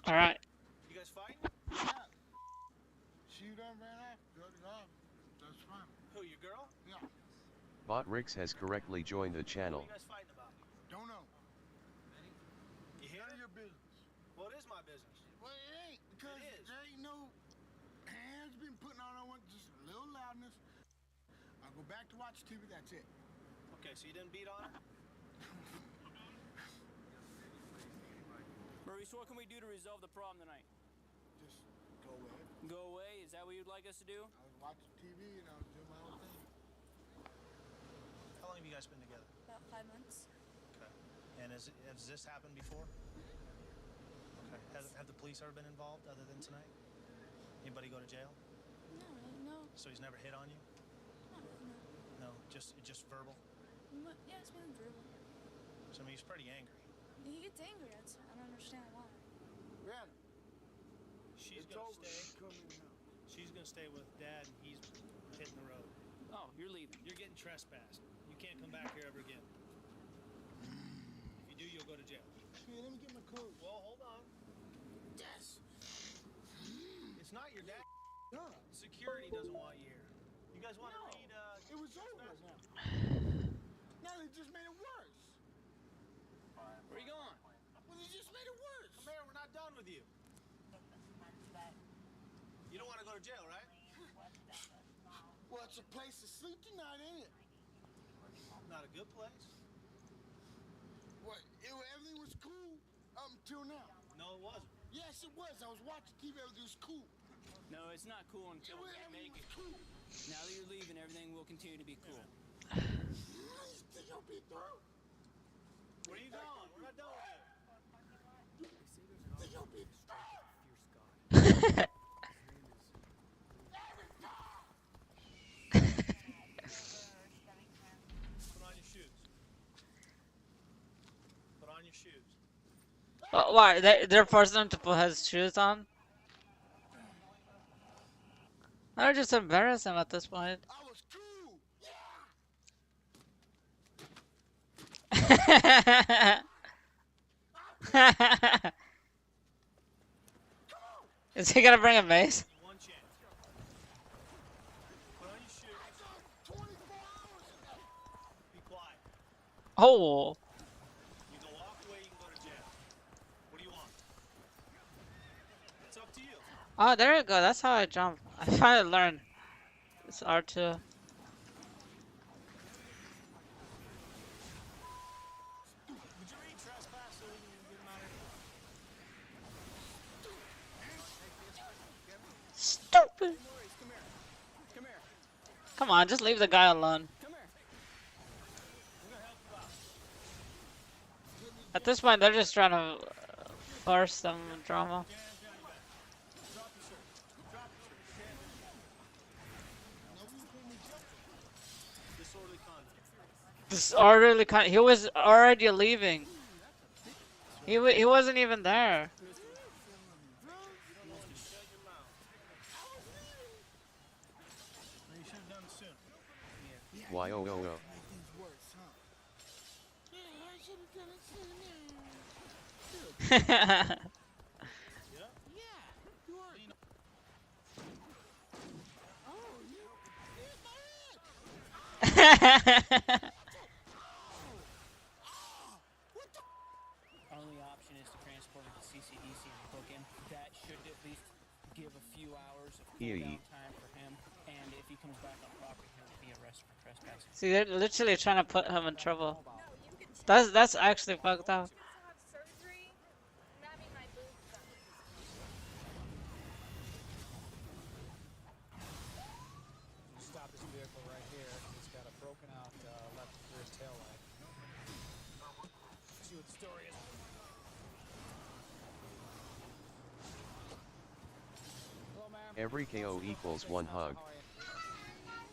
All right. You guys fighting? Yeah. She done ran off. That's fine. Who, your girl? Yeah. Bot Rix has correctly joined the What channel. are you guys fighting about? Don't know. You hear? None of your business. Well, it is my business. Well, it ain't because It is. there ain't no hands been putting on. I want just a little loudness. I'll go back to watch TV. That's it. Okay, so you didn't beat on her? Maurice, what can we do to resolve the problem tonight? Just go away. Go away? Is that what you'd like us to do? I was watching TV and I was doing my own thing. How long have you guys been together? About 5 months. Okay. And has this happened before? Okay. Have the police ever been involved other than tonight? Anybody go to jail? No. So he's never hit on you? No. No, just verbal? Yeah, it's been verbal. So I mean, he's pretty angry. He gets angry. I don't understand why. Ran. She's It's gonna over. stay. Come in now. She's gonna stay with Dad, and he's hitting the road. Oh, you're leaving. You're getting trespassed. You can't come back here ever again. If you do, you'll go to jail. Here, let me get my clothes. Well, hold on. Yes. It's not your dad. Yeah. Security doesn't want you here. You guys want to No. read? It was over trespass? now. Now they just made it worse. Where are you going? Well, they just made it worse. Come here. We're not done with you. You don't want to go to jail, right? Well, it's a place to sleep tonight, ain't it? Not a good place. What? Everything was cool up until now. No, it wasn't. Yes, it was. I was watching TV. Everything was cool. No, it's not cool until we Everything make was it. cool. Now that you're leaving, everything will continue to be cool. You think I'll be through? Where are you going? We're not done with you. Think I'll be through? Put on your shoes. Put on your shoes. Why? They're forcing him to put his shoes on? They're just embarrass him at this point. I was cool. Is he gonna bring a mace? One chance. Put on your shoes. 24 hours ago. Be quiet. Oh. You can walk away. You can go to jail. What do you want? It's up to you. Oh, there you go. That's how I jump. I finally learned. It's R2. Would you read trespass so we can get him out of here? Stupid. Maurice, come here. Come here. Come on, just leave the guy alone. Come here. We're gonna help you out. At this point, they're just trying to force some drama. Stand down your back. Drop your shirt. Drop your shirt. Stand down. Disorderly conduct. Disorderly he was already leaving. He wasn't even there. You want to shut your mouth. Well, you should have done it sooner. YOOO. Things worse, huh? Yeah, I should have done it sooner. Yeah? Yeah, you are. Oh, you hit my head. What the? Only option is to transport him to CCDC and book him. That should at least give a few hours of cool down time for him. And if he comes back on property, he'll be arrested for trespassing. See, they're literally trying to put him in trouble. That's actually fucked up. Have surgery. I'm having my boobs done. Stop this vehicle right here. It's got a broken out left rear tail light. See what the story is. Hello, ma'am. Every KO equals one hug. How are you?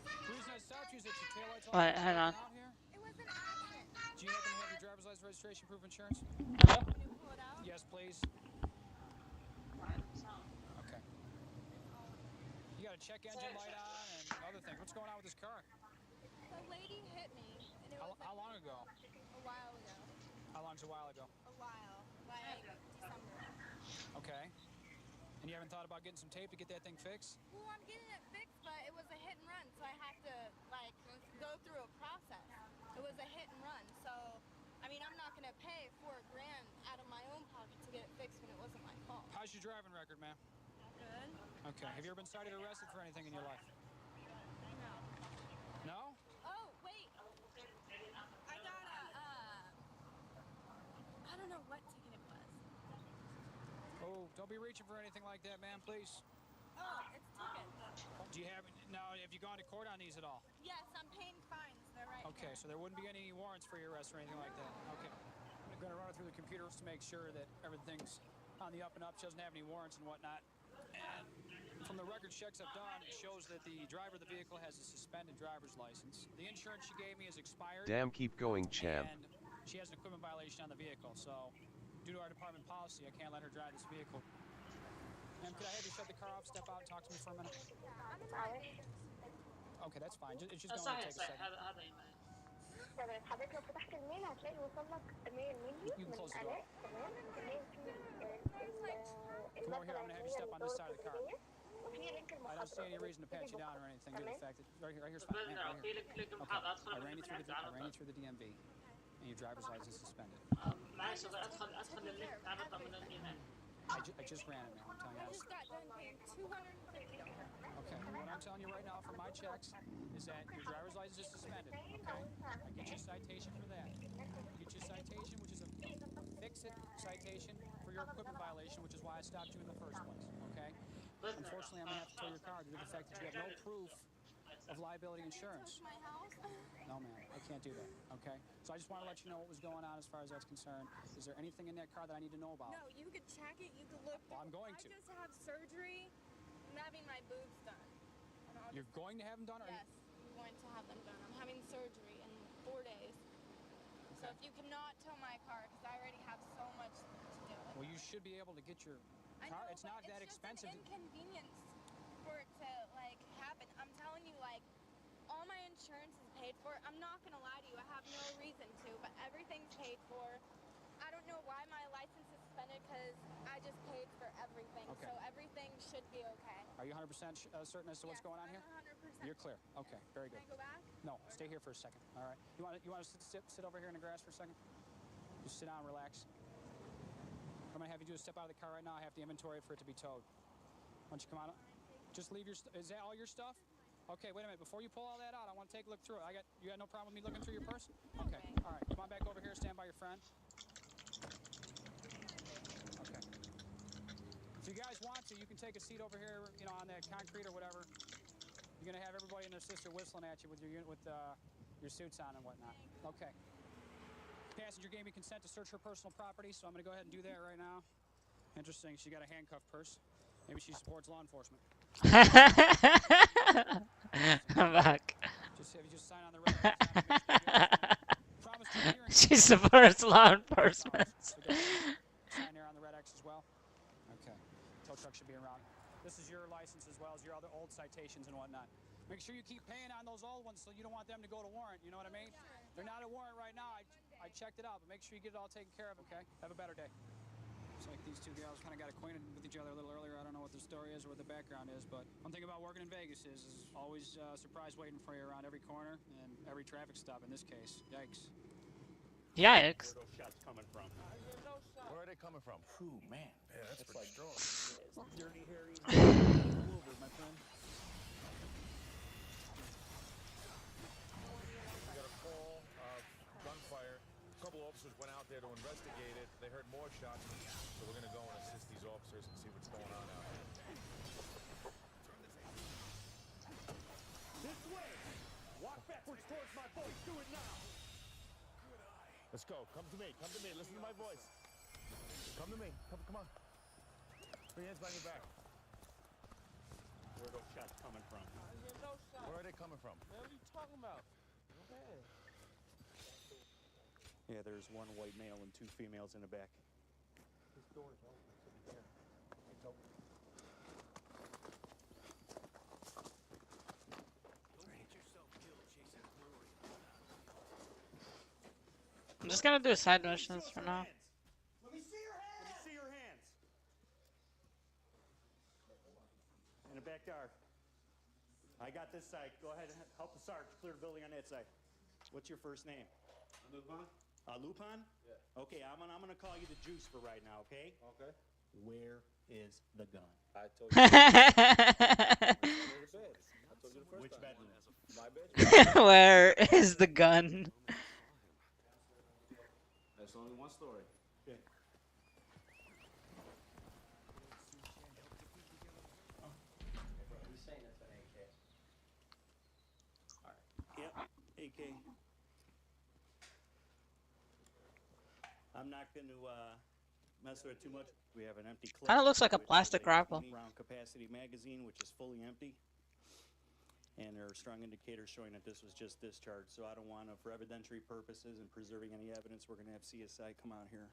The reason I stopped you is that your tail lights Wait, hang on. out here. It was an accident. Do you happen to have your driver's license, registration, proof of insurance? Can you pull it out? Yes, please. Okay. You got a check engine light on and other things. What's going on with this car? The lady hit me, and it was How long ago? a while ago. How long's a while ago? A while. Like December. Okay. And you haven't thought about getting some tape to get that thing fixed? Well, I'm getting it fixed, but it was a hit and run, so I have to, like, go through a process. It was a hit and run, so, I mean, I'm not going to pay $4 grand out of my own pocket to get it fixed when it wasn't my fault. How's your driving record, ma'am? Good? Okay. Have you ever been cited or arrested for anything in your life? No. No? Oh, wait. I got I don't know what ticket it was. Oh, don't be reaching for anything like that, ma'am, please. Oh, it's a ticket. Do you have, now, have you gone to court on these at all? Yes, I'm paying fines. They're right Okay, here. so there wouldn't be any warrants for your arrest or anything like that. Okay. I'm going to run it through the computers to make sure that everything's on the up and up. She doesn't have any warrants and whatnot. And from the record checks I've done, it shows that the driver of the vehicle has a suspended driver's license. The insurance she gave me is expired. Damn, keep going, champ. And she has an equipment violation on the vehicle. So, due to our department policy, I can't let her drive this vehicle. Ma'am, could I have you shut the car off, step out, and talk to me for a minute? Okay, that's fine. It's just going to take a second. حضرتك لو فتحت الميل هتلاقي وصل لك ايميل مني You can من close the door. الاء تمام ايميل فيه Come over here, I'm going to have you step on this side of the car. وفي لينك I don't المحطة see any reason to pat you down or anything to the fact that right here's fine. Right here. Okay. I ran you through the DMV, and your driver's license is suspended. I just ran it, man. I'm telling you. I just got done paying $250. Okay. What I'm telling you right now from my checks is that your driver's license is suspended. Okay. I get you a citation for that. I get you a citation, which is a fix-it citation for your equipment violation, which is why I stopped you in the first place. Okay. Unfortunately, I'm gonna have to tow your car due to the fact that you have no proof of liability insurance. My house? No, ma'am, I can't do that, okay? So I just want to let you know what was going on as far as that's concerned. Is there anything in that car that I need to know about? No, you could check it, you could look. Well, I'm going to. I just have surgery. I'm having my boobs done. You're going to have them done? Or Yes, I'm going to have them done. I'm having surgery in 4 days. So if you cannot tow my car, because I already have so much to do. Well, you should be able to get your I car. know, It's not but that it's expensive. Just an inconvenience for it to like happen. I'm telling you, like, all my insurance is paid for. I'm not gonna lie to you. I have no reason to, but everything's paid for. I don't know why my license is suspended because I just paid for everything. Okay. So everything should be okay. Are you 100% certain as to what's going on here? I'm 100%. You're clear. Okay, very good. Can I go back? No, stay here for a second. All right. You want to sit over here in the grass for a second? Just sit down, relax. What I'm gonna have you do is step out of the car right now. I have the inventory for it to be towed. Why don't you come out? Just leave your. Is that all your stuff? Okay, wait a minute. Before you pull all that out, I want to take a look through it. You got no problem with me looking through your purse? Okay. All right. Come on back over here. Stand by your friend. Okay. If you guys want to, you can take a seat over here, you know, on that concrete or whatever. You're gonna have everybody and their sister whistling at you with your suits on and whatnot. Okay. Passenger gave me consent to search her personal property, so I'm gonna go ahead and do that right now. Interesting. She got a handcuff purse. Maybe she supports law enforcement. I'm back. Just sign on the record. Promise to adhere and She supports law enforcement. sign there on the red X as well. Okay. Tow truck should be around. This is your license as well as your other old citations and whatnot. Make sure you keep paying on those old ones so you don't want them to go to warrant. You know what I mean? They're not at warrant right now. I checked it out, but make sure you get it all taken care of, okay? Have a better day. Looks like these two gals kind of got acquainted with each other a little earlier. I don't know what the story is or what the background is, but one thing about working in Vegas is always a surprise waiting for you around every corner and every traffic stop in this case. Yikes. Yikes. Where are those shots coming from? Where are they coming from? Ooh, man. Yeah, that's pretty strong. Dirty, hairy. Over, my friend. We got a call of gunfire. A couple officers went out there to investigate it. They heard more shots, so we're going to go and assist these officers and see what's going on out there. This way! Walk backwards towards my voice. Do it now! Let's go. Come to me. Come to me. Listen to my voice. Come to me. Come on. Put your hands behind your back. Where are those shots coming from? Where are they coming from? What are you talking about? Yeah, there's one white male and two females in the back. This door's open, so be careful. It's open. Don't get yourself killed chasing glory. I'm just gonna do side missions for now. Let me see your hands! Let me see your hands! Akhtar, I got this side. Go ahead and help the Sarge clear the building on that side. What's your first name? Lupin? Lupin? Yeah. Okay, I'm gonna call you the Juice for right now, okay? Okay. Where is the gun? I told you. I told you the first Which time. bedroom? My bedroom. Where is the gun? That's only one story. Okay. He's saying that's an AK. Yep, AK. I'm not going to mess with it too much. We have an empty clip. Kind of looks like a which is plastic rifle. round capacity magazine, which is fully empty. And there are strong indicators showing that this was just discharged. So I don't want to, for evidentiary purposes and preserving any evidence, we're going to have CSI come out here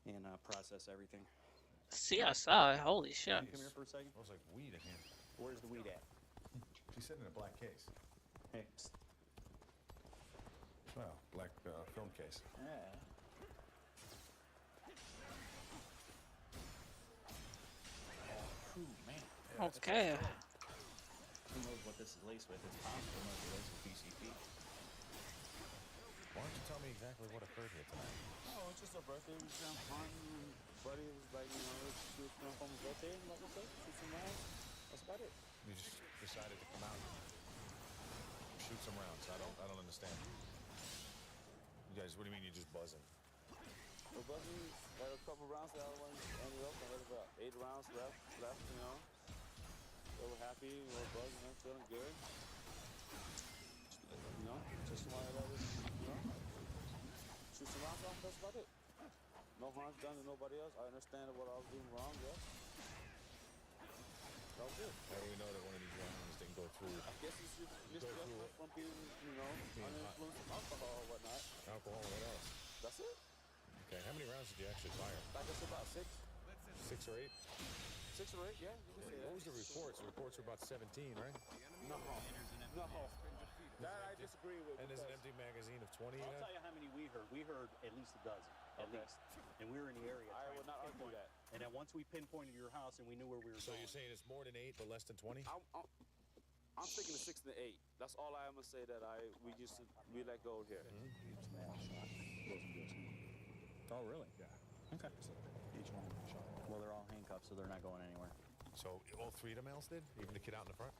and process everything. CSI, holy shit. Come here for a second. Smells like weed in here. Where's the weed at? She's sitting in a black case. Hey, psst. Well, black film case. Yeah. Ooh, man. Okay. Who knows what this is laced with? It's possible it might be laced with PCP. Why don't you tell me exactly what occurred here tonight? Oh, it's just a birthday. We just fun. Buddy was like, you know, she was coming from his birthday, and like I said, shoot some rounds. That's about it. You just decided to come out and shoot some rounds. I don't understand. You guys, what do you mean you're just buzzing? We're buzzing. Had a couple rounds. The other one ended up. And there's about 8 rounds left. You know. So we're happy. We're buzzing. We're feeling good. You know, just wanted to let us, you know, shoot some rounds off. That's about it. No harm done to nobody else. I understand what I was doing wrong. Yes. That was it. How do we know that one of these rounds didn't go through? I guess it's just misjudgment from being, you know, under influence of alcohol or whatnot. Alcohol and what else? That's it. Okay, how many rounds did you actually fire? I guess about 6. 6 or 8? 6 or 8, yeah. You can say that. What was the reports? The reports were about 17, right? No. That I disagree with. And there's an empty magazine of 20 in I'll there? tell you how many we heard. We heard at least a dozen. At least. And we were in the area. I trying would to not argue pinpoint. that. And then once we pinpointed your house and we knew where we were So going. you're saying it's more than 8 but less than 20? I'm thinking of 6 and 8. That's all I am gonna say that we let go here. Oh, really? Yeah. Okay. Each one shot. Well, they're all handcuffed, so they're not going anywhere. So all 3 of the males did? Even the kid out in the front?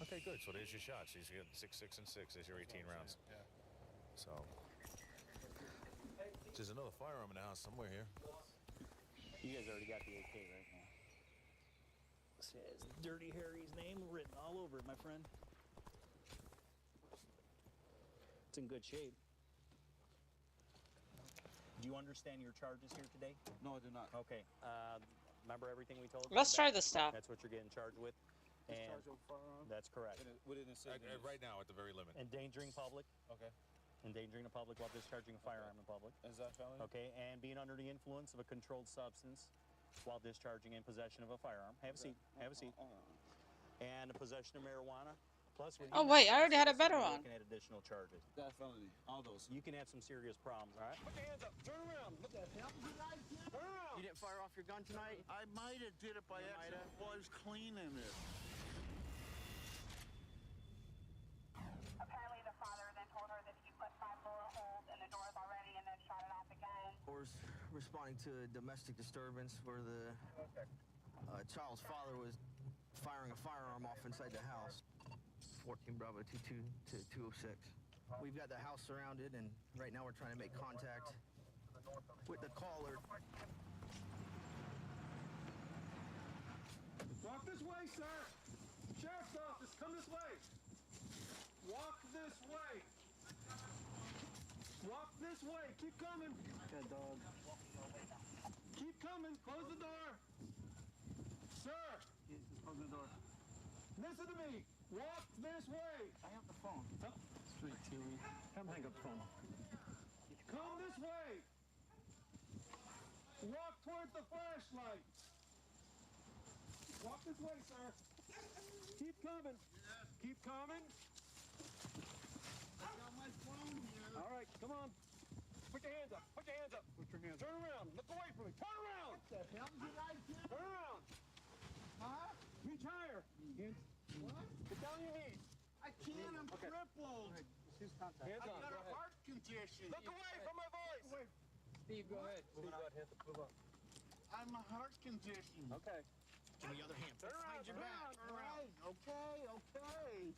Okay, good. So there's your shots. So you get 6, 6, and 6. There's your 18 rounds. Yeah. So there's another firearm in the house somewhere here. You guys already got the AK, right? It says Dirty Harry's name written all over it, my friend. It's in good shape. Do you understand your charges here today? No, I do not. Okay. Remember everything we told you? Let's try about? this stuff. That's what you're getting charged with. And Discharge of firearm? that's correct. What did it say? Right now, at the very limit. Endangering public. Okay. Endangering the public while discharging a firearm in public. Is that felony? Okay, and being under the influence of a controlled substance while discharging in possession of a firearm. Have a seat. Have a seat. And the possession of marijuana. Plus, with Oh, you wait, I already had a we're better one. looking at additional charges. That felony. All those. You can have some serious problems, all right? Put your hands up. Turn around. What the hell did I do? Turn around. You didn't fire off your gun tonight? I might have did it by accident while I was cleaning it. Apparently the father then told her that he put 5 bullet holes in the doors already and then shot it off again. Was responding to a domestic disturbance where the child's father was firing a firearm off inside the house. 14 Bravo 22 to 206. We've got the house surrounded, and right now we're trying to make contact with the caller. Walk this way, sir. Sheriff's office, come this way. Walk this way. Walk this way. Keep coming. Good dog. Keep coming. Close the door. Sir. Close the door. Listen to me. Walk this way. I have the phone. Street Kiwi. Come hang up the phone. Come this way. Walk towards the flashlight. Walk this way, sir. Keep coming. Keep coming. I got my phone here. All right, come on. Put your hands up. Put your hands up. Put your hands up. Turn around. Look away from me. Turn around. What the hell did I do? Turn around. Huh? Me tire. What? Put down your hands. I can't. I'm crippled. Use contact. I got a heart condition. Look away from my voice. Wait. Steve, go ahead. Steve, go ahead. Move up. I'm a heart condition. Okay. Give me the other hand. Turn around, Behind your back. turn around. Right. Okay.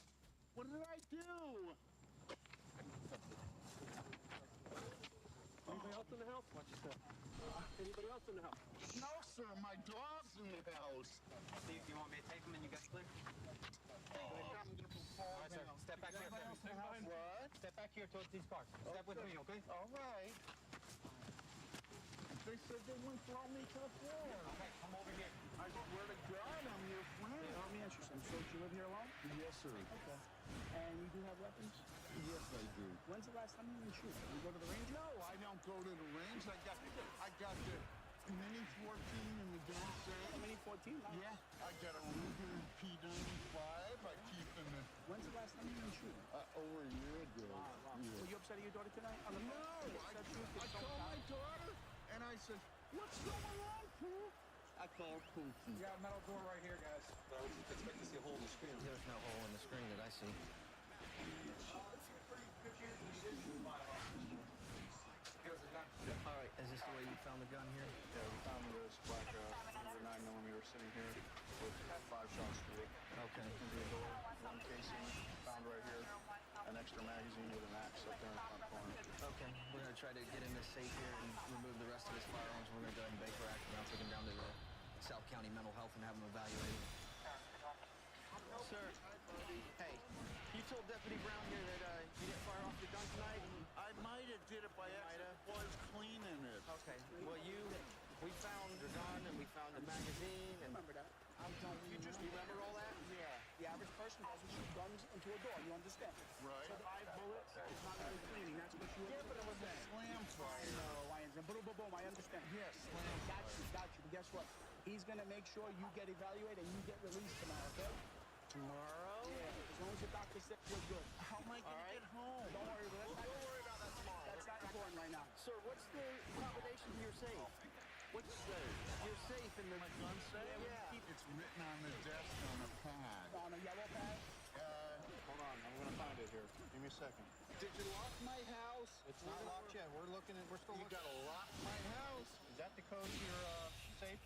What did I do? Anybody else in the house? Watch yourself. Anybody else in the house? No, sir. My dog's in the house. Steve, do you want me to take him and you guys clear? I'm gonna fall All right, sir. down. Step back here. What? Step back here towards these cars. Step with me, okay? All right. They said they wouldn't throw me to the floor. Okay, come over here. I swear to God, I'm your friend. Let me ask you something. So, do you live here alone? Yes, sir. Okay. And you do have weapons? Yes, I do. When's the last time you went shooting? You go to the range? No, I don't go to the range. I got the Mini 14 in the gun safe. Mini 14? Yeah, I got a Ruger P95. I keep in the. When's the last time you went shooting? Over a year ago. Wow. Yeah. Were you upset at your daughter tonight? On the No, I called my daughter and I said, "What's going on, Pooh?" I called Pookie. You got a metal door right here, guys. I would expect to see a hole in the screen. There's no hole in the screen that I see. All right, is this the way you found the gun here? Yeah, we found this black number 9mm sitting here with 5 shots through it. Okay. Into the door, one casing found right here, an extra magazine with an axe up there in the front corner. Okay, we're gonna try to get in this safe here and remove the rest of his firearms. We're gonna go ahead and Baker Act and I'll take him down to the South County Mental Health and have him evaluated. Sir, hey, you told Deputy Brown here that you didn't fire off the gun tonight? I might have did it by accident. Was cleaning it. Okay, well we found your gun and we found the magazine and... Remember that? I'm telling you. You remember all that? Yeah. The average person doesn't shoot guns into a door, you understand? Right. So 5 bullets, it's not really cleaning. That's what you Yeah, but it was a slam fire. No, I understand. Boom, boom, boom, I understand. Yes, slam Got you. But guess what? He's gonna make sure you get evaluated and you get released tomorrow, okay? Tomorrow? Yeah, as long as the doctor says you're good. How am I gonna get home? Don't worry about that. We'll worry about that tomorrow. That's not important right now. Sir, what's the combination to your safe? What's your safe in the... My gun safe? Yeah. It's written on the desk on a pad. On a yellow pad? Hold on, I'm gonna find it here. Give me a second. Did you lock my house? It's not locked yet. We're looking at. We're still You looking. gotta lock my house. Is that the code to your safe?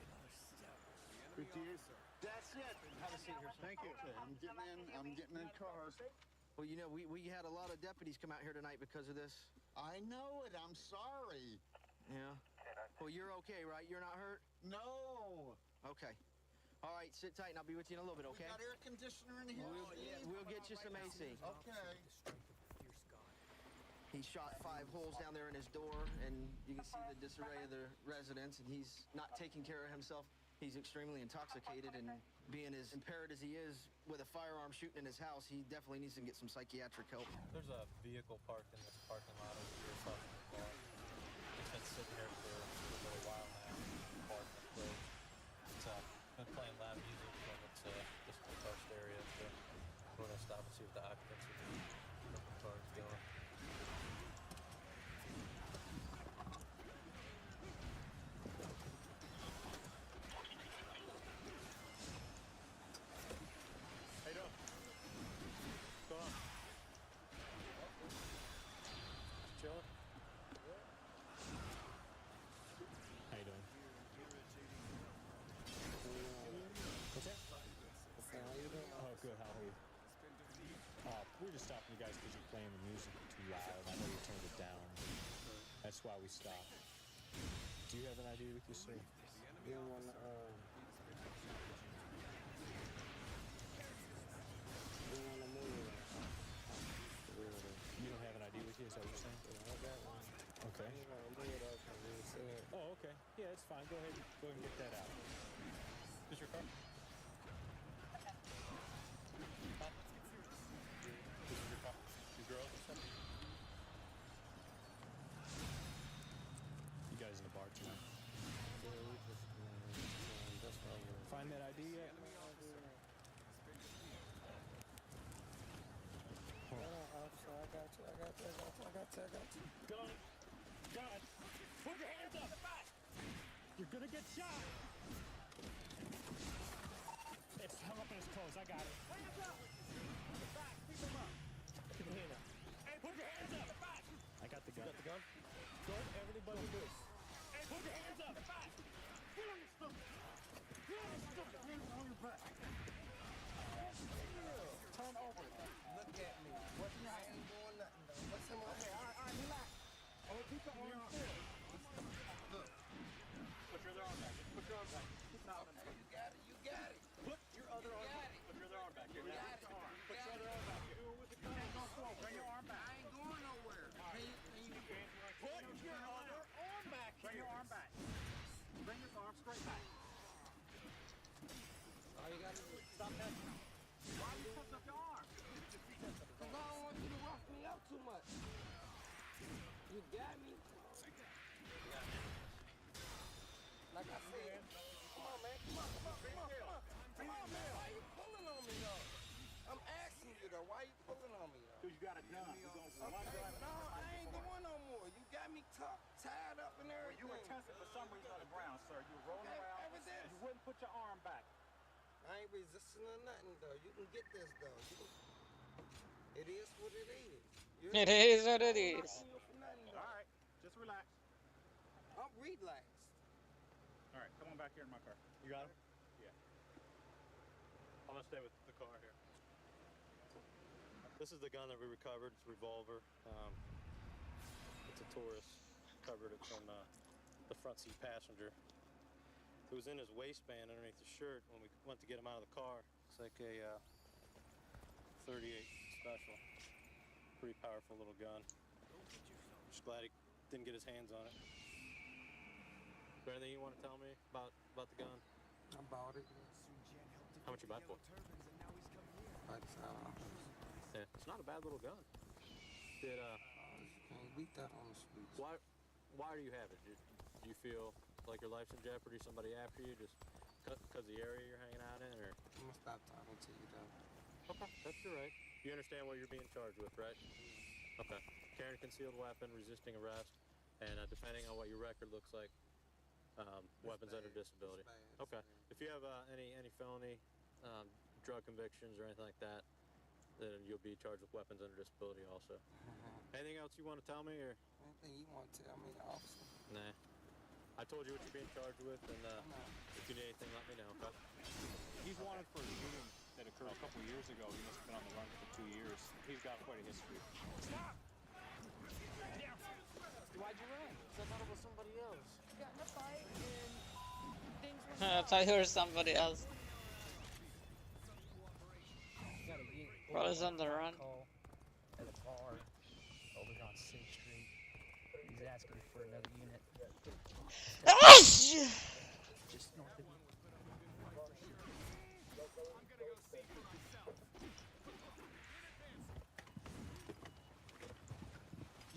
That's it. Have a seat here. Thank you. Okay, I'm getting in car. Well, you know, we had a lot of deputies come out here tonight because of this. I know it. I'm sorry. Yeah. Well, you're okay, right? You're not hurt? No. Okay. All right, sit tight and I'll be with you in a little bit, okay? We got air conditioner in here. We'll get you some AC. Okay. He shot 5 holes down there in his door, and you can see the disarray of the residents, and he's not taking care of himself. He's extremely intoxicated, and being as impaired as he is with a firearm shooting in his house, he definitely needs to get some psychiatric help. There's a vehicle parked in this parking lot over here, south of the bar. It's been sitting here for a little while now, parked and closed. It's been playing loud music from its just the toast area. So we're gonna stop and see what the occupants are doing, what the car's doing. Hey, Doug. What's going on? Chilling? How you doing? What's that? How you doing? Oh, good. How are you? We're just stopping you guys because you're playing the music too loud. I know you turned it down. That's why we stopped. Do you have an ID with you, sir? Yeah, one, You don't have an ID with you, is that what you're saying? Yeah, I got one. Okay. Oh, okay. Yeah, it's fine. Go ahead and get that out. Is your car? Huh? This is your car? Your girls or something? You guys in the bar tonight? Find that ID yet? Hold on. I got you. Gun! Put your hands up! You're gonna get shot! It's hung up in close. I got it. Hands up! Back. Keep them up. Keep your hand up. Hey, put your hands up. Back. I got the gun. You got the gun? Good. Everybody move. Hey, put your hands up. Back. Get on the stomach. Get on the stomach. Hands on your back. Turn over. Look at me. What? I ain't doing nothing though. What's in my Okay, all right, relax. I'm gonna keep the arm forward. Look. Put your other arm back. Put your arm back. Keep it out. Okay, you got it. You got it. Put your other arm back. Put your other arm back. Here, now put your arm. Put your other arm back. Here. Do it with the gun. Go slow. Bring your arm back. I ain't going nowhere. All right. Put your other arm back. Bring your arm back. Bring your arm straight back. All you gotta do is Stop that. Why you put up your arm? because I don't want you to rough me up too much. You got me. Like I said, come on, man. Come on, come on, come on, come on. Come on, man. Why you pulling on me, though? I'm asking you, though. Why you pulling on me, though? Because you got a gun. You gonna Okay, no, I ain't going no more. You got me tied up and everything. You were tested for some reason on the ground, sir. You were rolling around. Evidence. You wouldn't put your arm back. I ain't resisting or nothing, though. You can get this, though. It is what it is. It is what it is. All right, just relax. I'm relaxed. All right, come on back here in my car. You got him? Yeah. I'm gonna stay with the car here. This is the gun that we recovered. It's a revolver. It's a Taurus. Covered it from the front seat passenger. It was in his waistband underneath the shirt when we went to get him out of the car. It's like a 38 special. Pretty powerful little gun. Just glad he didn't get his hands on it. Is there anything you want to tell me about the gun? About it. How much you buy it for? Yeah, it's not a bad little gun. Did Can't beat that on the streets. why do you have it? Do you feel like your life's in jeopardy? Somebody after you just because the area you're hanging out in, or? I'm gonna stop talking to you, though. Okay, that's your right. You understand what you're being charged with, right? Okay. Carrying a concealed weapon, resisting arrest, and depending on what your record looks like, weapons under disability. Okay. If you have any felony drug convictions or anything like that, then you'll be charged with weapons under disability also. Anything else you want to tell me, or? Anything you want to tell me, officer? Nah. I told you what you're being charged with, and if you need anything, let me know, okay? He's wanted for a shooting that occurred a couple years ago. He must have been on the run for 2 years. He's got quite a history. Stop! Why'd you run? Because I thought it was somebody else. You got in a fight and things were I thought you were somebody else. Bro's on the run. At a bar over on 6th Street. He's asking for another unit. Just north of you.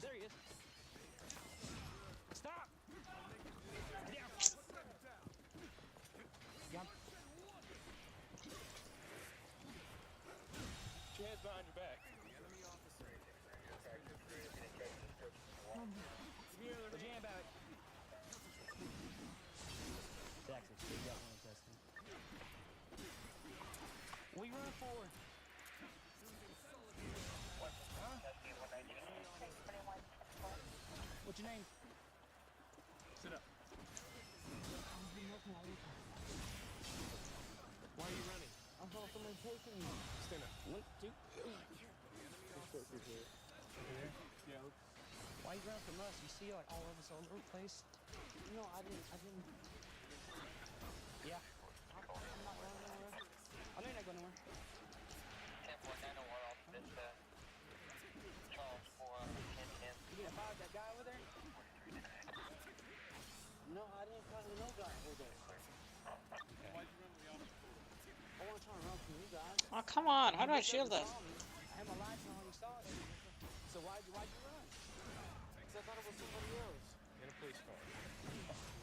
There he is. Stop! Down. Down. Put your hands behind your back. Put your hand back. Jackson, you got one testing. What are you running for? What's your name? Sit up. Why are you running? I thought someone was taking me. Stand up. 1, 2, 3. Yeah. Why are you running from us? You see like all of us all over the place? No, I didn't. Yeah. I'm not going nowhere. I know you're not going nowhere. 10.9 world, this Charles for 1010. You gonna fire that guy over there? No, I didn't fire no guy over there. Why'd you run to the office? I want to try and run from you guys. Oh, come on. How do I shield this? I had my lights on when you saw it. So why'd you run? Because I thought it was somebody else. In a police car.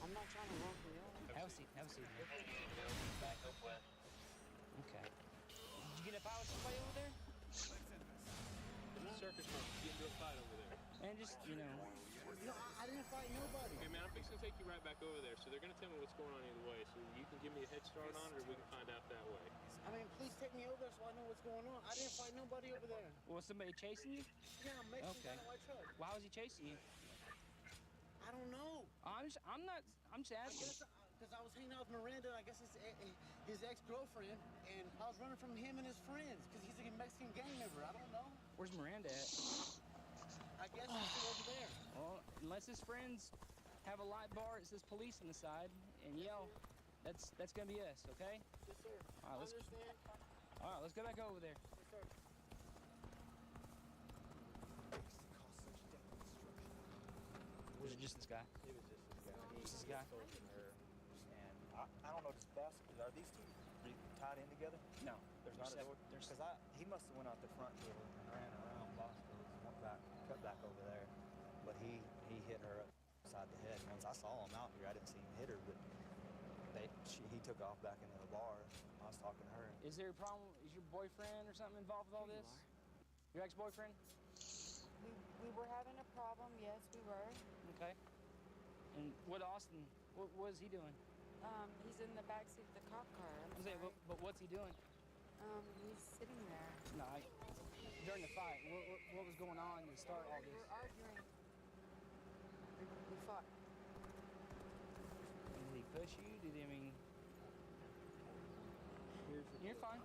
I'm not trying to run from you. Have a seat. Have a seat. Back up west. Okay. Did you get a fight with somebody over there? Circus man, get into a fight over there. And just, you know. No, I didn't fight nobody. Okay, man, I'm fixing to take you right back over there. So they're gonna tell me what's going on either way. So you can give me a head start on it, or we can find out that way. I mean, please take me over there so I know what's going on. I didn't find nobody over there. Was somebody chasing you? Yeah, I'm Mexican Okay. guy in a white truck. Why was he chasing you? I don't know. I'm just asking. Because I was hanging out with Miranda, I guess his ex-girlfriend, and I was running from him and his friends because he's a Mexican gang member. I don't know. Where's Miranda at? I guess he's still over there. Well, unless his friends have a light bar that says police on the side and yell, that's gonna be us, okay? Yes, sir. All right, let's go back over there. Yes, sir. Was it just this guy? It was just this guy. Just this guy? And I don't know this basket. Are these two tied in together? No. There's not a sword? Because he must have went out the front door and ran around Boston and went back, cut back over there. But he hit her upside the head. Once I saw him out here, I didn't see him hit her, but he took off back into the bar. I was talking to her. Is there a problem? Is your boyfriend or something involved with all this? Your ex-boyfriend? We were having a problem, yes, we were. Okay. And what was he doing? He's in the backseat of the cop car. I'm saying, but what's he doing? He's sitting there. No, during the fight, what was going on to start all We this? were arguing. We fought. Did he push you? You're fine.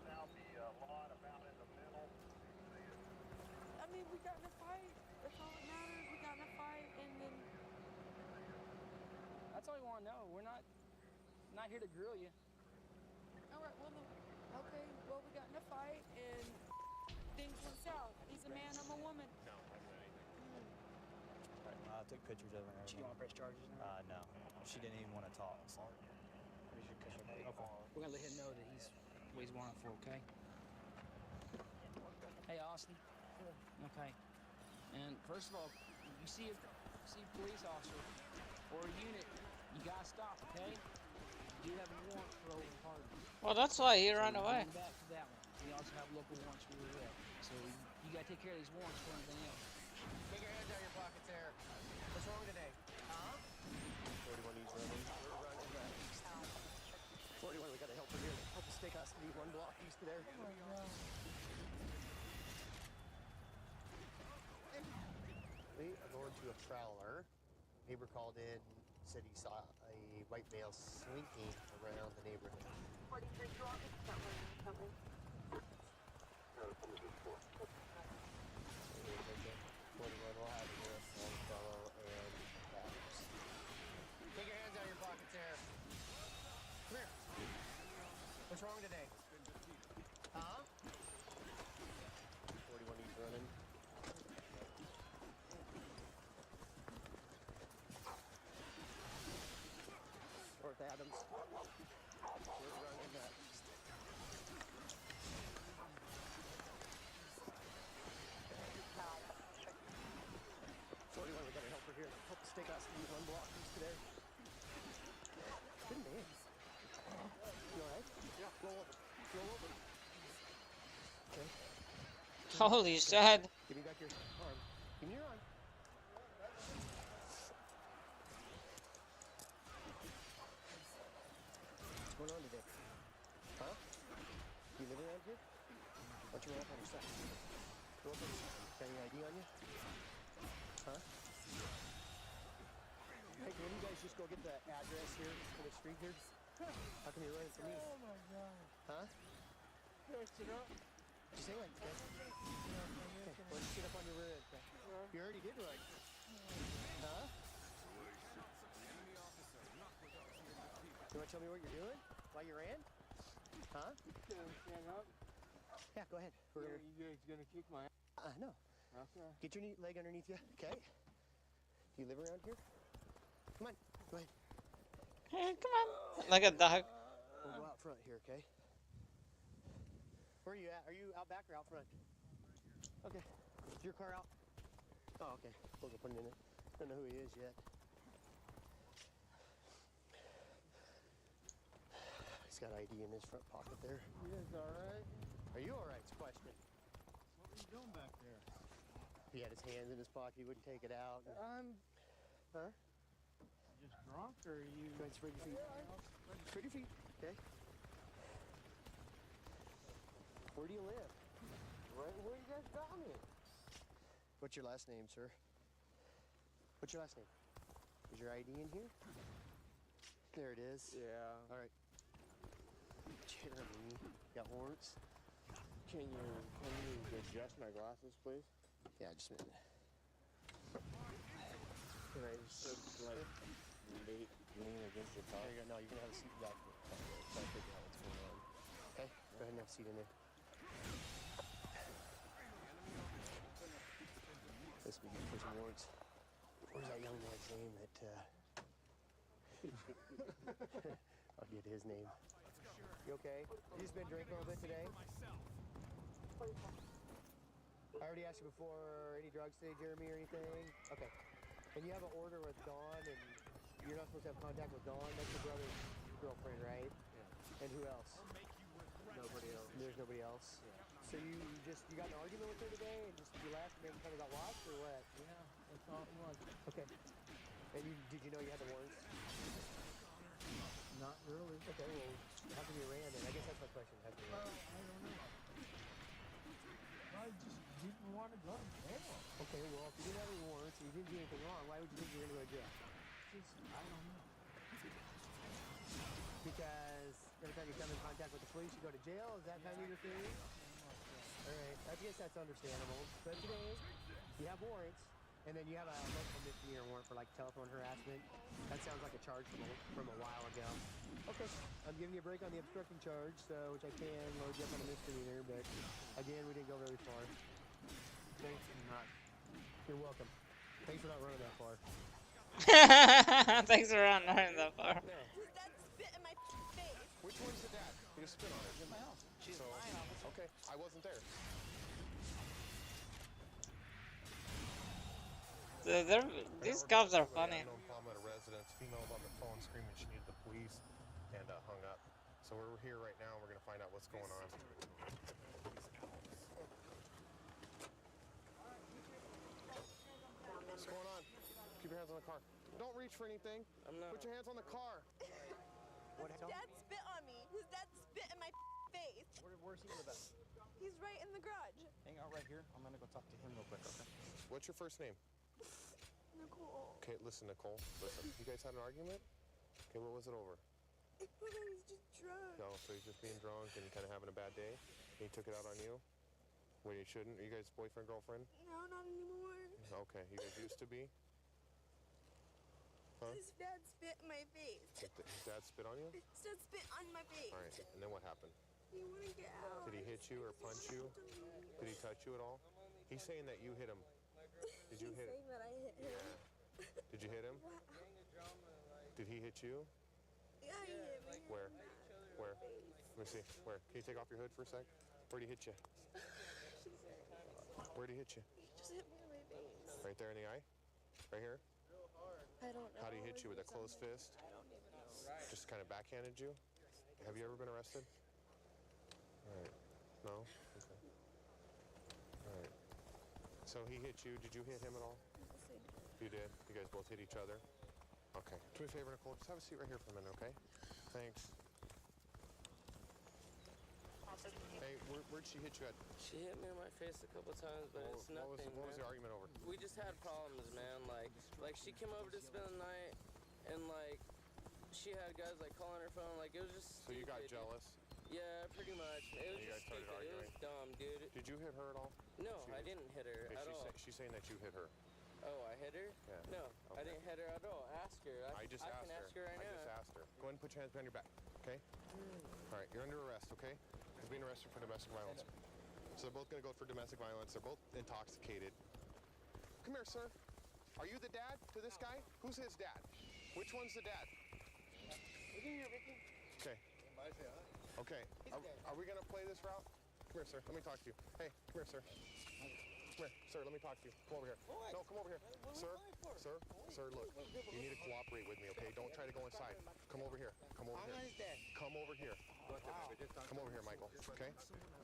Now the lot about in the middle. I mean, we got in a fight. That's all that matters. We got in a fight, and then That's all we want to know. We're not here to grill you. all right. Well, okay. Well, we got in a fight, and things went south. He's a man. I'm a woman. No, I didn't. I took pictures of her and She everything. don't want to press charges now? No. She didn't even want to talk. So. Okay. We're gonna let him know that he's what he's wanted for, okay? Hey, Austin. Okay. And first of all, you see a police officer or a unit, you gotta stop, okay? You do have a warrant for overharden. Well, that's why he ran away. Back to that one. We also have local warrants for your So you gotta take care of these warrants for anything else. Take your hands out of your pockets there. What's wrong today? Huh? 41 needs running. 41, we got a helper here. Help us take us to 1 block east of there. We are going to a trawler. Neighbor called in, said he saw a white male slinking around the neighborhood. 43 drunk, something. 41 will have here, Longfellow and Batters. Take your hands out of your pockets there. Come here. What's wrong today? Huh? 41 needs running. North Adams. We're running next. We got a helper here. Help us take us to 1 block east of there. Good man. You alright? Yeah. Roll over. Roll over. Okay. Holy shit. Give me back your arm. Give me your arm. What's going on today? Huh? You live around here? Why don't you run up on your side? Go up on your side. Got any ID on you? Huh? Hey, can you guys just go get the address here for the street here? How come you're running from me? Oh my God. Huh? Fix it up. Did you say like that? Okay, why don't you sit up on your rear end? You already did run. Huh? You want to tell me what you're doing? Why you ran? Huh? Stand up. Yeah, go ahead. You guys gonna kick my ass? No. Okay. Get your leg underneath you, okay? Do you live around here? Come on, go ahead. Hey, come on. Like a dog. We'll go out front here, okay? Where are you at? Are you out back or out front? Okay. Is your car out? Oh, okay. We'll go put it in it. Don't know who he is yet. He's got ID in his front pocket there. You guys alright? Are you alright? It's a question. What are you doing back there? He had his hands in his pocket. He wouldn't take it out. Huh? Just drunk, or are you? Go ahead, spread your feet. Spread your feet. Okay. Where do you live? Where you guys got me? What's your last name, sir? What's your last name? Is your ID in here? There it is. Yeah. All right. Jeremy, got warrants? Can you adjust my glasses, please? Yeah, just a minute. Can I just like lean against the car? There you go. No, you can have a seat back. Try to figure out what's going on. Okay, go ahead and have a seat in there. This will be good for some warrants. Where's that young man's name that, I'll get his name. You okay? You just been drinking a little bit today? I already asked you before, any drugs today, Jeremy, or anything? Okay. And you have an order with Dawn, and you're not supposed to have contact with Dawn. That's your brother's girlfriend, right? Yeah. And who else? Nobody else. There's nobody else? Yeah. So you got in an argument with her today, and just you left, and then kind of got lost, or what? Yeah, that's all it was. Okay. And did you know you had the warrants? Not really. Okay, well, how come you ran then? I guess that's my question. How come you ran? I don't know. I just didn't want to go to jail. Okay, well, if you didn't have any warrants and you didn't do anything wrong, why would you think you were going to go to jail? I don't know. Because every time you come in contact with the police, you go to jail? Is that kind of your theory? All right, I guess that's understandable. But today, you have warrants, and then you have a local misdemeanor warrant for like telephone harassment. That sounds like a charge from a while ago. Okay, I'm giving you a break on the obstructing charge, which I can load you up on a misdemeanor, but again, we didn't go very far. Thanks not. You're welcome. Thanks for not running that far. Thanks for not running that far. His dad spit in my face. Which one's the dad? You spit on it. She's my officer. She's So, my officer. okay, I wasn't there. These cops are funny. No problem at a residence. Female on the phone screaming she needed the police and hung up. So we're here right now. We're going to find out what's going on. What's going on? Keep your hands on the car. Don't reach for anything. I'm not. Put your hands on the car. His dad spit on me. His dad spit in my face. Where's he in the back? He's right in the garage. Hang out right here. I'm going to go talk to him real quick, okay? What's your first name? Nicole. Okay, listen, Nicole. Listen. You guys had an argument? Okay, what was it over? I thought I was just drunk. No, so he's just being drunk and kind of having a bad day? And he took it out on you? When you shouldn't? Are you guys boyfriend, girlfriend? No, not anymore. Okay, you guys used to be? Huh? His dad spit in my face. His dad spit on you? His dad spit on my face. Alright, and then what happened? He wouldn't get out. Did he hit you or punch you? Did he touch you at all? He's saying that you hit him. Did you hit him? Saying that I hit him. Did you hit him? Did he hit you? Yeah, he hit me. Where? Where? Let me see. Where? Can you take off your hood for a sec? Where'd he hit you? Where'd he hit you? He just hit me in my face. Right there in the eye? Right here? I don't know. How did he hit you? With a closed fist? I don't even know. Just kind of backhanded you? Have you ever been arrested? Alright. No? Okay. Alright. So he hit you. Did you hit him at all? You did? You guys both hit each other? Okay. Do me a favor, Nicole. Just have a seat right here for a minute, okay? Thanks. Hey, where'd she hit you at? She hit me in my face a couple times, but it's nothing. What was the argument over? We just had problems, man. Like she came over to spend the night, and like she had guys like calling her phone. Like it was just. So you got stupid. jealous? Yeah, pretty much. It was You guys just started stupid. It arguing? was dumb, dude. Did you hit her at all? No, I didn't hit her Okay, at all. she's saying that you hit her. Oh, I hit her? Yeah. No, I Okay. didn't hit her at all. Ask her. I just I asked can her. ask her right I now. just asked her. Go ahead and put your hands behind your back, okay? All right, you're under arrest, okay? You're being arrested for domestic violence. So they're both going to go for domestic violence. They're both intoxicated. Come here, sir. Are you the dad to this guy? Who's his dad? Which one's the dad? Okay. Okay. Are we going to play this route? Come here, sir. Let me talk to you. Hey, come here, sir. Come here. Sir, let me talk to you. Come over here. What? No, come over here. What Sir, are we playing for? sir, look. You need to cooperate with me, okay? Don't try to go inside. Come over here. Come over I'm here. not his dad. Come over here. Come over here, Michael. Okay?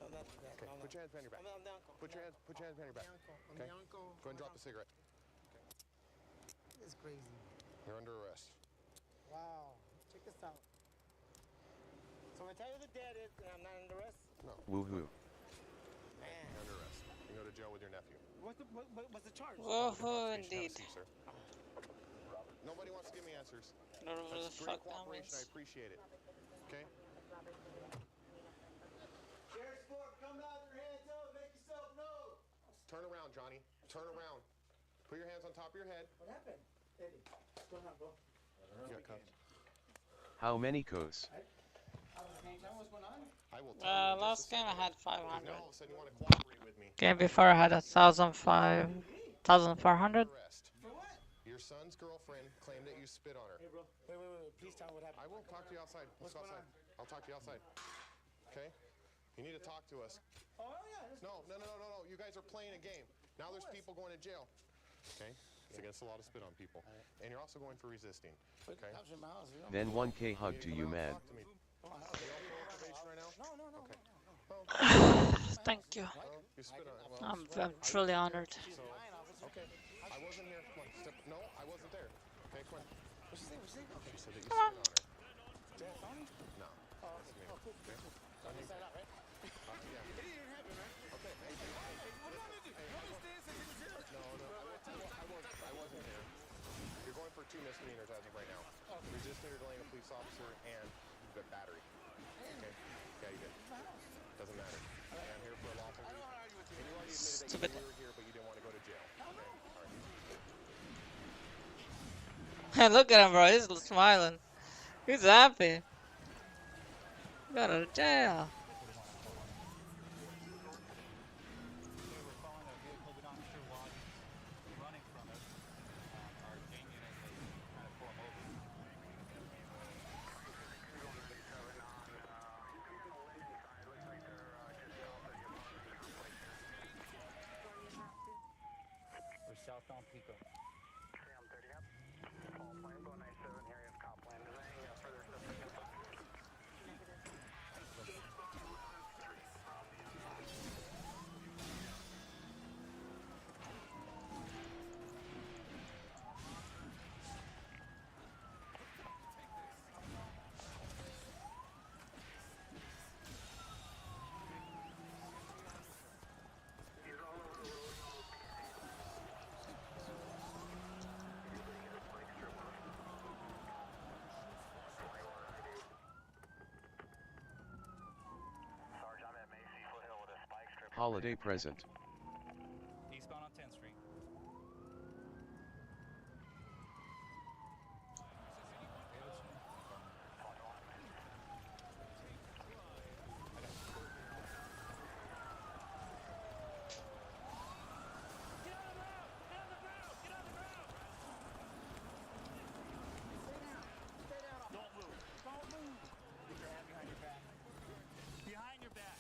I'm not his dad. Okay. I'm Put your hands behind your back. I'm the uncle. Put your hands behind your back. I'm Okay? the uncle. Go ahead and drop the cigarette. It's crazy. You're under arrest. Wow. Check this out. So I tell you who the dad is, and I'm not under arrest? No. Man. Woohoo. You're under arrest. You can go to jail with your nephew. What's the charge? Woohoo, indeed. Sir. Nobody wants to give me answers. Whatever the That's great fuck that cooperation. I means. appreciate it. Okay? Sheriff's Court, come out with your hands up. Make yourself known. Turn around, Johnny. Turn around. Put your hands on top of your head. What happened? Eddie, what's going on, bro? You got cuffed. How many codes? What's going on? I will tell you in just Last a game I second. had 500. Now all of a sudden you want to cooperate with me. Game before I had 1,400. Arrest. For what? Your son's girlfriend claimed that you spit on her. Hey, bro. Wait. Please tell me what happened. I will talk to you outside. Let's go outside. I'll talk to you outside. Okay? You need to talk to us. Oh, yeah. No. You guys are playing a game. Now there's people going to jail. Okay? It's against the law to spit on people. And you're also going for resisting. Okay? Then 1K hug to you, man. Talk to me. Are you all on probation right now? No. Okay. Thank you. Well, you spit on it. Well, I'm truly honored. So, okay. I wasn't here. Come on. Step. No, I wasn't there. Okay, come on. What's she saying? Okay, so that you spit on her. Dad found me? No. Oh, That's me. cool. Okay. So he signed out, right? Yeah. It didn't happen, right? Okay. Hey, What do you want me to do? You want me to stay and say he was here? I wasn't there. You're going for 2 misdemeanors as of right now. Resisting or delaying a police officer and battery. Okay? Yeah, you did. Doesn't matter. Okay, I'm here for a lawful reason. And you already admitted that you were here, but you didn't want to go to jail. Okay? All right. Hey, look at him, bro. He's smiling. He's happy. Got out of jail. Southbound Pico. Holiday present. Eastbound on 10th Street. Don't move. Get your hand behind your back. Behind your back.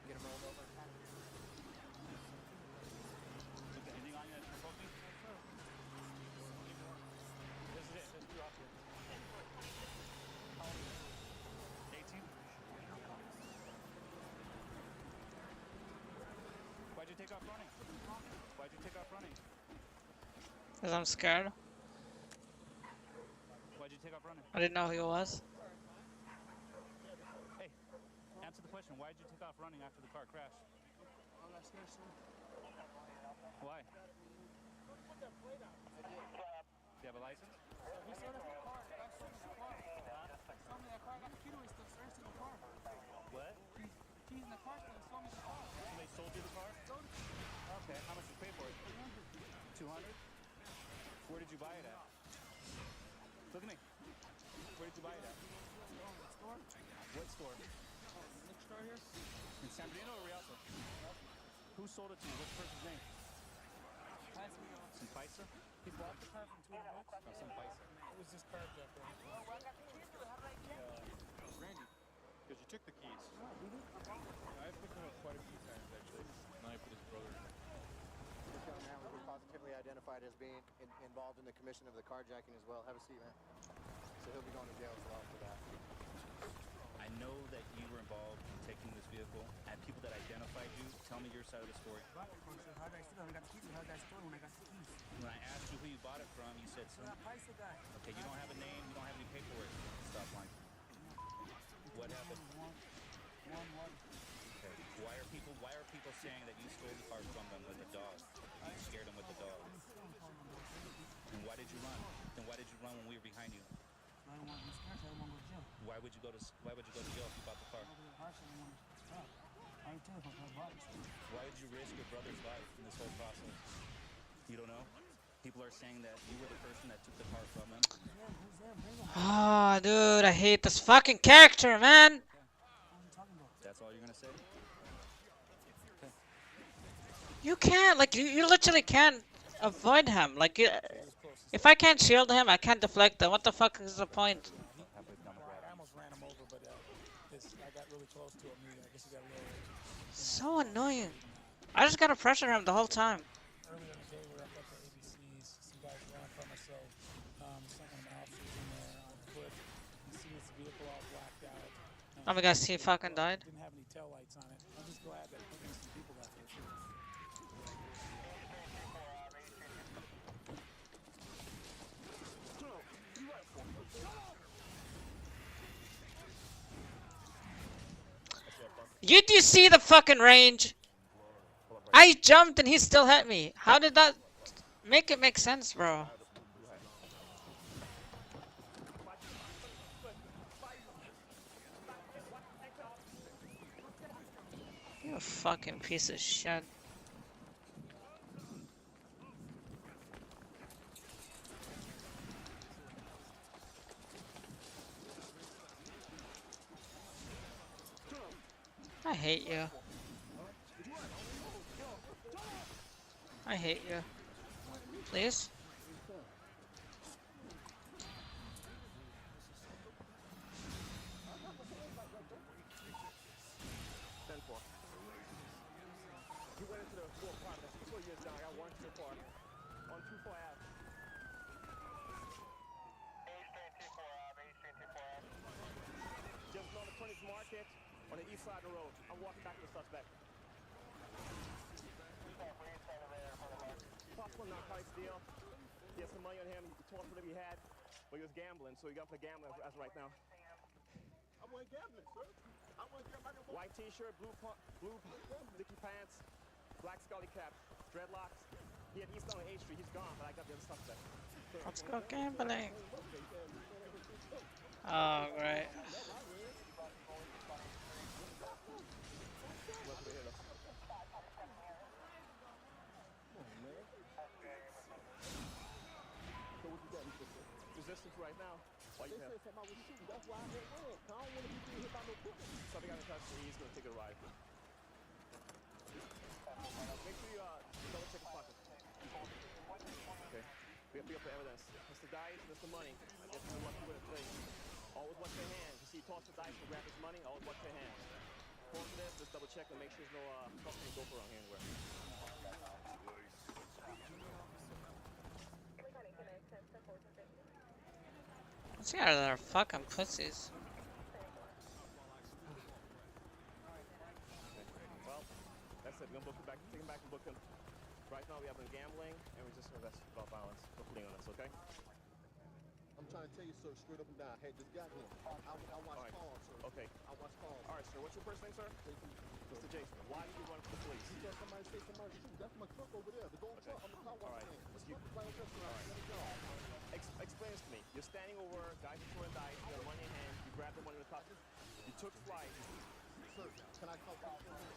Get him rolled over. Anything on you that's provoking? This is it. There's 2 off here. How old are you? 18? Why'd you take off running? Why'd you take off running? Because I'm scared. Why'd you take off running? I didn't know who he was. Hey, answer the question. Why'd you take off running after the car crashed? I'm not scared, sir. Why? Put that plate out. I did. Do you have a license? He sold us the car. The guy sold us the car. Sold me that car. I got the key to it. Still searched in the car. What? Keys in the car. Still sold me the car. So they sold you the car? Sold it. Okay. How much did you pay for it? 200. Where did you buy it at? Look at me. Where did you buy it at? Store. What store? Next store here. In San Bernardino or Rialto? Who sold it to you? What's the person's name? Some Paisa? He bought the car from 2 bucks. Oh, some Paisa. It was just carjacked. Randy. because you took the keys. I've picked him up quite a few times, actually. Tonight with his brother. This young man was positively identified as being involved in the commission of the carjacking as well. Have a seat, man. So he'll be going to jail as well for that. I know that you were involved in taking this vehicle, and people that identified you, tell me your side of the story. How did I steal it? I got the keys. How did I steal it when I got the keys? When I asked you who you bought it from, you said some. Okay, you don't have a name, you don't have any paperwork. Stop lying. What happened? Okay. Why are people saying that you stole the car from them with a dog? You scared them with the dog. And why did you run? Then why did you run when we were behind you? I don't want to be scared. I don't want to go to jail. Why would you go to jail if you bought the car? Why did you risk your brother's life in this whole process? You don't know? People are saying that you were the person that took the car from them. Oh, dude, I hate this fucking character, man. That's all you're gonna say? Okay. You can't, like, you literally can't avoid him. Like, if I can't shield him, I can't deflect him. What the fuck is the point? I almost ran him over, but I got really close to him. I guess he got a little. So annoying. I just gotta pressure him the whole time. Earlier in the day, we were up at the ABCs. Some guys ran from us, so sent one of my officers in there on foot. You see his vehicle all blacked out. Oh my gosh, he fucking died. Didn't have any tail lights on it. I'm just glad that some people got hurt. Did you see the fucking range? I jumped and he still hit me. How did that make it make sense, bro? You fucking piece of shit. I hate you. I hate you. Please? You went into the four apartment. That's 4 years down. I got one too far. On 24 Ave. Just on the 20th Market on the east side of the road. I'm walking back to the suspect. Possible narcotics deal. He had some money on him. He told us whatever he had, but he was gambling, so he got for gambling as right now. I went gambling, sir. I went gambling. White t-shirt, blue Dickie pants, black Scully cap, dreadlocks. He had East on 8th Street. He's gone, but I got the other suspect. Let's go gambling. Oh, great. Resistance right now. Why you have? That's why I hit red. I don't want to be hit by no bullet. Something got in touch with me. He's gonna take a ride. Make sure you double check his pocket. Okay. We have to pick up the evidence. Mr. Dice, Mr. Money. I guess you're lucky with a play. Always watch your hands. You see he toss the dice to grab his money, always watch your hands. Pause for this, just double check and make sure there's no custody go for around here anywhere. Let's get out of there, fucking pussies. Well, that's it. We're gonna take him back and book him. Right now we have him gambling and resisting arrest about violence for putting on us, okay? I'm trying to tell you, sir, straight up and down. Hey, just got him. I watch calls, sir. Okay. I watch calls. All right, sir. What's your first name, sir? Mr. Jason. Why did you run from the police? Because somebody said somebody shoot. That's my truck over there. The gold truck. I'm the car wash man. Let's go. Explain this to me. You're standing over, guys are throwing dice, you have money in hand, you grab the money in the pocket, you took flight. Sir, can I talk to you?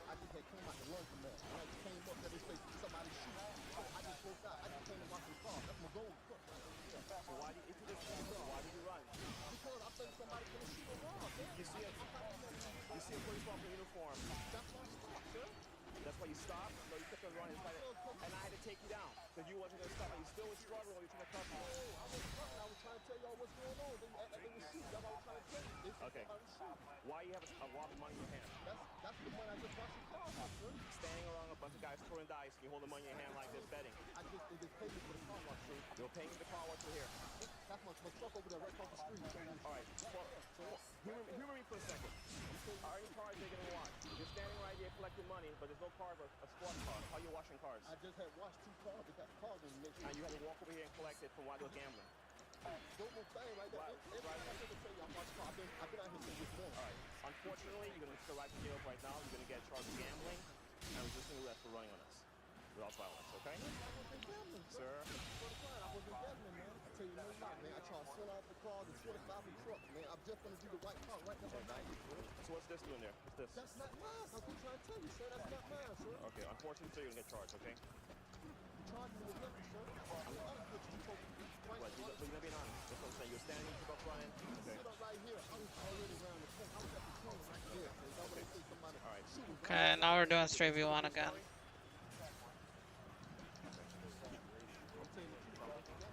I just had came out to run from that. When I came up there, they say somebody shoot. I just broke out. I just came to watch the car. That's my gold truck. So why did you introduce yourself? Why did you run? Because I think somebody's gonna shoot a rob. You see a police officer in uniform. That's why I stopped, sir. That's why you stopped? No, you kept on running. And I had to take you down. Because you wasn't going to stop. Are you still was struggling while you were trying to cuff me? I was trying to tell y'all what's going on. They were shooting. That's what I was trying to tell you. They Okay. Why you have a wad of money in your hand? That's the money I just bought your car, officer. Standing around a bunch of guys throwing dice, and you hold the money in your hand like this, betting. They just paid me for the car wash, sir. You're paying the car wash here. That's my truck over there, right across the street. All right. Humor me for a second. Are any cars they gonna wash? You're standing right here collecting money, but there's no car but a squad car. How are you washing cars? I just had washed 2 cars. They got cars in the mix. And you had to walk over here and collect it from while they were gambling. Don't no thing like that. Every time I tell you I'm watching cars, I've been out here since this morning. All right. Unfortunately, you're gonna go right to jail right now. You're gonna get charged with gambling and resisting arrest for running on us without violence. Okay? Sir. I wasn't gambling, man. I tell you no lie, man. I tried to sell out the cars and 25 the truck, man. I'm just gonna do the right car right now. So what's this doing there? What's this? That's not mine. I'm just trying to tell you, sir. That's not mine, sir. Okay. Unfortunately, sir, you're gonna get charged. Okay? You charged me with nothing, sir. But you're gonna be honest. That's what I'm saying. You're standing, you go running. Okay. Sit up right here. I was already around the corner. I was at the corner right there. I want to see somebody. All right. Okay, now we're doing 3v1 again.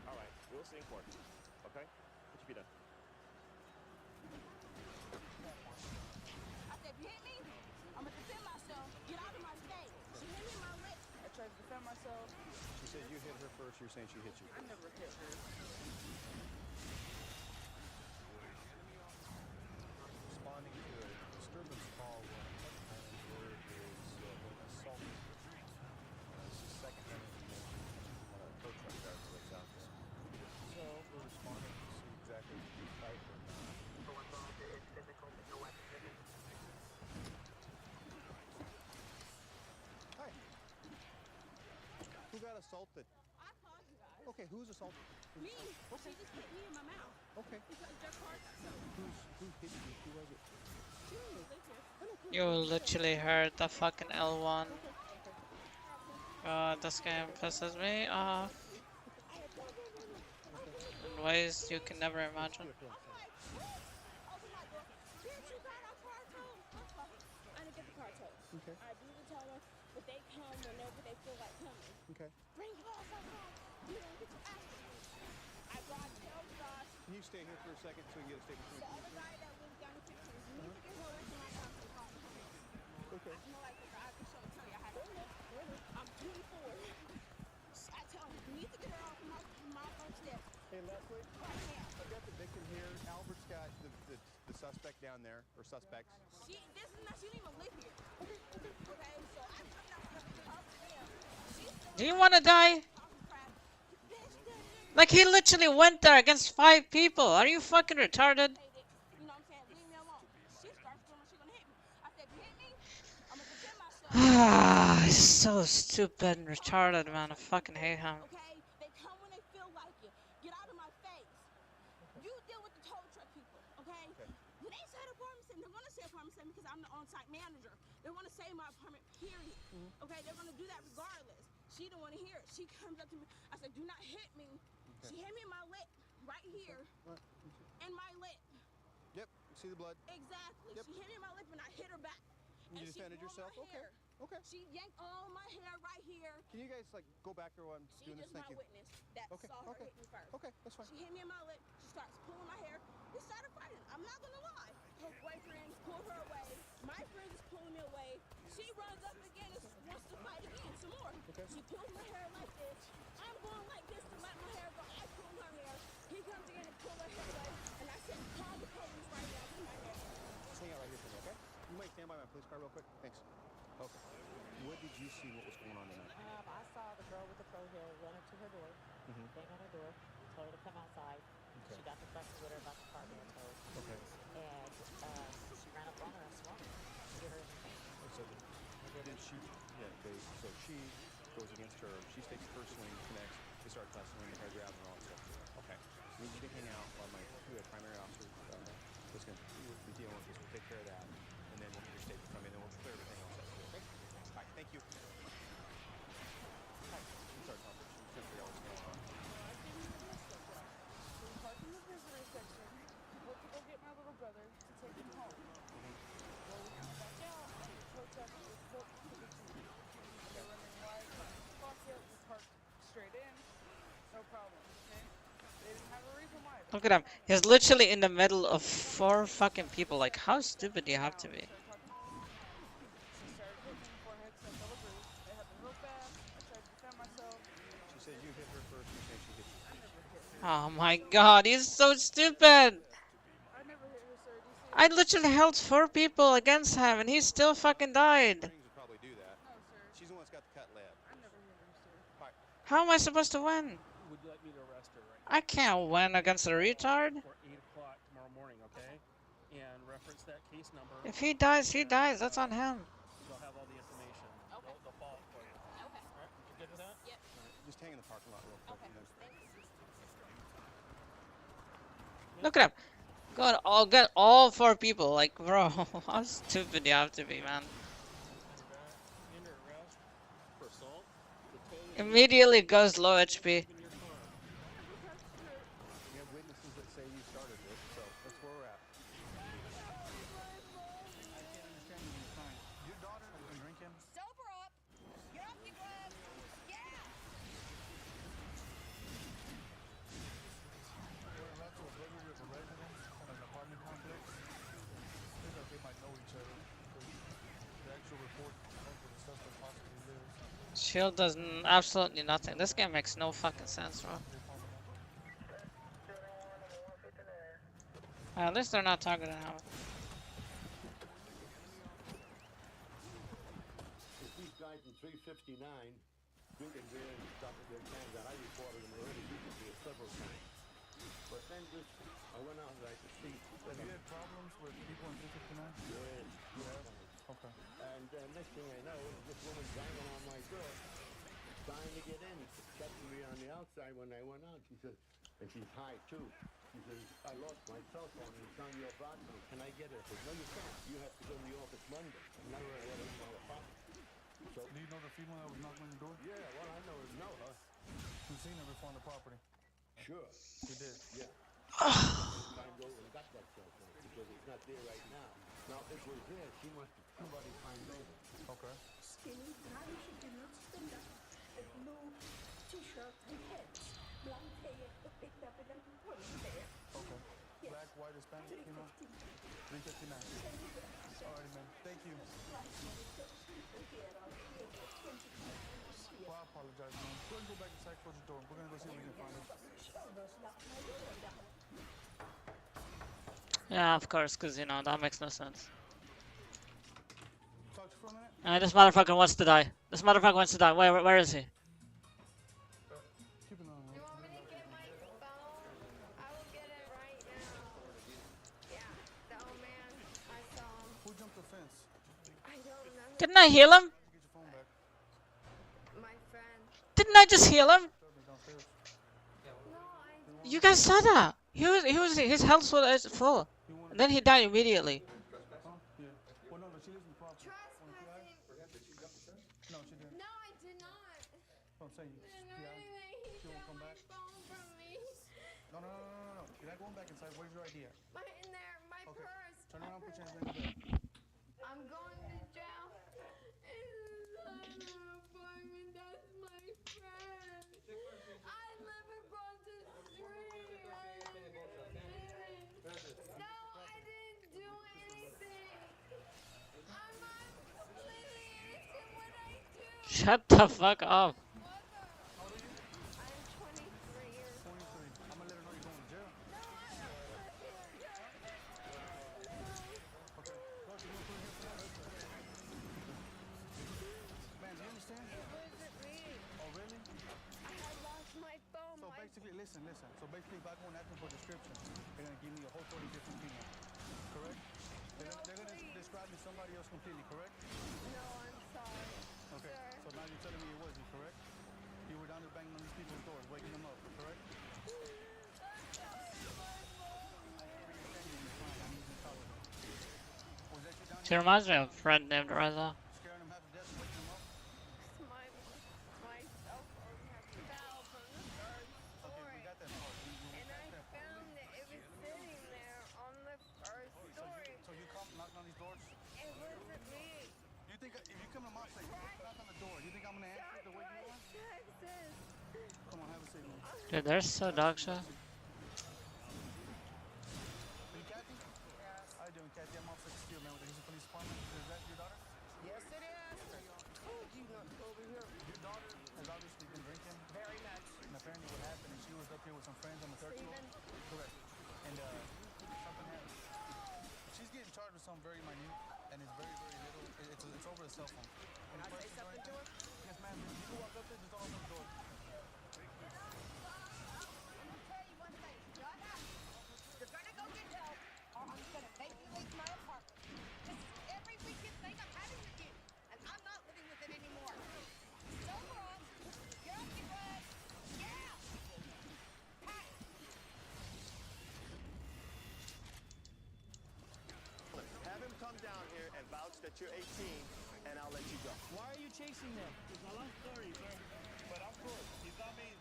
All right, we'll see in court. Okay? Put your feet up. I said, if you hit me, I'm gonna defend myself. Get out of my state. She hit me in my lip. I tried to defend myself. She said you hit her first. You're saying she hit you. I never hit her. Responding to a disturbance call when word is assault. This is second time when a tow truck driver was out there. So we're responding to see exactly what the type of Hi. Who got assaulted? I called you guys. Okay, who's assaulted? Me. She just hit me in my mouth. Okay. Because their car got sold. Who hit you? Who was it? She didn't live here. You literally heard the fucking L1. God, this game pisses me off in ways you can never imagine. I didn't get the car towed. Okay. I do the tow, but they come whenever they feel like coming. Okay. Bring your ass up home. You don't get your ass. I brought tell Josh. Can you stay here for a second so we can get a statement from The you? other guy that lives down the pictures, you need to get her away from my house and call the police. Okay. I know, like, I can show tell you I had I'm 24. I tell him, you need to get her off my front steps. Hey, Leslie, Right now. I've got the victim here. Albert's got the suspect down there, or suspects. She didn't even live here. Okay, so I'm not going to talk to them. Do you want to die? Like, he literally went there against 5 people. Are you fucking retarded? You know what I'm saying? Leave me alone. She starts doing she gonna hit me. I said, if you hit me, I'm gonna defend myself. Ah, he's so stupid and retarded, man. I fucking hate him. Okay? They come when they feel like it. Get out of my face. You deal with the tow truck people, okay? When they say apartment center, they're gonna say apartment center because I'm the on-site manager. They wanna say my apartment, period. Okay, they're gonna do that regardless. She don't wanna hear it. She comes up to me. I said, do not hit me. She hit me in my lip, right here, in my lip. Yep, see the blood. Exactly. She hit me in my lip and I hit her back. You and defended she pulled yourself? my Okay. hair. Okay. She yanked all my hair right here. Can you guys like go back there while I'm She doing this? just Thank my you. witness that saw her hit me first. Okay, that's fine. She hit me in my lip. She starts pulling my hair. We started fighting. I'm not gonna lie. Her boyfriend pulled her away. My friend is pulling me away. She runs up again and wants to fight again some more. Okay. She pulls my hair like this. I'm going like this to let my hair go. I pull her hair. He comes again and pull her hair away. And I said, call the police right now. Come my hair. Just hang out right here for me, okay? You might stand by my police car real quick. Thanks. Okay. What did you see? What was going on tonight? I saw the girl with the pro hair run up to her door, bang on her door, told her to come outside. Okay. She got the fuss with her about the car being towed. Okay. And she ran up on her and swung her. Hit her in the face. So did she? Yeah. So she goes against her. She takes the first swing, connects. They start tussling, the hair grab, and all that stuff. Okay. We need you to hang out while my primary officer is going to be dealing with this. We'll take care of that, and then we'll get your statement from you, and then we'll clear everything else up. Okay. All right. Thank you. Hi. I'm sorry, Tom. She's trying to figure out what's going on. We parked in the visitor section. Went to go get my little brother to take him home. Well, we come back out, and the tow truck was hooked to the Jeep. They're running wide across the pocket. We parked straight in. No problem, okay? They didn't have a reason why. Look at him. He's literally in the middle of 4 fucking people. Like, how stupid do you have to be? She started hitting me in the forehead because I fell agree. It happened real fast. I tried to defend myself. She said you hit her first. You say she hit you. I never hit her. Oh my god, he's so stupid! I never hit her, sir. Do you see I it? literally held 4 people against him and he still fucking died. Rings would probably do that. No, sir. She's the one that's got the cut lead. I never hit her, sir. All right. How am I supposed to win? Would you like me to arrest her right now? I can't win against a retard. For 8 o'clock tomorrow morning, okay? And reference that case number. If he dies, he dies. That's on him. They'll have all the information. Okay. They'll follow up for you. Okay. All right. You good with that? Yep. All right. Just hang in the parking lot real quick. Okay. and then- Look at him. Get all 4 people. Like, bro, how stupid do you have to be, man? Under arrest for assault. Immediately goes low HP. We have witnesses that say you started this, so that's where we're at. I can't understand you. You're crying. Your daughter has been drinking. Sober up. Get off your gloves. Yeah. We're about to a burglary of a residence at an apartment complex. Seems like they might know each other. The actual report knows where the suspect possibly lives. Shield does absolutely nothing. This game makes no fucking sense, bro. At least they're not targeting him. If these guys in 359 drinking beer and stopping their cans out, I reported them already recently several times. But then just, I went out and I could see. Have you had problems with people in 359? Yes. You have? Okay. And next thing I know, this woman banging on my door, trying to get in, catching me on the outside when I went out. She said, and she's high too. She says, I lost my cell phone and it's on your balcony. Can I get it? I said, no, you can't. You have to go to the office Monday. I'm not going to let her in my apartment. So, Do you know the female that was knocking on your door? yeah, well, I know her. You've seen her before on the property. Sure. You did? Yeah. Find over and got that cell phone because it's not there right now. Now, if it was there, she must have somebody find over. Okay. Skinny, brownish jeans, stand-up, a blue t-shirt and pants. Blonde hair, picked up in a woman's hair. Okay. Black, white, Hispanic, female? 359. Alright, man. Thank you. Well, I apologize, man. Go ahead and go back inside, close the door. We're gonna go see if we can find her. Yeah, of course, because, you know, that makes no sense. Talk to you for a minute? This motherfucker wants to die. This motherfucker wants to die. Where is he? Keep an eye on her. You want me to get my phone? I will get it right now. Yeah, the old man. I saw him. Who jumped the fence? I don't remember. Didn't I heal him? Get your phone back. My friend. Didn't I just heal him? Downstairs. No, I. You guys saw that. His health was full. And then he died immediately. Huh? Yeah. Well, no, she lives in the property. Trespassing. No, she didn't. No, I did not. I'm saying, Didn't yeah. anything. He She won't took come my back? phone from me. No. You're not going back inside. Where's your ID at? In there, my Okay. purse. Turn around, put your hands behind your back. I'm going to jail. It's not an apartment. That's my friend. I live across the street. No, I didn't do anything. I'm completely innocent. What I do? Shut the fuck up. How old are you? I'm 23 years old. 23. I'm gonna let her know you're going to jail. No, I don't live here. Okay. Go to you. Man, do you understand? It wasn't me. Oh, really? I had lost my phone. So basically, listen. So basically, if I go and ask them for a description, they're gonna give me a whole totally different female. Correct? They're gonna describe me somebody else completely. Correct? No, I'm sorry. Okay. Sir. So now you're telling me it wasn't correct? You were down there banging on these people's doors, waking them up. Correct? Was that you down She reminds me of a friend named Reza. scaring them half to death, waking them up? My cell phone had fell from the third Okay, story. we got that part. And I found that it was sitting there on the first story. So you come knocking on these doors? It wasn't me. You think if you come to my place, knock on the door, you think I'm gonna answer it the way you want? Texas. Come on, have a seat. Dude, they're so dog shit. with some friends on the 13th floor? Correct. And something happened. She's getting charged with something very minute, and it's very, very little. It's over the cell phone. Any questions or anything? Yes, ma'am. You can walk up there, just don't open the door. You're gonna go get help, or I'm gonna make you leave my apartment. This is every weekend thing I'm having with you, and I'm not living with it anymore. So long. Get off your butt. Get out. Pack. Have him come down here and vouch that you're 18, and I'll let you go. Why are you chasing them? It's a long story, sir. But I'm good. He's not me.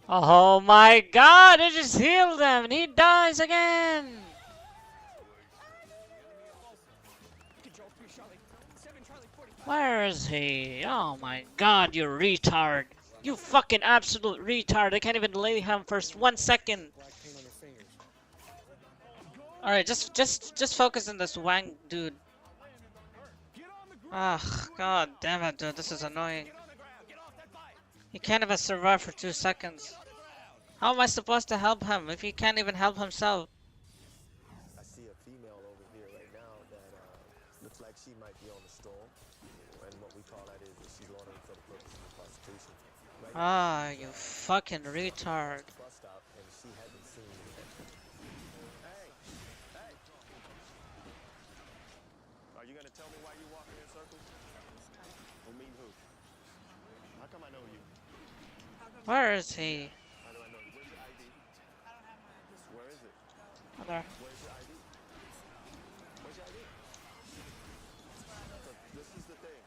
Oh my god, it just healed him and he dies again! Control 3 Charlie. 7 Charlie 40. Where is he? Oh my god, you retard. You fucking absolute retard. I can't even lay him for 1 second. Black paint on your fingers. Alright, just focus on this Wang dude. Ah, god damn it, dude. This is annoying. He can't even survive for 2 seconds. How am I supposed to help him if he can't even help himself? I see a female over here right now that looks like she might be on the stroll. And what we call that is that she's ordering for the purposes of prostitution. Right Ah, you fucking retard. bus stop, and she hasn't seen me yet. Hey! Hey! Are you gonna tell me why you're walking in circles? Who mean who? How come I know you? Where is he? How do I know you? Where's your ID? I don't have my ID. Where is it? Oh, there. Where's your ID? Where's your ID? So this is the thing.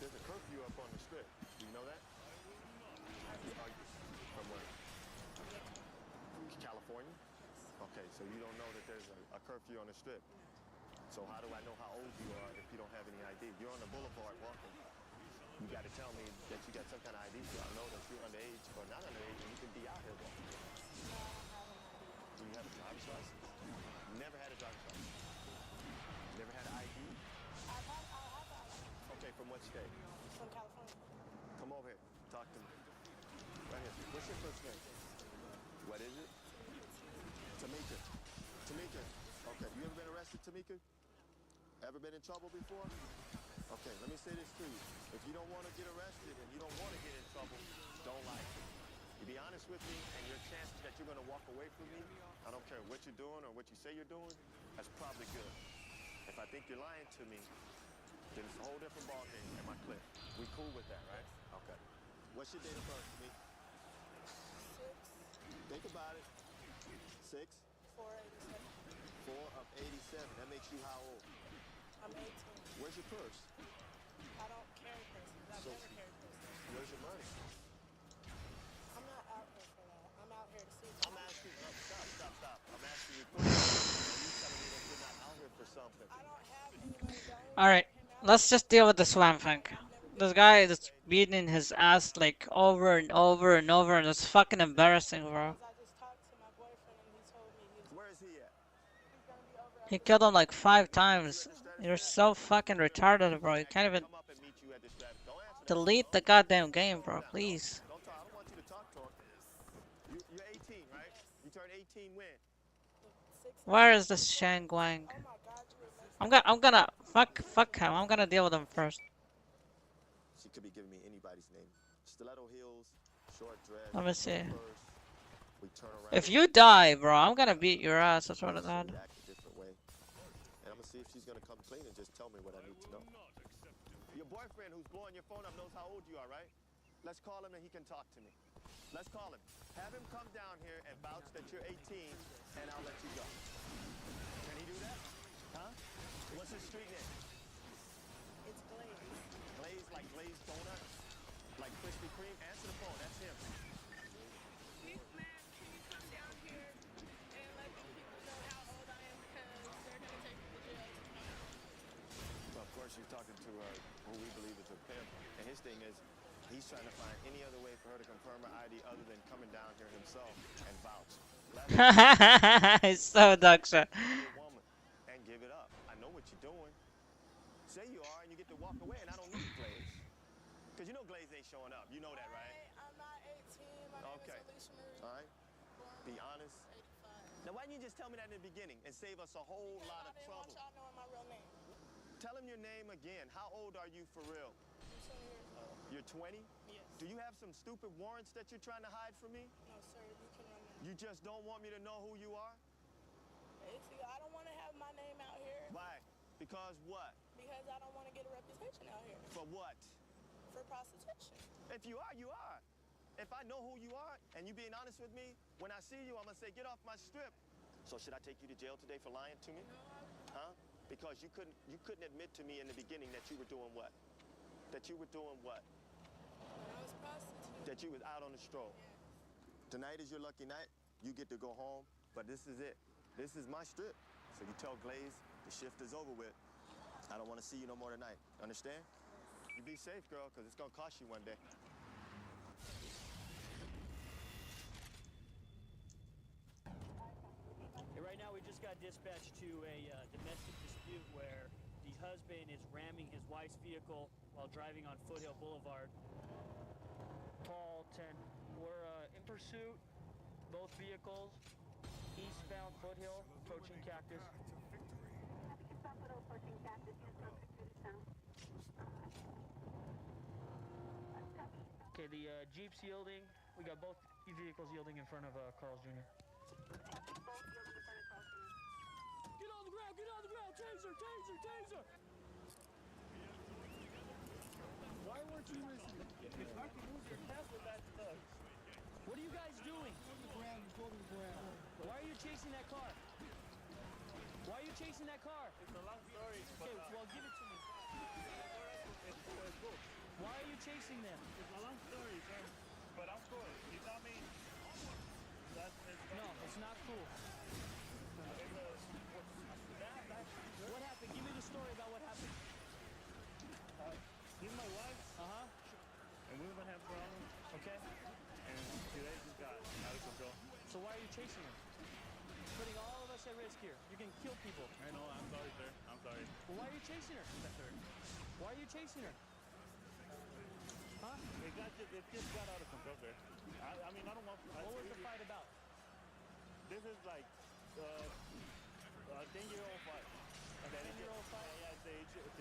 There's a curfew up on the strip. Do you know that? From where? California? Okay, so you don't know that there's a curfew on the strip. So how do I know how old you are if you don't have any ID? You're on the boulevard walking. You got to tell me that you got some kind of ID so I know that you're underage or not underage and you can be out here walking. Do you have a driver's license? Never had a driver's license. Never had an ID? Okay, from what state? From California. Come over here. Talk to me. Right here. What's your first name? What is it? Tamika. Tamika. Okay, you ever been arrested, Tamika? Ever been in trouble before? Okay, let me say this to you. If you don't want to get arrested and you don't want to get in trouble, don't lie to me. You be honest with me, and your chances that you're going to walk away from me, I don't care what you're doing or what you say you're doing, that's probably good. If I think you're lying to me, then it's a whole different ballgame in my clip. We cool with that, right? Okay. What's your date of birth, Tamika? 6. Think about it. 6? 487. 4 of 87. That makes you how old? I'm 18. Where's your purse? I don't carry purses. I've So- never carried purses. Where's your money? I'm not out here for that. I'm out here to see. I'm asking. Stop. I'm asking you questions. You telling me that you're not out here for something. I don't have anybody going. Alright, let's just deal with the swam thing. This guy is beating his ass like over and over and over, and it's fucking embarrassing, bro. I just talked to my boyfriend and he told me Where is he at? he's gonna be over at He killed him like 5 times. You're so fucking retarded, bro. You can't even Come up and meet you at this traffic. Don't answer that. delete the goddamn game, bro. Please. Don't talk. I don't want you to talk to him. You're 18, right? You turned 18 when? 6. Where is this Shang Guang? Oh my God, you were I'm gonna fuck him. I'm gonna deal with him first. She could be giving me anybody's name. Stiletto heels, short dress. Let me see. Purse. We turn around. If you die, bro, I'm gonna beat your ass. I swear to God. Act a different way. And I'm gonna see if she's gonna come clean and just tell me what I need to know. Your boyfriend who's blowing your phone up knows how old you are, right? Let's call him and he can talk to me. Let's call him. Have him come down here and vouch that you're 18, and I'll let you go. Can he do that? Huh? What's his street name? It's Blaze. Blaze, like glazed donut? Like Krispy Kreme? Answer the phone. That's him. He's mad. Can you come down here and let the people know how old I am because they're gonna take me to jail tomorrow. So of course you're talking to who we believe is a pimp, and his thing is he's trying to find any other way for her to confirm her ID other than coming down here himself and vouch. It's so dog shit. Woman and give it up. I know what you're doing. Say you are, and you get to walk away, and I don't need Blaze. Because you know Glaze ain't showing up. You know that, right? I'm not 18. My name Okay. is Alicia Marie. All right. Be honest. 85. Now, why didn't you just tell me that in the beginning and save us a whole lot of trouble? I didn't want y'all knowing my real name. Tell him your name again. How old are you for real? I'm 20 years old. You're 20? Yes. Do you have some stupid warrants that you're trying to hide from me? No, sir. You can run me. You just don't want me to know who you are? I don't want to have my name out here. Why? Because what? Because I don't want to get a reputation out here. For what? For prostitution. If you are, you are. If I know who you are and you being honest with me, when I see you, I'm going to say, get off my strip. So should I take you to jail today for lying to me? No. Huh? Because you couldn't admit to me in the beginning that you were doing what? That you were doing what? When I was prostituting. That you was out on the stroll. Yes. Tonight is your lucky night. You get to go home, but this is it. This is my strip. So you tell Glaze the shift is over with. I don't want to see you no more tonight. Understand? You be safe, girl, because it's going to cost you one day. Hey, right now we just got dispatched to a domestic dispute where the husband is ramming his wife's vehicle while driving on Foothill Boulevard. Paul 10. We're in pursuit, both vehicles, eastbound Foothill, approaching Cactus. Okay, the Jeep's yielding. We got both vehicles yielding in front of Carl's Jr. Get on the ground! Get on the ground! Taser! Taser! Taser! Why weren't you listening? If I can move your Tesla, that's thugs. What are you guys doing? Go to the ground. Just go to the ground. Why are you chasing that car? Why are you chasing that car? It's a long story. Okay, well, give it to me. Why are you chasing them? It's a long story, sir. But I'm cool. You tell me. No, it's not cool. What happened? Give me the story about what happened. He's my wife. Uh-huh. And we've been having problems. Okay. And today just got out of control. So why are you chasing him? Putting all of us at risk here. You're gonna kill people. I know. I'm sorry, sir. I'm sorry. Well, why are you chasing her? Yes, sir. Why are you chasing her? Huh? It just got out of control, sir. I mean, I don't want... What was the fight about? This is like a 10-year-old fight. A 10-year-old fight? Yeah, the age just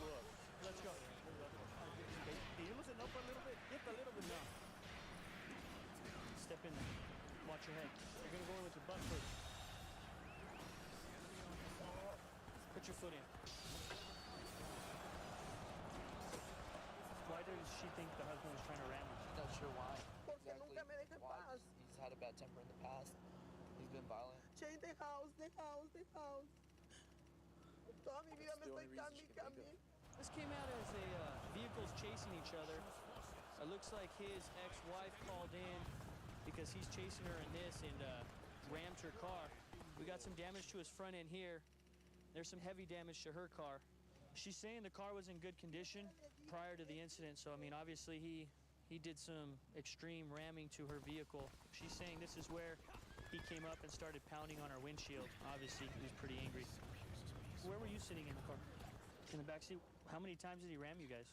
blew up. Let's go. Can you loosen up a little bit? Just a little bit. No. Step in there. Watch your head. You're gonna go in with your butt first. Put your foot in. Why does she think the husband was trying to ram her? Not sure why. Porque nunca me deja en Why? paz. He's had a bad temper in the past. He's been violent. Che, the house, the house, the house. Toda mi vida me estoy cambie. This came out as vehicles chasing each other. It looks like his ex-wife called in because he's chasing her in this and rammed her car. We got some damage to his front end here. There's some heavy damage to her car. She's saying the car was in good condition prior to the incident, so I mean, obviously he did some extreme ramming to her vehicle. She's saying this is where he came up and started pounding on her windshield. Obviously, he was pretty angry. Where were you sitting in the car? In the back seat? How many times did he ram you guys?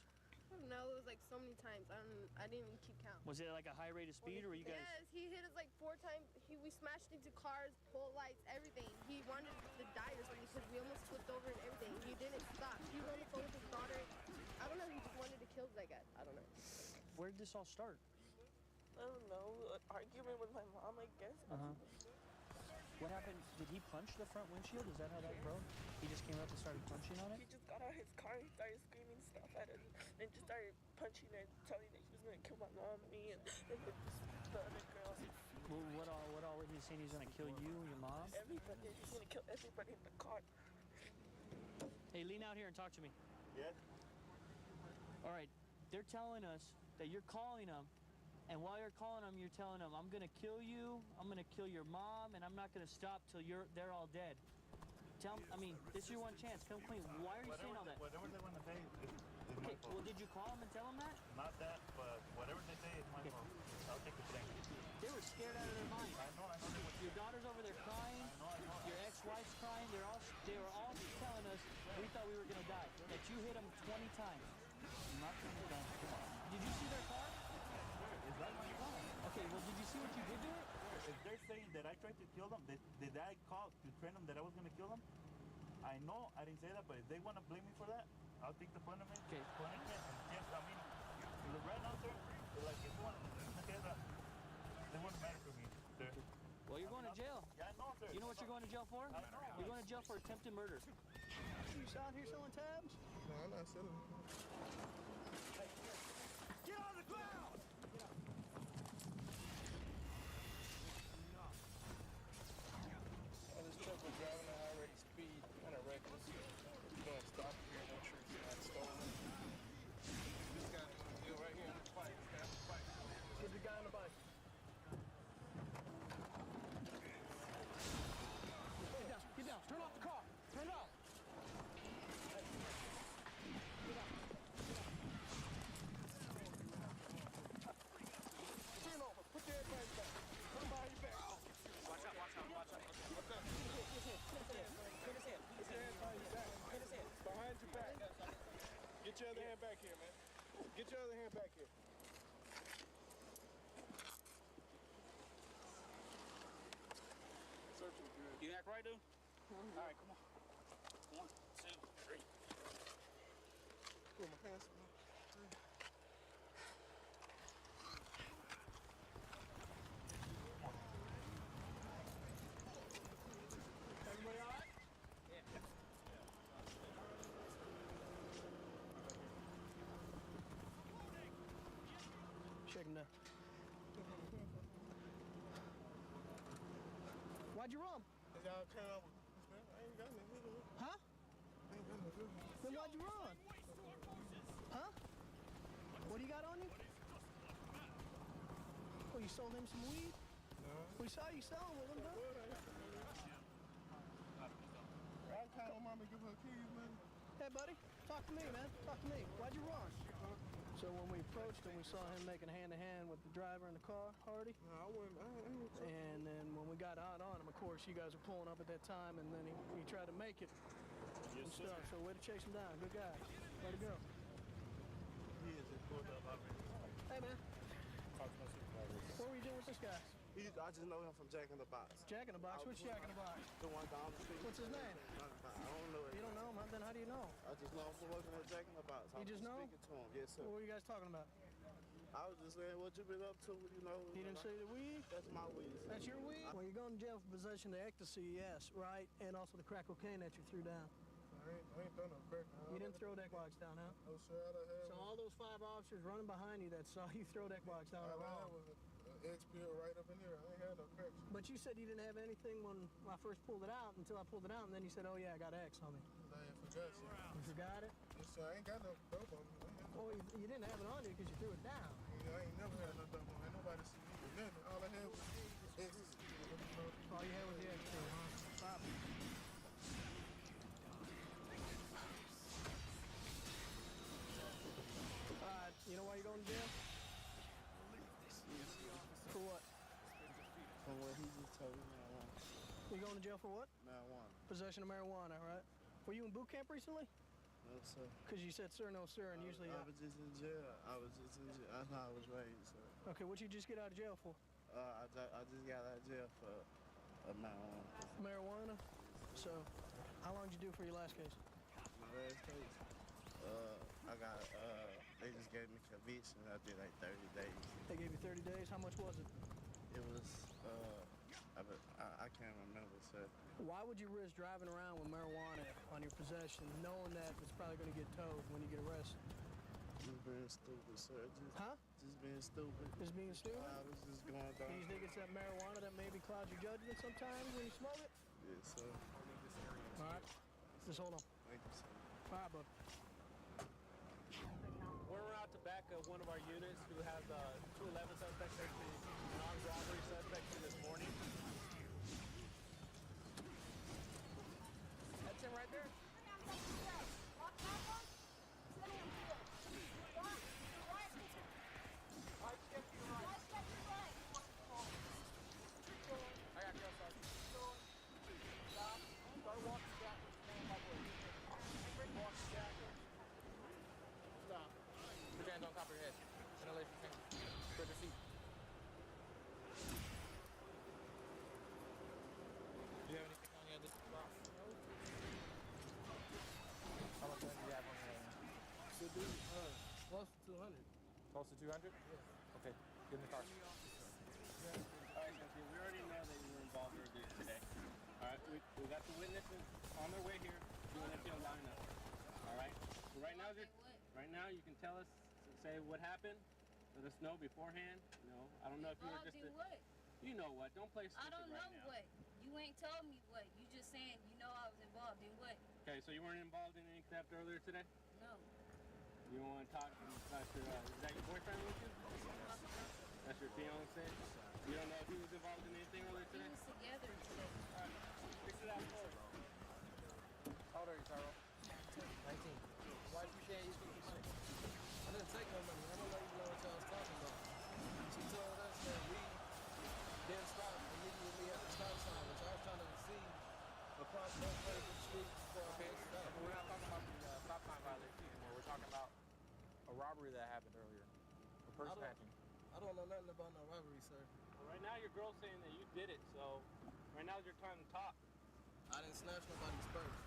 I don't know, it was like so many times. I didn't even keep count. Was it like a high rate of speed, or were you guys? Yes, he hit us like 4 times. We smashed into cars, pole lights, everything. He wanted to die or something because we almost flipped over and everything. He didn't stop. He was on the phone with his daughter. I don't know, he just wanted to kill that guy. I don't know. Where did this all start? I don't know, an argument with my mom, I guess. What happened? Did he punch the front windshield? Is that how that broke? He just came up and started punching on it? He just got out of his car, he started screaming stuff at us, and just started punching her, telling that he was gonna kill my mom, me, and the other girls. Well, what all was he saying? He's gonna kill you and your mom? Everybody. He's gonna kill everybody in the car. Hey, lean out here and talk to me. Yes? All right, they're telling us that you're calling them, and while you're calling them, you're telling them, I'm gonna kill you, I'm gonna kill your mom, and I'm not gonna stop till they're all dead. I mean, this is your one chance. Come clean. Why are you saying all that? Whatever they want to say is my fault. Well, did you call them and tell them that? Not that, but whatever they say is my fault. I'll take the blame. They were scared out of their mind. I know. Your daughter's over there crying. I know. Your ex-wife's crying. They were all telling us we thought we were gonna die. That you hit them 20 times. Not too many times. Come on. Did you see their car? Is that my car? Okay, well, did you see what you did to it? If they're saying that I tried to kill them, did I call to threaten them that I was going to kill them? I know I didn't say that, but if they want to blame me for that, I'll take the punishment. Okay. Punishment. And yes, I mean, right now, sir, like if you want to say that, it wouldn't matter for me, sir. Well, you're going to jail. Yeah, I know, sir. You know what you're going to jail for? I know. You're going to jail for attempted murder. You out here selling tabs? No, I'm not selling them. Get on the ground! Oh, this truck was driving at high rate of speed, kind of reckless. He's going to stop here, make sure he's not stolen. This guy's going to deal right here in the fight. This guy's going to fight. Get the guy on the bike. Get down. Turn off the car. Turn it off. Turn over. Put your airbags back. Put them behind your back. Watch out. Put his hand behind your back. Behind your back. Get your other hand back here, man. Get your other hand back here. Search him good. You act right, dude? All right, come on. 1, 2, 3. Pull my pants. Everybody all right? Shake him down. Why'd you run? Y'all turn over. I ain't got nothing. Huh? I ain't got nothing. Then why'd you run? Huh? What do you got on you? Oh, you sold him some weed? No. We saw you selling with him, bro. I called my mama to give her keys, man. Hey, buddy, talk to me, man. Talk to me. Why'd you run? So when we approached him, we saw him making hand-to-hand with the driver in the car, Hardy. No, I wouldn't. And then when we got out on him, of course, you guys were pulling up at that time, and then he tried to make it and stuff. So way to chase him down. Good guy. Way to go. He is just pulled up. Hey, man. Talk to my supervisor. What were you doing with this guy? I just know him from Jack in the Box. Jack in the Box? Which Jack in the Box? The one down the street. What's his name? I don't know. You don't know him? Then how do you know? I just know him from working at Jack in the Box. You just know? Speaking to him, yes, sir. What were you guys talking about? I was just saying, what you been up to, you know? He didn't say the weed? That's my weed. That's your weed? Well, you're going to jail for possession of ecstasy, yes, right? And also the crack cocaine that you threw down. I ain't done no crack. You didn't throw deck box down, huh? No, sir, I done had So all those 5 officers running behind you that saw you throw deck box down are wrong. was an XPL right up in here. I ain't had no crack. But you said you didn't have anything when I first pulled it out until I pulled it out, and then you said, oh yeah, I got X on me. I ain't forgot, sir. You forgot it? Yes, sir, I ain't got no dope on me. Oh, you didn't have it on you because you threw it down. I ain't never had no dope on me. Ain't nobody see me with nothing. All I had was X's. All you had was the X, huh? Stop it. You know why you're going to jail? For what? From what he just told me, marijuana. You going to jail for what? Marijuana. Possession of marijuana, right? Were you in boot camp recently? No, sir. Because you said sir, no sir, and usually... I was just in jail. That's how I was raised, sir. Okay, what'd you just get out of jail for? I just got out of jail for marijuana. Marijuana? So, how long did you do for your last case? My last case? I got, they just gave me conviction. I did like 30 days. They gave you 30 days? How much was it? It was, I can't remember, sir. Why would you risk driving around with marijuana on your possession, knowing that it's probably going to get towed when you get arrested? Just being stupid, sir. Just being stupid. Just being stupid? I was just going down. Do you think it's that marijuana that maybe clouds your judgment sometimes when you smoke it? Yes, sir. All right. Just hold on. Thank you, sir. All right, bud. We're out to back of one of our units who has 211 suspects, actually an armed robbery suspect here this morning. That's him right there. I got you, Sergeant. Stop. Start walking backwards. Walk backwards. Stop. Close to 200? Okay, get in the car. Alright, Cynthia, we already know that you were involved earlier today. Alright, we got the witnesses on their way here doing a field lineup. Alright? So right now you can tell us, say what happened. Let us know beforehand. You know, I don't know if you were just what? You know what, don't play stupid I don't know right now. what. You ain't told me what. You just saying you know I was involved in what? Okay, so you weren't involved in any theft earlier today? No. You don't want to talk about your, is that your boyfriend with you? That's your fiance? You don't know if he was involved in anything earlier today? We was together today. Alright, fix it out for us. How old are you, Tyrell? 19. Why did you say you took the money? I didn't take no money. I'm gonna let you know what y'all was talking about. She told us that we didn't stop immediately at the stop sign, which I was trying to see across both ways of the street before I made a stop. We're not talking about the stop sign violation anymore. We're talking about a robbery that happened earlier. A purse snatching. I don't know nothing about no robbery, sir. Well, right now your girl's saying that you did it, so right now is your time to talk. I didn't snatch nobody's purse.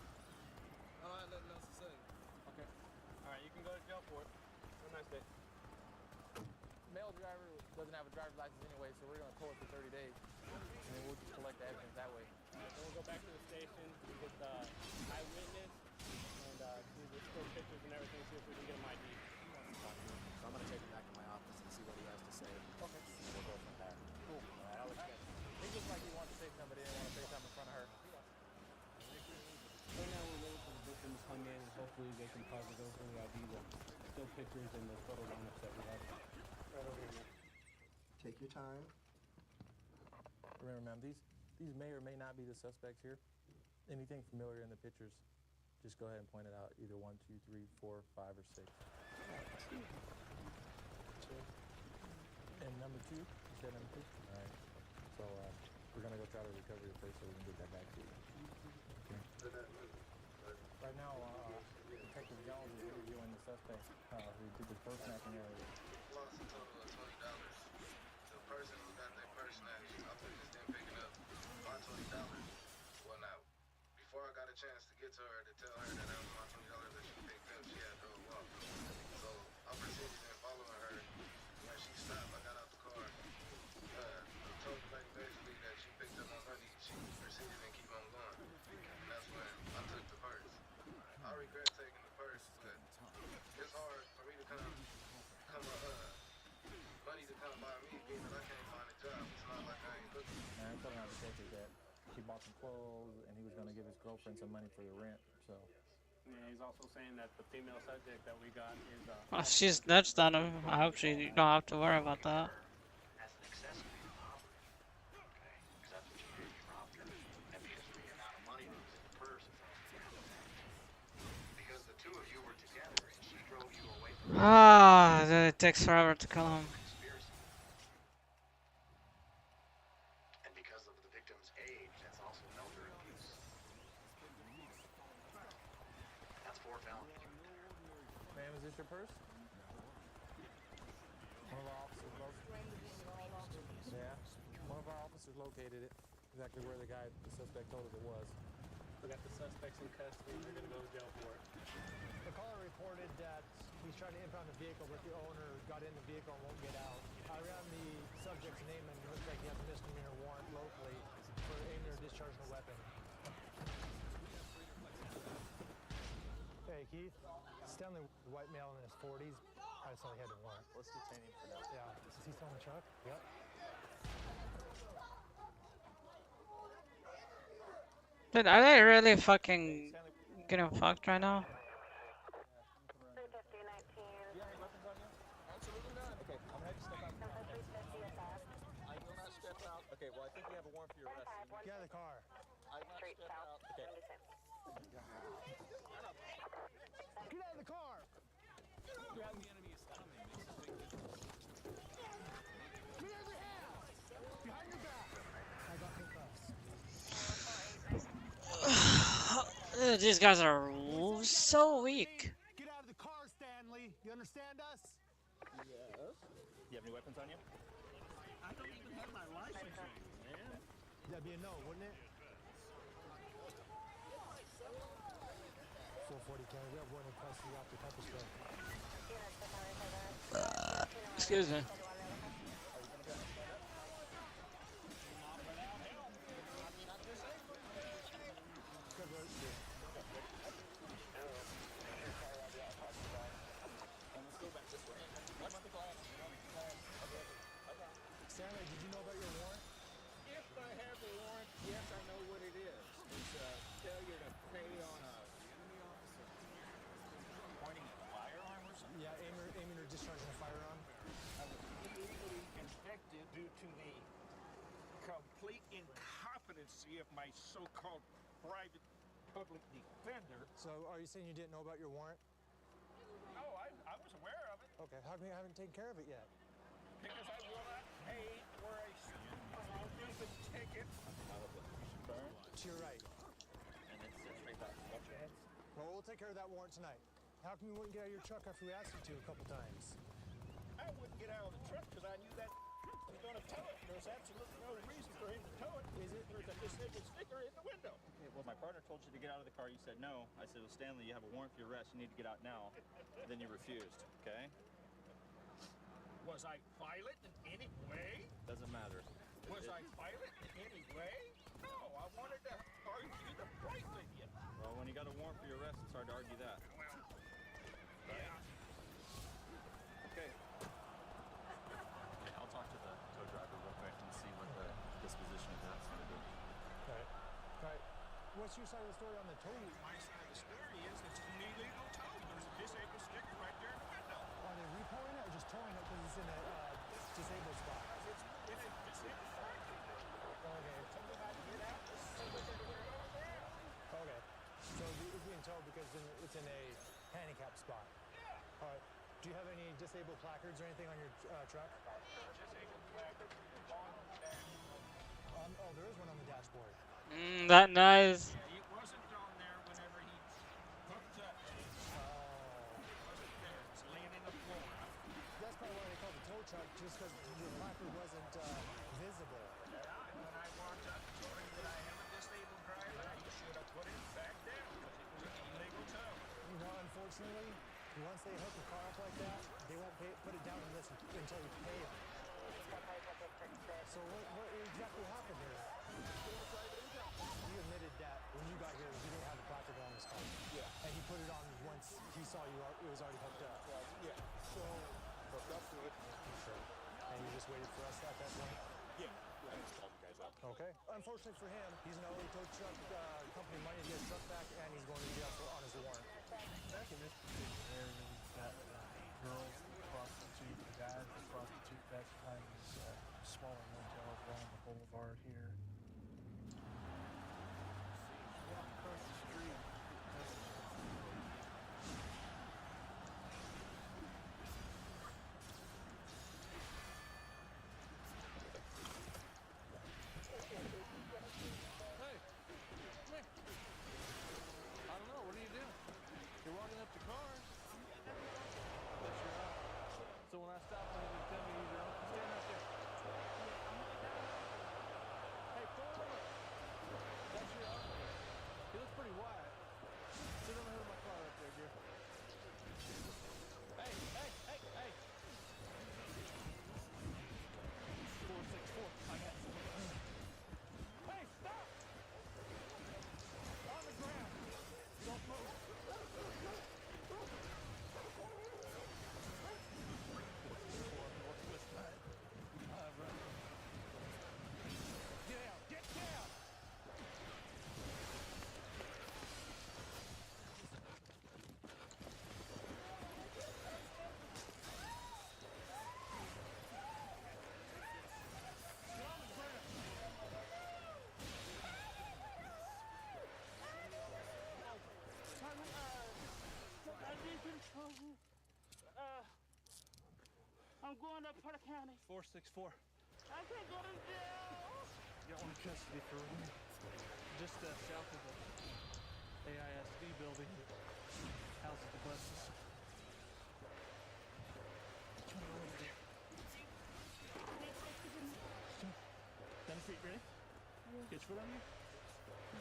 I don't have nothing else to say. Okay. Alright, you can go to jail for it. Have a nice day. Male driver doesn't have a driver's license anyway, so we're going to tow it for 30 days. And then we'll just collect the evidence that way. Alright, then we'll go back to the station, get the eyewitness, and see the still pictures and everything, see if we can get him ID. So I'm going to take him back to my office and see what he has to say. Okay. We'll go from there. Cool. Alright, I'll expect you. He looks like he wanted to say something, but he didn't want to say something in front of her. Right now we're waiting for the victim to come in and hopefully they can positive over the ID, the still pictures and the photo lineups that we have. Right over here. Take your time. Remember, ma'am, these may or may not be the suspects here. Anything familiar in the pictures, just go ahead and point it out. Either 1, 2, 3, 4, 5, or 6. And number 2, you said number 2? All right. So we're going to go try to recover your purse so we can get that back to you. Okay. Right now, Detective Jones is interviewing the suspect who did the purse snatching earlier. Lost a total of $20. The person who got their purse snatched, I witnessed them picking up my $20. Well, now, before I got a chance to get to her to tell her that that was my $20 that she picked up, she had drove off. So I proceeded in following her. When she stopped, I got out the car. I told the lady basically that she picked up my money. She proceeded and keep on going. And that's when I took the purse. I regret taking the purse, but it's hard for me to money to come by me, being that I can't find a job. It's not like I ain't looking. And I told our detective that he bought some clothes and he was going to give his girlfriend some money for the rent. So. Yeah, he's also saying that the female subject that we got is Well, if she's snitched on him, I hope she don't have to worry about that. As an accessory to robbery. Okay? Because that's what you did, you robbed her. And because of the amount of money that was in the purse, because the two of you were together and she drove you away from Ah, then it takes forever to kill him. conspiracy. And because of the victim's age, that's also elder abuse. That's 4 felonies. Ma'am, is this your purse? One of our officers located it. Exactly where the suspect told us it was. we got the suspects in custody. They're gonna go to jail for it. The caller reported that he's trying to impound the vehicle, but the owner got in the vehicle and won't get out. I ran the subject's name and it looks like he has a misdemeanor warrant locally for aiming or discharging a weapon. Hey, Keith. Stanley, white male in his 40s. I saw he had a warrant. Let's detain him for now. Yeah. Is he still in the truck? Yep. Dude, are they really fucking getting fucked right now? Absolutely not. Okay, I'm gonna have you step out. I will not step out. Okay, well, I think we have a warrant for your arrest. Get out of the car. I will not step out. Okay. Get out of the car! Grabbing the enemy is stomach makes a big difference. Get out of the house! Behind your back! I got handcuffs. These guys are so weak. Get out of the car, Stanley! You understand us? Yes. You have any weapons on you? I don't even have my license yet, man. That'd be a no, wouldn't it? 440 County, we have one in custody after pepper spray. Excuse me. Stanley, did you know about your warrant? If I have a warrant, yes, I know what it is. It's a failure to pay on a union officer. Pointing a firearm or something? Yeah, aiming or discharging a firearm. I was illegally infected due to the complete incompetency of my so-called private public defender. So, are you saying you didn't know about your warrant? No, I was aware of it. Okay, how come you haven't taken care of it yet? Because I will not pay for a stupid ticket. To your right. And then sit straight back. Watch your heads. Well, we'll take care of that warrant tonight. How come you wouldn't get out of your truck after we asked you to a couple times? I wouldn't get out of the truck because I knew that was going to tow it. There's absolutely no reason for him to tow it. Is it? There's a disabled sticker in the window. Okay, well, my partner told you to get out of the car. You said no. I said, well, Stanley, you have a warrant for your arrest. You need to get out now. Then you refused, okay? Was I violent in any way? Doesn't matter. Was I violent in any way? No, I wanted to argue the point with you. Well, when you got a warrant for your arrest, it's hard to argue that. Yeah. Okay. I'll talk to the tow driver real quick and see what the disposition of that's going to be. All right. What's your side of the story on the tow? My side of the story is it's an illegal tow. There's a disabled sticker right there in the window. Are they repoing it or just towing it because it's in a disabled spot? It's in a disabled parking. Okay. Something I can get out. Something I can get over there. Okay. So it's being towed because it's in a handicap spot? Yeah. All right. Do you have any disabled placards or anything on your truck? Disabled placard on the dashboard. Oh, there is one on the dashboard. That nice. It wasn't on there whenever he hooked up. It wasn't there. It's laying in the floor. That's probably why they called the tow truck, just because your placard wasn't visible. Yeah, and when I walked up and told him that I am a disabled driver, he should have put it back down because it was an illegal tow. You know, unfortunately, once they hook a car up like that, they won't put it down until you pay them. So what exactly happened here? You admitted that when you got here, you didn't have the placard on this car. Yeah. And he put it on once he saw you, it was already hooked up. Yeah. So, hooked up to it. Sure. And you just waited for us at that point? Yeah. I just called you guys up. Okay. Unfortunately for him, he's an LA tow truck company money to get his truck back, and he's going to jail on his warrant. Back in this particular area, we've got girls that prostitute, guys that prostitute back behind these smaller motels along the boulevard here. Walk across the street. Hey, come here. I don't know. What are you doing? You're walking up to cars. That's your uncle. So when I stop, I'm going to tell me he's your uncle. Stand right there. Hey, pull over. That's your uncle. He looks pretty wild. Sit on the hood of my car right there, dear. Hey, hey, hey, hey. 464. I got you. Hey, stop! On the ground. Don't move. Get out! Get down! Get on the ground! I need control. I'm going to Porter County. 464. I can't go to jail. Got one in custody for just south of the AISD building that houses the buses. Come on over there. Down the feet, ready? Get your foot on you.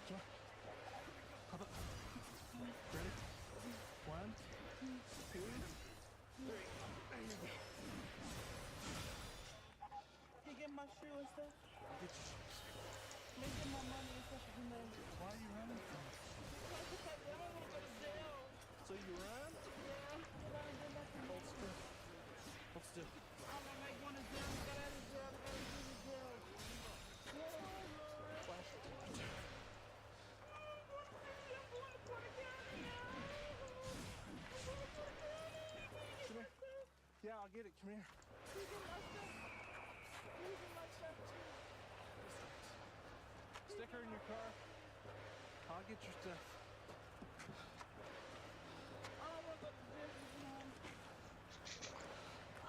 Come on. Hop up. Ready? 1, 2, Get your shoes. Make them my money and stuff, you know. Why are you running from me? Because I don't want to go to jail. So you run? Yeah, because I ain't been back in Hold still. Hold still. I'm gonna make one in jail. I got out of jail. I got to do the jail. Flash it. Come here. Yeah, I'll get it. Come here. Stick her in your car. I'll get your stuff.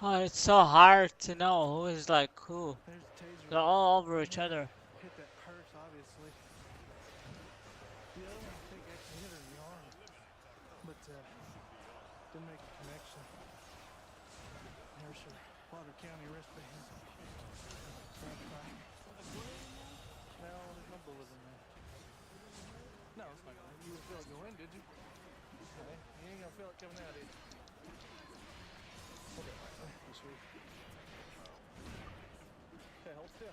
Oh, it's so hard to know who is like who. There's a taser. They're all over each other. Hit that purse, obviously. The other one, I think, actually hit her in the arm. But, didn't make a connection. There's her Potter County wristband. No, there's no bullet in there. No, it's not gonna. You didn't feel it go in, did you? Okay. You ain't gonna feel it coming out, did you? Hold it right there. This week. Okay, hold still.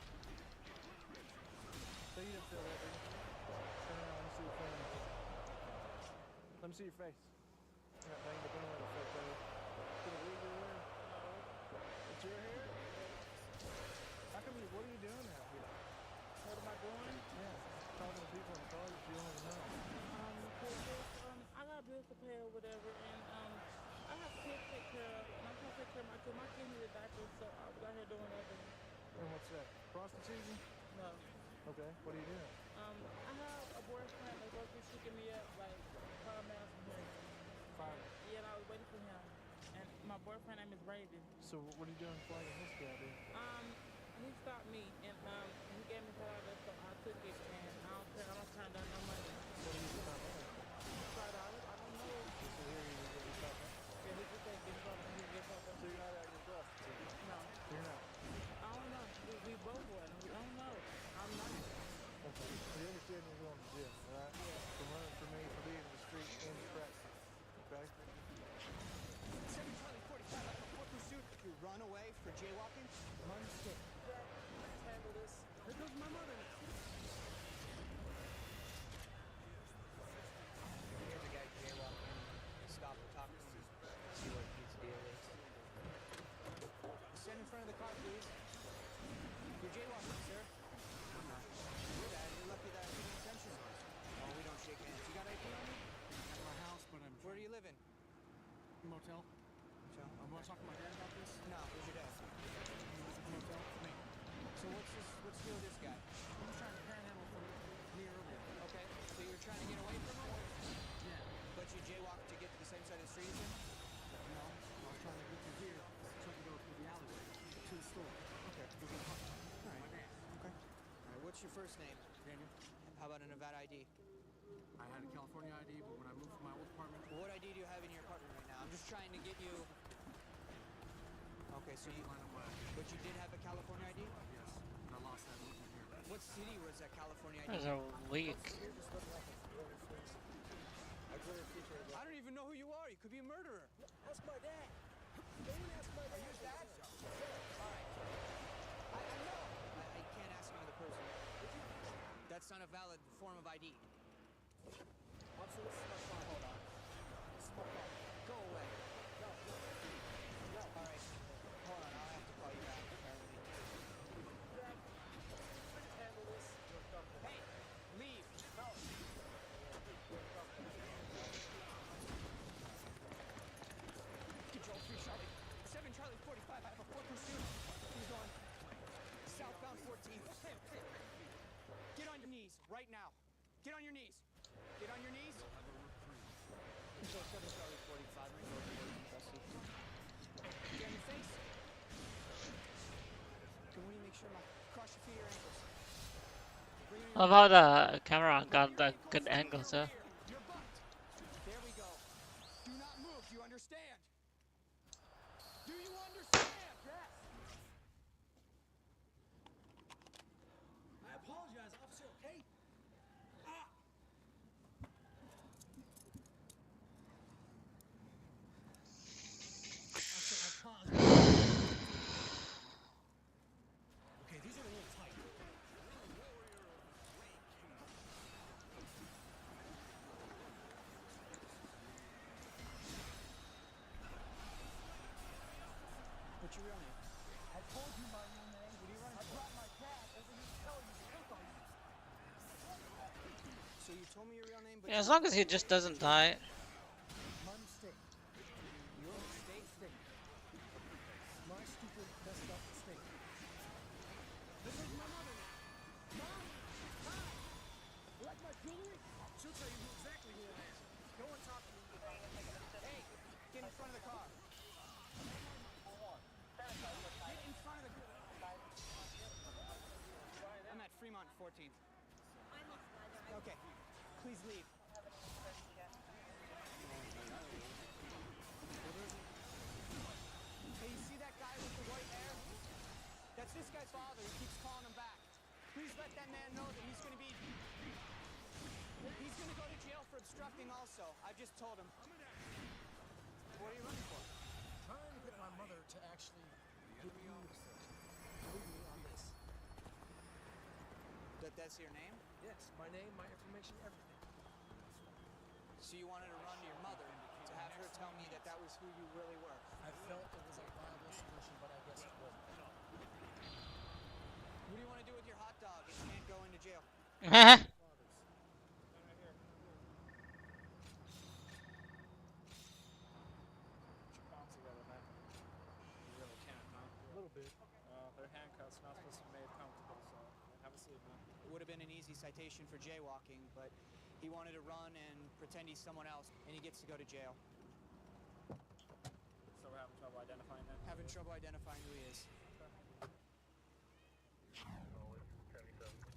So you didn't feel that, did you? Turn around, let me see your face. Let me see your face. That thing, but don't let it affect that. Did it leave your hair? No. It's your hair? How come you, what are you doing out here? What am I doing? Yeah, talking to people in the car that you don't even know. I got bills to pay or whatever, and I have kids to take care of, and I'm trying to take care of my kids. My kids need a diaper, so I was out here doing that. And what's that? Prostituting? No. Okay, what are you doing? I have a boyfriend that's working shooting me up like 5 miles from here. 5? Yeah, and I was waiting for him. And my boyfriend name is Raven. So what are you doing flagging this guy, dude? He stopped me, and he gave me $5, so I took it, and I don't care. I'm not trying to no money. What do you think about that? $5? I don't know. This is here, you get your stuff. Yeah, he just said get something, he get something. So you're not out here prostituting? No. You're not? I don't know. We both were. I don't know. I'm not. Okay. So you understand you're going to jail, right? Yeah. For running from me, for being in the street and the practice. Okay? 745, what pursuit? You run away for jaywalking? Understood. Let's handle this. Here goes my mother now. Here's a guy jaywalking. Stop and talk to him. See what his deal is. Stand in front of the car, please. You're jaywalking, sir. I'm not. You're bad. You're lucky that I didn't attention. Oh, we don't shake hands. You got anything on you? At my house, but I'm... Where do you live in? Motel. Motel. I want to talk to my dad about this? No, where's your dad? Motel? Me. So what's the deal with this guy? He was trying to panhandle from me earlier. Okay, so you were trying to get away from him? Yeah. But you jaywalked to get to the same side of the street as him? No, I was trying to get through here so I can go through the alleyway to the store. Okay. Go get a hot dog. All right. My dad. Okay. All right, what's your first name? Daniel. How about a Nevada ID? I had a California ID, but when I moved from my old apartment... Well, what ID do you have in your apartment right now? I'm just trying to get you... Okay, so you... But you did have a California ID? Yes. And I lost that moving here. What city was that California ID? Those are weak. I don't even know who you are. You could be a murderer. Ask my dad. Don't ask my dad. Are you his dad? All right. I know. I can't ask another person. That's not a valid form of ID. Officer, this is my phone. Hold on. This is my phone. Go away. No. All right. Hold on. I'll have to call you back, apparently. Handle this. Hey, leave. No. Control 3 Charlie. 7 Charlie 45. I have a 4 pursuit. He's going southbound 14. Get on your knees right now. Get on your knees. Get on your knees. Control 7 Charlie 45. Report Dusty. Get on your face. Can we make sure my cross your feet or ankles? I love how the camera got the good angle too. Your butt. There we go. Do not move. Do you understand? Do you understand? Yes. I apologize, officer, okay? Officer, I apologize. Okay, these are a little tight. What's your real name? I told you my real name. What are you running I for? brought my cat. Doesn't mean to tell you to click on you. So you told me your real name, but Yeah, as long as he just doesn't die. My mistake. your mistake. Mistake. My stupid, messed up mistake. This is my mother. Mom? Hi. You like my jewelry? She'll tell you exactly who I am. No one talk to me. Hey, get in front of the car. Get in front of the car. I'm at Fremont 14th. Okay, please leave. Hey, you see that guy with the white hair? That's this guy's father. He keeps calling him back. Please let that man know that he's going to go to jail for obstructing also. I just told him. What are you running for? Trying to get my mother to actually give me believe me on this. That's your name? Yes, my name, my information, everything. So you wanted to run to your mother to have her tell me that that was who you really were? I felt it was a viable solution, but I guess it wasn't. What do you want to do with your hot dog? It can't go into jail. Put your palms together, man. You really can't, huh? A little bit. They're handcuffs, not supposed to be made comfortable, so have a seat, man. It would have been an easy citation for jaywalking, but he wanted to run and pretend he's someone else, and he gets to go to jail. So we're having trouble identifying that? Having trouble identifying who he is.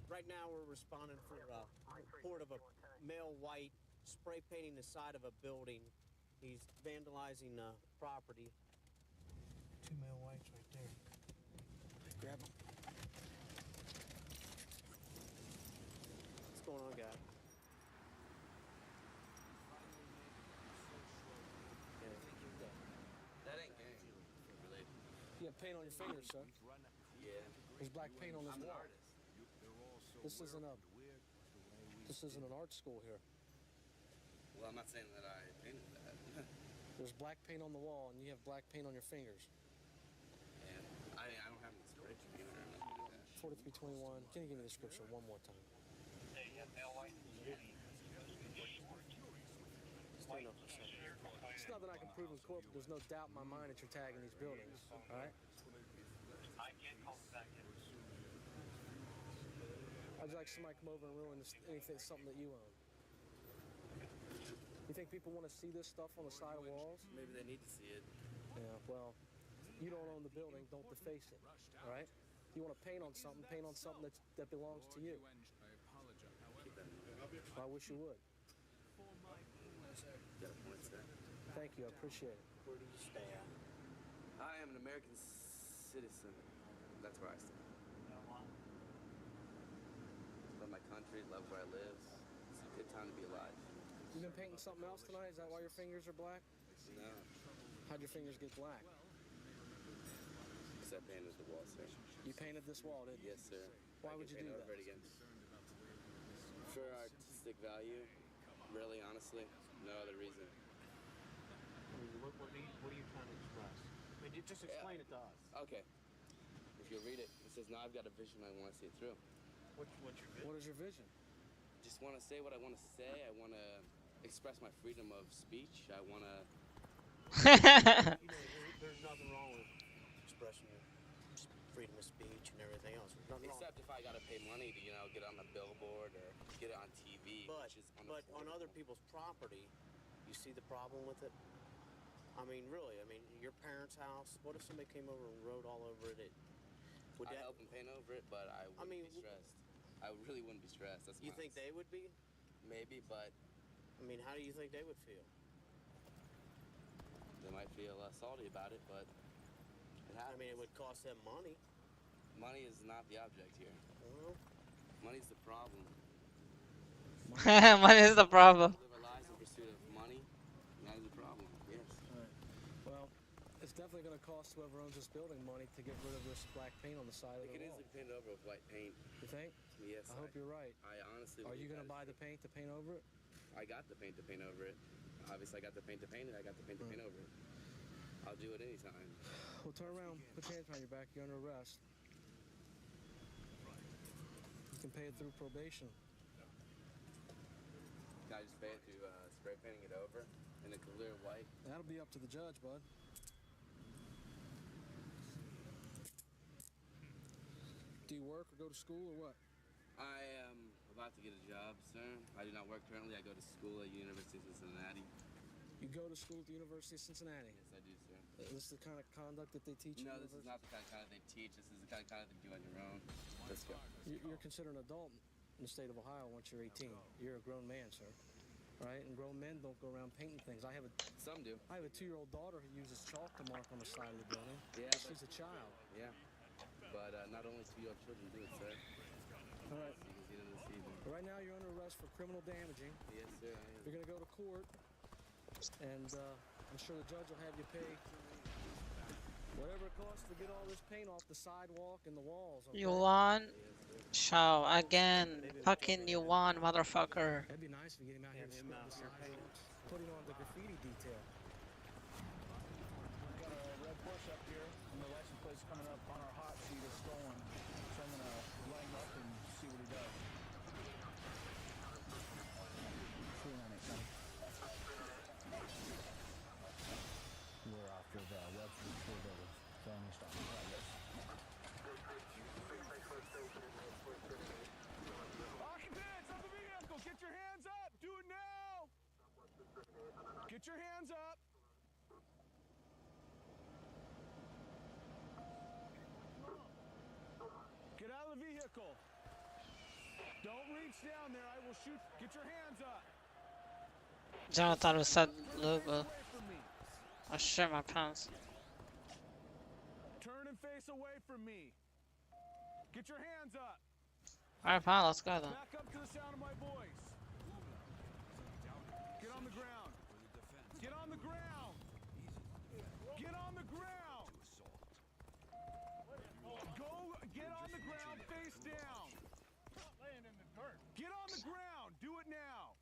Right now we're responding for a report of a male white spray painting the side of a building. He's vandalizing property. Two male whites right there. Grab him. What's going on, guy? That ain't gang related. You have paint on your fingers, sir. Yeah. There's black paint on this I'm an wall. artist. This isn't an art school here. Well, I'm not saying that I painted that. There's black paint on the wall, and you have black paint on your fingers. And I don't have any spray paint or nothing like that. 4321. Can you give me the scripture one more time? Stand up for a second. It's not that I can prove in court, but there's no doubt in my mind that you're tagging these buildings. All right? How'd you like somebody come over and ruin anything, something that you own? You think people want to see this stuff on the side of walls? Maybe they need to see it. Yeah, well, you don't own the building, don't deface it, all right? You want to paint on something that belongs to you. Keep that in mind. I wish you would. Got a point, sir. Thank you, I appreciate it. Where do you stay at? I am an American citizen. That's where I stay. Love my country, love where I live. It's a good time to be alive. You been painting something else tonight? Is that why your fingers are black? No. How'd your fingers get black? Because I painted the wall, sir. You painted this wall, didn't you? Yes, sir. Why would you do that? Over it again. For artistic value, really, honestly, no other reason. What are you trying to express? I mean, just explain it to us. Okay. If you read it, it says, now I've got a vision, I want to see it through. What's your vision? What is your vision? Just want to say what I want to say. I want to express my freedom of speech. I want to... There's nothing wrong with expressing your freedom of speech and everything else. There's nothing Except if I got to pay money to, get on a billboard or get it on TV, But which is on other people's property, you see the problem with it? I mean, really, your parents' house, what if somebody came over and wrote all over it? I'd help them paint over it, but I wouldn't be stressed. I really wouldn't be stressed. That's You think they would be? Maybe, but... how do you think they would feel? They might feel salty about it, but it happens. It would cost them money. Money is not the object here. Well, money's the problem. Money is the problem. We live our lives in pursuit of money. That is the problem. Yes. Well, it's definitely going to cost whoever owns this building money to get rid of this black paint on the side of the It wall. is painted over with white paint. You think? Yes. I hope you're right. I honestly. Are you going to buy the paint to paint over it? I got the paint to paint over it. Obviously, I got the paint to paint it. I got the paint to paint over it. I'll do it anytime. Well, turn around. Put your hands behind your back. You're under arrest. You can pay it through probation. Can I just pay it through spray painting it over in a clear white? That'll be up to the judge, bud. Do you work or go to school or what? I am about to get a job, sir. I do not work currently. I go to school at University of Cincinnati. You go to school at the University of Cincinnati? Yes, I do, sir. Is this the kind of conduct that they teach you? No, this is not the kind of conduct they teach. This is the kind of conduct they do on your own. Let's go. You're considered an adult in the state of Ohio once you're 18. You're a grown man, sir. Right? And grown men don't go around painting things. Some do. I have a 2-year-old daughter who uses chalk to mark on the side of the building. Yeah, she's a child. Yeah. But not only 2-year-old children do it, sir. All right. So you can see them this evening. Right now, you're under arrest for criminal damaging. Yes, sir, I am. You're going to go to court, and I'm sure the judge will have you pay whatever it costs to get all this paint off the sidewalk and the walls. Okay? You won? Show again. Fucking you won, motherfucker. That'd be nice if you get him out here and scrub the sidewalks, putting on the graffiti detail. We've got a red Porsche up here, and the license plate's coming up on our hot sheet is stolen. So I'm going to line him up and see what he does. 398, Sonny. We're after the Webster School Builders. Family stop. Occupants of the vehicle, get your hands up! Do it now! Get your hands up! Get out of the vehicle. Don't reach down there. I will shoot. Get your hands up. John thought it said Luba. I shit my pants. Turn and face away from me. Get your hands up. Alright, pal, let's go then. Back up to the sound of my voice. Get on the ground. Get on the ground. Get on the ground. Go get on the ground face down. Stop laying in the dirt. Get on the ground. Do it now.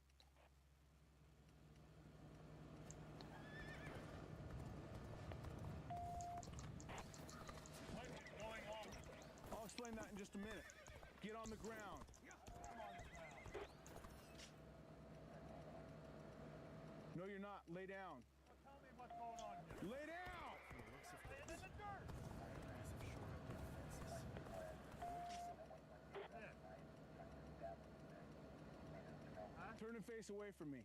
What is going on? I'll explain that in just a minute. Get on the ground. No, you're not. Lay down. Tell me what's going on here. Lay down! Laying in the dirt. Turn and face away from me.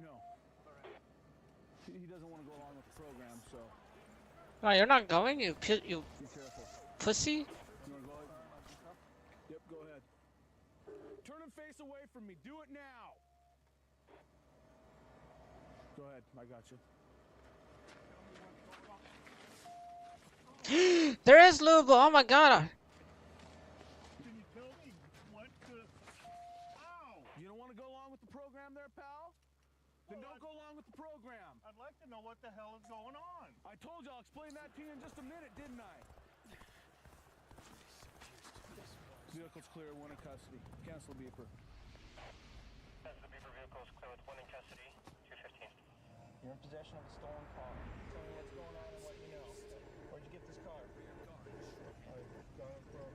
No. He doesn't want to go along with the program, so. No, you're not going, you Be careful. pussy? You want to go ahead? Yep, go ahead. Turn and face away from me. Do it now. Go ahead. I got you. There is Luba, oh my god. Can you tell me what the... Ow! You don't want to go along with the program there, pal? Then don't go along with the program. I'd like to know what the hell is going on. I told you I'll explain that to you in just a minute, didn't I? Vehicle's clear, one in custody. Cancel beeper. Cancel the beeper, vehicle is clear with one in custody, 215. You're in possession of a stolen car. Tell me what's going on and what you know. Where'd you get this car? I got it from,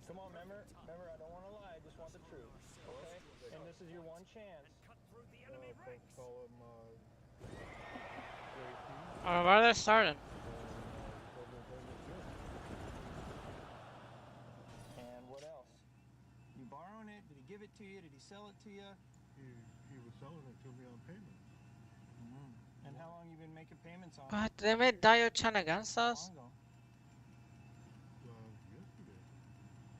Come on, remember, I don't want to lie. I just want the truth. Okay? And this is your one chance. call him, Where are they starting? And what else? You borrowing it? Did he give it to you? Did he sell it to you? He was selling it to me on payment. And how long you been making payments on What? it? They made Dio-chan against us? How long ago? Yesterday.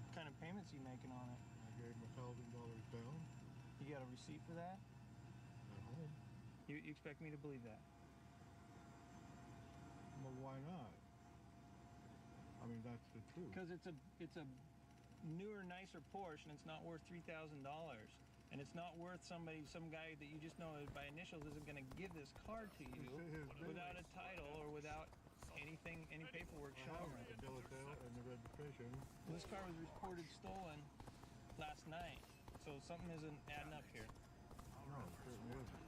What kind of payments you making on it? I gave him $1,000 down You got a receipt for that? at home. You expect me to believe that? Well, why not? I mean, that's the truth. Because it's a newer, nicer Porsche, and it's not worth $3,000. And it's not worth some guy that you just know by initials isn't going to give this car to you without a title or without any paperwork showing it. The bill of sale and the registration. This car was reported stolen last night, so something isn't adding up here. No, it certainly isn't.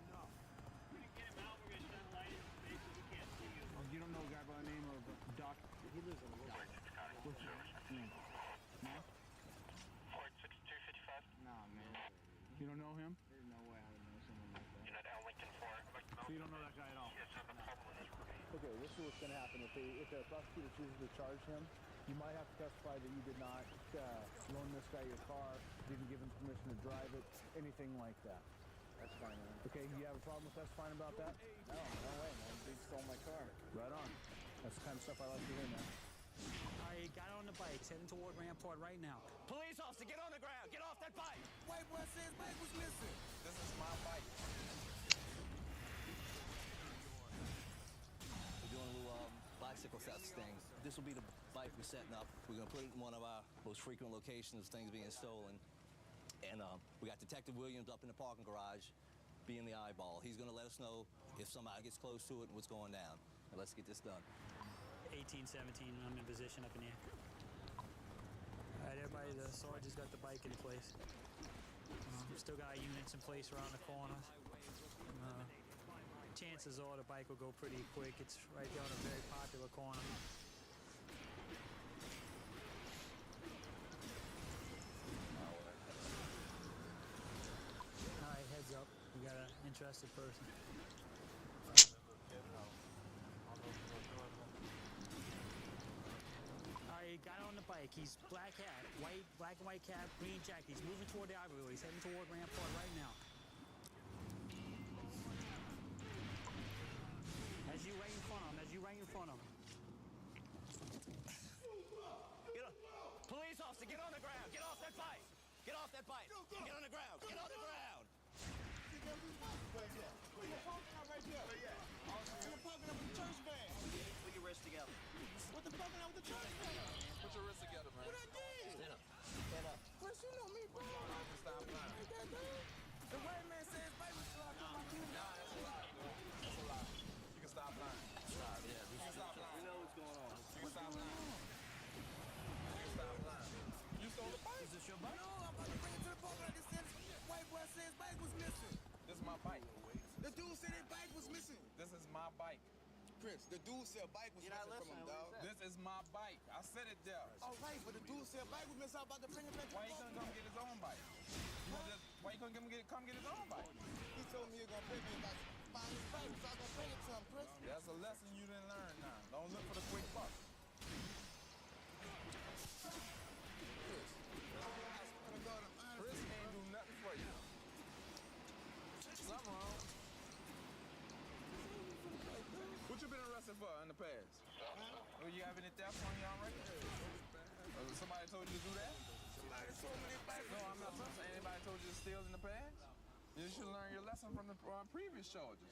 So you don't know that guy at all? Okay, this is what's going to happen. If the prosecutor chooses to charge him, you might have to testify that you did not loan this guy your car, didn't give him permission to drive it, anything like that. That's fine, man. Okay, you have a problem with testifying about that? No, no way, man. Dude stole my car. Right on. That's the kind of stuff I like to hear, man. I got on the bike, heading toward Rampart right now. Police officer, get on the ground. Get off that bike. White boy says bike was missing. This is my bike. We're doing a little bicycle sets thing. This will be the bike we're setting up. We're going to put it in one of our most frequent locations, things being stolen. And we got Detective Williams up in the parking garage, being the eyeball. He's going to let us know if somebody gets close to it and what's going down. And let's get this done. 18, 17, I'm in position up in here. All right, everybody, the sergeant's got the bike in place. Still got units in place around the corners. Chances are the bike will go pretty quick. It's right there on a very popular corner. All right, heads up. We got an interested person. Got on the bike. He's black hat, black and white cap, green jacket. He's moving toward the Ivory. He's heading toward Rampart right now. As you right in front of him. Police officer, get on the ground. Get off that bike. Get off that bike. Get on the ground. Get on the ground. Right here. You're parking up with the church van. Put your wrists together. What the parking out with the church van? Put your wrists together, man. What I did? Stand up. Stand up. Chris, you know me, bro. Stop lying. The white man says bike was stolen. That's a lie. That's a lie. You can stop lying. Stop, yeah. We know what's going on. You can stop lying. You can stop lying. You stole the bike? Is this your bike? No, I'm about to bring it to the parking lot. This says white boy says bike was missing. This is my bike. The dude said his bike was missing. This is my bike. Chris, the dude said bike was missing from him, dog. This is my bike. I said it there. All right, but the dude said bike was missing. I'm about to bring it back to Why you gonna come get his own bike? Why you gonna come get his own bike? He told me he was gonna pay me about find his bike, so I was gonna bring it to him, Chris. That's a lesson you didn't learn now. Don't look for the quick buck. Chris ain't do nothing for you. Something wrong. What you been arrested for in the past? Oh, you have any theft on your record? Somebody told you to do that? Somebody told me they bike. No, I'm not saying anybody told you to steal in the past. You should learn your lesson from the previous charges.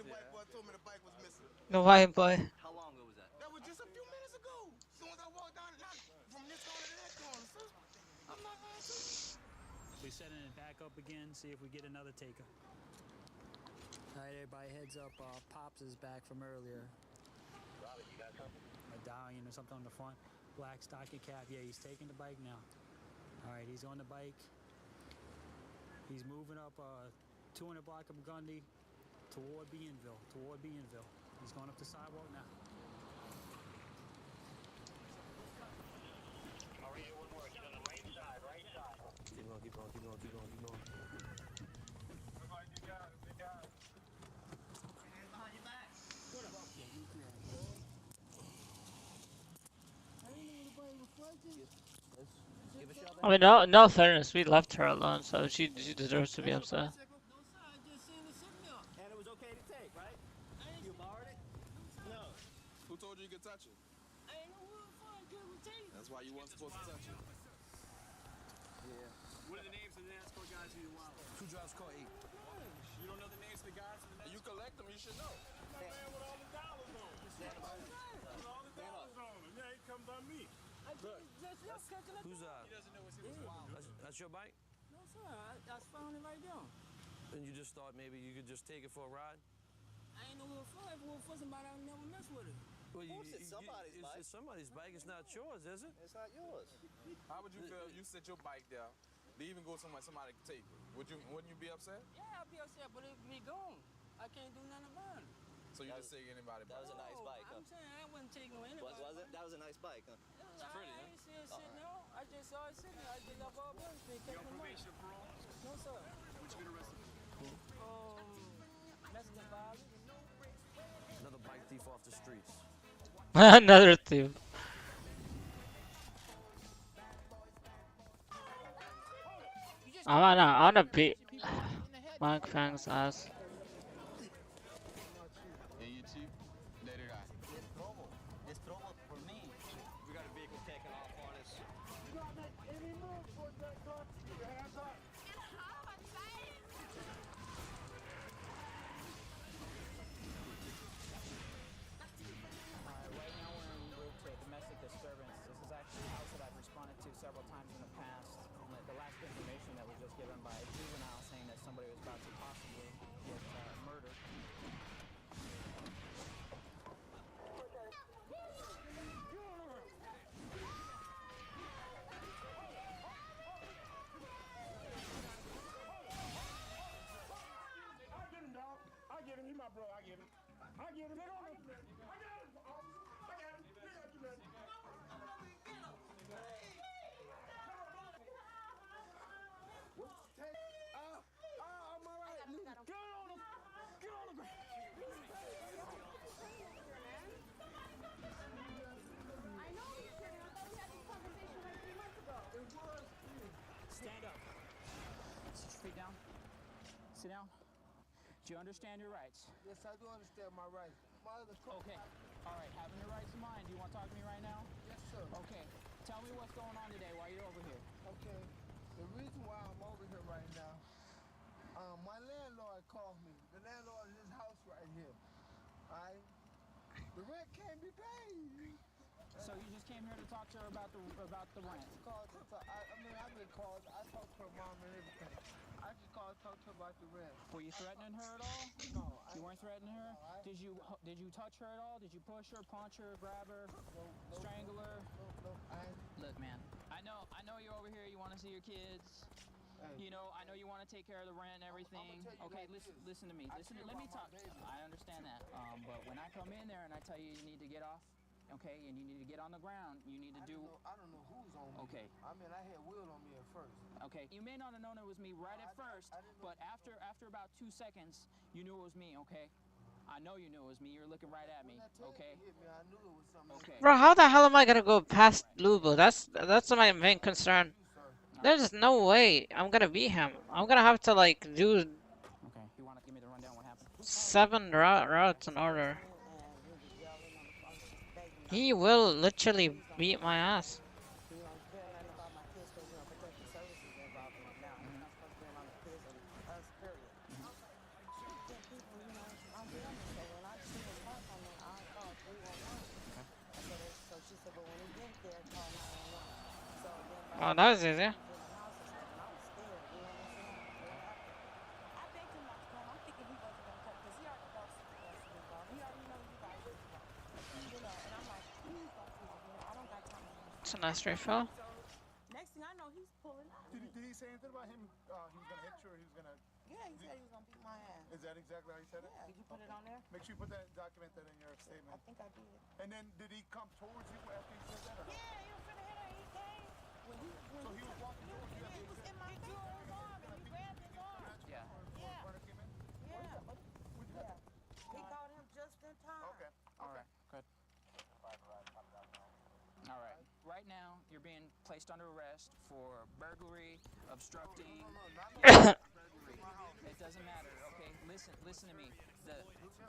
The white boy told me the bike was missing. The white boy. How long ago was that? That was just a few minutes ago. As soon as I walked down, not from this corner to that corner, sir. I'm not lying to you. We're setting it back up again, see if we get another taker. All right, everybody, heads up. Pops is back from earlier. Robert, you got something? Medallion or something on the front. Black stocking cap. Yeah, he's taking the bike now. All right, he's on the bike. He's moving up 200 block of Gundy toward Bienville. He's going up the sidewalk now. Maria, one more. Get on the right side. Keep going. Everybody, you got it. Hands behind your back. Give a shove. I mean, no fairness, we left her alone, so she deserves to be upset. And it was okay to take, right? You borrowed it? No. Who told you you could touch it? I ain't no real fun, good with tape. That's why you weren't supposed to touch it. Yeah. What are the names of the NASCAR guys you want? Who drives car 8? You don't know the names of the guys? You collect them, you should know. That man with all the dollars on him. Stand up. With all the dollars on him. Yeah, he come by me. Look. Who's He doesn't know what's in his wallet. That's your bike? No, sir. I found it right there. And you just thought maybe you could just take it for a ride? I ain't no real fun. If it was for somebody, I would never mess with it. Well, it's somebody's bike. It's somebody's bike. It's not yours, is it? It's not yours. How would you feel if you set your bike there? They even go somewhere somebody could take it. Wouldn't you be upset? Yeah, I'd be upset, but it'd be gone. I can't do nothing about it. So you just take anybody That was a nice bike, huh? I'm saying I wouldn't take no anybody. Was it? That was a nice bike, huh? It's pretty, huh? I ain't see it sitting there. I just saw it sitting there. I just left all bills. They kept the money. Probation, parole? No, sir. What you been arrested for? Mexican violence. Another thief. I wanna beat Mike Fang's ass. And you cheap? Later guy. It's trouble. It's trouble for me. We got a vehicle taking off on us. Do not make any moves towards that car. Keep your hands up. Right now we're en route to domestic disturbance. This is actually a house that I've responded to several times in the past. The last information that was just given by a juvenile saying that somebody was about to possibly get murdered. I get him, dog. I get him. He my bro. I get him. I get him. Get on him. I got him. I got him. We got you, man. I'm all right. Get on him. Get on him. I know you're kidding. I thought we had this conversation like 3 months ago. It was. Stand up. Sit your feet down. Sit down. Do you understand your rights? Yes, I do understand my rights. My other Okay. All right. Having your rights in mind, do you want to talk to me right now? Yes, sir. Okay. Tell me what's going on today while you're over here. Okay. The reason why I'm over here right now, my landlord called me. The landlord of this house right here. Alright? The rent can't be paid. So you just came here to talk to her about the rent? I've been called. I talked to her mom and everything. I just called to talk to her about the rent. Were you threatening her at all? No. You weren't threatening her? No, Did you touch her at all? Did you push her, punch her, grab her, strangle her? No. Look, man. I know you're over here. You want to see your kids. You know, I know you want to take care of the rent and everything. Okay, listen to me. Let me talk. I understand that. But when I come in there and I tell you you need to get off, okay, and you need to get on the ground, you need to do. I don't know who's on me. Okay. I mean, I had Will on me at first. Okay. You may not have known it was me right at first, but after about 2 seconds, you knew it was me. Okay. I know you knew it was me. You're looking right at me. Okay. I knew it was something. Okay. Bro, how the hell am I gonna go past Lubo? That's my main concern. There's no way I'm gonna beat him. I'm gonna have to like do Okay. You want to give me the rundown? What happened? 7 routes in order. He will literally beat my ass. Oh, that was easy. It's a nice refill. Next thing I know, he's pulling out. Did he say anything about him? He was gonna hit you, or he was gonna? Yeah, he said he was gonna beat my ass. Is that exactly how he said it? Yeah. Did you put it on there? Make sure you put that, document that in your statement. I think I did. And then did he come towards you after he said that? Or Yeah, he was finna hit her. He came. So he was walking towards you. He was in my face. His arm, and he grabbed his arm. Yeah. Yeah. Runner came in? Yeah. He caught him just in time. Okay. All right. Good. All right. Right now, you're being placed under arrest for burglary, obstructing. It doesn't matter, okay? Listen to me.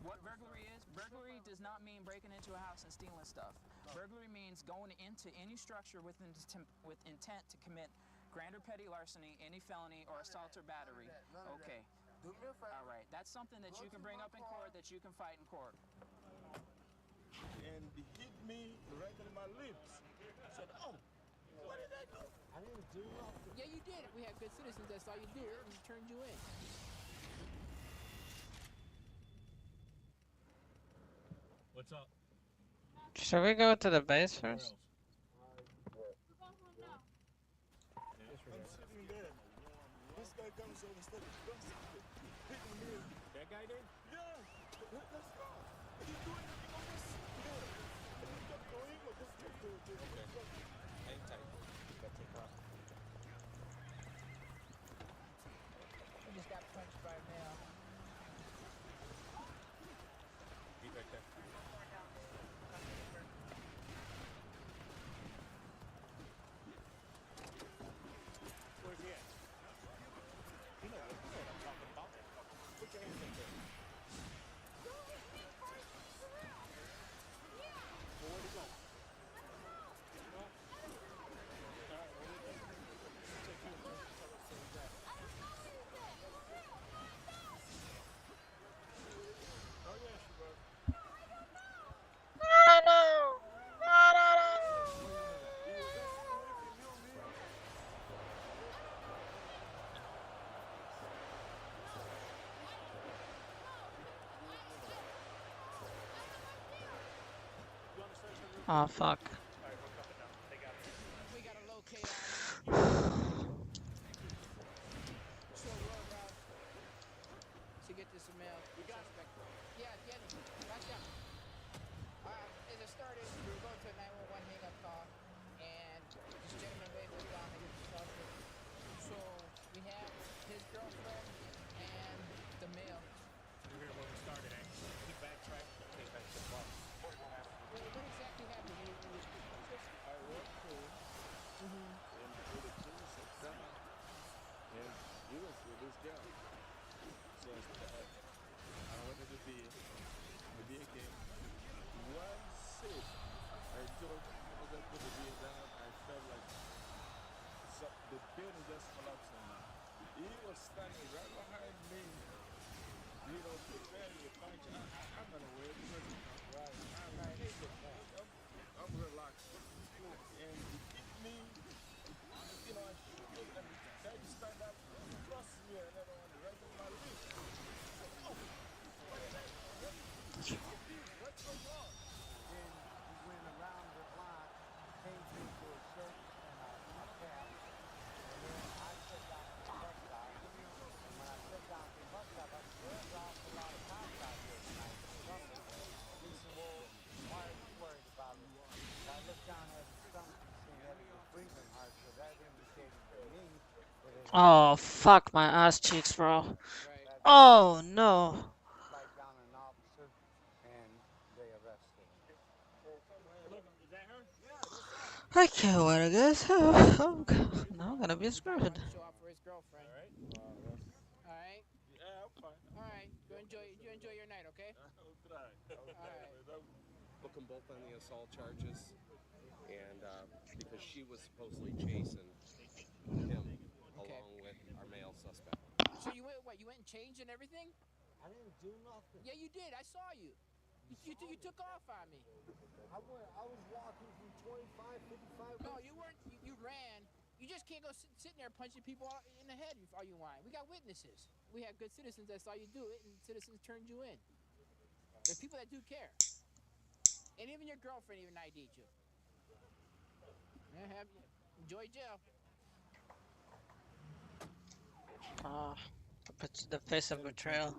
What burglary is? Burglary does not mean breaking into a house and stealing stuff. Burglary means going into any structure with intent to commit grand or petty larceny, any felony, or assault or battery. Okay. All right. That's something that you can bring up in court, that you can fight in court. And he hit me right in my lips. I said, oh, what did I do? I didn't do nothing. Yeah, you did. We have good citizens that saw you do it and turned you in. What's up? Should we go to the base first? I'm sitting there. This guy comes over instead of hitting me. That guy did? Yeah. Let's go. Are you doing anything on this? Yeah. And he kept going, but this kept doing it. Okay. Hang tight. You gotta take off. He just got punched right now. He's right there. Oh fuck. Alright, we're coming now. They got it. We gotta locate on him. Short road route to get this male suspect. Yeah, get him. Watch out. As I started, we were going to a 911 hang-up call, and this gentleman waved us down to get the suspect. So we have his girlfriend and the male. You're here where we started, eh? He backtracked. Okay, back to the box. What exactly happened? I walked through and I did a clean set down and he was with this girl. So I went to the VA. The VA came. One sip, I told as I put the VA down, I felt like the building just collapsed on me. He was standing right behind me, you know, preparing to punch. I'm gonna wait because I'm relaxed. And he hit me, you know, I shook it and he tried to stand up, cross me and then on the right of my wrist. Oh, what is that? What's going on? Then he went around the block, changed into a shirt and a cap, and then I sat down at the bus stop. And when I sat down at the bus stop, I said, "There's an awful lot of cops out here tonight for some reason." He said, "Well, why are you worried about it?" So I looked down at his stomach and seen that he was breathing hard, so that indicated to me that it had Oh fuck my ass cheeks, bro. that Oh no. flag down an officer, and they arrested him. Look, is that her? I can't wait, I guess. Now I'm gonna be screwed. Show off for his girlfriend. All right. All right. Yeah, I'm fine. All right. You enjoy your night, okay? I'll try. All right. Book them both on the assault charges, and because she was supposedly chasing him along with our male suspect. So you went what? You went and changed and everything? I didn't do nothing. Yeah, you did. I saw you. You took off on me. I was walking from 25, 55. No, you weren't. You ran. You just can't go sitting there punching people in the head all you want. We got witnesses. We have good citizens that saw you do it, and citizens turned you in. There's people that do care. And even your girlfriend even ID'd you. Yeah, enjoy jail. Oh, the face of betrayal.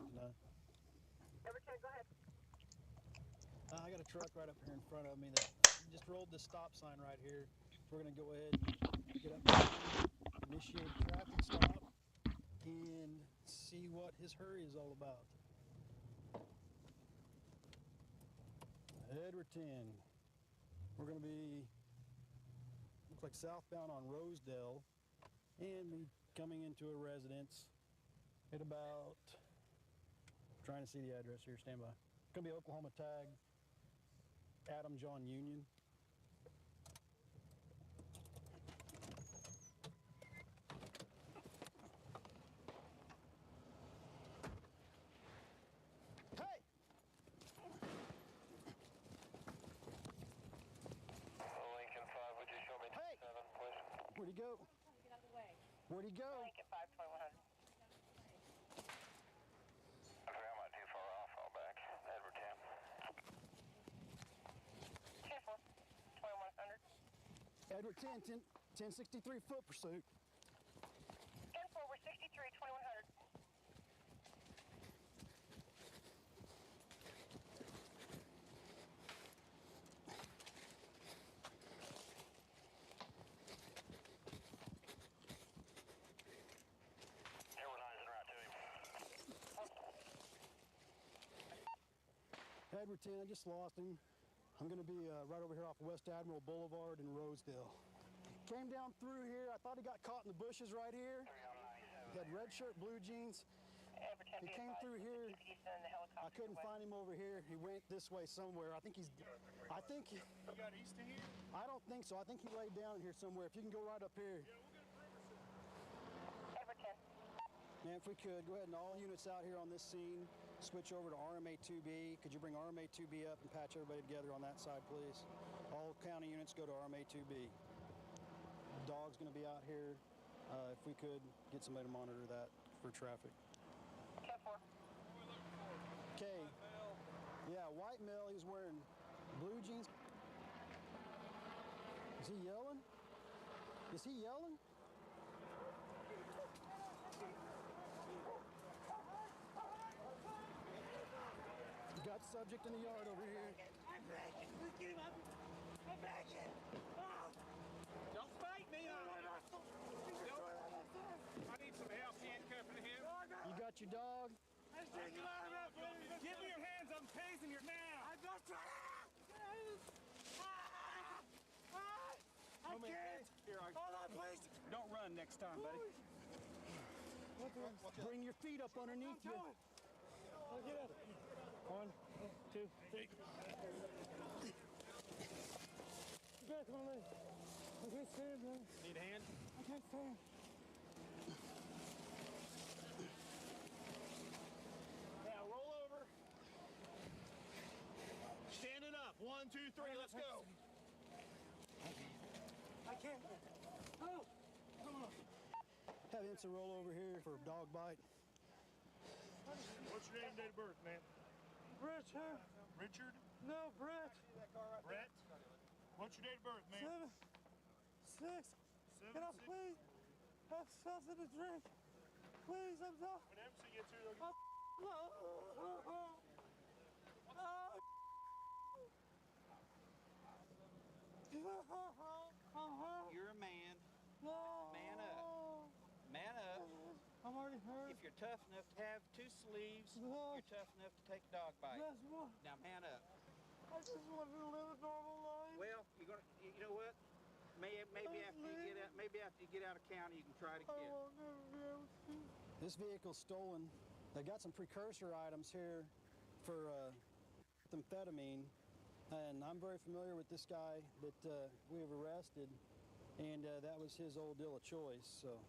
I got a truck right up here in front of me that just rolled the stop sign right here. So we're going to go ahead and get up there, initiate a traffic stop, and see what his hurry is all about. Edward 10. We're going to be, looks like southbound on Rosedale, and be coming into a residence at about, trying to see the address here, stand by. It's going to be Oklahoma tag, Adam John Union. Hey! Lincoln 5, would you show me 7, please? Where'd he go? Get out of the way. Where'd he go? Lincoln 5, 2100. I forgot I'm not too far off, all back. Edward 10. 10-4, 2100. Edward 10, 1063 foot pursuit. 10-4, we're 63, 2100. Edward 10, I just lost him. I'm going to be right over here off West Admiral Boulevard in Rosedale. Came down through here. I thought he got caught in the bushes right here. He had red shirt, blue jeans. He came through here. I couldn't find him over here. He went this way somewhere. I think he got east of here? I don't think so. I think he laid down here somewhere. If you can go right up here. Man, if we could, go ahead and all units out here on this scene, switch over to RMA-2B. Could you bring RMA-2B up and patch everybody together on that side, please? All county units go to RMA-2B. Dog's going to be out here. If we could, get somebody to monitor that for traffic. Okay. Yeah, white male. He was wearing blue jeans. Is he yelling? Is he yelling? You got subject in the yard over here. I'm breaking. Get him up. I'm breaking. Oh. Don't fight me. I need some help handcuffing him. You got your dog? Give me your hands. I'm tasing your now. I'm just trying. I can't. Here, Hold on, please. Don't run next time, buddy. Bring your feet up underneath you. I'll get up. 1, 2, 3. Back on my leg. I can't stand, man. Need a hand? I can't stand. Now roll over. Standing up. 1, 2, 3. Let's go. I can't. Oh, come on. Have Ensign roll over here for a dog bite. What's your name and date of birth, man? Richard. Richard? No, Brett. Brett? What's your date of birth, man? 7, 6. Can I please have something to drink? Please, I'm sorry. When MC gets here, they'll get... You're a man. No. Man up. Man up. I'm already hurt. If you're tough enough to have 2 sleeves, you're tough enough to take a dog bite. That's what. Now man up. I just want to live a normal life. Well, you're gonna. You know what? Maybe after you get out of county, you can try it again. I'll never be able to. This vehicle's stolen. They got some precursor items here for methamphetamine, and I'm very familiar with this guy that we have arrested, and that was his old deal of choice. So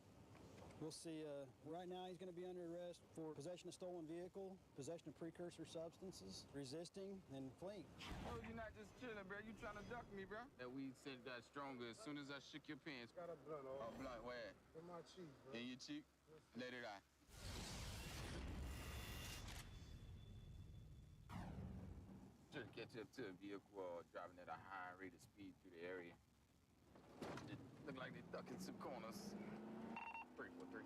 we'll see. Right now, he's going to be under arrest for possession of stolen vehicle, possession of precursor substances, resisting, and fleeing. Oh, you're not just chilling, bro. You trying to duck me, bro? That weed scent got stronger as soon as I shook your pants. Got a blunt on. Oh, blunt, where? In my cheek, bro. In your cheek? Let it out. Just get you up to a vehicle driving at a high rate of speed through the area. It look like they're ducking some corners. 343.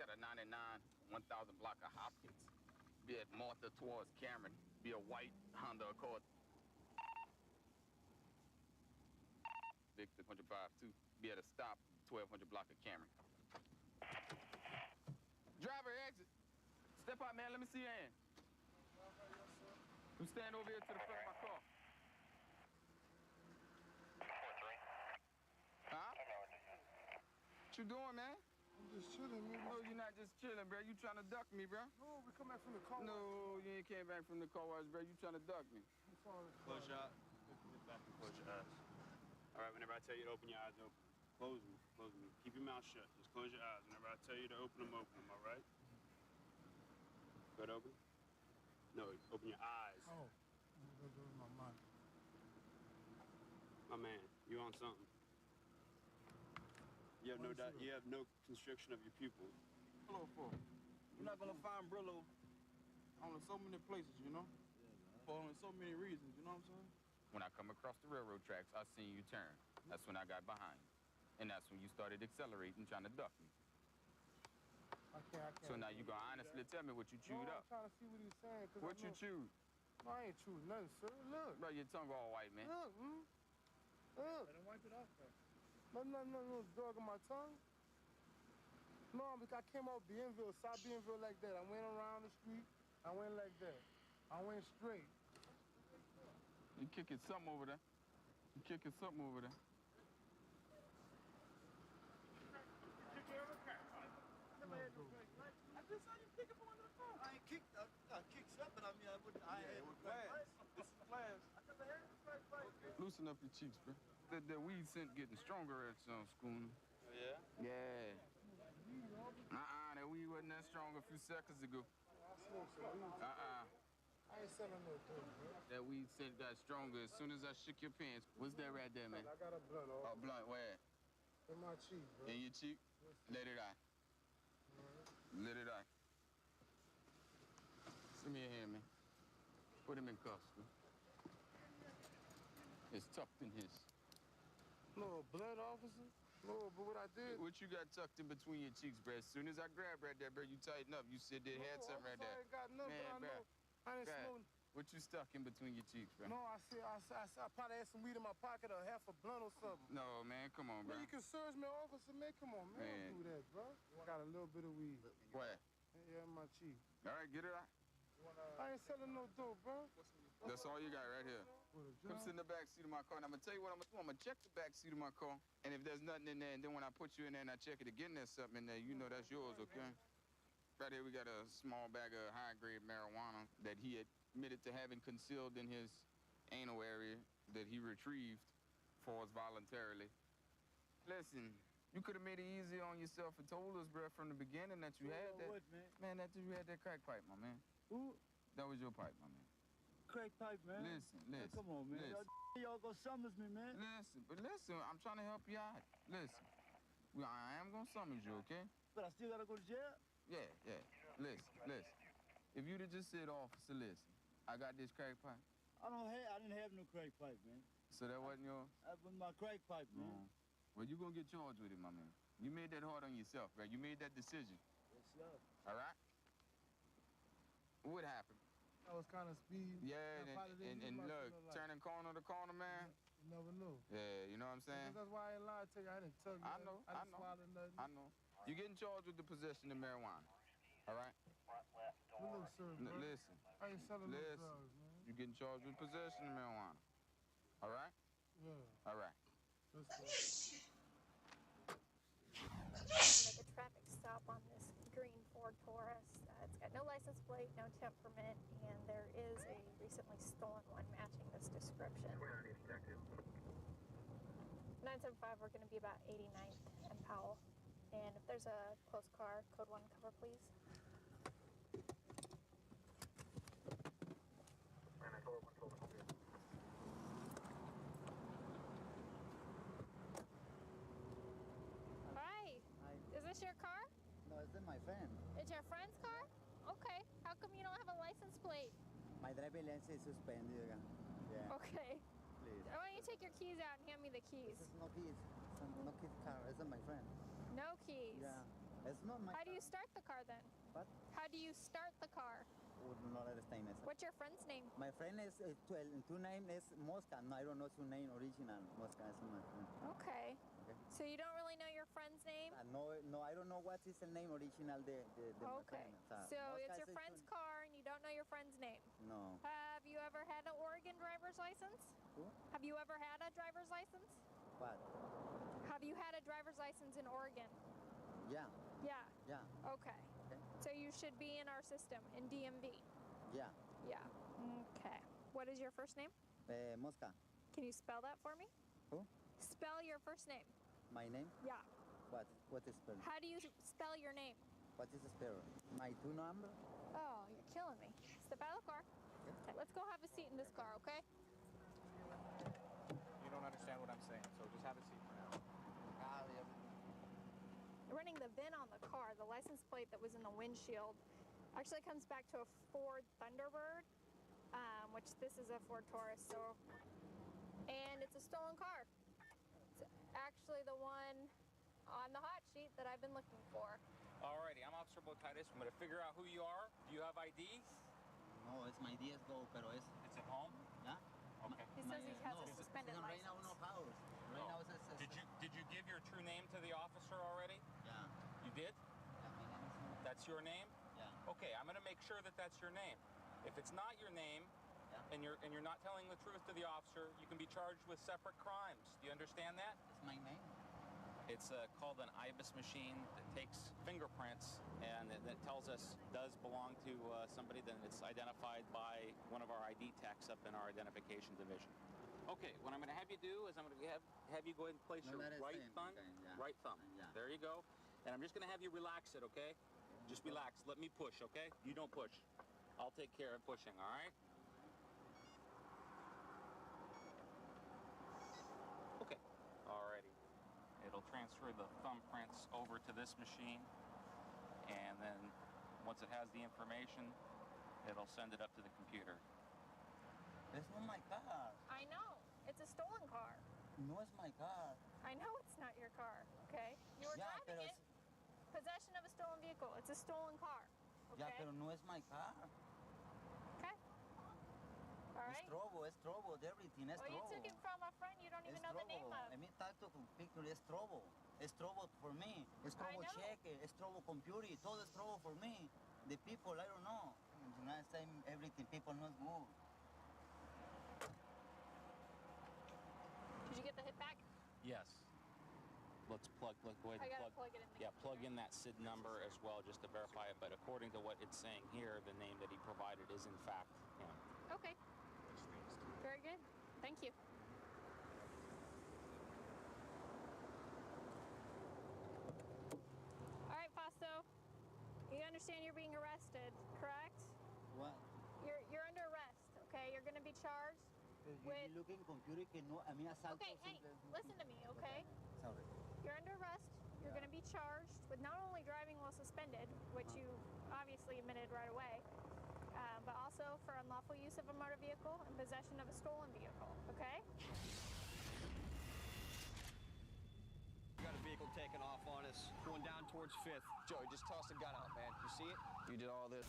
Got a 99 1000 block of Hopkins. Be at Martha towards Cameron. Be a white Honda Accord. Victor 105-2. Be at a stop 1200 block of Cameron. Driver exit. Step out, man. Let me see your hand. I'm standing over here to the front of my car. 4-3. Huh? What you doing, man? I'm just chilling, man. No, you're not just chilling, bro. You trying to duck me, bro? No, we come back from the car. No, you ain't came back from the car wash, bro. You trying to duck me. I'm sorry. Close your eyes. Get back and close your eyes. All right, whenever I tell you to open your eyes, open. Close them. Close them. Keep your mouth shut. Just close your eyes. Whenever I tell you to open them, all right? Go ahead, open. No, open your eyes. Oh, I'm going to do it in my mind. My man, you on something. You have no doubt. You have no constriction of your pupils. Brillo for? You're not gonna find Brillo on so many places, you know? For only so many reasons, you know what I'm saying? When I come across the railroad tracks, I seen you turn. That's when I got behind. And that's when you started accelerating, trying to duck me. I can't. So now you gonna honestly tell me what you chewed No, up? I'm trying to see what he's saying. What you chewed? No, I ain't chewed nothing, sir. Look. Bro, your tongue all white, man. Look, Look. Let him wipe it off, bro. No drug on my tongue. No, because I came out Bienville, South Bienville like that. I went around the street. I went like that. I went straight. You kicking something over there. You kicking something over there. I just saw you pick up one of the phone. I ain't kicked. I kicked something. I mean, I wouldn't. I had it class. This is class. Loosen up your cheeks, bro. The weed scent getting stronger at some school. Oh, yeah? Yeah. That weed wasn't that strong a few seconds ago. I smoked some weed. I ain't selling no dope, bro. That weed scent got stronger as soon as I shook your pants. What's that right there, man? I got a blunt off. Oh, blunt, where? In my cheek, bro. In your cheek? Let it out. Let it out. Send me your hand, man. Put him in cuffs, man. is tucked in his. No blood, officer. No, but what I did. What you got tucked in between your cheeks, bro? As soon as I grab right there, bro, you tighten up. You sit there, had something right there. I ain't got nothing, Man, but I bro, know. I ain't bro, smoking. what you stuck in between your cheeks, bro? No, I probably had some weed in my pocket or half a blunt or something. No, man, come on, bro. Man, you can search me, officer, man. Come on, man. Don't do that, bro. Got a little bit of weed. What? Yeah, in my cheek. All right, get it out. I ain't selling no dope, bro. That's all you got right here. Come sit in the back seat of my car, and I'm gonna tell you what I'm gonna do. I'm gonna check the back seat of my car, and if there's nothing in there, and then when I put you in there and I check it again, there's something in there, you know that's yours, okay? Right here, we got a small bag of high-grade marijuana that he admitted to having concealed in his anal area that he retrieved for us voluntarily. Listen, you could have made it easy on yourself and told us, bro, from the beginning that you had that. What, man? Man, that you had that crack pipe, my man. Who? That was your pipe, my man. Crack pipe, man. Listen. Come on, man. Listen. Y'all go summons me, man. Listen, I'm trying to help you out. Listen, I am gonna summons you, okay? But I still gotta go to jail? Yeah. Listen. If you'd have just said, officer, listen, I got this crack pipe. I didn't have no crack pipe, man. So that wasn't yours? That was my crack pipe, man. Well, you're gonna get charged with it, my man. You made that hard on yourself, right? You made that decision. Yes, sir. All right? What happened? I was kind of speed. Yeah, and look, turning corner to corner, man. You never knew. Yeah, you know what I'm saying? That's why I ain't lied to you. I didn't tug you. I know. I didn't swallow nothing. I know. You're getting charged with the possession of marijuana. All right? But look, sir, bro. Listen. I ain't selling no drugs, man. You're getting charged with possession of marijuana. All right? Yeah. All right. Make a traffic stop on this green Ford Taurus. It's got no license plate, no temperament, and there is a recently stolen one matching this description. 975, we're going to be about 89th and Powell. And if there's a close car, code 1 cover, please. Hi. Is this your car? No, it's my friend. It's your friend's car? Okay. How come you don't have a license plate? My driving license is suspended. Yeah. Okay. Please. Why don't you take your keys out and hand me the keys? This is no keys. No kid car. It's my friend. No keys? Yeah. It's not my How do you start the car then? What? How do you start the car? Would not understand it. What's your friend's name? My friend is 12. Two name is Mosca. No, I don't know his name original. Mosca is my friend. Okay. Okay. So you don't really know your friend's name? No, I don't know what is the name original. The Okay. So it's your friend's car and you don't know your friend's name? No. Have you ever had an Oregon driver's license? Who? Have you ever had a driver's license? What? Have you had a driver's license in Oregon? Yeah. Yeah. Yeah. Okay. So you should be in our system, in DMV. Yeah. Yeah. Okay. What is your first name? Mosca. Can you spell that for me? Who? Spell your first name. My name? Yeah. What? What is spell? How do you spell your name? What is the spell? My two number? Oh, you're killing me. Step out of the car. Okay, let's go have a seat in this car, okay? You don't understand what I'm saying, so just have a seat for now. Running the VIN on the car, the license plate that was in the windshield, actually comes back to a Ford Thunderbird, which this is a Ford Taurus, and it's a stolen car. It's actually the one on the hot sheet that I've been looking for. Alrighty, I'm Officer Botitis. I'm going to figure out who you are. Do you have ID? No, it's my 10 go, pero es... It's at home? Yeah? Okay. He says he has a suspended Right now, license. no house. Right now, it's Did you give your true name to the officer already? Yeah. You did? Yeah, my name is... That's your name? Yeah. Okay, I'm going to make sure that that's your name. If it's not your name, and you're not telling the truth to the officer, you can be charged with separate crimes. Do you understand that? It's my name. It's called an IBIS machine that takes fingerprints and that tells us does belong to somebody. Then it's identified by one of our ID techs up in our identification division. Okay, what I'm going to have you do is I'm going to have you go ahead and place your right thumb. Okay, yeah. Right thumb. Yeah. There you go. And I'm just going to have you relax it, okay? Just relax. Let me push, okay? You don't push. I'll take care of pushing, all right? Okay. Alrighty. It'll transfer the thumbprints over to this machine, and then once it has the information, it'll send it up to the computer. It's not my car. I know. It's a stolen car. No es my car. I know it's not your car, okay? You were Yeah, driving it. Possession of a stolen vehicle. It's a stolen car, okay? Ya, pero no es my car. Okay. All right. Es trobo, everything. Es Well, you trobo. took it from a friend you don't even know the name of. I mean, talk to picture. Es trobo. Es trobo for me. Es trobo cheque. Es trobo computer. Todo es trobo for me. The people, I don't know. In the United States, everything people not good. Did you get the hit back? Yes. Let's go ahead I and gotta plug it in the plug in that SID number as well just to verify it. But according to what it's saying here, the name that he provided is in fact him. Okay. Very good. Thank you. All right, Fausto. You understand you're being arrested, correct? What? You're under arrest, okay? You're going to be charged with... You looking computer que no, a mí asalto. Okay, hey, listen to me, okay? Sorry. You're under arrest. You're going to be charged with not only driving while suspended, which you obviously admitted right away, but also for unlawful use of a motor vehicle and possession of a stolen vehicle, okay? We got a vehicle taking off on us, going down towards 5th. Joey, just toss the gun out, man. You see it? You did all this.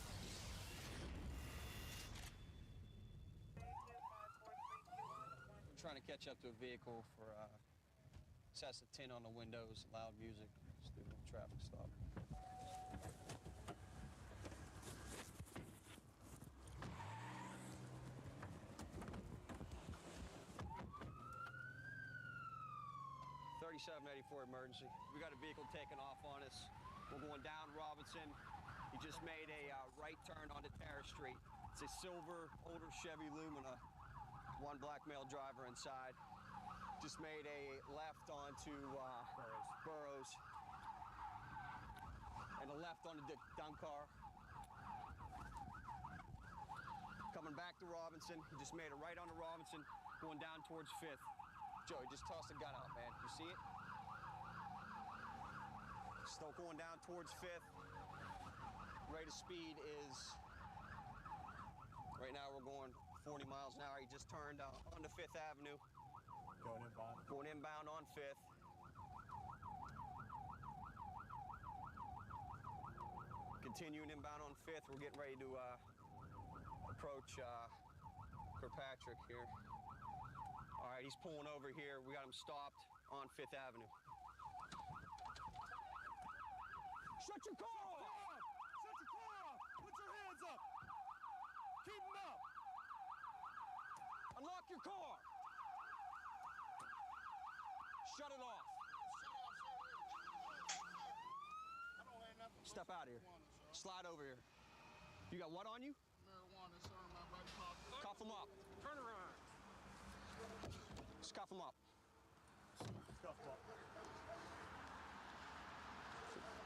I'm trying to catch up to a vehicle for sets of tin on the windows, loud music, stupid traffic stop. Emergency. We got a vehicle taking off on us. We're going down Robinson. He just made a right turn onto Terrace Street. It's a silver, older Chevy Lumina. One black male driver inside. Just made a left onto Burroughs. And a left onto Dunkar. Coming back to Robinson. He just made a right onto Robinson, going down towards 5th. Joey, just toss the gun out, man. You see it? Still going down towards 5th. Rate of speed is, right now we're going 40 miles an hour. He just turned onto 5th Avenue. Going inbound? Going inbound on 5th. Continuing inbound on 5th. We're getting ready to approach Kirkpatrick here. All right, he's pulling over here. We got him stopped on 5th Avenue. Shut your car off! Shut your car off! Put your hands up! Keep them up! Unlock your car! Shut it off! Step out of here. Slide over here. You got what on you? Marijuana, sir, in my right pocket. Cuff him up. Turn around. Just cuff him up. Cuff him up.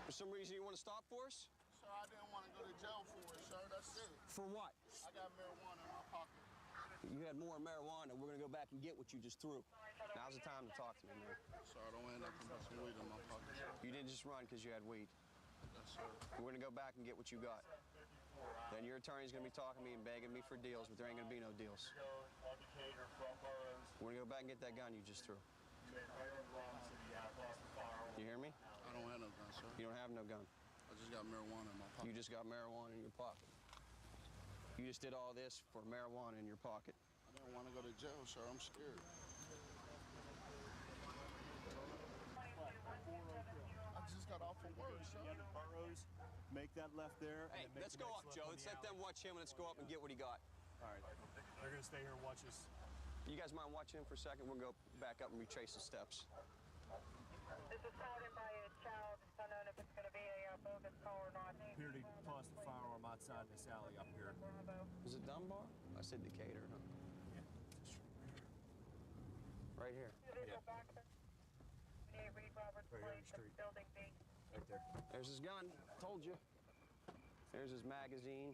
For some reason you want to stop for us? Sir, I didn't want to go to jail for it, sir. That's it. For what? I got marijuana in my pocket. You had more marijuana. We're going to go back and get what you just threw. Now's the time to talk to me, man. Sir, I don't end up with some weed in my pocket, sir. You didn't just run because you had weed. Yes, sir. We're going to go back and get what you got. Then your attorney's going to be talking to me and begging me for deals, but there ain't going to be no deals. We're going to go back and get that gun you just threw. You hear me? I don't have no gun, sir. You don't have no gun. I just got marijuana in my pocket. You just got marijuana in your pocket. You just did all this for marijuana in your pocket. I don't want to go to jail, sir. I'm scared. I just got off of work, sir. Burroughs, make that left there. Hey, and then make let's the go next up, left Joe. on Let's the let them alley. watch him, and let's go up and get what he got. All right. They're going to stay here and watch us. You guys mind watching him for a second? We'll go back up and retrace the steps. This is called in by a child. It's unknown if it's going to be a bogus call or not. Appeared he tossed the firearm outside this alley up here. Was it Dunbar? I said Decatur, huh? Yeah. Right here. Yeah. Reed Roberts Right here on the Place, street. Building B. Right there. There's his gun. Told you. There's his magazine.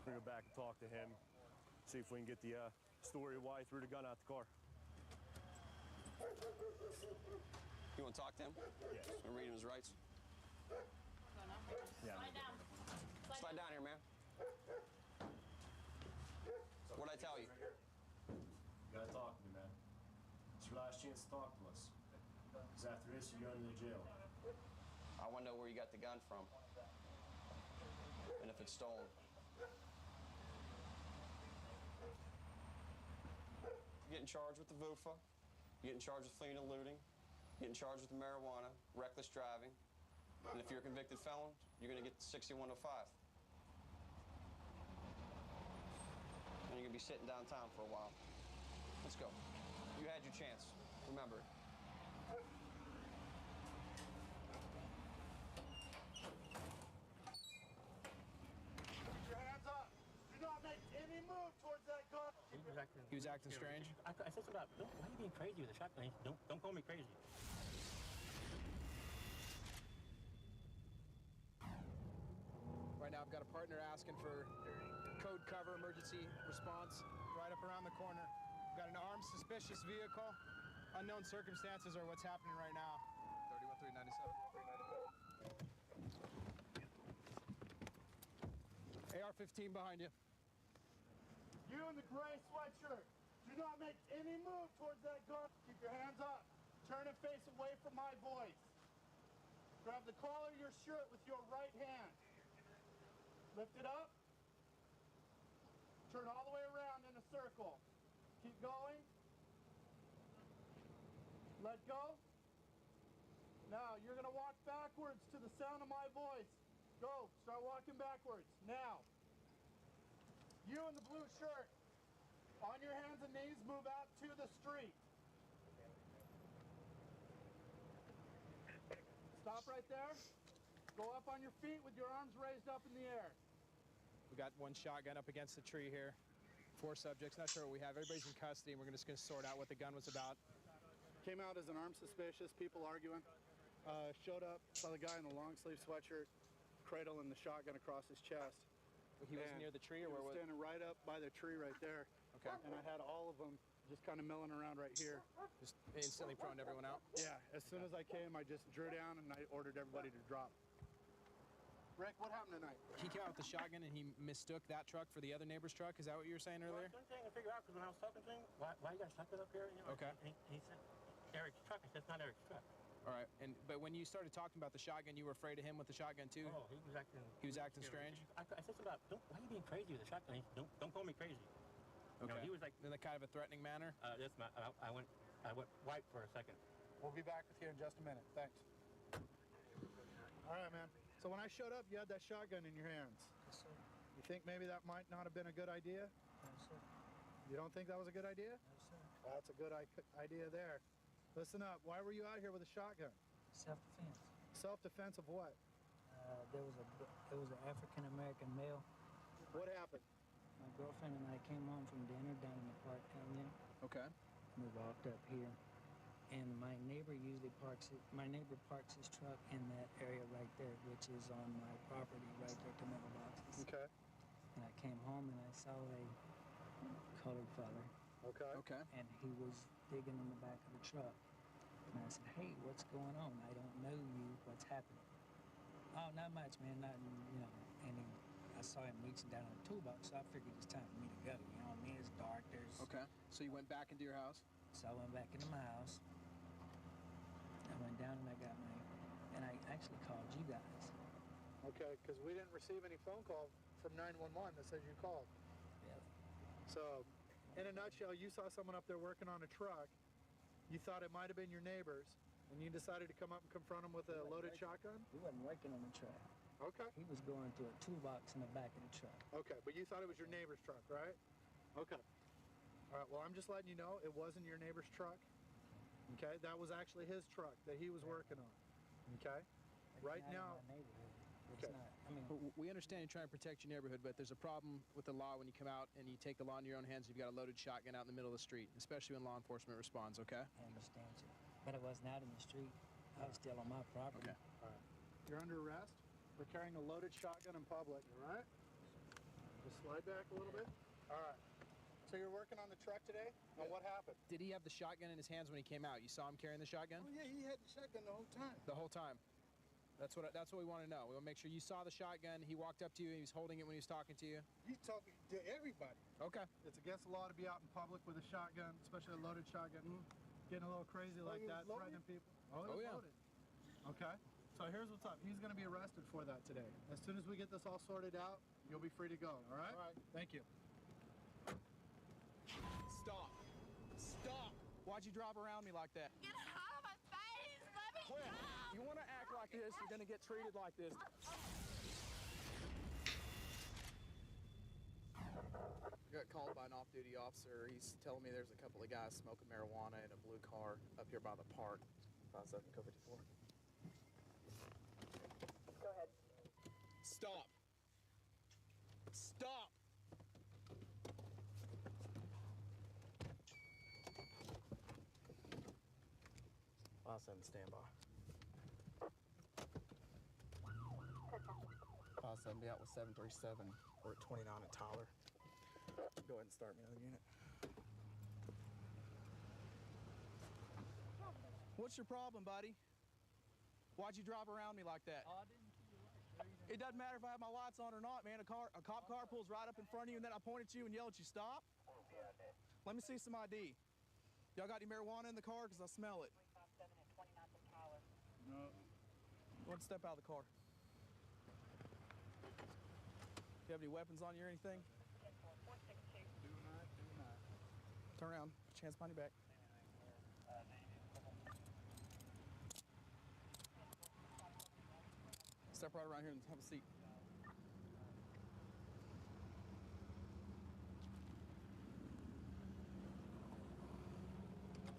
We're going to go back and talk to him, see if we can get the story of why he threw the gun out the car. You want to talk to him? Yes. And read him his rights? Yeah. Slide down here, man. What'd I tell you? You gotta talk to me, man. It's your last chance to talk to us. Because after this, you're going to jail. I want to know where you got the gun from. And if it's stolen. You get in charge with the VUFA. You get in charge with fleeing and looting. You get in charge with the marijuana, reckless driving. And if you're a convicted felon, you're going to get 6105. And you're going to be sitting downtown for a while. Let's go. You had your chance. Remember it. Keep your hands up. Do not make any move towards that gun. He was acting strange? I said something about, why are you being crazy with a shotgun? Don't call me crazy. Right now, I've got a partner asking for code cover emergency response right up around the corner. Got an armed suspicious vehicle. Unknown circumstances are what's happening right now. 31397. AR-15 behind you. You in the gray sweatshirt. Do not make any move towards that gun. Keep your hands up. Turn and face away from my voice. Grab the collar of your shirt with your right hand. Lift it up. Turn all the way around in a circle. Keep going. Let go. Now, you're going to walk backwards to the sound of my voice. Go. Start walking backwards. Now. You in the blue shirt. On your hands and knees, move out to the street. Stop right there. Go up on your feet with your arms raised up in the air. We got one shotgun up against the tree here. 4 subjects, not sure what we have. Everybody's in custody, and we're just going to sort out what the gun was about. Came out as an armed suspicious, people arguing. Showed up, saw the guy in the long sleeve sweatshirt, cradling the shotgun across his chest. He was near the tree, or where was he? Standing right up by the tree right there. Okay. And I had all of them just kind of milling around right here. Just instantly proned everyone out? Yeah, as soon as I came, I just drew down and I ordered everybody to drop. Rick, what happened tonight? He came out with the shotgun and he mistook that truck for the other neighbor's truck. Is that what you were saying earlier? Well, one thing I figured out, because when I was talking to him, why you got a shotgun up here? You know, Okay. He said, Eric's truck. I said, it's not Eric's truck. All right, but when you started talking about the shotgun, you were afraid of him with the shotgun too? Oh, he was acting... He was acting strange? I said something about, why are you being crazy with the shotgun? Don't call me crazy. Okay. You know, he was like... In a kind of a threatening manner? Yes, I went white for a second. We'll be back with you in just a minute. Thanks. All right, man. So when I showed up, you had that shotgun in your hands. Yes, sir. You think maybe that might not have been a good idea? No, sir. You don't think that was a good idea? No, sir. Well, that's a good idea there. Listen up. Why were you out here with a shotgun? Self-defense. Self-defense of what? There was an African-American male. What happened? My girlfriend and I came home from dinner down in the Park Canyon. Okay. We walked up here, and my neighbor parks his truck in that area right there, which is on my property right there to mailboxes. Okay. And I came home and I saw a colored father. Okay. Okay. And he was digging in the back of the truck. And I said, hey, what's going on? I don't know you. What's happening? Oh, not much, man. Nothing, you know. And I saw him reaching down in the toolbox, so I figured it's time for me to go. You know what I mean? It's dark. Okay. So you went back into your house? So I went back into my house. I went down and I actually called you guys. Okay, because we didn't receive any phone call from 911 that says you called. Really? So, in a nutshell, you saw someone up there working on a truck. You thought it might have been your neighbors, and you decided to come up and confront them with a loaded shotgun? He wasn't working on the truck. Okay. He was going to a toolbox in the back of the truck. Okay, but you thought it was your neighbor's truck, right? Okay. All right, well, I'm just letting you know it wasn't your neighbor's truck. Okay, that was actually his truck that he was working on. Okay? Right now... It's not. I mean, we understand you're trying to protect your neighborhood, but there's a problem with the law when you come out and you take the law into your own hands. You've got a loaded shotgun out in the middle of the street, especially when law enforcement responds, okay? I understand you. But I wasn't out in the street. I was still on my property. Okay. All right. You're under arrest for carrying a loaded shotgun in public, all right? Just slide back a little bit. All right. So you're working on the truck today? Yeah. And what happened? Did he have the shotgun in his hands when he came out? You saw him carrying the shotgun? Oh yeah, he had the shotgun the whole time. The whole time. That's what we want to know. We want to make sure you saw the shotgun. He walked up to you. And he was holding it when he was talking to you. He's talking to everybody. Okay. It's against the law to be out in public with a shotgun, especially a loaded shotgun. Getting a little crazy like that, threatening people. Oh, yeah. Loaded. Okay. So here's what's up. He's going to be arrested for that today. As soon as we get this all sorted out, you'll be free to go. All right? All right. Thank you. Stop. Stop. Why'd you drive around me like that? Get out of my face! Let me Quit. go! You want to act like this, you're going to get treated like this. I got called by an off-duty officer. He's telling me there's a couple of guys smoking marijuana in a blue car up here by the park. 57 Code 54. Go ahead. Stop. Stop. I'll send standby. I'll send me out with 737. We're at 29 at Tyler. Go ahead and start me on the unit. What's your problem, buddy? Why'd you drive around me like that? Oh, I didn't see your lights. It doesn't matter if I have my lights on or not, man. A cop car pulls right up in front of you, and then I point at you and yell at you, stop. Let me see some ID. Y'all got any marijuana in the car? Because I smell it. No. Go ahead and step out of the car. Do you have any weapons on you or anything? Do not. Turn around. Put your hands behind your back. Step right around here and have a seat.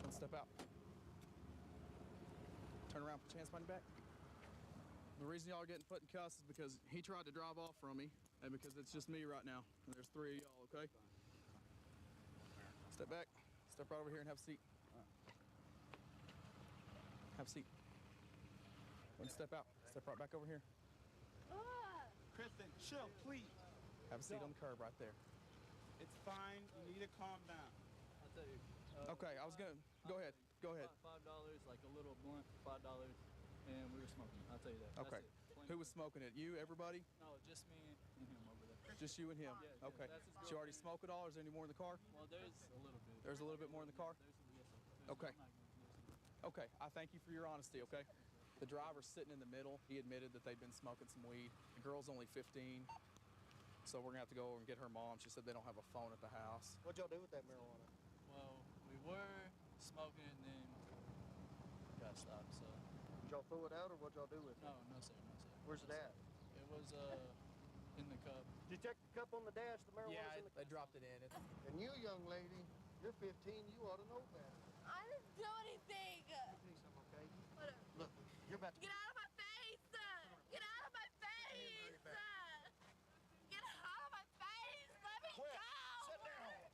Don't step out. Turn around, put your hands behind your back. The reason y'all are getting put in cuffs is because he tried to drive off from me, and because it's just me right now. And there's 3 of y'all, okay? Step back. Step right over here and have a seat. Have a seat. Go ahead and step out. Step right back over here. Kristen, chill, please. Have a seat on the curb right there. It's fine. You need to calm down. I'll tell you. Okay, I was gonna... Go ahead. Go ahead. $5, like a little blunt, $5, and we were smoking. I'll tell you that. Okay. Who was smoking it? You, everybody? No, just me and him over there. Just you and him? Yeah, okay. that's his Did you already smoke it all, or is there any more in the car? Well, there's a little bit. There's a little bit more in the car? Okay. Okay, I thank you for your honesty, okay? The driver's sitting in the middle. He admitted that they'd been smoking some weed. The girl's only 15, so we're gonna have to go over and get her mom. She said they don't have a phone at the house. What'd y'all do with that marijuana? Well, we were smoking and then got stopped, so. Did y'all throw it out or what'd y'all do with it? No, sir, no, sir. Where's it at? It was, in the cup. Did you check the cup on the dash? The marijuana's in the they dropped it in. And you, young lady, you're 15, you ought to know better. I didn't do anything. Give me some, okay? Whatever. Look, you're about to... Get out of my face! Get out of my face! Get out of my face! Let me Quit. go! Sit down.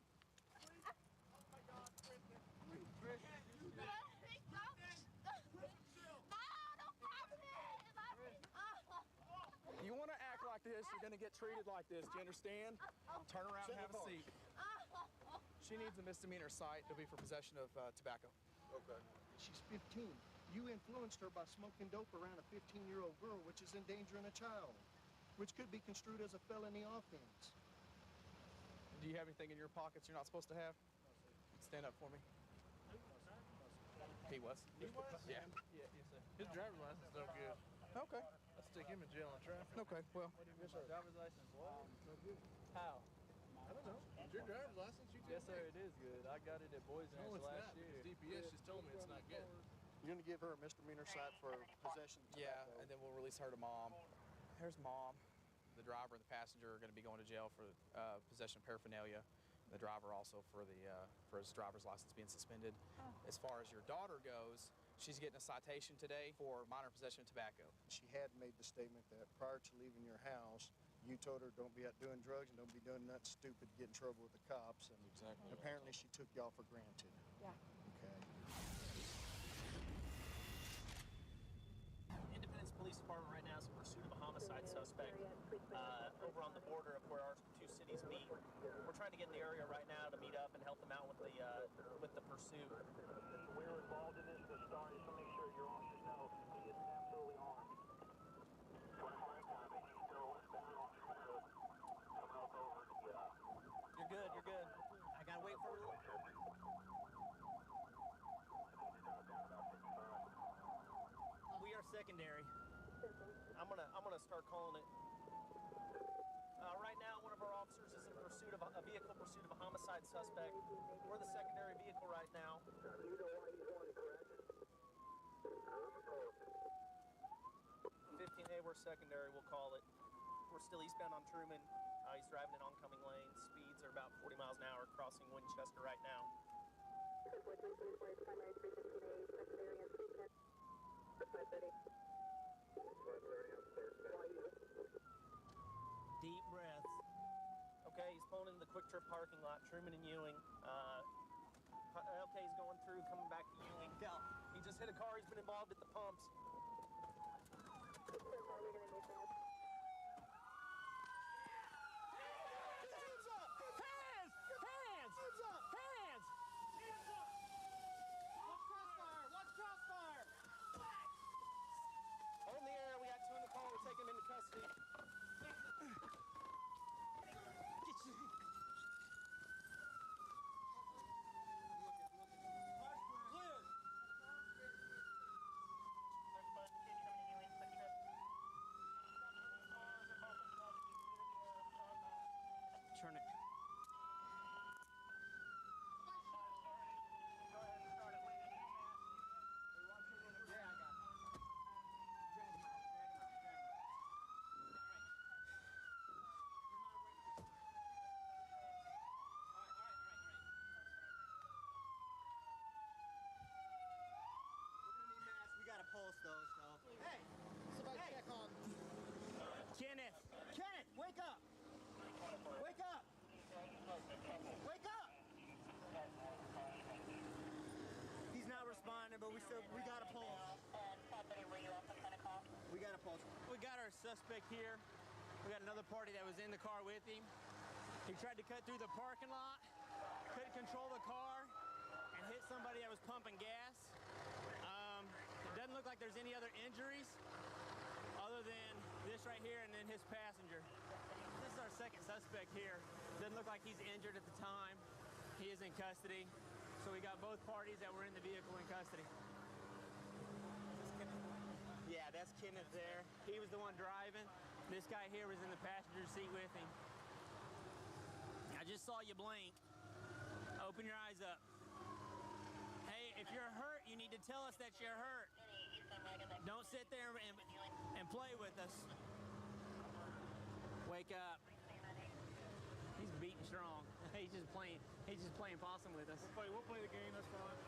Oh my God, Kristen. Let me go. No, don't pop me! Let me go. You want to act like this, you're gonna get treated like this. Do you understand? Turn around and have a seat. She needs a misdemeanor cite. It'll be for possession of tobacco. Okay. She's 15. You influenced her by smoking dope around a 15-year-old girl, which is endangering a child, which could be construed as a felony offense. Do you have anything in your pockets you're not supposed to have? Stand up for me. He was? He was? Yeah. Yes, sir. His driver's license don't good. Okay. Let's stick him in jail on traffic. Okay, well. Yes, sir. Driver's license, what? How? I don't know. It's your driver's license. You Yes, sir, it is good. I got it at Boys No, Ranch it's last not. year. DPS just told me it's not good. You're going to give her a misdemeanor cite for possession of Yeah, tobacco. and then we'll release her to mom. Here's mom. The driver and the passenger are going to be going to jail for possession of paraphernalia. The driver also for his driver's license being suspended. As far as your daughter goes, she's getting a citation today for minor possession of tobacco. She had made the statement that prior to leaving your house, you told her don't be out doing drugs and don't be doing nothing stupid to get in trouble with the cops. And apparently she took y'all for granted. Yeah. Okay. Independence Police Department right now is in pursuit of a homicide suspect over on the border of where our two cities meet. We're trying trying to get in the area right now to meet up and help them out with the pursuit. We were involved in this from the start. Just to make sure your officers know he is absolutely armed. 25 copy. He's still westbound on the road. Coming up over the, You're good, you're good. I gotta wait for a little. We are secondary. I'm gonna start calling it. Right now, one of our officers is in pursuit of a vehicle pursuit of a homicide suspect. We're the secondary vehicle right now. You know why he's wanted, correct? 15A, we're secondary, we'll call it. We're still eastbound on Truman. He's driving in oncoming lanes. Speeds are about 40 miles an hour crossing Winchester right now. Deep breaths. Okay, he's pulling into the Quick Trip parking lot, Truman and Ewing. Okay, he's going through, coming back to Ewing. He just hit a car, he's been involved at the pumps. Hold in the air, we got two in the car, we're taking them into custody. Turn it. We got a pulse though, so. Hey! Somebody check on. Kenneth! Kenneth, wake up! Wake up! Wake up! He's not responding, but we got a pulse. We got a pulse. We got our suspect here. We got another party that was in the car with him. He tried to cut through the parking lot, couldn't control the car, and hit somebody that was pumping gas. It doesn't look like there's any other injuries other than this right here and then his passenger. This is our second suspect here. Doesn't look like he's injured at the time. He is in custody. So we got both parties that were in the vehicle in custody. Yeah, that's Kenneth there. He was the one driving. This guy here was in the passenger seat with him. I just saw you blink. Open your eyes up. Hey, if you're hurt, you need to tell us that you're hurt. Don't sit there and play with us. Wake up. He's beating strong. He's just playing possum with us. We'll play the game, that's fine.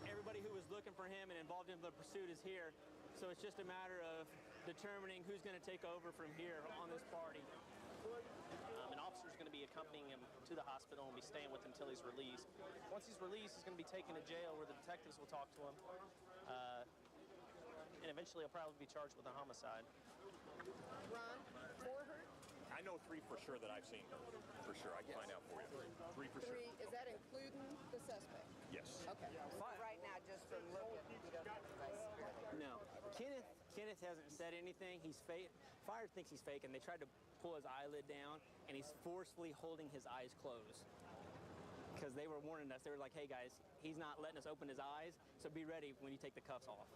Everybody who was looking for him and involved in the pursuit is here. So it's just a matter of determining who's going to take over from here on this party. An officer is going to be accompanying him to the hospital and be staying with him until he's released. Once he's released, he's going to be taken to jail where the detectives will talk to him. And eventually he'll probably be charged with a homicide. Ron, 4 hurt? I know 3 for sure that I've seen, for sure. I can find out for you. 3 for sure. 3, is that including the suspect? Yes. Okay. So right now, just from looking, you don't have the No. Kenneth hasn't said anything. He's fake. Fire thinks he's fake, and they tried to pull his eyelid down, and he's forcefully holding his eyes closed. Because they were warning us. They were like, hey, guys, he's not letting us open his eyes, so be ready when you take the cuffs off.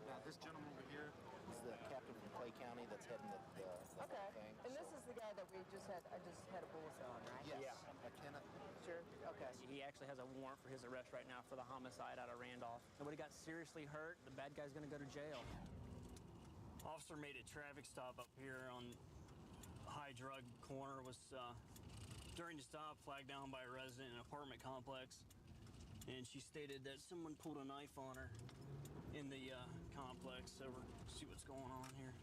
Now, this gentleman over here is the captain from Clay County that's heading the Okay. whole thing. And this is the guy that I just had a bullet on, right? Yes. Yeah. Kenneth. Sure. Okay. He actually has a warrant for his arrest right now for the homicide out of Randolph. Nobody got seriously hurt. The bad guy's going to go to jail. Officer made a traffic stop up here on High Drug Corner. Was during the stop flagged down by a resident in an apartment complex, and she stated that someone pulled a knife on her in the complex. So we're see what's going on here.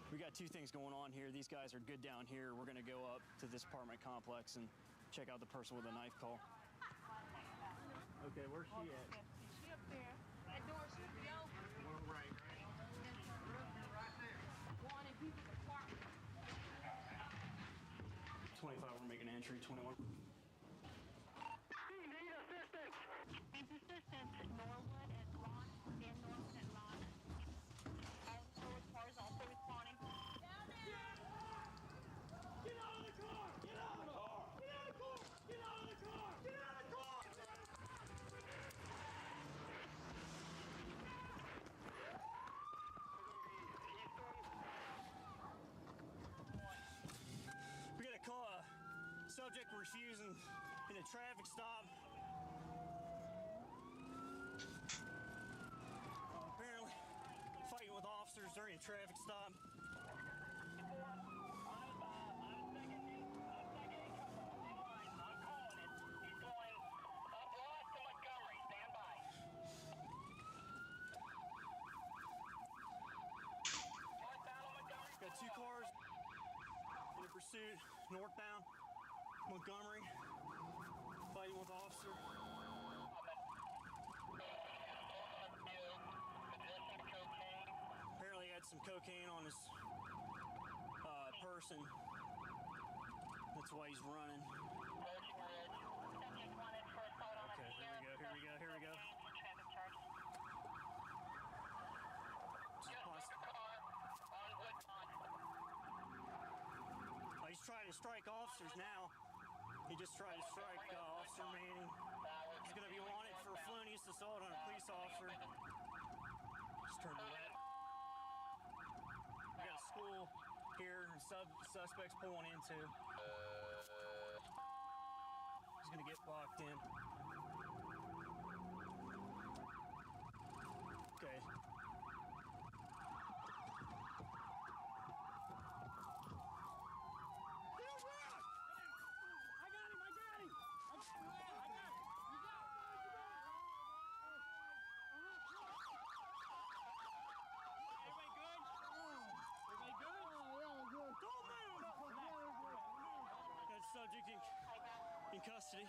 We got 2 things going on here. These guys are good down here. We're gonna go up to this apartment complex and check out the person with the knife call. Okay, where's she at? She up there. That door should be open. Right. Right there. entry 21. Need assistance. Needs assistance. Norwood and Lawn. Dan Norwood and Lawn. All forward cars also responding. Get out of the car! Get out of the car! Get out of the car! Get out of the car! Get out of the car! We got a call, subject refusing in a traffic stop. Apparently fighting with officers during a traffic stop. Got two cars in pursuit, northbound, Montgomery, fighting with officer. Apparently had some cocaine on his person. That's why he's running. Okay, here we go. He's trying to strike officers now. He just tried to strike Officer Manning. He's going to be wanted for felonious assault on a police officer. Just turned red. We got a school here, suspects pulling into. He's going to get locked in. Okay. Subject in custody.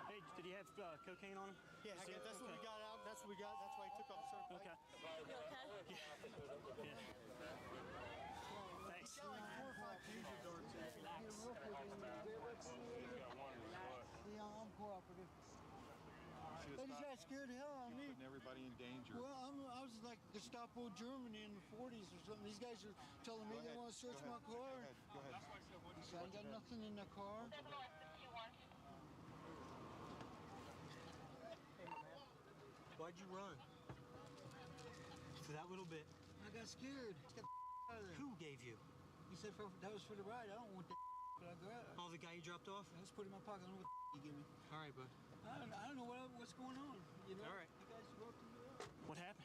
Hey, did he have cocaine on him? Yeah, that's what we got out. That's what we got. That's why he took off the certified. Okay. Yeah. Thanks. I'm cooperative. They just got scared the hell out of me. Putting everybody in danger. Well, I was like Gestapo Germany in the 40s or something. These guys are telling me they want to search my car. Go ahead. So I got nothing in the car. Why'd you run? For that little bit. I got scared. Get the out of there. Who gave you? He said that was for the ride. I don't want that. But I grabbed it. Oh, the guy you dropped off? I just put it in my pocket. I don't know what you give me. All right, bud. I don't know what's going on. You know. All right. You guys wrote me up. What happened?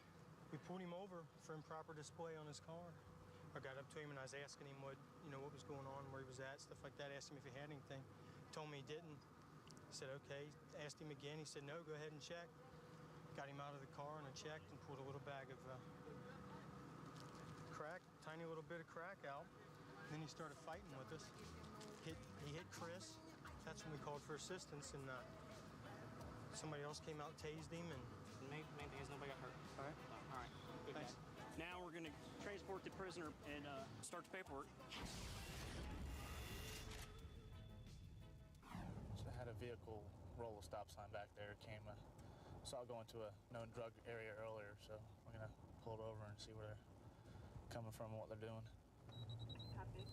We pulled him over for improper display on his car. I got up to him and I was asking him what was going on, where he was at, stuff like that. Asked him if he had anything. Told me he didn't. I said, okay. Asked him again. He said, no, go ahead and check. Got him out of the car and I checked and pulled a little bag of crack, tiny little bit of crack out. Then he started fighting with us. He hit Chris. That's when we called for assistance, and somebody else came out, tased him, and Main thing is nobody got hurt. All right. All right. Good. Thanks. Now we're going to transport the prisoner and start the paperwork. So I had a vehicle roll a stop sign back there. Came saw it go into a known drug area earlier, so we're gonna pull it over and see where they're coming from and what they're doing. Copy.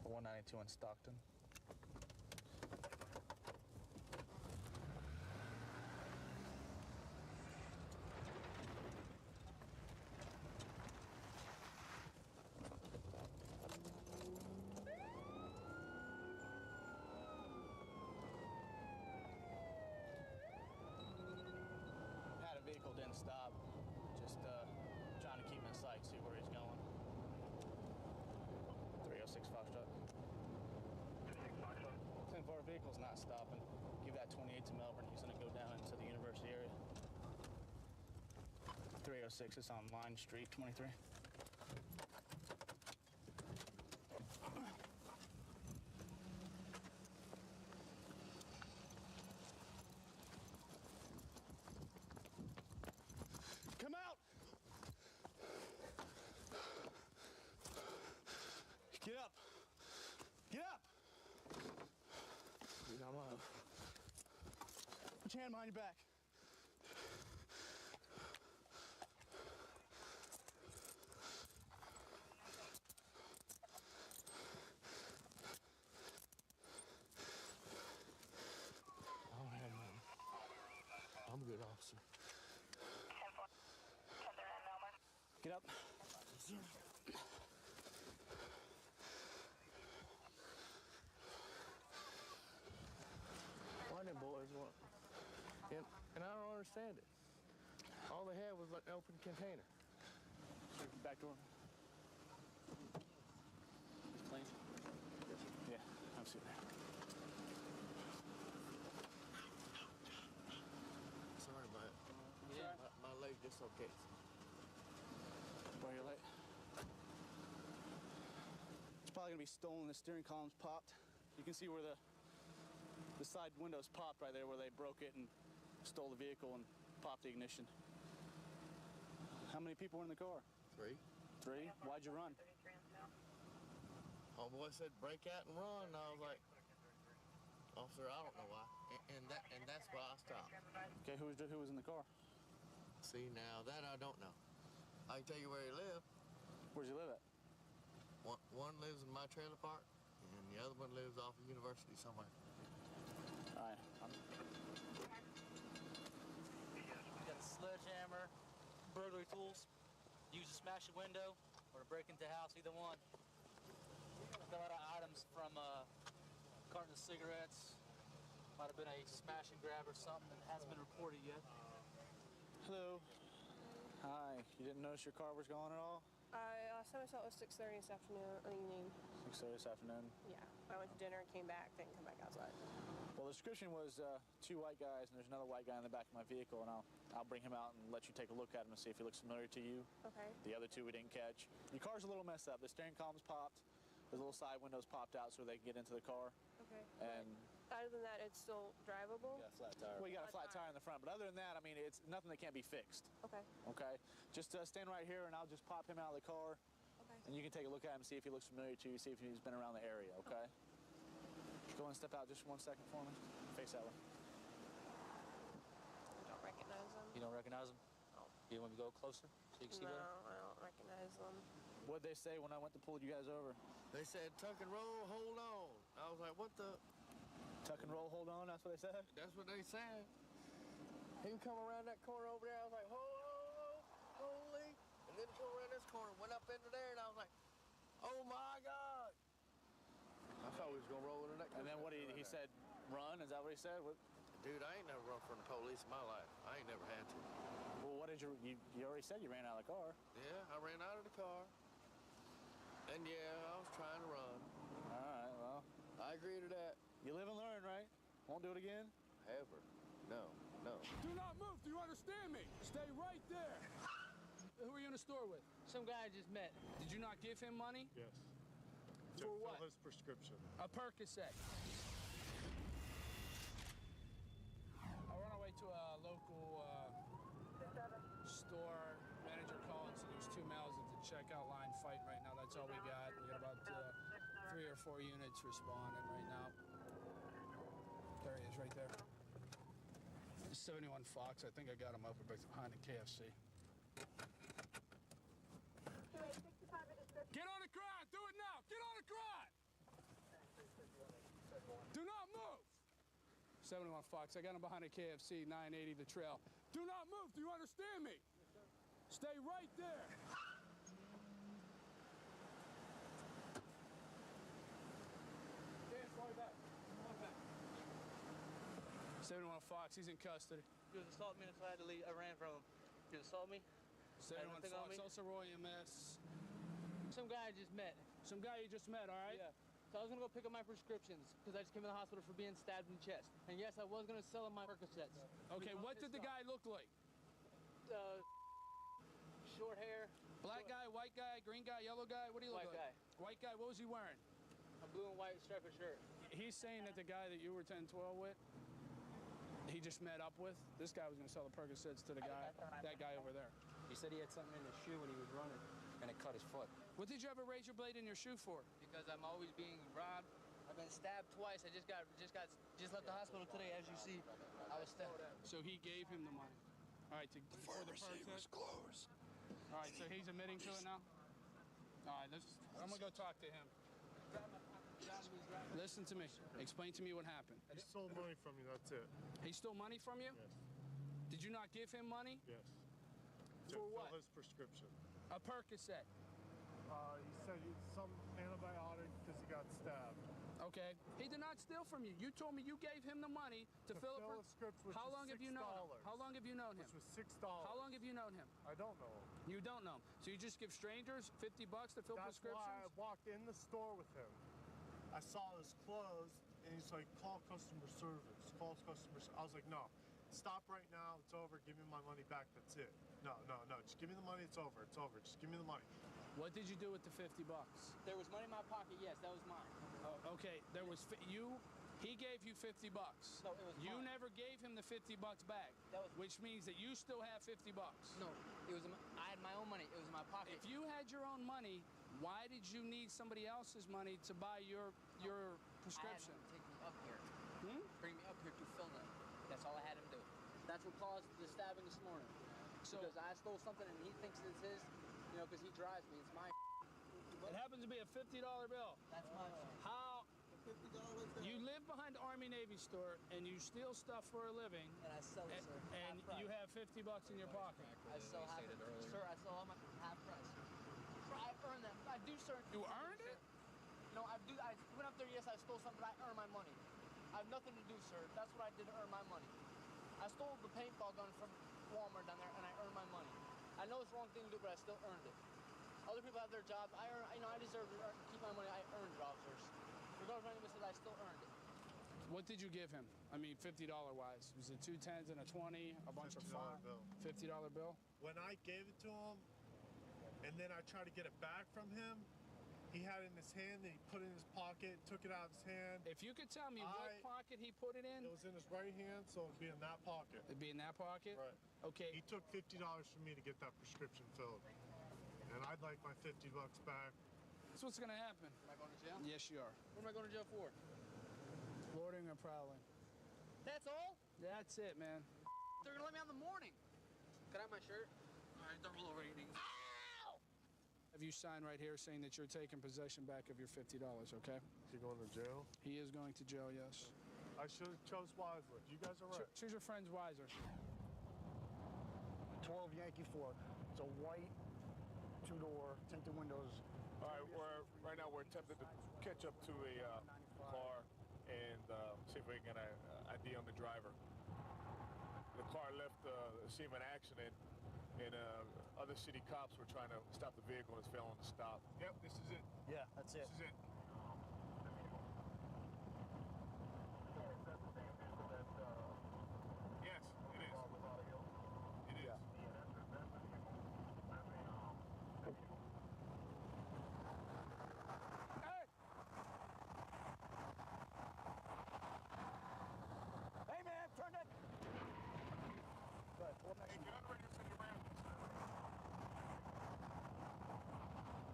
192 in Stockton. Had a vehicle, didn't stop. Just trying to keep him in sight, see where he's going. 306 Foxtrot. 10-4 vehicle's not stopping. Give that 28 to Melbourne. He's going to go down into the university area. 306 is on Line Street, 23. Come out! Put your hand behind your back. I don't have money. I'm a good officer. Get up. Why them boys want? And I don't understand it. All they had was like an open container. Back door. Clean? Yeah, I'm sitting there. Sorry, my leg dislocates. Where your leg? It's probably gonna be stolen. The steering column's popped. You can see where the side window's popped right there, where they broke it and stole the vehicle and popped the ignition. How many people were in the car? 3. 3? Why'd you run? Homeboy said break out and run, and I was like, officer, I don't know why. And that's why I stopped. Okay, who was in the car? See, now that I don't know. I can tell you where he lived. Where'd you live at? One lives in my trailer park, and the other one lives off of University somewhere. All right. We got a sledgehammer, burglary tools, use to smash a window, or to break into a house, either one. Got a lot of items from a carton of cigarettes. Might have been a smash and grab or something that hasn't been reported yet. Hello. Hi. You didn't notice your car was gone at all? Last time I saw it was 6:30 this evening. 6:30 this afternoon. Yeah, I went to dinner, came back, didn't come back outside. Well, the description was 2 white guys, and there's another white guy in the back of my vehicle, and I'll bring him out and let you take a look at him and see if he looks familiar to you. Okay. The other 2 we didn't catch. Your car's a little messed up. The steering column's popped. The little side windows popped out so they can get into the car. Okay. And other than that, it's still drivable? you got a flat tire. Well, you got a flat tire in the front, but other than that, I mean, it's nothing that can't be fixed. Okay. Okay? Just stand right here, and I'll just pop him out of the car. Okay. And you can take a look at him, see if he looks familiar to you, see if he's been around the area, okay? Go and step out just 1 second for me. Face that way. I don't recognize them. You don't recognize them? No. You want me to go closer so you can see better? No, I don't recognize them. What'd they say when I went to pull you guys over? They said, tuck and roll, hold on. I was like, what the? Tuck and roll, hold on, that's what they said? That's what they said. He come around that corner over there, I was like, holy. And then he come around this corner, went up into there, and I was like, oh my God. I thought we was gonna roll into that. And then what he said, run, is that what he said? What? Dude, I ain't never run from the police in my life. I ain't never had to. Well, what did you already said you ran out of the car. Yeah, I ran out of the car. And yeah, I was trying to run. All right, well. I agree to that. You live and learn, right? Won't do it again? Ever. No. Do not move, do you understand me? Stay right there. Who are you in the store with? Some guy I just met. Did you not give him money? Yes. For what? His prescription. A Percocet. I'll run away to a local store. Manager called and said there's 2 males at the checkout line fighting right now. That's all we got. We got about 3 or 4 units responding right now. There he is, right there. 71 Fox. I think I got him over behind the KFC. Get on the ground! Do it now! Get on the ground! Do not move! 71 Fox. I got him behind the KFC, 980 the trail. Do not move! Do you understand me? Stay right there! Dan, fall back. Fall back. 71 Fox, he's in custody. He was assaulting me until I had to leave. I ran from him. He assaulted me. 71 Fox, also Roy MS. Some guy I just met. Some guy you just met, all right? Yeah. So I was gonna go pick up my prescriptions because I just came to the hospital for being stabbed in the chest. And yes, I was gonna sell him my Percocets. Okay, what did the guy look like? Short hair. Black guy, white guy, green guy, yellow guy? What do you look White like? guy. White guy. What was he wearing? A blue and white striped shirt. He's saying that the guy that you were 10-12 with, he just met up with. This guy was going to sell the Percocets to the guy, that guy over there. He said he had something in his shoe when he was running, and it cut his foot. What did you have a razor blade in your shoe for? Because I'm always being robbed. I I've been stabbed twice. I just left the hospital today, as you see. I was stabbed. So he gave him the money. All right, for the purchase. Was closed. All right, so he's admitting to it now. All right, I'm gonna go talk to him. Listen to me. Explain to me what happened. He stole money from me, that's it. He stole money from you? Yes. Did you not give him money? Yes. For To what? fill his prescription. A Percocet. He said some antibiotic because he got stabbed. Okay. He did not steal from you. You told me you gave him the money to fill a script, which How was long have you known him? How long have you known him? Which was $6. How long have you known him? I don't know him. You don't know him. So you just give strangers $50 to fill That's prescriptions? why I walked in the store with him. I saw his clothes, and he's like, call customer service. Call customer service. I was like, no. Stop right now. It's over. Give me my money back. That's it. No. Just give me the money. It's over. It's over. Just give me the money. What did you do with the $50? There was money in my pocket, yes, that was mine. Oh, okay, he gave you $50. No, it was You mine. never gave him the $50 back, which means that you still have $50. No, I had my own money. It was in my pocket. If you had your own money, why did you need somebody else's money to buy your prescription? I had him take me up here. Bring me up here to fill them. That's all I had him do. That's what caused the stabbing this morning. Because I stole something and he thinks it's his, because he drives me. It's my. It happens to be a $50 bill. That's my. How? You live behind the Army Navy store and you steal stuff for a living. And I sell it, sir. And you have $50 in your pocket. I sell half. Sir, I sell all my half price. Sir, I earned them. I do, sir. You earned it? No, I do. I went up there. Yes, I stole something. But I earned my money. I have nothing to do, sir. That's what I did to earn my money. I stole the paintball gun from Walmart down there, and I earned my money. I know it's the wrong thing to do, but I still earned it. Other people have their jobs. I deserve to keep my money. I earned it, officers. Regardless of anyone says, I still earned it. What did you give him? I mean, $50 wise. Was it 2 10s and a 20? A bunch of fun? $50 bill? When I gave it to him, and then I tried to get it back from him, he had it in his hand, then he put it in his pocket, took it out of his hand. If you could tell me what pocket he put it in? It was in his right hand, so it'd be in that pocket. It'd be in that pocket? Right. Okay. He took $50 from me to get that prescription filled. And I'd like my $50 back. That's what's gonna happen. Am I going to jail? Yes, you are. What am I going to jail for? Loitering or prowling. That's all? That's it, man. They're going to let me out in the morning. Can I have my shirt? All right, double rating. Have you signed right here saying that you're taking possession back of your $50, okay? Is he going to jail? He is going to jail, yes. I should have chose wisely. You guys are right. Choose your friends wiser. 12 Yankee 4. It's a white, two-door, tinted windows. All right, right now we're attempting to catch up to a car and see if we can get an ID on the driver. The car left the scene of an accident, and other city cops were trying to stop the vehicle and it's failing to stop. Yep, this is it. Yeah, that's it. This is it. Yes, it is. It is. Hey, man, turn that. Go ahead, pull up next to me.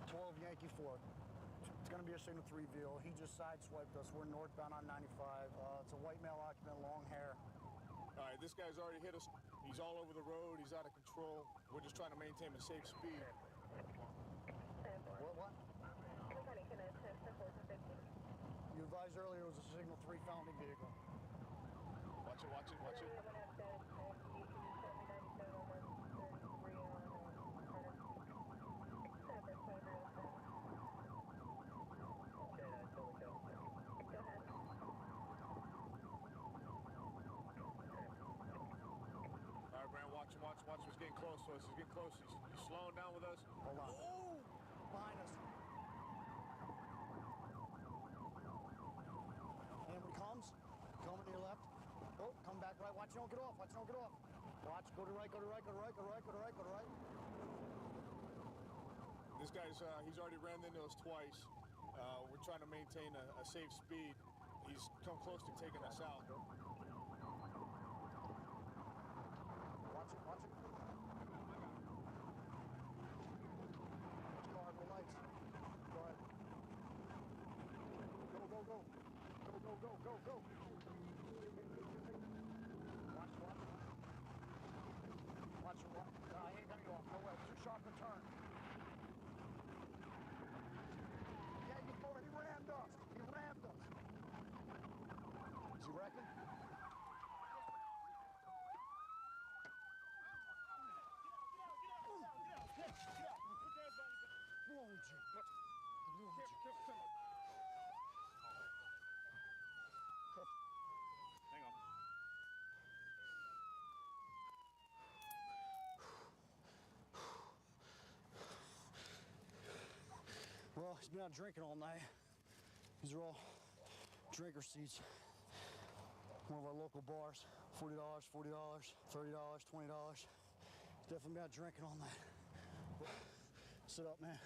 12 Yankee 4. It's going to be a signal 3 vehicle. He just sideswiped us. We're northbound on 95. It's a white male occupant, long hair. All right, this guy's already hit us. He's all over the road. He's out of control. We're just trying to maintain a safe speed. What? You advised earlier it was a signal 3 felony vehicle. Watch it, watch it, watch it. All right, Brand, watch him, watch him, watch him. He's getting close to us. He's getting close. He's slowing down with us. Hold on. Oh! Behind us. And when he comes, coming to your left. Oh, come back right. Watch, you don't get off. Watch, you don't get off. Watch, go to right, go to right, go to right, go to right, go to right, go to right. This guy's, he's already ran into us twice. We're trying to maintain a safe speed. He's come close to taking us out. Watch it, watch it. Watch car, the lights. Go ahead. Go, go, go. go, go, go. Watch. Watch your walk. He ain't got you off. No way. Too sharp a turn. Yeah, you boy, he rammed us. He rammed us. Is he wrecking? Hang on. Well, he's been out drinking all night. These are all drinker seats. One of our local bars. $40, $40, $30, $20. He's definitely been out drinking all night. Sit up, man.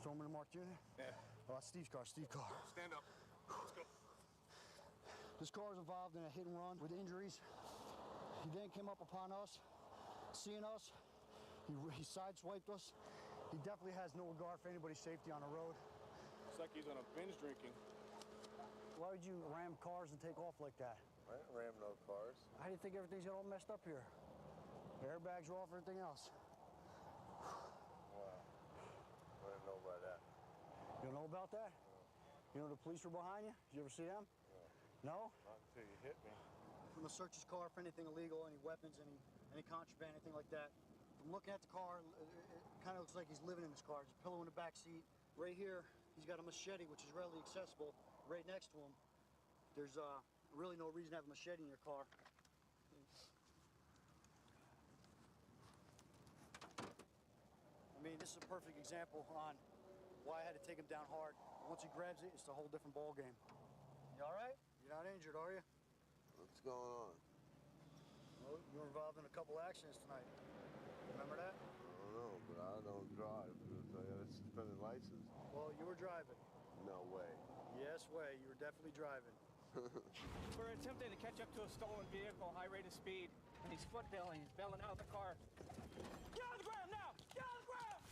Throw him in the Mark Jr.? Yeah. Oh, that's Steve's car. Steve's car. Stand up. Let's go. This car is involved in a hit and run with injuries. He then came up upon us, seeing us. He sideswiped us. He definitely has no regard for anybody's safety on the road. Looks like he's on a binge drinking. Why would you ram cars and take off like that? I didn't ram no cars. How do you think everything's got all messed up here? The airbags are off, everything else. Wow. I didn't know about that. You don't know about that? You know the police were behind you? Did you ever see them? No? Not until you hit me. I'm gonna search his car for anything illegal, any weapons, any contraband, anything like that. From looking at the car, it kind of looks like he's living in his car. There's a pillow in the back seat. Right here, he's got a machete, which is readily accessible. Right next to him, there's really no reason to have a machete in your car. I mean, this is a perfect example on why I had to take him down hard. Once he grabs it, it's a whole different ball game. You all right? You're not injured, are you? What's going on? Well, you were involved in a couple accidents tonight. Remember that? I don't know, but I don't drive. I got a suspended license. Well, you were driving. No way. Yes, way. You were definitely driving. We're attempting to catch up to a stolen vehicle, high rate of speed, and he's foot bailing. He's bailing out of the car. Get on the ground now! Get on the ground!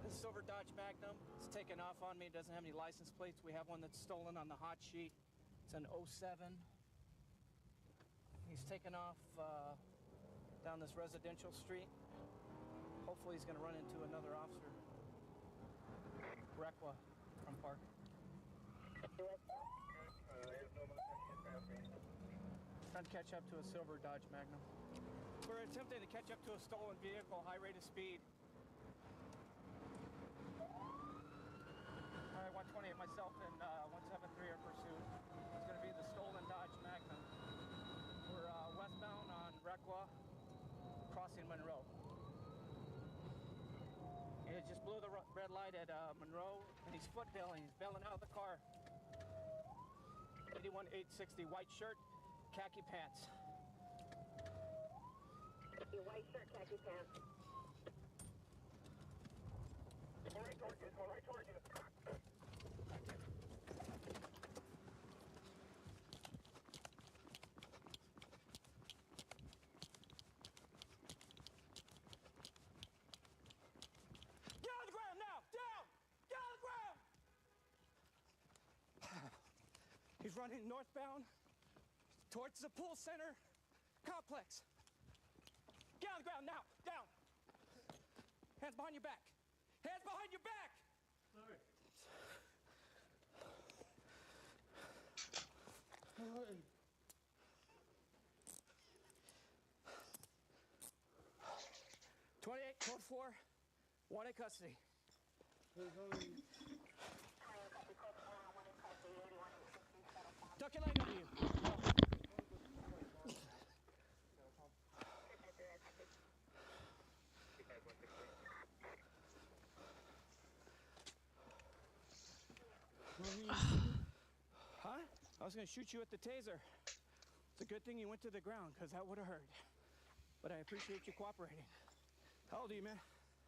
This is silver Dodge Magnum. It's taken off on me. It doesn't have any license plates. We have one that's stolen on the hot sheet. It's an 07. He's taken off down this residential street. Hopefully he's going to run into another officer. Requa from Park. Trying to catch up to a silver Dodge Magnum. We're attempting to catch up to a stolen vehicle, high rate of speed. All right, 128, myself and 173 are pursuit. It's going to be the stolen Dodge Magnum. We're westbound on Requa, crossing Monroe. And it just blew the red light at Monroe, and he's foot bailing. He's bailing out of the car. 81860, white shirt, khaki pants. Your white shirt, khaki pants. All right, toward you. All right, toward you. Get on the ground now! Down! Get on the ground! He's running northbound towards the pool center complex. Get on the ground now! Down! Hands behind your back! Hands behind your back! Sorry. Hey. 28, code 4, one in custody. Tuck your leg under you. Huh? I was going to shoot you with the taser. It's a good thing you went to the ground, because that would have hurt. But I appreciate you cooperating. How old are you, man?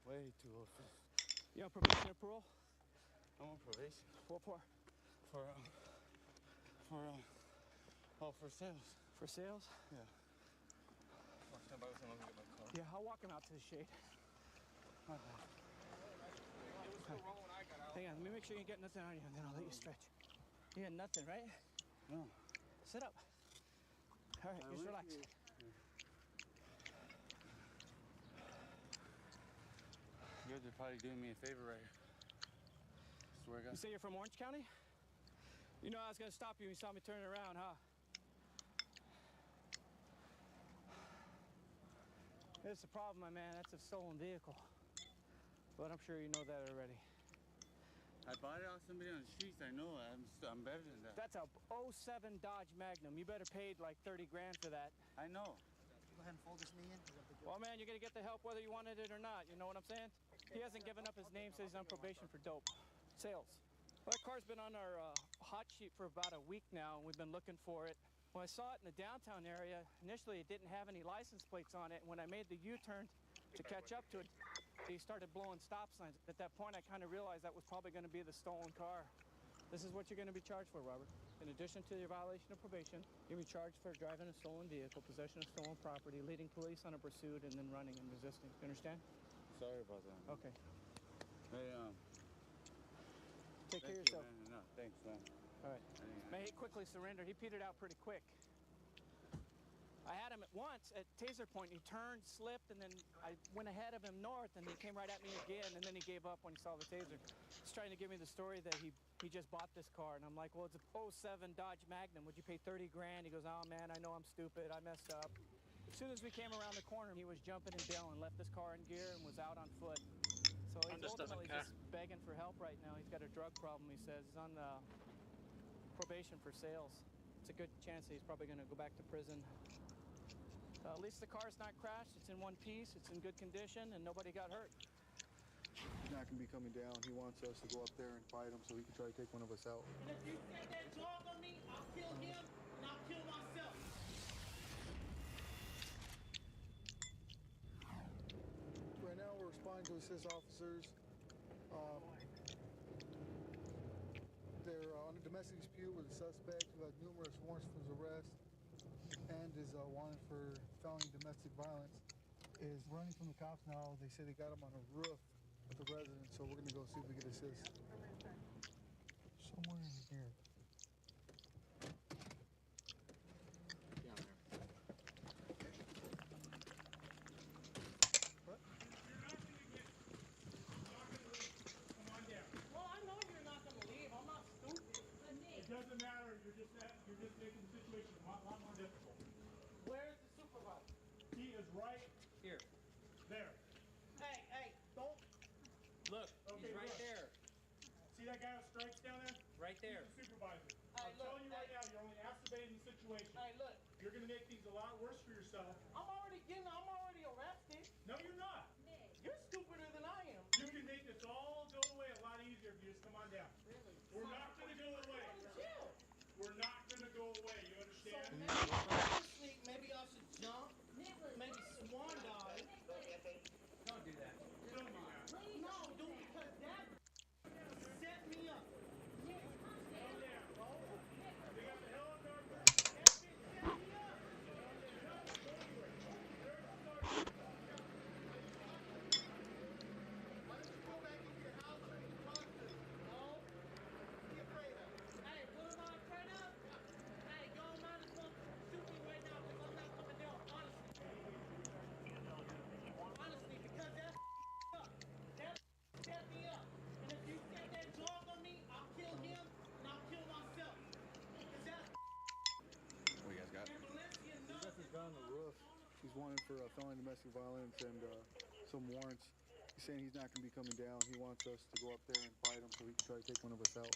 Way too old. You on probation or parole? I'm on probation. What for? For sales. For sales? Yeah. Yeah, I'll walk him out to the shade. My bad. Hang on, let me make sure you get nothing on you, and then I'll let you stretch. You got nothing, right? No. Sit up. All right, just relax. You guys are probably doing me a favor right here. Swear to God. You say you're from Orange County? You know I was gonna stop you when you saw me turning around, huh? It's a problem, my man. That's a stolen vehicle. But I'm sure you know that already. I bought it off somebody on the streets. I know. I'm better than that. That's a 07 Dodge Magnum. You better paid like 30 grand for that. I know. Go ahead and fold this knee in. Well, man, you're gonna get the help whether you wanted it or not. You know what I'm saying? He hasn't given up his name, says he's on probation for dope sales. Well, that car's been on our hot sheet for about a week now, and we've been looking for it. When I saw it in the downtown area, initially it didn't have any license plates on it. When I made the U-turn to catch up to it, he started blowing stop signs. At that point, I kind of realized that was probably going to be the stolen car. This is what you're going to be charged for, Robert. In addition to your violation of probation, you'll be charged for driving a stolen vehicle, possession of stolen property, leading police on a pursuit, and then running and resisting. You understand? Sorry about that. Man. Okay. Hey, Take care of yourself. Man. No, thanks, man. All right. Man, he quickly surrendered. He petered out pretty quick. I had him at once at taser point. He turned, slipped, and then I went ahead of him north, and he came right at me again, and then he gave up when he saw the taser. He's trying to give me the story that he just bought this car, and I'm like, well, it's a 07 Dodge Magnum. Would you pay 30 grand? He goes, oh, man, I know I'm stupid. I messed up. As soon as we came around the corner, he was jumping and bailing, left his car in gear, and was out on foot. So he's ultimately just begging for help right now. He's got a drug problem, he says. He's on probation for sales. It's a good chance that he's probably going to go back to prison. At least the car's not crashed. It's in one piece. It's in good condition, and nobody got hurt. He's not going to be coming down. He wants us to go up there and fight him so he can try to take one of us out. And if you set that dog on me, I'll kill him, and I'll kill myself. Right now, we're responding to assist officers. They're on a domestic dispute with a suspect who has numerous warrants for his arrest and is wanted for felony domestic violence. Is running from the cops now. They say they got him on a roof with the residence, so we're going to go see if we can assist. Somewhere in here. Down there. What? Come on down. Well, I know you're not going to leave. I'm not stupid. It doesn't matter. You're just making the situation a lot more difficult. Where's the supervisor? He is right here. There. Hey, don't. Look, okay, he's right there. See that guy with stripes down there? Right there. He's the supervisor. I'm telling you right now, you're only exacerbating the situation. Hey, look. You're going to make things a lot worse for yourself. I'm already arrested. No, you're not. You're stupider than I am. You can make this all go away a lot easier if you just come on down. Really? We're not going to go away. We're not going to go away. You understand? So maybe I should jump. Maybe swan dive. Don't do that. Don't do that. No, don't, because that set me up. Calm down. They got the helicopter. That shit set me up. Why don't you go back into your house and talk to them? No? What are you afraid of? Hey, what am I afraid of? Hey, y'all might as well shoot me right now because I'm not coming down, honestly. Honestly, because that's up. That set me up. And if you set that dog on me, I'll kill him and I'll kill myself. Because that's What you guys got? He's got this guy on the roof. He's wanted for felony domestic violence and some warrants. He's saying he's not going to be coming down. He wants us to go up there and fight him so he can try to take one of us out.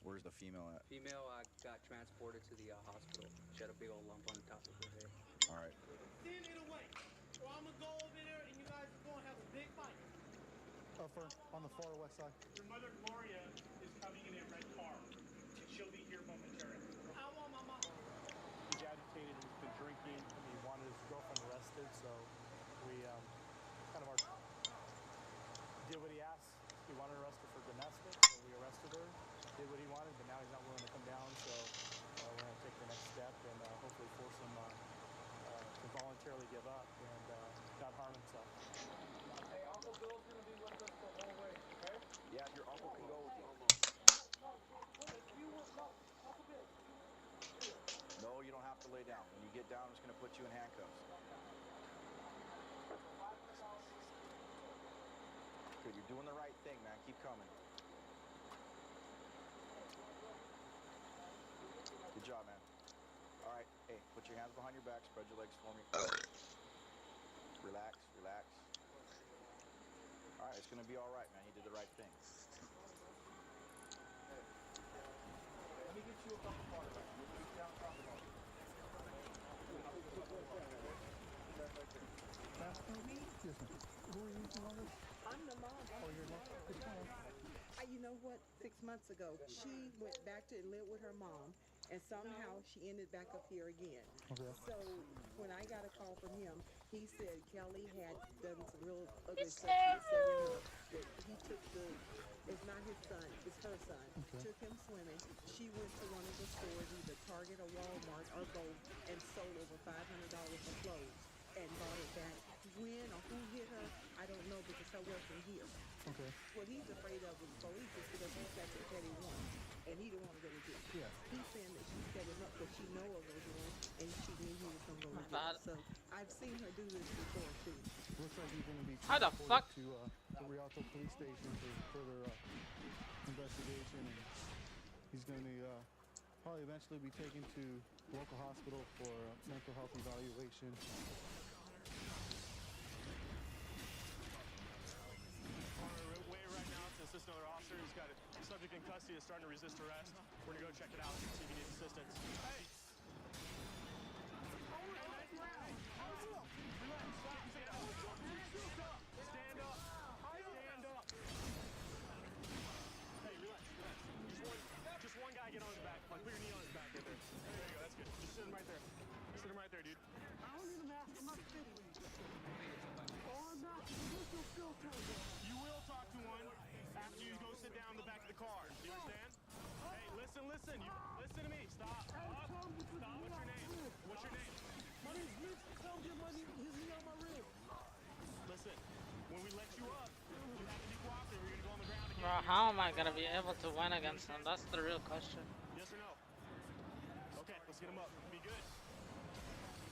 Where's the female at? Female got transported to the hospital. She had a big old lump on the top of her head. All right. Send it away, or I'm going to go over there and you guys are going to have a big fight. On the far west side. Your mother, Gloria, is coming in a red car. And she'll be here momentarily. I want my mom. He's agitated, he's been drinking, and he wanted his girlfriend arrested, so we did what he asked. He wanted her arrested for domestic, so we arrested her, did what he wanted, but now he's not willing to come down, so we're going to take the next step and hopefully force him to voluntarily give up and not harm himself. Hey, Uncle Bill's going to be Yeah, your uncle can go with you. No, you don't have to lay down. When you get down, I'm just going to put you in handcuffs. Good, you're doing the right thing, man. Keep coming. Good job, man. All right, hey, put your hands behind your back, spread your legs for me. Relax, relax. All right, it's gonna be all right, man. You did the right thing. Let me get you a cup of water right now. You'll sit down on top of it. Yes, ma'am. Who are you, mother? I'm the mom. Oh, you're not. You know what? 6 months ago, she went back to live with her mom, and somehow she ended back up here again. Okay. So when I got a call from him, he said Kelly had done some real ugly stuff. She set him up. That he took it's not his son, it's her son. Okay. Took him swimming. She went to one of the stores, either Target or Walmart or both, and sold over $500 of clothes and bought it back. When or who hit her, I don't know, because I wasn't here. Okay. What he's afraid of is police, is because he's got the petty one, and he don't want to go to jail. Yeah. He's saying that she set him up because she know of those one, and she knew he was going to go to God. jail. So I've seen her do this before too. Looks like he's going to be How the fuck? to the Rialto Police Station for further investigation, and he's going to probably eventually be taken to local hospital for mental health evaluation. Assist another officer. He's got a subject in custody that's starting to resist arrest. We're gonna go check it out, see if he needs assistance. Hey! Stand up! Stand up! Hey, relax, relax. Just one guy get on his back. Like, put your knee on his back right there. There you go, that's good. Just sit him right there. Sit him right there, dude. I don't need a mask. I'm not fitting. Oh, I'm not. You will talk to one after you go sit down in the back of the car. Do you understand? Hey, listen. You listen to me. Stop. Stop. What's your name? What's your name? My name's Mitch. Tell him my knee, his knee on my rib. Listen, when we let you up, you have to be cooperative. You're gonna go on the ground again. Bro, how am I gonna be able to win against them? That's the real question. Yes or no? Okay, let's get him up. Be good.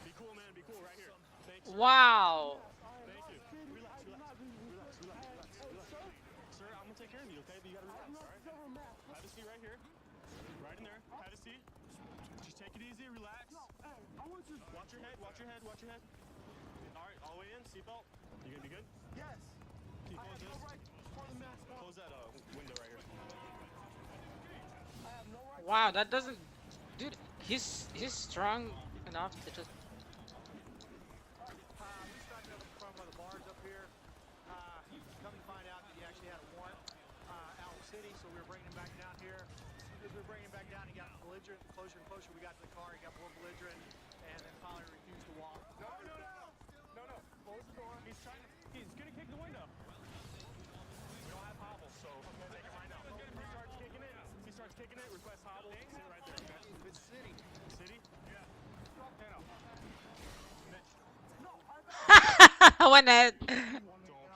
Be cool, man. Be cool. Right here. Thanks. Wow. Thank you. Relax. Sir, I'm gonna take care of you, okay? But you gotta relax, all right? Have a seat right here. Right in there. Have a seat. Just take it easy. Relax. Watch your head. Watch your head. Watch your head. All right, all the way in. Seatbelt. You gonna be good? Yes. Can you close this? For the mask on. Close that window right here. I have no right. Wow, that doesn't... Dude, he's strong enough to just... We stopped up from one of the bars up here. Come to find out that he actually had a warrant out in the city, so we were bringing him back down here. As we were bringing him back down, he got belligerent. Closer and closer we got to the car, he got more belligerent, and then finally refused to walk. No. Close the door. He's gonna kick the window. We don't have hobbles, so take it right now. He starts kicking it, request hobble. Sit right there, okay? It's city. City? Yeah. Mitch. Went ahead. Don't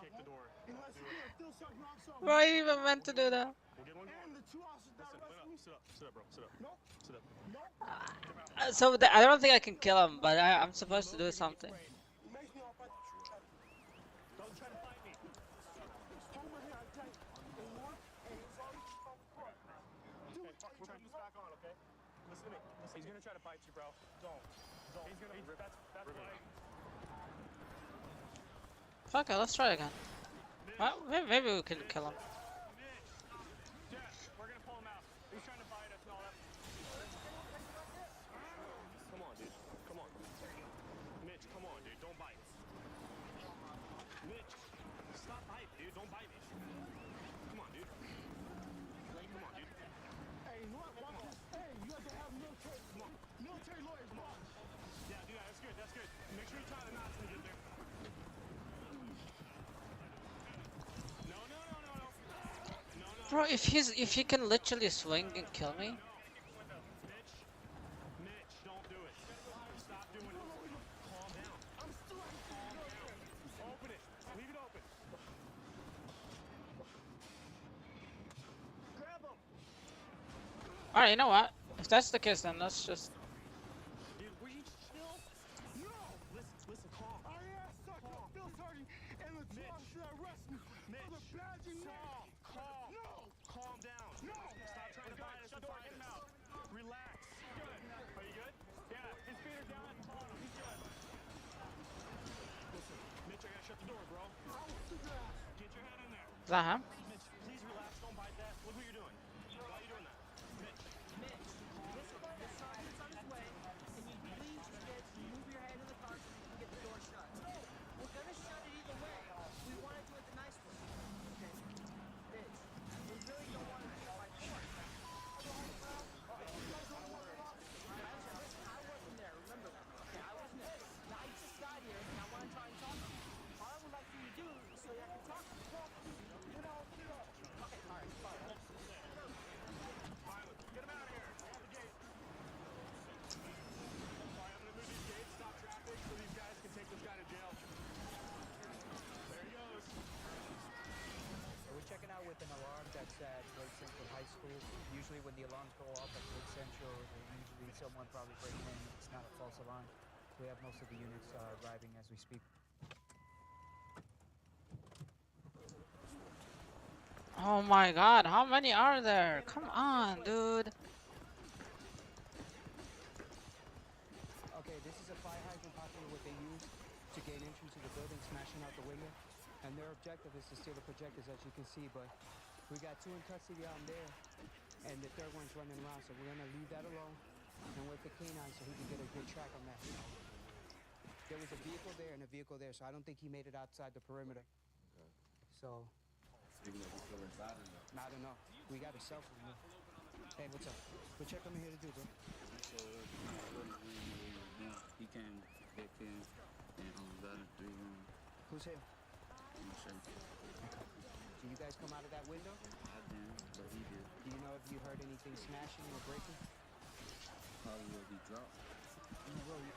kick the door. Bro, you even meant to do that. We'll get one going. Sit up, bro. Sit up. So I don't think I can kill him, but I'm supposed to do something. Don't try to fight me. We're putting this back on, okay? Listen to me. He's gonna try to bite you, bro. Don't. He's gonna rip. That's right. Fuck it, let's try again. Well, maybe we can kill him. We're gonna pull him out. He's trying to bite us and all that. Come on, dude. Come on. Mitch, come on, dude. Don't bite. Mitch, stop biting, dude. Don't bite me. Come on, dude. Come on, dude. Hey, you have to have military lawyers. Come on. Yeah, do that. That's good. That's good. Make sure you tie the knots when you get there. Bro, if he can literally swing and kill me. Mitch, don't do it. Stop doing it. Calm down. Calm down. Open it. Leave it open. Alright, you know what? If that's the case, then let's just. Dude, were you chill? No! Listen, calm. I asked Sergeant Phil Sergeant and the truck should arrest me for the badging. Calm. No! Calm down. No! Stop trying to fight us and fight us. Relax. Good. Are you good? Yeah. His feet are down at the bottom. He's good. Listen, Mitch, I gotta shut the door, bro. Get your head in there. Is that him? Mitch, please relax. Don't bite that. Look what you're doing. Why are you doing that? Mitch. Listen, the sergeant's on his way. Can you please just move your head in the car so we can get the door shut? No, we're gonna shut it either way. We want to do it the nice way. Okay? Bitch, we really don't want to do it by force. Okay, you guys don't want to rob it. Listen, I wasn't there. Remember that. Okay, I wasn't there. Now, I just got here and I want to try and talk to you. All I would like for you to do is so I can talk to you. Okay, all right, fine. Get him out of here. At the gate. Sorry, I'm gonna move these gates, stop traffic, so these guys can take this guy to jail. There he goes. We're checking out with an alarm that's at Great Central High School. Usually when the alarms go off at Great Central, there's usually someone probably breaking in. It's not a false alarm. We have most of the units arriving as we speak. Oh my god, how many are there? Come on, dude. Okay, this is a fire hydrant, possibly what they use to gain entry to the building, smashing out the window. And their objective is to steal the projectors, as you can see, but we got 2 in custody down there, and the 3rd one's running around, so we're gonna leave that alone and wait for K9 so he can get a good track on that. There was a vehicle there and a vehicle there, so I don't think he made it outside the perimeter. Okay. So, Even though he's still inside or no? I don't know. We got a cell phone. Man. Hey, what's up? What check I'm here to do, bro? He came back in and got in 3 rooms. Who's here? I'm not sure. Did you guys come out of that window? I didn't, but he did. Do you know if you heard anything smashing or breaking? Probably will be dropped. No, bro. You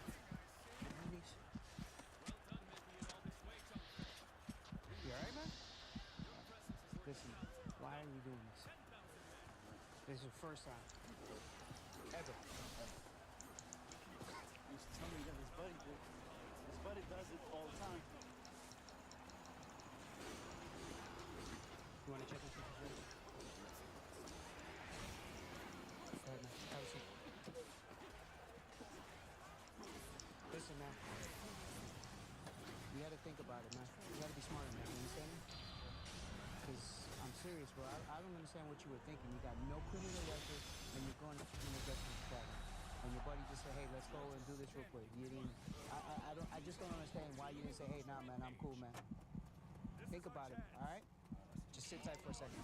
alright, man? Listen, why are you doing this? This is the first time. Ever. You should tell me that his buddy did. His buddy does it all the time. You want to check and see if it's ready? Go ahead, man. Have a seat. Listen, man. You gotta think about it, man. You gotta be smarter, man. You understand me? Because I'm serious, bro. I don't understand what you were thinking. You got no criminal record, and you're going to criminal justice department. And your buddy just said, hey, let's go and do this real quick. You didn't. I just don't understand why you didn't say, hey, nah, man, I'm cool, man. Think about it, all right? Just sit tight for a second.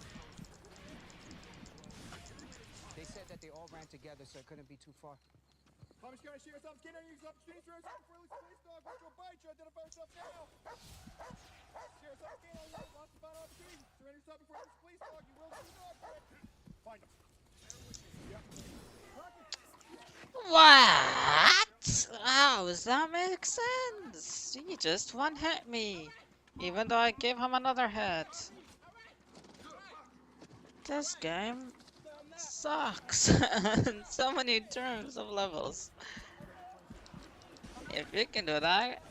They said that they all ran together, so it couldn't be too far. Thomas County Sheriff's Office, canine use opportunity for yourself for release police dog. What's your bite? You identify yourself now. Sheriff's Office, canine use lost the final opportunity. Surrender yourself before this police dog. You will see the dog. Find him. Yep. What? How does that make sense? He just one hit me, even though I gave him another hit. This game sucks in so many terms of levels. If you can do that.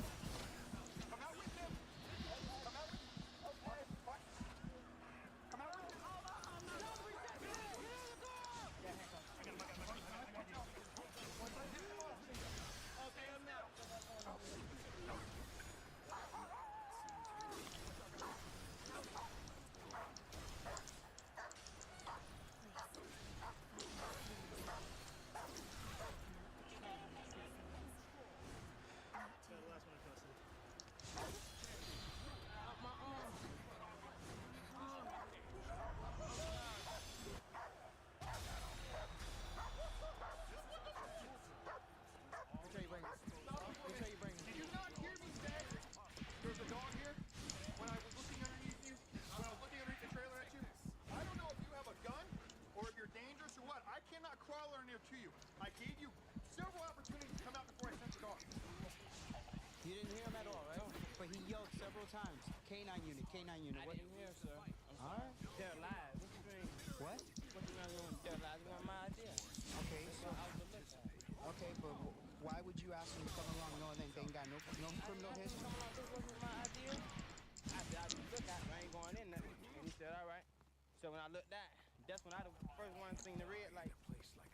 To you. I gave you several opportunities to come out before I sent the dog. You didn't hear him at all, right? But he yelled several times. K9 unit, K9 unit. I didn't hear, sir. All right. They're alive. What you mean? What? What you mean? They're alive. It's not my idea. No criminal history? This wasn't my idea. I said, I just look at it, I ain't going in nothing. And he said, all right. So when I looked at, that's when I the first one seen the red light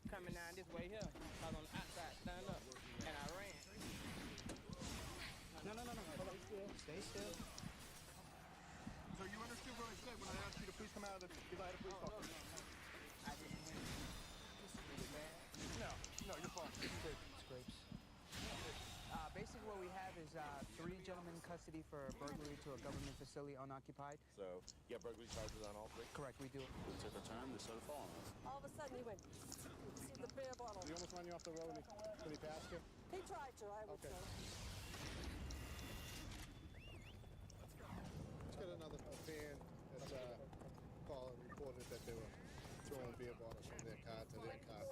coming down this way here. I was on the outside, stand up, and I ran. No. Hold on. Stay still. So you understood what I said when I asked you to please come out of the United Police Officer? I didn't win. This is really bad. No, you're fine. Scrapes. Basically what we have is 3 gentlemen in custody for burglary to a government facility unoccupied. So, you have burglary charges on all 3? Correct, we do. We took our time, they started following us. All of a sudden he went, see the beer bottle. Did he almost run you off the road when he passed you? He tried to, I would say. Let's get another van that's called and reported that they were throwing beer bottles from their car to their car.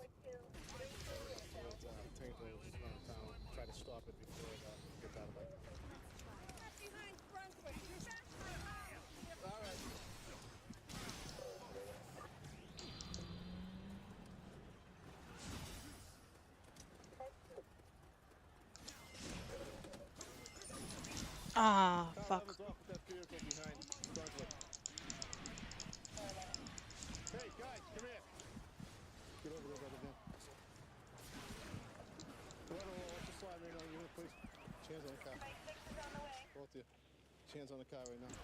Towards Tinkles around town. Try to stop it before it gets out of my Behind Brunswick. All right. Ah, fuck. Off with that vehicle behind Brunswick. Hey, guys, come here. Get over there, brother, man. What's the slide right on you, please? Hands on the car. Both of you. Hands on the car right now. You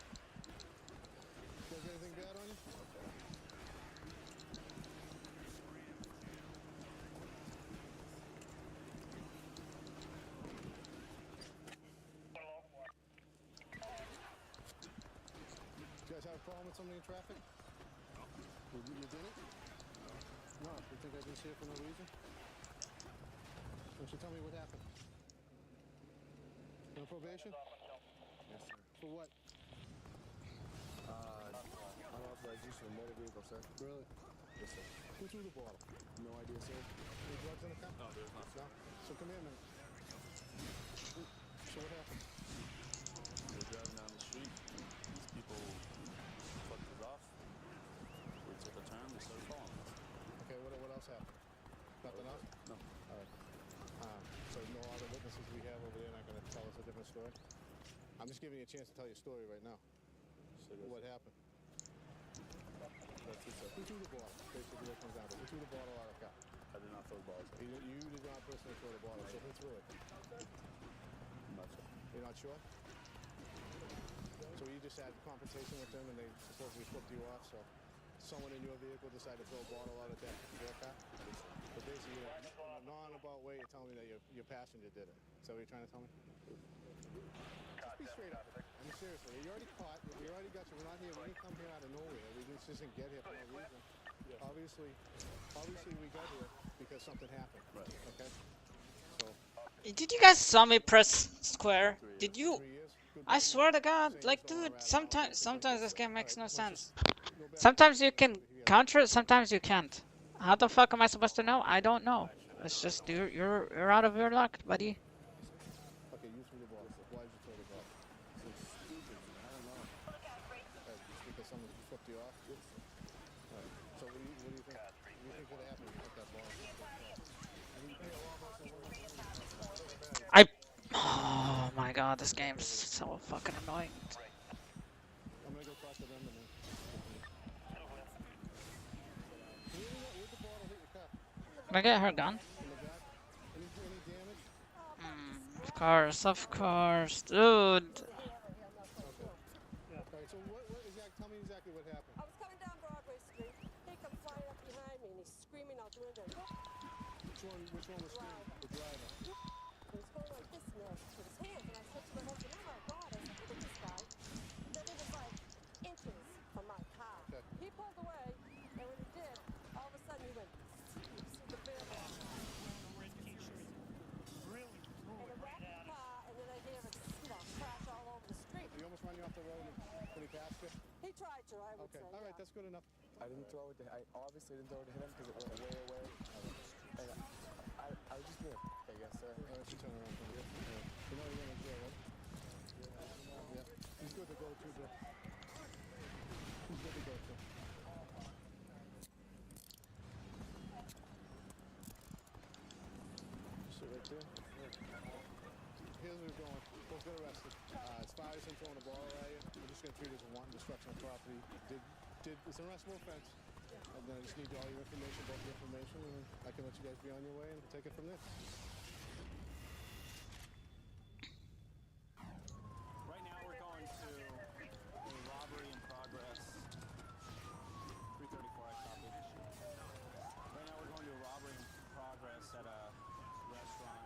guys got anything bad on you? You guys have a problem with somebody in traffic? You didn't? No. You think I just here for no reason? Why don't you tell me what happened? You on probation? Yes, sir. For what? Unauthorized use of a motor vehicle, sir. Really? Yes, sir. Who threw the bottle? No idea, sir. Any drugs in the car? No, there's not. No? So come here a minute. So what happened? We were driving down the street. These people fucked us off. We took our time, they started following us. Okay, what else happened? Nothing else? No. All right. So no other witnesses we have over there not going to tell us a different story? I'm just giving you a chance to tell your story right now. So What happened? that's it, sir. Who threw the bottle? Basically what comes down to. Who threw the bottle out of the car? I did not throw the balls. You did not personally throw the bottle, so who threw it? I'm not sure. You're not sure? So you just had a confrontation with them and they supposedly flipped you off, so someone in your vehicle decided to throw a bottle out of their car? So basically, in a non-about way, you're telling me that your passenger did it. Is that what you're trying to tell me? Just be straight up. I mean, seriously, you're already caught. We already got you. We're not here. We didn't come here out of nowhere. We just didn't get here for no reason. Obviously, we got here because something happened. Right. Okay? So, Did you guys saw me press square? Did you? I swear to God, like, dude, sometimes this game makes no sense. Sometimes you can counter it, sometimes you can't. How the fuck am I supposed to know? I don't know. It's just you're out of your luck, buddy. okay, you threw the ball. Why did you throw the ball? Stupid. I don't know. Just because someone flipped you off? All right. So what do you think? What do you think would happen if you took that ball? Oh my God, this game's so fucking annoying. I'm gonna go talk to them and then. Where'd the bottle hit your car? Can I get her gun? In the back? Any damage? Of course, dude. Okay. All right. So tell me exactly what happened. I was coming down Broadway Street. He comes flying up behind me and he's screaming out the window. Which one was screaming? The driver. He was going like this with his hands, and I said to my husband, "Oh my God!" I said, "Look at this guy." Then he was like inches from my car. Okay. He pulled away, and when he did, all of a sudden he went, "See the beer ball." And it wrecked the car, and then I hear it, crash all over the street. He almost ran you off the road when he passed you? He tried to, I would say. All right, that's good enough. I didn't throw it. I obviously didn't throw it to hit him because it went way away. And I was just being, I guess, sir. All right, you turn around from here. You know you're going to jail, right? Yeah. He's good to go to, Bill. He's good to go to. Sit right there. Yeah. here's where we're going. Both got arrested. It's fires and throwing a ball area. We're just going to treat it as a wanton destruction of property. It's an arrestable offense. And then I just need all your information, both your information, and I can let you guys be on your way and take it from there. Right now we're going to a robbery in progress. 334, I copy. Right now we're going to a robbery in progress at a restaurant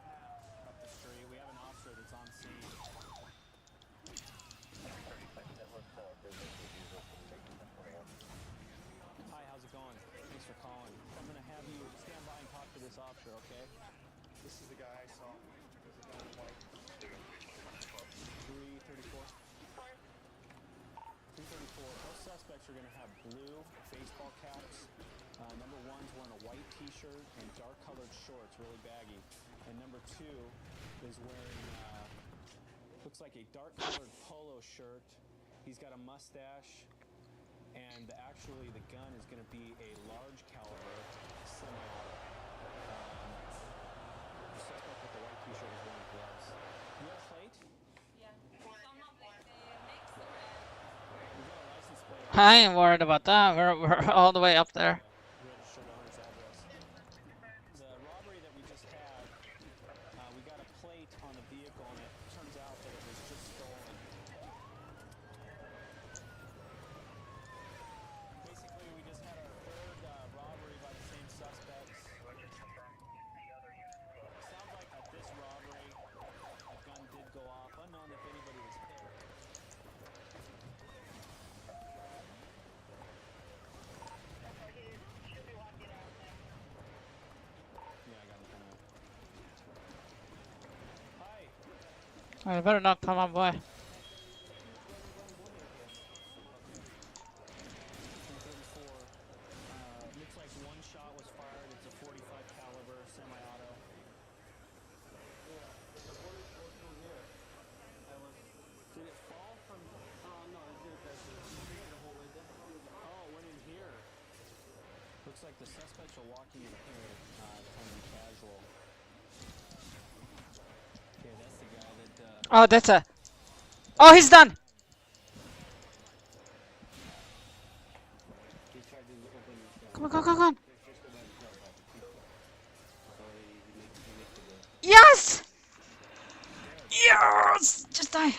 up the street. We have an officer that's on scene. Hi, how's it going? Thanks for calling. I'm going to have you stand by and talk to this officer, okay? This is the guy I saw. This is the guy in white. 334. 334. Both suspects are going to have blue baseball caps. Number one's wearing a white t-shirt and dark-colored shorts, really baggy. And number two is wearing, looks like a dark-colored polo shirt. He's got a mustache. And actually, the gun is going to be a large caliber semi-auto. The suspect with the white t-shirt is wearing gloves. You have a plate? I ain't worried about that. We're all the way up there. Registered owner's address. The robbery that we just had, we got a plate on the vehicle, and it turns out that it was just stolen. Basically, we just had our third robbery by the same suspects. Sounds like at this robbery, a gun did go off, unknown if anybody was hit. I better not come on, boy. Looks like one shot was fired. It's a .45 caliber semi-auto. Did it fall from? Oh no, it did. Oh, it went in here. Looks like the suspects are walking in here, playing casual. Okay, that's the guy that. Oh, that's a. Oh, he's done. Come on, come on, come on. Yes! Yes! Just die.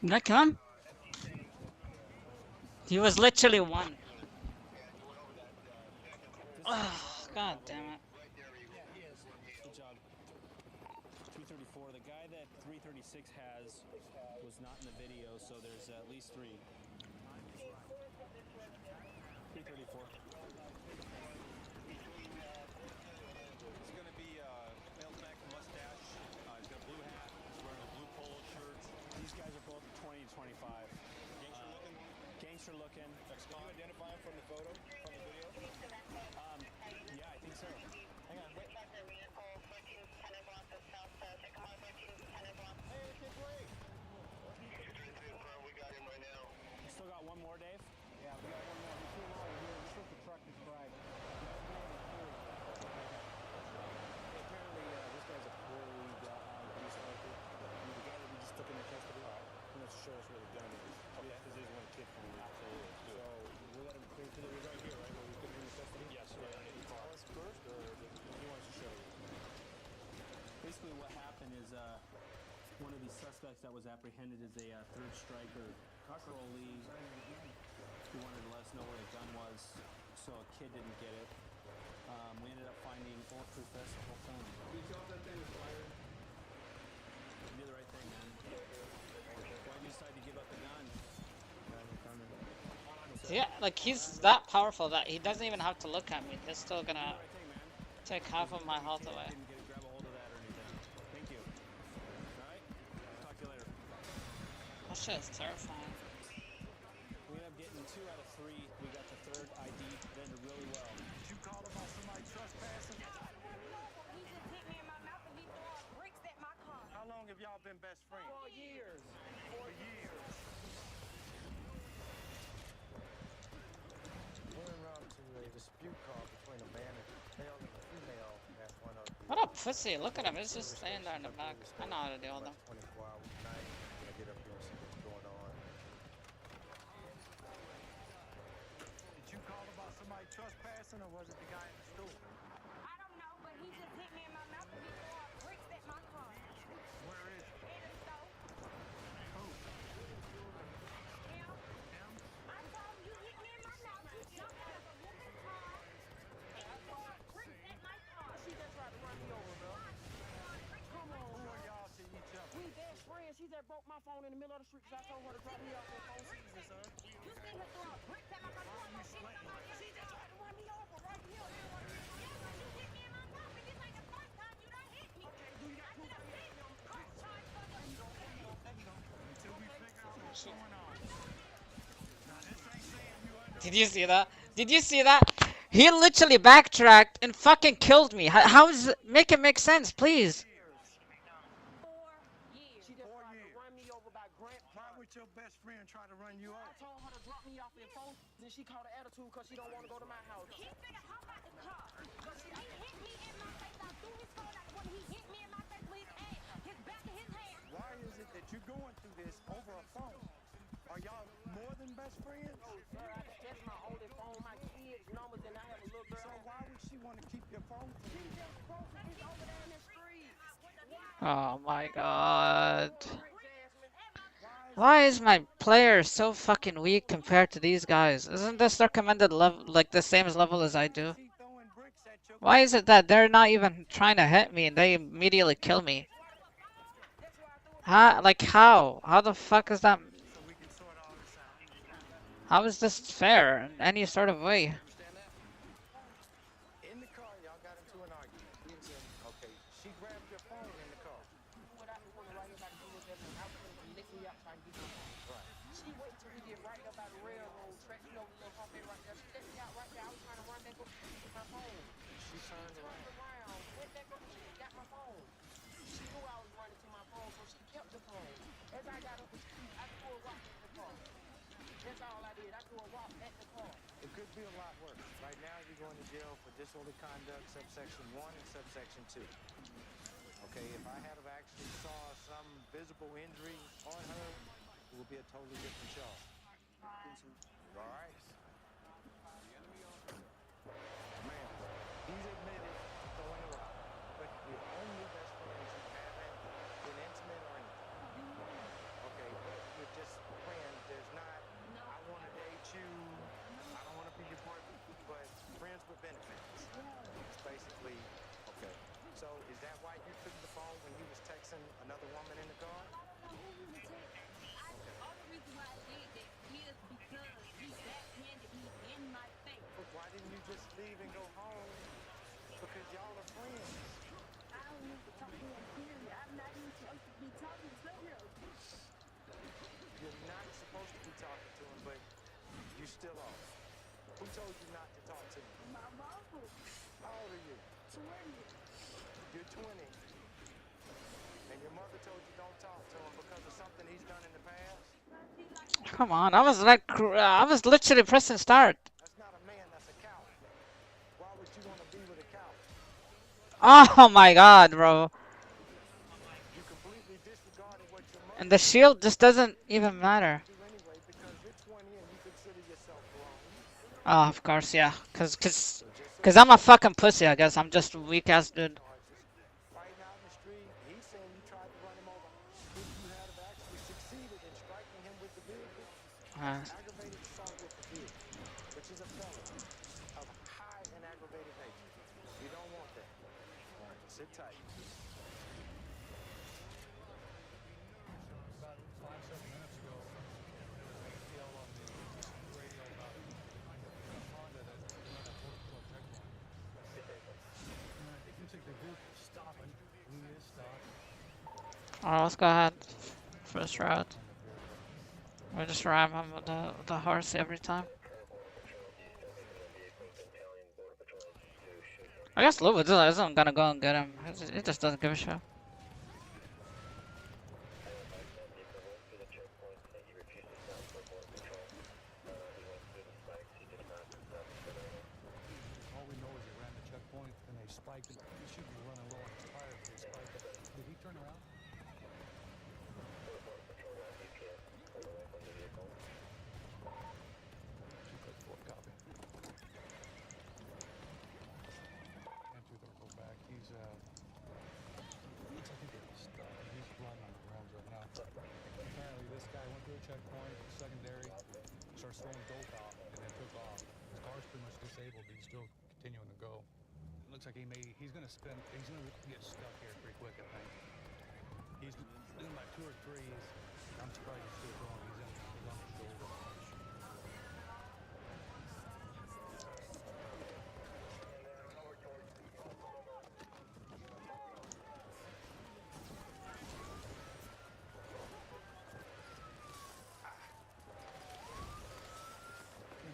Did I kill him? He was literally one. Oh, god damn it. Good job. 334. The guy that 336 has was not in the video, so there's at least three. 334. It's going to be male neck, mustache. He's got a blue hat. He's wearing a blue polo shirt. These guys are both 20 to 25. Gangster looking. Gangster looking. Can you identify him from the photo, from the video? Yeah, I think so. Hang on, wait. Hey, okay, great. We got him right now. You still got one more, Dave? Yeah, we got one more. He's still over here. This was the truck that's driving. Apparently, this guy's a poorly police officer. The guy that we just took into custody, he wants to show us where the gun is. Okay. Because they want a kid from me. So we'll let him clear to the right here, right? Where we took him into custody? Yes. Did he call us first, or he wants to show you? Basically, what happened is one of these suspects that was apprehended is a third striker, parolee. He wanted to let us know where the gun was, so a kid didn't get it. We ended up finding bulletproof vest, the whole thing. Did you tell that thing was fired? You did the right thing, man. Why'd you decide to give up the gun? Yeah, like he's that powerful that he doesn't even have to look at me. They're still gonna take half of my health away. Grab a hold of that or anything. Thank you. All right. Talk to you later. That shit is terrifying. We ended up getting 2 out of 3. We got the third ID. It ended really well. Did you call about somebody trespassing? He just hit me in my mouth and he threw bricks at my car. How long have y'all been best friends? pussy. Look at him. He's just staying there in the back. I know how to deal with him. 24-hour night. I'm gonna get up here and see what's going on. Did you call about somebody trespassing, or was it the guy in the store? I don't know, but he just hit me in my mouth and he threw up bricks at my car. Where is he? In the store. Who? Him. I told him you hit me in my mouth. You jumped out of a woman's car and you threw up bricks at my car. She just tried to run me over, bro. Come on, Who bro. are y'all to each other? We best friends. She just broke my phone in the middle of the street because I told her to drop me off at Four Seasons, son. You seen her throw up bricks at my car. You almost hit somebody else. She just tried to run me over right here. Yeah, but you hit me in my mouth and this ain't the first time you done hit me. Okay, do you got proof of it? Press charge for your Until we figure out what's going on. Now, this ain't saying you under. Did you see that? Did you see that? He literally backtracked and fucking killed me. How is it? Make it make sense, please. 4 years. She just tried to run me over by Grant. Why would your best friend try to run you I up? told her to drop me off at Four Seasons, and she caught an attitude because she don't want to go to my house. He finna hop out the car. But he hit me in my face. I threw his phone out when he hit me in my face with his ass, his back of his hand. Why is it that you're going through this over a phone? Are y'all more than best friends? Sir, that's my only phone, my kids' numbers, and I have a little girl. So why would she want to keep your phone from She you? just broke it. He's over there in the street. Oh my god. Why is my player so fucking weak compared to these guys? Isn't this recommended level like the same level as I do? She throwing bricks at your Why is it that they're not even trying to hit me and they immediately kill me? Huh? Like how? How the fuck is that? so we can sort all this out. How is this fair in any sort of way? In the car, y'all got into an argument. Okay, she grabbed your phone in the car. Without me wanting to write about the business, I was going to listen you out trying to get my phone. Right. She waited till we get right up by the railroad track, you know, the little cafe right there. She let me out right there. I was trying to run back up to get my phone. She turned around. Went back up and got my phone. She knew I was running to my phone, so she kept the phone. As I got up the street, I threw a rock at the car. That's all I did. I threw a rock at the car. It could be a lot worse. Right now, you're going to jail for disorderly conduct, subsection 1 and subsection 2. Okay, if I had have actually saw some visible injury on her, it would be a totally different charge. All right? Ma'am, he's admitted to throwing a rock, but you're only best friends. You haven't been intimate or anything. Okay, but you're just friends. There's not, I want to date you, I don't want to be your boyfriend, but friends with benefits. It's basically, okay. So is that why you took the phone when he was texting another woman in the car? But why didn't you just leave and go home? Because y'all are friends. You're not supposed to be talking to him, but you still are. Who told you not to talk to him? My mom. How old are you? 20. You're 20. And your mother told you don't talk to him because of something he's done in the past? Come on, I was like, I was literally pressing start. That's not a man, that's a coward. Why would you want to be with a coward? Oh my god, bro. You completely disregarded what your mother And the shield just doesn't even matter. do anyway because you're 20 and you consider yourself grown. Oh, of course, yeah. Cause I'm a fucking pussy, I guess. I'm just a weak ass dude. Fighting out in the street, he's saying you tried to run him over. If you had have actually succeeded in striking him with the vehicle, aggravated assault with the vehicle, which is a felony of high and aggravated nature. You don't want that. All right, sit tight. About 5-7 minutes ago, there was an ATL on the radio about a Honda that run a protocol checkpoint. And I think looks like the vehicle stopping. He is stopped. Alright, let's go ahead. First route. We just ram him with the horse every time. I guess Louis isn't gonna go and get him. He just doesn't give a shit. All we know is they ran the checkpoint and they spiked him. He should be running low on his tires. checkpoint, secondary, starts throwing dope out, and then took off. His car's pretty much disabled, but he's still continuing to go. It looks like he's gonna get stuck here pretty quick, I think. He's in about 2 or 3s. I'm surprised he's still going. He's on the shoulder.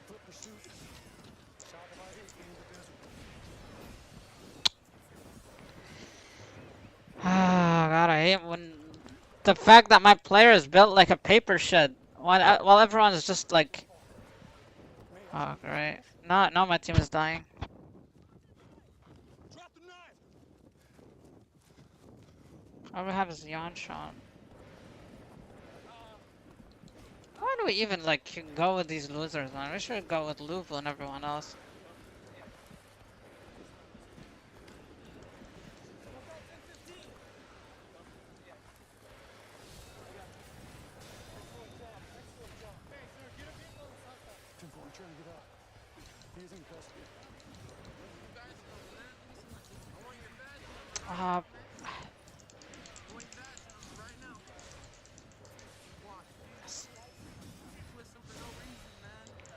Flip pursuit. South of I-8 into the desert. Ah, God, I hate when the fact that my player is built like a paper shed while everyone is just like, oh great, no, my team is dying. All we have is Yan Sean. Why do we even like go with these losers, man? We should go with Luvu and everyone else. Trying to get up. He's in custody.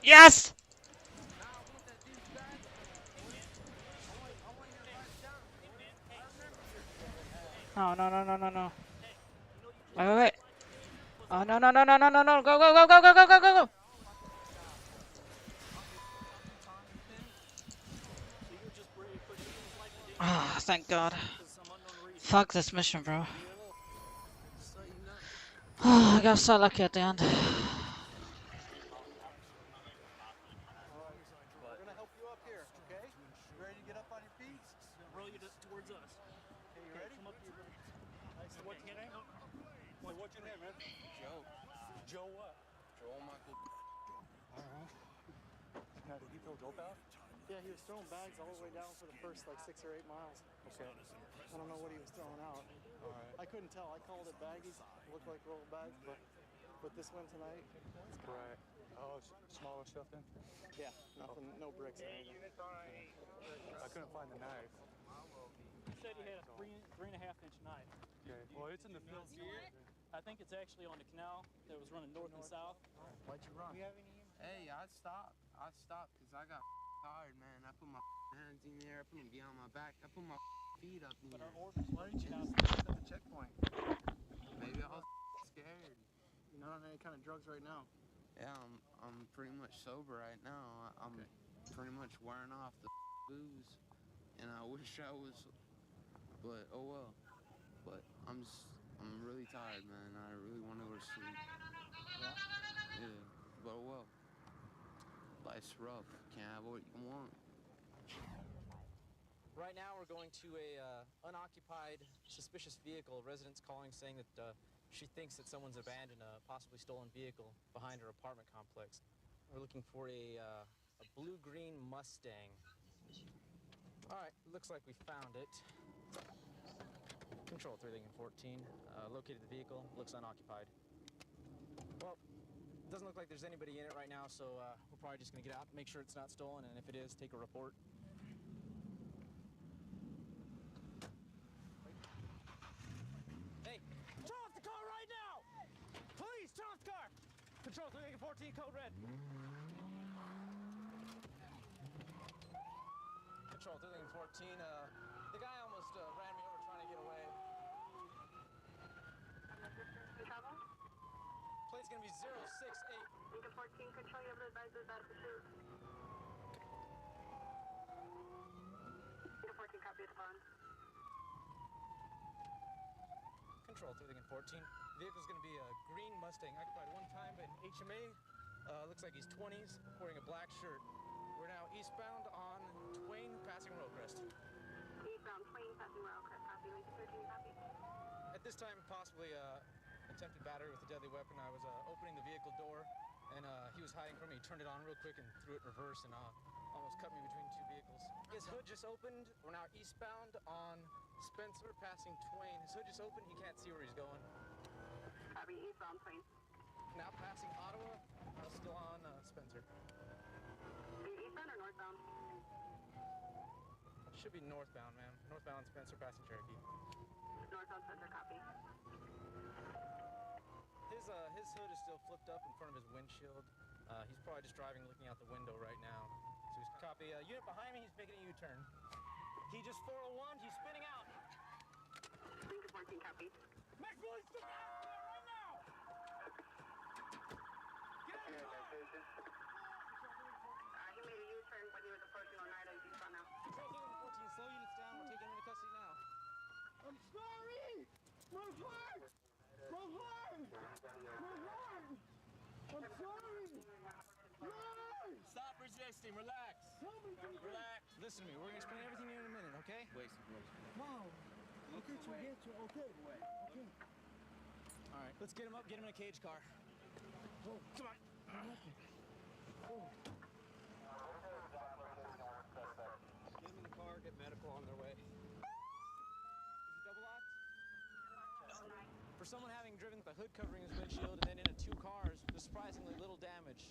Yes! No. Wait. Oh, no. Go. Ah, thank God. Fuck this mission, bro. Oh, I got so lucky at the end. We're gonna help you up here, okay? You ready to get up on your feet? Roll you towards us. Okay, you ready? Come up here, buddy. Nice. What's your name? What's your name, man? Joe. Joe what? Joel Michael. Alright. Now, did he throw dope out? Yeah, he was throwing bags all the way down for the first like 6 or 8 miles. Okay. I don't know what he was throwing out. Alright. I couldn't tell. I called it baggies. Looked like rolled bags, but with this one tonight, it's cool. Right. Oh, smaller stuff then? Yeah, nothing, no bricks or anything. I couldn't find the knife. You said he had a 3.5-inch knife. Okay. Well, it's in the field too. I think it's actually on the canal that was running north and south. Why'd you run? Hey, I stopped because I got tired, man. I put my hands in there, I put them behind my back, I put my feet up in there. Why didn't you just stop at the checkpoint? Maybe I was scared. You're not on any kind of drugs right now. Yeah, I'm pretty much sober right now. I'm pretty much wearing off the booze, and I wish I was, but oh well. But I'm really tired, man. I really want to go to sleep. Yeah, but oh well. Life's rough. Can't have what you want. Right now, we're going to a unoccupied, suspicious vehicle. Residents calling saying that she thinks that someone's abandoned a possibly stolen vehicle behind her apartment complex. We're looking for a blue-green Mustang. All right, looks like we found it. Control 3 Lincoln 14. Located the vehicle. Looks unoccupied. Well, doesn't look like there's anybody in it right now, so we're probably just gonna get out, make sure it's not stolen, and if it is, take a report. Hey, turn off the car right now! Please, turn off the car! Control 3 Lincoln 14, code red. Control 3 Lincoln 14, the guy almost ran me over trying to get away. Plate's gonna be 068. Lincoln 14, control, you have an advisor about a pursuit. Lincoln 14, copy the phone. Control 3 Lincoln 14. The vehicle's gonna be a green Mustang, occupied one time by an HMA. Looks like he's 20s, wearing a black shirt. We're now eastbound on Twain, passing Rowcrest. Eastbound, Twain, passing Rowcrest, copy. Lincoln 13, copy. At this time, possibly attempted battery with a deadly weapon. I was opening the vehicle door, and he was hiding from me. He turned it on real quick and threw it in reverse, and almost cut me between two vehicles. His hood just opened. We're now eastbound on Spencer, passing Twain. His hood just opened. He can't see where he's going. Copy, eastbound Twain. now passing Ottawa, still on Spencer. Eastbound or northbound? Should be northbound, ma'am. Northbound Spencer passing Cherokee. Northbound Spencer, copy. His hood is still flipped up in front of his windshield. He's probably just driving, looking out the window right now. So he's copy. Unit behind me, he's making a U-turn. He just 401, he's spinning out. Lincoln 14, copy. Max Boy, spin out right now! Get out of the car! He made a U-turn when he was approaching Oneida. He's eastbound now. Control 14, slow units down. We're taking him into custody now. I'm sorry! My heart! My heart! My heart! I'm sorry! Lord! Stop resisting. Relax. Relax. Listen to me. We're going to explain everything to you in a minute, okay? Wait. Wow. Okay, so get you. Okay. Okay. All right, let's get him up, get him in a cage car. Oh. Come on. Oh. Get him in the car, get medical on their way. Is he double locked? For someone having driven with the hood covering his windshield and then into 2 cars, there's surprisingly little damage.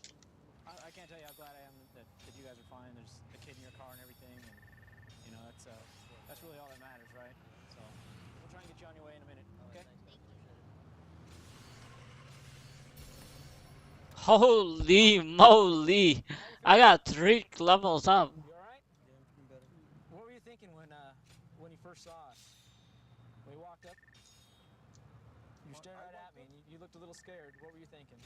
I can't tell you how glad I am that you guys are fine. There's a kid in your car and everything, and you know that's really all that matters, right? So we'll try and get you on your way in a minute, okay? Holy moly! I got 3 levels up. You all right? Yeah, I'm feeling better. What were you thinking when you first saw us? When we walked up, you stared right at me and you looked a little scared. What were you thinking?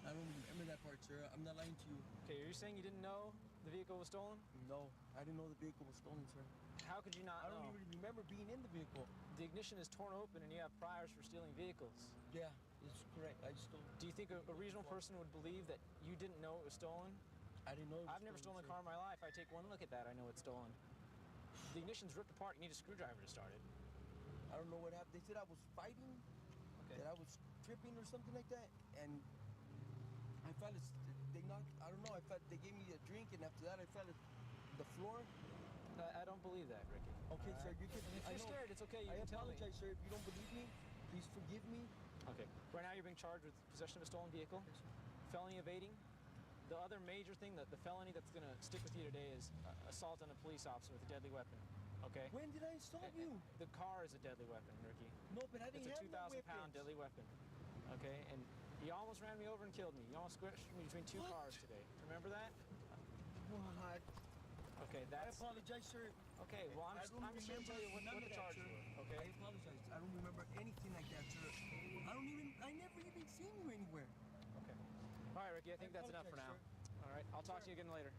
I don't remember that part, sir. I'm not lying to you. Okay, are you saying you didn't know the vehicle was stolen? No, I didn't know the vehicle was stolen, sir. How could you not I know? don't even remember being in the vehicle. The ignition is torn open and you have priors for stealing vehicles. Yeah, it's correct. I just don't. Do you think a reasonable person would believe that you didn't know it was stolen? I didn't know it was I've never stolen a car in my life. I take one look at that, I know it's stolen. The ignition's ripped apart. You need a screwdriver to start it. I don't know what happened. They said I was fighting, that I was tripping or something like that, and I felt it. They knocked. I don't know. I felt they gave me a drink, and after that, I felt it. The floor. I don't believe that, Ricky. Okay, sir. You can. If you're scared, it's okay. You I can tell me. apologize, sir. If you don't believe me, please forgive me. Okay. Right now, you're being charged with possession of a stolen vehicle, felony evading. The other major thing, the felony that's going to stick with you today is assault on a police officer with a deadly weapon. Okay? When did I assault you? The car is a deadly weapon, Ricky. No, but I didn't have no weapons. It's a 2,000-pound deadly weapon. Okay? And you almost ran me over and killed me. You almost squished me between 2 cars today. Remember that? What? Okay, that's... I apologize, sir. Okay, well, I'm just going to tell you what the charges were, okay? I apologize. I don't remember anything like that, sir. I never even seen you anywhere. Okay. All right, Ricky, I think that's enough for now. Sir. All right, I'll talk to you again later.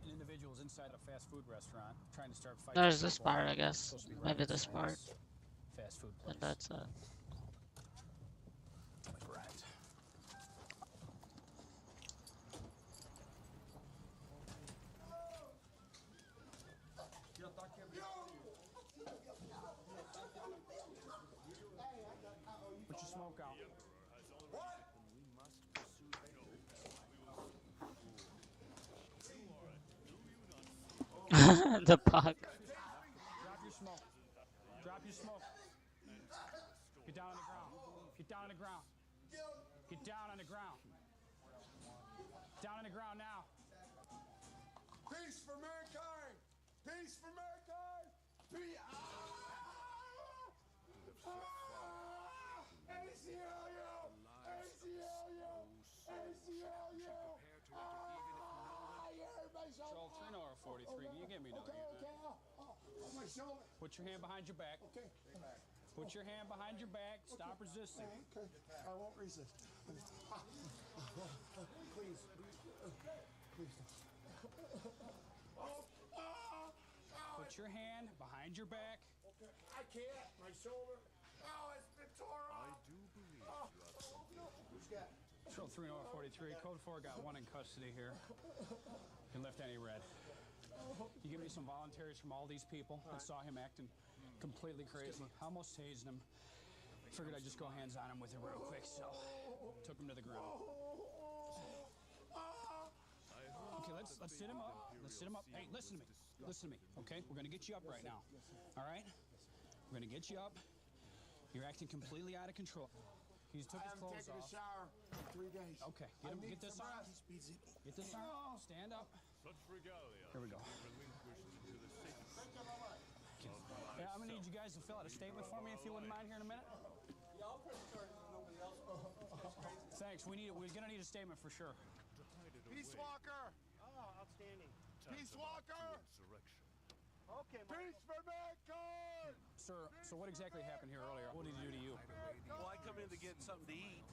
An individual is inside a fast food restaurant trying to start fighting. There's this part, I guess. Maybe this part. Fast food place. And that's it. Right. Put your smoke out. The bug. Drop your smoke. Drop your smoke. Get down on the ground. Get down on the ground. Get down on the ground. Down on the ground now. Peace for mankind! Peace for mankind! Peace! ACLU! ACLU! ACLU! Control 3 43. You give me no. My shoulder. Put your hand behind your back. Okay. Put your hand behind your back. Stop resisting. Okay. I won't resist. Please. Please. Put your hand behind your back. Okay. I can't. My shoulder. Oh, it's been torn off. I do believe you have something. Who's got? Control 3 43. Code 4 got 1 in custody here. You can lift any red. You give me some volunteers from all these people that saw him acting completely crazy. I almost tased him. Figured I'd just go hands on him with it real quick, so took him to the ground. Okay, let's sit him up. Let's sit him up. Hey, listen to me. Listen to me, okay? We're gonna get you up right now. All right? We're gonna get you up. You're acting completely out of control. He took his clothes off. I haven't taken a shower in 3 days. Okay, get this on. Get this on. Stand up. Here we go. Yeah, I'm gonna need you guys to fill out a statement for me if you wouldn't mind here in a minute. Yeah, I'll press charges. Nobody else. Thanks. We're gonna need a statement for sure. Peace Walker. Oh, outstanding. Peace Walker. Okay, Peace for mankind. Sir, so what exactly happened here earlier? What did he do to you? Well, I come in to get something to eat,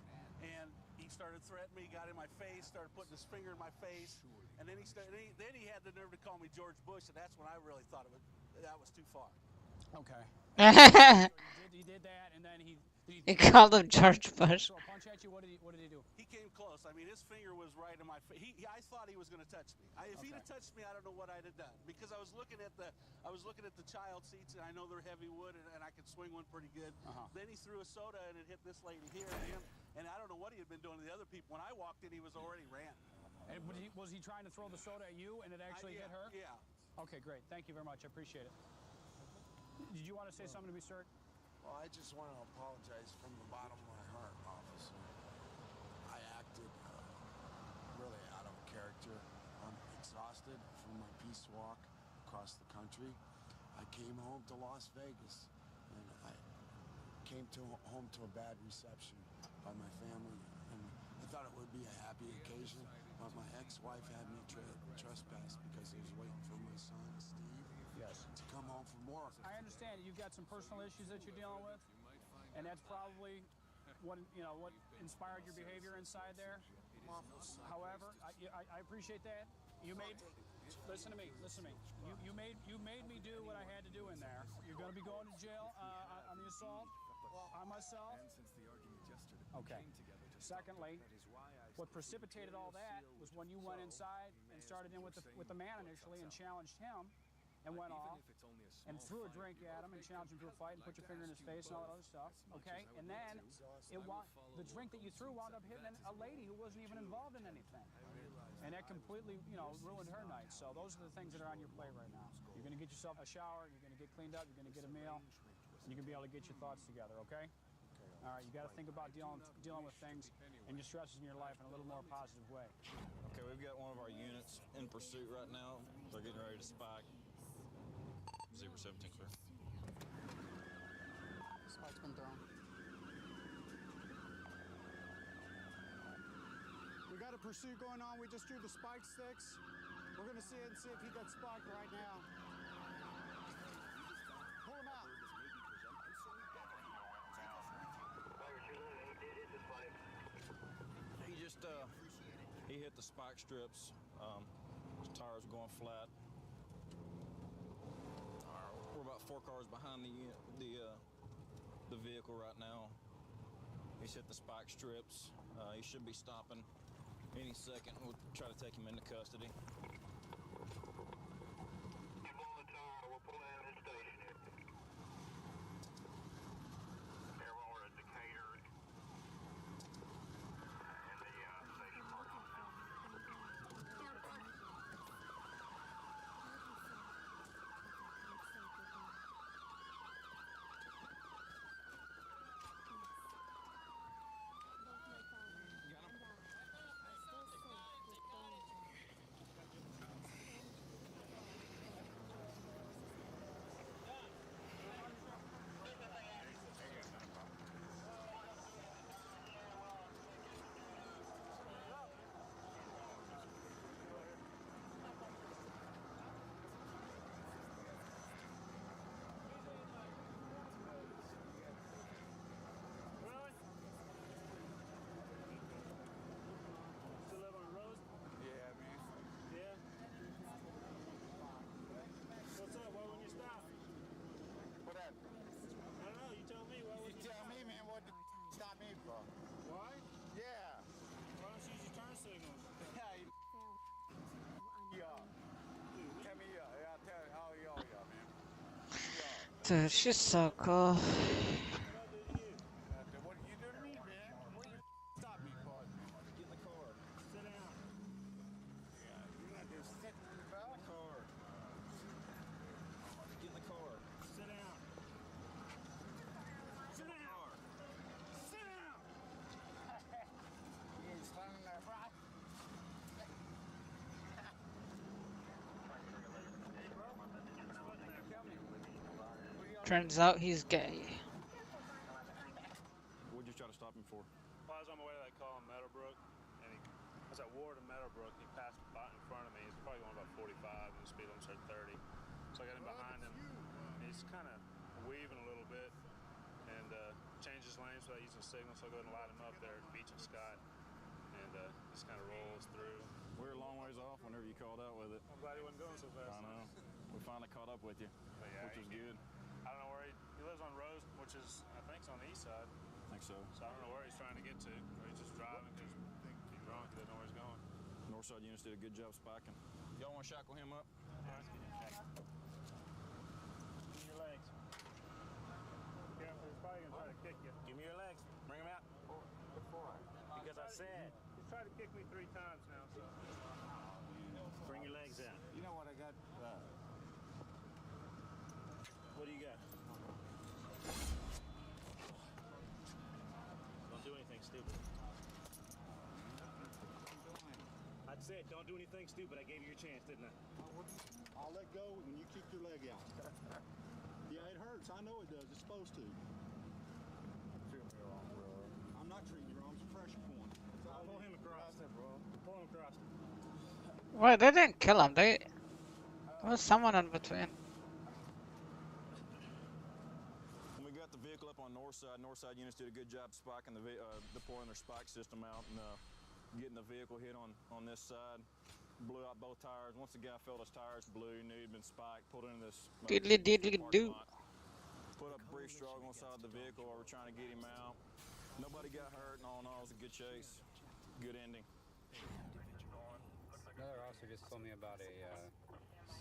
and he started threatening me, got in my face, started putting his finger in my face, and then he had the nerve to call me George Bush, and that's when I really thought that was too far. Okay. He did that, and then he called him George Bush. Throw a punch at you. What did he do? He came close. I mean, his finger was right in my face. I thought he was going to touch me. If he'd have touched me, I don't know what I'd have done, because I was looking at the child seats, and I know they're heavy wood, and I could swing one pretty good. Then he threw a soda, and it hit this lady here and him, and I don't know what he had been doing to the other people. When I walked in, he was already ran. And was he trying to throw the soda at you, and it actually hit her? Yeah. Okay, great. Thank you very much. I appreciate it. Did you want to say something to me, sir? Well, I just want to apologize from the bottom of my heart, officer. I acted really out of character. I'm exhausted from my peace walk across the country. I came home to Las Vegas, and I came home to a bad reception by my family. And I thought it would be a happy occasion, but my ex-wife had me trespass because he was waiting for my son, Steve. Yes. To come home from work. I understand you've got some personal issues that you're dealing with, and that's probably what inspired your behavior inside there. However, I appreciate that. Listen to me. You made me do what I had to do in there. You're going to be going to jail on the assault on myself. Okay. Secondly, what precipitated all that was when you went inside and started in with the man initially and challenged him. And went off and threw a drink at him and challenged him to a fight and put your finger in his face and all that other stuff. Okay, and then the drink that you threw wound up hitting a lady who wasn't even involved in anything, and that completely ruined her night. So those are the things that are on your plate right now. You're going to get yourself a shower. You're going to get cleaned up. You're going to get a meal, and you're going to be able to get your thoughts together. Okay. All right, you got to think about dealing with things and your stresses in your life in a little more positive way. Okay, we've got one of our units in pursuit right now. They're getting ready to spike. 017 clear. Spike's been thrown. We got a pursuit going on. We just drew the spike sticks. We're going to see if he got spiked right now. Pull him out. He hit the spike strips. His tires were going flat. We're about 4 cars behind the vehicle right now. He's hit the spike strips. He should be stopping any second. We'll try to take him into custody. Dude, she's so cool. Sit down. Turns out he's gay. What'd you try to stop him for? Well, I was on my way to that call in Meadowbrook, and I was at Ward in Meadowbrook, and he passed by in front of me. He's probably going about 45, and the speed limit said 30. So I got in behind him, and he's kind of weaving a little bit, and changed his lanes without using signal, so I go ahead and light him up there at Beach and Scott, and just kind of rolls through. We're a long ways off whenever you called out with it. I'm glad he wasn't going so fast. I know. We finally caught up with you, Yeah, which was good. I don't know where he lives on Rose, which is, I think, on the east side. I think so. So I don't know where he's trying to get to. Or he's just driving because he's drunk. He doesn't know where he's going. Northside units did a good job spiking. Y'all want to shackle him up? Give me your legs. Yeah, he's probably going to try to kick you. Give me your legs. Bring them out. Because I said. He's tried to kick me 3 times now, so. Bring your legs out. You know what I got? What do you got? Don't do anything stupid. I said don't do anything stupid. I gave you your chance, didn't I? I'll let go when you kick your leg out. Yeah, it hurts. I know it does. It's supposed to. Treating me wrong, bro. I'm not treating you wrong. It's a pressure point. I'll pull him across it, bro. Pull him across it. Well, they didn't kill him. There was someone in between. When we got the vehicle up on Northside units did a good job spiking deploying their spike system out and getting the vehicle hit on this side. Blew out both tires. Once the guy felt his tires blew, he knew he'd been spiked, pulled into this Diddly diddly do. Put up a brief struggle inside the vehicle while we're trying to get him out. Nobody got hurt, and all in all, it was a good chase. Good ending. Another officer just told me about a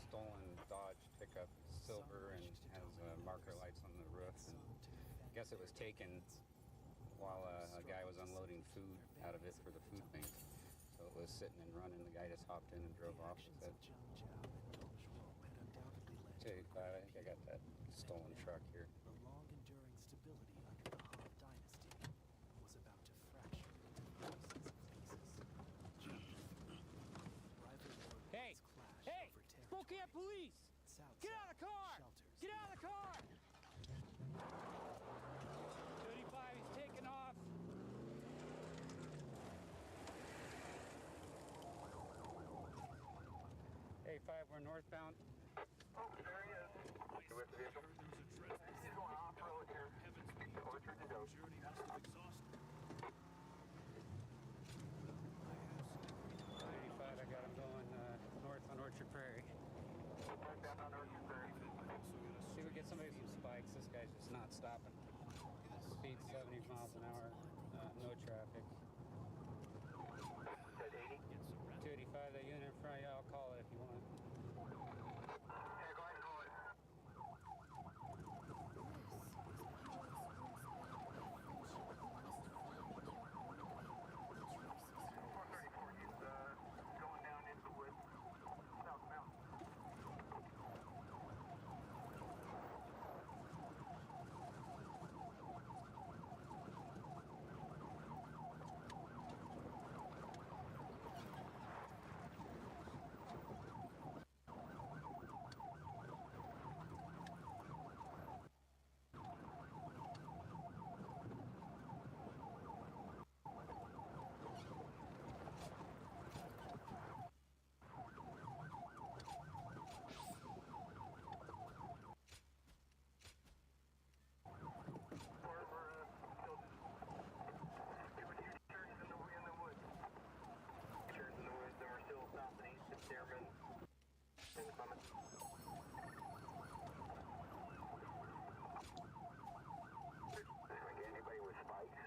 stolen Dodge pickup, silver, and has marker lights on the roof. And I guess it was taken while a guy was unloading food out of it for the food bank. So it was sitting and running. The guy just hopped in and drove off. He said, 285, I think I got that stolen truck here. The long-enduring stability under the Han Dynasty was about to fracture into thousands of pieces. Hey! Hey! Spokane police! Get out of the car! Get out of the car! 35 is taking off. Hey, 5, we're northbound. Oh, there he is. You with the vehicle? He's going off-road here. Orchard to go. 285, I got him going north on Orchard Prairie. Northbound on Orchard Prairie. See if we get somebody some spikes. This guy's just not stopping. Speed 70 miles an hour. No traffic. Said 80. 285, that unit in front of you, I'll call it if you want. Yeah, go ahead and call it. Going down into the woods, South Mountain. Anybody with spikes?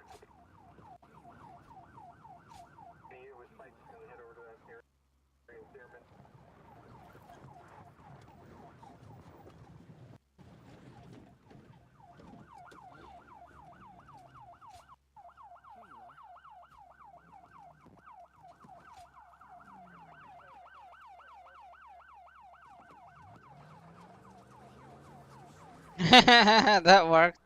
Any with spikes can head over to that Stearman. That worked.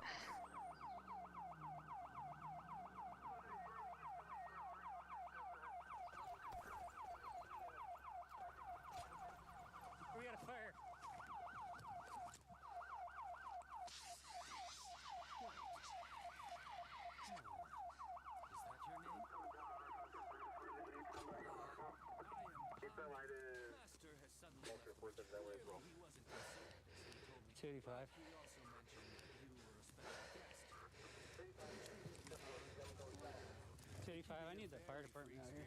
We got a fire. worth it that way as well. 285. I need the fire department out here.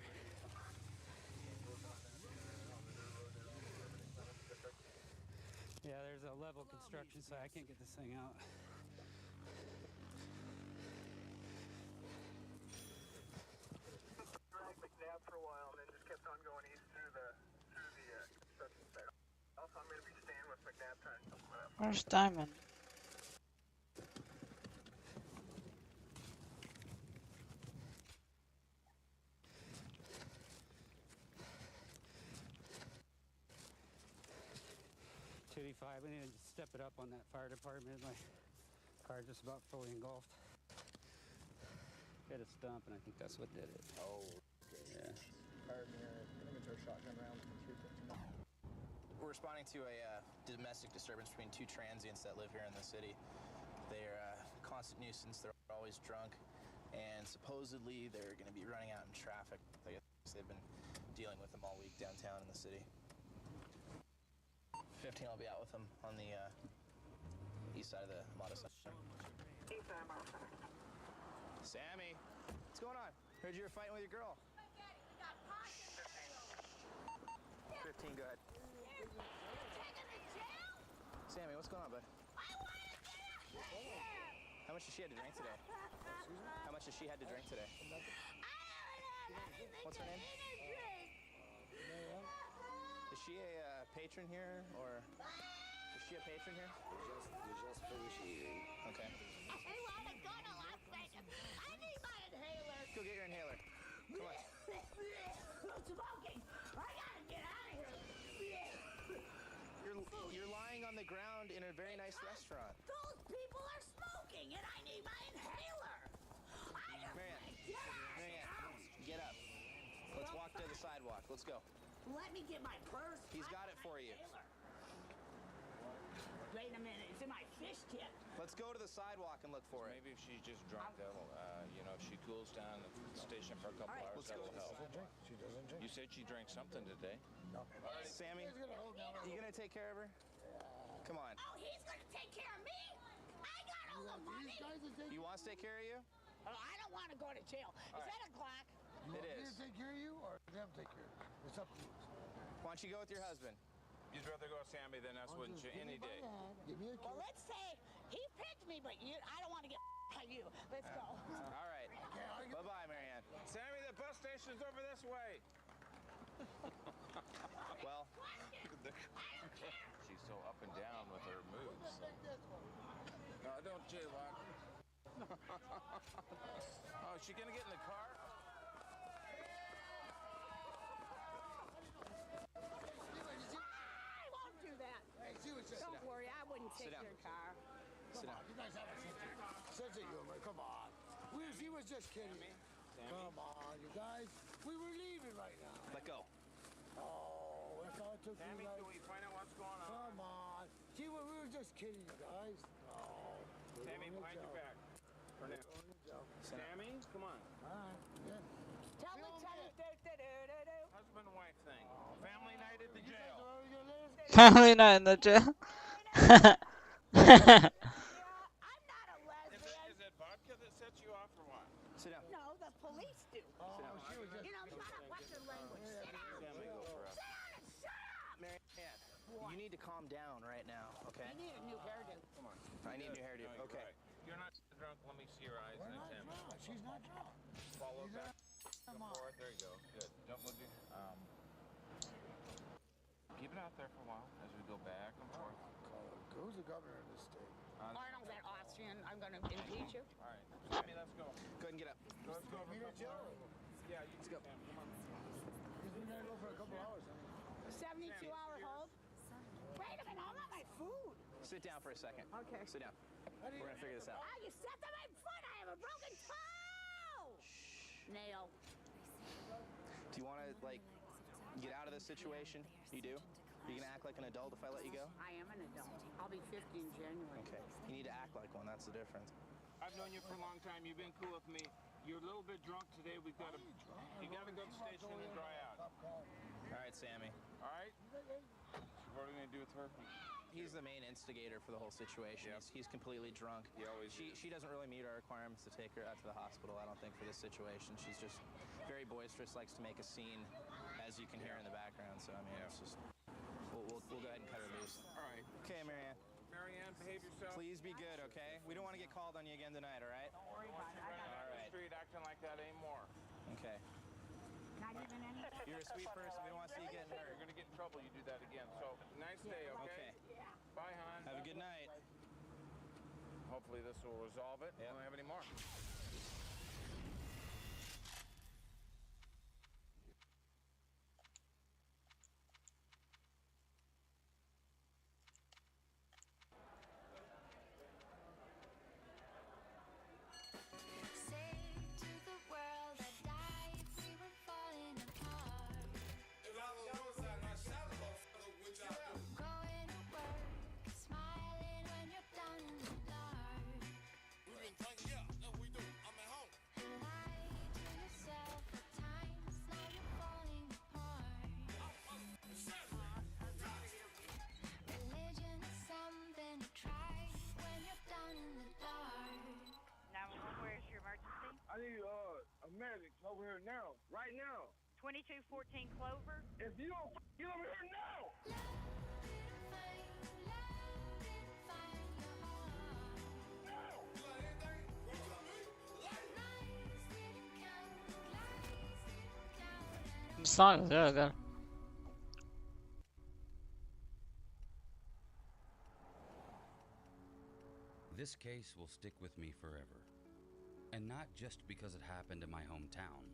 Yeah, there's a level construction site. I can't get this thing out. McNabb for a while, and then just kept on going east through the construction site. Also, I'm going to be staying with McNabb trying to come up. Where's Diamond? 285. We need to step it up on that fire department. My car just about fully engulfed. Hit a stump, and I think that's what did it. Oh, okay. Yeah. Fire mirror, inventory shotgun round from 359. We're responding to a domestic disturbance between two transients that live here in the city. They're a constant nuisance. They're always drunk, and supposedly they're going to be running out in traffic. I guess they've been dealing with them all week downtown in the city. 15 will be out with them on the east side of the Mata Center. Sammy, what's going on? Heard you were fighting with your girl. 15, go ahead. Sammy, what's going on, bud? How much did she have to drink today? How much did she have to drink today? What's her name? Is she a patron here, or is she a patron here? Just finished eating. Okay. I want to go to Las Vegas. I need my inhaler. Go get your inhaler. Come on. Smoking. I gotta get out of here. You're lying on the ground in a very nice restaurant. Those people are smoking, and I need my inhaler. Marianne, get up. Let's walk to the sidewalk. Let's go. Let me get my purse. He's got it for you. Wait a minute, it's in my fish tip. Let's go to the sidewalk and look for it. Maybe if she's just drunk, that'll, you know, if she cools down at the station for a couple hours, that'll help. She doesn't drink. You said she drank something today. No. Sammy, you gonna take care of her? Come on. Oh, he's gonna take care of me? I got all the money. You want us to take care of you? Oh, I don't want to go to jail. Is that a Glock? It is. take care of you or them take care of you? It's up to you. Why don't you go with your husband? You'd rather go with Sammy than us, wouldn't you? Any day. Well, let's say he picked me, but I don't want to get by you. Let's go. All right. Bye-bye, Marianne. Sammy, the bus station's over this way. Well, she's so up and down with her moves. No, don't jaywalk. Oh, is she gonna get in the car? I won't do that. Don't worry, I wouldn't take your car. Sit down. You guys have a sense of humor. Come on. She was just kidding. Come on, you guys. We were leaving right now. Let go. Oh, that's all it took Sammy, you guys. can we find out what's going on? Come on. Gee, we were just kidding, you guys. Oh. Sammy, behind your back. For now. Sammy, come on. All right. Yeah. Tell me. Husband and wife thing. Family night at the jail. Family night in the jail. Is it vodka that sets you off or what? Sit down. No, the police do. Sit down. You know, shut up. What's your language? Sit down. Sammy, go for it. Shut up. Marianne, you need to calm down right now, okay? I need a new hairdo. Come on. I need a new hairdo. No, you're Okay. right. You're not drunk. Let me see your eyes. We're and not examine. drunk. She's not drunk. Follow She's back. Come Go on. forward. There you go. Good. Don't move your. Keep it out there for a while as we go back and forth. Who's the governor of this state? Arnold, that Austrian. I'm going to impeach you. All right. Sammy, let's go. Go ahead and get up. Let's go. Meet at jail. Yeah, you Let's go. Sam, come on. We're going to go for a couple hours. 72-hour hold? Wait a minute. I want my food. Sit down for a second. Okay. Sit down. We're going to figure this out. Oh, you stepped on my foot. I have a broken toe. Nail. Do you want to, like, get out of this situation? You do? You gonna act like an adult if I let you go? I am an adult. I'll be 50 in January. Okay. You need to act like one. That's the difference. I've known you for a long time. You've been cool with me. You're a little bit drunk today. You gotta go to the station and dry out. All right, Sammy. All right? What are we gonna do with her? He's the main instigator for the whole situation. Yep. He's completely drunk. He always She doesn't really meet our requirements to take her out to the hospital, I don't think, for this situation. She's just very boisterous, likes to make a scene, as you can hear in the background. So, I mean, it's just, we'll go ahead and cut her loose. All right. Okay, Marianne. Marianne, behave yourself. Please be good, okay? We don't want to get called on you again tonight, all right? Don't worry about it. All right. The street acting like that anymore. Okay. Not even any. You're a sweet person. We don't want to see you getting hurt. You're gonna get in trouble. You do that again. So nice day, okay? Bye, hon. Have a good night. Hopefully this will resolve it. Yep. We don't have any more. I need a medic over here now, right now. 2214 Clover. If you don't get over here now. The song is really good. This case will stick with me forever. And not just because it happened in my hometown,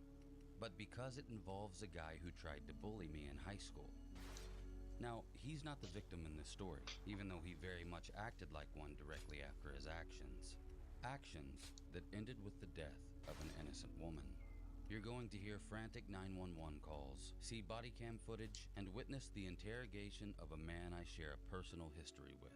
but because it involves a guy who tried to bully me in high school. Now, he's not the victim in this story, even though he very much acted like one directly after his actions. Actions that ended with the death of an innocent woman. You're going to hear frantic 911 calls, see body cam footage, and witness the interrogation of a man I share a personal history with.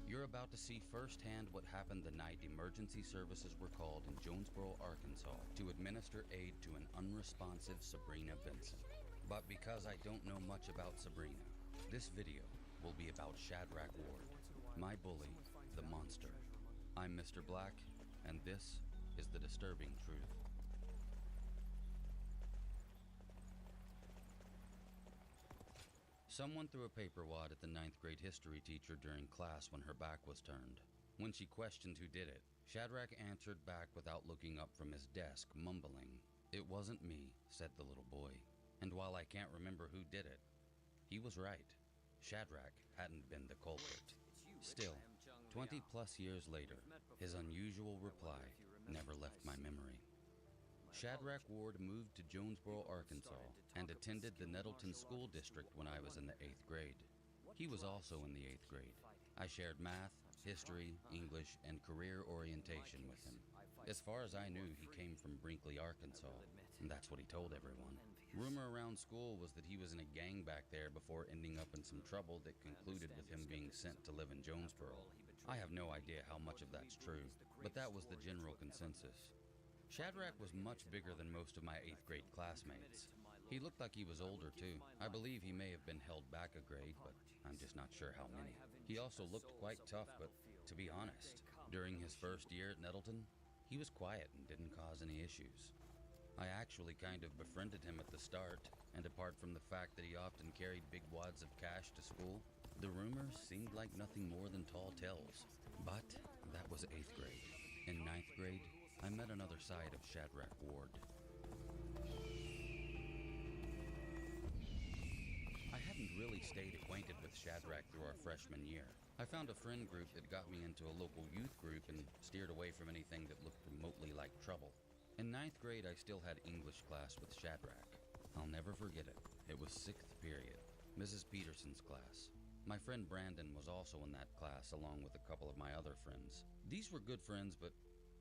You're about to see firsthand what happened the night emergency services were called in Jonesboro, Arkansas to administer aid to an unresponsive Sabrina Benson. But because I don't know much about Sabrina, this video will be about Shadrach Ward, my bully, the monster. I'm Mr. Black, and this is the disturbing truth. Someone threw a paper wad at the 9th grade history teacher during class when her back was turned. When she questioned who did it, Shadrach answered back without looking up from his desk, mumbling, "It wasn't me," said the little boy. And while I can't remember who did it, he was right. Shadrach hadn't been the culprit. Still, 20 plus years later, his unusual reply never left my memory. Shadrach Ward moved to Jonesboro, Arkansas, and attended the Nettleton School District when I was in the 8th grade. He was also in the 8th grade. I shared math, history, English, and career orientation with him. As far as I knew, he came from Brinkley, Arkansas, and that's what he told everyone. Rumor around school was that he was in a gang back there before ending up in some trouble that concluded with him being sent to live in Jonesboro. I have no idea how much of that's true, but that was the general consensus. Shadrach was much bigger than most of my 8th grade classmates. He looked like he was older too. I believe he may have been held back a grade, but I'm just not sure how many. He also looked quite tough, but to be honest, during his first year at Nettleton, he was quiet and didn't cause any issues. I actually kind of befriended him at the start, and apart from the fact that he often carried big wads of cash to school, the rumors seemed like nothing more than tall tales. But that was 8th grade. In 9th grade, I met another side of Shadrach Ward. I hadn't really stayed acquainted with Shadrach through our freshman year. I found a friend group that got me into a local youth group and steered away from anything that looked remotely like trouble. In 9th grade, I still had English class with Shadrach. I'll never forget it. It was 6th period, Mrs. Peterson's class. My friend Brandon was also in that class along with a couple of my other friends. These were good friends, but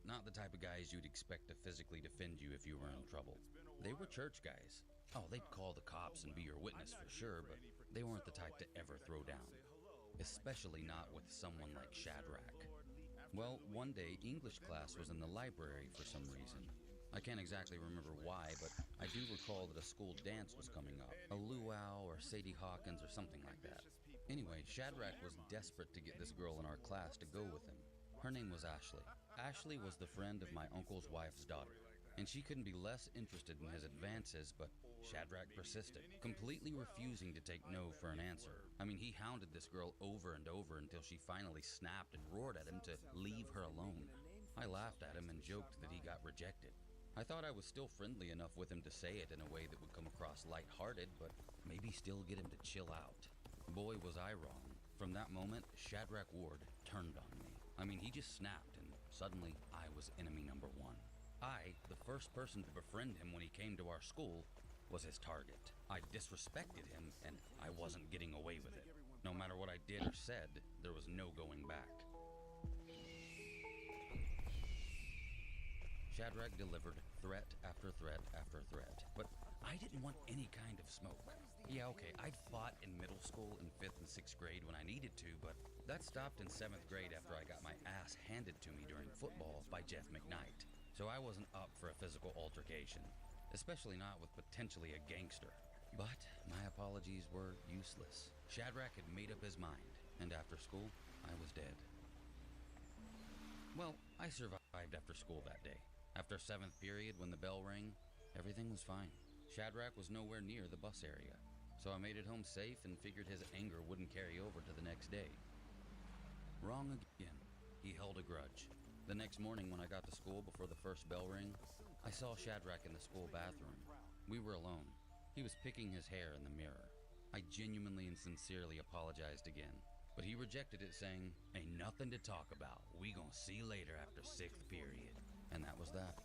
not the type of guys you'd expect to physically defend you if you were in trouble. They were church guys. Oh, they'd call the cops and be your witness for sure, but they weren't the type to ever throw down. Especially not with someone like Shadrach. Well, one day, English class was in the library for some reason. I can't exactly remember why, but I do recall that a school dance was coming up. A luau or Sadie Hawkins or something like that. Anyway, Shadrach was desperate to get this girl in our class to go with him. Her name was Ashley. Ashley was the friend of my uncle's wife's daughter, and she couldn't be less interested in his advances, but Shadrach persisted, completely refusing to take no for an answer. I mean, he hounded this girl over and over until she finally snapped and roared at him to leave her alone. I laughed at him and joked that he got rejected. I thought I was still friendly enough with him to say it in a way that would come across lighthearted, but maybe still get him to chill out. Boy, was I wrong. From that moment, Shadrach Ward turned on me. I mean, he just snapped, and suddenly I was enemy number one. I, the first person to befriend him when he came to our school, was his target. I disrespected him, and I wasn't getting away with it. No matter what I did or said, there was no going back. Shadrach delivered threat after threat after threat, but I didn't want any kind of smoke. Yeah, okay, I'd fought in middle school in 5th and 6th grade when I needed to, but that stopped in 7th grade after I got my ass handed to me during football by Jeff McKnight. So I wasn't up for a physical altercation, especially not with potentially a gangster. But my apologies were useless. Shadrach had made up his mind, and after school, I was dead. Well, I survived after school that day. After 7th period, when the bell rang, everything was fine. Shadrach was nowhere near the bus area, so I made it home safe and figured his anger wouldn't carry over to the next day. Wrong again. He held a grudge. The next morning when I got to school before the first bell rang, I saw Shadrach in the school bathroom. We were alone. He was picking his hair in the mirror. I genuinely and sincerely apologized again, but he rejected it, saying, "Ain't nothing to talk about. We gonna see later after 6th period." And that was that.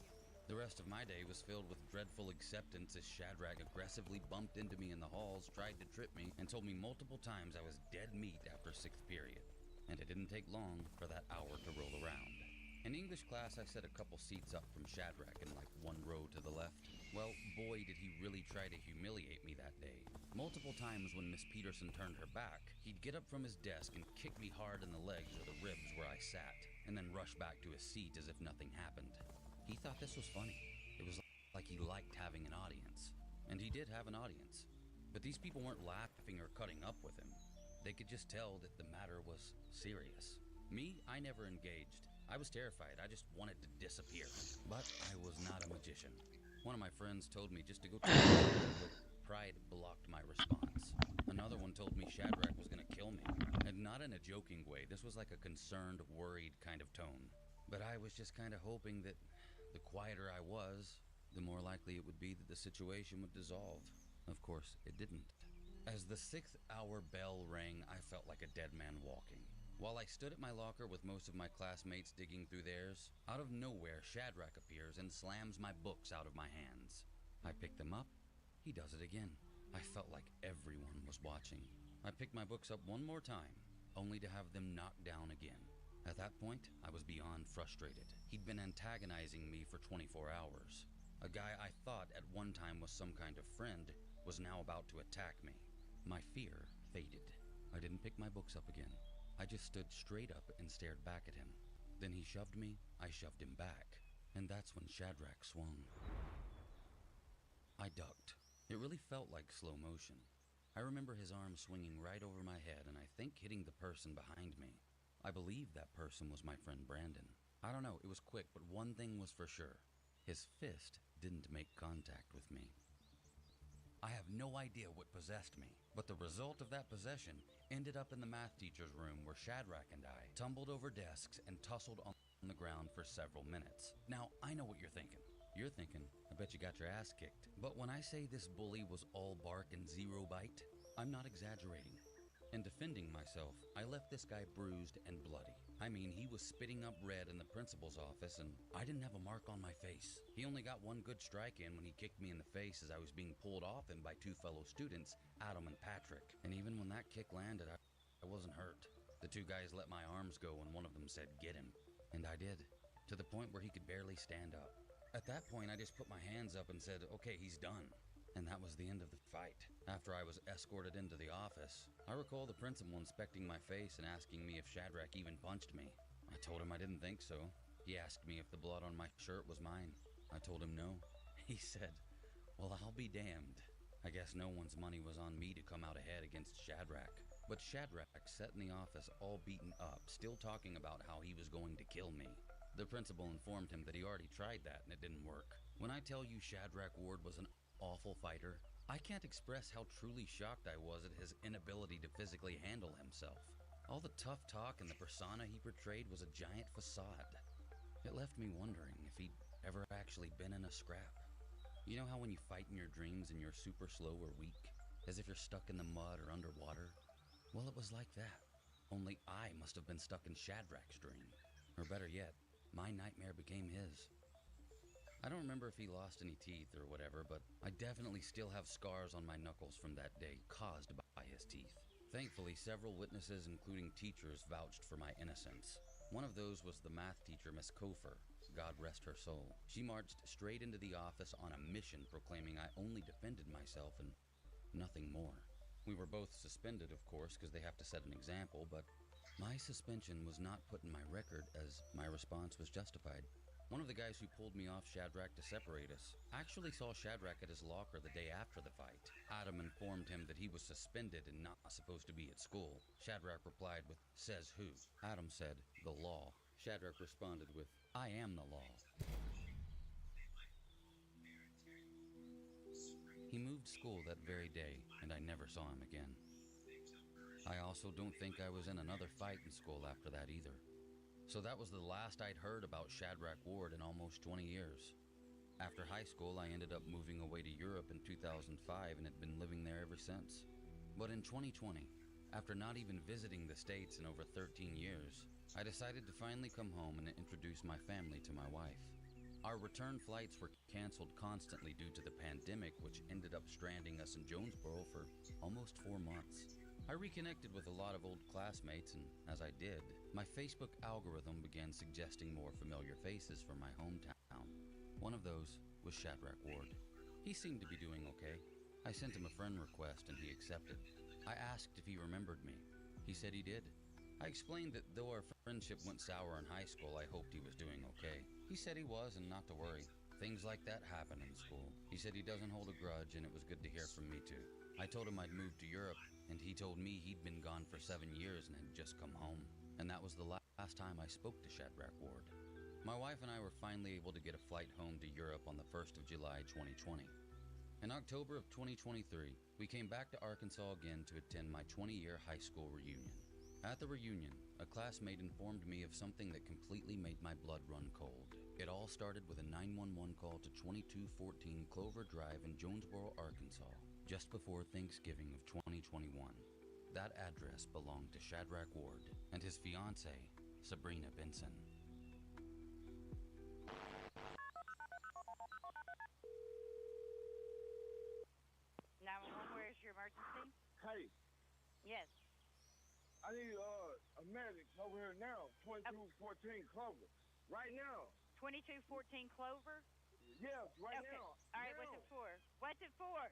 The rest of my day was filled with dreadful acceptance as Shadrach aggressively bumped into me in the halls, tried to trip me, and told me multiple times I was dead meat after 6th period. And it didn't take long for that hour to roll around. In English class, I sat a couple seats up from Shadrach in like one row to the left. Well, boy, did he really try to humiliate me that day. Multiple times when Miss Peterson turned her back, he'd get up from his desk and kick me hard in the legs or the ribs where I sat, and then rush back to his seat as if nothing happened. He thought this was funny. It was like he liked having an audience. And he did have an audience. But these people weren't laughing or cutting up with him. They could just tell that the matter was serious. Me, I never engaged. I was terrified. I just wanted to disappear. But I was not a magician. One of my friends told me just to go try it, but pride blocked my response. Another one told me Shadrach was going to kill me. And not in a joking way. This was like a concerned, worried kind of tone. But I was just kind of hoping that the quieter I was, the more likely it would be that the situation would dissolve. Of course, it didn't. As the 6th hour bell rang, I felt like a dead man walking. While I stood at my locker with most of my classmates digging through theirs, out of nowhere Shadrach appears and slams my books out of my hands. I pick them up. He does it again. I felt like everyone was watching. I picked my books up one more time, only to have them knocked down again. At that point, I was beyond frustrated. He'd been antagonizing me for 24 hours. A guy I thought at one time was some kind of friend was now about to attack me. My fear faded. I didn't pick my books up again. I just stood straight up and stared back at him. Then he shoved me, I shoved him back. And that's when Shadrach swung. I ducked. It really felt like slow motion. I remember his arm swinging right over my head and I think hitting the person behind me. I believe that person was my friend Brandon. I don't know, it was quick, but one thing was for sure. His fist didn't make contact with me. I have no idea what possessed me, but the result of that possession ended up in the math teacher's room where Shadrach and I tumbled over desks and tussled on the ground for several minutes. Now, I know what you're thinking. You're thinking, I bet you got your ass kicked. But when I say this bully was all bark and zero bite, I'm not exaggerating. In defending myself, I left this guy bruised and bloody. I mean, he was spitting up red in the principal's office and I didn't have a mark on my face. He only got one good strike in when he kicked me in the face as I was being pulled off him by two fellow students, Adam and Patrick. And even when that kick landed, I wasn't hurt. The two guys let my arms go and one of them said, "Get him." And I did, to the point where he could barely stand up. At that point, I just put my hands up and said, "Okay, he's done." And that was the end of the fight. After I was escorted into the office, I recall the principal inspecting my face and asking me if Shadrach even punched me. I told him I didn't think so. He asked me if the blood on my shirt was mine. I told him no. He said, "Well, I'll be damned." I guess no one's money was on me to come out ahead against Shadrach. But Shadrach sat in the office all beaten up, still talking about how he was going to kill me. The principal informed him that he already tried that and it didn't work. When I tell you Shadrach Ward was an awful fighter, I can't express how truly shocked I was at his inability to physically handle himself. All the tough talk and the persona he portrayed was a giant facade. It left me wondering if he'd ever actually been in a scrap. You know how when you fight in your dreams and you're super slow or weak, as if you're stuck in the mud or underwater? Well, it was like that. Only I must have been stuck in Shadrach's dream. Or better yet, my nightmare became his. I don't remember if he lost any teeth or whatever, but I definitely still have scars on my knuckles from that day caused by his teeth. Thankfully, several witnesses, including teachers, vouched for my innocence. One of those was the math teacher, Miss Kofer. God rest her soul. She marched straight into the office on a mission proclaiming I only defended myself and nothing more. We were both suspended, of course, because they have to set an example, but my suspension was not put in my record as my response was justified. One of the guys who pulled me off Shadrach to separate us actually saw Shadrach at his locker the day after the fight. Adam informed him that he was suspended and not supposed to be at school. Shadrach replied with, "Says who?" Adam said, "The law." Shadrach responded with, "I am the law." He moved school that very day, and I never saw him again. I also don't think I was in another fight in school after that either. So that was the last I'd heard about Shadrach Ward in almost 20 years. After high school, I ended up moving away to Europe in 2005 and had been living there ever since. But in 2020, after not even visiting the States in over 13 years, I decided to finally come home and introduce my family to my wife. Our return flights were canceled constantly due to the pandemic, which ended up stranding us in Jonesboro for almost 4 months. I reconnected with a lot of old classmates, and as I did, my Facebook algorithm began suggesting more familiar faces from my hometown. One of those was Shadrach Ward. He seemed to be doing okay. I sent him a friend request and he accepted. I asked if he remembered me. He said he did. I explained that though our friendship went sour in high school, I hoped he was doing okay. He said he was and not to worry. Things like that happen in school. He said he doesn't hold a grudge and it was good to hear from me too. I told him I'd moved to Europe, and he told me he'd been gone for 7 years and had just come home. And that was the last time I spoke to Shadrach Ward. My wife and I were finally able to get a flight home to Europe on the 1st of July 2020. In October of 2023, we came back to Arkansas again to attend my 20-year high school reunion. At the reunion, a classmate informed me of something that completely made my blood run cold. It all started with a 911 call to 2214 Clover Drive in Jonesboro, Arkansas, just before Thanksgiving of 2021. That address belonged to Shadrach Ward and his fiancée, Sabrina Benson. 911, where's your emergency? Hey, Yes. I need a medic over here now. 2214 Clover. Right now. 2214 Clover? Yes, right Okay. now. All right, now. what's it for? What's it for?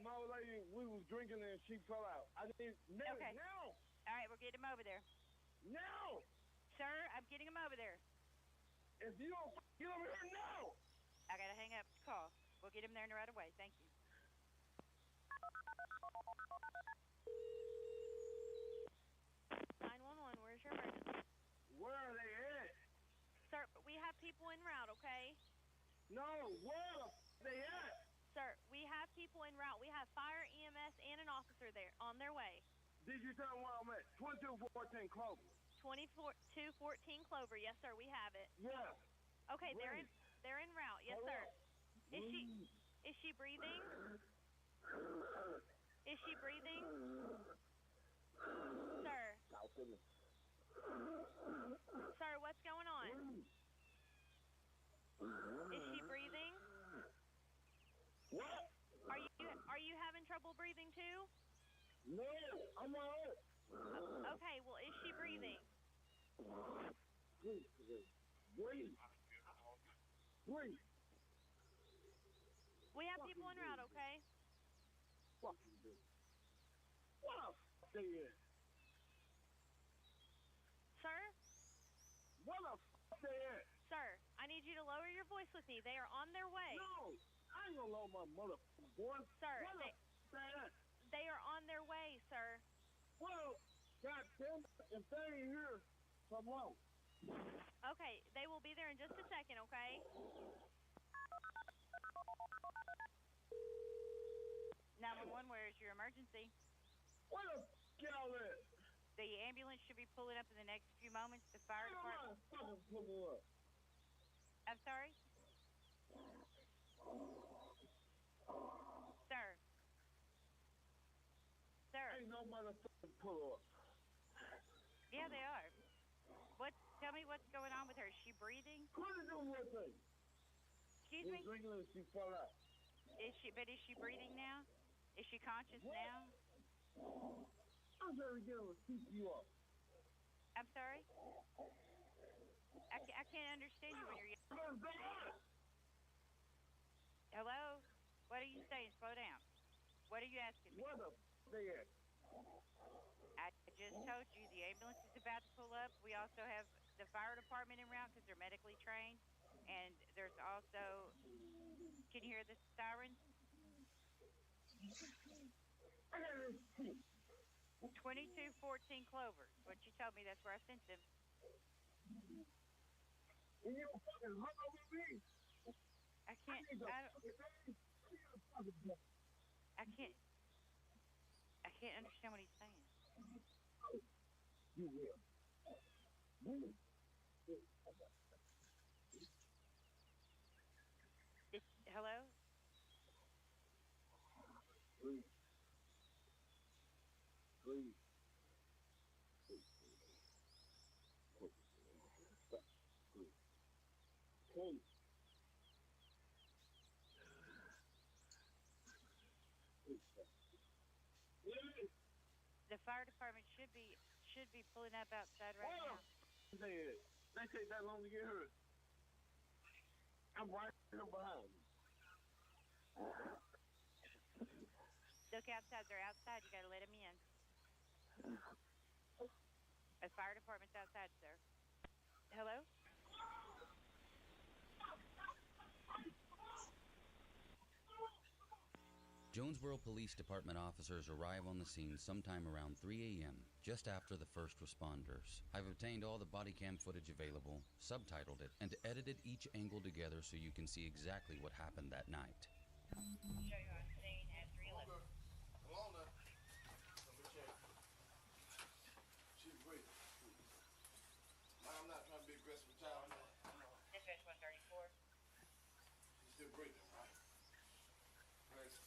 My old lady, we was drinking and she fell out. I need medic Okay. now. All right, we'll get him over there. Now. Sir, I'm getting him over there. If you don't get over here now. I gotta hang up the call. We'll get him there right away. Thank you. 911, where's your emergency? Where are they at? Sir, we have people en route, okay? No, where the they at? Sir, we have people en route. We have fire, EMS, and an officer there on their way. Did you tell them where I'm at? 2214 Clover. 2214 Clover. Yes, sir, we have it. Yeah. Okay, Great. they're en route. Yes, sir. Is she breathing? Is she breathing? Sir. Sir, what's going on? Is she breathing? What? Are you having trouble breathing too? No, I'm all right. Okay, well, is she breathing? Breathe. We have people en route, okay? Fucking bitch. What the fuck they at? Sir? What the fuck they at? Sir, I need you to lower your voice with me. They are on their way. No, I ain't gonna lower my motherfucking voice. Sir, what the fuck they at? they are on their way, sir. Well, goddamn, if they ain't here, come on. Okay, they will be there in just a second, okay? 911, where is your emergency? Where the get all that? The ambulance should be pulling up in the next few moments. The fire department. Fucking pull up. I'm sorry? Sir. Sir. Ain't no motherfucking pull up. Yeah, they are. Tell me what's going on with her. Is she breathing? What is doing with her? Excuse me? Drinking and she fell out. Is she breathing now? Is she conscious now? I'm very good to keep you up. I'm sorry? I can't understand you when you're yelling. Hello? What are you saying? Slow down. What are you asking me? Where the they at? I just told you the ambulance is about to pull up. We also have the fire department en route because they're medically trained. And there's also, can you hear the sirens? 2214 Clover. What you told me, that's where I sent them. You fucking hung over me. I can't understand what he's saying. You will. Hello? Please. Please. Please. The fire department should be pulling up outside right now. They take that long to get her. I'm right here behind you. Look outside. They're outside. You got to let them in. The fire department's outside, sir. Hello? Jonesboro Police Department officers arrive on the scene sometime around 3 a.m., just after the first responders. I've obtained all the body cam footage available, subtitled it, and edited each angle together so you can see exactly what happened that night. Show you on scene at 311. Come on now. Let me check. She's breathing. I'm not trying to be aggressive with y'all. Dispatch 134. She's still breathing, right?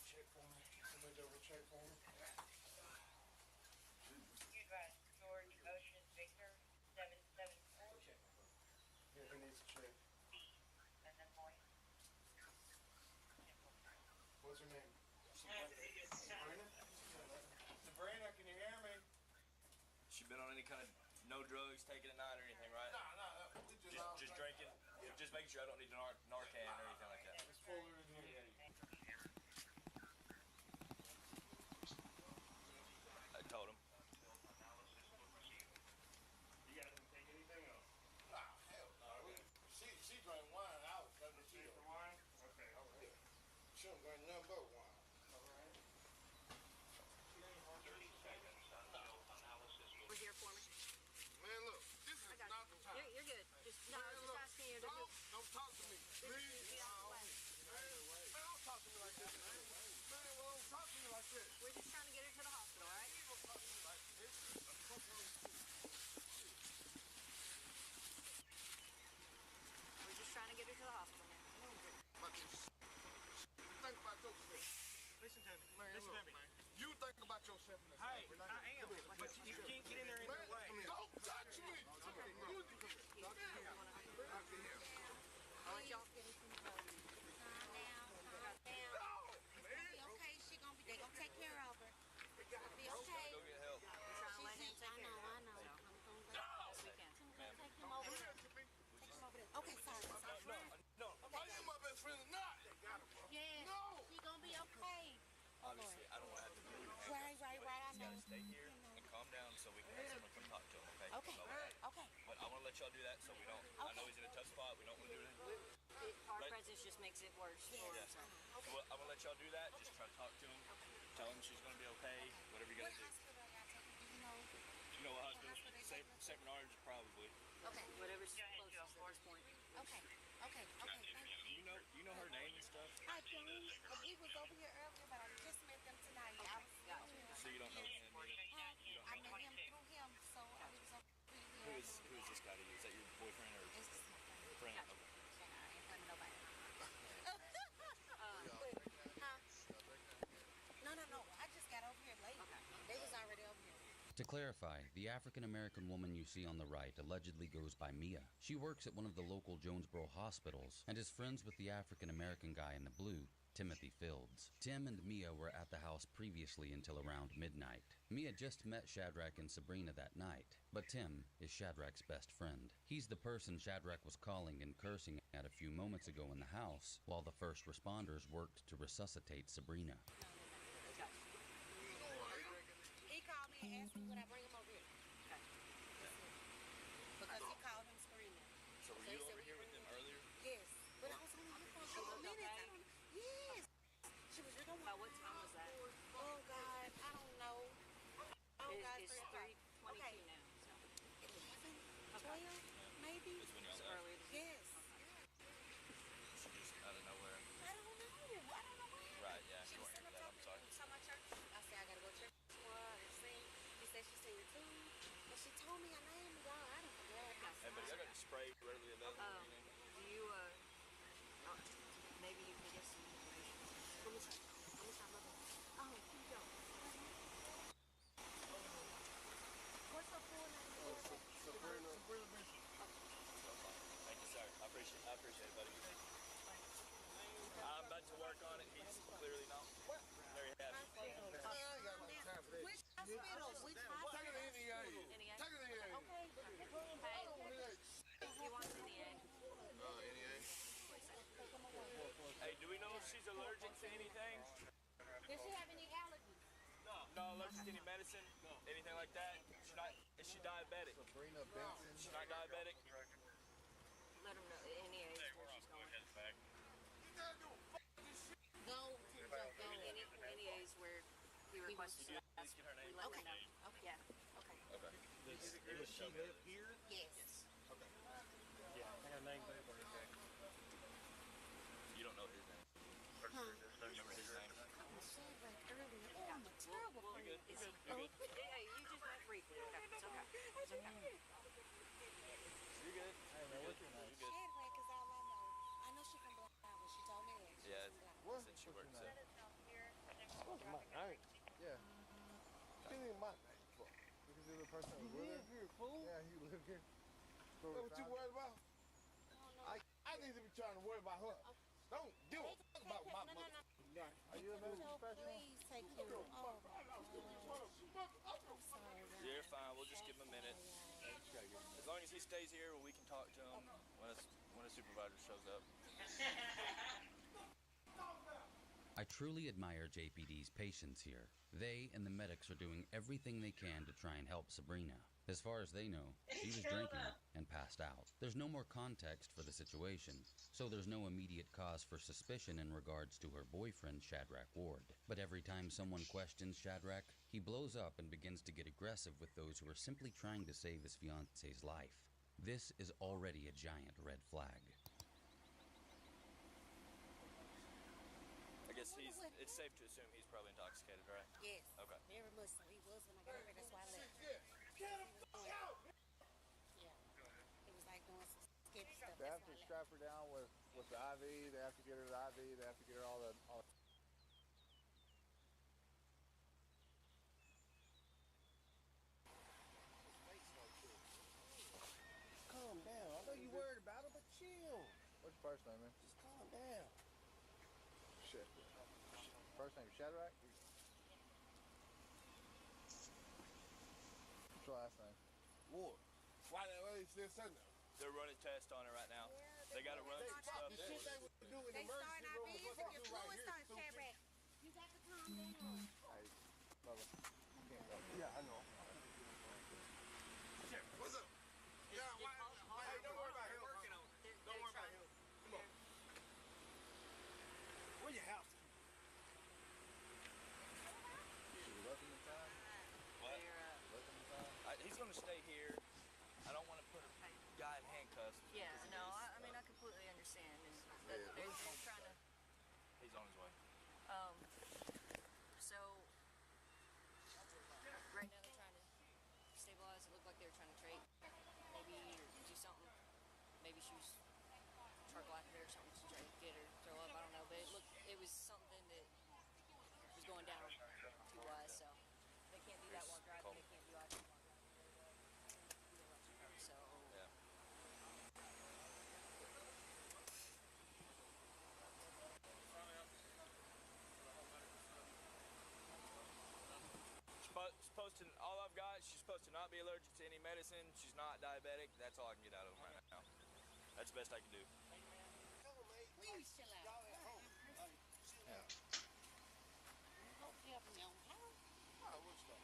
Check for me. Somebody double check for me. You advise George Ocean Victor 774. Yeah, who needs a check? B. And then point. What's her name? Sabrina? Sabrina, can you hear me? She been on any kind of no drugs taken at night or anything, right? No. Just drinking. Yeah. Just making sure I don't need Narcan or anything like that. Let's pull her in here. I told him. You guys didn't take anything else? Nah, hell no. She drank wine. I was letting her Take the wine? Okay. She don't drink nothing but wine. We're here for me. Man, look, this is not the time. You're good. I was just asking you to Don't talk to me. Please. get out the way. Man, don't talk to me like this, man. Man, well, don't talk to me like this. We're just trying to get her to the hospital, all right? Don't talk to me like this. We're just trying to get her to the hospital, man. Think about yourself. Listen to me. Man, Listen look, to me. man. You think about yourself in this. Hey, I am. But you can't get in there in Man, their way. don't touch me. I want y'all to calm down. Okay, they gonna take care of her. It'll be okay. Go get help. We're trying to let him take care of her. I know. Yes, we can. Take him over there. Okay, sorry. No. Are you my best friend or not? Yeah. No. She gonna be okay. Obviously, I don't want to have to do it. Right. I He's got know. to stay here and calm down so we can have someone come talk to him, okay? Okay. So, Okay. but I want to let y'all do that so we don't. I know he's in a tough spot. We don't want to do anything. Our Right. presence just makes it worse for Yeah. us. Well, I'm gonna let y'all do that. Just try to talk to him. Tell him she's gonna be okay. Whatever you gotta do. Hospital I gotta take her. Do you know St. Bernard's, probably. Okay. Whatever's closest at this point. Okay. Okay. Thank you. You know her name and stuff? I do. We was over here earlier, but I just met them tonight. I was So you don't know him either? I met him through him, so I was over Who is this guy to you? Is that your boyfriend or friend? Okay. nobody. No. I just got over here late. They was already over here. To clarify, the African-American woman you see on the right allegedly goes by Mia. She works at one of the local Jonesboro hospitals and is friends with the African-American guy in the blue, Timothy Fields. Tim and Mia were at the house previously until around midnight. Mia just met Shadrach and Sabrina that night, but Tim is Shadrach's best friend. He's the person Shadrach was calling and cursing at a few moments ago in the house, while the first responders worked to resuscitate Sabrina. He called me and asked me would I bring him over here. Because he called him screaming. So were you over here with them earlier? Yes, but I was only here for a couple minutes. Yes. She was just About what time was that? Oh God, I don't know. Oh God, It's 3:22 now. So. 11, 12, maybe. It's when y'all left? Earlier this Yes. Just out of nowhere. I don't know. Right, yeah. She You was weren't sitting here up for that. I'm sorry. talking to my church. I said I gotta go to church and sing. He said she sing it too. And she told me her name, y'all. I don't forget. Hey, but y'all got the spray readily available or anything? Do you, maybe you can get some information. Let me try my best. Oh, here you go. What's her full name? Sabrina Bishop. Thank you, sir. I appreciate it, buddy. I'm about to work on it. He's clearly not very happy. Which hospital? Which hospital? Take it to NEA. NEA? Take it to NEA. Okay. He wants NEA. NEA. Hey, do we know if she's allergic to anything? Does she have any allergies? No allergic to any medicine? Anything like that? Is she diabetic? Sabrina Benson. She's not diabetic? Let him know. NEA is where she's going. Go. NEA is where he requested Did you us. at least get her name? We let Okay. him know. Okay. Yeah. Okay. Does she live here? Yes. Okay. Yeah, her name, You don't know his name? Remember his name? Oh, I'm a terrible You're good. friend. You're good. Yeah, you just met briefly. Okay. It's okay. It's okay. You're good. Hey, man, what's your name? You're good. Shadrach is all I know. I know she's from Black Island. She told me that. She's Yeah, from Black What? since she works What's there. What's my name? Yeah. Give me my name for. Because you're the person who live here, fool. Yeah, you live here. So what you worried about? I need to be trying to worry about her. Don't give a fuck about my mother. Are you a medical professional? Please take care of her. Oh, You're fine. We'll just give him a minute. As long as he stays here, we can talk to him when a supervisor shows up. I truly admire JPD's patience here. They and the medics are doing everything they can to try and help Sabrina. As far as they know, she was drinking and passed out. There's no more context for the situation, so there's no immediate cause for suspicion in regards to her boyfriend, Shadrach Ward. But every time someone questions Shadrach, he blows up and begins to get aggressive with those who are simply trying to save his fiance's life. This is already a giant red flag. I guess it's safe to assume he's probably intoxicated, right? yes. Okay. Very much so. He was when I got here. That's why I left. Get him out! Yeah. He was like doing some sketchy stuff. They have to strap her down with the IV. They have to get her the IV. They have to get her all the. Calm down. I know you worried about her, but chill. What's your first name, man? Just calm down. Shit. First name Shadrach? What's your last name? Ward. Why they still sitting there? They're running tests on her right now. They got to run some stuff. The shit they would do in the They emergency starting room our is bees what if they your do right fluid here, starts stupid. Shadrach. You got to calm down. Hey, Bubba, you can't go. Yeah, I know. What's up? Yeah, why? Hey, don't worry about him. Don't worry about him. Come on. Where your house? What? He's going to stay here. she was truck laughing or something. She tried to get her throw up. I don't know, but it was something that was going down too wise. So they can't do that while driving. They can't do alcohol while driving. So Yeah. Supposed to, all I've got, she's supposed to not be allergic to any medicine. She's not diabetic. That's all I can get out of them right now. That's the best I can do. Please chill out. Yeah. Don't help me on house. I will stop.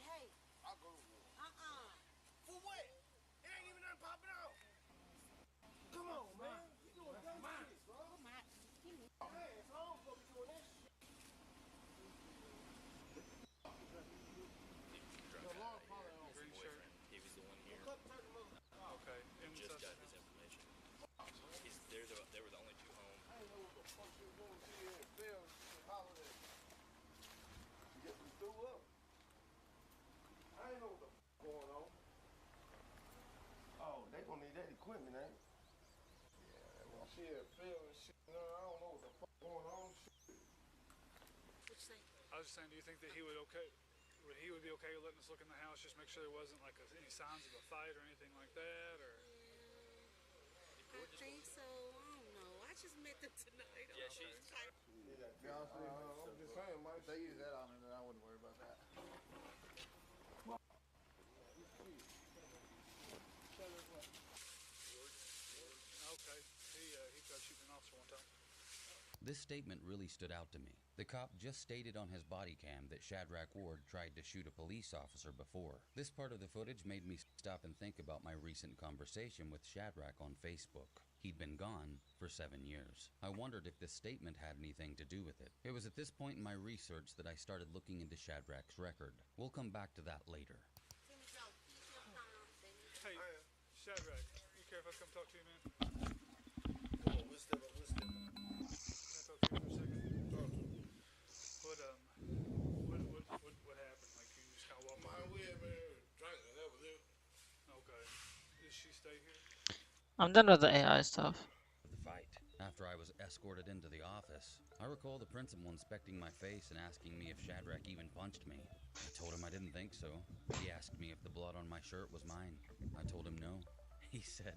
Hey. I'll go to war. For what? It ain't even nothing popping off. Come on, man. You doing dumb shit, bro. Give me. Man, so I don't go be doing that shit. The law probably on green shirt. He was the one here. Okay. Who just got his information. They were the only two home. I ain't know what the fuck you was doing. See you at Bell Holiday. You get me threw up. I ain't know what the fuck going on. Oh, they gonna need that equipment, ain't it? Yeah, well, she had Bell and shit. I don't know what the fuck going on. Shit. What you say? I was just saying, do you think that he would be okay with letting us look in the house, just make sure there wasn't like any signs of a fight or anything like that, or? I think so. I don't know. I just met them tonight. Yeah, she's. Yeah, I'm just saying, Mike. If they use that on her, then I wouldn't worry about that. Okay, he tried shooting an officer one time. This statement really stood out to me. The cop just stated on his body cam that Shadrack Ward tried to shoot a police officer before. This part of the footage made me stop and think about my recent conversation with Shadrack on Facebook. He'd been gone for 7 years. I wondered if this statement had anything to do with it. It was at this point in my research that I started looking into Shadrack's record. We'll come back to that later. Hey, Shadrack, you care if I come talk to you, man? Come on, we'll step up, we'll step up. Can I talk to you for a second? Talk to me. What happened? Like, you just kind of walked My way, man, drinking, that was it. Okay. Did she stay here? I'm done with the AI stuff. The fight. After I was escorted into the office, I recall the principal inspecting my face and asking me if Shadrack even punched me. I told him I didn't think so. He asked me if the blood on my shirt was mine. I told him no. He said,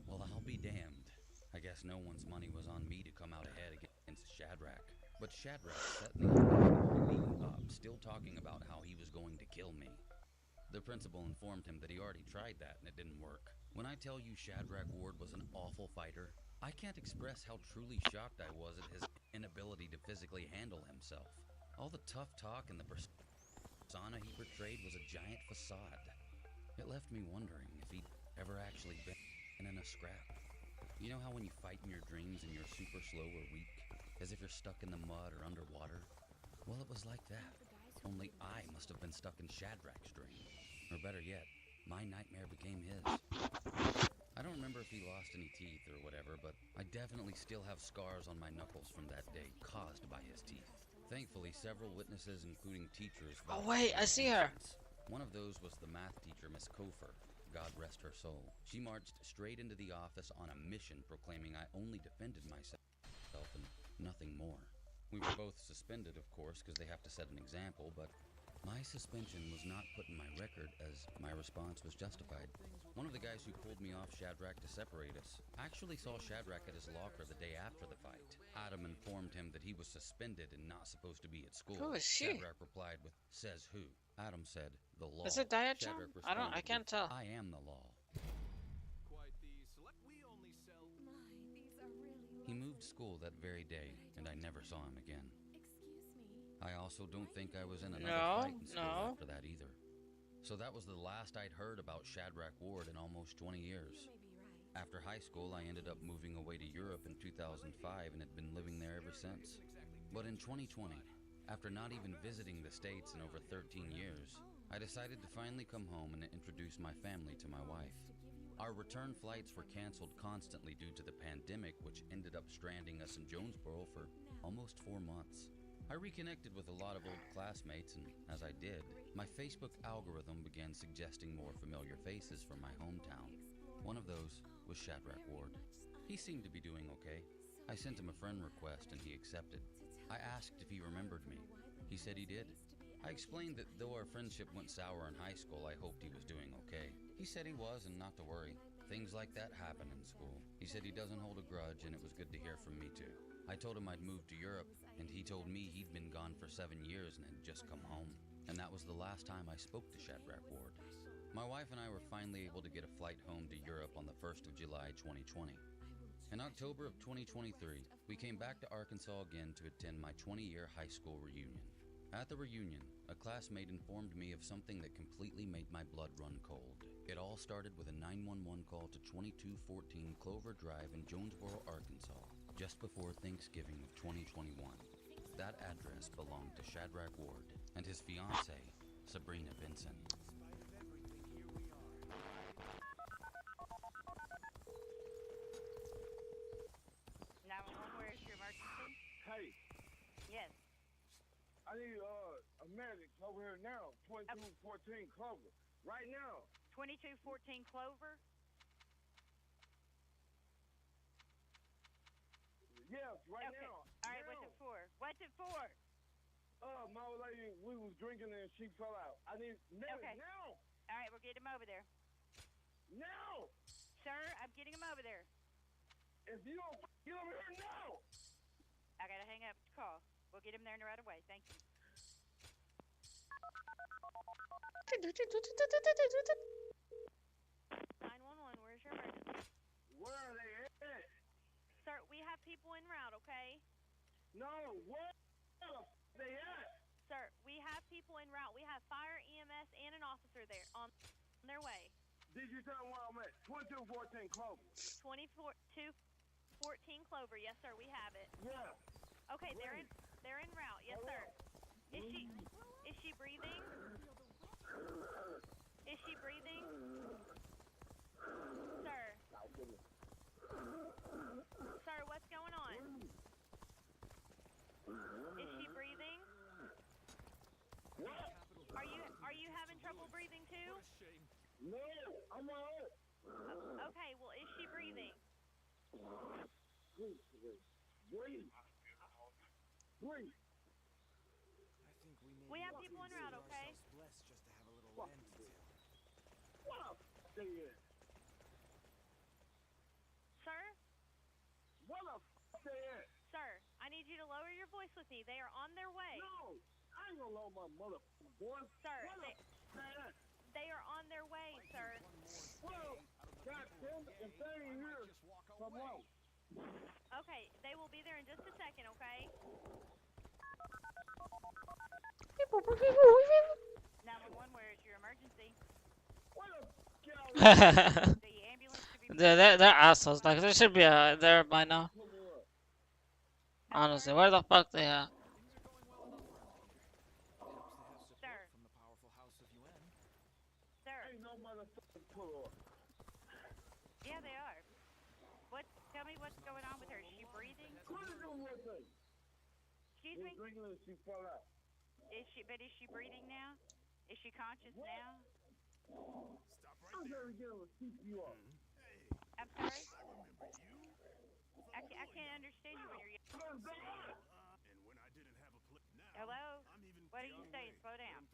well, I'll be damned. I guess no one's money was on me to come out ahead against Shadrack. But Shadrack set me up, still talking about how he was going to kill me. The principal informed him that he already tried that and it didn't work. When I tell you Shadrack Ward was an awful fighter, I can't express how truly shocked I was at his inability to physically handle himself. All the tough talk and the persona he portrayed was a giant facade. It left me wondering if he'd ever actually been in a scrap. You know how when you fight in your dreams and you're super slow or weak, as if you're stuck in the mud or underwater? Well, it was like that, only I must have been stuck in Shadrack's dream. Or better yet, my nightmare became his. I don't remember if he lost any teeth or whatever, but I definitely still have scars on my knuckles from that day caused by his teeth. Thankfully, several witnesses, including teachers, Oh wait, I see her. One of those was the math teacher, Miss Kofer. God rest her soul. She marched straight into the office on a mission proclaiming I only defended myself and nothing more. We were both suspended, of course, because they have to set an example, but my suspension was not put in my record as my response was justified. One of the guys who pulled me off Shadrack to separate us actually saw Shadrack at his locker the day after the fight. Adam informed him that he was suspended and not supposed to be at school. Who is she? Shadrack replied with, says who? Adam said, the law. Is it Diachan? Shadrack I responded can't with, tell. I am the law. Quite the select. We only sell. These are really. He moved school that very day, and I never saw him again. Excuse me. I also don't think I was in another fight in school No. after that either. So that was the last I'd heard about Shadrack Ward in almost 20 years. After high school, I ended up moving away to Europe in 2005 and had been living there ever since. But in 2020, after not even visiting the States in over 13 years, I decided to finally come home and introduce my family to my wife. Our return flights were canceled constantly due to the pandemic, which ended up stranding us in Jonesboro for almost 4 months. I reconnected with a lot of old classmates, and as I did, my Facebook algorithm began suggesting more familiar faces from my hometown. One of those was Shadrach Ward. He seemed to be doing okay. I sent him a friend request and he accepted. I asked if he remembered me. He said he did. I explained that though our friendship went sour in high school, I hoped he was doing okay. He said he was and not to worry. Things like that happen in school. He said he doesn't hold a grudge and it was good to hear from me too. I told him I'd moved to Europe and he told me he'd been gone for 7 years and had just come home. And that was the last time I spoke to Shadrach Ward. My wife and I were finally able to get a flight home to Europe on the 1st of July 2020. In October of 2023, we came back to Arkansas again to attend my 20-year high school reunion. At the reunion, a classmate informed me of something that completely made my blood run cold. It all started with a 911 call to 2214 Clover Drive in Jonesboro, Arkansas, just before Thanksgiving of 2021. That address belonged to Shadrach Ward and his fiancée, Sabrina Benson. 911, where is your emergency? Hey, Yes. I need a medic over here now. 2214 Clover. Right now. 2214 Clover? Yes, right Okay. now. All right, what's it for? What's it for? My old lady, we was drinking and she fell out. I need medic Okay. now. All right, we'll get him over there. Now. Sir, I'm getting him over there. If you don't get over here now. I gotta hang up the call. We'll get him there right away. Thank you. 911, where's your emergency? Where are they at? Sir, we have people en route, okay? No, where the f they at? Sir, we have people en route. We have fire, EMS, and an officer there on their way. Did you tell them where I'm at? 2214 Clover. 2214 Clover. Yes, sir. We have it. Yeah. Okay, they're en route. Yes, sir. Is she breathing? Is she breathing? Sir. Sir, what's going on? Is she breathing? What? Are you having trouble breathing too? No, I'm all right. Okay, well, is she breathing? Breathe. Breathe. Breathe. We have people en route, okay? Blessed just to have a little Fuck. land detail. What the f they at? Sir? What the f they at? Sir, I need you to lower your voice with me. They are on their way. No, I ain't gonna lower my motherfucking voice. Sir, What the f they at? they are on their way, sir. Well, goddamn it, if they ain't here, come on. Okay, they will be there in just a second, okay? 911, where is your emergency? The ambulance should be... They're assholes. Like, they should be there by now. Honestly, where the fuck they at? Sir. From the powerful House of UN. Sir. Ain't no motherfucking pull up. Yeah, they are. Tell me what's going on with her. Is she breathing? Excuse me? Drinking and she fell out. Is she breathing now? Is she conscious now? Stop right I'm gonna get a CPR. I'm sorry? I can't understand you when you're yelling. Hello? What are you saying? Slow down.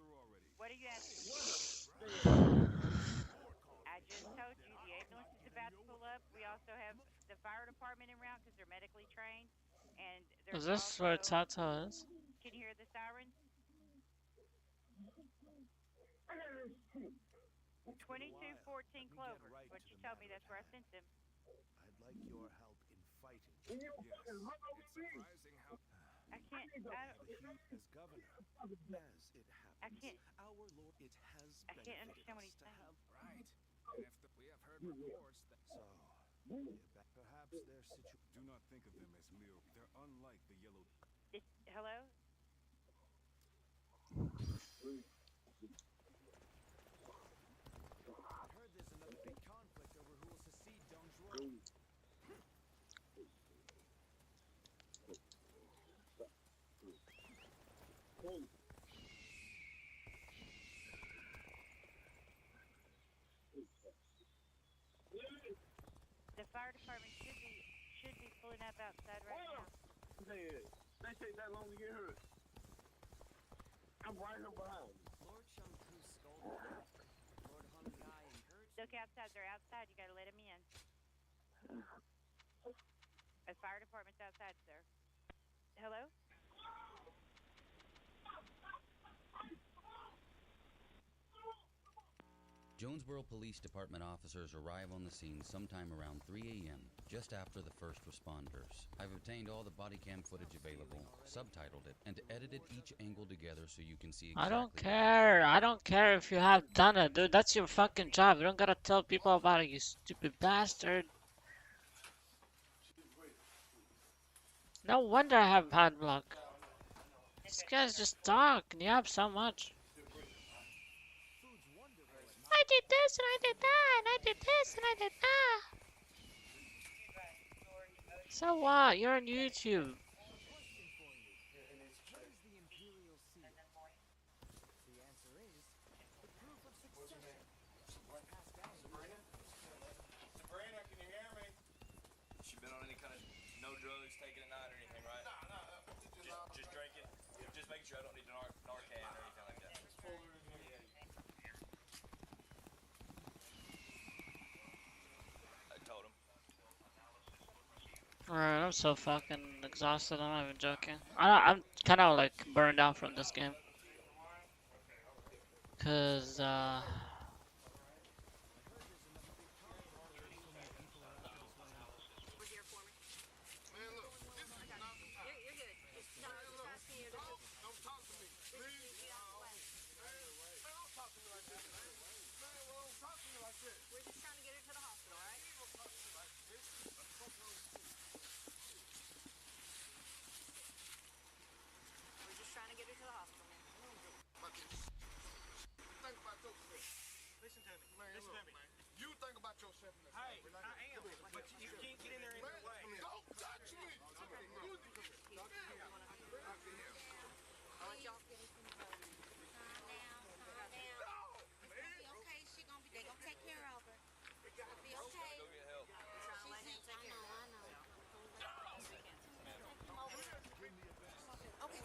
What are you asking? I just told you the ambulance is about to pull up. We also have the fire department en route because they're medically trained. And Is this where Tata is? Can you hear the sirens? 2214 Clover. What you told me, that's where I sent them. I'd like your help in fighting. Yes. I can't. As governor, as it happens, I can't. our Lord, it has I can't understand what he's saying. Right. And if we have heard reports that... So, perhaps their situation... Do not think of them as mere... They're unlike the yellow... Hello? I've heard there's another big conflict over who will secede Donjou. fire department should be pulling up outside right now. They take that long to get hurt. I'm right here behind. Lord Shang-Ku's skull. Lord Hung Guy encouraged. Look outside. They're outside. You gotta let them in. The fire department's outside, sir. Hello? Jonesboro Police Department officers arrive on the scene sometime around 3 a.m., just after the first responders. I've obtained all the body cam footage available, subtitled it, and edited each angle together so you can see exactly. I don't care. I don't care if you have done it, dude. That's your fucking job. You don't gotta tell people about it, you stupid bastard. No wonder I have bad luck. These guys just talk and yap so much. I did this and I did that and I did this and I did that. So what? You're on YouTube. Sabrina, can you hear me? She been on any kind of no drugs taken at night or anything, right? Just drinking. Just making sure I don't need Narcan or anything like that. I told him. Alright, I'm so fucking exhausted. I'm not even joking. I'm kind of like burned out from this game. Cause We're just trying to get her to the hospital, alright? We're just trying to get her to the hospital, man. Think about yourself. Listen to me. Man, Listen look, to me. man. You think about yourself in this. Hey, I am, but you can't get in there in Man, your way. don't touch me. Okay, she gonna be. They gonna take care of her. It'll be okay. Go get help. I know. Come over here. Okay,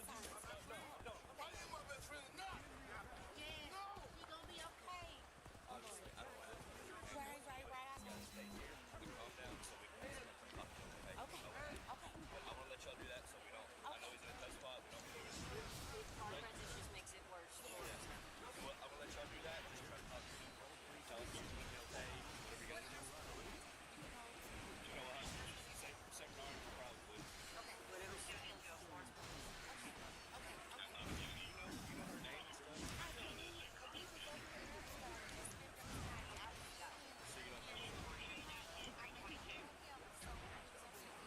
sorry. Yeah, she gonna be okay. Obviously, I don't have to. Right. I know. Stay here. We calm down so we can get some talk to him, okay? Okay. But I want to let y'all do that so we don't. I know he's in a tough spot. We don't lose. Francis just makes it worse. Well, I want to let y'all do that. Just try to talk to him. Tell him he's gonna be okay. Whatever you gotta do. You know what? Second arm, probably. Okay. Whatever she can do. You know her name and stuff. So you don't know.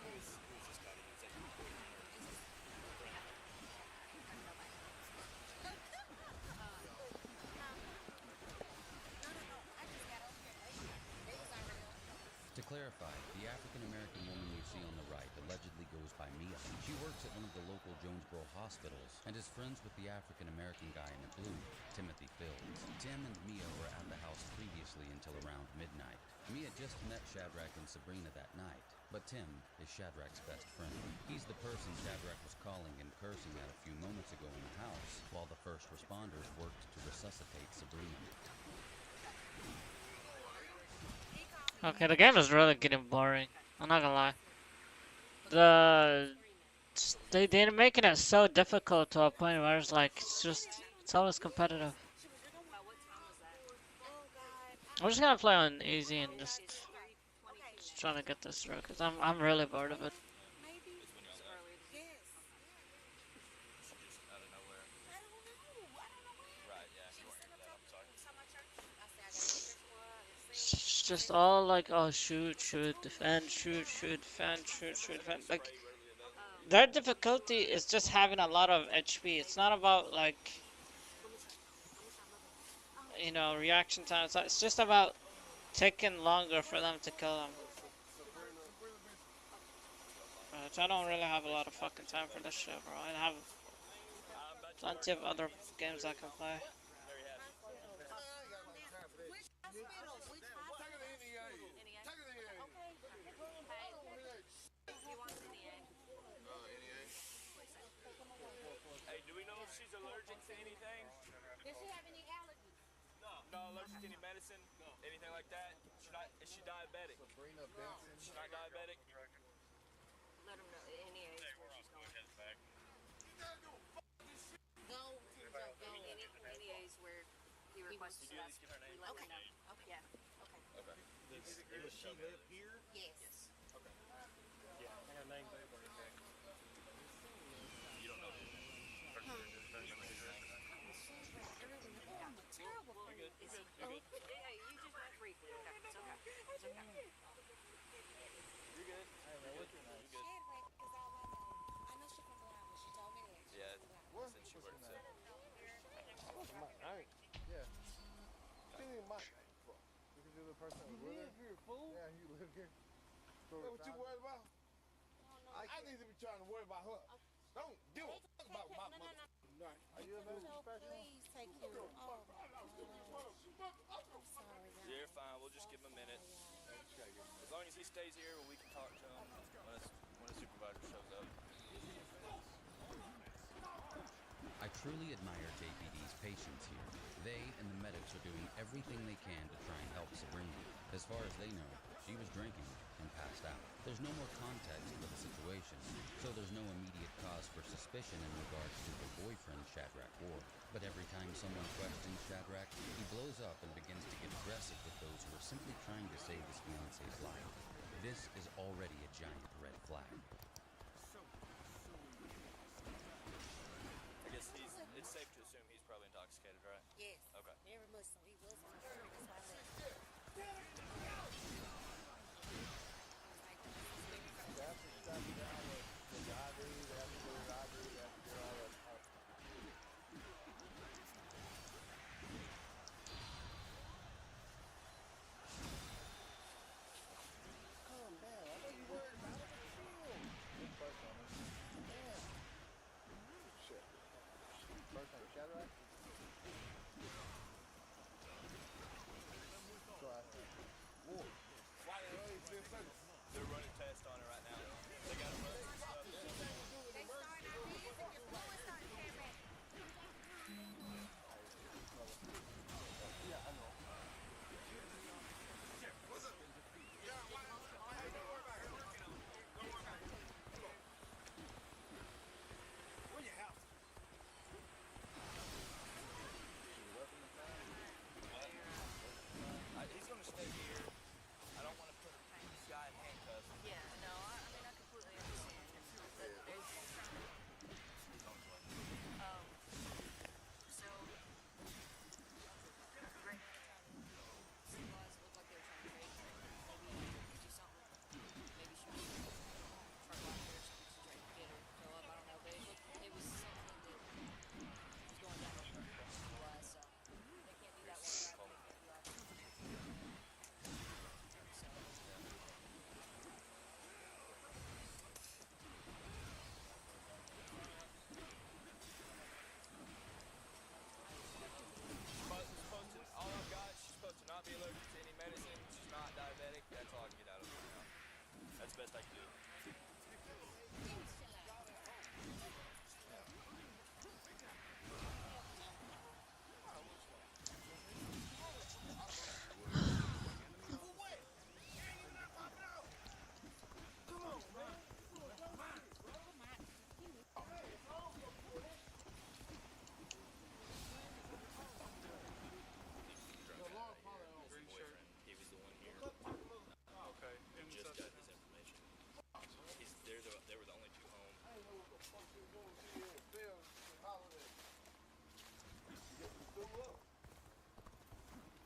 Who's this guy? Is that you? To clarify, the African-American woman you see on the right allegedly goes by Mia. She works at one of the local Jonesboro hospitals and is friends with the African-American guy in the blue, Timothy Fields. Tim and Mia were at the house previously until around midnight. Mia just met Shadrach and Sabrina that night, but Tim is Shadrach's best friend. He's the person Shadrach was calling and cursing at a few moments ago in the house, while the first responders worked to resuscitate Sabrina. okay, the game is really getting boring. I'm not gonna lie. They're making it so difficult to a point where it's like it's always competitive. I'm just gonna play on easy and just trying to get this through because I'm really bored of it. It's just all like, oh, shoot, defend, shoot, defend, shoot, defend. Like, their difficulty is just having a lot of HP. It's not about, like, you know, reaction time. It's just about taking longer for them to kill them. Which I don't really have a lot of fucking time for this shit, bro. I have plenty of other games I can play. allergic to anything? Does she have any allergies? No allergic to any medicine? Anything like that? Is she diabetic? Sabrina Benson. She's not diabetic? Let him know any age where she's going. Go to Any age where he requests Did you at least give her name? we let Okay. him know. Okay. Yeah. Okay. Okay. Does she live here? Yes. Okay. Yeah, I got a name, date of birth. You don't know his name? Remember his name? Terrible. Well, You're good. is You're he? good. You're good. Yeah, you just went briefly. Okay. It's okay. It's okay. You're good. Hey man, what's your name? You're good. Shadrack is all I know. I know she from Florida. She told me that. Yeah. What? Since she What's works your at. What's my name? Yeah. She need my name for. Because you're the person who live here, fool. Yeah, you live here. That's what you worried about? I need to be trying to worry about her. Don't give a fuck about my mother. Are you a medical professional? Please take care of her. Oh, my God. I'm sorry, guys. You're fine. We'll just give him a minute. As long as he stays here, we can talk to him when a supervisor shows up. I truly admire JPD's patience here. They and the medics are doing everything they can to try and help Sabrina. As far as they know, she was drinking and passed out. There's no more context for the situation, so there's no immediate cause for suspicion in regards to her boyfriend, Shadrack Ward. But every time someone questions Shadrack, he blows up and begins to get aggressive with those who are simply trying to save his fiance's life. This is already a giant red flag. I guess it's safe to assume he's probably intoxicated, right? Yes. Okay. Very much so. He was on the street. That's why I left. They have to strap you down with the ID, they have to do his ID, they have to do all that stuff. Calm down. I know you worried about it, but chill. Good first on it. Damn. Shit. First name, Shadrack? Go ahead. Whoa. Why the hell you still saying? They're running tests on it right now. They got emergency stuff. They started our business. Your fluid started to come back. Yeah, I know. Where your house? He's gonna stay here. I don't want to put this guy in handcuffs. Yeah. No. I mean, I completely understand. So. Great. Supplies look like they're trying to make. Maybe do something. Maybe she was truck out there or something. She tried to get her fill up. I don't know. But it was something that was going down July. So they can't do that while driving. They can't do that. All I've got, she's supposed to not be allergic to any medicine. She's not diabetic. That's all I can get out of her now. That's the best I can do. He was the one here. Okay. We just got his information. They were the only two home. I ain't know what the fuck you going to see here. Bill, holiday. Get the stool up.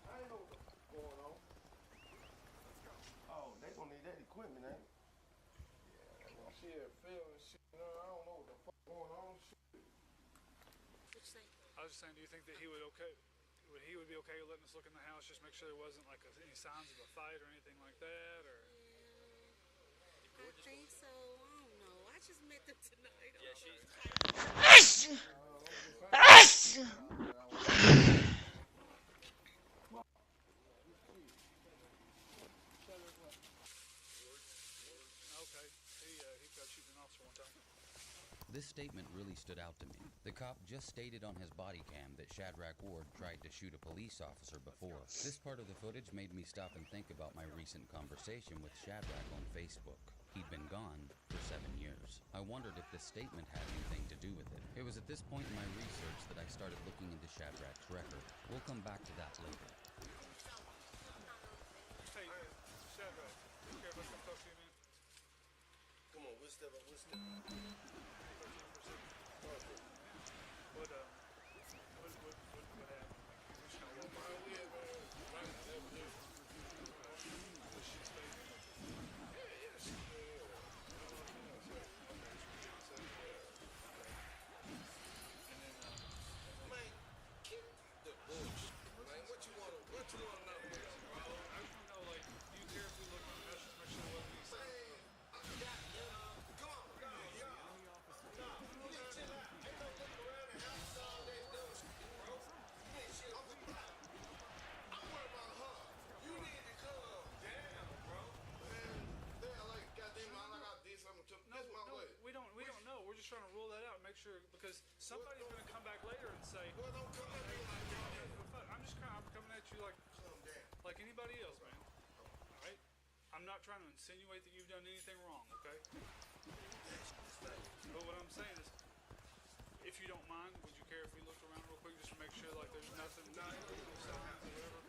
I ain't know what the fuck going on. Oh, they gonna need that equipment, ain't it? Yeah, shit, Phil and shit. You know, I don't know what the fuck going on. Shit. What you say? I was just saying, do you think that he would be okay with letting us look in the house, just make sure there wasn't like any signs of a fight or anything like that, or? I think so. I don't know. I just met them tonight. Yeah, she's. Okay. He tried shooting an officer one time. This statement really stood out to me. The cop just stated on his body cam that Shadrach Ward tried to shoot a police officer before. This part of the footage made me stop and think about my recent conversation with Shadrach on Facebook. He'd been gone for 7 years. I wondered if this statement had anything to do with it. It was at this point in my research that I started looking into Shadrach's record. We'll come back to that later. Hey, Shadrach, you care if I come talk to you, man? Come on, we'll step up, we'll step up. What happened? Trying to rule that out and make sure, because somebody's going to come back later and say, well, don't come at me like that. I'm coming at you like anybody else, man. All right? I'm not trying to insinuate that you've done anything wrong, okay? But what I'm saying is, if you don't mind, would you care if we looked around real quick just to make sure like there's nothing, no signs or whatever?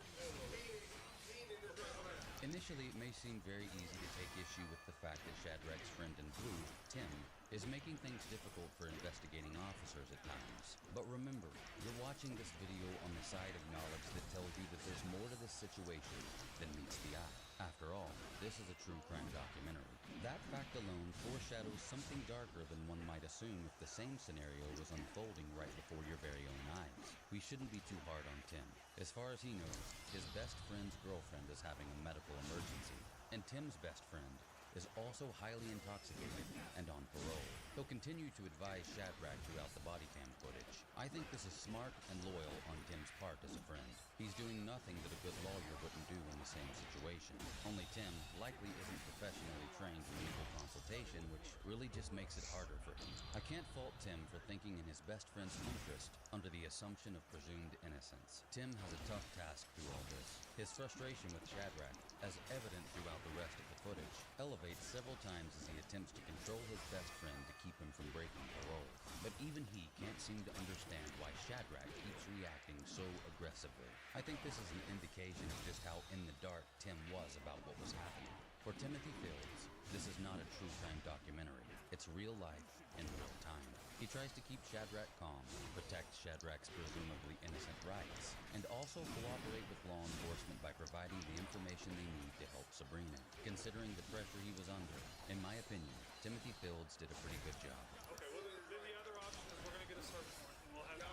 Initially, it may seem very easy to take issue with the fact that Shadrach's friend in blue, Tim, is making things difficult for investigating officers at times. But remember, you're watching this video on the side of knowledge that tells you that there's more to this situation than meets the eye. After all, this is a true crime documentary. That fact alone foreshadows something darker than one might assume if the same scenario was unfolding right before your very own eyes. We shouldn't be too hard on Tim. As far as he knows, his best friend's girlfriend is having a medical emergency, and Tim's best friend is also highly intoxicated and on parole. He'll continue to advise Shadrach throughout the body cam footage. I think this is smart and loyal on Tim's part as a friend. He's doing nothing that a good lawyer wouldn't do in the same situation. Only Tim likely isn't professionally trained in legal consultation, which really just makes it harder for him. I can't fault Tim for thinking in his best friend's interest under the assumption of presumed innocence. Tim has a tough task through all this. His frustration with Shadrach, as evident throughout the rest of the footage, elevates several times as he attempts to control his best friend to keep him from breaking parole. But even he can't seem to understand why Shadrach keeps reacting so aggressively. I think this is an indication of just how in the dark Tim was about what was happening. For Timothy Fields, this is not a true crime documentary. It's real life in real time. He tries to keep Shadrach calm, protect Shadrach's presumably innocent rights, and also cooperate with law enforcement by providing the information they need to help Sabrina. Considering the pressure he was under, in my opinion, Timothy Fields did a pretty good job. Okay, well, then the other option is we're going to get a search warrant, and we'll have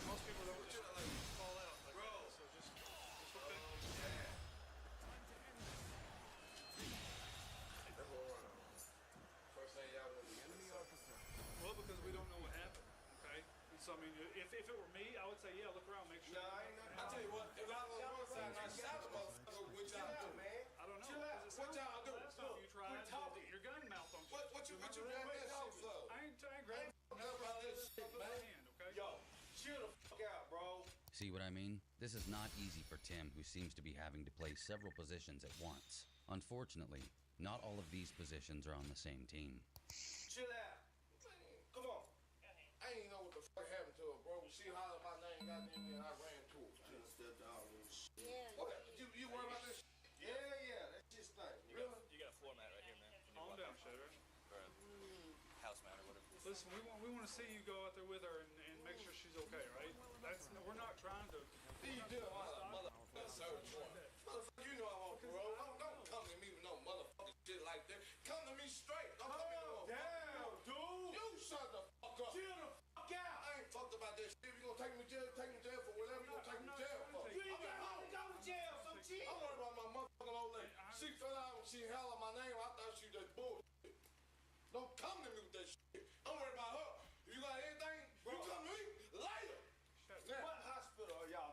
most people don't just fall out like that, so just okay. First thing y'all want to the enemy officer. Well, because we don't know what happened, okay? And so, I mean, if it were me, I would say, yeah, look around, make sure. Nah, I ain't nothing. I tell you what, if I was on one side and I shot a motherfucker, what y'all do, man? I don't know. Chill out. What y'all do? Last time you tried to get your gun malfunctioned. What you got that shit for? I ain't grabbing about this shit, man. Okay? Yo, chill the fuck out, bro. See what I mean? This is not easy for Tim, who seems to be having to play several positions at once. Unfortunately, not all of these positions are on the same team. Chill out. Come on. I ain't know what the fuck happened to her, bro. She hollered my name, goddamn me, and I ran to her. I done stepped out with shit. Yeah. What? You worry about this shit? Yeah, that shit's nice. You got a floor mat right here, man. Calm down, Shadrach. Or a house mat or whatever. Listen, we want to see you go out there with her and make sure she's okay, right? We're not trying to. You do a motherfucker search warrant. Motherfucker, you know I want parole. Don't come to me with no motherfucking shit like that. Come to me straight. Don't come to me down, dude. You shut the fuck up. Chill the fuck out. I ain't fucked about that shit. If you gonna take me to jail for whatever you gonna take me to jail for. You ain't gonna go to jail, so chill. I'm worried about my motherfucking old lady. She fell out and she held my name. I thought she was just bullshit. Don't come to me with that shit. I'm worried about her. If you got anything, you come to me later. What hospital are y'all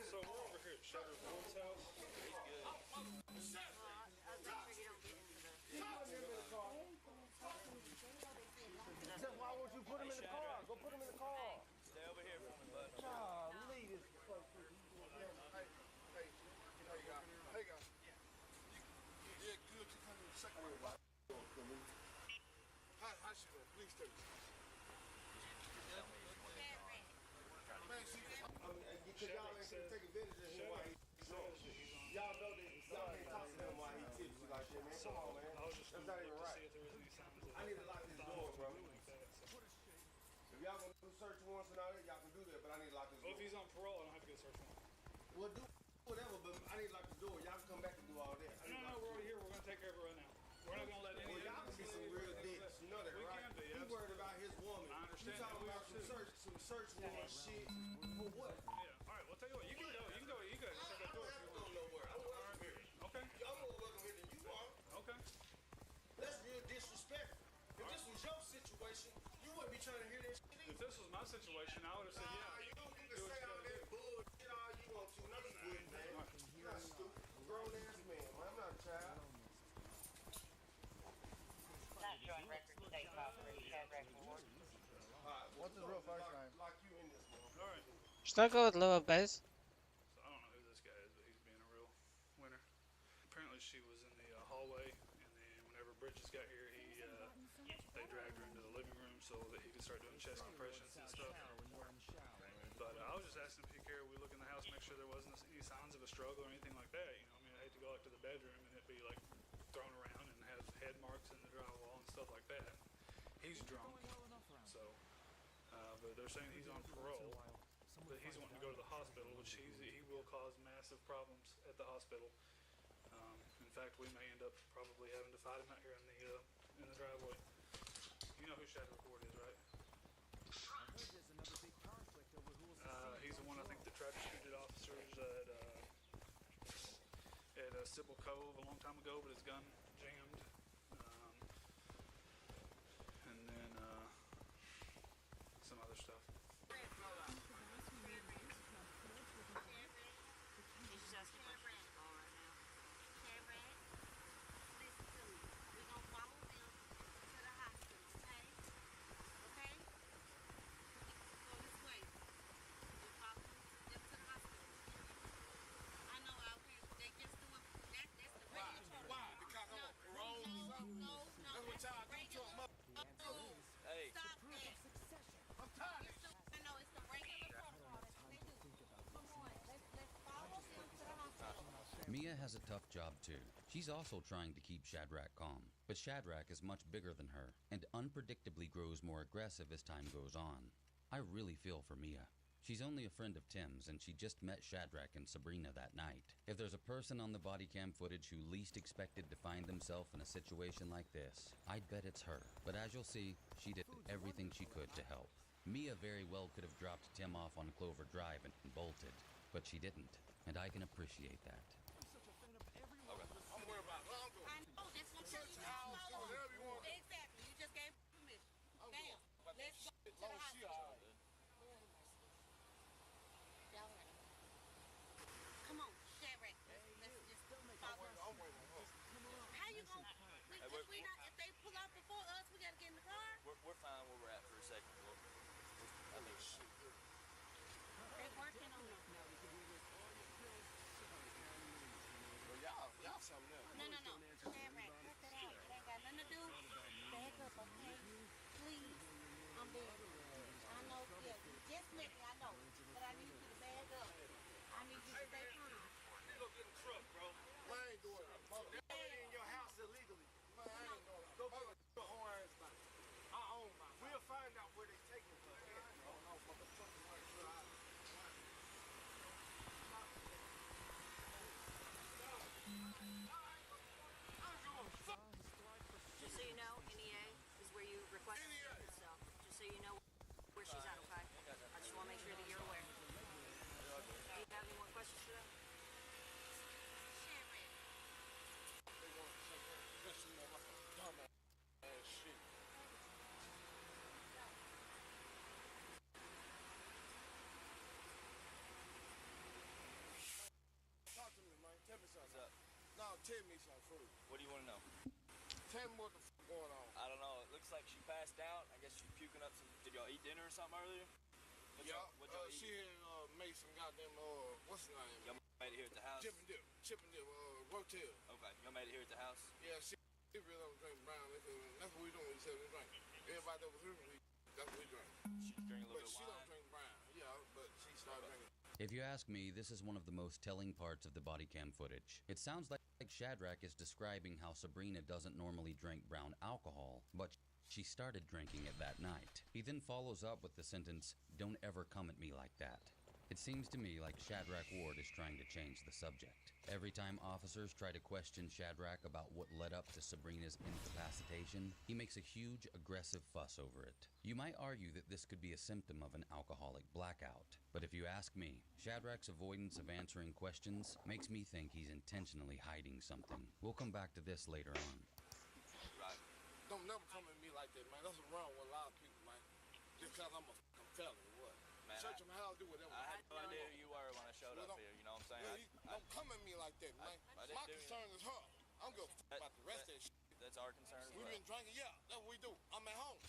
So we're over here at Shutter's Woods house. He's good. Just why won't you put him in the car? Go put him in the car. Stay over here for me, bud. Golly, this Hey, guys. Yeah, good. You come in the second one. How she doing? Please tell me. Man, she... Because y'all ain't gonna take advantage of him while he's drunk. Y'all know that y'all can't talk to him while he's tipsy like that, man. Come on, man. That's not even right. I need to lock this door, bro. If y'all gonna do search warrants and all that, y'all can do that, but I need to lock this door. Well, if he's on parole, I don't have to get a search warrant. Well, do whatever, but I need to lock the door. Y'all can come back and do all that. No, we're over here. We're gonna take care of it right now. We're not gonna let any. Well, y'all can be some real dicks. You know that, we right? Can be, He worried about his woman. I understand. You talking about some search warrant shit for what? Yeah. All right. Well, tell you what. You can go. You can go. You can check that door. I don't have to go nowhere. I'm welcome here. Okay. Y'all more welcome here than you are. Okay. That's real disrespectful. If this was your situation, you wouldn't be trying to hear this shit either. If this was my situation, I would have said, yeah. You can say all that bullshit all you want to. No, you wouldn't, man. You're not stupid. Grown ass man. I'm not a child. Not showing record state property, Shadrack Ward. What's his real first name? Lock you in this one. All right. Should I go with lower base? So I don't know who this guy is, but he's being a real winner. Apparently, she was in the hallway, and then whenever Bridges got here, they dragged her into the living room so that he could start doing chest compressions and stuff. But I was just asking if he cared. We look in the house, make sure there wasn't any signs of a struggle or anything like that. You know, I mean, I hate to go out to the bedroom and it be like thrown around and have head marks in the drywall and stuff like that. He's drunk, so. But they're saying he's on parole, but he's wanting to go to the hospital, which he will cause massive problems at the hospital. In fact, we may end up probably having to fight him out here in the driveway. You know who Shadrack Ward is, right? He's the one I think that tried to shoot at officers at Sybil Cove a long time ago, but his gun jammed. And then some other stuff. Mia has a tough job too. She's also trying to keep Shadrack calm, but Shadrack is much bigger than her and unpredictably grows more aggressive as time goes on. I really feel for Mia. She's only a friend of Tim's and she just met Shadrack and Sabrina that night. If there's a person on the body cam footage who least expected to find themselves in a situation like this, I'd bet it's her. But as you'll see, she did everything she could to help. Mia very well could have dropped Tim off on Clover Drive and bolted, but she didn't, and I can appreciate that. I'm worried about Longo. I know, that's what I'm telling you. Whatever you want. Exactly, you just gave permission. Bam, let's go to the Long as she hospital. all right. Y'all ready? Come on, Shadrack. Let's just follow us. I'm waiting on her. How you gonna, if they pull out before us, we gotta get in the car? We're fine where we're at for a second. I think They're working on it. Well, y'all something else. No. Shadrack, cut that out. It ain't got nothing to do. Back up, okay? Please. I'm begging you. I know, yeah, you just met me, I know. But I need you to bag up. I need you to stay calm. You go get in the truck, bro. I ain't doing it. They're in your house illegally. Man, I ain't doing it. Go get the whole ass back. I own my house. We'll find out where they taking her. Just so you know, NEA is where you request yourself. Just so you know where she's at, okay? I just want to make sure that you're aware. Do you have any more questions for them? They want to say that. Just so you know, like a dumbass shit. tell me something first. What do you want to know? Tell me what the f going on. I don't know. It looks like she passed out. I guess she's puking up some. Did y'all eat dinner or something earlier? What y'all eat? She had made some goddamn, what's the name? Y'all made it here at the house? Chip and dip, Rotel. Okay, y'all made it here at the house? Yeah, she really don't drink brown. That's what we doing. We said we drink. Everybody that was here, that's what we drink. She drank a little bit of But she wine? don't drink brown. Yeah, but she started drinking. If you ask me, this is one of the most telling parts of the body cam footage. It sounds like Shadrack is describing how Sabrina doesn't normally drink brown alcohol, but she started drinking it that night. He then follows up with the sentence, "Don't ever come at me like that." It seems to me like Shadrack Ward is trying to change the subject. Every time officers try to question Shadrack about what led up to Sabrina's incapacitation, he makes a huge, aggressive fuss over it. You might argue that this could be a symptom of an alcoholic blackout, but if you ask me, Shadrack's avoidance of answering questions makes me think he's intentionally hiding something. We'll come back to this later on. Right. Don't never come at me like that, man. That's what's wrong with a lot of people, man. Just because I'm a fucking felon or what? Man, Search my house, do whatever. I had no idea who you were when I showed up here, you know what I'm saying? Don't come at me like that, man. My concern is her. I'm going to about the rest of that shit. That's our concern as well. We've been drinking, yeah. That's what we do. I'm at home.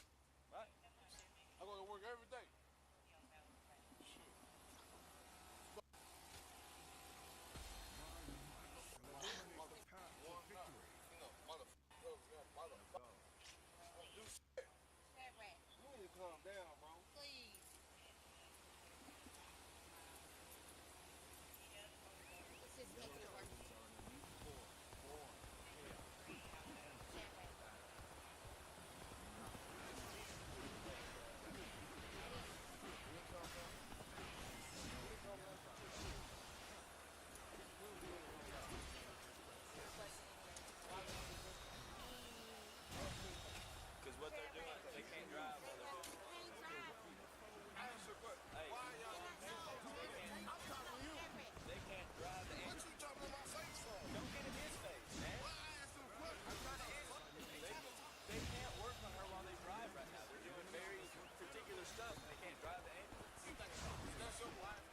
Right. I go to work every day. Calm down, bro. Please. What's his name? Because what they're doing, they can't drive while they're doing it. Hey, they can't drive the ambulance. What you talking in my face for? Don't get in his face, man. I'm trying to answer. They can't work on her while they drive right now. They're doing very particular stuff and they can't drive the ambulance. That's your wife.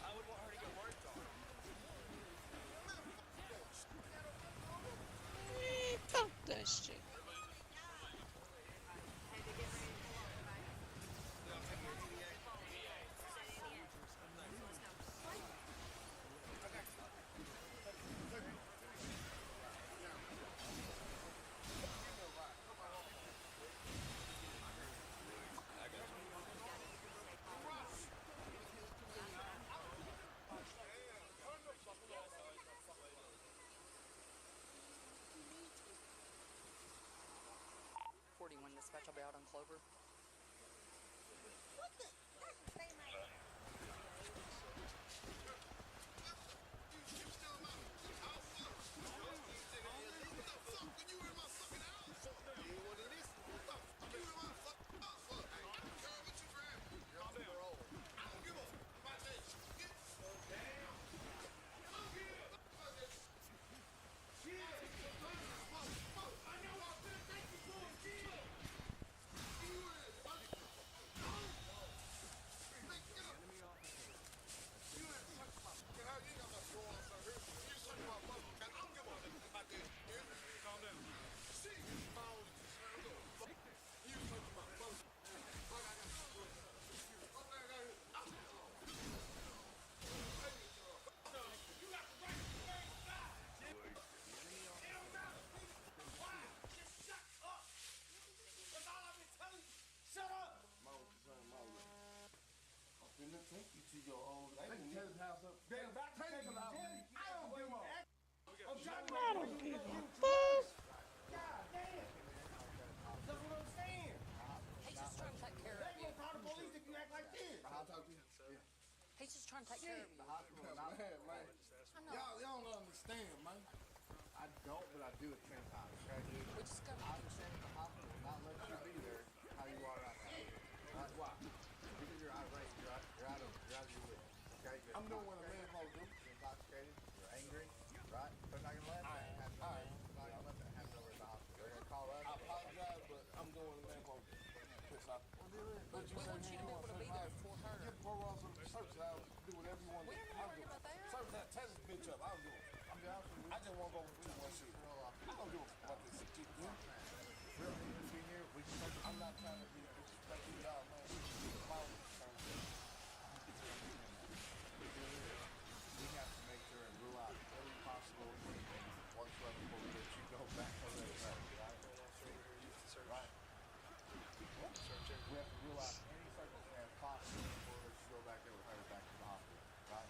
I would want her to get worked on. Fuck that shit. Dispatch, I'll be out on Clover. What the? That's the same idea. Take you to your old lady. Take his house up. Then back to take him out. I don't give a fuck. I'm trying to give a fuck. God damn. That's what I'm saying. He's just trying to take care of They you. gonna call the police if you act like this. I'll talk to you. He's just trying to take care of you. Man. Y'all don't understand, man. I don't, but I do at the same time. Okay? We just go. I understand the hospital will not let you be there how you are right now. That's why. Because you're irate. You're out of your wits. Okay? I'm doing what a man supposed to do. You're intoxicated. You're angry. Right? They're not going to let that happen. All right. They're not going to let that happen over at the hospital. They're going to call us. I apologize, but I'm doing what a man supposed to do. Piss off. But We want you to be able to be there for her. Get poor Ross some search out. Do whatever you want to do. We don't worry about that. Search that. Test this bitch up. I'll do it. I'm be honest with you. I just don't want to go. We don't want to shoot. I don't give a fuck about this. Real English in here. I'm not trying to be disrespectful, y'all, man. My own concern. We have to make sure and rule out every possible thing whatsoever before we let you go back on that track, right? Right. We have to rule out any circumstance possible before we let you go back there with her back to the hospital, right?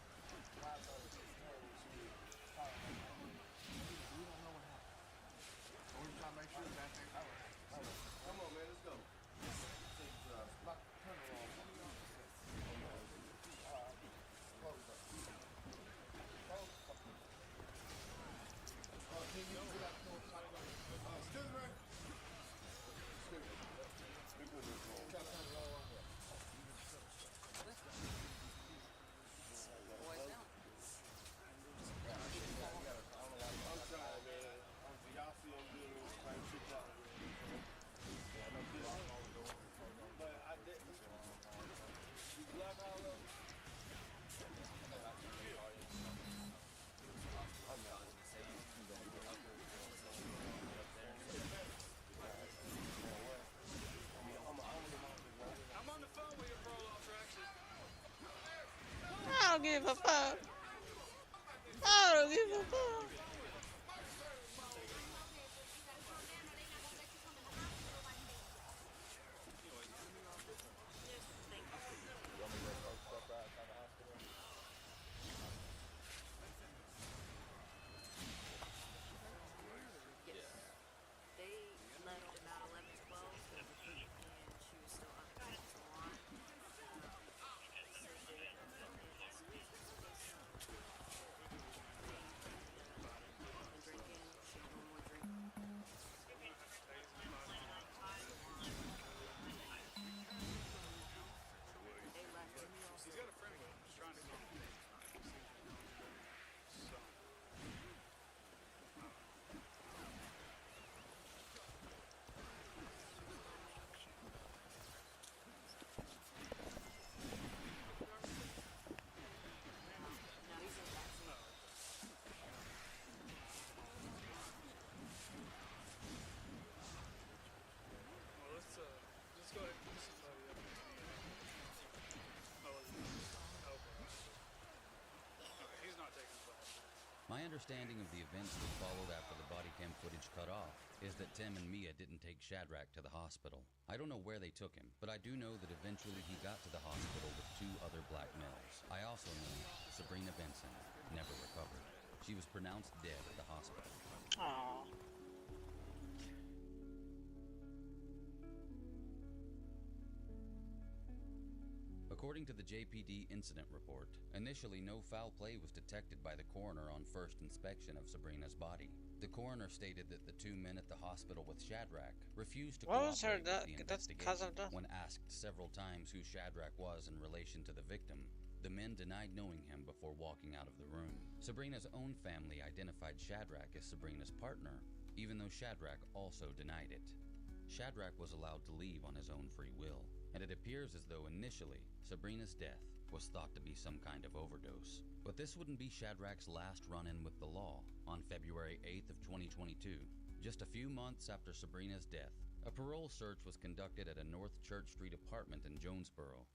My brother is terrible. She we don't know what happened. So we're trying to make sure that thing. All right. Come on, man. Let's go. Turn it on. Close up. Can you get out the door? Excuse me. Excuse me. We put this on. Try to turn it all on there. Boys down. I'm trying, man. Y'all see I'm doing this type of shit out. But I didn't. You block all of them? I'm on the phone with your roll-off traction. I don't give a fuck. I don't give a fuck. They left about 11:12, and she was still up until 1. Drinking, she had one more drink. They left. He's got a friend with him. He's trying to go. So. No, he's in that. Well, let's go ahead and put somebody up. Okay, he's not taking the flash. My understanding of the events that followed after the body cam footage cut off is that Tim and Mia didn't take Shadrach to the hospital. I don't know where they took him, but I do know that eventually he got to the hospital with 2 other black males. I also know Sabrina Benson never recovered. She was pronounced dead at the hospital. Aww. According to the JPD incident report, initially no foul play was detected by the coroner on first inspection of Sabrina's body. The coroner stated that the 2 men at the hospital with Shadrach refused to What was her cooperate with the that's investigation. cause of death? When asked several times who Shadrach was in relation to the victim, the men denied knowing him before walking out of the room. Sabrina's own family identified Shadrach as Sabrina's partner, even though Shadrach also denied it. Shadrach was allowed to leave on his own free will, and it appears as though initially Sabrina's death was thought to be some kind of overdose. But this wouldn't be Shadrach's last run-in with the law. On February 8th of 2022, just a few months after Sabrina's death, a parole search was conducted at a North Church Street apartment in Jonesboro.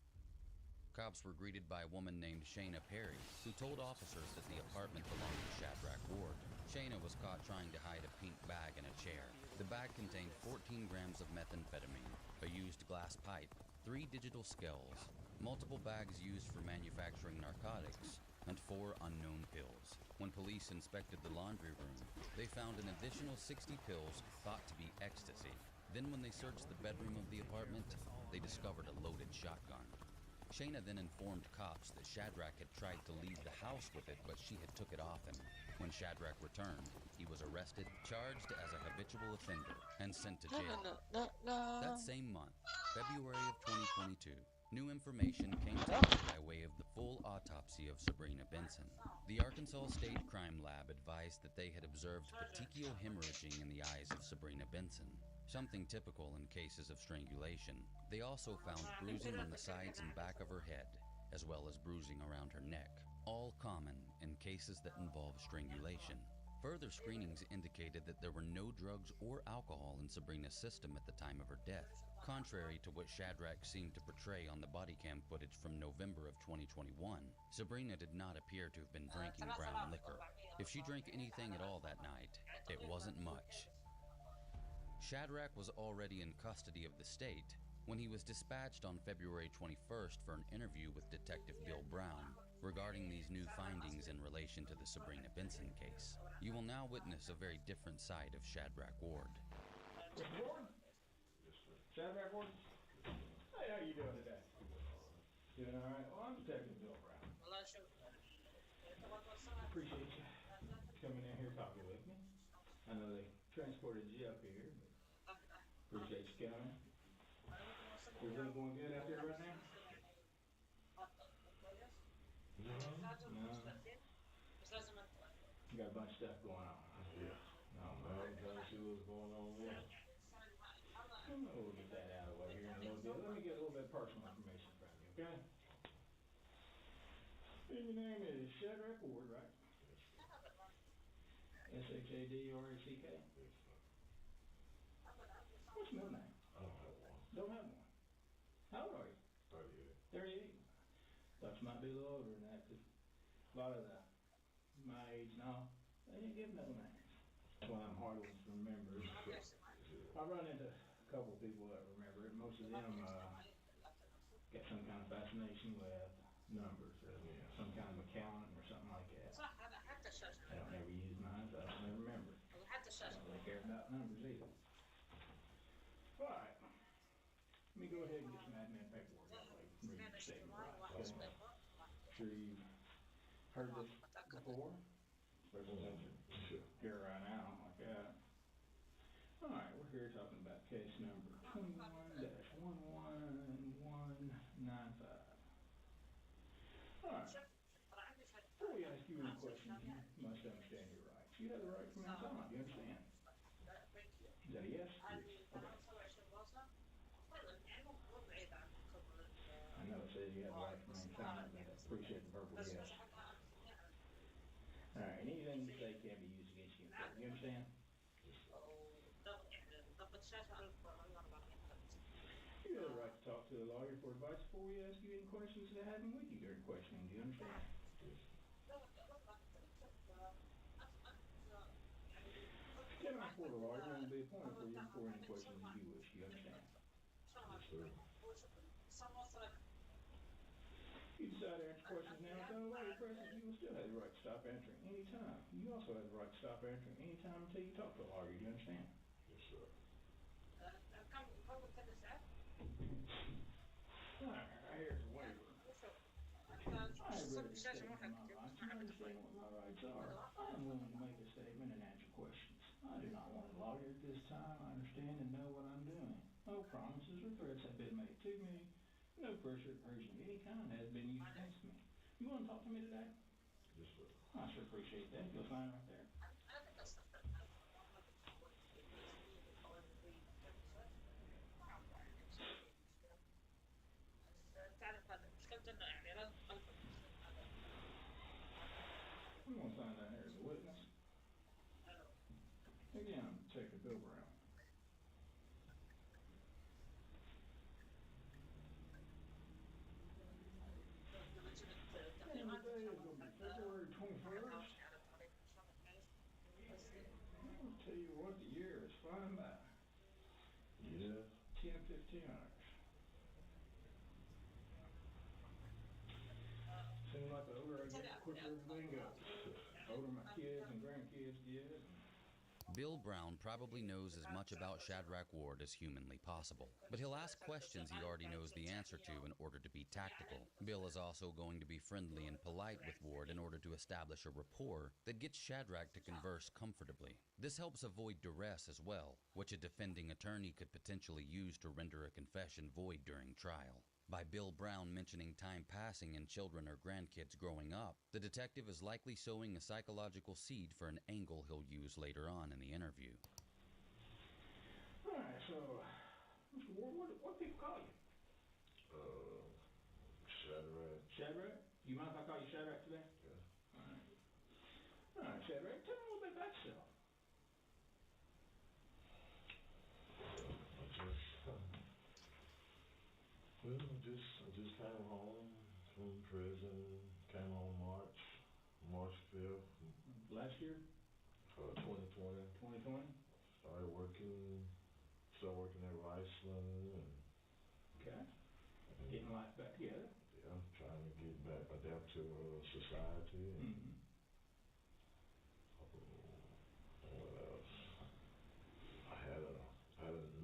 Cops were greeted by a woman named Shayna Perry, who told officers that the apartment belonged to Shadrach Ward. Shayna was caught trying to hide a pink bag in a chair. The bag contained 14 grams of methamphetamine, a used glass pipe, 3 digital skulls, multiple bags used for manufacturing narcotics, and 4 unknown pills. When police inspected the laundry room, they found an additional 60 pills thought to be ecstasy. Then when they searched the bedroom of the apartment, they discovered a loaded shotgun. Shayna then informed cops that Shadrach had tried to leave the house with it, but she had took it off him. When Shadrach returned, he was arrested, charged as a habitual offender, and sent to jail. That same month, February of 2022, new information came to light by way of the full autopsy of Sabrina Benson. The Arkansas State Crime Lab advised that they had observed petechial hemorrhaging in the eyes of Sabrina Benson, something typical in cases of strangulation. They also found bruising on the sides and back of her head, as well as bruising around her neck, all common in cases that involve strangulation. Further screenings indicated that there were no drugs or alcohol in Sabrina's system at the time of her death, contrary to what Shadrach seemed to portray on the body cam footage from November of 2021. Sabrina did not appear to have been drinking brown liquor. If she drank anything at all that night, it wasn't much. Shadrach was already in custody of the state when he was dispatched on February 21st for an interview with Detective Bill Brown regarding these new findings in relation to the Sabrina Benson case. You will now witness a very different side of Shadrach Ward. Mr. Ward? Yes, sir. Shadrach Ward? Hey, how you doing today? Doing all right? Well, I'm Detective Bill Brown. Appreciate you coming in here talking with me. I know they transported you up here, but appreciate you coming. Everything going good out there right now? No. You got a bunch of stuff going on. Yeah. No, I'm trying to see what's going on there. We'll get that out of the way here in a little bit. Let me get a little bit of personal information from you, okay? And your name is Shadrach Ward, right? S-H-A-D-R-A-C-K? Yes, sir. What's your middle name? I don't have one. Don't have one. How old are you? 38. 38. Thought you might be a little older than that, because a lot of my age now, they didn't give middle names. That's why I'm hard ones to remember. I run into a couple people that remember it. Most of them got some kind of fascination with numbers, or some kind of accountant or something like that. I don't ever use mine, so I don't ever remember. I don't really care about numbers either. All right. Let me go ahead and get some admin paperwork out of the way. Read your statement right. Okay. Sure you've heard this before? Sure. Here right now, like that. All right, we're here talking about case number 21-11195. All right. Before we ask you any questions, you must understand your rights. You have the right to remain silent. You understand? Is that a yes? Yes. Okay. I know it says you have the right to remain silent, but I appreciate the verbal yes. All right, and anything you say can be used against you in court. You understand? You have the right to talk to a lawyer for advice before we ask you any questions that happen with you during questioning. Do you understand? Yes. Get on for the lawyer and will be appointed for you before any questions that you wish. Do you understand? Yes, sir. You decide to answer questions now. If the lawyer presses, you will still have the right to stop answering any time. You also have the right to stop answering any time until you talk to a lawyer. Do you understand? Yes, sir. Alright, here's a waiver. I have read this statement on my rights and understand what my rights are. I am willing to make a statement and answer questions. I do not want a lawyer at this time. I understand and know what I'm doing. No promises or threats have been made to me. No pressure or coercion of any kind has been used against me. You want to talk to me today? Yes, sir. I sure appreciate that. You'll sign right there. I'm going to sign down here as a witness. Again, I'm Detective Bill Brown. And today is going to be February 21st. I'll tell you what, the year is flying by. Yeah. 10:15 hours. Seems like the older I get, the quicker everything goes. The older my kids and grandkids get. Bill Brown probably knows as much about Shadrach Ward as humanly possible, but he'll ask questions he already knows the answer to in order to be tactical. Bill is also going to be friendly and polite with Ward in order to establish a rapport that gets Shadrach to converse comfortably. This helps avoid duress as well, which a defending attorney could potentially use to render a confession void during trial. By Bill Brown mentioning time passing and children or grandkids growing up, the detective is likely sowing a psychological seed for an angle he'll use later on in the interview. All right, so, Mr. Ward, what do people call you? Shadrach. Shadrach? You mind if I call you Shadrach today? Yeah. All right. All right, Shadrach, tell me a little bit about just came home from prison. Came home March 5th. Last year? 2020. 2020? Started working at Riceland and Okay. Getting life back together. yeah, trying to get back, adapt to society. And what else? I had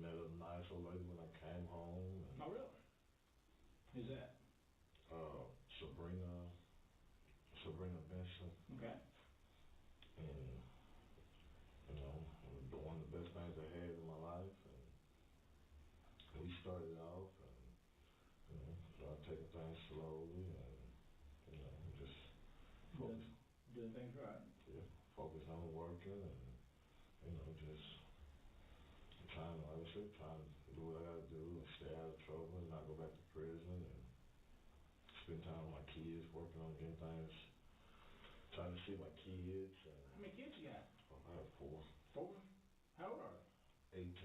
met a nice old lady when I came home. And, oh, really? Who's that? Sabrina Benson. Okay. And, you know, one of the best things I had in my life. And we started off and, you know, started taking things slowly and, you know, just doing things right. Yeah, focus on working and, you know, just trying to, like I said, trying to do what I gotta do and stay out of trouble and not go back to prison and spend time with my kids, working on getting things, trying to see my kids. And how many kids you got? Oh, I have 4. 4? How old are they? 18,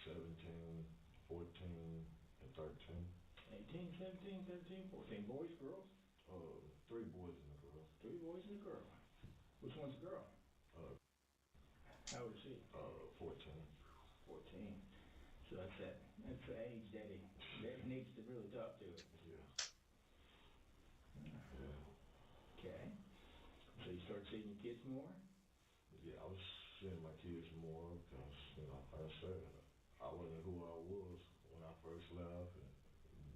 17, 14, and 13. 18, 17, 13, 14. Boys, girls? 3 boys and a girl. 3 boys and a girl. Which one's a girl? How old is she? 14. 14. So that's the age Daddy needs to really talk to it. Yeah. Okay. So you start seeing your kids more? Yeah, I was seeing my kids more because, you know, like I said, I wasn't who I was when I first left and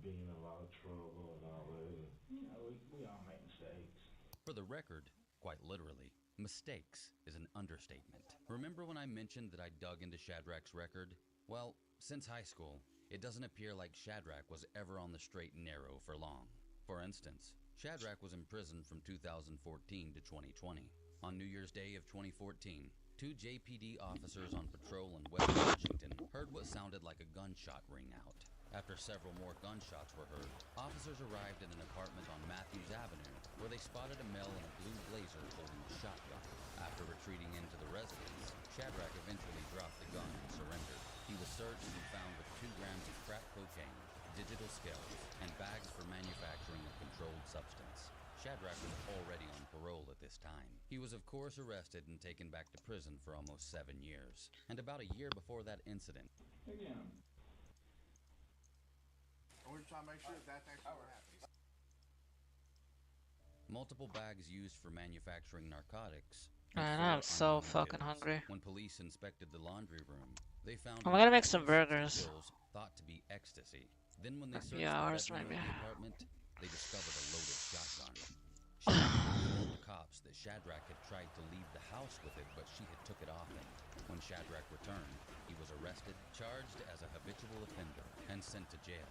being in a lot of trouble and all that. And you know, we all make mistakes. For the record, quite literally, mistakes is an understatement. Remember when I mentioned that I dug into Shadrack's record? Well, since high school, it doesn't appear like Shadrack was ever on the straight and narrow for long. For instance, Shadrack was in prison from 2014 to 2020. On New Year's Day of 2014, 2 JPD officers on patrol in West Washington heard what sounded like a gunshot ring out. After several more gunshots were heard, officers arrived at an apartment on Matthews Avenue, where they spotted a male in a blue blazer holding a shotgun. After retreating into the residence, Shadrack eventually dropped the gun and surrendered. He was searched and found with 2 grams of crack cocaine, digital scales, and bags for manufacturing a controlled substance. Shadrack was already on parole at this time. He was of course arrested and taken back to prison for almost 7 years. And about a year before that incident, Again. We're trying to make sure that's actually what happened. multiple bags used for manufacturing narcotics. Man, I'm so fucking hungry. When police inspected the laundry room, they found I'm gonna make some burgers. pills thought to be ecstasy. Then when they searched Yeah, the ours bedroom maybe. of the apartment, they discovered a loaded shotgun. Shadrack told the cops that Shadrack had tried to leave the house with it, but she had took it off him. When Shadrack returned, he was arrested, charged as a habitual offender, and sent to jail.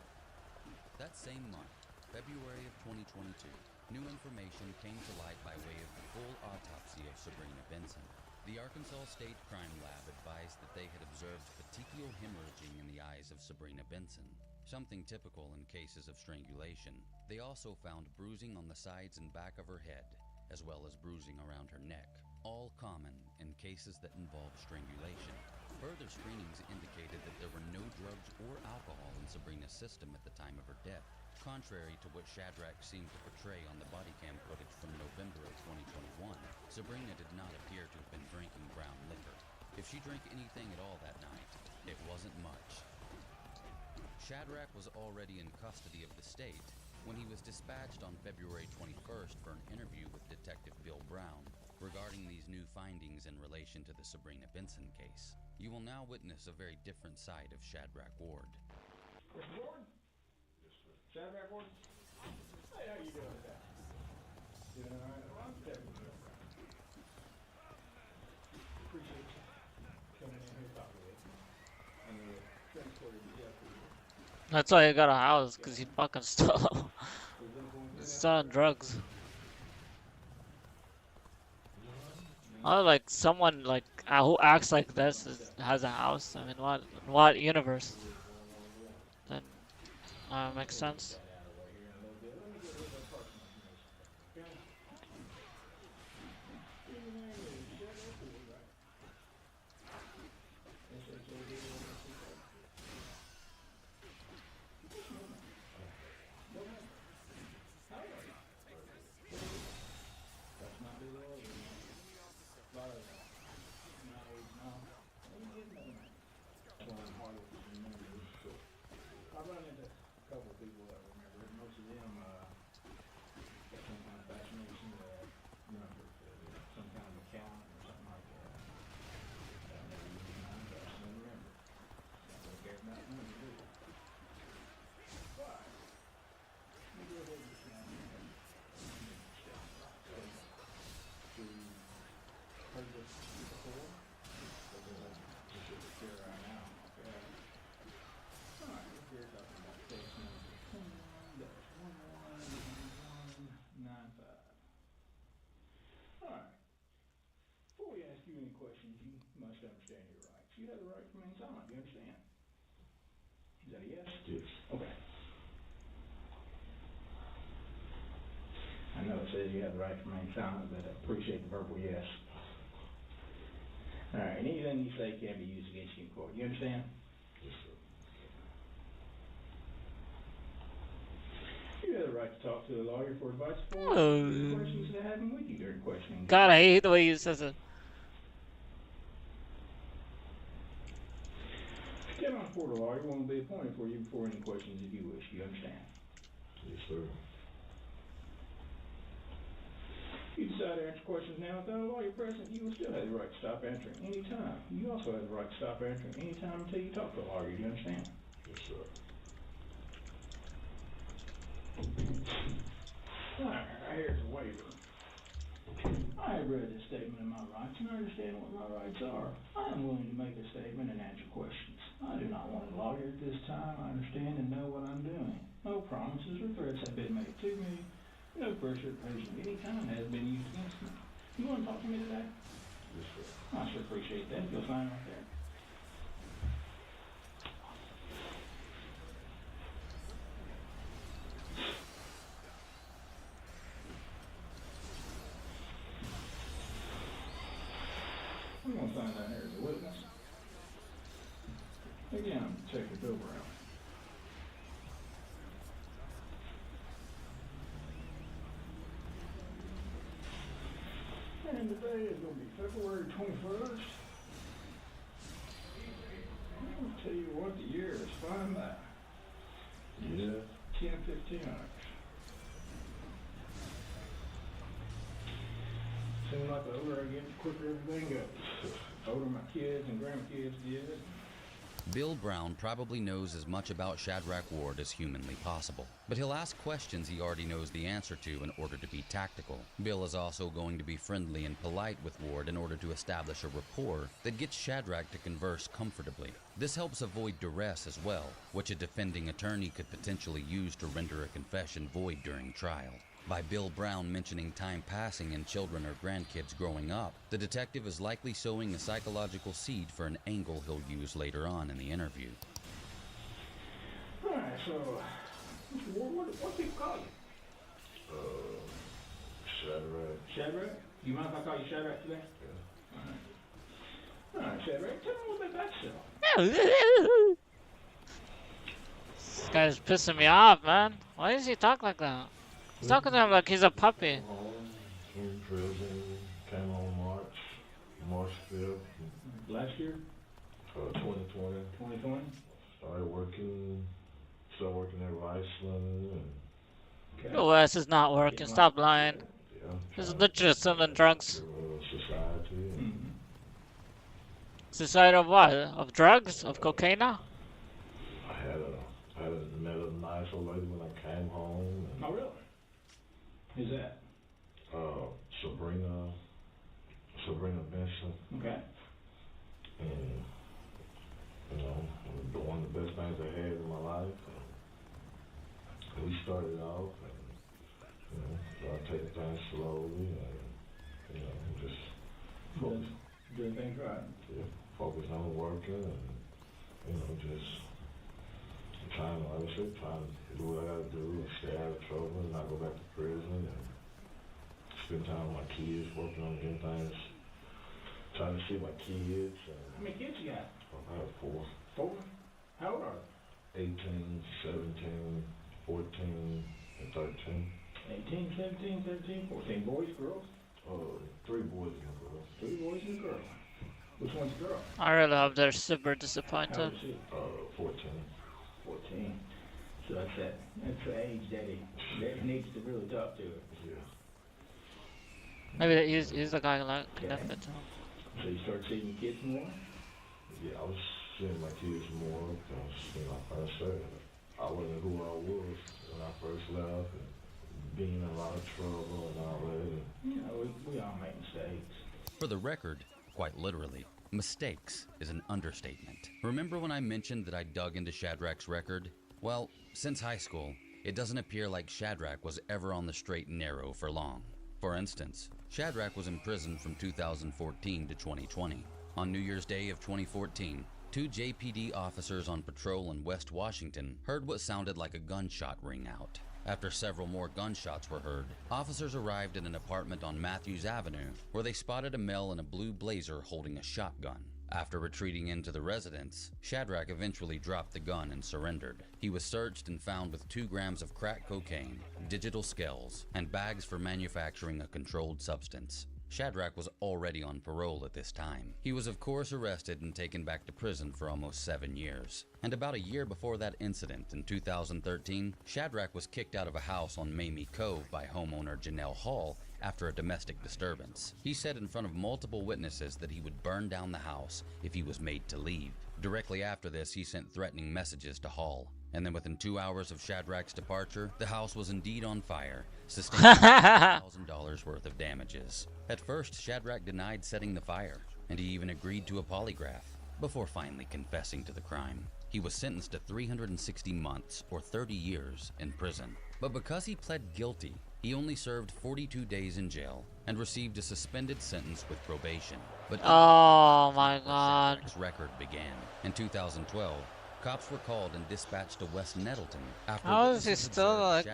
That same month, February of 2022, new information came to light by way of the full autopsy of Sabrina Benson. The Arkansas State Crime Lab advised that they had observed petechial hemorrhaging in the eyes of Sabrina Benson, something typical in cases of strangulation. They also found bruising on the sides and back of her head, as well as bruising around her neck, all common in cases that involve strangulation. Further screenings indicated that there were no drugs or alcohol in Sabrina's system at the time of her death, contrary to what Shadrack seemed to portray on the body cam footage from November of 2021. Sabrina did not appear to have been drinking brown liquor. If she drank anything at all that night, it wasn't much. Shadrack was already in custody of the state when he was dispatched on February 21st for an interview with Detective Bill Brown regarding these new findings in relation to the Sabrina Benson case. You will now witness a very different side of Shadrack Ward. Mr. Ward? Shadrack Ward? Hey, how you doing today? Doing all right? Well, I'm Kevin. Appreciate you coming in here talking with me. I'm going to transport you to jail for you. That's why he got a house, because he fucking stole. Selling drugs. Oh, like someone like who acts like this has a house. I mean, what universe? Then makes sense. questions, you must understand your rights. You have the right to remain silent. You understand? Is that a yes? Yes. Okay. I know it says you have the right to remain silent, but I appreciate the verbal yes. All right, and anything you say can be used against you in court. You understand? Yes, sir. You have the right to talk to a lawyer for advice for questions that happen with you during questioning. God, I hate the way he says it. Get on for a lawyer. One will be appointed for you before any questions if you wish. You understand? Yes, sir. You decide to answer questions now without a lawyer present, you will still have the right to stop answering any time. You also have the right to stop answering any time until you talk to a lawyer. Do you understand? Yes, sir. Alright, here's a waiver. I have read this statement of my rights and I understand what my rights are. I am willing to make a statement and answer questions. I do not want a lawyer at this time. I understand and know what I'm doing. No promises or threats have been made to me. No pressure or pressure of any kind has been used against me. You want to talk to me today? Yes, sir. I sure appreciate that. You'll sign right there. I'm going to sign down here as a witness. Again, I'm Detective Bill Brown. And today is going to be February 21st. I'll tell you what, the year is flying by. Yeah. 10:15 hours. Seems like the older I get, the quicker everything goes. The older my kids and grandkids get. Bill Brown probably knows as much about Shadrach Ward as humanly possible, but he'll ask questions he already knows the answer to in order to be tactical. Bill is also going to be friendly and polite with Ward in order to establish a rapport that gets Shadrach to converse comfortably. This helps avoid duress as well, which a defending attorney could potentially use to render a confession void during trial. By Bill Brown mentioning time passing and children or grandkids growing up, the detective is likely sowing a psychological seed for an angle he'll use later on in the interview. Alright, so, Mr. Ward, what do people call you? Shadrach. Shadrach? Do you mind if I call you Shadrach today? Yeah. Alright, Shadrach, tell me a little bit about yourself. This guy's pissing me off, man. Why does he talk like that? He's talking to him like he's a puppy. In prison, came on March 5th. Last year? 2020. 2020? Started working at Riceland. And Your ass is not working. Stop lying. yeah, He's literally selling drugs. Society. Society of what? Of drugs? Of cocaine? I had met a nice old lady when I came home. Oh, really? Who's that? Sabrina Benson. Okay. And, you know, one of the best things I had in my life. And we started off and, you know, started taking things slowly and, you know, just focus. Doing things right. Yeah, focus on working and, you know, just trying to do what I gotta do and stay out of trouble and not go back to prison and spend time with my kids, working on getting things, trying to see my kids. How many kids you got? I have 4. 4? How old are they? 18, 17, 14, and 13. 18, 17, 13, 14. Boys, girls? 3 boys and a girl. 3 boys and a girl. Which one's a girl? I really hope they're super How disappointed. old is she? 14. 14. So that's the age Daddy needs to really talk to her. Yeah. Maybe he's the guy like connected to him. So you start seeing your kids more? Yeah, I was seeing my kids more because, you know, like I said, I wasn't who I was when I first left and being in a lot of trouble and all that. And, you know, we all make mistakes. For the record, quite literally, mistakes is an understatement. Remember when I mentioned that I dug into Shadrach's record? Well, since high school, it doesn't appear like Shadrach was ever on the straight and narrow for long. For instance, Shadrack was in prison from 2014 to 2020. On New Year's Day of 2014, 2 JPD officers on patrol in West Washington heard what sounded like a gunshot ring out. After several more gunshots were heard, officers arrived at an apartment on Matthews Avenue where they spotted a male in a blue blazer holding a shotgun. After retreating into the residence, Shadrack eventually dropped the gun and surrendered. He was searched and found with 2 grams of crack cocaine, digital scales, and bags for manufacturing a controlled substance. Shadrack was already on parole at this time. He was of course arrested and taken back to prison for almost 7 years. And about a year before that incident in 2013, Shadrack was kicked out of a house on Mamie Cove by homeowner Janelle Hall after a domestic disturbance. He said in front of multiple witnesses that he would burn down the house if he was made to leave. Directly after this, he sent threatening messages to Hall. And then within 2 hours of Shadrack's departure, the house was indeed on fire, sustaining $1,000 worth of damages. At first, Shadrack denied setting the fire, and he even agreed to a polygraph, before finally confessing to the crime. He was sentenced to 360 months, or 30 years, in prison. But because he pled guilty, he only served 42 days in jail and received a suspended sentence with probation. But oh my God. Shadrack's record began. In 2012, cops were called and dispatched to West Nettleton after how is he still like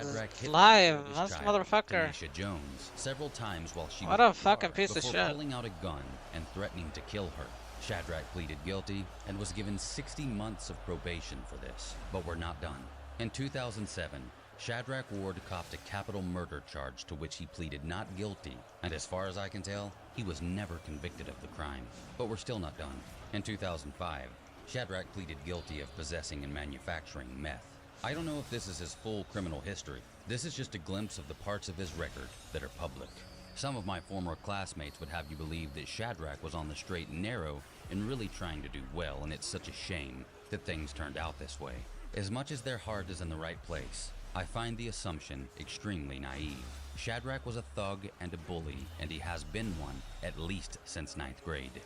live? That's motherfucker. Tanisha Jones several times while she what was a fucking piece of before shit. pulling out a gun and threatening to kill her. Shadrack pleaded guilty and was given 60 months of probation for this. But we're not done. In 2007, Shadrack Ward copped a capital murder charge to which he pleaded not guilty, and as far as I can tell, he was never convicted of the crime. But we're still not done. In 2005, Shadrack pleaded guilty of possessing and manufacturing meth. I don't know if this is his full criminal history. This is just a glimpse of the parts of his record that are public. Some of my former classmates would have you believe that Shadrack was on the straight and narrow and really trying to do well, and it's such a shame that things turned out this way. As much as their heart is in the right place, I find the assumption extremely naive. Shadrack was a thug and a bully, and he has been one at least since 9th grade.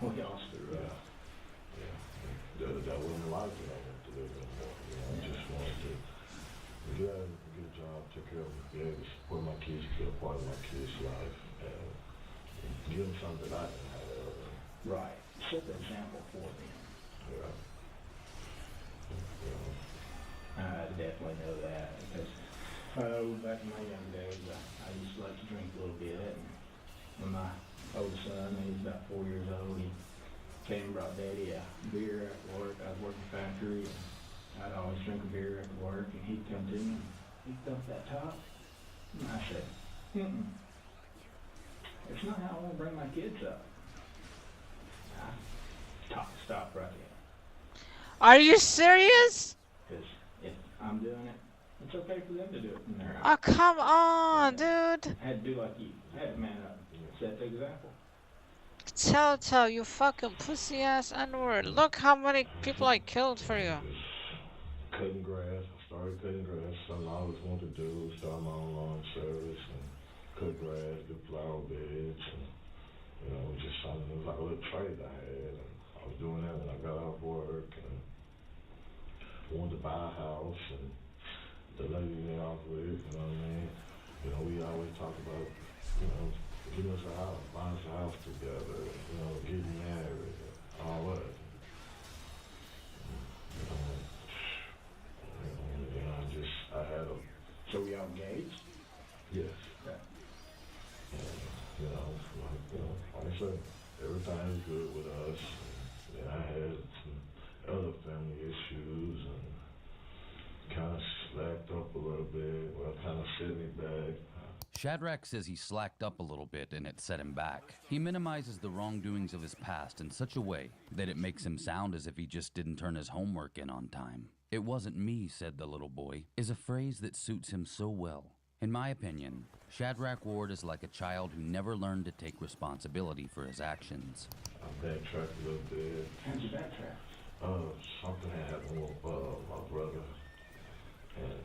Well, he also, that wasn't a lot that I wanted to live anymore. You know, I just wanted to get a job, take care of them, be able to support my kids, be a part of my kids' life, and give them something that I didn't have earlier. Right. Set the example for them. Yeah. I definitely know that because back in my young days, I used to like to drink a little bit. And when my oldest son, he was about 4 years old, he came and brought Daddy a beer after work. I was working factory, and I'd always drink a beer after work, and he'd come to me, and he'd dump that top, and I said, it's not how I want to bring my kids up. Stop right there. Are you serious? Because if I'm doing it, it's okay for them to do it from their Oh, come on, dude. I had to do like you. I had to man up. Set the example. Telltale, you fucking pussy ass N-word. Look how many people I killed for you. Cutting grass. I started cutting grass. Something I always wanted to do. Start my own lawn service and cut grass, do flower beds, and you know, just something. It was like a little trade I had. And I was doing that when I got off work, and wanted to buy a house, and the lady we off with, you know what I mean? You know, we always talk about, you know, getting us a house, buying us a house together, you know, getting married, all that. I had a... So we all engaged? Yes. Yeah. And, you know, like I said, everything was good with us. And I had some other family issues and kind of slacked up a little bit. Well, kind of set me back. Shadrack says he slacked up a little bit and it set him back. He minimizes the wrongdoings of his past in such a way that it makes him sound as if he just didn't turn his homework in on time. "It wasn't me," said the little boy, is a phrase that suits him so well. In my opinion, Shadrack Ward is like a child who never learned to take responsibility for his actions. I backtracked a little bit. How'd you backtrack? Something had happened with my brother, and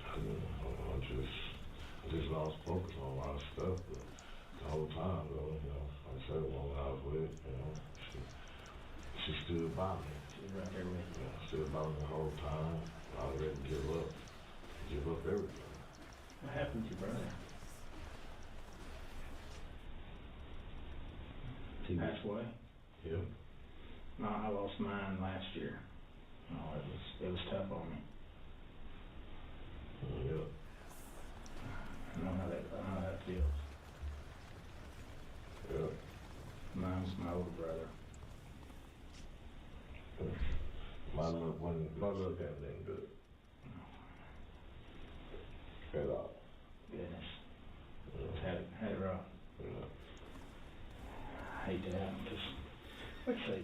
I just lost focus on a lot of stuff. But the whole time, though, you know, like I said, the woman I was with, you know, she stood by me. She was right there with you. Yeah, stood by me the whole time. I was ready to give up everything. What happened to your brother? passed away. Yep. No, I lost mine last year. Oh, it was tough on me. Yep. I know how that feels. Yep. Mine's my older brother. My luck hasn't been good. At all. Goodness. Had it rough. Yeah. I hate that happen because, like I say,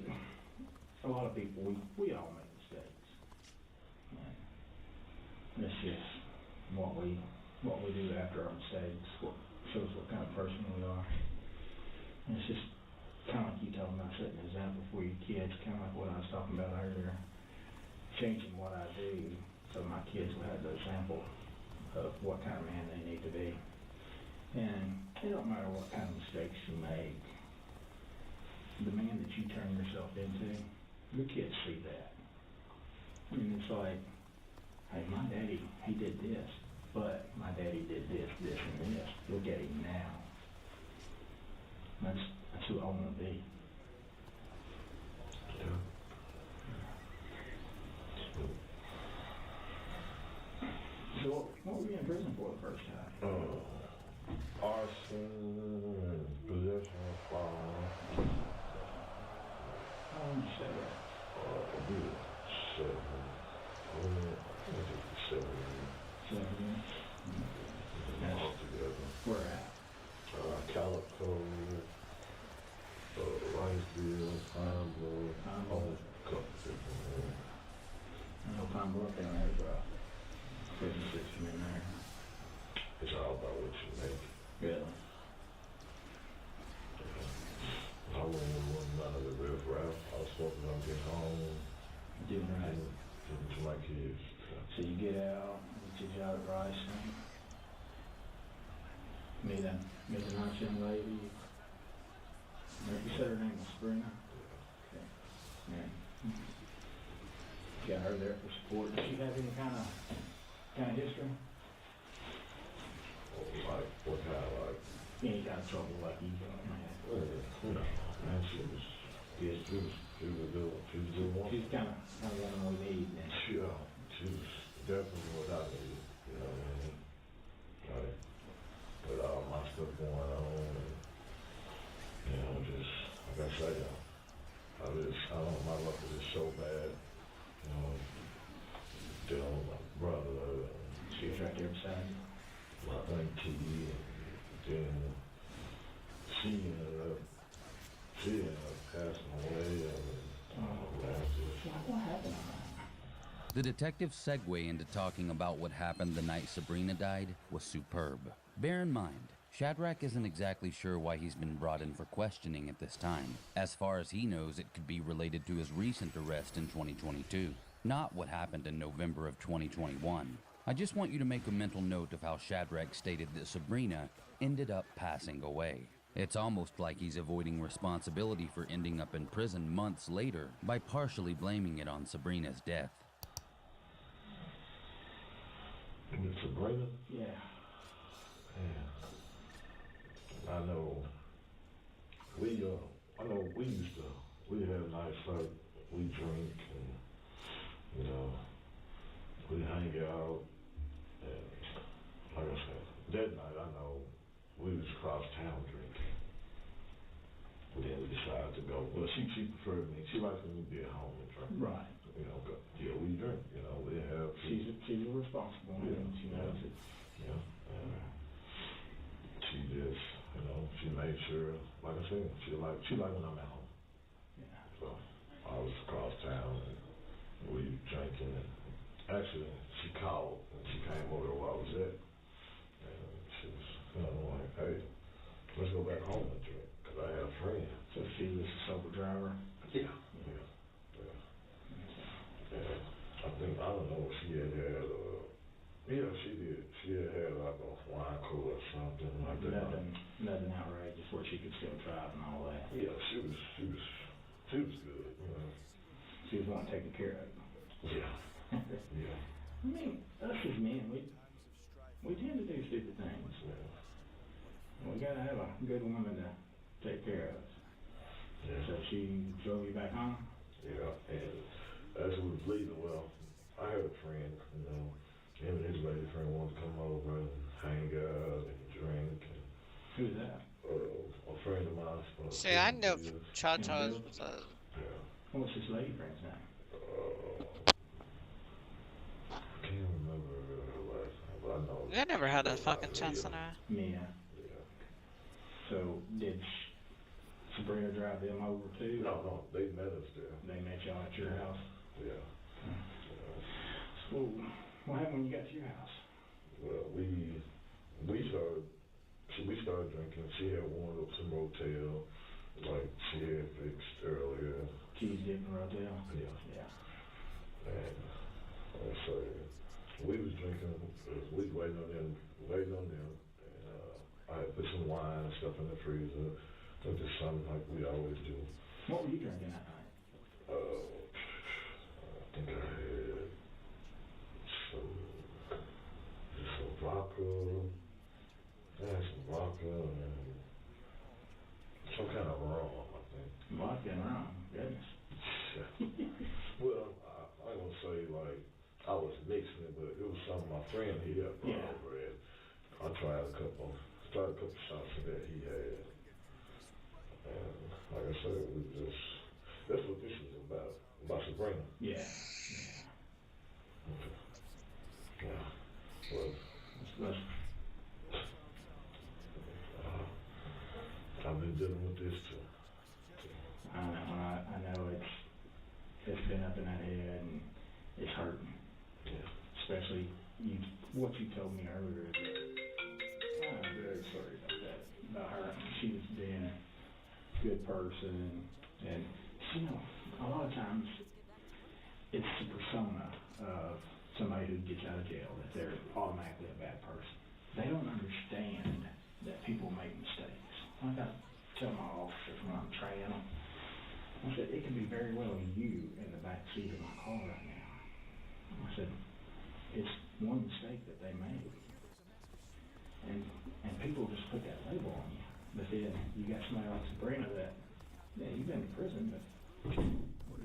a lot of people, we all make mistakes. And it's just what we do after our mistakes, what shows what kind of person we are. And it's just kind of like you talking about setting an example for your kids, kind of like what I was talking about earlier, changing what I do so my kids will have the example of what kind of man they need to be. And it don't matter what kind of mistakes you make, the man that you turn yourself into, your kids see that. And it's like, hey, my daddy, he did this, but my daddy did this, this, and this. Look at him now. That's who I want to be. So what were you in prison for the first time? Arson and possession of firearms. How long did you stay there? We were 7 years. 7 years? All together. Where at? Calico, Riceville, Pine Bluff, all a couple different. I know Pine Bluff down there is rough. Prison system in there. It's all about what you make. Really? I wasn't none of the real rap. I was supposed to get home. Doing right. Give it to my kids. So you get out, get your job at Rice, meet a nice young lady. You said her name was Sabrina? Okay. Yeah. Got her there for support. Does she have any kind of history? Like, what kind of, like? Any kind of trouble like you got, man? Well, man, she was good. She was good one. She's kind of one we need. And she was definitely what I needed, you know what I mean? Like, with all my stuff going on, and, you know, just, like I say, I don't know, my luck is just so bad, you know, dealing with my brother, and she was right there beside you. My auntie, and then she ended up passing away, what happened? The detective's segue into talking about what happened the night Sabrina died was superb. Bear in mind, Shadrach isn't exactly sure why he's been brought in for questioning at this time. As far as he knows, it could be related to his recent arrest in 2022, not what happened in November of 2021. I just want you to make a mental note of how Shadrach stated that Sabrina ended up passing away. It's almost like he's avoiding responsibility for ending up in prison months later by partially blaming it on Sabrina's death. With Sabrina? Yeah. Man, I know we had nights like we drink and, you know, we hang out, and like I said, that night I know we was across town drinking. But then we decided to go. Well, she preferred me. She likes when we be at home and drink. Right. You know, but yeah, we drink. You know, we have. She's a responsible woman. She knows it. Yeah. She just, you know, she made sure. Like I said, she like when I'm at home. Yeah. So I was across town and we drinking, and actually she called and she came over where I was at, and she was, you know, like, hey, let's go back home and drink, because I had a friend. So she was a sober driver? Yeah. I don't know if she had yeah, she did. She had like a wine cooler or something like that. Nothing outrageous where she could still drive and all that. Yeah, she was good, you know. She was wanting taken care of. Yeah. Yeah. I mean, us as men, we tend to do stupid things. Yeah. We gotta have a good woman to take care of us. Yeah. So she drove you back home? Yeah, and as we was leaving, well, I had a friend, you know, him and his lady friend wanted to come over and hang out and drink. And, who's that? A friend of mine. See, I know Cha-Cha. Yeah. What's his lady friend's name? I can't remember her last name, but I know. I never had a fucking chance on her. Mia. Yeah. So, did Sabrina drive them over too? No, they met us there. They met y'all at your house? Yeah. So, what happened when you got to your house? Well, we started drinking. She had warmed up some Rotel, like she had fixed earlier. Keys dipping Rotel? Yeah. And so we was drinking. We was waiting on them. And I had put some wine and stuff in the freezer. Just something like we always do. What were you drinking that night? I think I had some vodka. I had some vodka and some kind of rum, I think. Vodka and rum, goodness. Well, I ain't gonna say like I was mixing it, but it was something my friend he had brought over, and I tried a couple shots of that he had. And like I said, that's what this is about Sabrina. Yeah. Yeah. Well, I've been dealing with this too. I know it's been up in that head and it's hurting. Yeah. Especially what you told me earlier. I'm very sorry about that. About her. She was being a good person and you know, a lot of times it's the persona of somebody who gets out of jail that they're automatically a bad person. They don't understand that people make mistakes. Like I tell my officers when I'm training them, I said, it could be very well you in the back seat of my car right now. I said, it's one mistake that they made. And people just put that label on you. But then you got somebody like Sabrina that, yeah, you've been in prison, but what do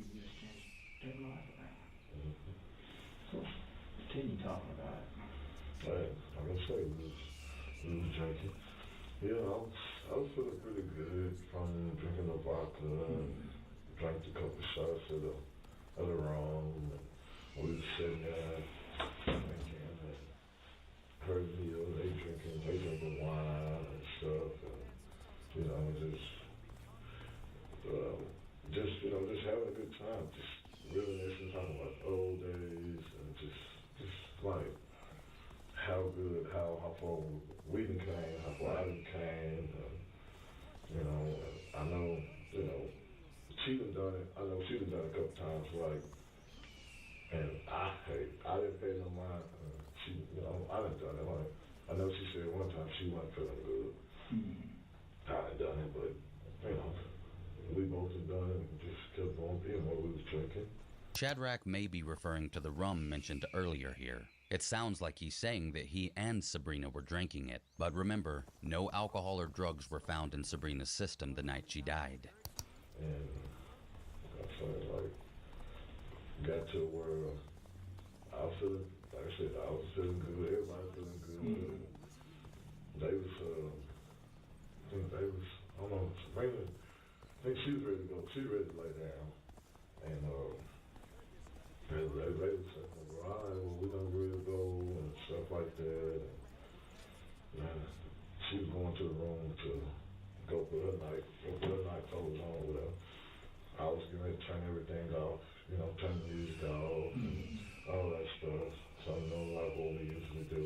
you just change? Take my life around. So continue talking about it. Like I say, we was drinking. Yeah, I was feeling pretty good from drinking the vodka and drank a couple shots of the rum. And we was sitting there drinking and heard they drinking wine and stuff, and you know, just having a good time, just reminiscing, talking about old days, and just like how far we done came, how far I done came, and, you know, I know, you know, she done done it. I know she done done it a couple times, like, and I didn't pay no mind. She, you know, I done done it. Like, I know she said one time she wasn't feeling good. I done done it, but you know, we both have done it and just kept on being what we was drinking. Shadrach may be referring to the rum mentioned earlier here. It sounds like he's saying that he and Sabrina were drinking it, but remember, no alcohol or drugs were found in Sabrina's system the night she died. And I felt like got to where I was feeling, like I said, I was feeling good, everybody feeling good. They was, I think they was, I don't know, Sabrina, I think she was ready to go, she was ready to lay down. And they was saying, all right, well, we're gonna really go and stuff like that. And she was going to the room to go put her night clothes on or whatever. I was getting ready to turn everything off, you know, turn the music off and all that stuff. Something like what we usually do.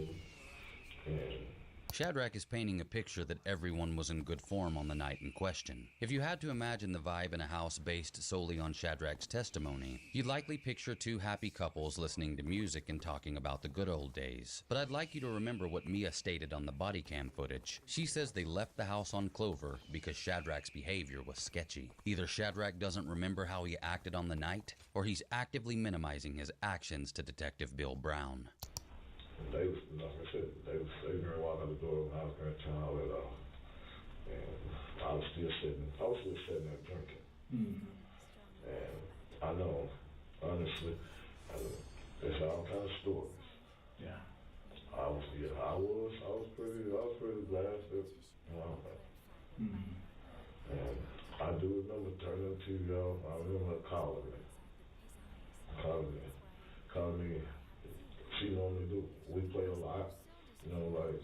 And Shadrach is painting a picture that everyone was in good form on the night in question. If you had to imagine the vibe in a house based solely on Shadrach's testimony, you'd likely picture two happy couples listening to music and talking about the good old days. But I'd like you to remember what Mia stated on the body cam footage. She says they left the house on Clover because Shadrach's behavior was sketchy. Either Shadrach doesn't remember how he acted on the night, or he's actively minimizing his actions to Detective Bill Brown. They was, like I said, they was going to walk out the door when I was going to turn all that off. And I was still sitting there drinking. Mm-hmm. And I know, honestly, there's all kinds of stories. Yeah. I was pretty blasted, you know. Mm-hmm. And I do remember turning the TV off. I remember calling me. She normally do. We play a lot, you know, like.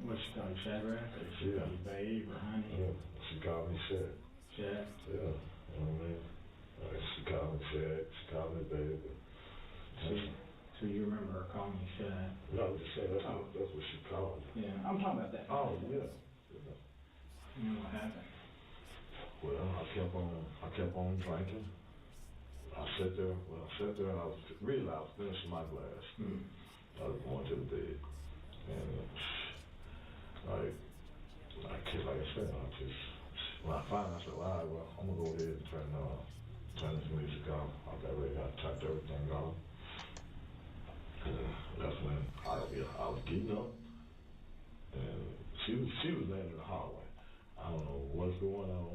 What she call you, Shadrach? Or she Yeah. call you babe or honey? Yeah. She called me Shaq. Shaq? Yeah. You know what I mean? She called me Shaq. She called me baby. So you remember her calling you Shaq? No, I'm just saying that's what she called me. Yeah, I'm talking about that. Oh yeah. And then what happened? Well, I kept on drinking. I sat there and I was finishing my glass. Mm. I was going to the bed. And like I said, when I finally said, all right, well, I'm gonna go ahead and turn this music off. I got ready, I turned everything off. And that's when I was getting up and she was laying in the hallway. I don't know what's going on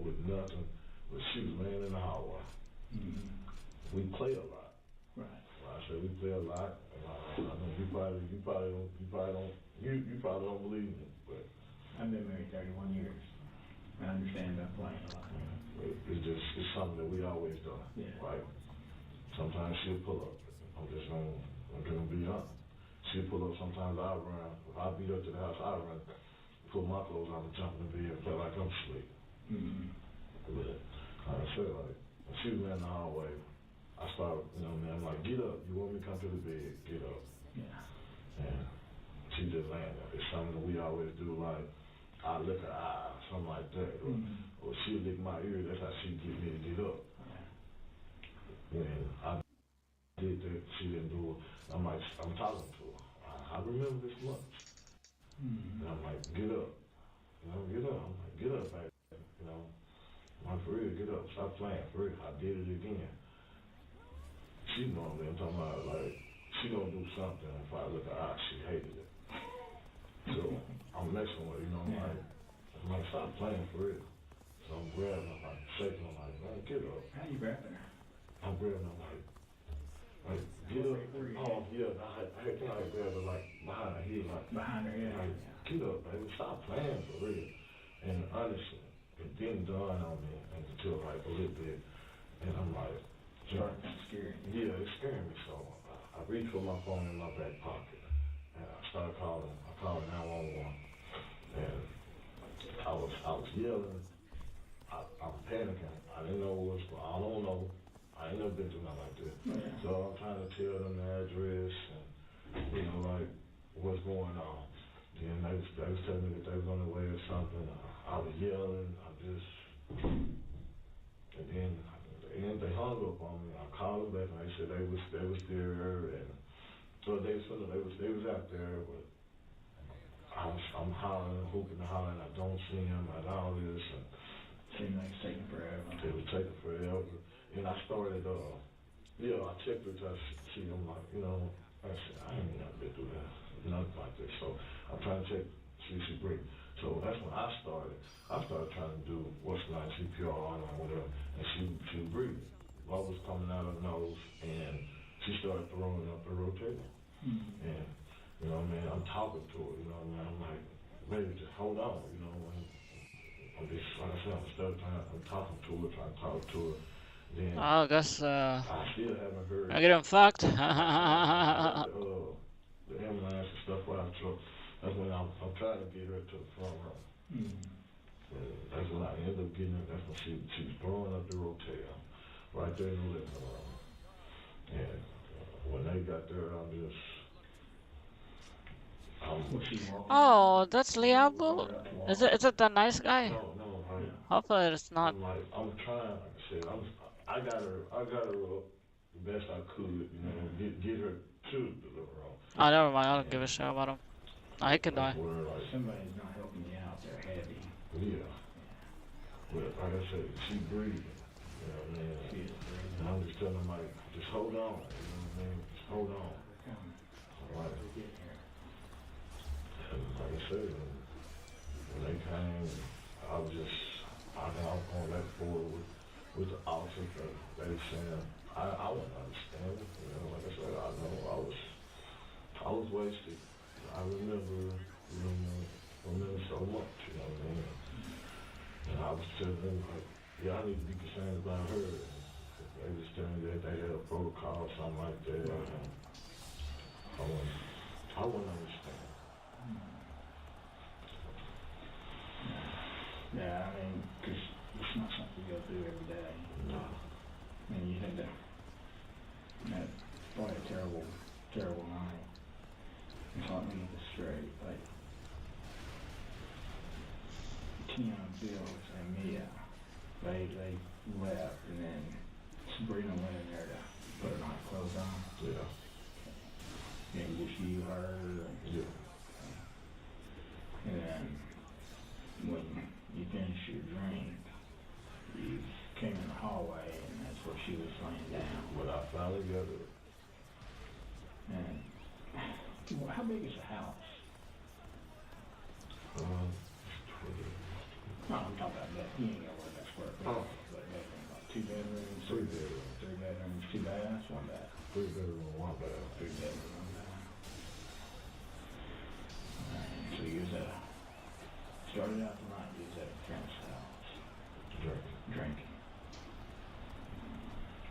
with nothing, but she was laying in the hallway. Mm-hmm. We play a lot. Right. When I say we play a lot, and I know you probably don't believe me, but I've been married 31 years. I understand about playing a lot. It's something that we always done. Yeah. Right? Sometimes she'll pull up. I'm gonna be honest. She'll pull up. Sometimes I run. If I beat up to the house, I run, pull my clothes on and jump in the bed and play like I'm asleep. Mm-hmm. But like I said, like when she was in the hallway, I started, I'm like, get up. You want me to come to the bed? Get up. Yeah. And she just laying there. It's something that we always do, like I lick her eye, something like that, or she'll lick my ear. That's how she get me to get up. Yeah. And I did that. She didn't do it. I'm talking to her. I remember this much. Mm-hmm. And I'm like, get up. Get up. I'm like, get up, baby. I'm like, for real, get up. Stop playing. For real. I did it again. She normally, I'm talking about, like, she gonna do something. If I look at her eye, she hated it. So I'm messing with her, I'm like, stop playing for real. So I'm grabbing her, like, shaking her, like, man, get up. How you grabbing her? I'm grabbing her, like, get up. Oh, yeah, I grabbed her, like, behind her head, like, like, get up, baby, stop playing for real. And honestly, it didn't dawn on me until, like, a little bit. And I'm like, started kind of scaring you. Yeah, it scared me. So I reached for my phone in my back pocket, and I started calling. I called 911, and I was yelling. I'm panicking. I didn't know what was. I don't know. I ain't never been through nothing like this. Yeah. So I'm trying to tell them the address and like what's going on. Then they was telling me that they was on their way or something. I was yelling. And then they hung up on me. I called them back and they said they was there, and so they was out there, but I'm hollering, hooping and hollering. I don't see him and all this, and seemed like it's taking forever. It was taking forever, and I started. I checked her to see. I'm like, I said I ain't never been through that, nothing like this. So I'm trying to check, see if she breathe. So that's when I started. I started trying to do what's like CPR on her, whatever, and she was breathing. Blood was coming out of her nose, and she started throwing up her rotator. Mm-hmm. And I'm talking to her. I'm like, baby, just hold on. I'm just like I said, I'm talking to her, trying to talk to her. Then I guess I still haven't heard. I get him fucked. The ambulance and stuff out of truck. That's when I'm trying to get her to the front row. Mm-hmm. And that's when I ended up getting her. That's when she was throwing up the rotator right there in the living room. And when they got there, Oh, that's Liabo? Is it that nice guy? No. Hopefully it's not. I'm trying, like I said, I got her up the best I could, get her to the living room. Oh, never mind. I don't give a shit about him. I can die. Somebody's not helping you out. They're heavy. Yeah. But like I said, she breathing. She is breathing. And I'm just telling them, like, just hold on. Just hold on. Right. And like I said, when they came, I I was just, I think I was going back and forth with the officer, but they were saying, I wouldn't understand it, you know, like I said, I know I was wasted. I remember so much, you know what I mean? And I was telling them, like, yeah, I need to be concerned about her. And they was telling me that they had a protocol or something like that. And I wouldn't understand. Yeah, I mean, because it's not something you go through every day. No. I mean, you had to, probably a terrible, terrible night. It's like me the straight, like, Tina, Bill, and Mia, they left, and then Sabrina went in there to put her night clothes on. Yeah. And just you, her, and, yeah. And then when you finished your drink, you came in the hallway, and that's where she was laying down. When I finally got her. And how big is the house? No, I'm talking about that. You ain't got to worry about square feet. Oh. But like 2 bedrooms, 3 bedrooms. 3 bedrooms, 2 baths, 1 bath. 3 bedrooms, 1 bath. 3 bedrooms, 1 bath. So you was started out the night, you was at a friend's house. Drinking.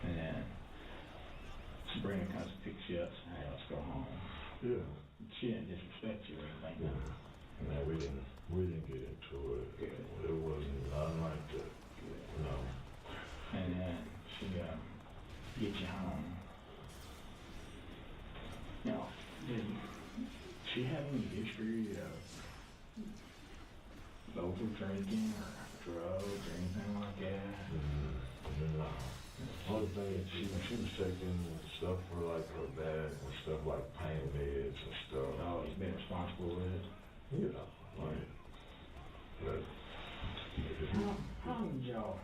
And then Sabrina comes and picks you up and says, hey, let's go home. Yeah. She didn't disrespect you or anything. Yeah. Man, we didn't get into it. Good. It wasn't nothing like that. Good. No. And then she gets you home. Now, did she have any history of over drinking or drugs or anything like that? No. Only thing, she was taking stuff for like her back and stuff like pain meds and stuff. Oh, he's been responsible with it? Yeah, like, but how did y'all,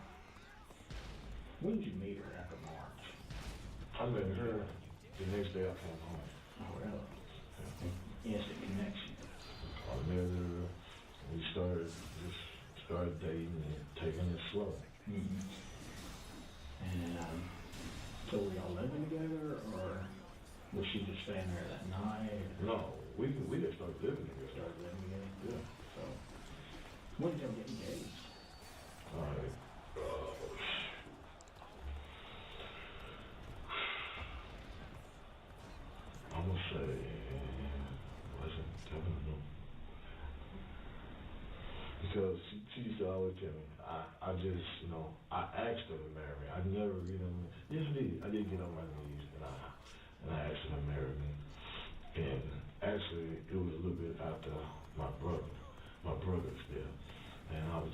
when did you meet her after March? I met her the next day I came home. Oh, really? Instant connection. I met her, we started dating and taking it slow. Mm-hmm. And so were y'all living together, or was she just staying there that night? No, we just started living together. Started living together? Yeah. So, when did y'all get engaged? I'm gonna say, was it 7 of them? Because she used to always tell me, I just, you know, I asked her to marry me. I never, you know, yes, I did get on my knees, and I asked her to marry me. And actually, it was a little bit after my brother's death. And I was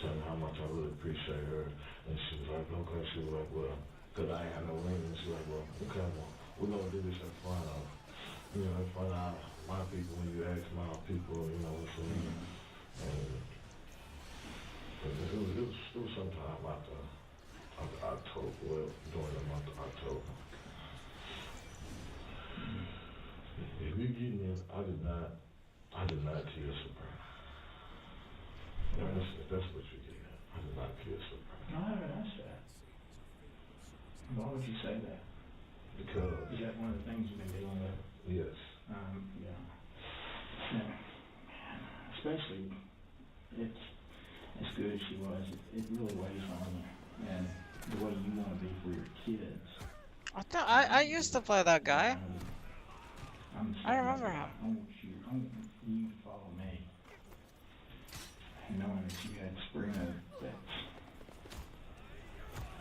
telling her how much I really appreciate her. And she was like, okay. She was like, well, because I ain't had no ring. And she was like, well, okay, well, we're going to do this in front of, you know, in front of my people when you ask my people, you know, what's the ring. And it was sometime after October, well, during the month of October. If you get me, I did not kill Sabrina. That's what you get. I did not kill Sabrina. No, I haven't asked that. Why would you say that? Because... Is that one of the things you've been dealing with? Yes. Yeah. Especially, it's as good as she was, it really weighs on you. And the way you want to be for your kids. I used to play that guy. I remember him. I want you to follow me. Knowing that you had Sabrina that's,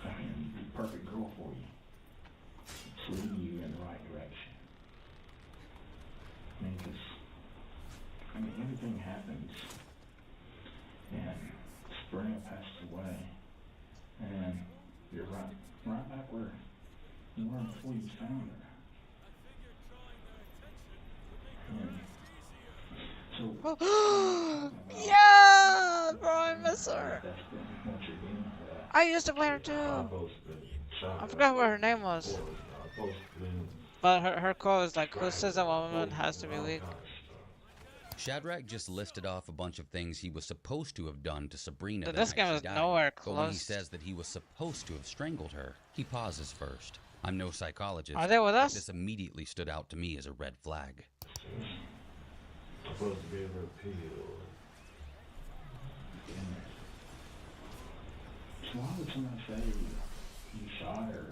I mean, the perfect girl for you. It's leading you in the right direction. I mean, everything happens. And Sabrina passed away. And you're right back where you were before you found her. Yeah, bro, I miss her. I used to play her too. I forgot what her name was. But her quote is like, who says that a woman has to be weak? Shadrach just listed off a bunch of things he was supposed to have done to Sabrina the This night game she was died. nowhere But when he close. says that he was supposed to have strangled her, he pauses first. I'm no psychologist. Are they with but us? This immediately stood out to me as a red flag. Supposed to be able to appeal. So why would somebody say you shot her?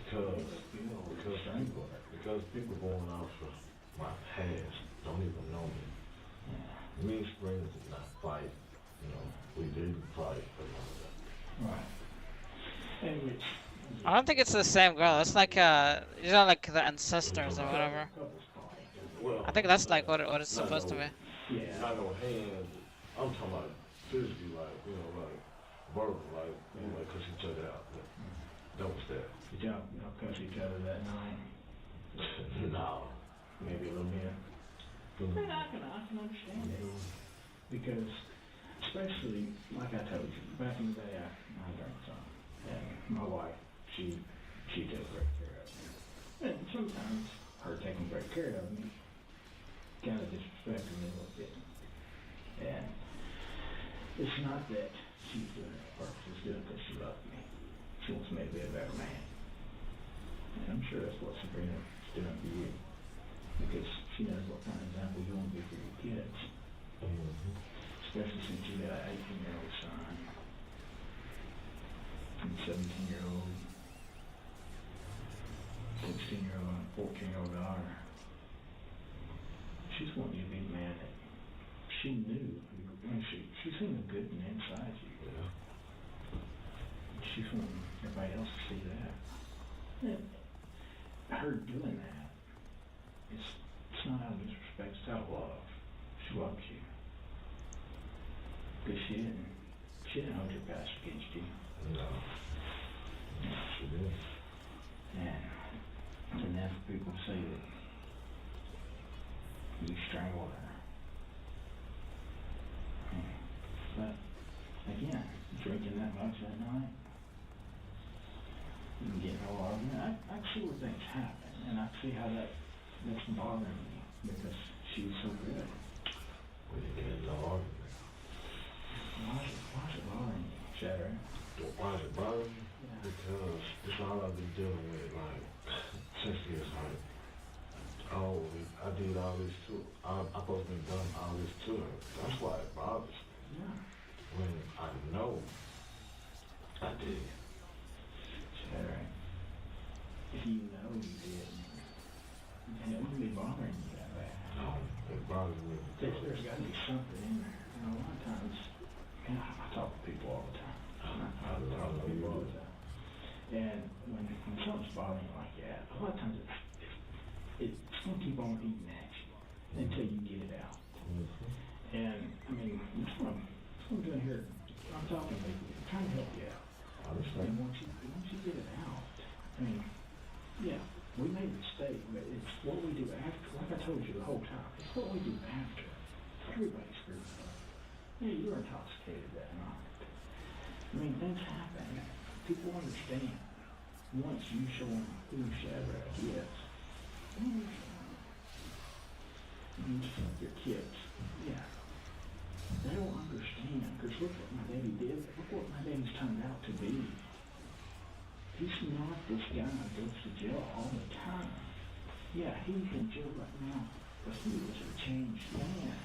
Because people going off of my past don't even know me. Me and Sabrina did not fight. You know, we didn't fight for none of that. Right. And which, I don't think it's the same girl. It's like like the ancestors or whatever. Well, I think that's like what it's supposed to be. Yeah. Not no hands. I'm talking about physically, like, you know, like verbal, like, you know, like cuss each other out. That was that. Did y'all cuss each other that night? No. Maybe a little bit. But I can understand it. Because, especially, like I told you, back in the day, I drank some. And my wife, she took great care of me. And sometimes her taking great care of me kind of disrespected me a little bit. And it's not that she's doing it on purpose, it's doing it because she loves me. She wants me to be a better man. And I'm sure that's what Sabrina's doing for you. Because she knows what kind of example you want to be for your kids. Especially since you got an 18-year-old son and a 17-year-old, 16-year-old, and a 14-year-old daughter. She's wanting you to be the man that she knew. She's seen the good inside you. Yeah. She's wanting everybody else to see that. And her doing that, it's not out of disrespect, it's out of love. She loves you. Because she didn't hold your past against you. No. She did. And then for people to say that you strangled her. But again, drinking that much that night, you can get no argument. I can see where things happen, and I can see how that's bothering me because she was so good. We didn't get no argument. Why is it bothering you, Shadrach? Why is it bothering me? Yeah. Because it's all I've been dealing with, like, since it's like, oh, I did all this too. I'm supposed to have done all this to her. That's why it bothers me. Yeah. When I know I did. Shadrach, if you know you did, then it wouldn't be bothering you that bad. No, it bothers me. There's got to be something in there. You know, a lot of times, and I talk to people all the time. I talk to people all the time. And when something's bothering you like that, a lot of times it's going to keep on eating at you until you get it out. And, I mean, that's what I'm doing here. I'm talking to people, I'm trying to help you out. And once you get it out, I mean, yeah, we made a mistake, but it's what we do after. Like I told you the whole time, it's what we do after. Everybody screws up. Yeah, you were intoxicated that night. I mean, things happen. People understand. Once you show them who Shadrach is, you show your kids, yeah, they don't understand. Because look what my daddy did. Look what my daddy's turned out to be. He's not this guy that goes to jail all the time. Yeah, he's in jail right now, but he is a changed man.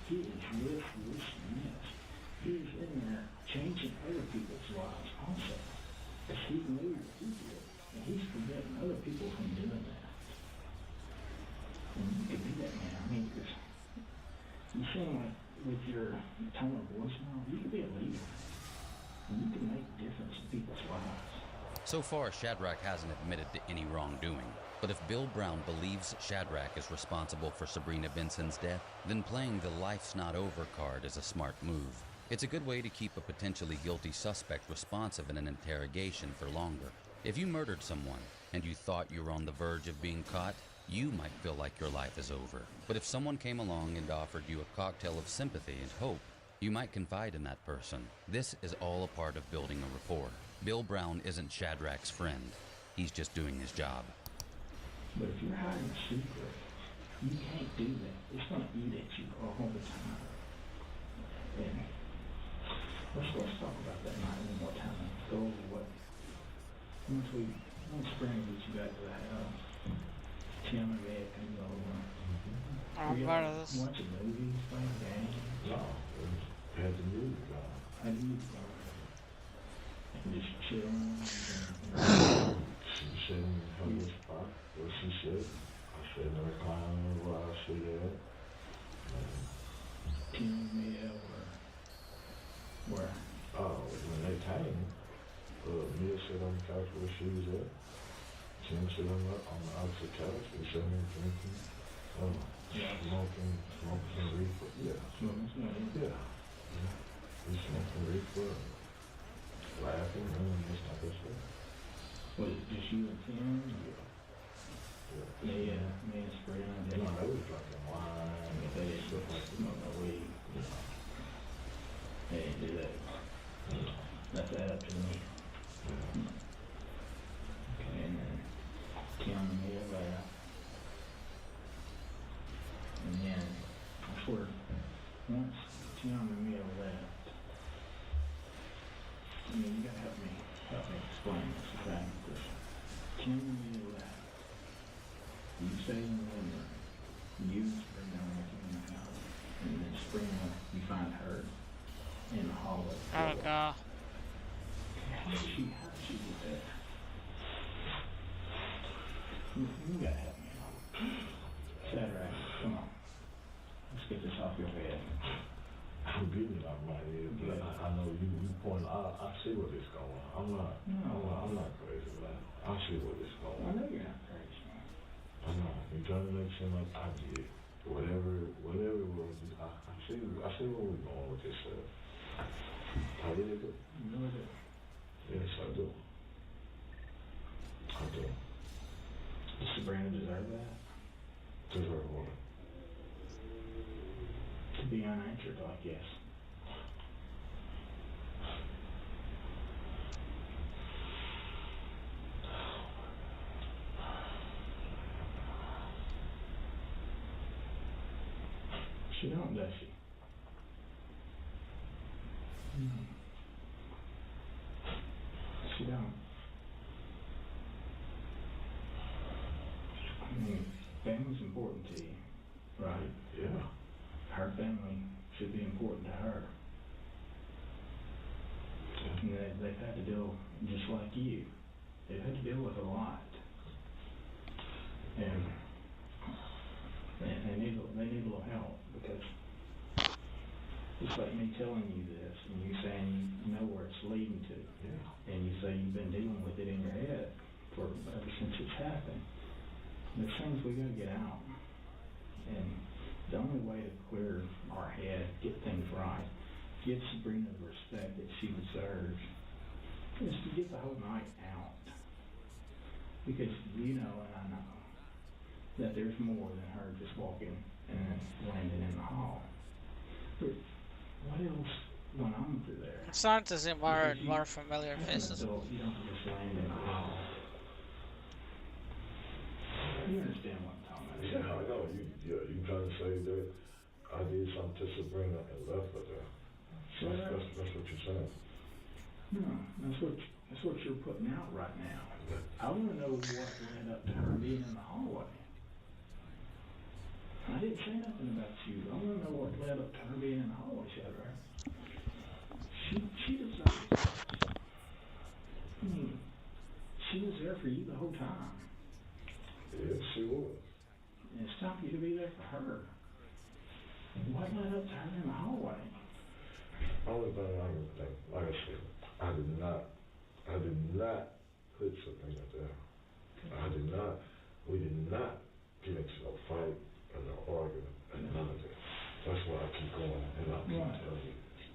He is this. He's in there changing other people's lives also. Because he knew what he did, and he's preventing other people from doing that. And you can be that man. I mean, because you seem like with your tone of voice now, you can be a leader. And you can make a difference in people's lives. So far, Shadrach hasn't admitted to any wrongdoing. But if Bill Brown believes Shadrach is responsible for Sabrina Benson's death, then playing the "life's not over" card is a smart move. It's a good way to keep a potentially guilty suspect responsive in an interrogation for longer. If you murdered someone and you thought you were on the verge of being caught, you might feel like your life is over. But if someone came along and offered you a cocktail of sympathy and hope, you might confide in that person. This is all a part of building a rapport. Bill Brown isn't Shadrach's friend. He's just doing his job. But if you're hiding a secret, You can't do that. It's going to eat at you all the time. And let's talk about that night one more time. Go over what, once Spring gets you back to the house, Tim and Ed comes over. I'm part of this. Watching movies, playing games. No, we had the music on. Had the music on. And just chilling. She was sitting in her spot where she said, I said in the recliner where I sit at. Tim and Ed were when they came, Mia sat on the couch where she was at. Tim sat on the opposite couch. We sat there drinking, smoking reefer. Yeah. Yeah. We smoking reefer, laughing, and just like I said. Was it just you and Tim? Yeah. Me and Spring. They was drinking wine. They didn't look like smoking weed. They didn't do that. That's that up to me. Okay, and then Tim and me left. And then, I swear, once Tim and me left, I mean, you gotta help me explain this, okay? Because Tim and me left. You stay in the living room. You and Spring went in the house. And then Spring, you find her in the hallway. Oh god. How did she do that? You gotta help me out. Saturday, come on. Let's get this off your head. I'm getting it off my head, but I know you point. I see where this going. I'm not crazy, man. I see where this going. I know you're not crazy. I know. You're trying to make it seem like I did. Whatever it was, I see where we're going with this stuff. I really do. You really do. Yes, I do. I do. Does Sabrina deserve that? Deserve what? To be unanswered, I guess. She don't, does she? She don't. I mean, family's important to you, right? Yeah. Her family should be important to her. And they've had to deal, just like you, they've had to deal with a lot. And they need a little help, because it's like me telling you this, and you saying you know where it's leading to. Yeah. And you say you've been dealing with it in your head ever since it's happened. There's things we gotta get out. And the only way to clear our head, get things right, give Sabrina the respect that she deserves, is to get the whole night out. Because you know, and I know, that there's more than her just walking and landing in the hall. But what else went on through there? I'm starting to see more and more familiar faces. So you don't just land in the hall. You understand what I'm talking about? Yeah, I know. You trying to say that I did something to Sabrina and left her there. That's what you're saying. No, that's what you're putting out right now. I want to know what led up to her being in the hallway. I didn't say nothing about you. I want to know what led up to her being in the hallway, Shadrach. She deserves it. I mean, she was there for you the whole time. Yes, she was. And it's time for you to be there for her. What led up to her in the hallway? Only thing I can think, like I said, I did not put Sabrina there. We did not get into no fight or no argument and none of that. That's why I keep going and I keep telling you this.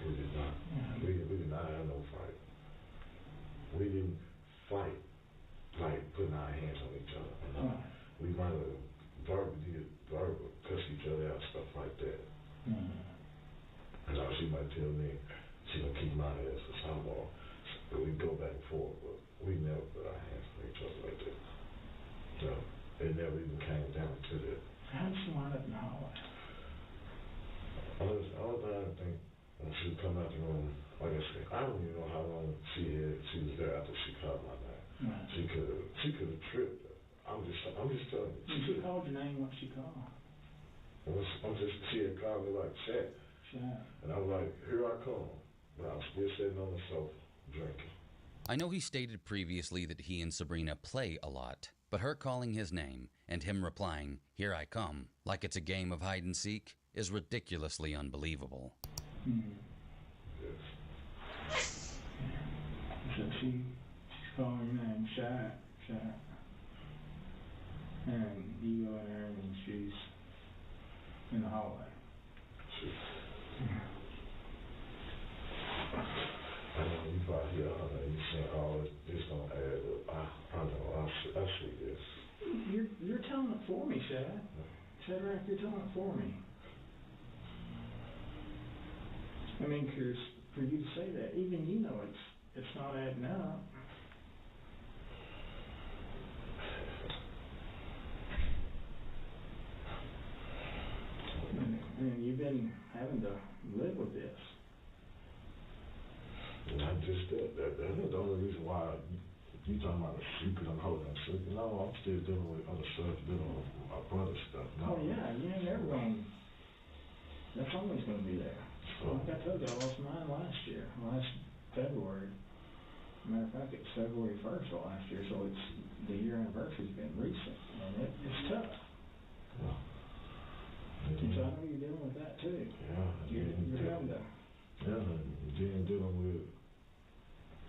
We did not. We did not have no fight. We didn't fight like putting our hands on each other. We might have verbal cuss each other out, stuff like that. And now she might tell me she gonna keep my ass for some more. But we go back and forth, but we never put our hands on each other like that. So it never even came down to that. come out the room, like I said, I don't even know how long she was there after she called my name. Right. She could have tripped. I'm just telling you. When she called your name, what she called? She had called me like Shaq. And I was like, here I come. But I was still sitting on the sofa, drinking. I know he stated previously that he and Sabrina play a lot, but her calling his name and him replying, here I come, like it's a game of hide and seek, is ridiculously unbelievable. Yes. So she's calling your name, Shaq. And you go in there and she's in the hallway. I know you probably hear her and you saying, oh, this don't add up. I know, I see this. You're telling it for me, Shad. Shadrach, you're telling it for me. I mean, cause for you to say that, even you know it's not adding up. And you've been having to live with this. Not just that. That's the only reason why you talking about a secret I'm holding a secret. No, I'm still dealing with other stuff, dealing with my brother's stuff. No. Oh yeah, you ain't never going. That's always going to be there. Like I told you, I lost mine last February. Matter of fact, it's February 1st of last year, so it's the year anniversary's been recent, and it's tough. Yeah. So I know you're dealing with that too. Yeah. You're having to. Yeah, and then dealing with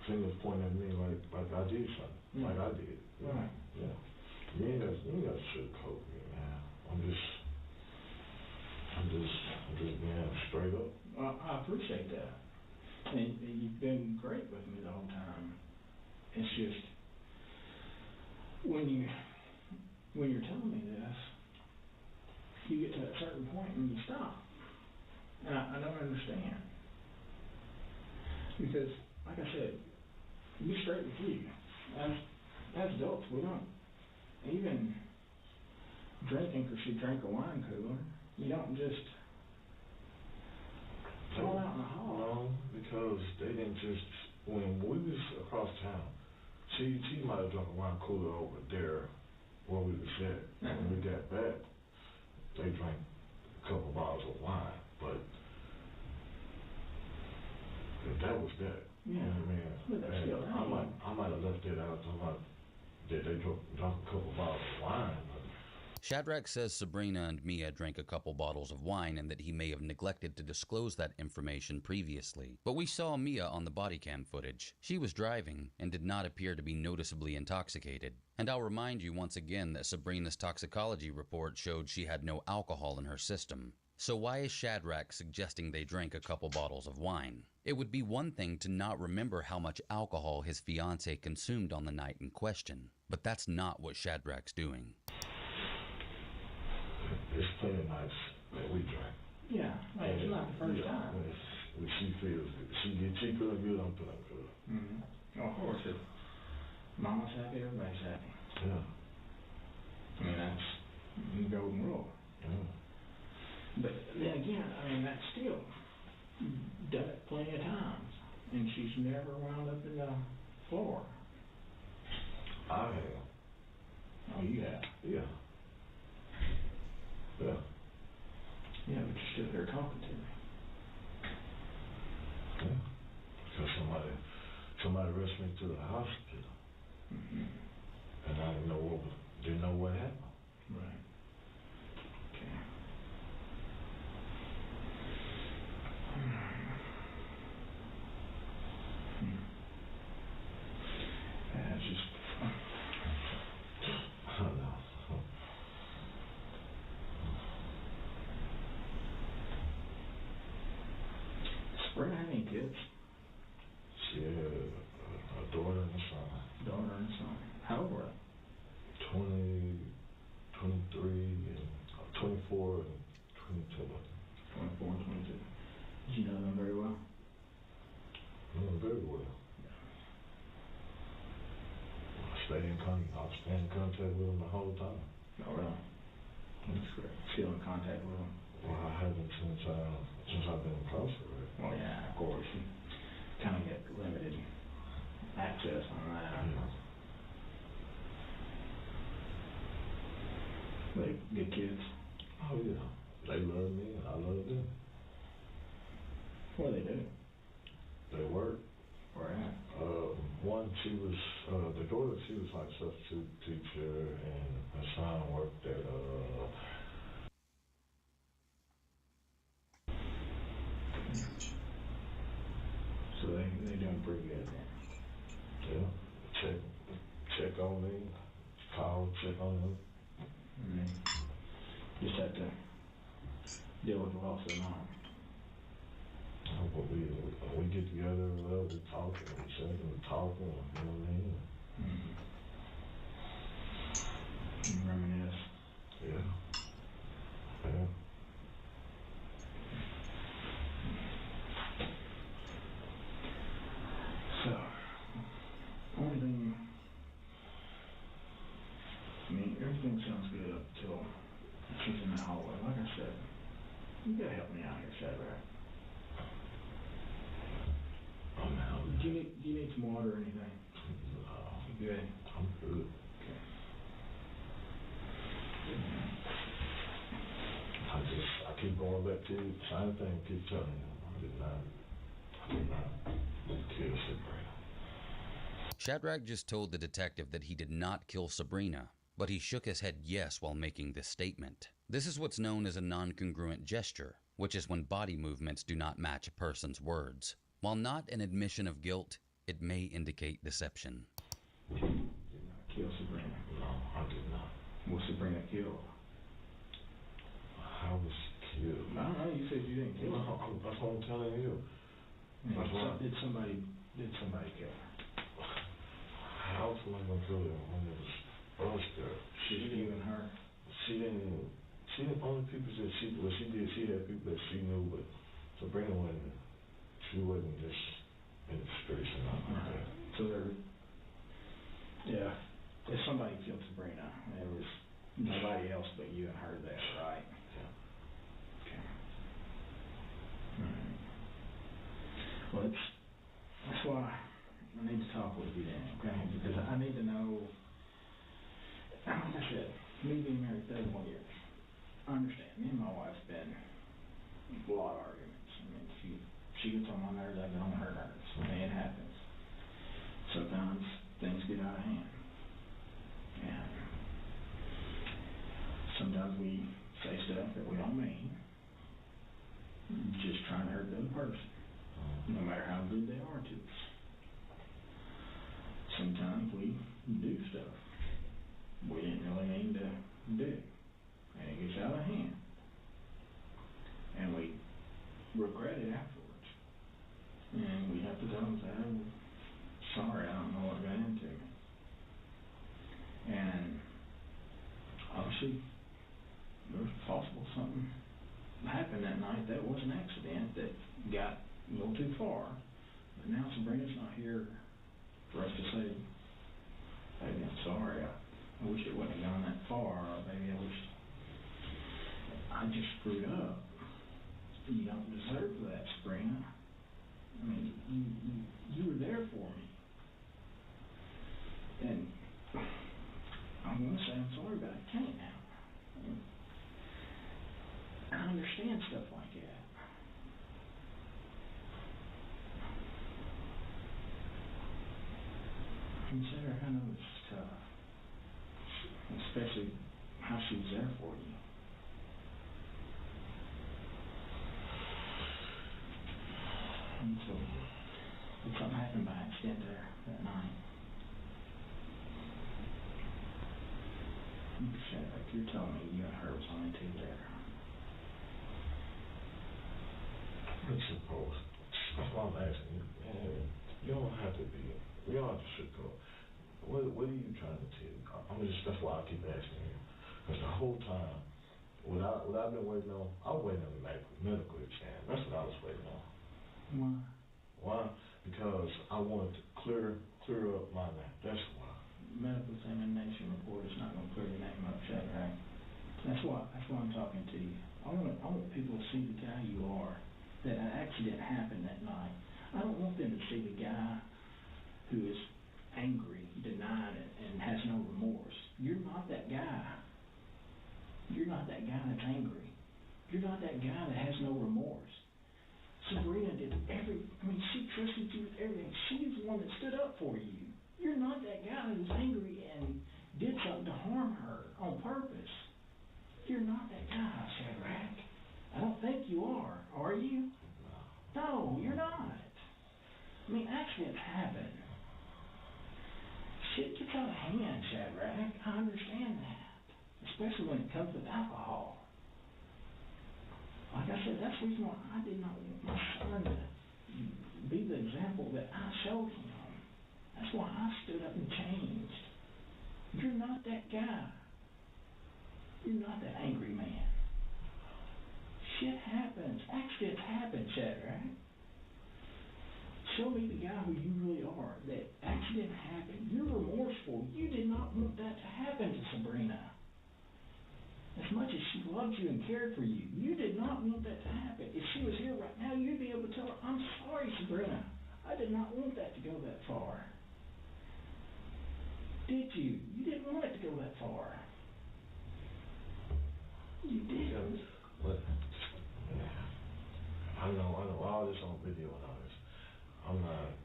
fingers pointing at me like I did something, like I did. Right. Yeah. You ain't got to sugarcoat me, man. I'm just being straight up. Well, I appreciate that. And you've been great with me the whole time. It's just when you're telling me this, you get to a certain point and you stop. And I don't understand. Because, like I said, be straight with you. As adults, we don't even drinking because she drank a wine cooler. You don't just throw it out in the hall. No, because they didn't just, when we was across town, she might have drunk a wine cooler over there where we was at. And when we got back, they drank a couple bottles of wine, but that was that. Yeah. You know what I mean? But that's still I might have left it out. They drunk a couple bottles of wine. Shadrach says Sabrina and Mia drank a couple bottles of wine and that he may have neglected to disclose that information previously. But we saw Mia on the body cam footage. She was driving and did not appear to be noticeably intoxicated. And I'll remind you once again that Sabrina's toxicology report showed she had no alcohol in her system. So why is Shadrach suggesting they drank a couple bottles of wine? It would be one thing to not remember how much alcohol his fiancée consumed on the night in question, but that's not what Shadrach's doing. It's plenty of nights that we drink. Yeah, like it's not the first time. When she feels good. She feeling good, I'm feeling good. Mm-hmm. Of course, if Mama's happy, everybody's happy. Yeah. I mean, that's the golden rule. Yeah. But then again, I mean, that's still done it plenty of times, and she's never wound up in the floor. I have. Oh, you have? Yeah. Yeah. Yeah, but you're still there talking to me. Yeah. Because somebody rushed me to the hospital. Mm-hmm. And I didn't know what happened. Right. Okay. Yeah, it's just I don't know. Sabrina have any kids? She had a daughter and a son. Daughter and son. How old were they? 20, 23, and 24, and 22. 24 and 22. Did you know them very well? Very well. I stayed in contact with them the whole time. Oh, really? That's great. Still in contact with them? Well, I haven't since I've been incarcerated. Well, yeah, of course. You kind of get limited access on that. They good kids. Oh yeah, they love me and I love them. What do they do? They work. Where at? One, she was the daughter. She was like substitute teacher, and her son worked at So they doing pretty good then. Yeah, check on me, call, check on them. Mm-hmm. Just have to deal with the loss of mom. But we get together, we talk, and we check, and we talk, and you know what I mean. Mm-hmm. You reminisce. Yeah. Yeah. So, only thing, I mean, everything sounds good up till she's in the hallway. Like I said, you gotta help me out here, Shadrach. I'm out. Do you need some water or anything? You good? I'm good. Okay. I keep going back to the same thing, keep telling you. I did not kill Sabrina. Shadrach just told the detective that he did not kill Sabrina, but he shook his head yes while making this statement. This is what's known as a non-congruent gesture, which is when body movements do not match a person's words. While not an admission of guilt, it may indicate deception. Did not kill Sabrina. No, I did not. Was Sabrina killed? How was she killed? I don't know, you said you didn't kill her. No, that's what I'm telling you. Yeah, did somebody kill her? How was somebody gonna kill her when it was us there? Just you and her? She didn't, only people that she had people that she knew, but Sabrina she wasn't just in the streets and nothing like that. So yeah, if somebody killed Sabrina, there was nobody else but you and her there, right? Yeah. Okay. Alright. Well, that's why I need to talk with you then, okay? Because I need to know, like I said, me being married 31 years, I understand. Me and my wife's been a lot of arguments. I mean, she gets on my nerves, I get on her nerves. I mean, it happens. Sometimes things get out of hand. And sometimes we say stuff that we don't mean, just trying to hurt the other person, no matter how good they are to us. Sometimes we do stuff we didn't really mean to do, and it gets out of hand, and we regret it afterwards, and we have to tell them, sorry, I don't know what got into me. And obviously there's possible something happened that night that was an accident that got a little too far, but now Sabrina's not here for us to say, baby, I'm sorry, I wish it wouldn't have gone that far, or maybe I wish I just screwed up. You don't deserve that, Sabrina. I mean, you were there for me. And I want to say I'm sorry, but I can't now. I understand stuff like that. Consider how it was tough. Especially how she was there for you. And so, something happened by accident there that night. You said, like, you're telling me you and her was only two there. I suppose. That's why I'm asking you. Man, you don't have to be. We don't have to sugarcoat. What are you trying to tell? That's why I keep asking you. Because the whole time, what I've been waiting on, I was waiting on the medical exam. That's what I was waiting on. Why? Why? Because I wanted to clear up my name. That's why. Medical examination report is not going to clear your name up, Shadrach. That's why I'm talking to you. I I want people to see the guy you are, that an accident happened that night. I don't want them to see the guy who is angry, denying it, and has no remorse. You're not that guy. You're not that guy that's angry. You're not that guy that has no remorse. Sabrina did she trusted you with everything. She's the one that stood up for you. You're not that guy that was angry and did something to harm her on purpose. You're not that guy, Shadrach. I don't think you are you? No, you're not. I mean, accidents happen. Shit gets out of hand, Shadrach. I understand that. Especially when it comes with alcohol. Like I said, that's the reason why I did not want my son to be the example that I showed him. That's why I stood up and changed. You're not that guy. You're not that angry man. Shit happens. Accidents happen, Shadrach. Show me the guy who you really are. That accident happened. You're remorseful. You did not want that to happen to Sabrina. As much as she loved you and cared for you, you did not want that to happen. If she was here right now, you'd be able to tell her, I'm sorry, Sabrina. I did not want that to go that far. Did you? You didn't want it to go that far. You did. But, I know, all this on video and all this. I'm not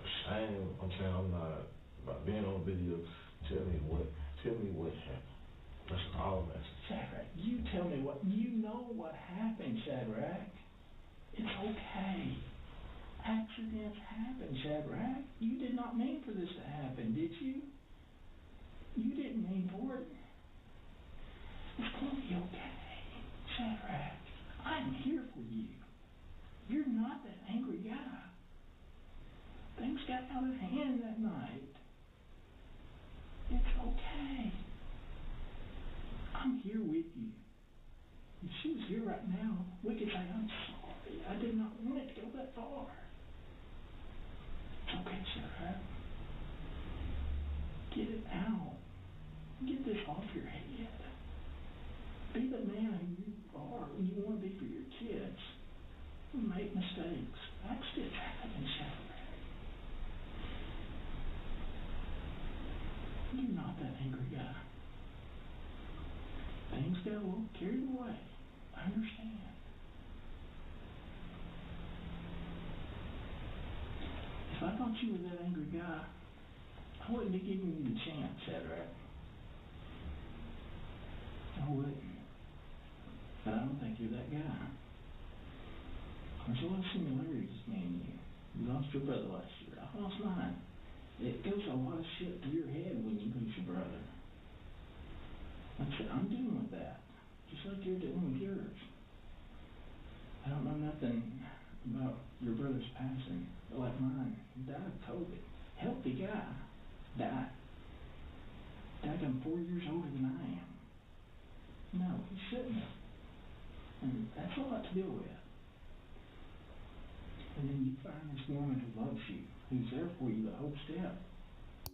ashamed. I'm saying I'm not, about being on video, tell me what happened. That's all I'm asking. Shadrach, you tell me you know what happened, Shadrach. It's okay. Accidents happen, Shadrach. You did not mean for this to happen, did you? You didn't mean for it. It's going to be okay, Shadrach. I'm here for you. You're not that angry guy. Things got out of hand that night. It's okay. I'm here with you. If she was here right now, we could say, I'm sorry. I did not want it to go that far. It's okay, Shadrach. Get it out. Get this off your head. Be the man who you are and you want to be for your kids. Make mistakes. Accidents happen, Shadrach. You're not that angry guy. Things got a little carried away. I understand. If I thought you were that angry guy, I wouldn't be giving you the chance, Shadrach. I wouldn't. But I don't think you're that guy. There's a lot of similarities, me and you. You lost your brother last year. I lost mine. It goes a lot of shit to your head when you lose your brother. Like I said, I'm dealing with that, just like you're dealing with yours. I don't know nothing about your brother's passing, but like mine, he died of COVID. Healthy guy, died. Died I'm 4 years older than I am. No, he shouldn't have. And that's a lot to deal with. And then you find this woman who loves you, who's there for you the whole step.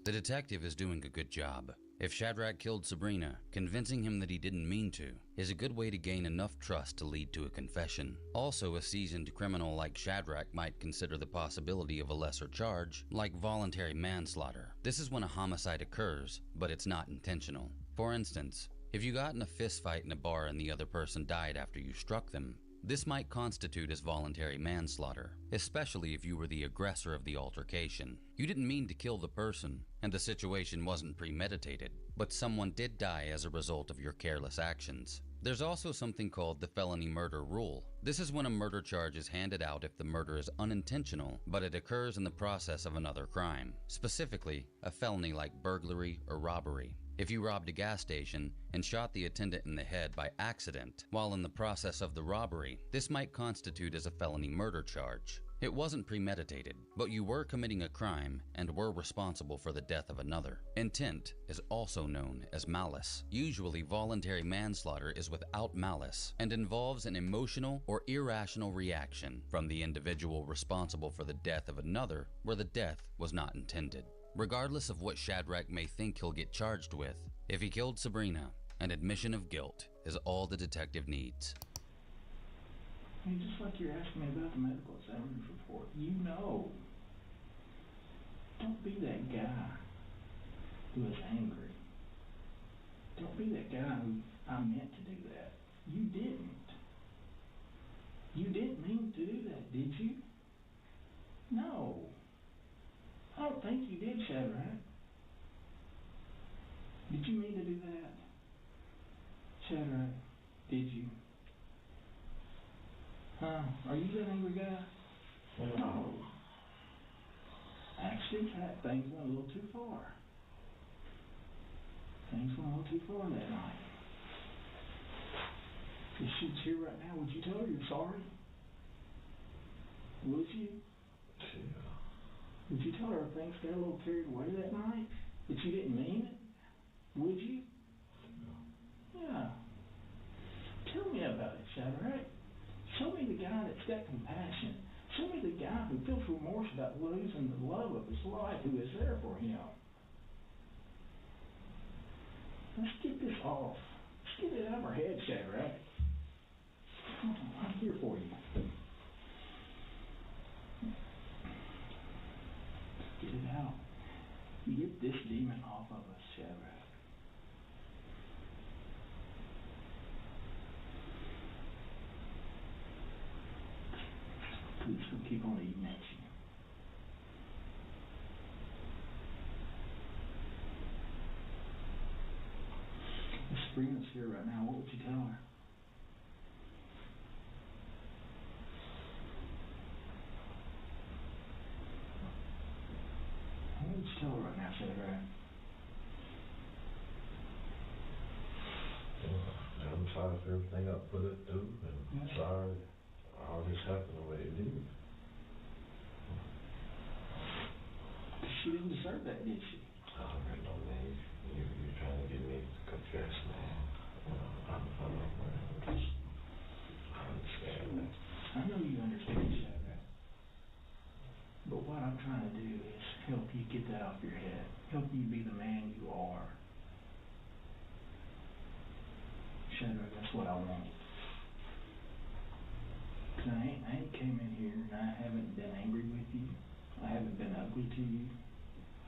The detective is doing a good job. If Shadrach killed Sabrina, convincing him that he didn't mean to is a good way to gain enough trust to lead to a confession. Also, a seasoned criminal like Shadrach might consider the possibility of a lesser charge, like voluntary manslaughter. This is when a homicide occurs, but it's not intentional. For instance, if you got in a fist fight in a bar and the other person died after you struck them, this might constitute as voluntary manslaughter, especially if you were the aggressor of the altercation. You didn't mean to kill the person, and the situation wasn't premeditated, but someone did die as a result of your careless actions. There's also something called the felony murder rule. This is when a murder charge is handed out if the murder is unintentional, but it occurs in the process of another crime, specifically a felony like burglary or robbery. If you robbed a gas station and shot the attendant in the head by accident while in the process of the robbery, this might constitute as a felony murder charge. It wasn't premeditated, but you were committing a crime and were responsible for the death of another. Intent is also known as malice. Usually, voluntary manslaughter is without malice and involves an emotional or irrational reaction from the individual responsible for the death of another where the death was not intended. Regardless of what Shadrach may think he'll get charged with, if he killed Sabrina, An admission of guilt is all the detective needs. I mean, just like you're asking me about the medical examiner's report, you know. Don't be that guy who is angry. Don't be that guy who, I meant to do that. You didn't. You didn't mean to do that, did you? No. I don't think you did, Shadrach. Did you mean to do that? Shadrach, did you? Huh? Are you that angry guy? No. Actually, things went a little too far. Things went a little too far that night. If she's here right now, would you tell her you're sorry? Would you? Yeah. Would you tell her things got a little carried away that night? That you didn't mean it? Would you? Yeah. Tell me about it, Shadrach. Show me the guy that's got compassion. Show me the guy who feels remorse about losing the love of his life, who is there for him. Let's get this off. Let's get it out of our head, Shadrach. I'm here for you. Get it out. Get this demon off of us, Shadrach. Please don't keep on eating at you. If Sabrina's here right now, what would you tell her? What would you tell her right now, Shadrach? I'm sorry for everything I put it through, and sorry all this happened the way it did. She didn't deserve that, did she? I already know, man. You're trying to get me to confess, man. I know, man. I understand, man. I know you understand, Shadrach. But what I'm trying to do is help you get that off your head. Help you be the man you are. Shadrach, that's what I want. Cause I ain't came in here and I haven't been angry with you. I haven't been ugly to you.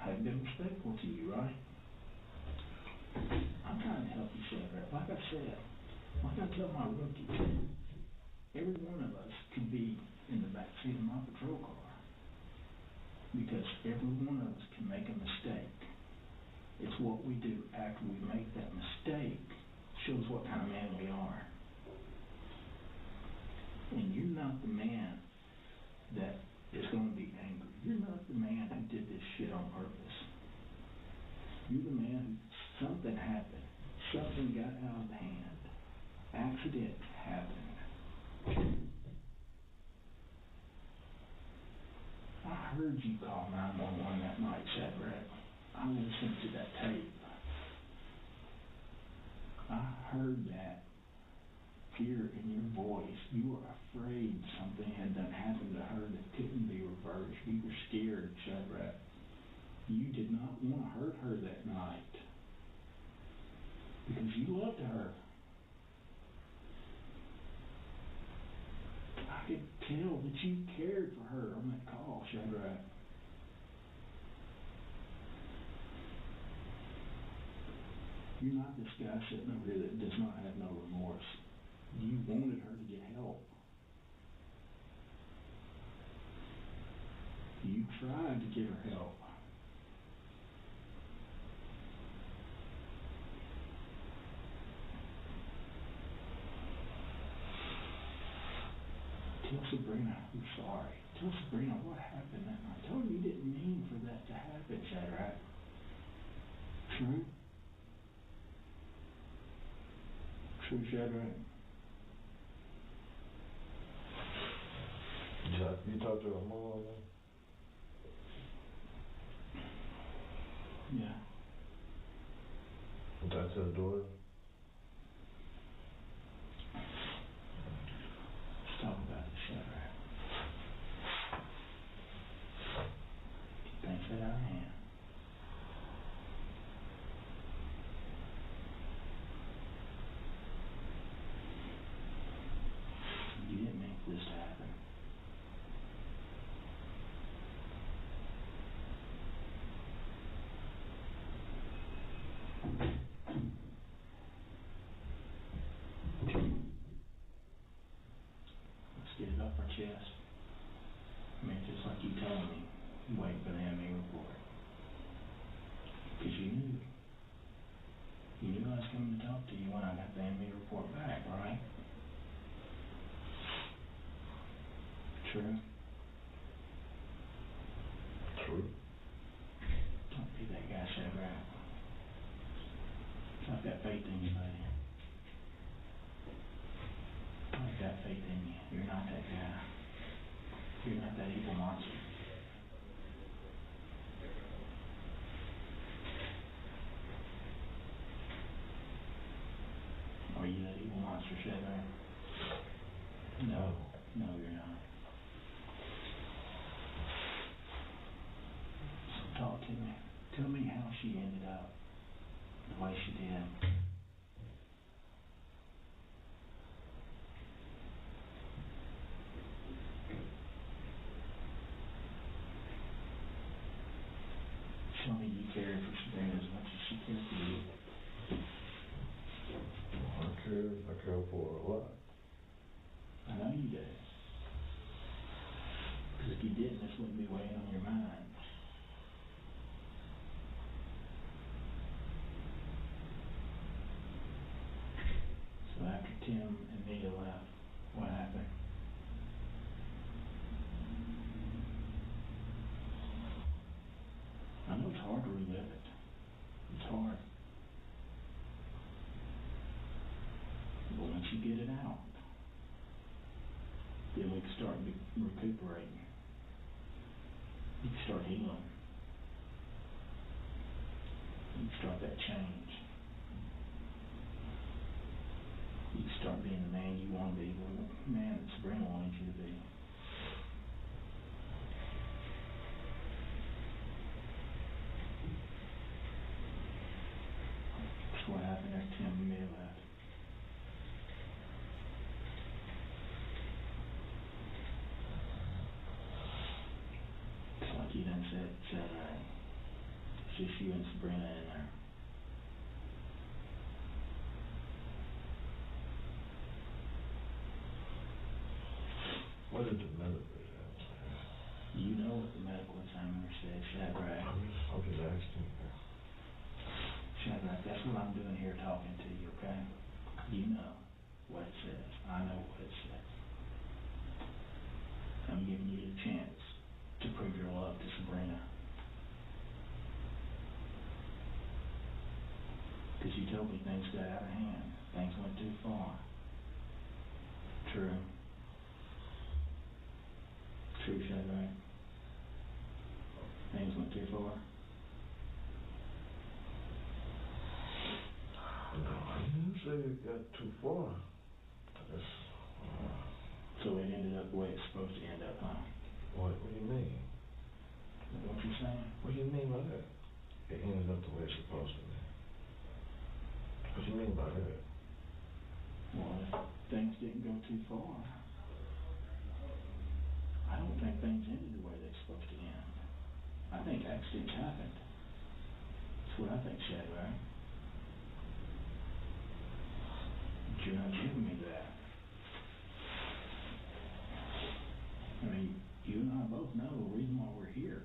I haven't been respectful to you, right? I'm trying to help you, Shadrach. Like I said, like I tell my rookies, every one of us could be in the backseat of my patrol car. Because every one of us can make a mistake. It's what we do after we make that mistake shows what kind of man we are. And you're not the man that is going to be angry. You're not the man who did this shit on purpose. You're the man who something happened. Something got out of hand. Accident happened. I heard you call 911 that night, Shadrach. I listened to that tape. I heard that fear in your voice. You were afraid something had done happened to her that couldn't be reversed. You were scared, Shadrach. You did not want to hurt her that night because you loved her. I could tell that you cared for her on that call, Shadrach. You're not this guy sitting over here that does not have no remorse. You wanted her to get help. You tried to get her help. Tell Sabrina you're sorry. Tell Sabrina what happened that night. Tell her you didn't mean for that to happen, Shadrach. True? True, Shadrach? You talked to her mom, man? Yeah. You talked to her daughter? Let's talk about it, Shadrach. Things get out of hand. chest? I mean, just like you told me, wait for the ME report. Because you knew. You knew I was coming to talk to you when I got the ME report back, right? True? True. Don't be that guy, Shadrach. I've got faith in you, buddy. I've got faith in you. You're not that guy. You're not that evil monster. Are you that evil monster, Shadrach? No. No, you're not. So talk to me. Tell me how she ended up the way she did. Show me you care for Sabrina as much as she cares for you. I care for her a lot. I know you do. Because if you didn't, this wouldn't be weighing on your mind. So after Tim and Mia left, what happened? I know it's hard to relive it. It's hard. But once you get it out, then we can start recuperating. You can start healing. You can start that change. You can start being the man you want to be, the man that Sabrina wanted you to be. That's what happened after Tim and Mia left. It's like you done said right. It's just you and Sabrina in there. What did the medical examiner say? You know what the medical examiner said, Shadrach. I'm just asking. Shadrach, that's what I'm doing here talking to you, okay? You know what it says. I know what it says. I'm giving you the chance to prove your love to Sabrina. Because you told me things got out of hand. Things went too far. True. True, Shadrach. Things went too far. No, I didn't say it got too far. So it ended up the way it's supposed to end up, huh? What do you mean? What you saying? What do you mean by that? It ended up the way it's supposed to be. What do you mean by that? Well, things didn't go too far. I don't think things ended the way they're supposed to end. I think accidents happened. That's what I think, Shadrach. But you're not giving me that. I mean, you and I both know the reason why we're here.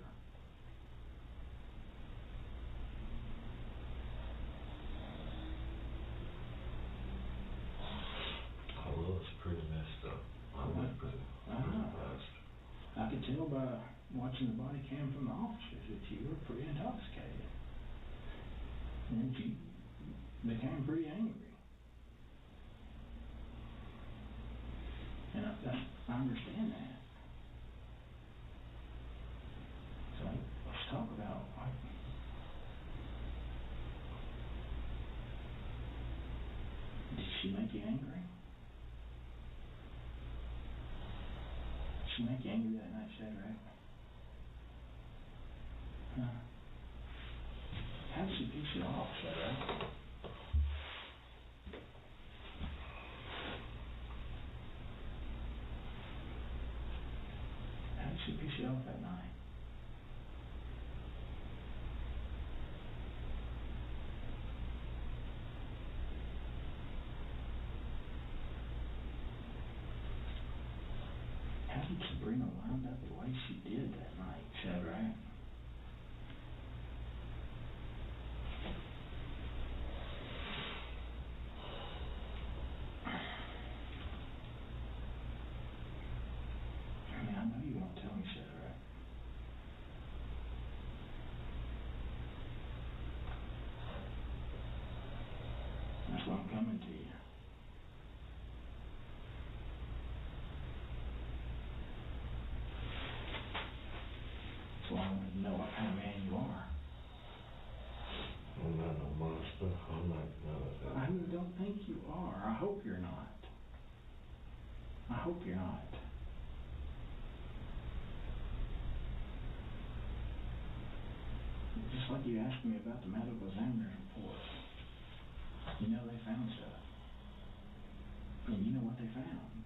Oh, well, it's pretty messed up. I know. I could tell by watching the body cam from the officers that you were pretty intoxicated. And you became pretty angry. And I understand that. So let's talk about did she make you angry? Did she make you angry that night, Shadrach? Huh? How did she piss you off, Shadrach? How did she piss you off that night? How did Sabrina wound up the way she did that night, Shadrach? I mean, I know you won't tell me, Shadrach. That's why I'm coming to you. That's why I want to know what kind of man you are. I'm not no monster. I'm not none of that. I don't think you are. I hope you're not. I hope you're not. Just like you asked me about the medical examiner's report. You know they found stuff. And you know what they found.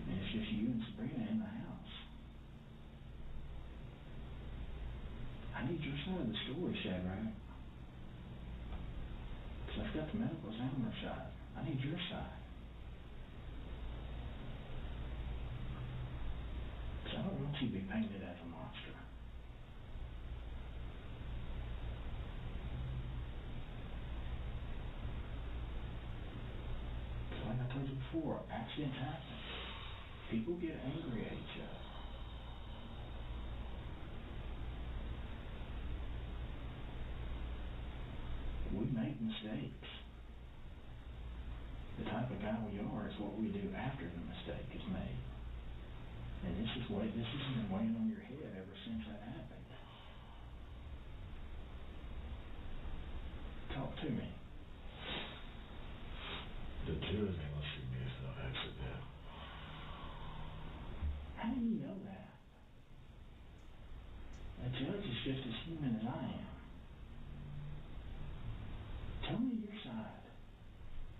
And it's just you and Sabrina in the house. I need your side of the story, Shadrach. Because I've got the medical examiner side. I need your side. Because I don't want you to be painted as a monster. Like I told you before, accidents happen. People get angry at each other. We make mistakes. The type of guy we are is what we do after the mistake is made. And this has been weighing on your head ever since that happened. Talk to me. The judge ain't gonna see me as no accident. How do you know that? A judge is just as human as I am. Tell me your side.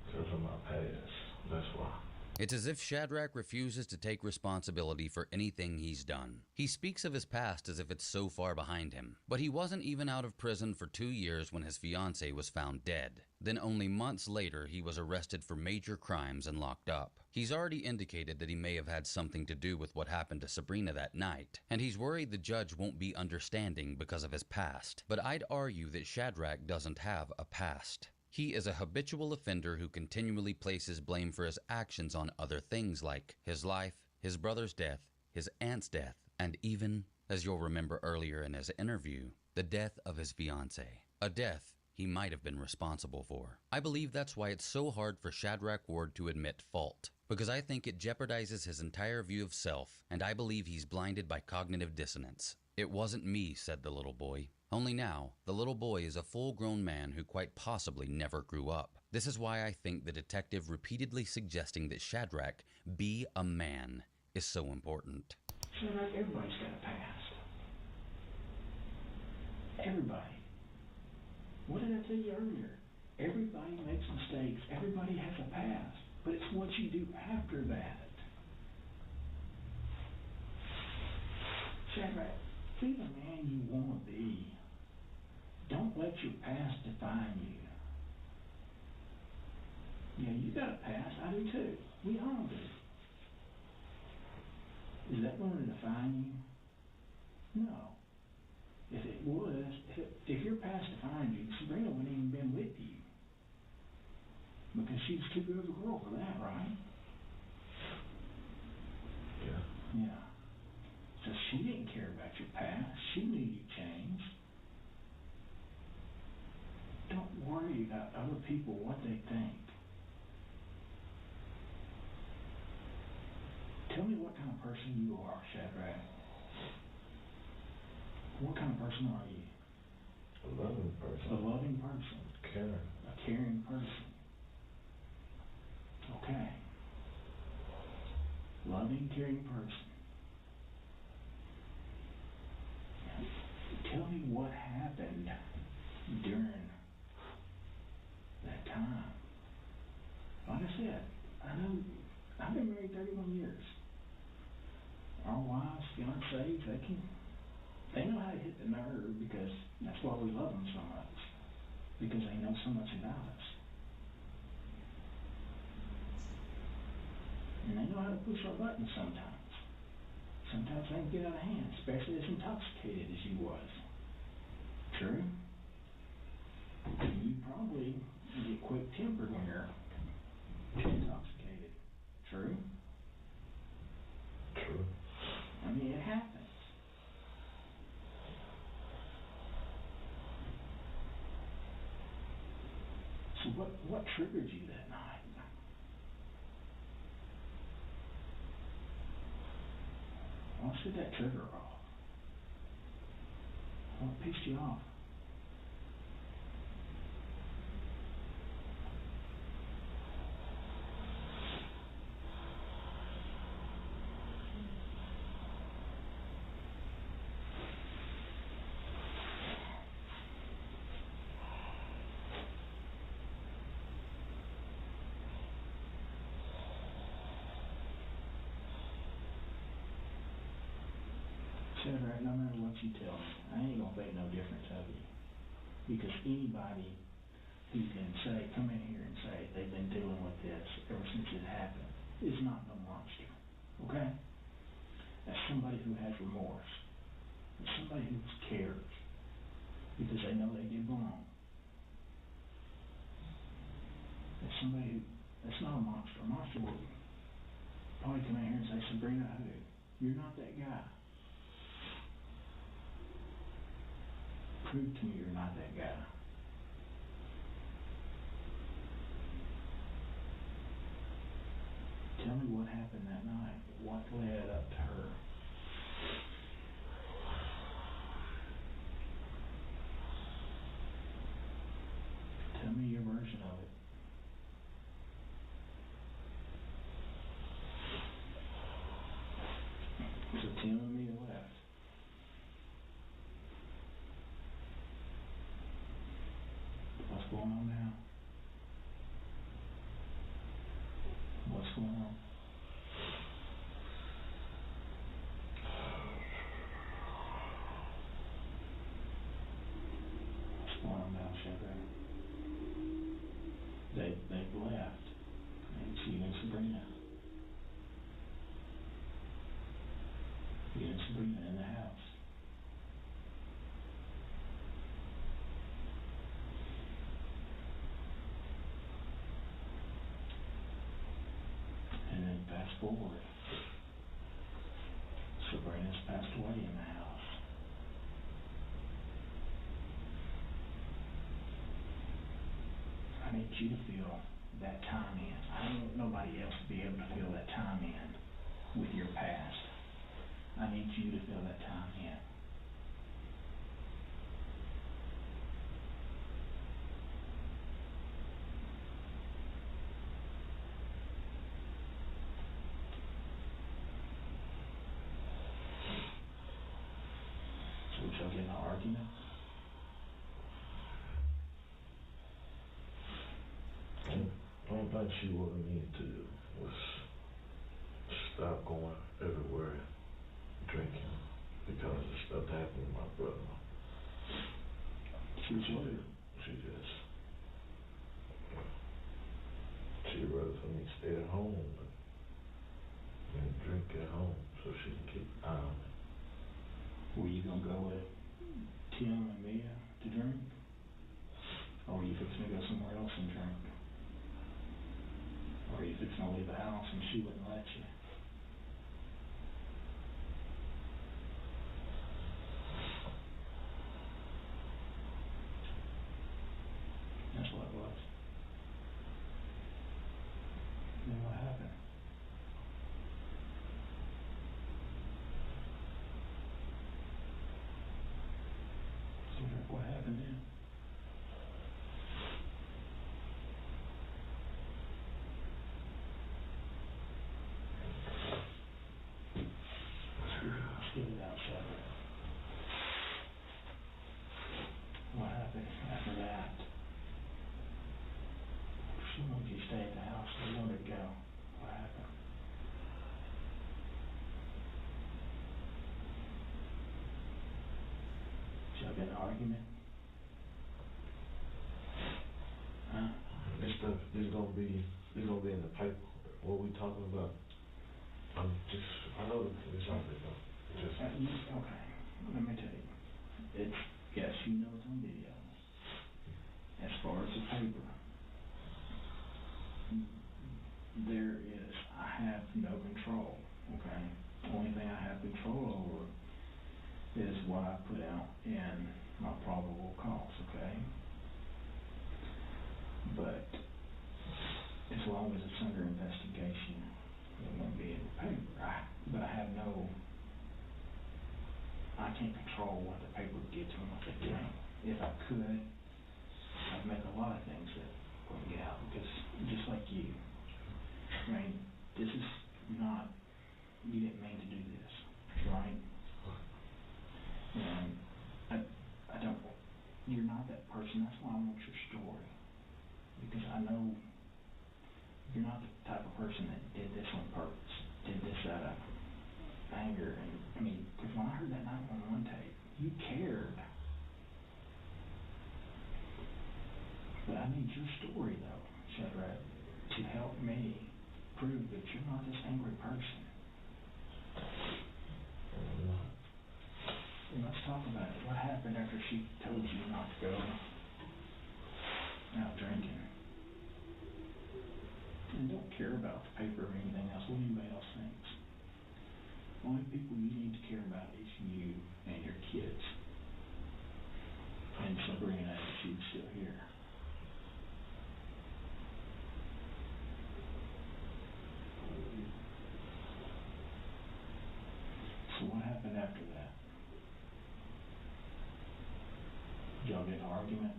Because of my past. That's why. It's as if Shadrach refuses to take responsibility for anything he's done. He speaks of his past as if it's so far behind him. But he wasn't even out of prison for 2 years when his fiancée was found dead. Then only months later, he was arrested for major crimes and locked up. He's already indicated that he may have had something to do with what happened to Sabrina that night, and he's worried the judge won't be understanding because of his past. But I'd argue that Shadrach doesn't have a past. He is a habitual offender who continually places blame for his actions on other things like his life, his brother's death, his aunt's death, and even, as you'll remember earlier in his interview, the death of his fiancée. A death he might have been responsible for. I believe that's why it's so hard for Shadrach Ward to admit fault, because I think it jeopardizes his entire view of self, and I believe he's blinded by cognitive dissonance. "It wasn't me," said the little boy. Only now, the little boy is a full-grown man who quite possibly never grew up. This is why I think the detective repeatedly suggesting that Shadrach be a man is so important. Shadrach, everybody's got a past. Everybody. What did I tell you earlier? Everybody makes mistakes. Everybody has a past. But it's what you do after that. Shadrach, be the man you want to be. Don't let your past define you. Yeah, you got a past. I do too. We all do. Is that going to define you? No. If it was, if your past defined you, Sabrina wouldn't even been with you. Because she's too good of a girl for that, right? Yeah. Yeah. So she didn't care about your past. She knew you changed. Don't worry about other people, what they think. Tell me what kind of person you are, Shadrach. What kind of person are you? A loving person. A loving person. Caring. A caring person. Okay. Loving, caring person. Now, tell me what happened during that time. Like I said, I know I've been married 31 years. Our wives, fiancés, they know how to hit the nerve because that's why we love them so much. Because they know so much about us. And they know how to push our buttons sometimes. Sometimes they can get out of hand, especially as intoxicated as you was. True? You probably get quick-tempered when you're intoxicated. True? True. I mean, it happens. So what triggered you that night? What set that trigger off? What pissed you off? Shadrach, no matter what you tell me, I ain't gonna think no difference of you. Because anybody who can say, come in here and say they've been dealing with this ever since it happened is not no monster. Okay? That's somebody who has remorse. That's somebody who cares. Because they know they did wrong. That's somebody who, that's not a monster. A monster will probably come in here and say, Sabrina, who? You're not that guy. Prove to me you're not that guy. Tell me what happened that night. What led up to her? Tell me your version of it. So Tim and me left. What's going on now? What's going on? What's going on now, Shadrach? They've left. And you and Sabrina. You and Sabrina in the house. And then fast forward. Sabrina's passed away in the house. I need you to feel that time in. I don't want nobody else to be able to feel that time in with your past. I need you to feel that time in. So we shall get in an argument. The only thing she would have needed to do was stop going everywhere drinking because of stuff that happened to my brother. She'd rather for me to stay at home and drink at home so she can keep an eye on me. Were you gonna go with Tim and Mia to drink? Or were you fixing to go somewhere else and drink? Or were you fixing to leave the house and she wouldn't let you? That's what it was. Then what happened? What happened then? Let's get it out, Shadrach. What happened after that? She wanted you to stay at the house. They wanted to go. What happened? Shall I get an argument? Huh? This stuff is gonna be in the paper. What we talking about? I know it's out there though. Okay, let me tell you. It's, yes, you know it's on video. As far as the paper, there is, I have no control, okay? Only thing I have control over is what I put out in my probable cause, okay? But as long as it's under investigation, it won't be in the paper. But I have no, I can't control what the paper gets and what they do. If I could, I'd make a lot of things that wouldn't get out, because just like you, I mean, this is not, you didn't mean to do this, right? And I don't, you're not that person. That's why I want your story, because I know you're not the type of person that did this on purpose, did this out of anger. And I mean, because when I heard that 911 tape, you cared. But I need your story, though, Shadrach, to help me prove that you're not this angry person. And let's talk about it. What happened after she told you not to go out drinking? And don't care about the paper or anything else, what anybody else thinks. The only people you need to care about is you and your kids. And Sabrina, if she's still here. So what happened after that? Did y'all get in an argument?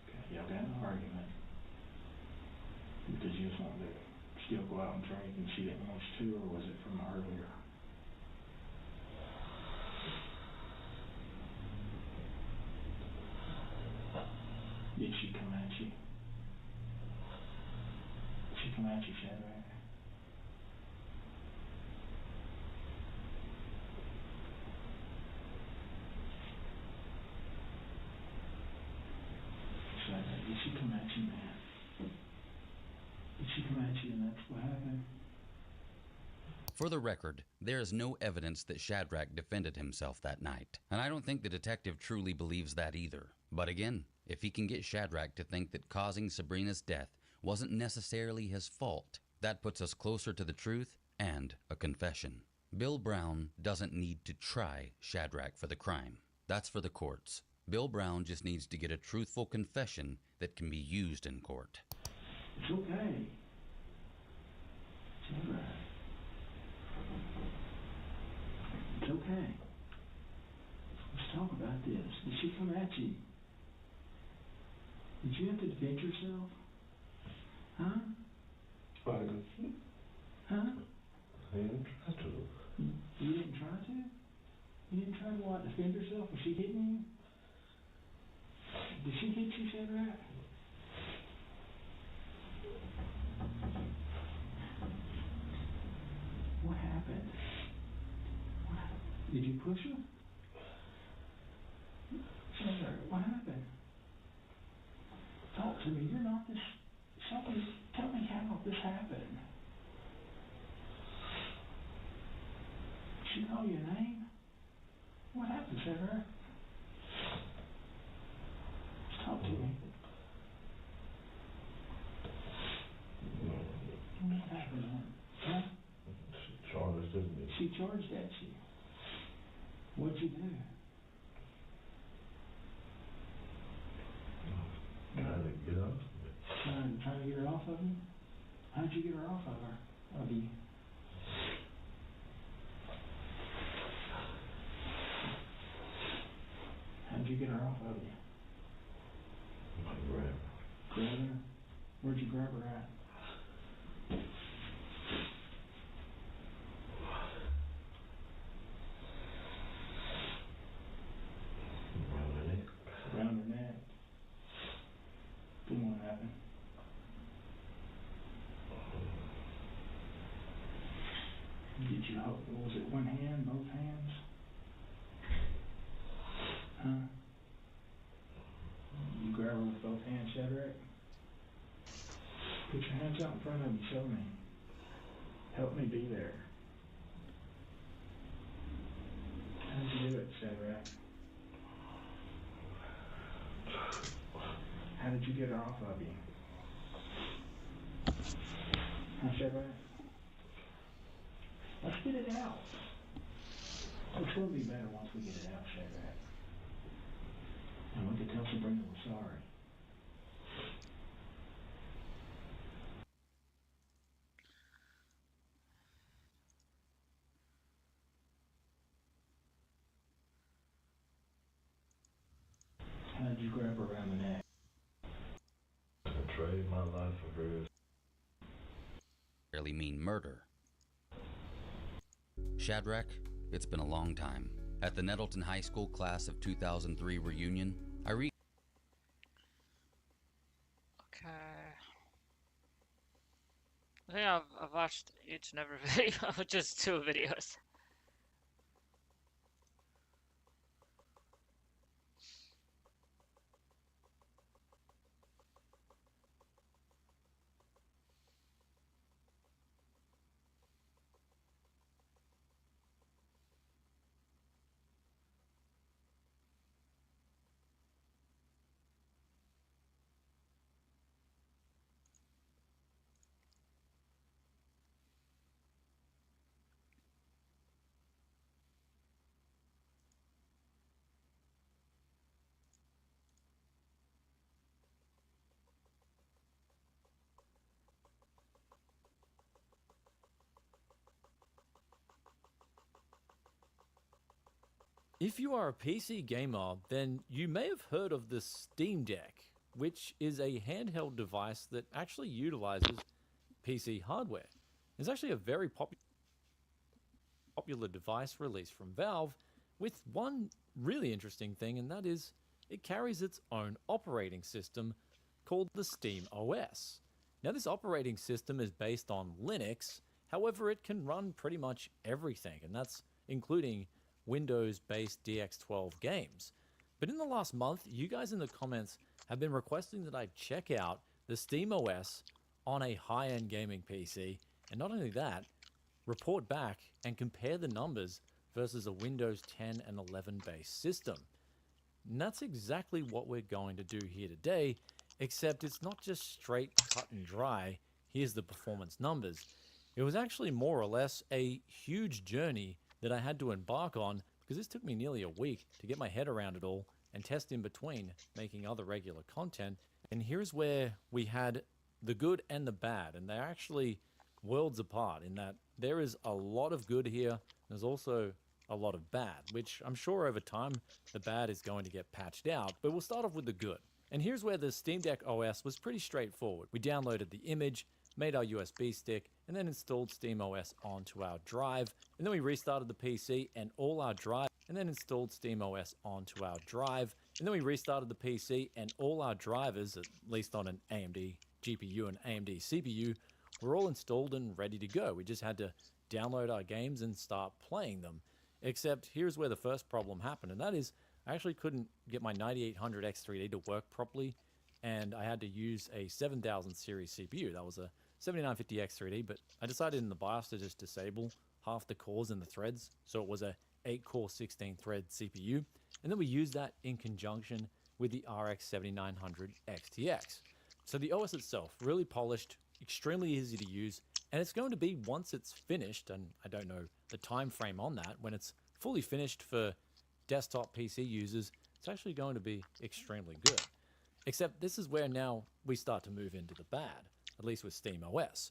Okay, y'all got in an argument because you just wanted to still go out and drink and she didn't want you to, or was it from earlier? Did she come at you? Did she come at you, Shadrach? Did she come at you, man? Did she come at you and that's what happened? For the record, there is no evidence that Shadrach defended himself that night, and I don't think the detective truly believes that either. But again, if he can get Shadrach to think that causing Sabrina's death wasn't necessarily his fault, that puts us closer to the truth and a confession. Bill Brown doesn't need to try Shadrach for the crime. That's for the courts. Bill Brown just needs to get a truthful confession that can be used in court. It's okay. Shadrach. It's okay. Let's talk about this. Did she come at you? Did you have to defend yourself? Huh? I didn't. Huh? I didn't try to. You didn't try to? You didn't try to what? Defend yourself? Was she hitting you? Did she hit you, Shadrach? What happened? Did you push her? Shadrach, what happened? Talk to me. You're not this. Somebody, tell me how this happened. She know your name? What happened, Shadrach? Talk to me. What happened, man? Huh? She charged at me. She charged at you. What'd you do? Trying to get off of it. Trying to get her off of you? How'd you get her off of her? Of you? How'd you get her off of you? I grabbed her. Grab her? Where'd you grab her at? Around her neck. Around her neck. Then what happened? Did you hold, was it one hand, both hands? Huh? You grab her with both hands, Shadrach? Put your hands out in front of you, show me. Help me be there. How did you do it, Shadrach? How did you get it off of you? Huh, Shadrach? Let's get it out. It's going to be better once we get it out, Shadrach. And we can tell Sabrina we're sorry. How did you grab her around the neck? I trade my life for hers. Really mean murder. Shadrach, it's been a long time. At the Nettleton High School class of 2003 reunion, Okay. I think I've watched each and every video, just 2 videos. If you are a PC gamer, then you may have heard of the Steam Deck, which is a handheld device that actually utilizes PC hardware. It's actually a very popular device released from Valve with one really interesting thing, and that is it carries its own operating system called the Steam OS. Now, this operating system is based on Linux, however, it can run pretty much everything, and that's including Windows-based DX12 games. But in the last month, you guys in the comments have been requesting that I check out the Steam OS on a high-end gaming PC, and not only that, report back and compare the numbers versus a Windows 10 and 11 based system. And that's exactly what we're going to do here today, except it's not just straight cut and dry, here's the performance numbers. It was actually more or less a huge journey that I had to embark on, because this took me nearly a week to get my head around it all and test in between making other regular content. And here's where we had the good and the bad, and they're actually worlds apart in that there is a lot of good here, there's also a lot of bad, which I'm sure over time the bad is going to get patched out, but we'll start off with the good. And here's where the Steam Deck OS was pretty straightforward. We downloaded the image, made our USB stick, and then installed SteamOS onto our drive, and then we restarted the PC and all our drive, and then installed SteamOS onto our drive, and then we restarted the PC and all our drivers, at least on an AMD GPU and AMD CPU, were all installed and ready to go. We just had to download our games and start playing them. Except here's where the first problem happened, and that is I actually couldn't get my 9800 X3D to work properly, and I had to use a 7000 series CPU. That was a 7950 X3D, but I decided in the BIOS to just disable half the cores and the threads, so it was a 8-core 16-thread CPU, and then we used that in conjunction with the RX 7900 XTX. So the OS itself, really polished, extremely easy to use, and it's going to be, once it's finished, and I don't know the time frame on that, when it's fully finished for desktop PC users, it's actually going to be extremely good. Except this is where now we start to move into the bad, at least with SteamOS.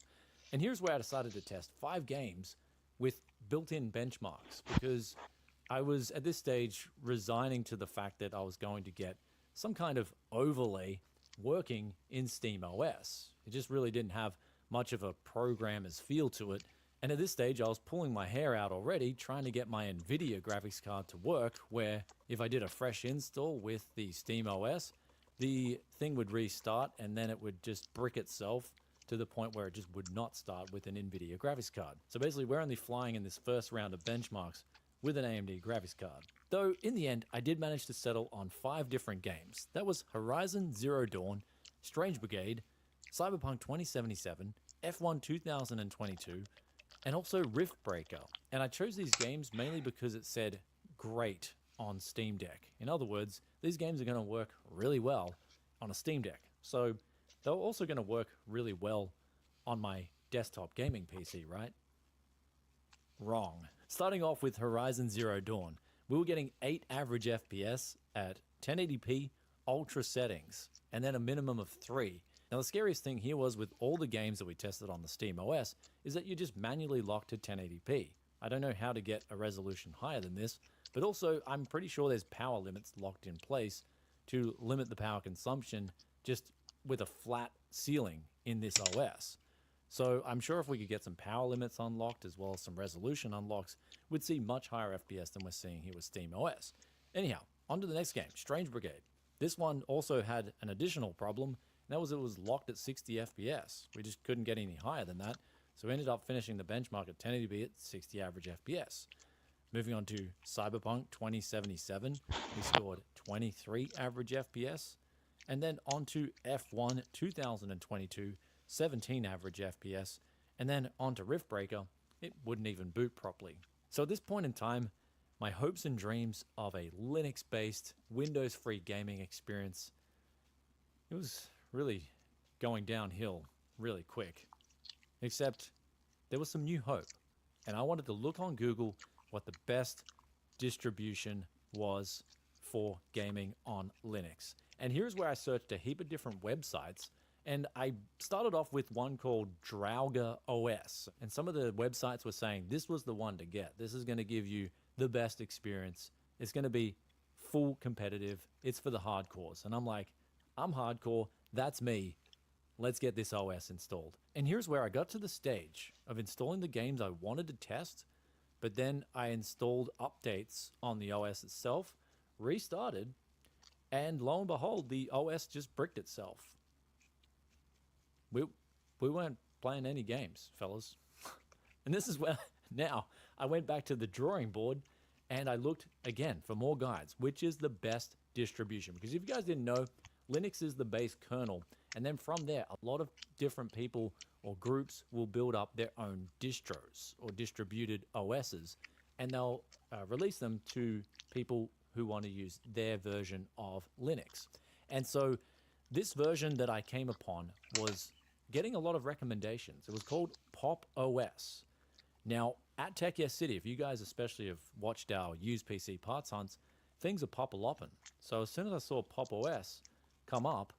And here's where I decided to test 5 games with built-in benchmarks, because I was at this stage resigning to the fact that I was going to get some kind of overlay working in SteamOS. It just really didn't have much of a programmer's feel to it. And at this stage, I was pulling my hair out already trying to get my NVIDIA graphics card to work, where if I did a fresh install with the SteamOS, the thing would restart and then it would just brick itself to the point where it just would not start with an NVIDIA graphics card. So basically, we're only flying in this first round of benchmarks with an AMD graphics card. Though, in the end, I did manage to settle on 5 different games. That was Horizon Zero Dawn, Strange Brigade, Cyberpunk 2077, F1 2022, and also Rift Breaker. And I chose these games mainly because it said great on Steam Deck. In other words, these games are going to work really well on a Steam Deck. So they're also going to work really well on my desktop gaming PC, right? Wrong. Starting off with Horizon Zero Dawn, we were getting 8 average FPS at 1080p ultra settings, and then a minimum of 3. Now the scariest thing here was with all the games that we tested on the Steam OS is that you're just manually locked to 1080p. I don't know how to get a resolution higher than this, but also I'm pretty sure there's power limits locked in place to limit the power consumption just with a flat ceiling in this OS. So I'm sure if we could get some power limits unlocked as well as some resolution unlocks, we'd see much higher FPS than we're seeing here with Steam OS. Anyhow, on to the next game, Strange Brigade. This one also had an additional problem, and that was it was locked at 60 FPS. We just couldn't get any higher than that, so we ended up finishing the benchmark at 1080p at 60 average FPS. Moving on to Cyberpunk 2077, we scored 23 average FPS, and then on to F1 2022, 17 average FPS, and then on to Rift Breaker, it wouldn't even boot properly. So at this point in time, my hopes and dreams of a Linux-based, Windows-free gaming experience, it was really going downhill really quick. Except there was some new hope, and I wanted to look on Google what the best distribution was for gaming on Linux. And here's where I searched a heap of different websites, and I started off with one called Drauga OS. And some of the websites were saying this was the one to get. This is going to give you the best experience. It's going to be full competitive. It's for the hardcores. And I'm like, I'm hardcore. That's me. Let's get this OS installed. And here's where I got to the stage of installing the games I wanted to test, but then I installed updates on the OS itself, restarted, and lo and behold, the OS just bricked itself. We weren't playing any games, fellas. And this is where now I went back to the drawing board and I looked again for more guides, which is the best distribution. Because if you guys didn't know, Linux is the base kernel. And then from there, a lot of different people or groups will build up their own distros or distributed OSs. And they'll release them to people who want to use their version of Linux. And so this version that I came upon was getting a lot of recommendations. It was called Pop OS. Now, at Tech Yes City, if you guys especially have watched our used PC parts hunts, things are pop-a-lopping. So as soon as I saw Pop OS come up,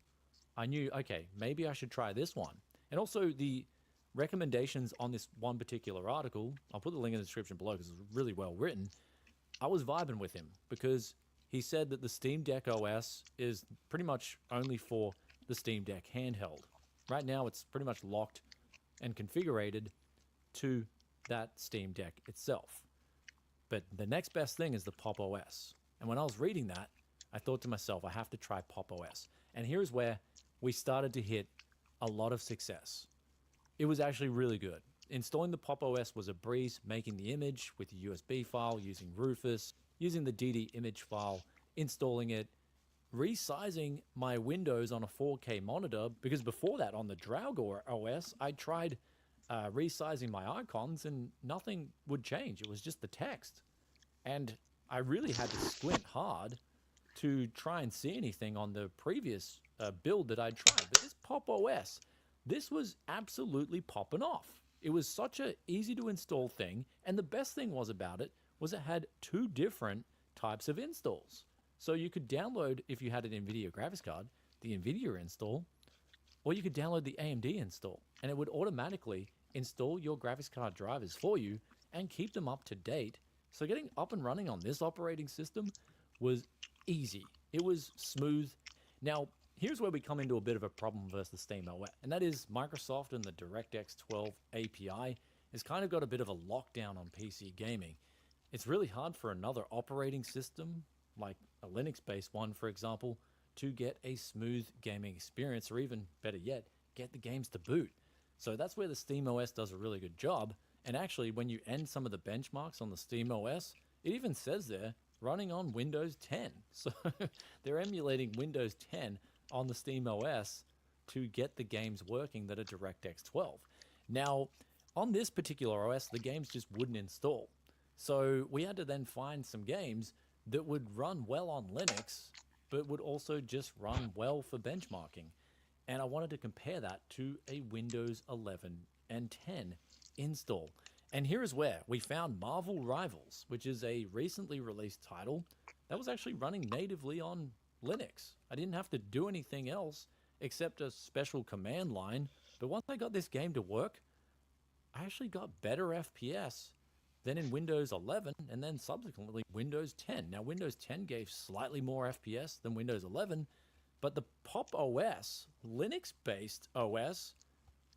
I knew, okay, maybe I should try this one. And also the recommendations on this one particular article, I'll put the link in the description below because it's really well written. I was vibing with him because he said that the Steam Deck OS is pretty much only for the Steam Deck handheld. Right now, it's pretty much locked and configured to that Steam Deck itself. But the next best thing is the Pop OS. And when I was reading that, I thought to myself, I have to try Pop OS. And here's where we started to hit a lot of success. It was actually really good. Installing the Pop OS was a breeze, making the image with the USB file, using Rufus, using the DD image file, installing it, resizing my windows on a 4K monitor, because before that on the Draugr OS, I tried resizing my icons and nothing would change. It was just the text. And I really had to squint hard to try and see anything on the previous build that I tried. But this Pop OS, this was absolutely popping off. It was such an easy to install thing, and the best thing was about it was it had 2 different types of installs. So you could download, if you had an NVIDIA graphics card, the NVIDIA install, or you could download the AMD install, and it would automatically install your graphics card drivers for you and keep them up to date. So getting up and running on this operating system was easy. It was smooth. Now, here's where we come into a bit of a problem versus SteamOS, and that is Microsoft and the DirectX 12 API has kind of got a bit of a lockdown on PC gaming. It's really hard for another operating system, like a Linux-based one, for example, to get a smooth gaming experience, or even better yet, get the games to boot. So that's where the SteamOS does a really good job. And actually, when you end some of the benchmarks on the SteamOS, it even says there, running on Windows 10. So they're emulating Windows 10 on the SteamOS to get the games working that are DirectX 12. Now, on this particular OS, the games just wouldn't install. So we had to then find some games that would run well on Linux, but would also just run well for benchmarking. And I wanted to compare that to a Windows 11 and 10 install. And here is where we found Marvel Rivals, which is a recently released title that was actually running natively on Linux. I didn't have to do anything else except a special command line. But once I got this game to work, I actually got better FPS than in Windows 11 and then subsequently Windows 10. Now, Windows 10 gave slightly more FPS than Windows 11, but the Pop OS, Linux-based OS,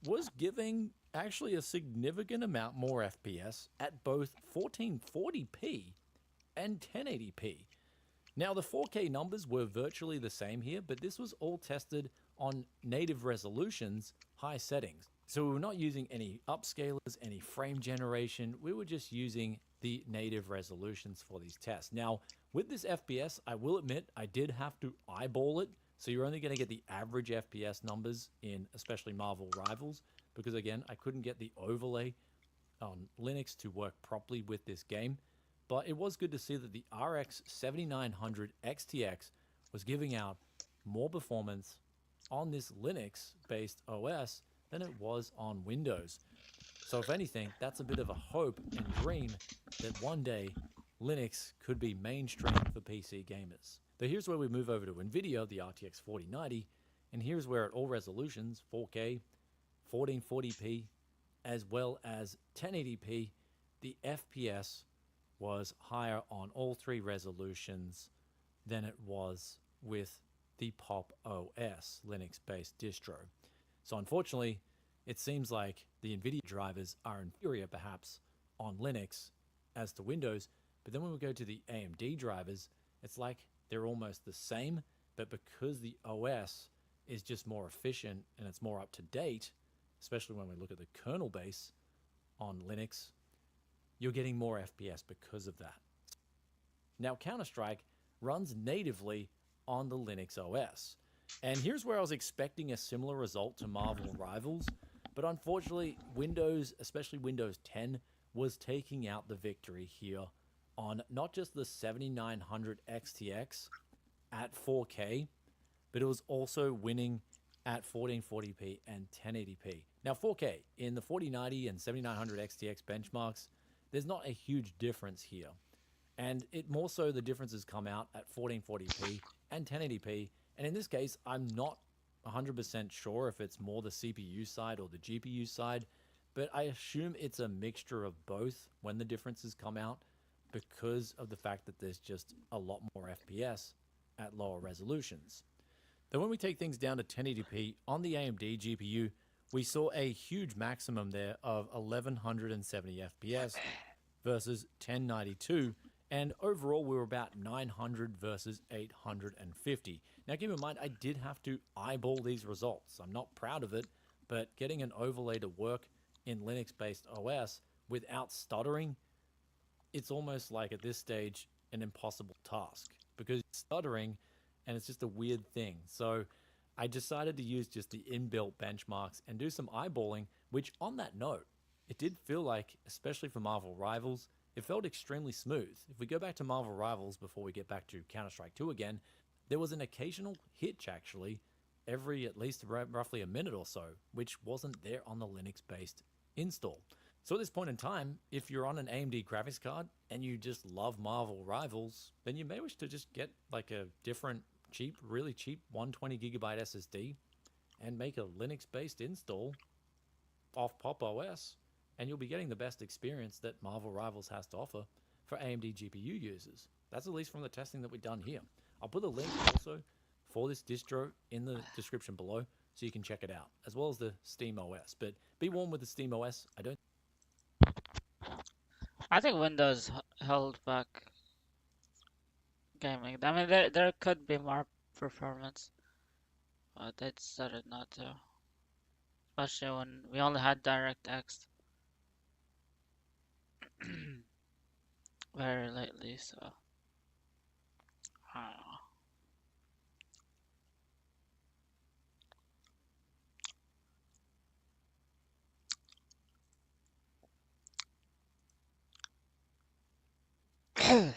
was giving actually a significant amount more FPS at both 1440p and 1080p. Now, the 4K numbers were virtually the same here, but this was all tested on native resolutions, high settings. So we were not using any upscalers, any frame generation. We were just using the native resolutions for these tests. Now, with this FPS, I will admit I did have to eyeball it. So you're only going to get the average FPS numbers in especially Marvel Rivals, because again, I couldn't get the overlay on Linux to work properly with this game. But it was good to see that the RX 7900 XTX was giving out more performance on this Linux-based OS than it was on Windows. So if anything, that's a bit of a hope and dream that one day Linux could be mainstream for PC gamers. So here's where we move over to NVIDIA, the RTX 4090, and here's where at all resolutions, 4K, 1440p, as well as 1080p, the FPS was higher on all three resolutions than it was with the Pop OS Linux-based distro. So unfortunately, it seems like the NVIDIA drivers are inferior perhaps on Linux as to Windows, but then when we go to the AMD drivers, it's like they're almost the same, but because the OS is just more efficient and it's more up to date, especially when we look at the kernel base on Linux, you're getting more FPS because of that. Now, Counter-Strike runs natively on the Linux OS. And here's where I was expecting a similar result to Marvel Rivals, but unfortunately, Windows, especially Windows 10, was taking out the victory here on not just the 7900 XTX at 4K, but it was also winning at 1440p and 1080p. Now, 4K, in the 4090 and 7900 XTX benchmarks, there's not a huge difference here. And it more so the differences come out at 1440p and 1080p. And in this case, I'm not 100% sure if it's more the CPU side or the GPU side, but I assume it's a mixture of both when the differences come out because of the fact that there's just a lot more FPS at lower resolutions. Then when we take things down to 1080p on the AMD GPU, we saw a huge maximum there of 1170 FPS versus 1092, and overall we were about 900 versus 850. Now keep in mind, I did have to eyeball these results. I'm not proud of it, but getting an overlay to work in Linux-based OS without stuttering, it's almost like at this stage an impossible task because it's stuttering and it's just a weird thing. So I decided to use just the inbuilt benchmarks and do some eyeballing, which on that note, it did feel like, especially for Marvel Rivals, it felt extremely smooth. If we go back to Marvel Rivals before we get back to Counter-Strike 2 again, there was an occasional hitch actually every at least roughly a minute or so, which wasn't there on the Linux-based install. So at this point in time, if you're on an AMD graphics card and you just love Marvel Rivals, then you may wish to just get like a different cheap, really cheap 120GB SSD and make a Linux-based install off Pop OS, and you'll be getting the best experience that Marvel Rivals has to offer for AMD GPU users. That's at least from the testing that we've done here. I'll put a link also for this distro in the description below so you can check it out, as well as the Steam OS. But be warned with the Steam OS, I think Windows held back gaming. I mean, there could be more performance, but they decided not to. Especially when we only had DirectX very lately, so I don't know. Alright.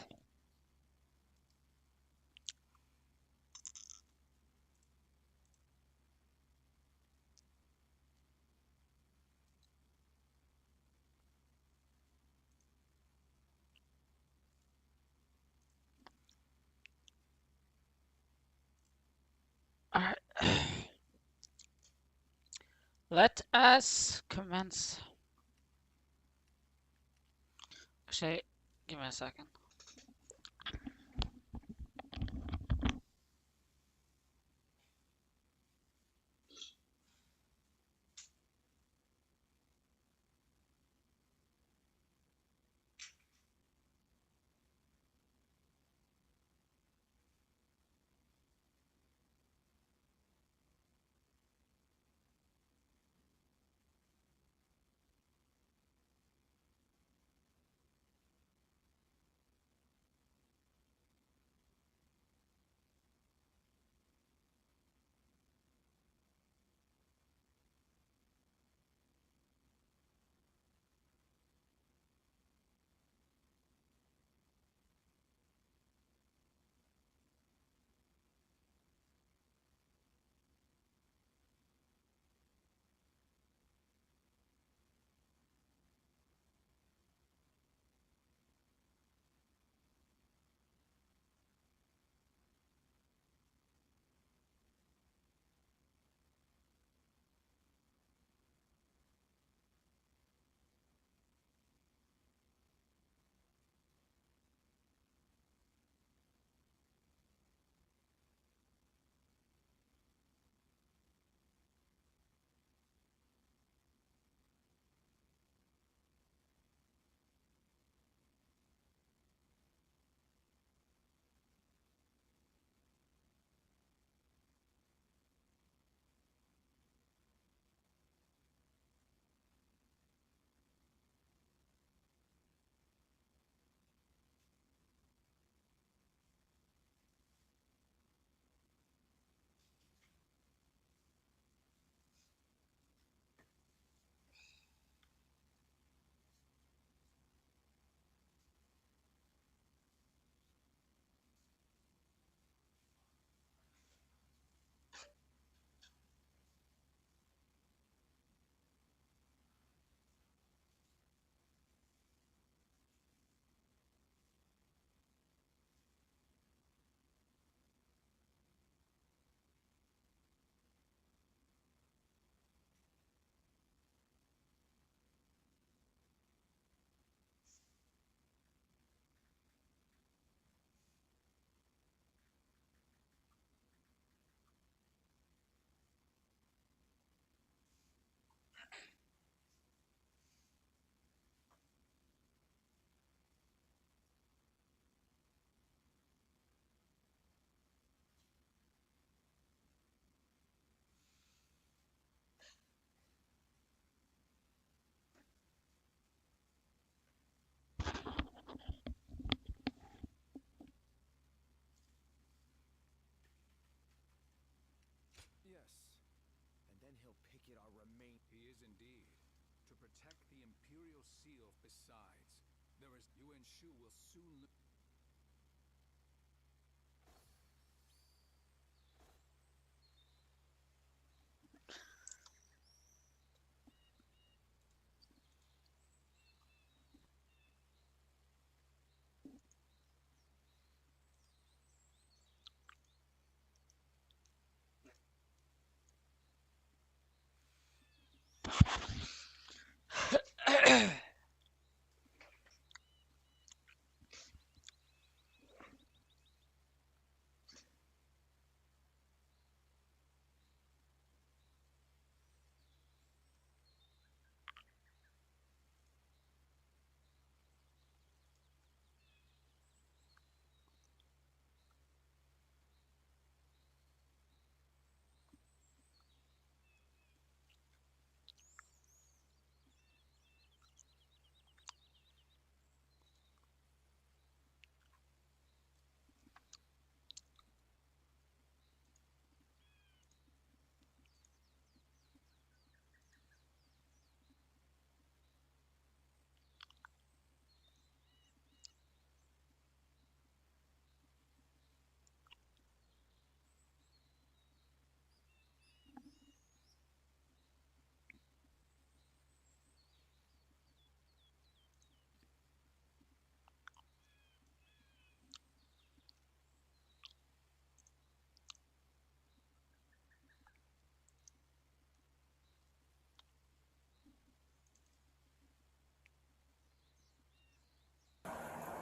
Let us commence. Actually, give me a second. Yes. And then he'll picket our remain. He is indeed. To protect the Imperial Seal. Besides, there is Yuan Shu will soon.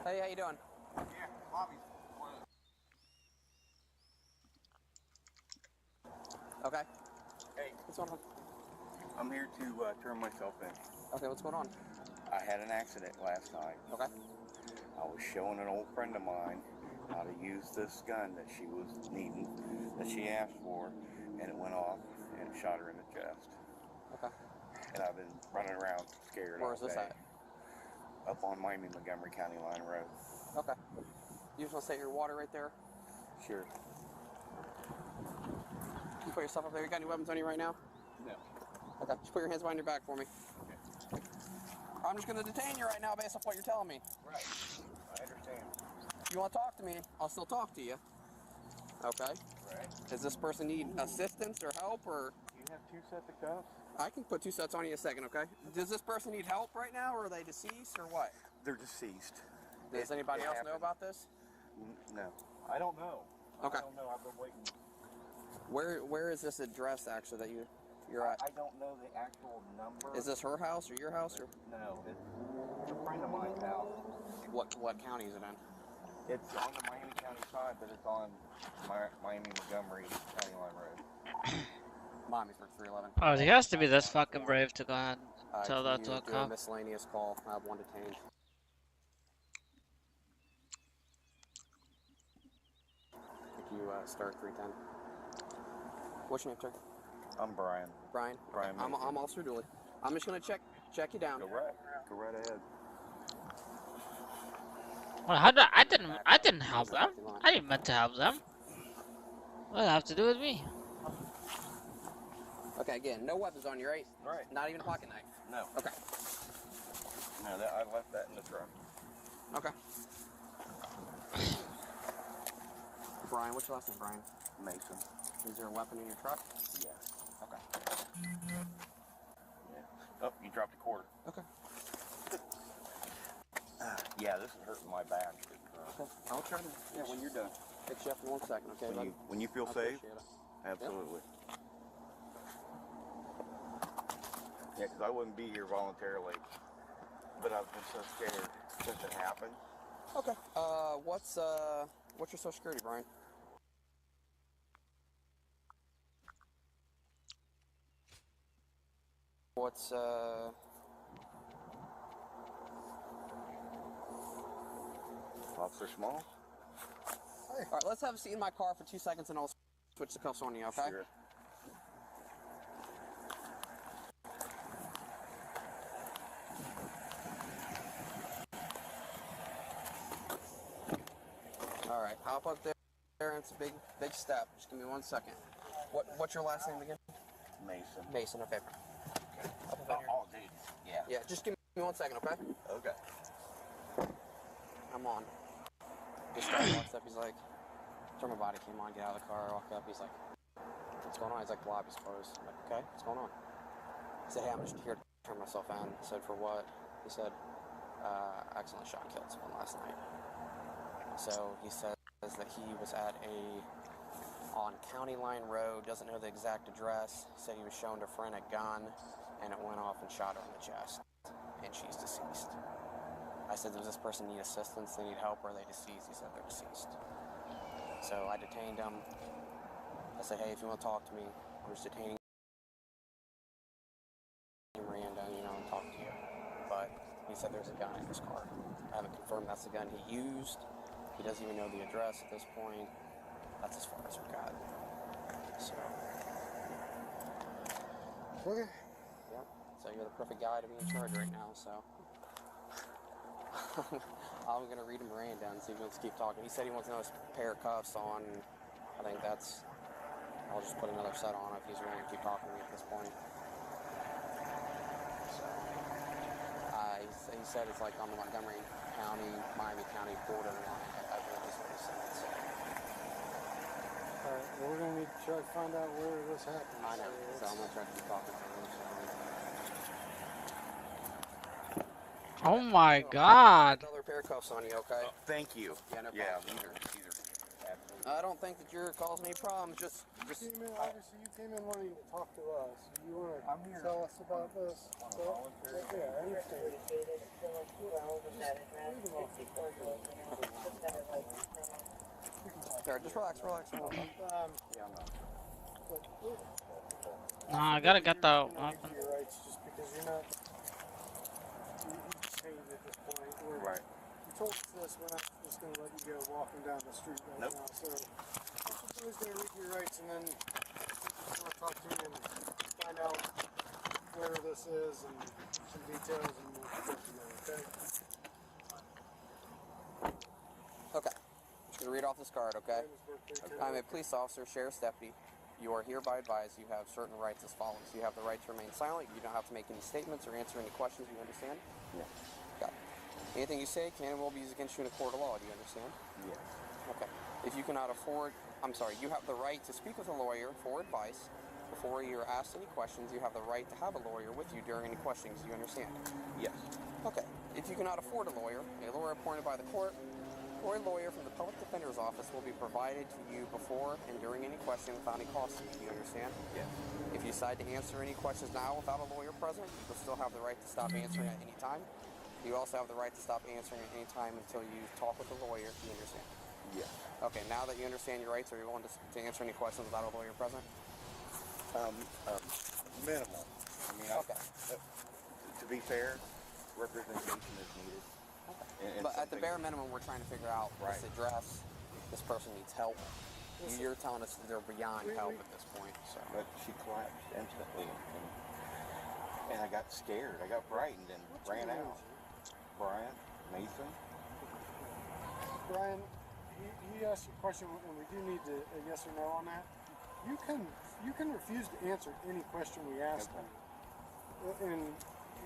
Hey, how you doing? Yeah, Bobby. Okay. Hey. What's going on? I'm here to turn myself in. Okay, what's going on? I had an accident last night. Okay. I was showing an old friend of mine how to use this gun that she was needing, that she asked for, and it went off and it shot her in the chest. Okay. And I've been running around scared Where all is this day. at? Up on Miami-Montgomery County Line Road. Okay. You just want to set your water right there? Sure. You put yourself up there. You got any weapons on you right now? No. Okay. Just put your hands behind your back for me. Okay. I'm just going to detain you right now based off what you're telling me. Right. I understand. If you want to talk to me, I'll still talk to you. Okay. Right. Does this person need assistance or help, or? Do you have 2 sets of cuffs? I can put 2 sets on you in a second, okay? Does this person need help right now, or are they deceased, or what? They're deceased. Does anybody else know about this? No. I don't know. Okay. I don't know. I've been waiting. Where is this address actually that you're at? I don't know the actual number. Is this her house or your house or? No, it's a friend of mine's house. What county is it in? It's on the Miami County side, but it's on Miami-Montgomery County Line Road. Miamisburg 311. Oh, he has to be this fucking brave to go ahead and tell that Can to you a do a cop. miscellaneous call? I have one detained. Could you start 310? What's your name, sir? I'm Brian. Brian? Brian I'm Officer Dooley. I'm just gonna check you down. Go right ahead. Well, I didn't help them. I didn't meant to help them. What does it have to do with me? Okay, again, no weapons on you, right? Right. Not even a pocket knife? No. Okay. No, I left that in the truck. Okay. Brian, what's your last name, Brian? Mason. Is there a weapon in your truck? Yes. Okay. Yeah. Oh, you dropped a quarter. Okay. Yeah, this is hurting my back. Okay. I'll try to, when you're done, fix you up in 1 second, okay, buddy? When you feel I safe? appreciate it. Absolutely. Yeah, because I wouldn't be here voluntarily, but I've been so scared since it happened. Okay. What's your Social Security, Brian? What's Officer Small? All right, let's have a seat in my car for 2 seconds and I'll switch the cuffs on you, okay? Sure. All right, hop up there. It's a big step. Just give me 1 second. What's your last name again? Mason. Mason, okay. Up in here. Oh, dude. Yeah. Yeah, just give me 1 second, okay? Okay. I'm on. This guy walks up, he's like, turn my body came on, get out of the car, walk up, he's like, what's going on? He's like, the lobby's closed. I'm like, okay, what's going on? I said, hey, I'm just here to turn myself in. I said, for what? He said, accidentally shot and killed someone last night. So he says that he was on County Line Road, doesn't know the exact address. He said he was shown a friend a gun, and it went off and shot her in the chest, and she's deceased. I said, does this person need assistance? They need help, or are they deceased? He said they're deceased. So I detained him. I said, hey, if you want to talk to me, I'm just detaining Miranda, and talk to you. But he said there's a gun in his car. I haven't confirmed that's the gun he used. He doesn't even know the address at this point. That's as far as we got. So. Okay. Yep. So you're the perfect guy to be in charge right now, so. I'm going to read him Miranda and see if he wants to keep talking. He said he wants to know his pair of cuffs on. I think I'll just put another set on if he's willing to keep talking to me at this point. So, he said it's like on the Montgomery County, Miami County border line. I believe is what he said. So. Alright, well, we're going to need to try to find out where this happened. I know, so I'm going to try to keep talking to him. So. Oh my god. Another pair of cuffs on you, okay? Thank you. Yeah, no Yeah, problem. these are absolutely. I don't think that you're causing any problems. Just. Obviously, you came in wanting to talk to us. You want to tell us about this? Yeah, I understand. Here, just relax. Yeah, I'm not. No, I gotta get the You're not weapon. your rights just because you're not. You just changed at this point. Right. You told us this. We're not just going to let you go walking down the street right now. So we're just going to read your rights, and then we just want to talk to you and find out where this is and some details, and we'll go from there. Okay. Okay. I'm just gonna read off this card, okay? I'm a police officer, sheriff's deputy. You are hereby advised you have certain rights as follows. You have the right to remain silent. You don't have to make any statements or answer any questions. You understand? Yes. Got it. Anything you say can and will be used against you in a court of law. Do you understand? Yes. Okay. If you cannot afford, you have the right to speak with a lawyer for advice. Before you are asked any questions, you have the right to have a lawyer with you during any questions. Do you understand? Yes. Okay. If you cannot afford a lawyer appointed by the court, or a lawyer from the public defender's office will be provided to you before and during any question without any cost. Do you understand? Yes. If you decide to answer any questions now without a lawyer present, you will still have the right to stop answering at any time. You also have the right to stop answering at any time until you talk with a lawyer. Do you understand? Yes. Okay, now that you understand your rights, are you willing to answer any questions without a lawyer present? Minimal. I mean, okay. To be fair, representation is needed. Okay. But at the bare minimum, we're trying to figure out this address. This person needs help. You're telling us that they're beyond help at this point. So. But she collapsed instantly, and I got scared. I got frightened and ran out. Brian, Mason. Brian, he asked you a question, and we do need a yes or no on that. You can refuse to answer any question we ask you, and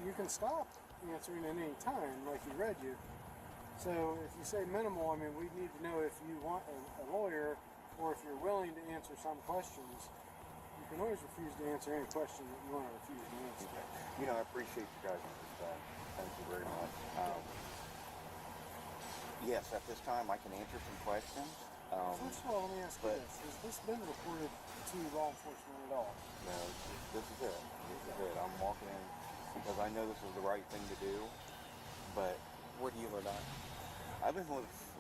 you can stop answering at any time, like he read you. So if you say minimal, I mean, we need to know if you want a lawyer or if you're willing to answer some questions. You can always refuse to answer any question that you want to refuse to answer. You know, I appreciate you guys' understanding. Thank you very much. Yes, at this time I can answer some questions. First of all, let me ask you this. Has this been reported to law enforcement at all? No, this is it. This is it. I'm walking in because I know this is the right thing to do, but... Where do you live at? I've been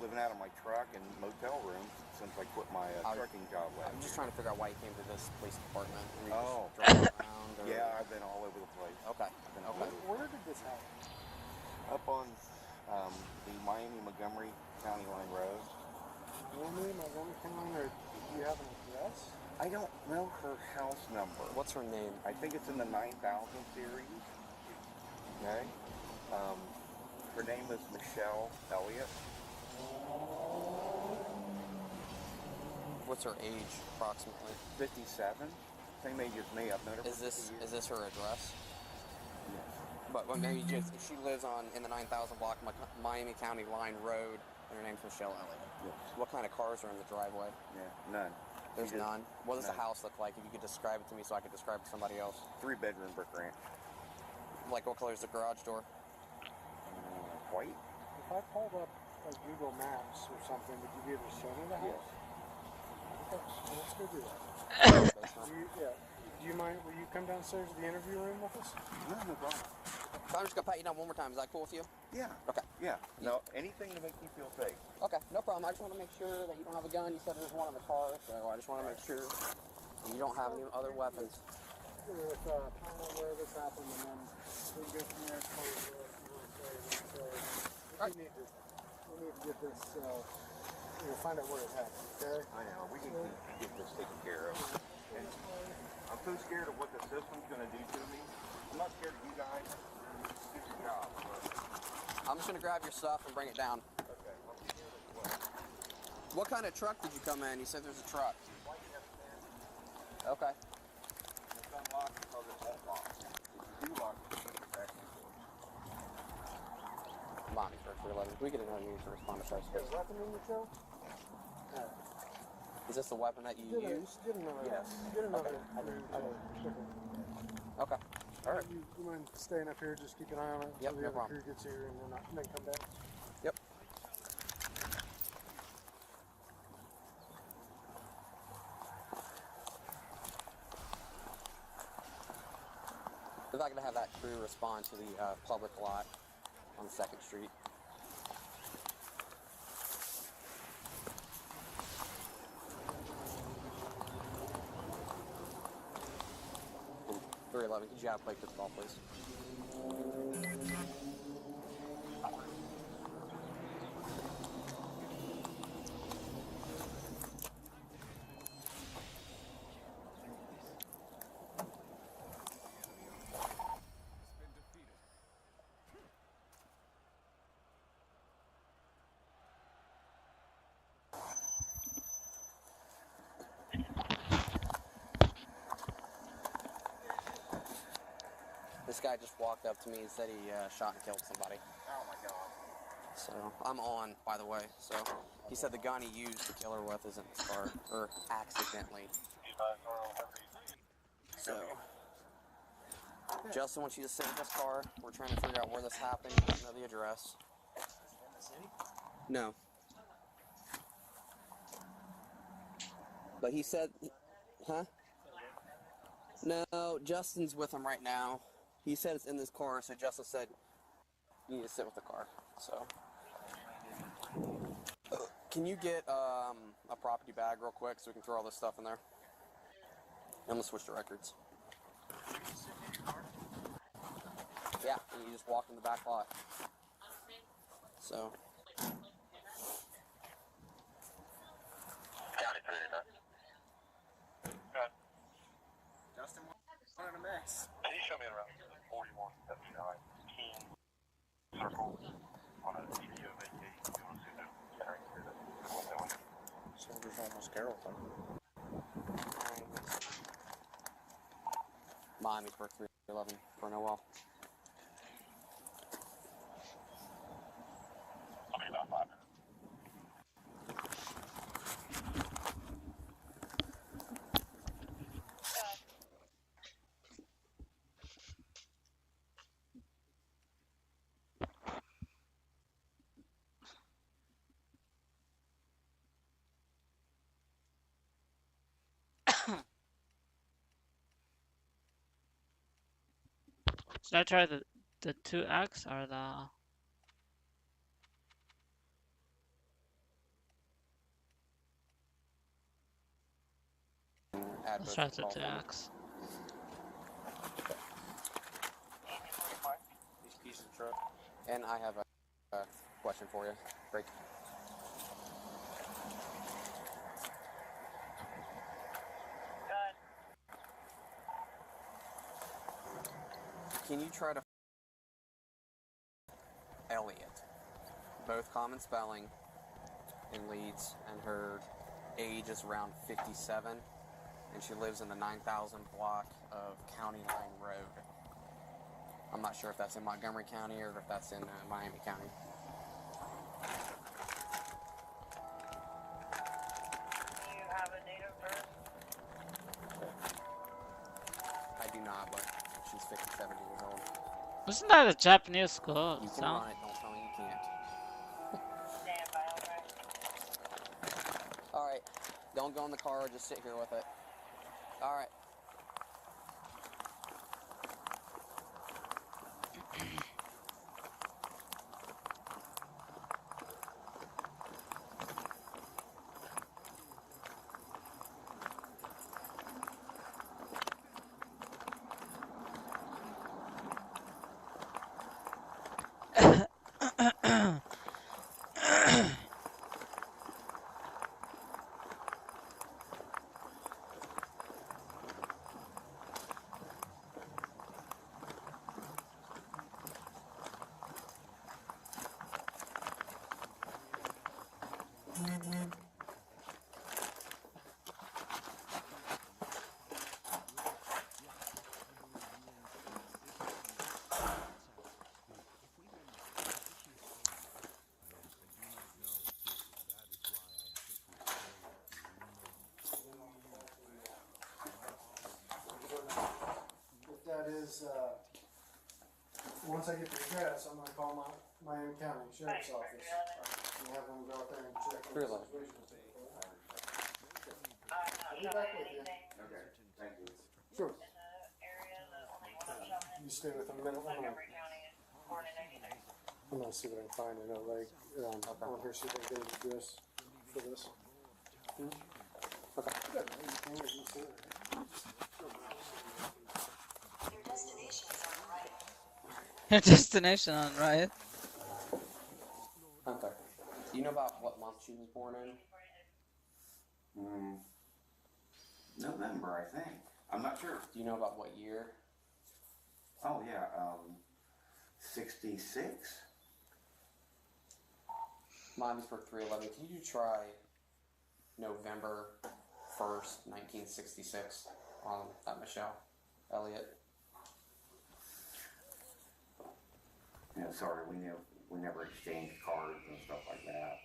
living out of my truck and motel rooms since I quit my trucking job last I'm just trying to figure out why you came to this police department. Were you Oh. just driving around? Or... Yeah, I've been all over the place. Okay. Where did this happen? Up on the Miami-Montgomery County Line Road. Montgomery County Line Road. Do you have an address? I don't know her house number. What's her name? I think it's in the 9000 series. Okay. Her name is Michelle Elliott. What's her age, approximately? 57. Same age as me. I've known her for 50 years. Is this her address? Yes. But she lives in the 9000 block Miami County Line Road, and her name's Michelle Elliott. Yes. What kind of cars are in the driveway? Yeah, none. There's none? What does the house look like? If you could describe it to me so I could describe it to somebody else. 3-bedroom brick ranch. Like what color is the garage door? White. If I pulled up like Google Maps or something, would you be able to show me the house? Okay, let's go do that. Do you mind, will you come downstairs to the interview room with us? No problem. So I'm just going to pat you down one more time. Is that cool with you? Yeah. Okay. Yeah. No, anything to make you feel safe. Okay, no problem. I just want to make sure that you don't have a gun. You said there's one in the car, so I just want to make sure you don't have any other weapons. With find out where this happened, and then we can go from there. We need to get this, find out where it happened, okay? I know. We can get this taken care of. And I'm so scared of what the system's going to do to me. I'm not scared of you guys. Do your job. I'm just going to grab your stuff and bring it down. Okay. What kind of truck did you come in? You said there's a truck. Okay. It's unlocked because it won't lock. If you do lock it, it's back in. Mommy, for 11. We get another need to respond to such. Is weapon in the show? Is this the weapon that you used? Get another. Yes. Get another. Okay. All right. You mind staying up here? Just keep an eye on it until the other crew gets here, and then come down. Yep. If I could have that crew respond to the public lot on 2nd Street. 311, could you have Blake with the call, please? This guy just walked up to me and said he shot and killed somebody. Oh my god. So, I'm on, by the way. So, he said the gun he used to kill her with is in his car, or accidentally. So, Justin wants you to sit in his car. We're trying to figure out where this happened. You don't know the address. No. But he said, huh? No, Justin's with him right now. He said it's in this car, so Justin said you need to sit with the car. So, can you get a property bag real quick so we can throw all this stuff in there? I'm gonna switch to records. Yeah, and you just walk in the back lot. So. Justin wanted a mess. Can you show me around 4179 King Circle on a video vacation? You want to see the carrying through the Soldiers almost Carroll. Miami's worth 311 for Noel. I'll be about 5 minutes. Should I try the 2X or the... Let's try the 2X. These pieces of truck. And I have a question for you. Break. Can you try to Elliot? Both common spelling in Leeds, and her age is around 57, and she lives in the 9000 block of County Line Road. I'm not sure if that's in Montgomery County or if that's in Miami County. Do you have a date of birth? I do not, but she's 57 years old. Isn't that a Japanese school? You can run it, don't tell me you can't. Stand by, alright. Alright, don't go in the car, just sit here with it. Alright. That is, once I get the address, I'm gonna call my Miami County Sheriff's Office and have them go out there and check on the situation. I'll be back with you. Okay, thank you. Sure. You stay with them a minute. I'm gonna see what I can find in LA, on her, see if I can get an address for this. Okay. Your destination on right. Okay. Do you know about what month she was born in? November, I think. I'm not sure. Do you know about what year? Oh, yeah, 66? Mommy's birth 311. Can you try November 1st, 1966 on that Michelle Elliott? Yeah, sorry, we never exchanged cards and stuff like that.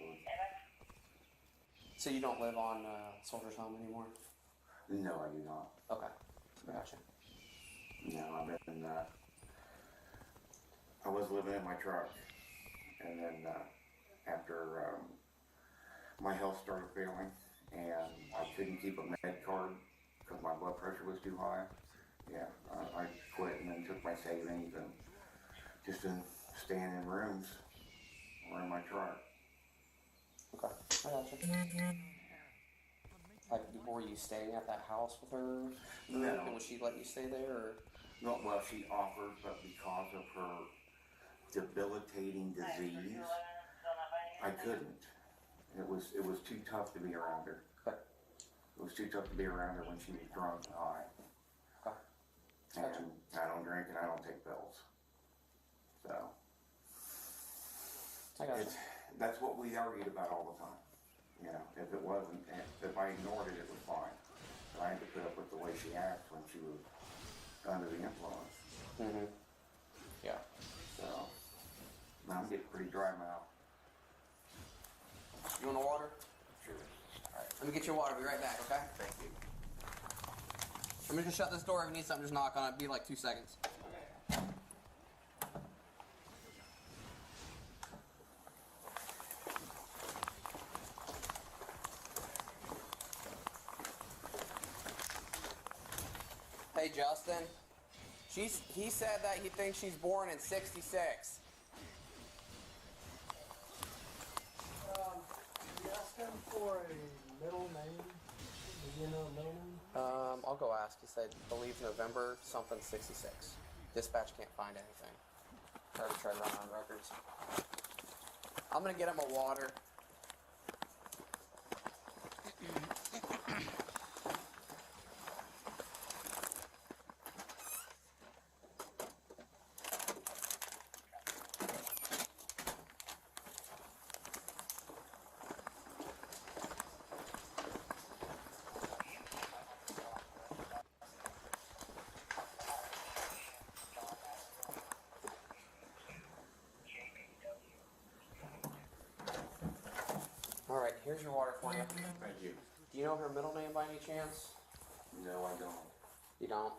So you don't live on Soldier's Home anymore? No, I do not. Okay, gotcha. No, I've been, I was living in my truck, and then after my health started failing, and I couldn't keep a med card because my blood pressure was too high, yeah, I quit and then took my savings and just been staying in rooms or in my truck. Okay, I gotcha. Like, were you staying at that house with her? No. Would she let you stay there? Or? No, well, she offered, but because of her debilitating disease, I couldn't. It was too tough to be around her. Okay. It was too tough to be around her when she was drunk and high. Okay. And I don't drink and I don't take pills. So I gotcha. That's what we argued about all the time. You know, if it wasn't, if I ignored it, it was fine. But I had to put up with the way she acts when she was under the influence. Mm-hmm. Yeah. So now I'm getting pretty dry mouth. You want a water? Sure. Alright, let me get your water. Be right back, okay? Thank you. I'm just gonna shut this door. If you need something, just knock on it. Be like 2 seconds. Hey, Justin. He said that he thinks she's born in 66. You asked him for a middle name? Do you know a middle name? I'll go ask. He said, believe November something 66. Dispatch can't find anything. I already tried running on records. I'm gonna get him a water. Alright, here's your water for you. Thank you. Do you know her middle name by any chance? No, I don't. You don't?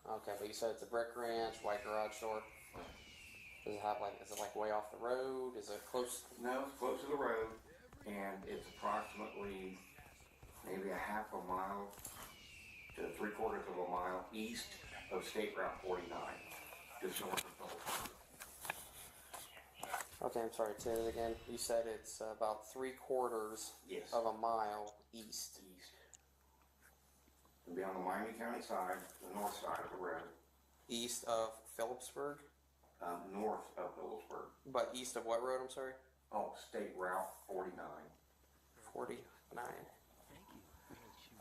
Okay, but you said it's a brick ranch, white garage door. Does it have is it like way off the road? Is it close? No, it's close to the road, and it's approximately maybe a half a mile to 3/4 of a mile east of State Route 49, just north of Phillipsburg. Okay, I'm sorry, say it again. You said it's about 3/4 Yes. of a mile east. It'll be on the Miami County side, the north side of the road. East of Phillipsburg? North of Phillipsburg. But east of what road, I'm sorry? Oh, State Route 49. 49.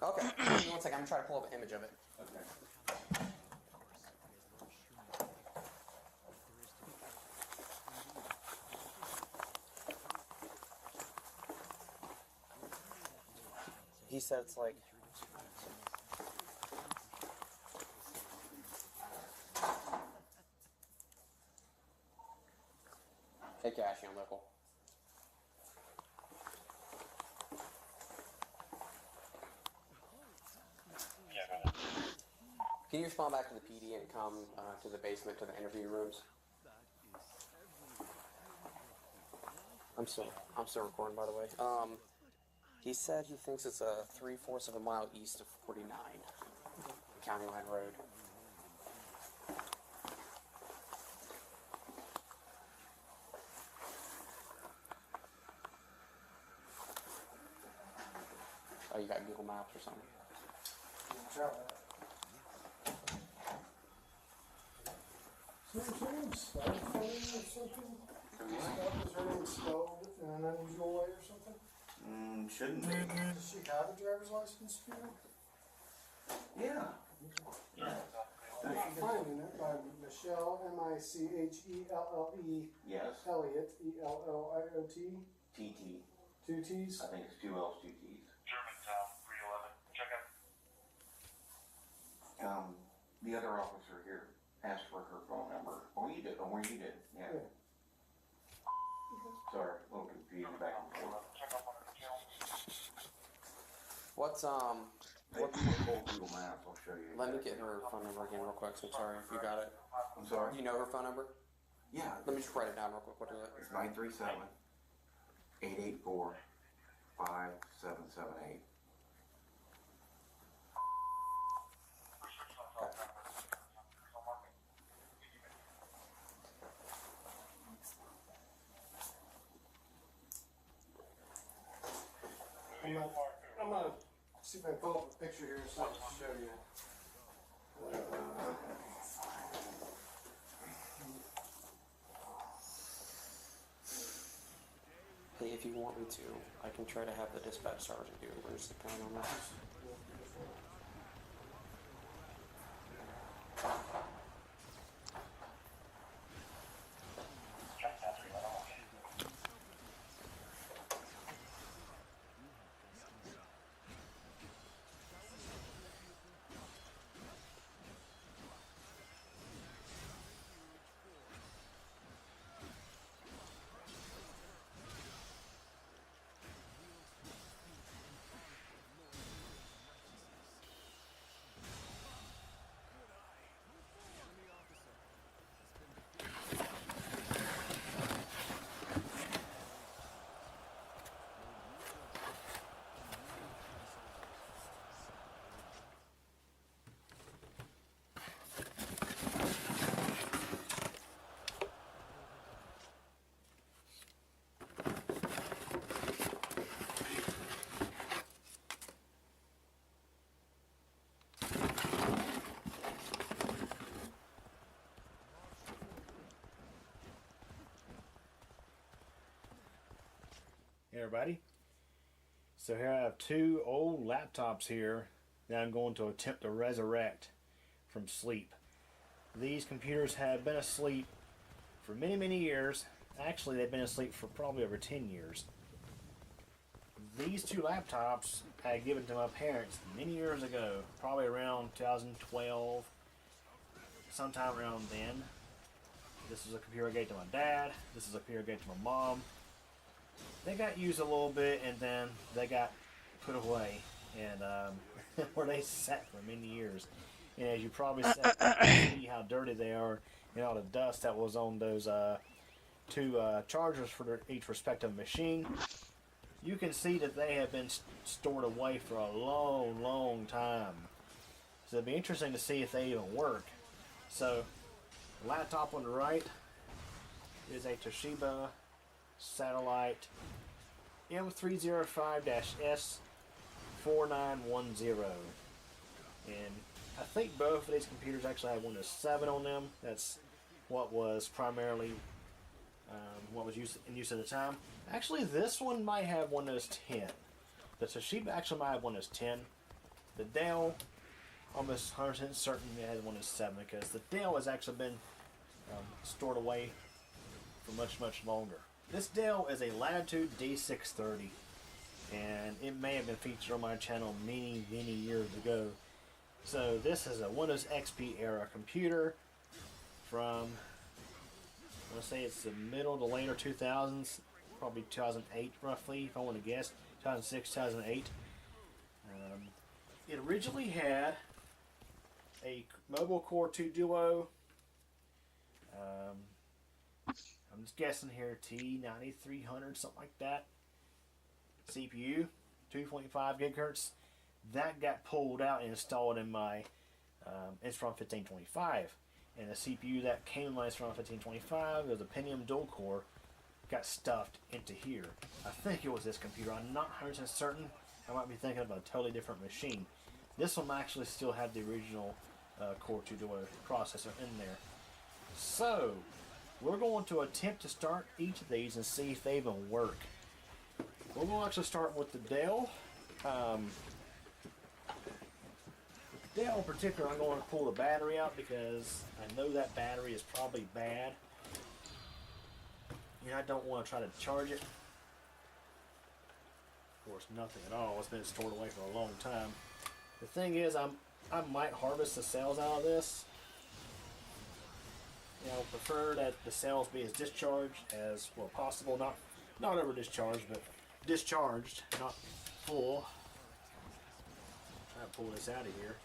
Okay, give me 1 second. I'm trying to pull up an image of it. Okay. He said it's like... Hey, Cashy, I'm local. Can you respond back to the PD and come to the basement to the interview rooms? I'm still recording, by the way. He said he thinks it's 3/4 of a mile east of 49, County Line Road. Oh, you got Google Maps or something? Try that. Is her name spelled funny or something? Is her name spelled in an unusual way or something? Shouldn't be. Does she have a driver's license, Peter? Yeah. Yeah. I'm finding it by Michelle, Michelle. Yes. Elliott, Elliot. TT. 2 T's? I think it's 2 L's, 2 T's. Germantown, 311. Check out. The other officer here asked for her phone number. Oh, you did. Oh, where you did. Yeah. Sorry, a little confused back and forth. What's Google Maps, I'll show you. Let me get her phone number again real quick. So I'm sorry if you got it. I'm sorry? Do you know her phone number? Yeah. Let me just write it down real quick. What is it? It's 937-884-5778. I'm gonna see if I can pull up a picture here so I can show you. Hey, if you want me to, I can try to have the dispatch sergeant do emergency plan on this. Hey everybody, so here I have 2 old laptops here that I'm going to attempt to resurrect from sleep. These computers have been asleep for many years. Actually, they've been asleep for probably over 10 years. These 2 laptops I had given to my parents many years ago, probably around 2012, sometime around then. This is a computer I gave to my dad, this is a computer I gave to my mom. They got used a little bit and then they got put away, and where they sat for many years. And as you probably see how dirty they are and all the dust that was on those 2 chargers for each respective machine, you can see that they have been stored away for a long time. So it'd be interesting to see if they even work. So the laptop on the right is a Toshiba Satellite M305-S4910, and I think both of these computers actually have Windows 7 on them. That's what was primarily what was in use at the time. Actually, this one might have Windows 10. The Toshiba actually might have Windows 10. The Dell, almost 100% certain it has Windows 7, because the Dell has actually been stored away for much longer. This Dell is a Latitude D630, and it may have been featured on my channel many years ago. So this is a Windows XP era computer from, I want to say it's the middle to later 2000s, probably 2008 roughly, if I want to guess, 2006, 2008. It originally had a Mobile Core 2 Duo, I'm just guessing here, T9300, something like that. CPU, 2.5 gigahertz. That got pulled out and installed in my Inspiron 1525. And the CPU that came in my Inspiron 1525 was a Pentium dual core, got stuffed into here. I think it was this computer. I'm not 100% certain. I might be thinking of a totally different machine. This one actually still had the original Core 2 Duo processor in there. So, we're going to attempt to start each of these and see if they even work. We're going to actually start with the Dell. Dell in particular, I'm going to pull the battery out because I know that battery is probably bad. And I don't want to try to charge it. Of course, nothing at all. It's been stored away for a long time. The thing is, I might harvest the cells out of this. You know, prefer that the cells be as discharged as well possible. Not over discharged, but discharged, not full. Try to pull this out of here.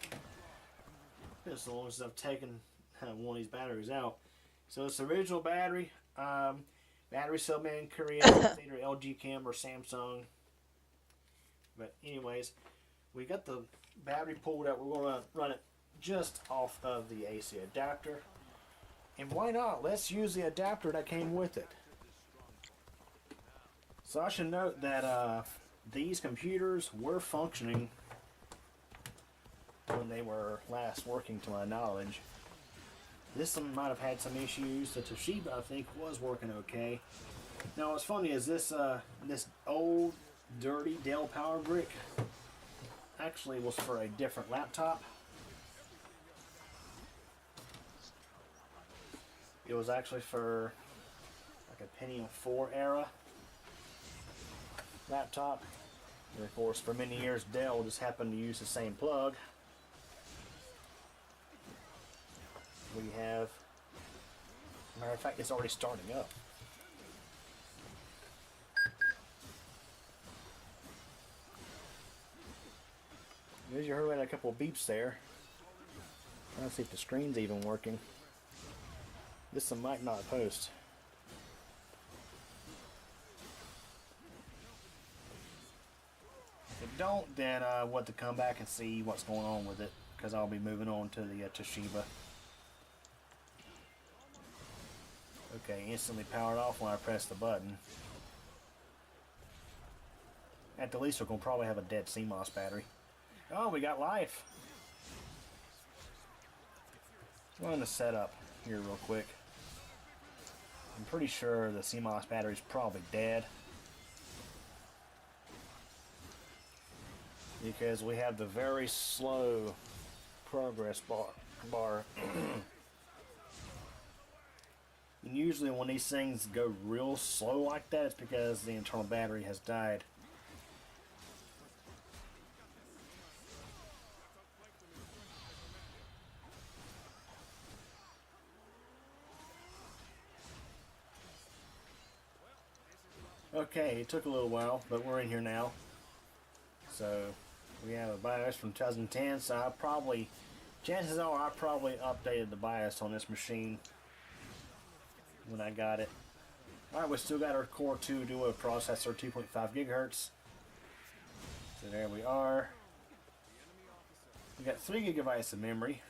Been so long since I've taken one of these batteries out. So it's the original battery. Battery cell made in Korea, either LG Chem or Samsung. But anyways, we got the battery pulled out. We're going to run it just off of the AC adapter. And why not? Let's use the adapter that came with it. So I should note that these computers were functioning when they were last working, to my knowledge. This one might have had some issues. The Toshiba, I think, was working okay. Now, what's funny is this this old, dirty Dell Power Brick actually was for a different laptop. It was actually for like a Pentium 4 era laptop. And of course, for many years, Dell just happened to use the same plug. We have, matter of fact, it's already starting up. As you heard, a couple of beeps there. Trying to see if the screen's even working. This one might not post. If it don't, then I want to come back and see what's going on with it, because I'll be moving on to the Toshiba. Okay, instantly powered off when I press the button. At the least, we're going to probably have a dead CMOS battery. Oh, we got life. Run the setup here real quick. I'm pretty sure the CMOS battery is probably dead, because we have the very slow progress bar. And usually when these things go real slow like that, it's because the internal battery has died. Okay, it took a little while, but we're in here now. So we have a BIOS from 2010, so I probably, chances are I probably updated the BIOS on this machine when I got it. Alright, we still got our Core 2 Duo processor, 2.5 gigahertz. So there we are. We got 3 gigabytes of memory.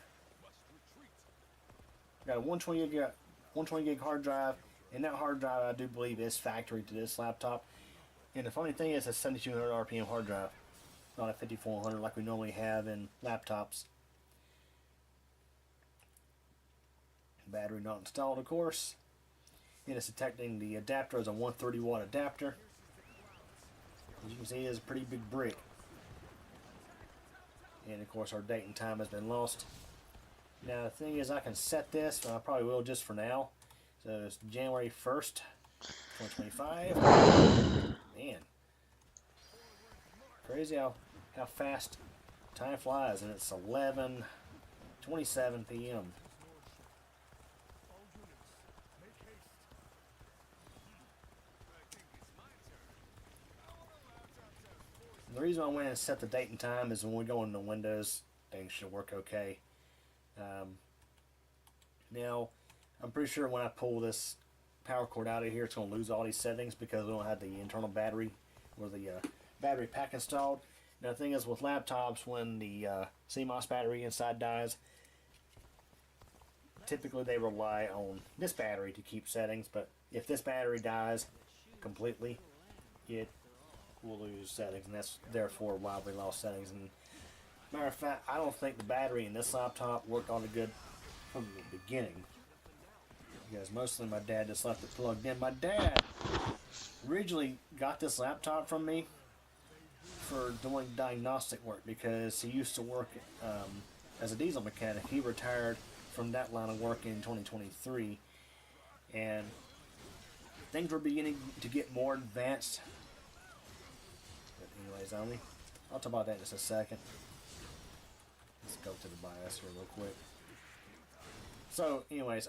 We got a 120 gig hard drive, and that hard drive I do believe is factory to this laptop. And the funny thing is, it's a 7200 RPM hard drive, not a 5400 like we normally have in laptops. Battery not installed, of course. And it's detecting the adapter as a 130 watt adapter. As you can see, it is a pretty big brick. And of course, our date and time has been lost. Now the thing is, I can set this, and I probably will just for now. So it's January 1st, 2025. Man. Crazy how fast time flies, and it's 11:27 p.m. The reason I went and set the date and time is when we go into Windows, things should work okay. Now, I'm pretty sure when I pull this power cord out of here, it's going to lose all these settings because we don't have the internal battery or the battery pack installed. Now, the thing is with laptops, when the CMOS battery inside dies, typically they rely on this battery to keep settings, but if this battery dies completely, it will lose settings, and that's therefore why we lost settings. And matter of fact, I don't think the battery in this laptop worked all that good from the beginning. because mostly my dad just left it plugged in. My dad originally got this laptop from me for doing diagnostic work because he used to work as a diesel mechanic. He retired from that line of work in 2023, and things were beginning to get more advanced. But anyways, I'll talk about that in just a second. Let's go to the BIOS here real quick. So, anyways,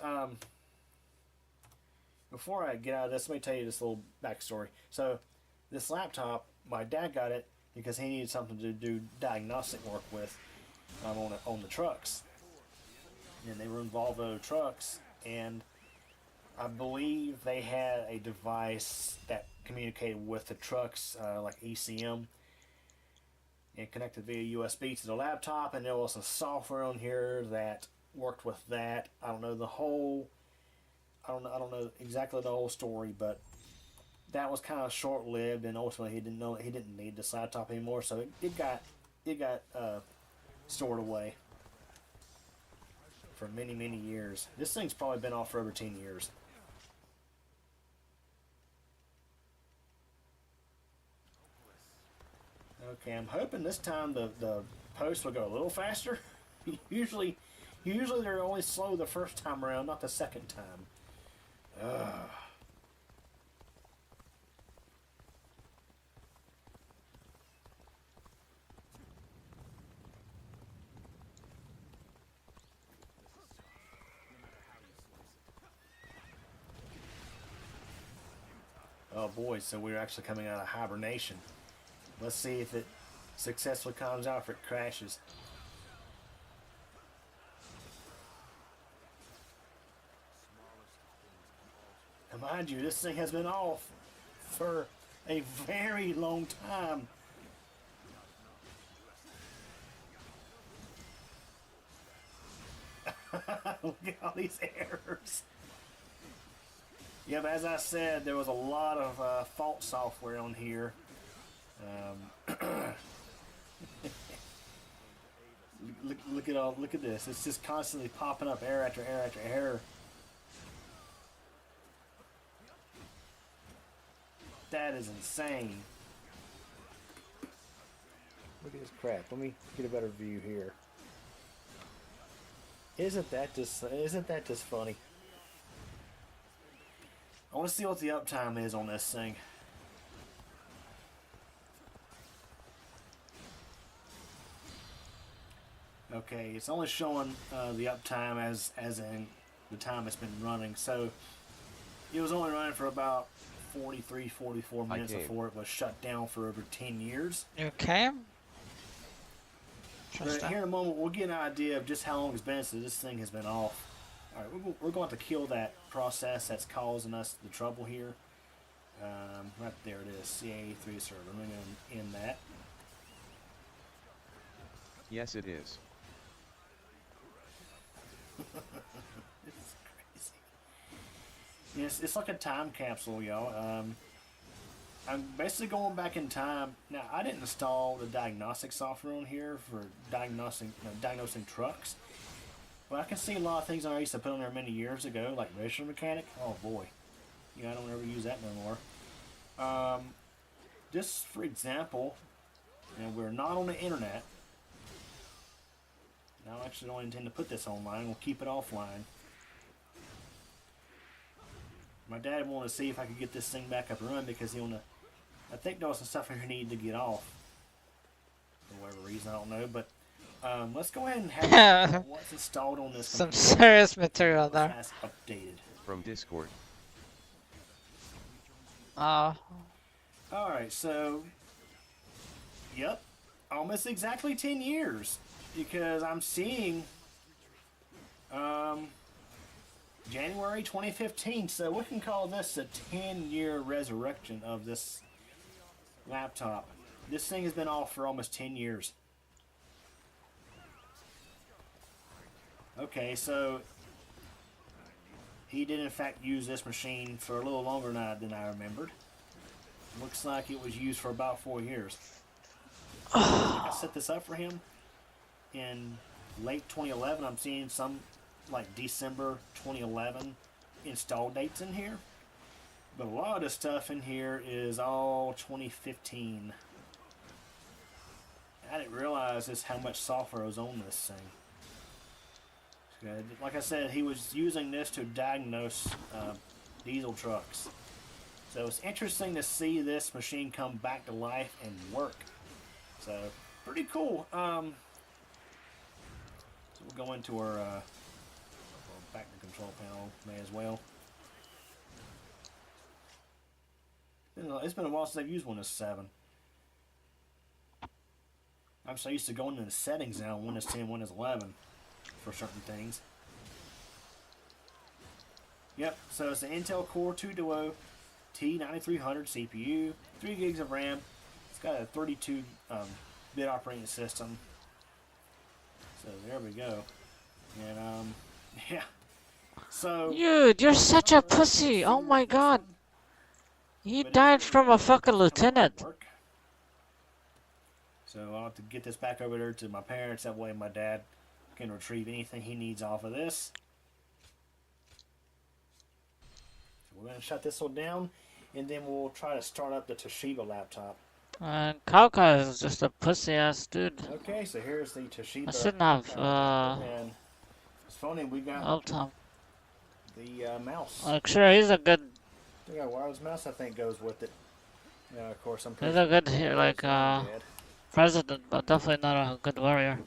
before I get out of this, let me tell you this little backstory. So, this laptop, my dad got it because he needed something to do diagnostic work with on the trucks. And they were Volvo trucks, and I believe they had a device that communicated with the trucks, like ECM, and connected via USB to the laptop, and there was some software on here that worked with that. I don't know exactly the whole story, but that was kind of short-lived, and ultimately he didn't need this laptop anymore, so it got stored away for many years. This thing's probably been off for over 10 years. Okay, I'm hoping this time the post will go a little faster. Usually they're only slow the first time around, not the second time. Oh boy, so we're actually coming out of hibernation. Let's see if it successfully comes out, if it crashes. And mind you, this thing has been off for a very long time. Look at all these errors. Yeah, but as I said, there was a lot of fault software on here. Look at this. It's just constantly popping up error after error after error. That is insane. Look at this crap. Let me get a better view here. Isn't that just funny? I want to see what the uptime is on this thing. Okay, it's only showing the uptime as in the time it's been running. So it was only running for about 43, 44 minutes before it was shut down for over 10 years. Okay. But here in a moment, we'll get an idea of just how long it's been since this thing has been off. All right, we're going to kill that process that's causing us the trouble here. Right there it is, CA3 server. I'm going to end that. Yes, it is. This is crazy. Yes, it's like a time capsule, y'all. I'm basically going back in time. Now, I didn't install the diagnostic software on here for diagnosing trucks. But I can see a lot of things I used to put on there many years ago, like Register Mechanic. Oh boy. Yeah, I don't ever use that no more. Just for example, we're not on the internet. Now, I actually don't intend to put this online. We'll keep it offline. My dad wanted to see if I could get this thing back up and running because I think there was some stuff here he needed to get off. For whatever reason, I don't know. But let's go ahead and have what's installed on this Some computer. serious material there. That's updated. From Discord. Alright, so yep, almost exactly 10 years because I'm seeing January 2015, so we can call this a 10-year resurrection of this laptop. This thing has been off for almost 10 years. Okay, so he did in fact use this machine for a little longer than I remembered. Looks like it was used for about 4 years. I set this up for him in late 2011. I'm seeing some like December 2011 install dates in here, but a lot of the stuff in here is all 2015. I didn't realize just how much software was on this thing. Like I said, he was using this to diagnose diesel trucks. So it's interesting to see this machine come back to life and work. So pretty cool. So we'll go into our back to control panel may as well. It's been a while since I've used Windows 7. I'm so used to going into the settings now on Windows 10, Windows 11 for certain things. Yep, so it's an Intel Core 2 Duo T9300 CPU, 3 gigs of RAM. It's got a 32-bit operating system. So there we go. And yeah. So Dude, you're such a pussy. Oh my god. He died from a fucking lieutenant. So I'll have to get this back over there to my parents. That way my dad can retrieve anything he needs off of this. So we're going to shut this one down, and then we'll try to start up the Toshiba laptop. Kauka is just a pussy ass dude. Okay, so here's the Toshiba. I shouldn't have, and it's funny, we got the mouse. Like, sure, he's a good. We got a wireless mouse, I think, goes with it. Yeah, of course, I'm He's a good, like, president, but definitely not a good warrior.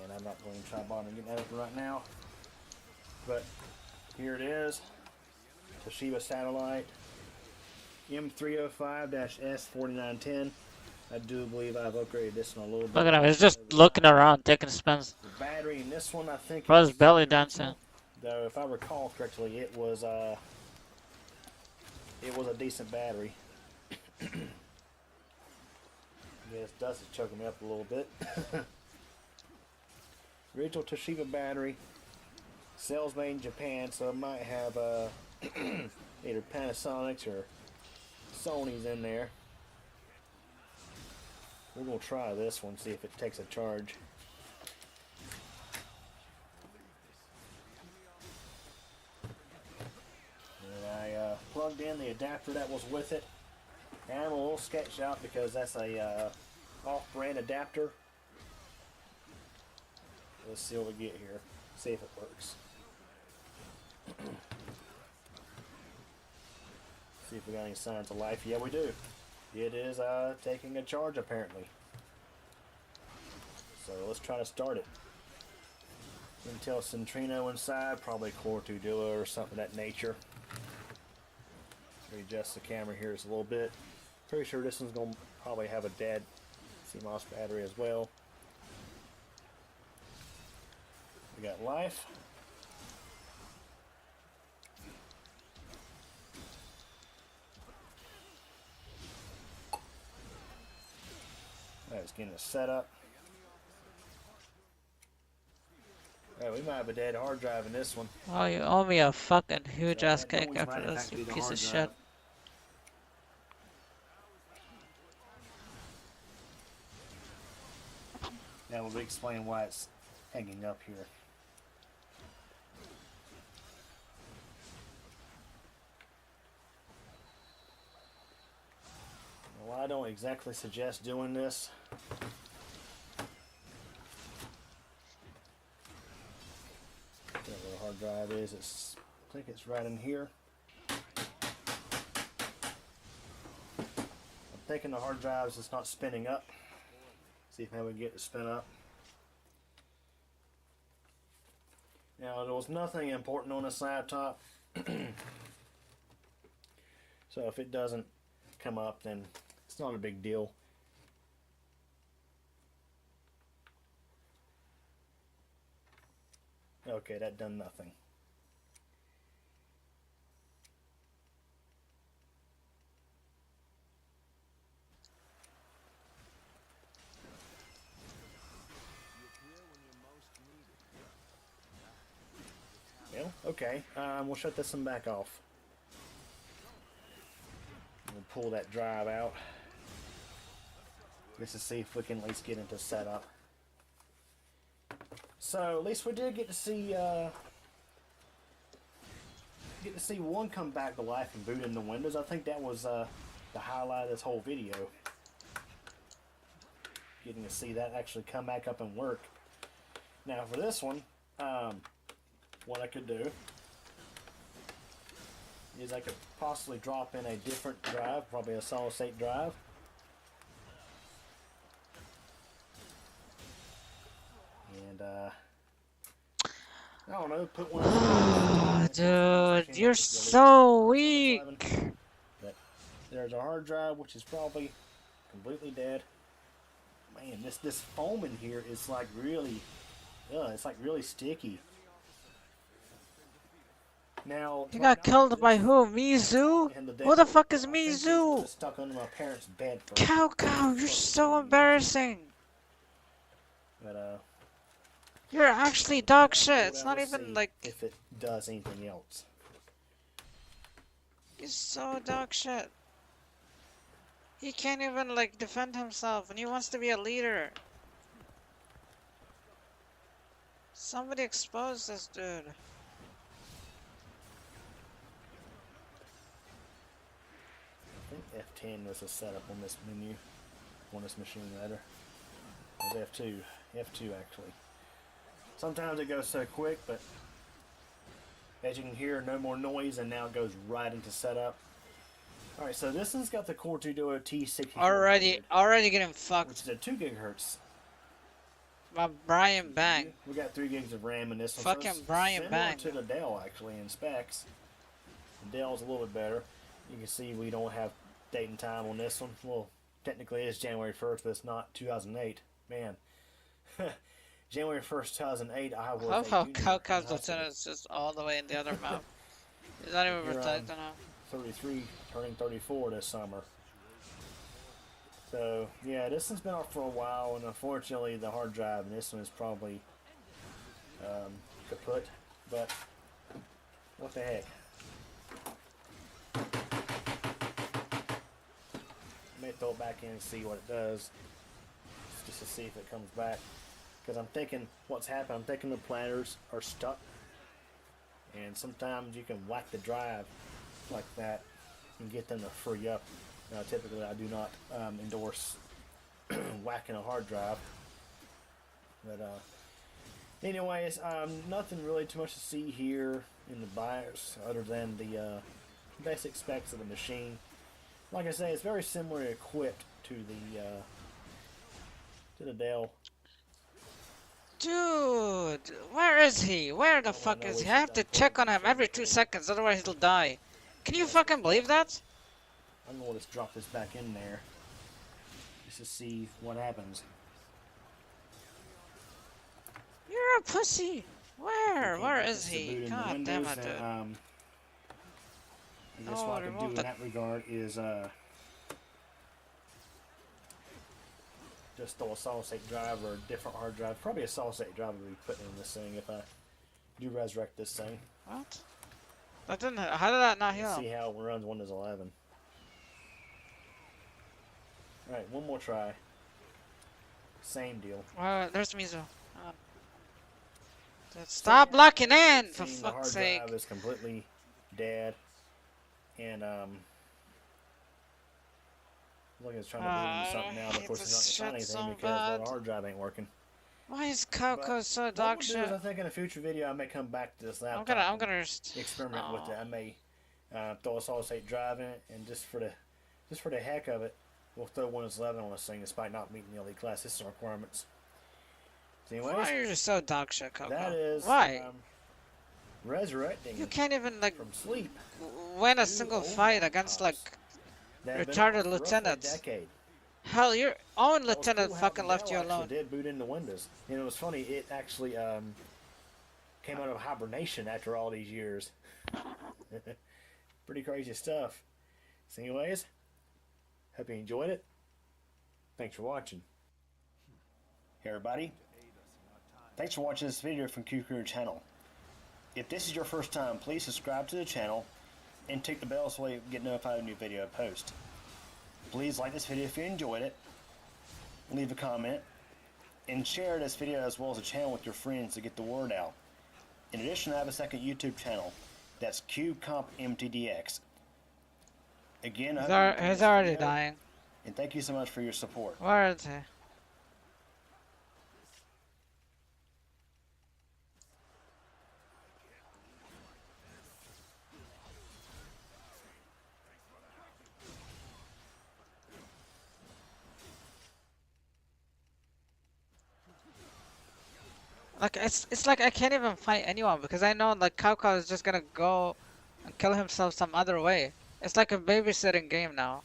And I'm not going to try bothering getting that open right now. But here it is. Toshiba satellite M305-S4910. I do believe I've upgraded this one a little bit. Look at him, he's just looking around, taking spins. The battery in this one, I think. Bro's belly dancing. Though, if I recall correctly, it was a decent battery. Yes, dust is choking me up a little bit. Original Toshiba battery. Cells made in Japan, so it might have either Panasonic's or Sony's in there. We're going to try this one, see if it takes a charge. And I plugged in the adapter that was with it. And I'm a little sketched out because that's a off-brand adapter. Let's see what we get here. See if it works. See if we got any signs of life. Yeah, we do. It is taking a charge apparently. So let's try to start it. Intel Centrino inside, probably Core 2 Duo or something of that nature. Readjust the camera here just a little bit. Pretty sure this one's going to probably have a dead CMOS battery as well. We got life. That's getting it set up. Right, we might have a dead hard drive in this one. Oh, you owe me a fucking huge ass cake after this, you piece of shit. Now we'll explain why it's hanging up here. Well, I don't exactly suggest doing this. Where the hard drive is, I think it's right in here. I'm thinking the hard drive is just not spinning up. See if maybe we can get it to spin up. Now, there was nothing important on this laptop. So if it doesn't come up, then it's not a big deal. Okay, that done nothing. Well, okay, we'll shut this one back off. We'll pull that drive out just to see if we can at least get into setup. So at least we did get to see get to see one come back to life and boot into Windows. I think that was the highlight of this whole video. Getting to see that actually come back up and work. Now for this one, what I could do is I could possibly drop in a different drive, probably a solid state drive. And I don't know, put one in. Dude, you're so weak. But there's a hard drive, which is probably completely dead. Man, this foam in here is like really, it's like really sticky. Now You got killed by who? Mizu? Who the fuck is Mizu? Stuck under my parents' bed. Cow, you're so embarrassing. But you're actually dog shit. It's not even like if it does anything else. He's so dog shit. He can't even like defend himself, and he wants to be a leader. Somebody expose this dude. I think F10 was a setup on this menu, on this machine rather. It was F2 actually. Sometimes it goes so quick, but as you can hear, no more noise, and now it goes right into setup. Alright, so this one's got the Core 2 Duo T64. Already getting fucked. Which is at 2 gigahertz. By Brian Bang. We got 3 gigs of RAM in this one. Fucking so Brian Bang. Similar to the Dell actually in specs. The Dell's a little bit better. You can see we don't have date and time on this one. Well, technically it's January 1st, but it's not 2008. Man. January 1st, 2008, I was I love how Cowcow's Lieutenant is just all the way in the other map. He's not even protecting him. 33, turning 34 this summer. So, yeah, this one's been off for a while, and unfortunately the hard drive in this one is probably kaput, but what the heck. I may throw it back in and see what it does, just to see if it comes back. Because I'm thinking what's happened, I'm thinking the planners are stuck, and sometimes you can whack the drive like that and get them to free up. Now typically I do not endorse whacking a hard drive, but anyways, nothing really too much to see here in the BIOS other than the basic specs of the machine. Like I say, it's very similarly equipped to the Dell. Dude, where is he? Where the fuck is he? I have to check on him every 2 seconds, otherwise he'll die. Can you fucking believe that? I'm going to just drop this back in there just to see what happens. You're a pussy. Where is he? God damn it, dude. I guess what I can do in that regard is just throw a solid state drive or a different hard drive. Probably a solid state drive would be putting in this thing if I do resurrect this thing. What? That didn't. How did that not heal? See how it runs Windows 11. Alright, one more try. Same deal. There's Mizu. Stop locking in, for fuck's sake. The hard drive is completely dead, and look, it's trying to do something now. Of course, it's not going to find anything because the hard drive ain't working. Why is Coco so dog shit? I think in a future video I may come back to this laptop. I'm gonna experiment with it. I may throw a solid state drive in it, and just for the heck of it, we'll throw Windows 11 on this thing, despite not meeting the elite class system requirements. So anyways, why are you so dog shit, Coco? That is why resurrecting. You can't even like from sleep win a single fight against like retarded lieutenants. Hell, your own lieutenant fucking left you alone. Did boot into Windows. You know, it was funny. It actually came out of hibernation after all these years. Pretty crazy stuff. So anyways, hope you enjoyed it. Thanks for watching. Hey everybody. Thanks for watching this video from QCrew channel. If this is your first time, please subscribe to the channel and tick the bell so you get notified of a new video post. Please like this video if you enjoyed it, leave a comment, and share this video as well as the channel with your friends to get the word out. In addition, I have a second YouTube channel. That's QCompMTDX. Again, He's already dying. And thank you so much for your support. Where is he? Like it's like I can't even fight anyone because I know like Kauko is just gonna go and kill himself some other way. It's like a babysitting game now.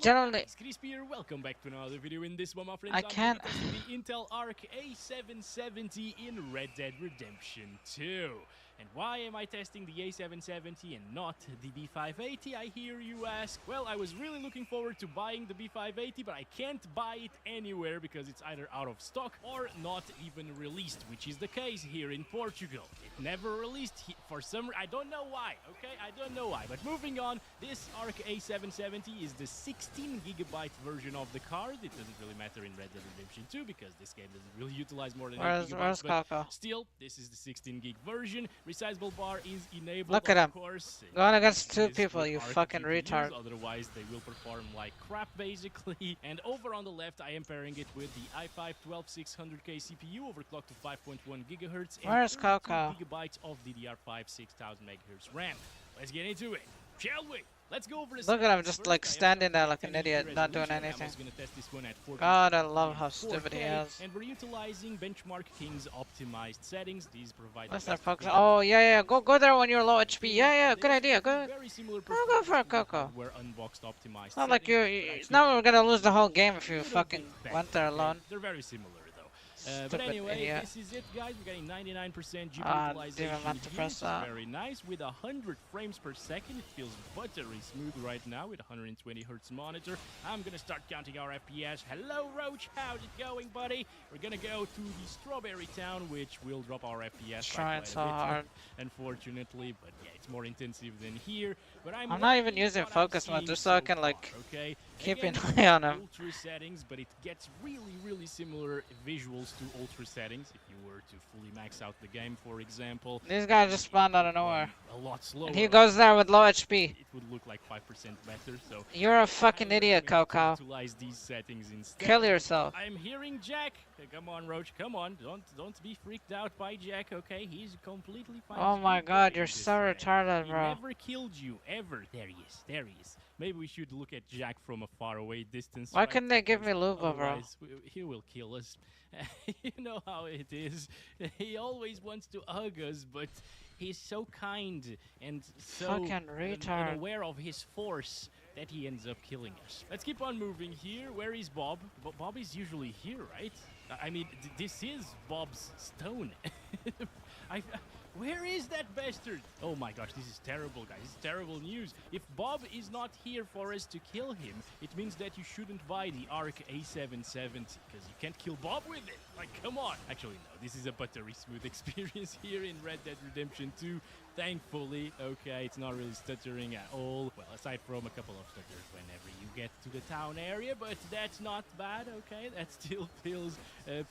Generally, It's Crispy here. Welcome back to another video. In this one, my friends, I I'm can't. gonna be testing the Intel Arc A770 in Red Dead Redemption 2. And why am I testing the A770 and not the B580, I hear you ask? Well, I was really looking forward to buying the B580, but I can't buy it anywhere because it's either out of stock or not even released, which is the case here in Portugal. It never released for some I don't know why, okay? I don't know why. But moving on, this Arc A770 is the 16GB version of the card. It doesn't really matter in Red Dead Redemption 2 because this game doesn't really utilize more than 8GB. Where's Kauko? Still, this is the 16GB version. Resizable bar is enabled. Look at him. Of course. Going against two This people, will you arc fucking GPUs, retard. Otherwise, they will perform like crap, basically. And over on the left, I am pairing it with the i5 12600K CPU overclocked to 5.1 GHz and Where's 32 Kauko? GB of DDR5 6000 MHz RAM. Let's get into it, shall we? Let's go over the Look at him settings. just First, like I have standing there like 1080p an idiot, not doing resolution. anything. I'm just gonna test this one at 1440p God, I love how and stupid he 4K, is. And we're utilizing Benchmark King's optimized settings. These provide Let's the not best focus. picture Oh yeah, go there when you're low HP. Yeah, good idea. Good. very similar Go for it, Kauko. where unboxed optimized It's not like you. settings, Now we're gonna lose the whole game if you fucking went there alone. They're very similar though. But Stupid anyway, idiot. this is it, guys. We're getting 99% GPU Ah, utilization didn't want to here, press which is that. very nice. With 100 frames per second, it feels buttery smooth right now with 120 Hz monitor. I'm gonna start counting our FPS. Hello, Roach. How's it going, buddy? We're gonna go to the Strawberry Town, which will drop our FPS by Trying quite a so bit, hard. unfortunately. But yeah, it's more intensive than here. But I'm not even liking using what I'm focus mode seeing just so I so can like far, okay? keep Again, an eye on him. Ultra settings, but it gets really similar visuals to ultra settings if you were to fully max out the game, for example. These guys just spawned out of nowhere. A lot slower. And he goes there with low HP. It would look like 5% better, so You're a fucking idiot, Kauko. utilize these settings instead. Kill yourself. I'm hearing Jack. Hey, come on, Roach. Come on. Don't be freaked out by Jack, okay? He's completely fine. Oh He's my doing god, great you're in this so game. retarded, He bro. never killed you, ever. There he is. There he is. Maybe we should look at Jack from a faraway distance. Why right? couldn't they give me Luba, bro? Otherwise, he will kill us. You know how it is. He always wants to hug us, but he's so kind and so Fucking retard. aware of his force that he ends up killing us. Let's keep on moving here. Where is Bob? Bob is usually here, right? I mean, this is Bob's stone. Where is that bastard? Oh my gosh, this is terrible, guys. This is terrible news. If Bob is not here for us to kill him, it means that you shouldn't buy the Arc A770 because you can't kill Bob with it. Like, come on. Actually, no. This is a buttery smooth experience here in Red Dead Redemption 2. Thankfully, okay, it's not really stuttering at all. Well, aside from a couple of stutters whenever you get to the town area, but that's not bad, okay? That still feels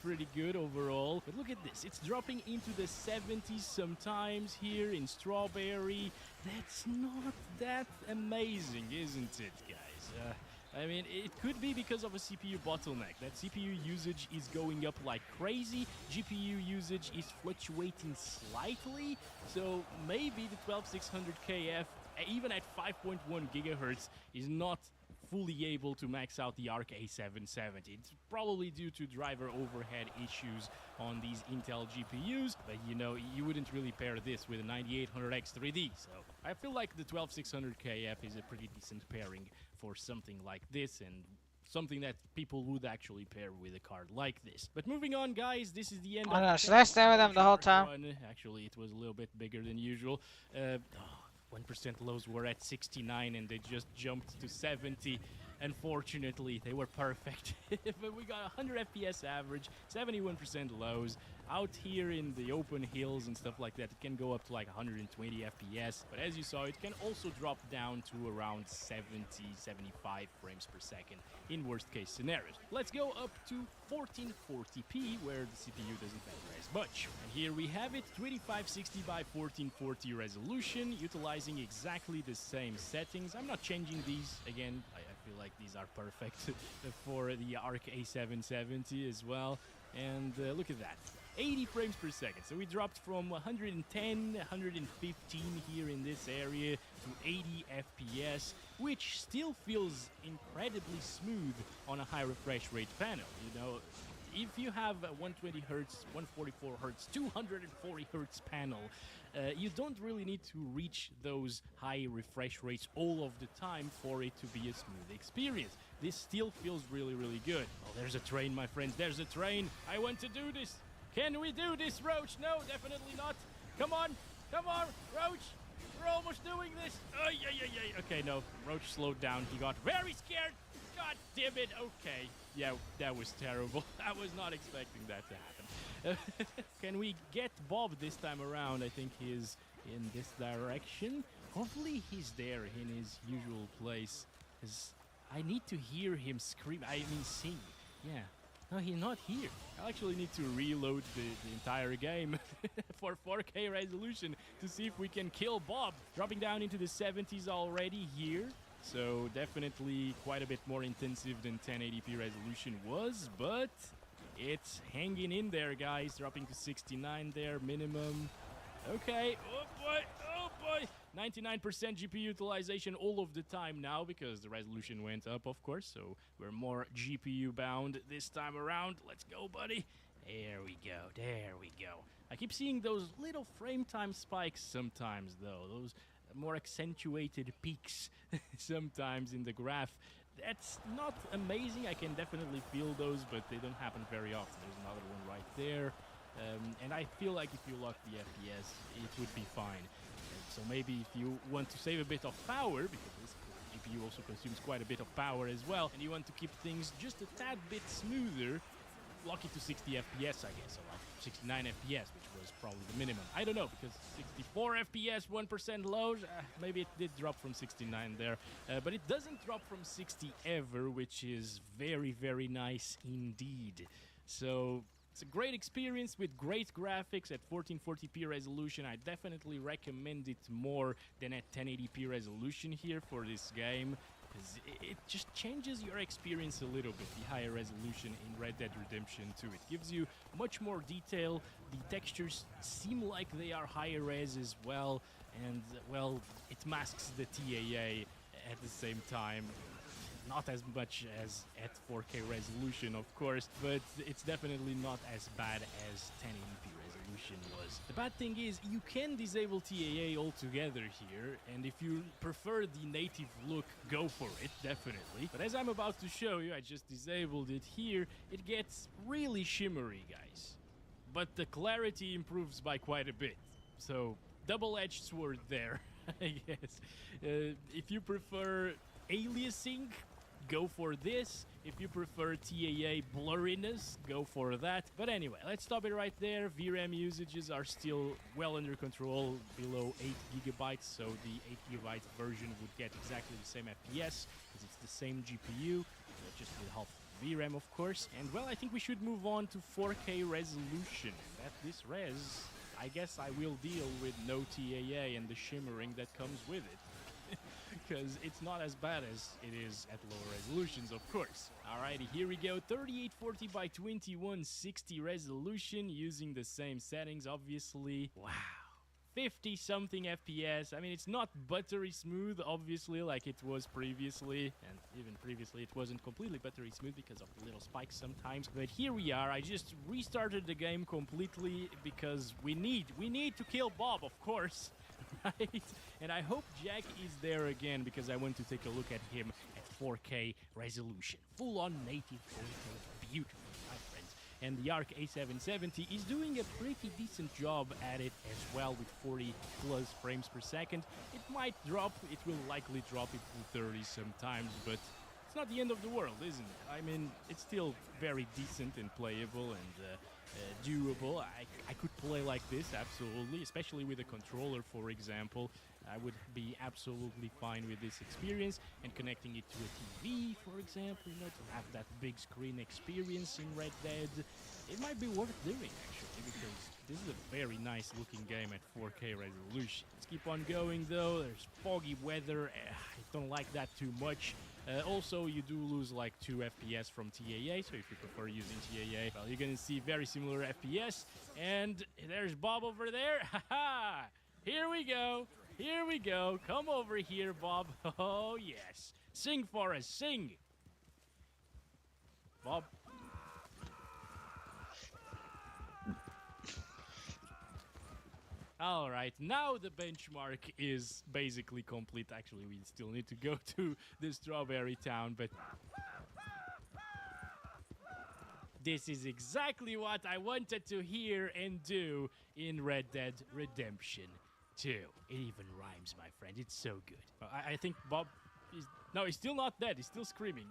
pretty good overall. But look at this. It's dropping into the 70s sometimes here in Strawberry. That's not that amazing, isn't it, guys? I mean, it could be because of a CPU bottleneck. That CPU usage is going up like crazy. GPU usage is fluctuating slightly. So maybe the 12600KF, even at 5.1 GHz, is not fully able to max out the Arc A770. It's probably due to driver overhead issues on these Intel GPUs, but you know, you wouldn't really pair this with a 9800X 3D. So I feel like the 12600KF is a pretty decent pairing for something like this, and something that people would actually pair with a card like this. But moving on, guys, this is the end I of know, should I stay with him the whole time? Actually, it was a little bit bigger than usual. 1% lows were at 69 and they just jumped to 70. Unfortunately, they were perfect. But we got 100 FPS average, 71% lows. Out here in the open hills and stuff like that, it can go up to like 120 FPS. But as you saw, it can also drop down to around 70, 75 frames per second in worst case scenarios. Let's go up to 1440p, where the CPU doesn't matter as much. And here we have it, 2560 by 1440 resolution, utilizing exactly the same settings. I'm not changing these. Again, I feel like these are perfect for the ARC A770 as well. And look at that. 80 frames per second. So we dropped from 110, 115 here in this area to 80 FPS, which still feels incredibly smooth on a high refresh rate panel. You know, if you have a 120 Hz, 144 Hz, 240 Hz panel, you don't really need to reach those high refresh rates all of the time for it to be a smooth experience. This still feels really, really good. Oh, there's a train, my friends. There's a train. I want to do this. Can we do this, Roach? No, definitely not. Come on, Roach. We're almost doing this. Oh, yeah. Okay, no, Roach slowed down. He got very scared. God damn it. Okay, yeah, that was terrible. I was not expecting that to happen. Can we get Bob this time around? I think he is in this direction. Hopefully he's there in his usual place. 'Cause I need to hear him scream. I mean, sing. Yeah. No, he's not here. I actually need to reload the entire game for 4K resolution to see if we can kill Bob. Dropping down into the 70s already here. So definitely quite a bit more intensive than 1080p resolution was, but it's hanging in there, guys. Dropping to 69 there, minimum. Okay, oh boy. 99% GPU utilization all of the time now because the resolution went up, of course, so we're more GPU bound this time around. Let's go, buddy. There we go. I keep seeing those little frame time spikes sometimes, though. Those more accentuated peaks sometimes in the graph. That's not amazing. I can definitely feel those, but they don't happen very often. There's another one right there. And I feel like if you lock the FPS, it would be fine. So maybe if you want to save a bit of power, because this GPU also consumes quite a bit of power as well, and you want to keep things just a tad bit smoother, lock it to 60 FPS, I guess, or like 69 FPS, which was probably the minimum. I don't know, because 64 FPS, 1% lows, maybe it did drop from 69 there, but it doesn't drop from 60 ever, which is very, very nice indeed. So it's a great experience with great graphics at 1440p resolution. I definitely recommend it more than at 1080p resolution here for this game, because it just changes your experience a little bit, the higher resolution in Red Dead Redemption 2. It gives you much more detail. The textures seem like they are higher res as well, and, well, it masks the TAA at the same time. Not as much as at 4K resolution, of course, but it's definitely not as bad as 1080p resolution was. The bad thing is you can disable TAA altogether here, and if you prefer the native look, go for it, definitely. But as I'm about to show you, I just disabled it here, it gets really shimmery, guys. But the clarity improves by quite a bit, so double-edged sword there, I guess. If you prefer aliasing, go for this. If you prefer TAA blurriness, go for that. But anyway, let's stop it right there. VRAM usages are still well under control, below 8 gigabytes, so the 8 gigabyte version would get exactly the same FPS, because it's the same GPU, just with half VRAM, of course. And well, I think we should move on to 4K resolution. At this res, I guess I will deal with no TAA and the shimmering that comes with it. Because it's not as bad as it is at lower resolutions, of course. Alrighty, here we go. 3840 by 2160 resolution, using the same settings, obviously. Wow. 50-something FPS. I mean, it's not buttery smooth, obviously, like it was previously. And even previously, it wasn't completely buttery smooth because of the little spikes sometimes. But here we are. I just restarted the game completely because we need to kill Bob, of course. Right? And I hope Jack is there again, because I want to take a look at him at 4K resolution. Full-on native 4K. Beautiful, my friends. And the ARC A770 is doing a pretty decent job at it as well, with 40 plus frames per second. It might drop, it will likely drop it to 30 sometimes, but it's not the end of the world, isn't it? I mean, it's still very decent and playable and doable. I could play like this, absolutely, especially with a controller, for example. I would be absolutely fine with this experience, and connecting it to a TV, for example, you know, to have that big screen experience in Red Dead. It might be worth doing, actually, because this is a very nice looking game at 4K resolution. Let's keep on going, though. There's foggy weather. I don't like that too much. Also, you do lose like 2 FPS from TAA, so if you prefer using TAA, well, you're gonna see very similar FPS. And there's Bob over there. Haha! Here we go. Here we go. Come over here, Bob. Oh, yes. Sing for us. Sing. Bob. All right, now the benchmark is basically complete. Actually, we still need to go to the Strawberry Town, but this is exactly what I wanted to hear and do in Red Dead Redemption 2. It even rhymes, my friend. It's so good. I think Bob is... No, he's still not dead. He's still screaming.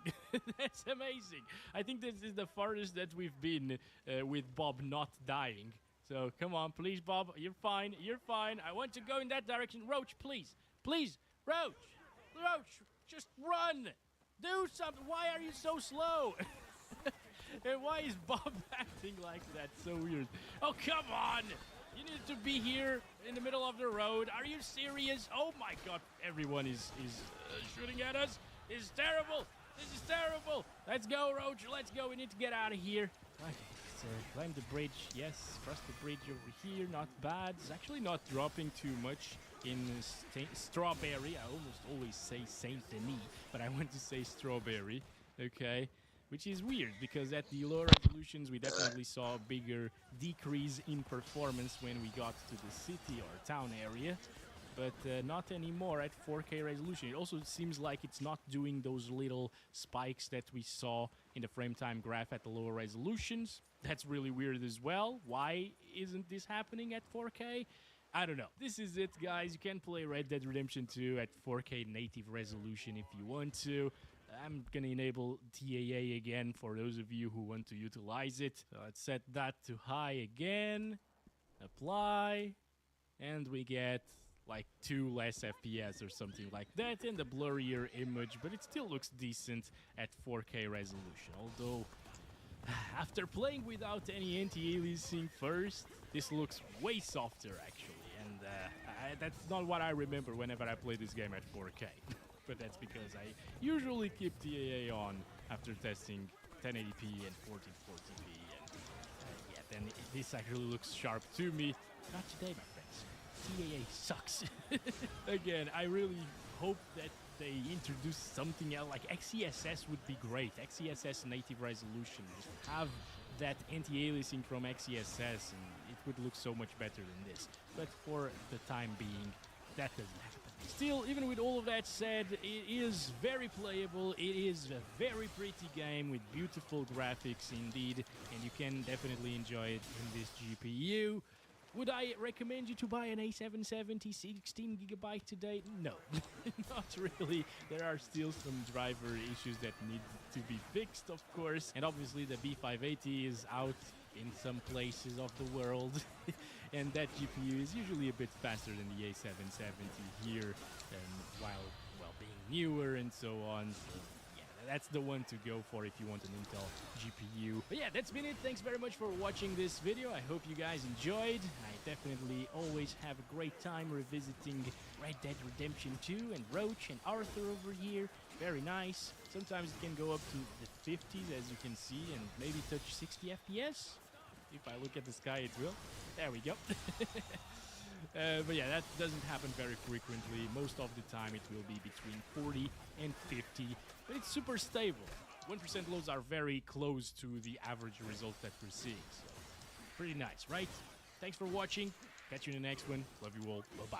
That's amazing. I think this is the farthest that we've been with Bob not dying. So, come on, please, Bob. You're fine. You're fine. I want to go in that direction. Roach, please. Please. Roach. Roach, just run. Do something. Why are you so slow? And why is Bob acting like that? So weird. Oh, come on. You need to be here in the middle of the road. Are you serious? Oh, my God. Everyone is shooting at us. This is terrible. This is terrible. Let's go, Roach. Let's go. We need to get out of here. Okay. Climb the bridge, yes, cross the bridge over here, not bad. It's actually not dropping too much in Strawberry. I almost always say Saint Denis, but I want to say Strawberry, okay? Which is weird, because at the lower resolutions we definitely saw a bigger decrease in performance when we got to the city or town area. But not anymore at 4K resolution. It also seems like it's not doing those little spikes that we saw in the frame time graph at the lower resolutions. That's really weird as well. Why isn't this happening at 4K? I don't know. This is it, guys. You can play Red Dead Redemption 2 at 4K native resolution if you want to. I'm gonna enable TAA again for those of you who want to utilize it. So let's set that to high again. Apply. And we get like 2 less FPS or something like that, and a blurrier image, but it still looks decent at 4K resolution. Although, after playing without any anti-aliasing first, this looks way softer actually, and that's not what I remember whenever I play this game at 4K. But that's because I usually keep TAA on after testing 1080p and 1440p, and yeah, then this actually looks sharp to me. Not today, my friends. TAA sucks. Again, I really hope that they introduce something else, like XeSS would be great. XeSS native resolution. Just have that anti-aliasing from XeSS and it would look so much better than this. But for the time being, that doesn't happen. Still, even with all of that said, it is very playable. It is a very pretty game with beautiful graphics indeed, and you can definitely enjoy it in this GPU. Would I recommend you to buy an A770 16GB today? No, not really. There are still some driver issues that need to be fixed, of course. And obviously the B580 is out in some places of the world. And that GPU is usually a bit faster than the A770 here, while, well, being newer and so on. So that's the one to go for if you want an Intel GPU. But yeah, that's been it. Thanks very much for watching this video. I hope you guys enjoyed. I definitely always have a great time revisiting Red Dead Redemption 2 and Roach and Arthur over here. Very nice. Sometimes it can go up to the 50s, as you can see, and maybe touch 60 FPS. If I look at the sky, it will. There we go. But yeah, that doesn't happen very frequently. Most of the time it will be between 40 and 50, but it's super stable. 1% loads are very close to the average result that we're seeing, so pretty nice, right? Thanks for watching. Catch you in the next one. Love you all. Bye-bye.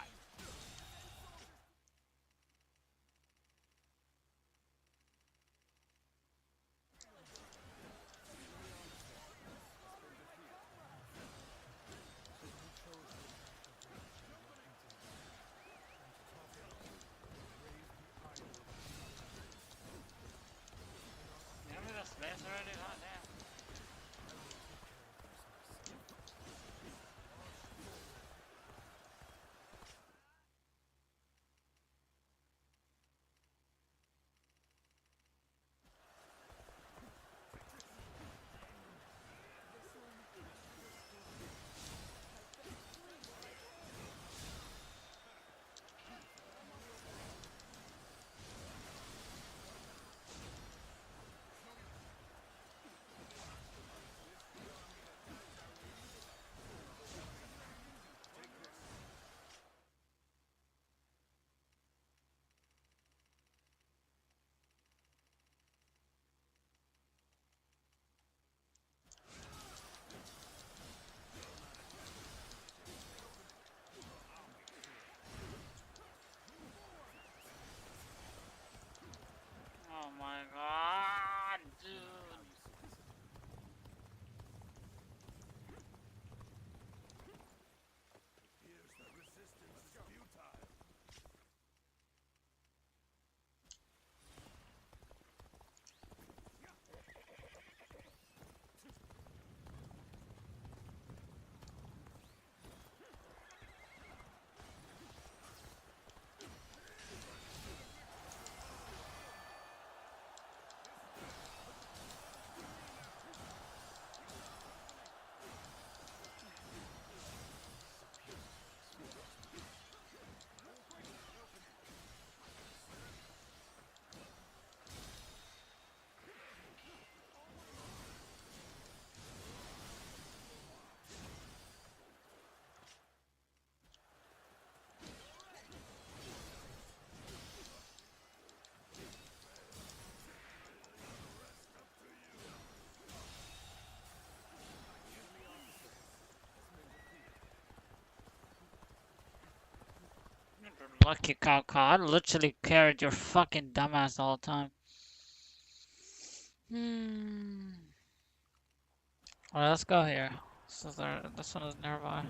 lucky cow. I literally carried your fucking dumbass all the time. Alright, let's go here. This one is nearby.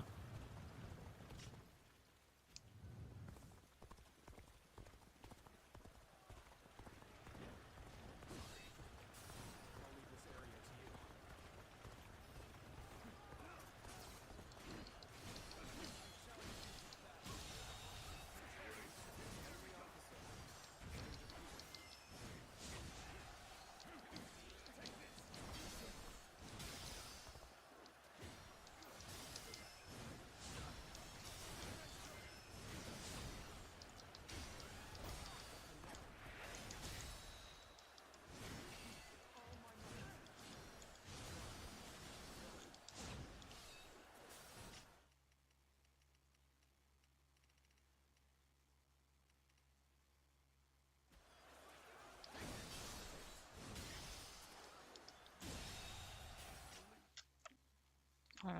Hold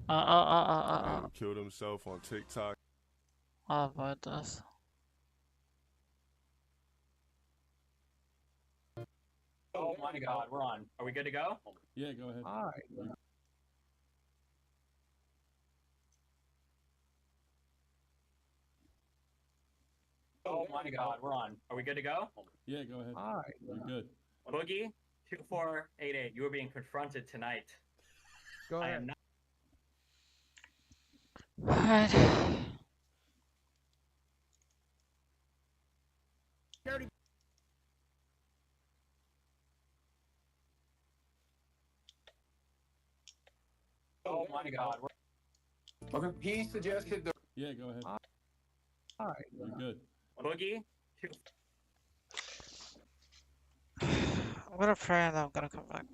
on. Killed himself on TikTok. How about this? Oh my god, we're on. Are we good to go? Yeah, go ahead. Alright. Oh my god, we're on. Are we good to go? Yeah, go ahead. Alright. You're good. Boogie, 2488, you are being confronted tonight. Go I ahead. am not. Alright. Oh my god, we're... Okay, he suggested the... Yeah, go ahead. Alright. You're good. Boogie, I'm gonna pray and I'm gonna come back.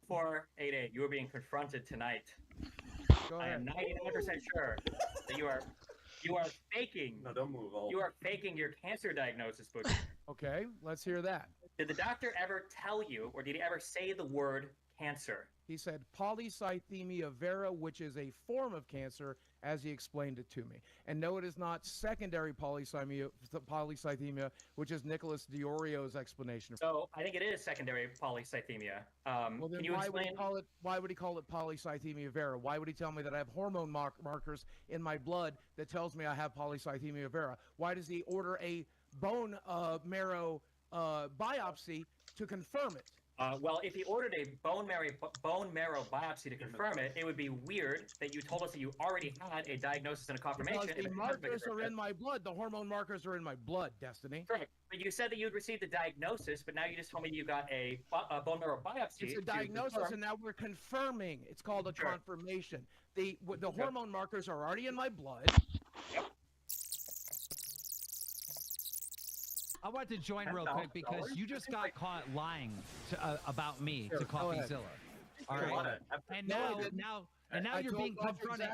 488, you are being confronted tonight. Go I ahead. am 99% sure that you are faking. No, don't move. You are faking your cancer diagnosis, Boogie. Okay, let's hear that. Did the doctor ever tell you, or did he ever say the word cancer? He said polycythemia vera, which is a form of cancer, as he explained it to me. And no, it is not secondary polycythemia, which is Nicholas Diorio's explanation. So I think it is secondary polycythemia. Well, then Can you why explain? would he call it polycythemia vera? Why would he tell me that I have hormone markers in my blood that tells me I have polycythemia vera? Why does he order a bone marrow biopsy to confirm it? Well, if he ordered a bone marrow biopsy to confirm it, it would be weird that you told us that you already had a diagnosis and a confirmation. Because the markers are in my blood. The hormone markers are in my blood, Destiny. Correct. But you said that you'd received the diagnosis, but now you just told me you got a bone marrow biopsy. It's a diagnosis, and now we're confirming. It's called a confirmation. The hormone markers are already in my blood. I want to join real quick because you just got caught lying about me to CoffeeZilla. All right, and now you're being confronted.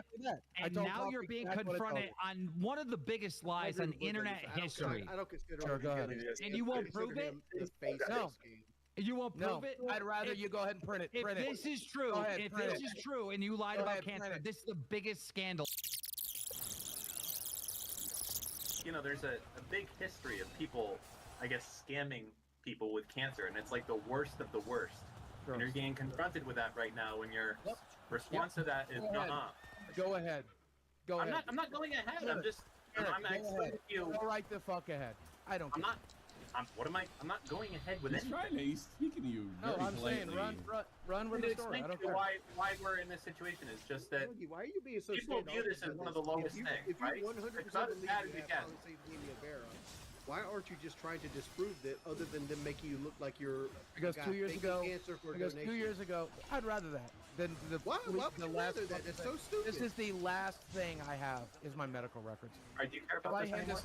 And now you're being confronted on one of the biggest lies on internet history. I don't consider and you won't prove it. No. You won't prove it. I'd rather you go ahead and print it. If this is true, if this is true, and you lied about cancer, this is the biggest scandal. You know, there's a big history of people, I guess, scamming people with cancer, and it's like the worst of the worst. Sure. And you're getting confronted with that right now, and your response to that is Go ahead. Go ahead. I'm not going ahead. Sure. I'm just. I'm explaining to you. Go right the fuck ahead. I don't. I'm not. I'm not going ahead with anything. Right, he's speaking to you. No, very I'm politely. saying run with the story. I don't care. Why we're in this situation is just that why are you being so people view this as one of the lowest things, right? If you 100% It's not as believe bad you as it have gets. polycythemia vera, why aren't you just trying to disprove that, other than them making you look like you're Because 2 years ago, cancer for because donation? 2 years ago, I'd rather that than the Why would the you last. rather that? That's so stupid. This is the last thing I have is my medical records. All right, do you care If about I this hand anymore?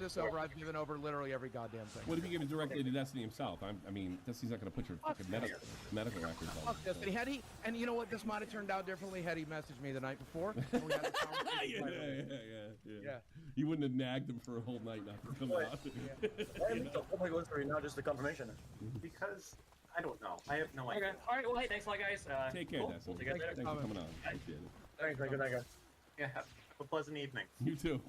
this over, I've given over literally every goddamn thing. What if you give it directly to Destiny himself? I mean, Destiny's not going to put your fucking medical records on. Fuck Destiny. Had he, and you know what? This might have turned out differently had he messaged me the night before. And we had this conversation yeah. You wouldn't have nagged him for a whole night not to come out. Oh my God, sorry, not just the confirmation. Because I don't know. I have no idea. Okay. All right. Well, hey, thanks a lot, guys. Take care, cool. Destiny. We'll see you guys later. Thanks for coming on. Appreciate it. Thanks, man. Good night, guys. Yeah, have a pleasant evening. You too.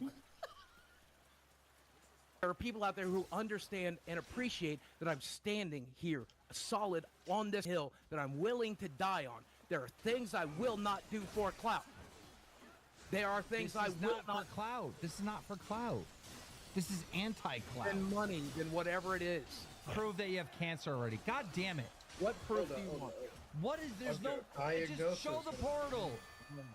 There are people out there who understand and appreciate that I'm standing here, solid on this hill that I'm willing to die on. There are things I will not do for clout. There are things I will not. For clout. This is not for clout. This is anti-clout. Then money, then whatever it is. Prove that you have cancer already. God damn it. What proof do you want? What is, there's no, just show the portal.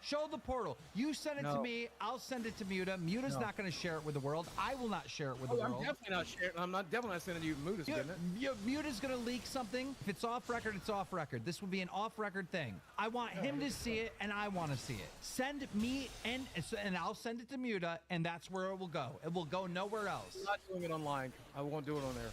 Show the portal. You send it to me. I'll send it to Muta. Muta's not going to share it with the world. I will not share it with the world. I'm definitely not sharing. I'm definitely not sending you Muta's getting it. Muta's going to leak something. If it's off record, it's off record. This will be an off record thing. I want him to see it, and I want to see it. Send me, and I'll send it to Muta, and that's where it will go. It will go nowhere else. I'm not doing it online. I won't do it on there.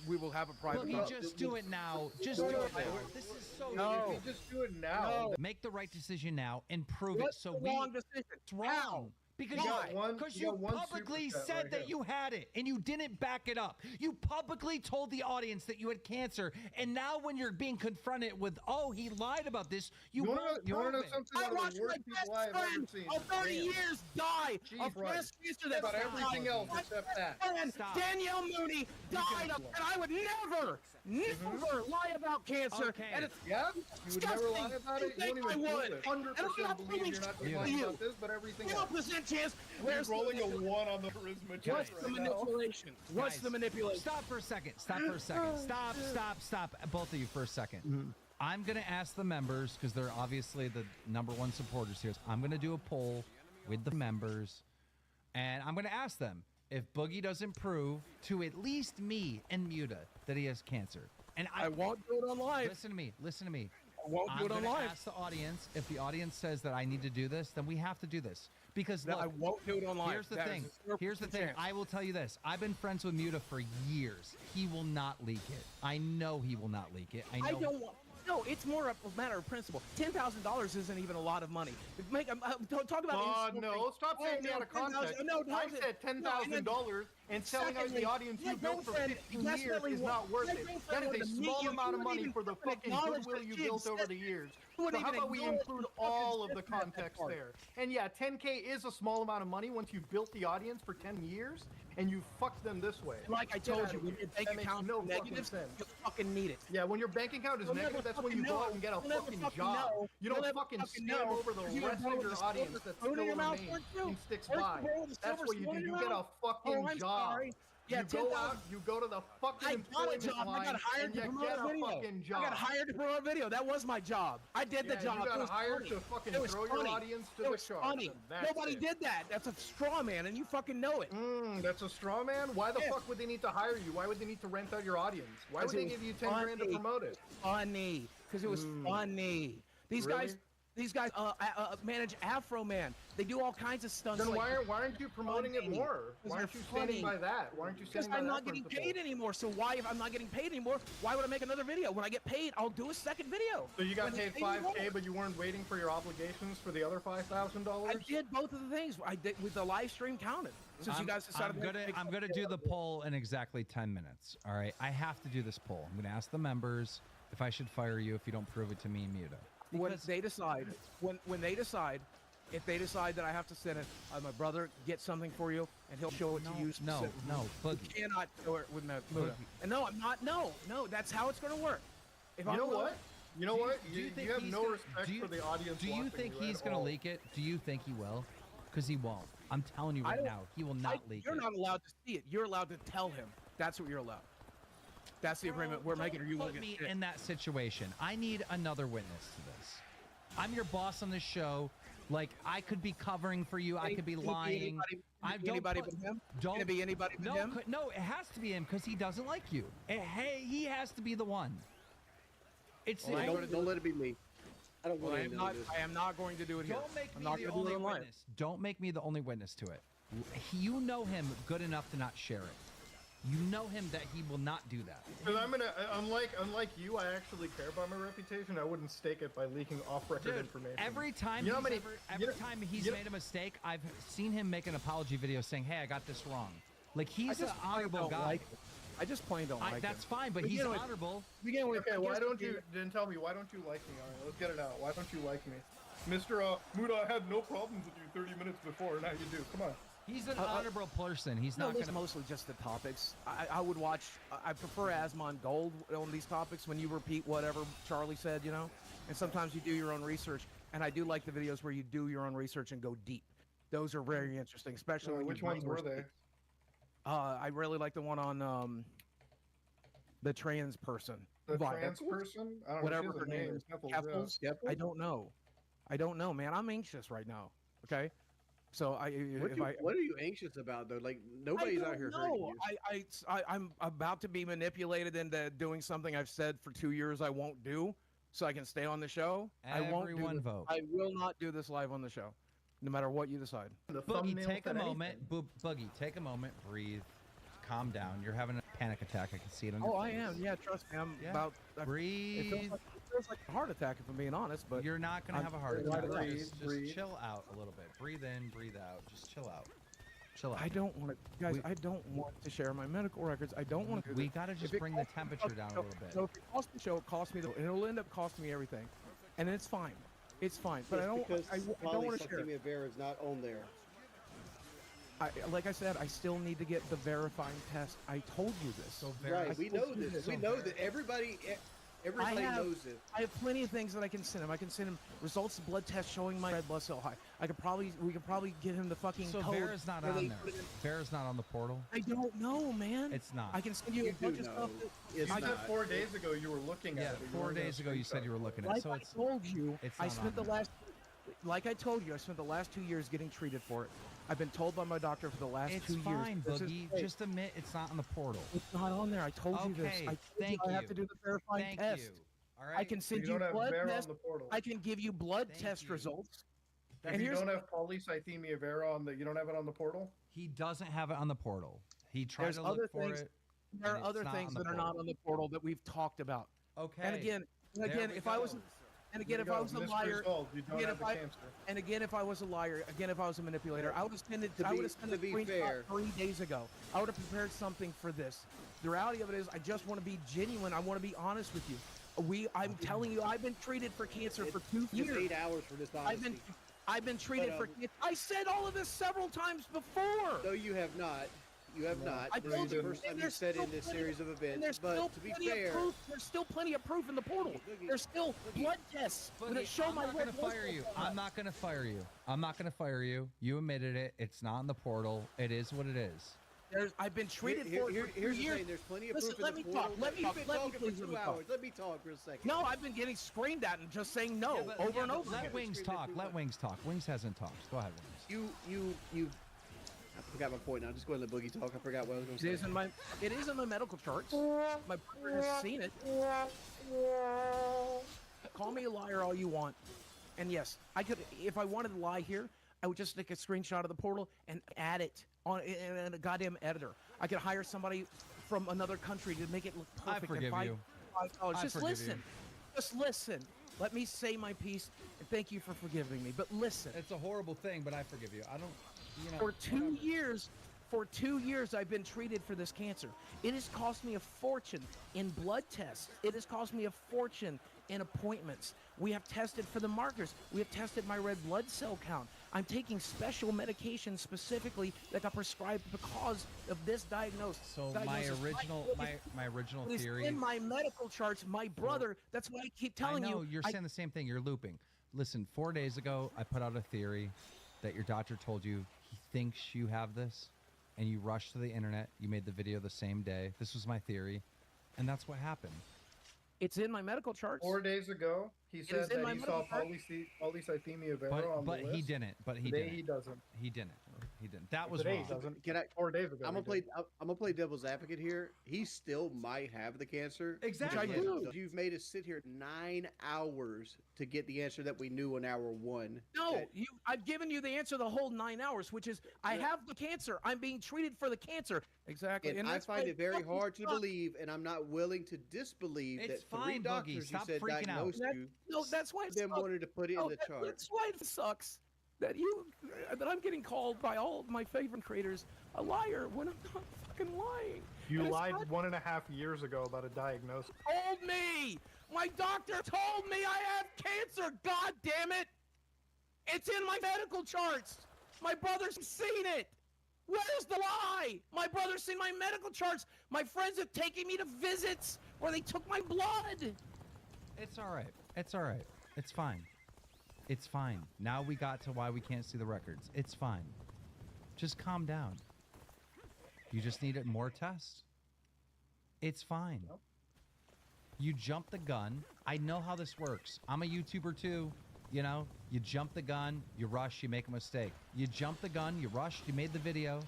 We will have a private. Look, just do it now. Just do it now. This is so. No. If you just do it now. Make the right decision now and prove What's it. So the wrong decision? It's wrong. Because you publicly said that you had it and you didn't back it up. You publicly told the audience that you had cancer, and now when you're being confronted with, oh, he lied about this, you won't prove it. I watched my best friend of 30 years die of breast cancer that about everything else except that. And Danielle Mooney died of, and I would never lie about cancer. Okay. And it's you would never lie about it. You won't even I do would. it. 100% believe you're not lying about this, but everything else. chance. Where's rolling a 1 on the charisma check? What's the manipulation? What's the manipulation? Stop for a second. Stop for a second. Stop. Both of you for a second. I'm going to ask the members, because they're obviously the #1 supporters here. I'm going to do a poll with the members, and I'm going to ask them if Boogie doesn't prove to at least me and Muta that he has cancer. And I won't do it on live. Listen to me. I won't do it on live. Ask the audience. If the audience says that I need to do this, then we have to do this. Because look, I won't do it on live. Here's the thing. I will tell you this. I've been friends with Muta for years. He will not leak it. I know he will not leak it. I know. No, it's more a matter of principle. $10,000 isn't even a lot of money. Talk about. No, stop saying me out of context. I said $10,000 and selling out the audience you built for 15 years is not worth it. That is a small amount of money for the fucking goodwill you built over the years. So how about we include all of the context there? And yeah, 10K is a small amount of money once you've built the audience for 10 years and you fucked them this way. Like I told you, when your bank account is negative, you fucking need it. Yeah, when your bank account is negative, that's when you go out and get a fucking job. You don't fucking scam over the rest of your audience that still remains and sticks by. That's what you do. You get a fucking job. Yeah, you go out, you go to the fucking employment line, I got hired to promote a video. Fucking job. I got hired to promote a video. That was my job. I did the job. You got it was hired funny. to fucking it was throw funny. your audience to it the was sharks. Funny. Nobody did that. That's a straw man, and you fucking know it. That's a straw man? Why the fuck would they need to hire you? Why would they need to rent out your audience? Why would they give you 10 grand to promote it? Funny. Because it was funny. These guys manage Afro Man. They do all kinds of stunts. Then like why aren't you promoting it more? Why aren't you standing by that? Why aren't you standing by that? Because I'm not getting paid anymore. So why, if I'm not getting paid anymore, why would I make another video? When I get paid, I'll do a second video. So you got paid $5K, but you weren't waiting for your obligations for the other $5,000? I did both of the things. I did with the live stream counted. Since you guys decided I'm gonna do the poll in exactly 10 minutes. All right, I have to do this poll. I'm gonna ask the members if I should fire you if you don't prove it to me, Muto. When they decide, if they decide that I have to send it, my brother get something for you, and he'll show it to you. No, Boogie. You cannot show it with Muda. And no, I'm not. No, that's how it's going to work. If you know what? You know what? You have no respect for the audience. Do you think he's going to leak it? Do you think he will? Because he won't. I'm telling you right now, he will not leak it. You're not allowed to see it. You're allowed to tell him. That's what you're allowed. That's the agreement we're making. Or you put me in that situation. I need another witness to this. I'm your boss on this show. Like, I could be covering for you. I could be lying. Anybody but him? Don't be anybody but him. No, it has to be him because he doesn't like you. Hey, he has to be the one. Don't let it be me. I don't want to. I am not going to do it here. Don't make me the only witness. Don't make me the only witness to it. You know him good enough to not share it. You know him that he will not do that. Because unlike you, I actually care about my reputation. I wouldn't stake it by leaking off-record information. Every time he's made a mistake, I've seen him make an apology video saying, "Hey, I got this wrong." Like, he's an honorable guy. I just plain don't like That's him. fine, but he's honorable. Okay, why don't you then tell me? Why don't you like me? All right, let's get it out. Why don't you like me, Mr. Muda? I had no problems with you 30 minutes before, and now you do. Come on. He's an honorable person. He's not going to... mostly just the topics. I would watch... I prefer Asmon Gold on these topics when you repeat whatever Charlie said, you know? And sometimes you do your own research. And I do like the videos where you do your own research and go deep. Those are very interesting, especially when which ones were they? I really like the one on the trans person. The trans person? I don't know. Whatever her name is. Keffels? I don't know. I don't know, man. I'm anxious right now, okay? So what are you anxious about though? Like nobody's out here hurting you. I'm about to be manipulated into doing something I've said for 2 years I won't do, so I can stay on the show. Everyone vote. I will not do this live on the show, no matter what you decide. Boogie, take a moment. Boogie, take a moment. Breathe. Calm down. You're having a panic attack. I can see it on your face. I am. Yeah, trust me. I'm about. Breathe. It feels like a heart attack, if I'm being honest. But you're not going to have a heart attack. Breathe. Just chill out a little bit. Breathe in, breathe out. Just chill out. Chill out. I don't want to, guys. I don't want to share my medical records. I don't want to. We got to just bring the temperature down a little bit. So if it costs me, it costs me. It'll end up costing me everything, and it's fine. It's fine. But I don't want to share. Vera is not on there. Like I said, I still need to get the verifying test. I told you this. So right, we know this. We know that everybody knows it. I have plenty of things that I can send him. I can send him results of blood tests showing my red blood cell high. We could probably get him the fucking code. So Vera's not on there. Vera's not on the portal. I don't know, man. It's not. I can send you a bunch of stuff. You said 4 days ago you were looking at it. Yeah, 4 days ago you said you were looking at it. So I told you, I spent the last. Like I told you, I spent the last 2 years getting treated for it. I've been told by my doctor for the last 2 years. It's fine, Boogie. Just admit it's not on the portal. It's not on there. I told you this. I have to do the verifying test. All right. I can send you blood test. I can give you blood test results. If you don't have polycythemia vera on the, you don't have it on the portal? He doesn't have it on the portal. He tried to look for it. There are other things that are not on the portal that we've talked about. Okay. And again, And again, if I was, and again, if I was a liar, again, if I was a liar, again, if I was a manipulator, I would have sent it. I would have sent a screenshot 3 days ago. I would have prepared something for this. The reality of it is, I just want to be genuine. I want to be honest with you. I'm telling you, I've been treated for cancer for 2 years. 8 hours for this honesty. I've been treated for cancer. I said all of this several times before. No, you have not. You have not. This is the first time you've said in this series of events. But to be fair, there's still plenty of proof in the portal. There's still blood tests that show my red blood cells. I'm not going to fire you. I'm not going to fire you. You admitted it. It's not in the portal. It is what it is. I've been treated for it for 2 here's the years. thing. There's plenty of Listen, proof in the portal. Let me talk. Let me please for 2 hours. Let me talk for a second. No, I've been getting screamed at and just saying no over and over. Let Wings talk. Let Wings talk. Wings hasn't talked. Go ahead, Wings. You. I forgot my point now. Just go into Boogie talk. I forgot what I was going to say. It is in my medical charts. My brother has seen it. Call me a liar all you want. And yes, I could, if I wanted to lie here, I would just take a screenshot of the portal and add it on in a goddamn editor. I could hire somebody from another country to make it look perfect. I forgive you. Just listen. Just listen. Let me say my piece, and thank you for forgiving me. But listen. It's a horrible thing, but I forgive you. I don't. You know, for 2 years, I've been treated for this cancer. It has cost me a fortune in blood tests. It has cost me a fortune in appointments. We have tested for the markers. We have tested my red blood cell count. I'm taking special medication specifically that got prescribed because of this diagnosis. So my original theory. It's in my medical charts. My brother. That's why I keep telling you. I know you're saying the same thing. You're looping. Listen, 4 days ago, I put out a theory that your doctor told you he thinks you have this, and you rushed to the internet. You made the video the same day. This was my theory, and that's what happened. It's in my medical charts. 4 days ago, he said that he saw polycythemia vera on the list. But he didn't. Today he doesn't. He didn't. He didn't. That was Today wrong. he doesn't. Can I? 4 days ago. I'm gonna play devil's advocate here. He still might have the cancer. Exactly. You've made us sit here 9 hours to get the answer that we knew on hour 1. No, I've given you the answer the whole 9 hours, which is I have the cancer. I'm being treated for the cancer. Exactly. And I find it very hard to believe, and I'm not willing to disbelieve that 3 doctors you said diagnosed you. No, that's why them wanted to put it in the chart. That's why it sucks that I'm getting called by all of my favorite creators a liar when I'm not fucking lying. You lied 1.5 years ago about a diagnosis. Told me! My doctor told me I have cancer! God damn it! It's in my medical charts! My brother's seen it! Where's the lie? My brother's seen my medical charts! My friends have taken me to visits where they took my blood! It's alright. It's alright. It's fine. It's fine. Now we got to why we can't see the records. It's fine. Just calm down. You just needed more tests. It's fine. Nope. You jump the gun. I know how this works. I'm a YouTuber too. You know, you jump the gun, you rush, you make a mistake. You jump the gun, you rush, you made the video.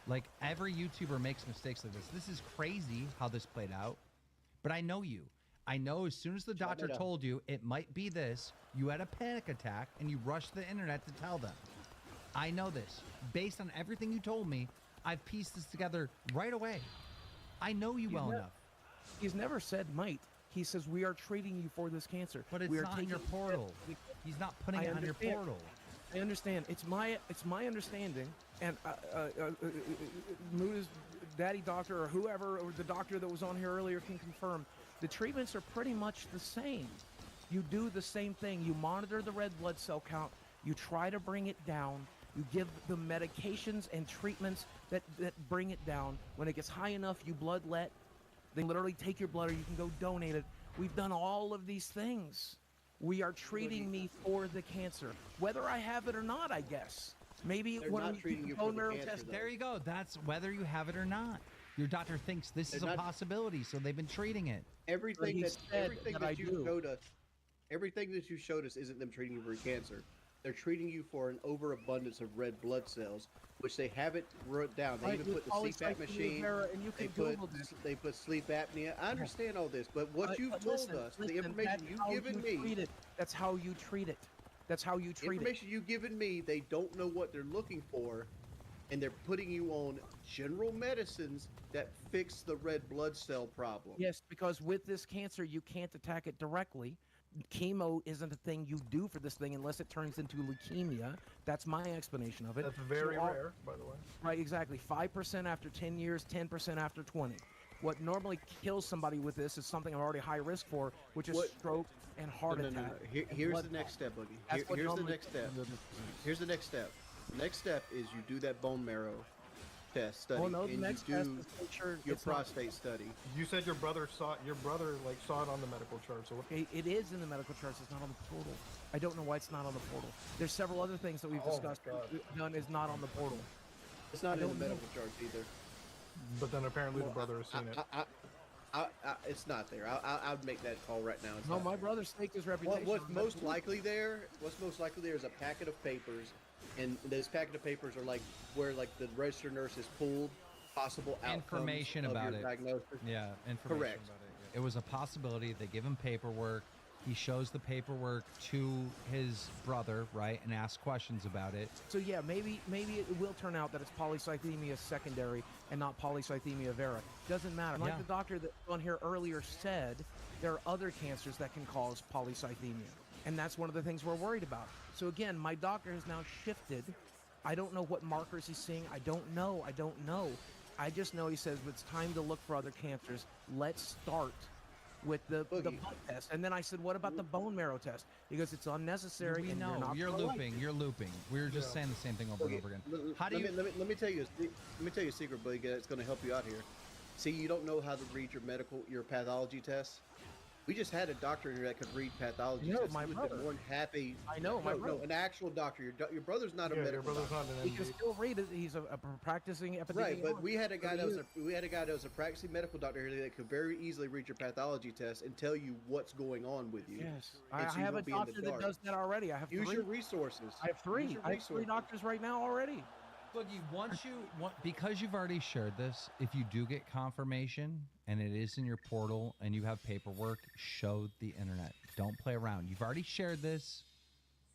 Like, every YouTuber makes mistakes like this. This is crazy how this played out. But I know you. I know as soon as the doctor told you it might be this, you had a panic attack and you rushed the internet to tell them. I know this. Based on everything you told me, I've pieced this together right away. I know you well enough. He's never said might. He says we are treating you for this cancer. But it's not in your portal. He's not putting it on your portal. I understand. It's my understanding, and Muda's daddy doctor or whoever, or the doctor that was on here earlier can confirm, the treatments are pretty much the same. You do the same thing. You monitor the red blood cell count. You try to bring it down. You give the medications and treatments that bring it down. When it gets high enough, you bloodlet. They literally take your blood, or you can go donate it. We've done all of these things. We are treating me for the cancer, whether I have it or not, I guess. Maybe when I'm treating you for the cancer. There you go. That's whether you have it or not. Your doctor thinks this is a possibility, so they've been treating it. Everything that you showed us isn't them treating you for cancer. They're treating you for an overabundance of red blood cells, which they haven't wrote down. They even put the CPAP machine. They put sleep apnea. I understand all this, but what you've told us, the information you've given me, that's how you treat it. That's how you treat it. Information you've given me, they don't know what they're looking for. and they're putting you on general medicines that fix the red blood cell problem. Yes, because with this cancer, you can't attack it directly. Chemo isn't a thing you do for this thing unless it turns into leukemia. That's my explanation of it. That's very rare, by the way. Right, exactly. 5% after 10 years, 10% after 20. What normally kills somebody with this is something I'm already high risk for, which is stroke and heart attack. Here's the next step, Boogie. Here's the next step. Here's the next step. The next step is you do that bone marrow test study, no, the and next you test do is make sure your it's not- prostate study. You said your brother saw it on the medical chart. So It is in the medical charts. It's not on the portal. I don't know why it's not on the portal. There's several other things that we've Oh my discussed. God. None is not on the portal. It's not I in the don't know. medical charts either. But then apparently the brother has seen it. It's not there. I'd make that call right now. It's No, not my there. brother staked his reputation. What's on most that. likely there? What's most likely there is a packet of papers, and this packet of papers are like where like the registered nurse has pulled possible outcomes Information of about your it. diagnosis. Yeah, information Correct. about it. It was a possibility. They give him paperwork. He shows the paperwork to his brother, right, and asks questions about it. So yeah, maybe it will turn out that it's polycythemia secondary and not polycythemia vera. Doesn't matter. Like Yeah. the doctor that on here earlier said, there are other cancers that can cause polycythemia, and that's one of the things we're worried about. So again, my doctor has now shifted. I don't know what markers he's seeing. I don't know. I just know he says it's time to look for other cancers. Let's start with the blood test. And then I said, what about the bone marrow test? He goes, it's unnecessary. We and know. not You're gonna like looping. it. You're looping. We were just saying the same thing over and over again. How do you? Let me tell you. Let me tell you a secret, Boogie. It's going to help you out here. See, you don't know how to read your pathology tests. We just had a doctor in here that could read pathology No, tests. my He would brother. be more than happy. I know, my brother. No, an actual doctor. Your brother's not a Yeah, your medical brother's doctor. not an He can MD. still read it. He's a practicing epidemiologist. Right, but we had a guy that was a practicing medical doctor here that could very easily read your pathology test and tell you what's going on with you. Yes, And I so you have a won't be in the doctor that dark. does that already. I have Use three. your resources. I have three. Use your I have three resources. doctors right now already. Boogie, because you've already shared this, if you do get confirmation and it is in your portal and you have paperwork, show the internet. Don't play around. You've already shared this.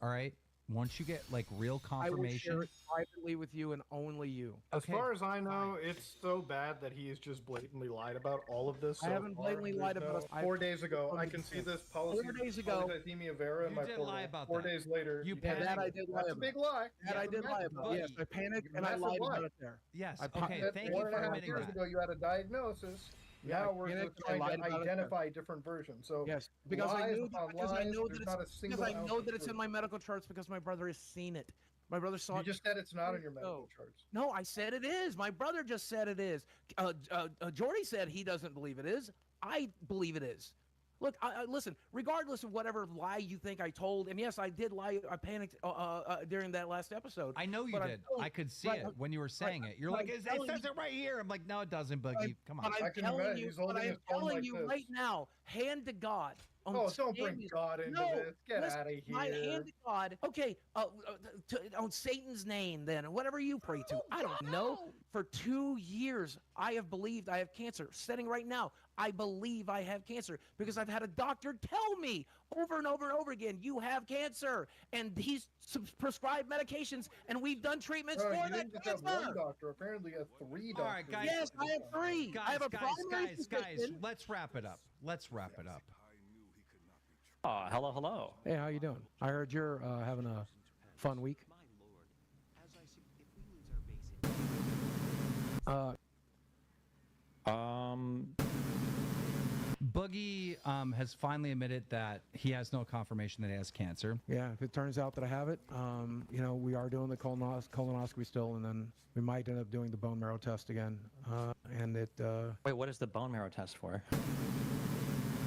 All right. Once you get like real I will confirmation, share it privately with you and only you. As far as I know, it's so bad that he has just blatantly lied about all of this. I so haven't far. blatantly There's lied about no- it. I- 4 days ago, I can see this policy. 4 days ago- polycythemia vera in You my did portal. lie about 4 that. days later, You Yeah, panicked. that I did lie That's a about. big lie. That I did lie Massive about. Yes, I panicked and I Massive lied lie. about it there. Yes. I Okay. That's Thank you 1.5 for admitting years that. ago, you had a diagnosis. Yeah, Now I we're panicked just and I trying lied to about it. identify different versions. So Yes, because I lies knew upon because I lies, know there's that not a it's single because I know ounce that of it's in truth. my medical charts because my brother has seen it. My brother saw You it. just said it's not on your years medical ago. charts. No, I said it is. My brother just said it is. Jordy said he doesn't believe it is. I believe it is. Look, listen. Regardless of whatever lie you think I told, and yes, I did lie. I panicked during that last episode. I know you but I'm did. telling- I could see right, it when you were saying it. You're but like, I'm it telling says you- it right here. I'm like, no, it doesn't, Boogie. Come on. But I I'm can telling imagine you, he's holding but I'm his phone telling like you this. right now, hand to God. on Oh, don't bring Satan's- God into No, this. Get listen, out of My here. hand to God. Okay, on Satan's name, then, whatever you pray to. I don't know. For 2 years, I have believed I have cancer. Sitting right now, I believe I have cancer because I've had a doctor tell me over and over and over again, you have cancer. And he's prescribed medications, and we've done treatments No, for you that didn't just have cancer. one doctor. Apparently, you have 3 doctors. All right, guys. Yes, I have 3. I have a primary guys, physician. let's wrap it up. Let's wrap it up. Oh, hello. Hey, how you doing? I heard you're having a fun week. Boogie has finally admitted that he has no confirmation that he has cancer. Yeah, if it turns out that I have it, we are doing the colonoscopy still, and then we might end up doing the bone marrow test again. Wait, what is the bone marrow test for?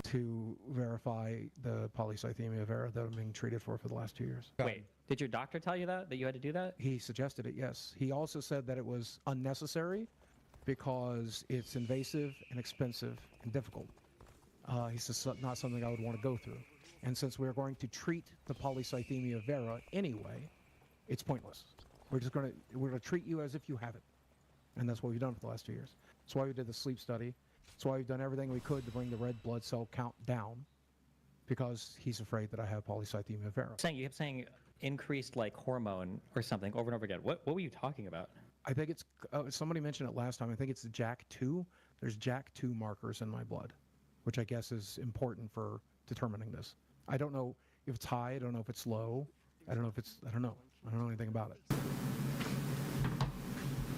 To verify the polycythemia vera that I'm being treated for the last 2 years. Wait, did your doctor tell you that you had to do that? He suggested it, yes. He also said that it was unnecessary because it's invasive and expensive and difficult. He says not something I would want to go through. And since we're going to treat the polycythemia vera anyway, it's pointless. We're going to treat you as if you have it. And that's what we've done for the last 2 years. That's why we did the sleep study. That's why we've done everything we could to bring the red blood cell count down, because he's afraid that I have polycythemia vera. You kept saying increased like hormone or something over and over again. What were you talking about? I think it's somebody mentioned it last time. I think it's the JAK2. There's JAK2 markers in my blood, which I guess is important for determining this. I don't know if it's high. I don't know if it's low. I don't know if it's. I don't know. I don't know anything about it.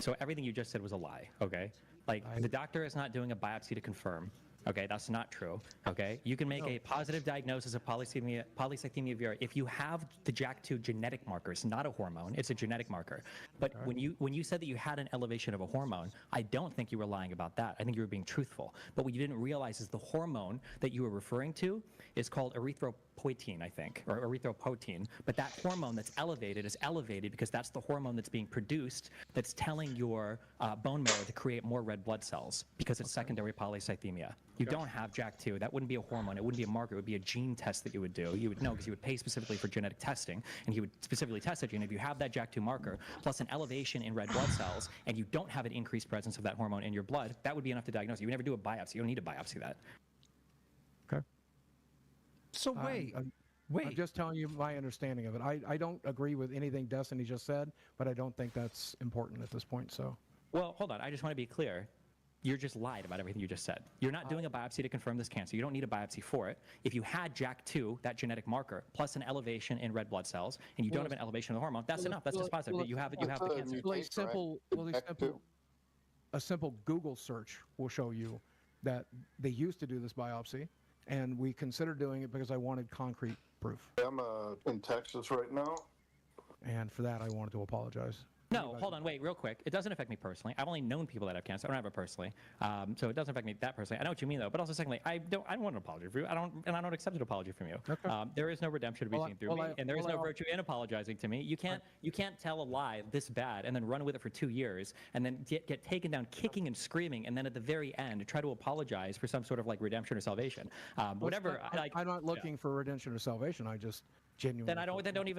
So everything you just said was a lie, okay? Like, the doctor is not doing a biopsy to confirm, okay? That's not true, okay? You can make a positive diagnosis of polycythemia vera if you have the JAK2 genetic markers, not a hormone. It's a genetic marker. But when you said that you had an elevation of a hormone, I don't think you were lying about that. I think you were being truthful. But what you didn't realize is the hormone that you were referring to is called erythropoietin, I think, or erythropoietin. But that hormone that's elevated is elevated because that's the hormone that's being produced that's telling your bone marrow to create more red blood cells because it's secondary polycythemia. You don't have JAK2. That wouldn't be a hormone. It wouldn't be a marker. It would be a gene test that you would do. You would know because you would pay specifically for genetic testing, and he would specifically test that gene. If you have that JAK2 marker plus an elevation in red blood cells, and you don't have an increased presence of that hormone in your blood, that would be enough to diagnose it. You would never do a biopsy. You don't need to biopsy that. Okay. So wait. I'm just telling you my understanding of it. I don't agree with anything Destiny just said, but I don't think that's important at this point. So. Well, hold on. I just want to be clear. You just lied about everything you just said. You're not doing a biopsy to confirm this cancer. You don't need a biopsy for it. If you had JAK2, that genetic marker, plus an elevation in red blood cells, and you don't have an elevation of the hormone, that's enough. That's just positive that you have the cancer. A simple Google search will show you that they used to do this biopsy, and we considered doing it because I wanted concrete proof. I'm in Texas right now. And for that, I wanted to apologize. No, hold on, wait, real quick. It doesn't affect me personally. I've only known people that have cancer. I don't have it personally, so it doesn't affect me that personally. I know what you mean though. But also, secondly, I don't want an apology from you. I don't accept an apology from you. Okay. There is no redemption to be seen through me, and there is no virtue in apologizing to me. You can't tell a lie this bad and then run with it for 2 years and then get taken down kicking and screaming, and then at the very end try to apologize for some sort of like redemption or salvation. Whatever. I'm not looking for redemption or salvation. I just. Genuinely. Then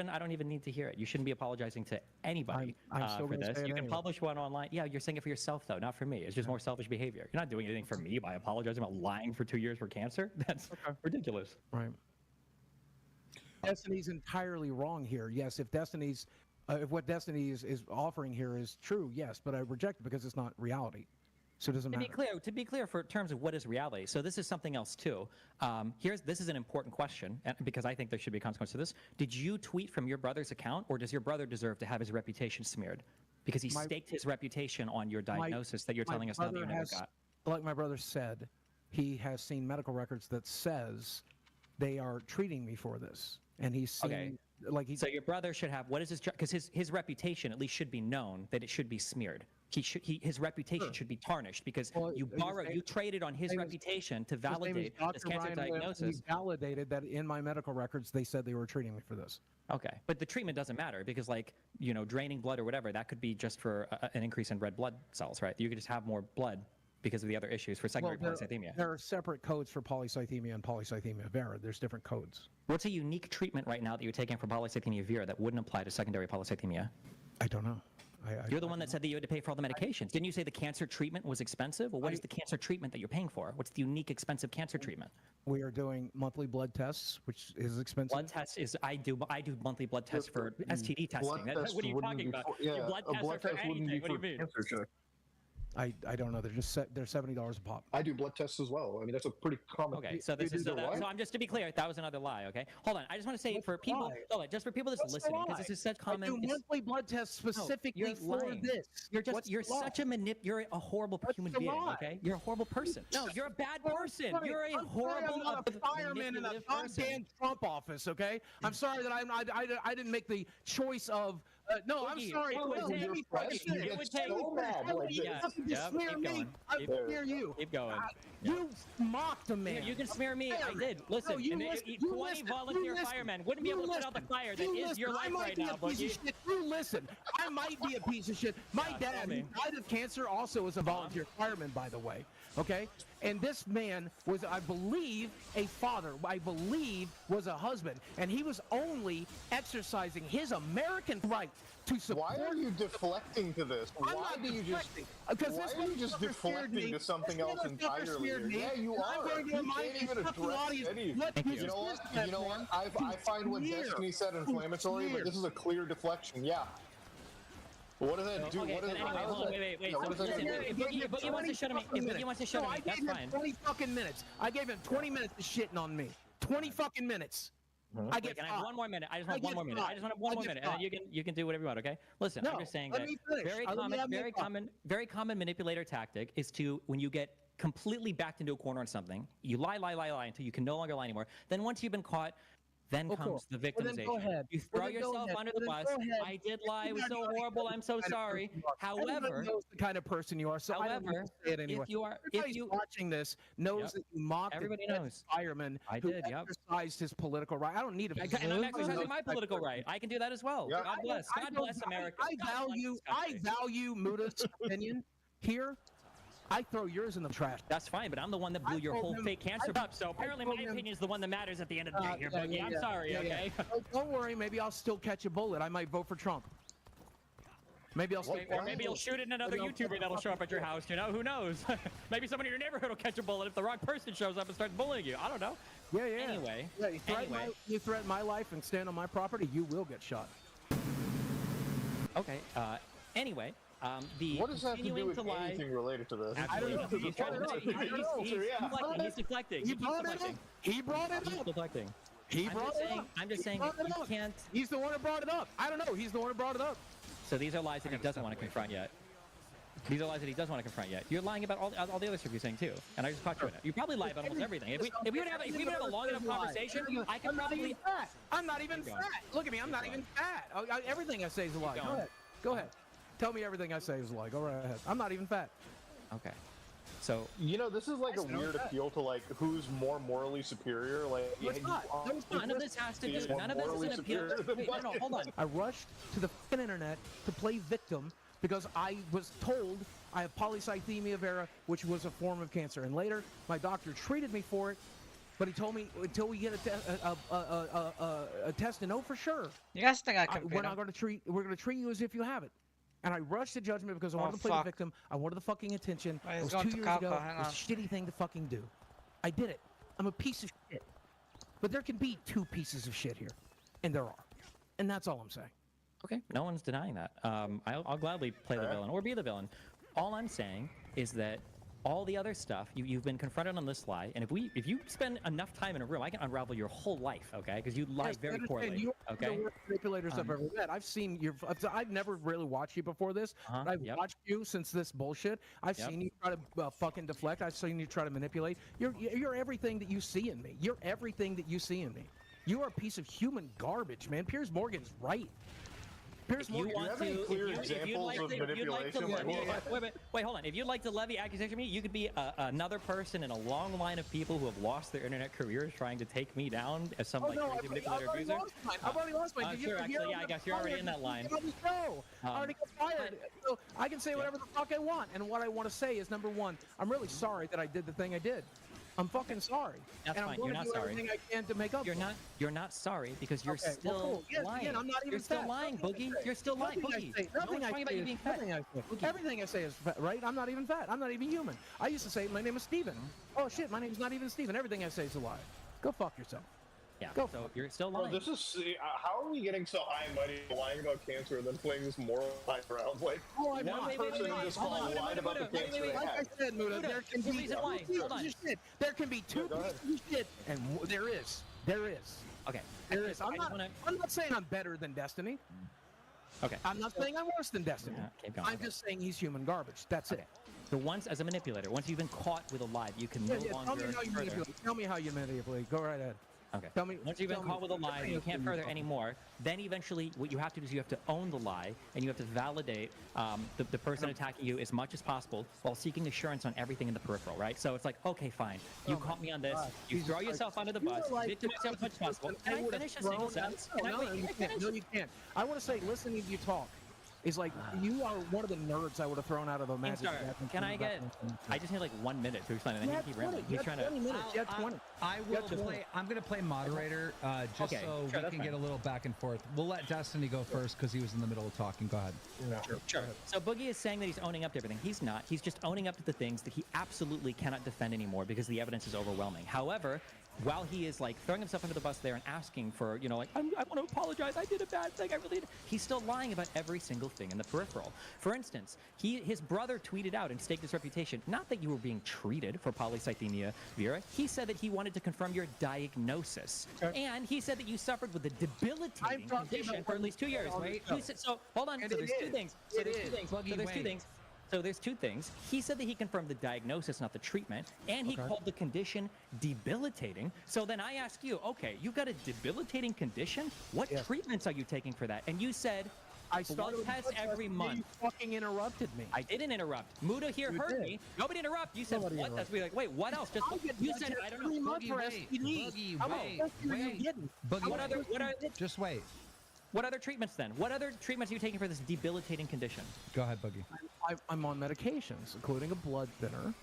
I don't even need to hear it. You shouldn't be apologizing to anybody for this. You can publish one online. Yeah, you're saying it for yourself though, not for me. It's just more selfish behavior. You're not doing anything for me by apologizing about lying for 2 years for cancer. That's ridiculous. Right. Destiny's entirely wrong here. Yes, if Destiny's, if what Destiny is offering here is true, yes, but I reject it because it's not reality. So it doesn't matter. To be clear, for terms of what is reality. So this is something else too. This is an important question, because I think there should be a consequence to this. Did you tweet from your brother's account, or does your brother deserve to have his reputation smeared? Because he staked his reputation on your diagnosis that you're telling us now that you never got. Like my brother said, he has seen medical records that says they are treating me for this, and he's seen So your brother should have, what is his, because his reputation at least should be known that it should be smeared. His reputation should be tarnished because you traded on his reputation to validate this cancer diagnosis. He validated that in my medical records they said they were treating me for this. Okay, but the treatment doesn't matter because, like, draining blood or whatever, that could be just for an increase in red blood cells, right? You could just have more blood because of the other issues for secondary polycythemia. There are separate codes for polycythemia and polycythemia vera. There's different codes. What's a unique treatment right now that you're taking for polycythemia vera that wouldn't apply to secondary polycythemia? I don't know. You're the one that said that you had to pay for all the medications. Didn't you say the cancer treatment was expensive? Well, what is the cancer treatment that you're paying for? What's the unique expensive cancer treatment? We are doing monthly blood tests, which is expensive. Blood tests is I do monthly blood tests for STD testing. What are you talking about? Your blood tests are for anything. What do you mean? I don't know. They're $70 a pop. I do blood tests as well. I mean, that's a pretty common. Okay, so I'm just to be clear, that was another lie. Okay, hold on. I just want to say for people, just for people that's listening, because this is such common. I do monthly blood tests specifically for this. You're you're a horrible human being. Okay, you're a horrible person. No, you're a bad person. You're a horrible. I'm not a fireman in a goddamn Trump office. Okay, I'm sorry that I didn't make the choice of. No, I'm sorry. It would take so bad. Smear me. I smear you. Keep going. You mocked a man. You can smear me. I did. Listen, 20 volunteer firemen wouldn't be able to put out the fire that is your life right now. You listen. I might be a piece of shit. My dad, who died of cancer, also was a volunteer fireman, by the way. Okay? And this man was, I believe, a father. I believe was a husband. And he was only exercising his American right to support. Why are you deflecting to this? Why are you just deflecting to something else entirely? Yeah, you are. I'm going to remind you can't even address anything. You know what? I find what Destiny said inflammatory, but this is a clear deflection. Yeah. What does that do? Okay, What but does anyway, how hold on, does wait. yeah, So what does that listen, do? if Boogie wants to shut him, if Boogie wants to shut him, that's fine. 20 fucking minutes. I gave him 20 minutes of shitting on me. 20 fucking minutes. I Wait, get can I have 1 more minute? I just want 1 more minute. I just want 1 more minute, and then you can do whatever you want. Okay? Listen, I'm just saying that very common manipulator tactic is to, when you get completely backed into a corner on something, you lie until you can no longer lie anymore. Then once you've been caught, then comes the victimization. You throw yourself under the bus. I did lie. It was so horrible. I'm so sorry. However, knows the kind of person you are. So I don't however, say it anyway. if you watching this knows that you mocked everybody a knows fireman who exercised his political right. I don't need to. And I'm exercising my political right. I can do that as well. Yeah. God bless. God bless America. I value Muda's opinion here. I throw yours in the trash. That's fine, but I'm the one that blew your whole fake cancer up. So apparently my opinion is the one that matters at the end of the day here, Boogie. I'm sorry, okay? Don't worry. Maybe I'll still catch a bullet. I might vote for Trump. Maybe I'll. Or maybe you'll shoot at another YouTuber that'll show up at your house. You know, who knows? Maybe someone in your neighborhood will catch a bullet if the wrong person shows up and starts bullying you. I don't know. Yeah. Anyway. You threaten my life and stand on my property, you will get shot. Okay. Anyway. What does that have to do with anything related to this? He's deflecting. He brought it up. He's deflecting. I'm just saying you can't. He's the one who brought it up. I don't know. He's the one who brought it up. So these are lies that he doesn't want to confront yet. These are lies that he does want to confront yet. You're lying about all the other stuff you're saying too, and I just caught you in it. You probably lie about almost everything. If we would have a long enough conversation, I could probably. I'm not even fat. Look at me. I'm not even fat. Everything I say is a lie. Go ahead. Tell me everything I say is a lie. Go right ahead. I'm not even fat. Okay. So this is like a weird appeal to like who's more morally superior. Like none of this has to do. None of this is an appeal. Wait, no, hold on. I rushed to the internet to play victim because I was told I have polycythemia vera, which was a form of cancer, and later my doctor treated me for it. But he told me until we get a test to know for sure. You guys think I can? We're not going to treat. We're going to treat you as if you have it. And I rushed to judgment because I wanted to play the victim. I wanted the fucking attention. It was 2 years ago. It was a shitty thing to fucking do. I did it. I'm a piece of shit. But there can be 2 pieces of shit here, and there are, and that's all I'm saying. Okay, no one's denying that. I'll gladly play the villain or be the villain. All I'm saying is that all the other stuff you've been confronted on this lie, and if you spend enough time in a room, I can unravel your whole life, okay? Because you lie very poorly. You're okay. The worst manipulators I've ever met. I've seen your. I've never really watched you before this. But I've watched you since this bullshit. I've seen you try to fucking deflect. I've seen you try to manipulate. You're everything that you see in me. You're everything that you see in me. You are a piece of human garbage, man. Piers Morgan's right. Wait, hold on. If you'd like to levy accusation on me, you could be another person in a long line of people who have lost their internet careers trying to take me down as some crazy manipulator abuser. I've already lost mine. Sure, actually, yeah, I guess you're already in that line. I already got fired. So I can say whatever the fuck I want. And what I want to say is, number one, I'm really sorry that I did the thing I did. I'm fucking sorry. That's and fine. I'm going You're not to do sorry. everything I can to make up. You're not sorry because you're still lying. Again, I'm not even you're still lying, Boogie. You're still lying, Boogie. Everything I say is right. I'm not even fat. I'm not even human. I used to say my name is Steven. Oh shit, my name's not even Steven. Everything I say is a lie. Go fuck yourself. Yeah. Go so you're still lying. Bro, this is how are we getting so high and mighty lying about cancer and then playing this moral high ground? Like one person in this call lied about the cancer. Like I said, Muda, there can be 2 pieces of shit. There can be 2 pieces of shit, and there is. Okay. There is. I'm not saying I'm better than Destiny. Okay. I'm not saying I'm worse than Destiny. I'm just saying he's human garbage. That's it. So once, as a manipulator, once you've been caught with a lie, you can no longer. Tell me how you manipulate. Go right ahead. Okay. Tell me. Once you've been caught with a lie, you can't further anymore. Then eventually, what you have to do is you have to own the lie, and you have to validate the person attacking you as much as possible, while seeking assurance on everything in the peripheral. Right. So it's like, okay, fine. You caught me on this. You throw yourself under the bus. Victim yourself as much as possible. Can I finish a single sentence? No, you can't. I want to say, listening to you talk is like you are one of the nerds I would have thrown out of a magic. Can I get? I just need like 1 minute to explain it. Then you keep rambling. He's trying to. 20 minutes. You have 20. I will play. I'm going to play moderator just so we can get a little back and forth. We'll let Destiny go first because he was in the middle of talking. Go ahead. Sure. So Boogie is saying that he's owning up to everything. He's not. He's just owning up to the things that he absolutely cannot defend anymore because the evidence is overwhelming. However, while he is like throwing himself under the bus there and asking for, you know, like, I want to apologize, I did a bad thing, I really did. He's still lying about every single thing in the peripheral. For instance, his brother tweeted out and staked his reputation, not that you were being treated for polycythemia vera. He said that he wanted to confirm your diagnosis. And he said that you suffered with a debilitating condition for at least 2 years. Right? So hold on, so there's two things. So there's two things. He said that he confirmed the diagnosis, not the treatment, and he called the condition debilitating. So then I ask you, okay, you've got a debilitating condition? What treatments are you taking for that? And you said, I started tests every month. You fucking interrupted me. I didn't interrupt. Muda here heard me. Nobody interrupt. You said what? That's like, wait, what else? Just you said I don't know. 3 months for STDs. Boogie, just wait. What other treatments then? What other treatments are you taking for this debilitating condition? Go ahead, Boogie. I'm on medications, including a blood thinner,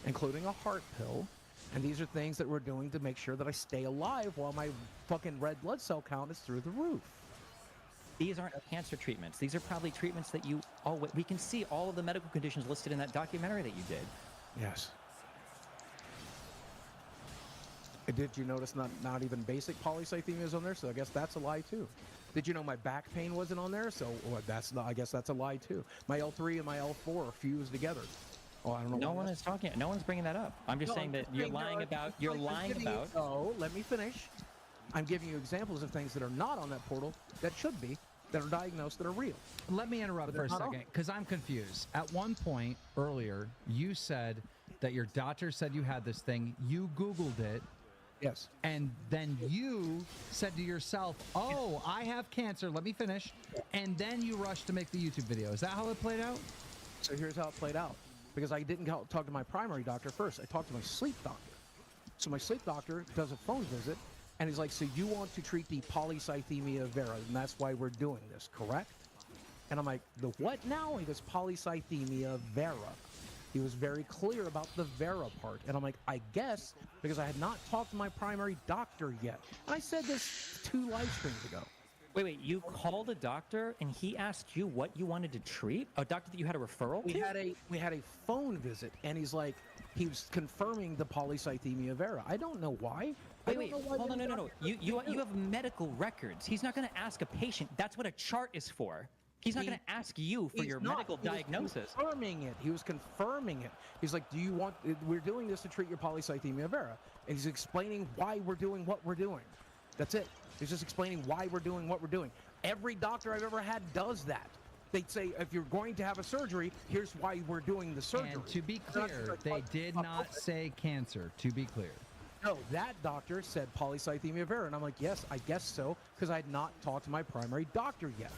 including a heart pill, and these are things that we're doing to make sure that I stay alive while my fucking red blood cell count is through the roof. These aren't cancer treatments. These are probably treatments that you we can see all of the medical conditions listed in that documentary that you did. Yes. Did you notice not even basic polycythemia is on there? So I guess that's a lie too. Did you know my back pain wasn't on there? So I guess that's a lie too. My L3 and my L4 are fused together. Oh, I don't know. No one is talking. No one's bringing that up. I'm just saying that you're lying about. You're lying about. Oh, let me finish. I'm giving you examples of things that are not on that portal that should be, that are diagnosed, that are real. Let me interrupt for a second because I'm confused. At one point earlier, you said that your doctor said you had this thing. You Googled it. Yes. And then you said to yourself, oh, I have cancer. Let me finish. And then you rushed to make the YouTube video. Is that how it played out? So here's how it played out. Because I didn't talk to my primary doctor first. I talked to my sleep doctor. So my sleep doctor does a phone visit. And he's like, so you want to treat the polycythemia vera. And that's why we're doing this, correct? And I'm like, the what now? He goes, polycythemia vera. He was very clear about the Vera part. And I'm like, I guess, because I had not talked to my primary doctor yet. And I said this 2 live streams ago. Wait, you called a doctor and he asked you what you wanted to treat? A doctor that you had a referral to? We had a phone visit, and he's like, he was confirming the polycythemia vera. I don't know why. Wait, hold on, no. You have medical records. He's not going to ask a patient. That's what a chart is for. He's not going to ask you for your medical diagnosis. He was confirming it. He's like, we're doing this to treat your polycythemia vera. And he's explaining why we're doing what we're doing. That's it. He's just explaining why we're doing what we're doing. Every doctor I've ever had does that. They'd say, if you're going to have a surgery, here's why we're doing the surgery. And to be clear, they did not say cancer, to be clear. No, that doctor said polycythemia vera. And I'm like, yes, I guess so, because I had not talked to my primary doctor yet.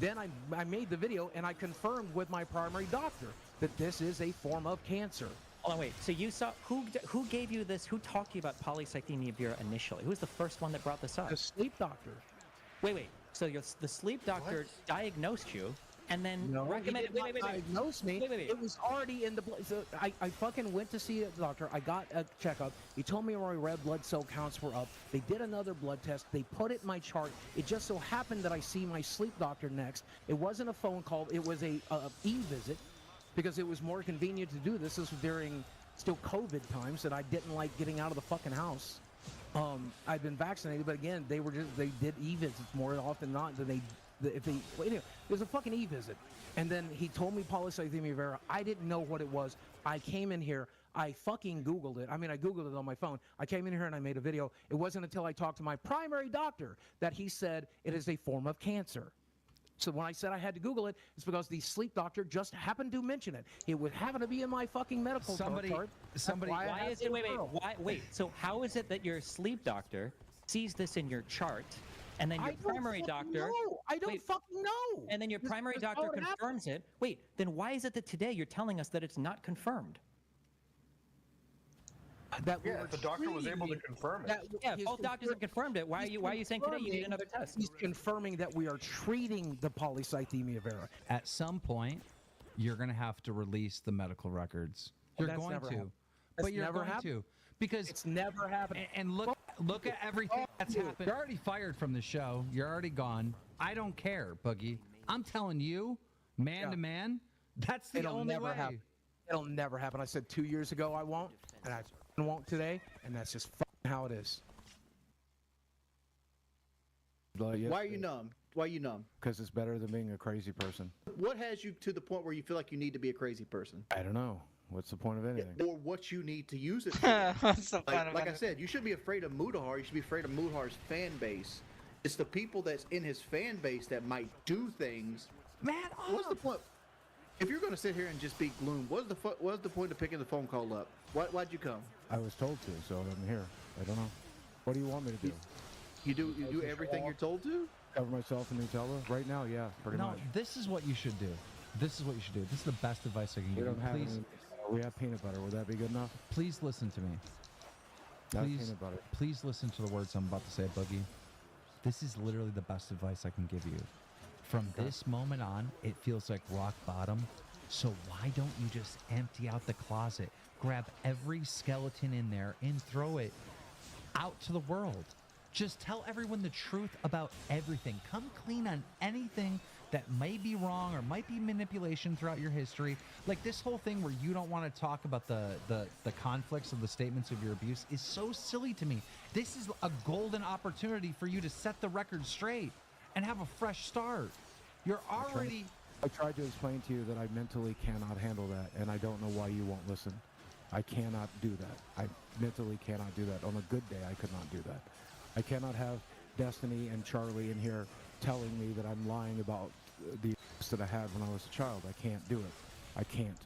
Then I made the video and I confirmed with my primary doctor that this is a form of cancer. Hold on, wait. So you saw who gave you this? Who talked to you about polycythemia vera initially? Who was the first one that brought this up? The sleep doctor. Wait. So the sleep doctor diagnosed you and then recommended. Wait. Diagnosed me. Wait. It was already in the blood. So I fucking went to see a doctor. I got a checkup. He told me my red blood cell counts were up. They did another blood test. They put it in my chart. It just so happened that I see my sleep doctor next. It wasn't a phone call. It was a e-visit because it was more convenient to do this. This was during still COVID times and I didn't like getting out of the fucking house. I've been vaccinated, but again, they did e-visits more often than not than anyway, there's a fucking e-visit. And then he told me polycythemia vera. I didn't know what it was. I came in here. I fucking Googled it. I mean, I Googled it on my phone. I came in here and I made a video. It wasn't until I talked to my primary doctor that he said it is a form of cancer. So when I said I had to Google it, it's because the sleep doctor just happened to mention it. It would happen to be in my fucking medical chart. Why is it? Wait. So how is it that your sleep doctor sees this in your chart, and then your primary doctor? I don't fucking know. And then your primary doctor confirms it. Wait. Then why is it that today you're telling us that it's not confirmed? The doctor was able to confirm it. Both doctors have confirmed it. Why are you saying today you need another test? He's confirming that we are treating the polycythemia vera. At some point, you're going to have to release the medical records. You're going to. But you're going to. Because it's never happened. And look at everything that's happened. You're already fired from the show. You're already gone. I don't care, Boogie. I'm telling you, man to man, that's the only way. It'll never happen. I said 2 years ago I won't, and I won't today, and that's just fucking how it is. Why are you numb? Why are you numb? Because it's better than being a crazy person. What has you to the point where you feel like you need to be a crazy person? I don't know. What's the point of anything? Or what you need to use it for? What's the point of Like I anything? said, you shouldn't be afraid of Mudahar. You should be afraid of Mudahar's fan base. It's the people that's in his fan base that might do things. Man, what's the point? If you're going to sit here and just be gloom, what's the point of picking the phone call up? Why'd you come? I was told to, so I'm here. I don't know. What do you want me to do? You do everything you're told to? Cover myself in Nutella? Right now, yeah, pretty much. This is what you should do. This is what you should do. This is the best advice I can We give you. don't have Please, any, we have peanut butter. Would that be good enough? please listen to me. Not Please, peanut butter. please listen to the words I'm about to say, Boogie. This is literally the best advice I can give you. From this moment on, it feels like rock bottom. So why don't you just empty out the closet, grab every skeleton in there, and throw it out to the world? Just tell everyone the truth about everything. Come clean on anything that may be wrong or might be manipulation throughout your history. Like this whole thing where you don't want to talk about the conflicts of the statements of your abuse is so silly to me. This is a golden opportunity for you to set the record straight and have a fresh start. You're already... I tried to explain to you that I mentally cannot handle that, and I don't know why you won't listen. I cannot do that. I mentally cannot do that. On a good day, I could not do that. I cannot have Destiny and Charlie in here telling me that I'm lying about the abuse that I had when I was a child. I can't do it. I can't.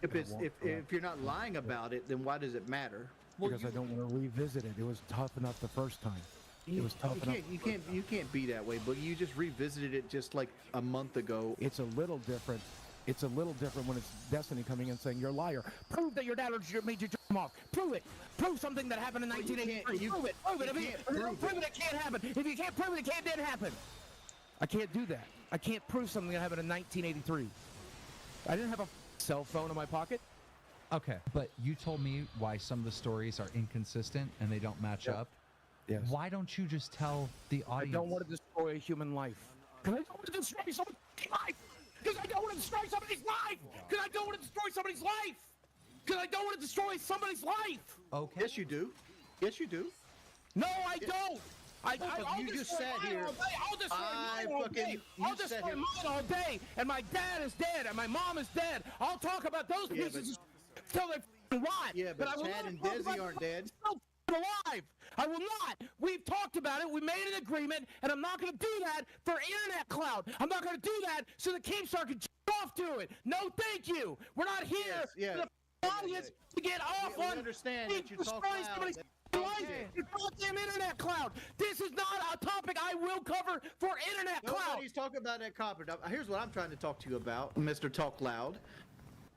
If you're not lying about it, then why does it matter? Because I don't want to revisit it. It was tough enough the first time. It was tough enough. You can't be that way. But you just revisited it just like a month ago. It's a little different. It's a little different when it's Destiny coming in saying you're a liar. Prove that your dad made you jerk off. Prove it. Prove something that happened in 1983. Prove it. Prove it. If you don't prove it, it can't happen. If you can't prove it, it didn't happen. I can't do that. I can't prove something that happened in 1983. I didn't have a cell phone in my pocket. Okay, but you told me why some of the stories are inconsistent and they don't match up. Yes. Why don't you just tell the audience? I don't want to destroy a human life. Because I don't want to destroy someone's life. Because I don't want to destroy somebody's life. Because I don't want to destroy somebody's life. Because I don't want to destroy somebody's life. Okay. Yes, you do. Yes, you do. No, I don't. I'll you just destroy sat mine here. all day. I'll destroy mine all day. I'll destroy mine all day. And my dad is dead. And my mom is dead. I'll talk about those pieces until they rot. Yeah, but I will Chad not and talk Desi about aren't dead. alive. I will not. We've talked about it. We made an agreement, and I'm not going to do that for internet clout. I'm not going to do that so the Keemstar can off to it. No, thank you. We're not here for the audience to get off on. Understand that you talk destroying loud. somebody's life. It's goddamn internet clout. This is not a topic I will cover for internet clout. Nobody's talking about that copper. Now, here's what I'm trying to talk to you about, Mr. Talk Loud,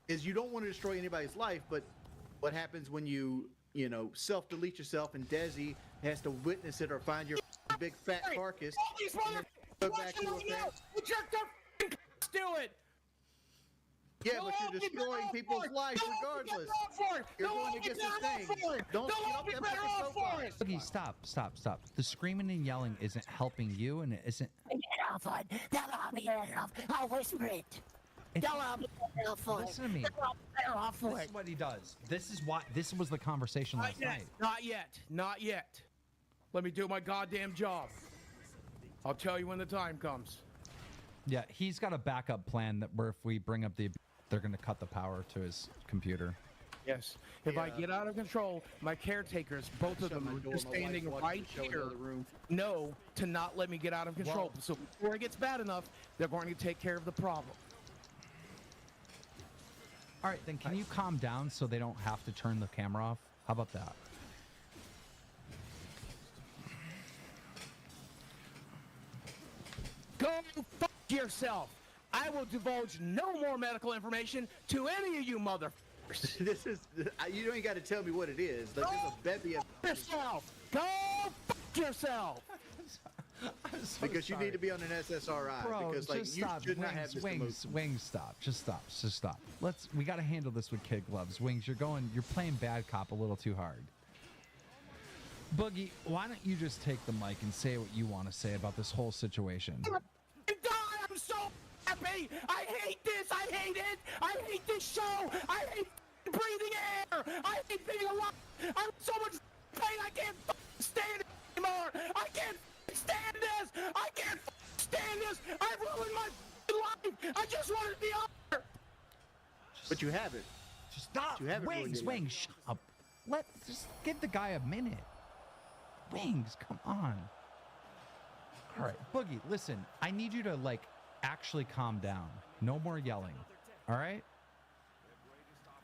is you don't want to destroy anybody's life, but what happens when you self-delete yourself and Desi has to witness it or find your big fat carcass. All these motherfuckers watching right now, you jerk their do it. Yeah, but you're destroying people's lives regardless. You're going against the thing. Don't be better off for it. Boogie, stop. The screaming and yelling isn't helping you, and it isn't. I'll whisper it. Listen to me. This is what he does. This was the conversation last night. Not yet. Let me do my goddamn job. I'll tell you when the time comes. Yeah, he's got a backup plan that where if we bring up they're going to cut the power to his computer. Yes. If I get out of control, my caretakers, both of them, are just standing right here, know to not let me get out of control. So before it gets bad enough, they're going to take care of the problem. All right, then can you calm down so they don't have to turn the camera off? How about that? Go fuck yourself. I will divulge no more medical information to any of you motherfuckers. This is, you don't even got to tell me what it is. Like, there's a bevy of yourself. Go fuck yourself. Because you need to be on an SSRI. Bro, because like just you stop. should not have this Wings, stop. Just stop. We got to handle this with kid gloves. Wings, you're playing bad cop a little too hard. Boogie, why don't you just take the mic and say what you want to say about this whole situation? I'm so happy. I hate this. I hate it. I hate this show. I hate breathing air. I hate being alive. I'm in so much pain I can't stand it anymore. I can't stand this. I can't stand this. I've ruined my life. I just want to be on. But you haven't. Just stop. You haven't ruined your life. Wings, shut up. Let's just give the guy a minute. Wings, come on. All right, Boogie, listen. I need you to like actually calm down. No more yelling. All right?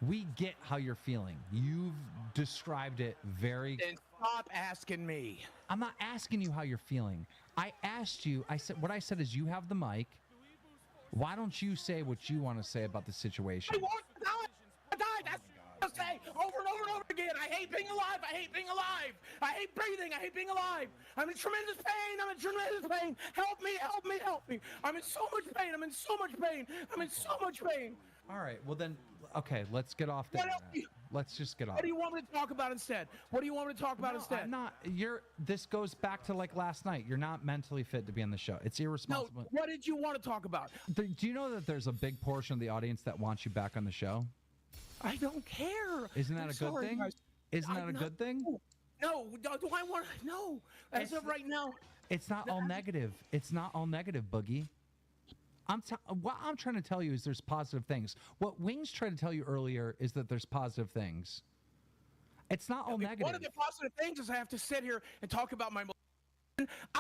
We get how you're feeling. You've described it very... Then stop asking me. I'm not asking you how you're feeling. I asked you, what I said is you have the mic. Why don't you say what you want to say about the situation? I want to die. That's what I say over and over and over again. I hate being alive. I hate being alive. I hate breathing. I hate being alive. I'm in tremendous pain. I'm in tremendous pain. Help me, help me, help me. I'm in so much pain. I'm in so much pain. I'm in so much pain. All right, well then, okay, let's get off that. Let's just get off. What do you want me to talk about instead? What do you want me to talk about instead? I'm not. This goes back to like last night. You're not mentally fit to be on the show. It's irresponsible. No, what did you want to talk about? Do you know that there's a big portion of the audience that wants you back on the show? I don't care. Isn't that a good thing? Guys. Isn't that a good thing? No, do I want? No. As of right now, it's not all negative. It's not all negative, Boogie. What I'm trying to tell you is there's positive things. What Wings tried to tell you earlier is that there's positive things. It's not all negative. One of the positive things is I have to sit here and talk about my.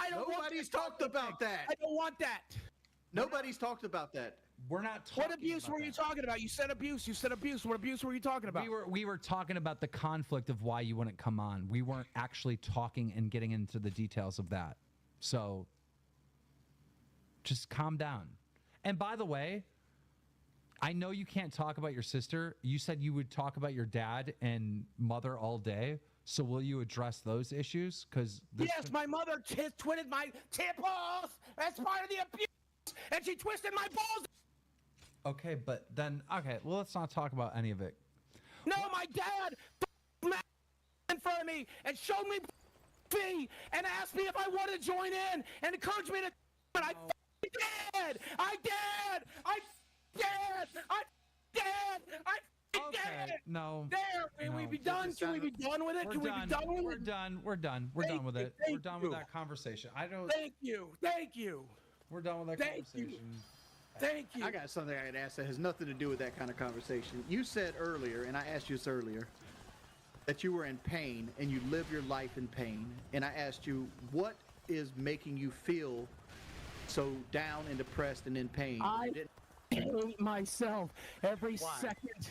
Nobody's talked about that. I don't want that. Nobody's talked about that. We're not talking What abuse were you talking about? You said abuse. You said abuse. What abuse were you talking about? We were talking about the conflict of why you wouldn't come on. We weren't actually talking and getting into the details of that. So just calm down. And by the way, I know you can't talk about your sister. You said you would talk about your dad and mother all day. So will you address those issues? Because yes, my mother twisted my balls. That's part of the abuse, and she twisted my balls. Okay, but then well, let's not talk about any of it. No, my dad in front of me and showed me and asked me if I wanted to join in and encouraged me to. And I did. I did. I did. I did. I did. No. There. Can we be done? Can we be done with it? Can we be done with it? We're done. We're done. We're done with it. We're done with that conversation. I don't. Thank you. Thank you. We're done with that conversation. Thank you. I got something I can ask that has nothing to do with that kind of conversation. You said earlier, and I asked you this earlier, that you were in pain and you live your life in pain. And I asked you, what is making you feel so down and depressed and in pain? I hate myself every second.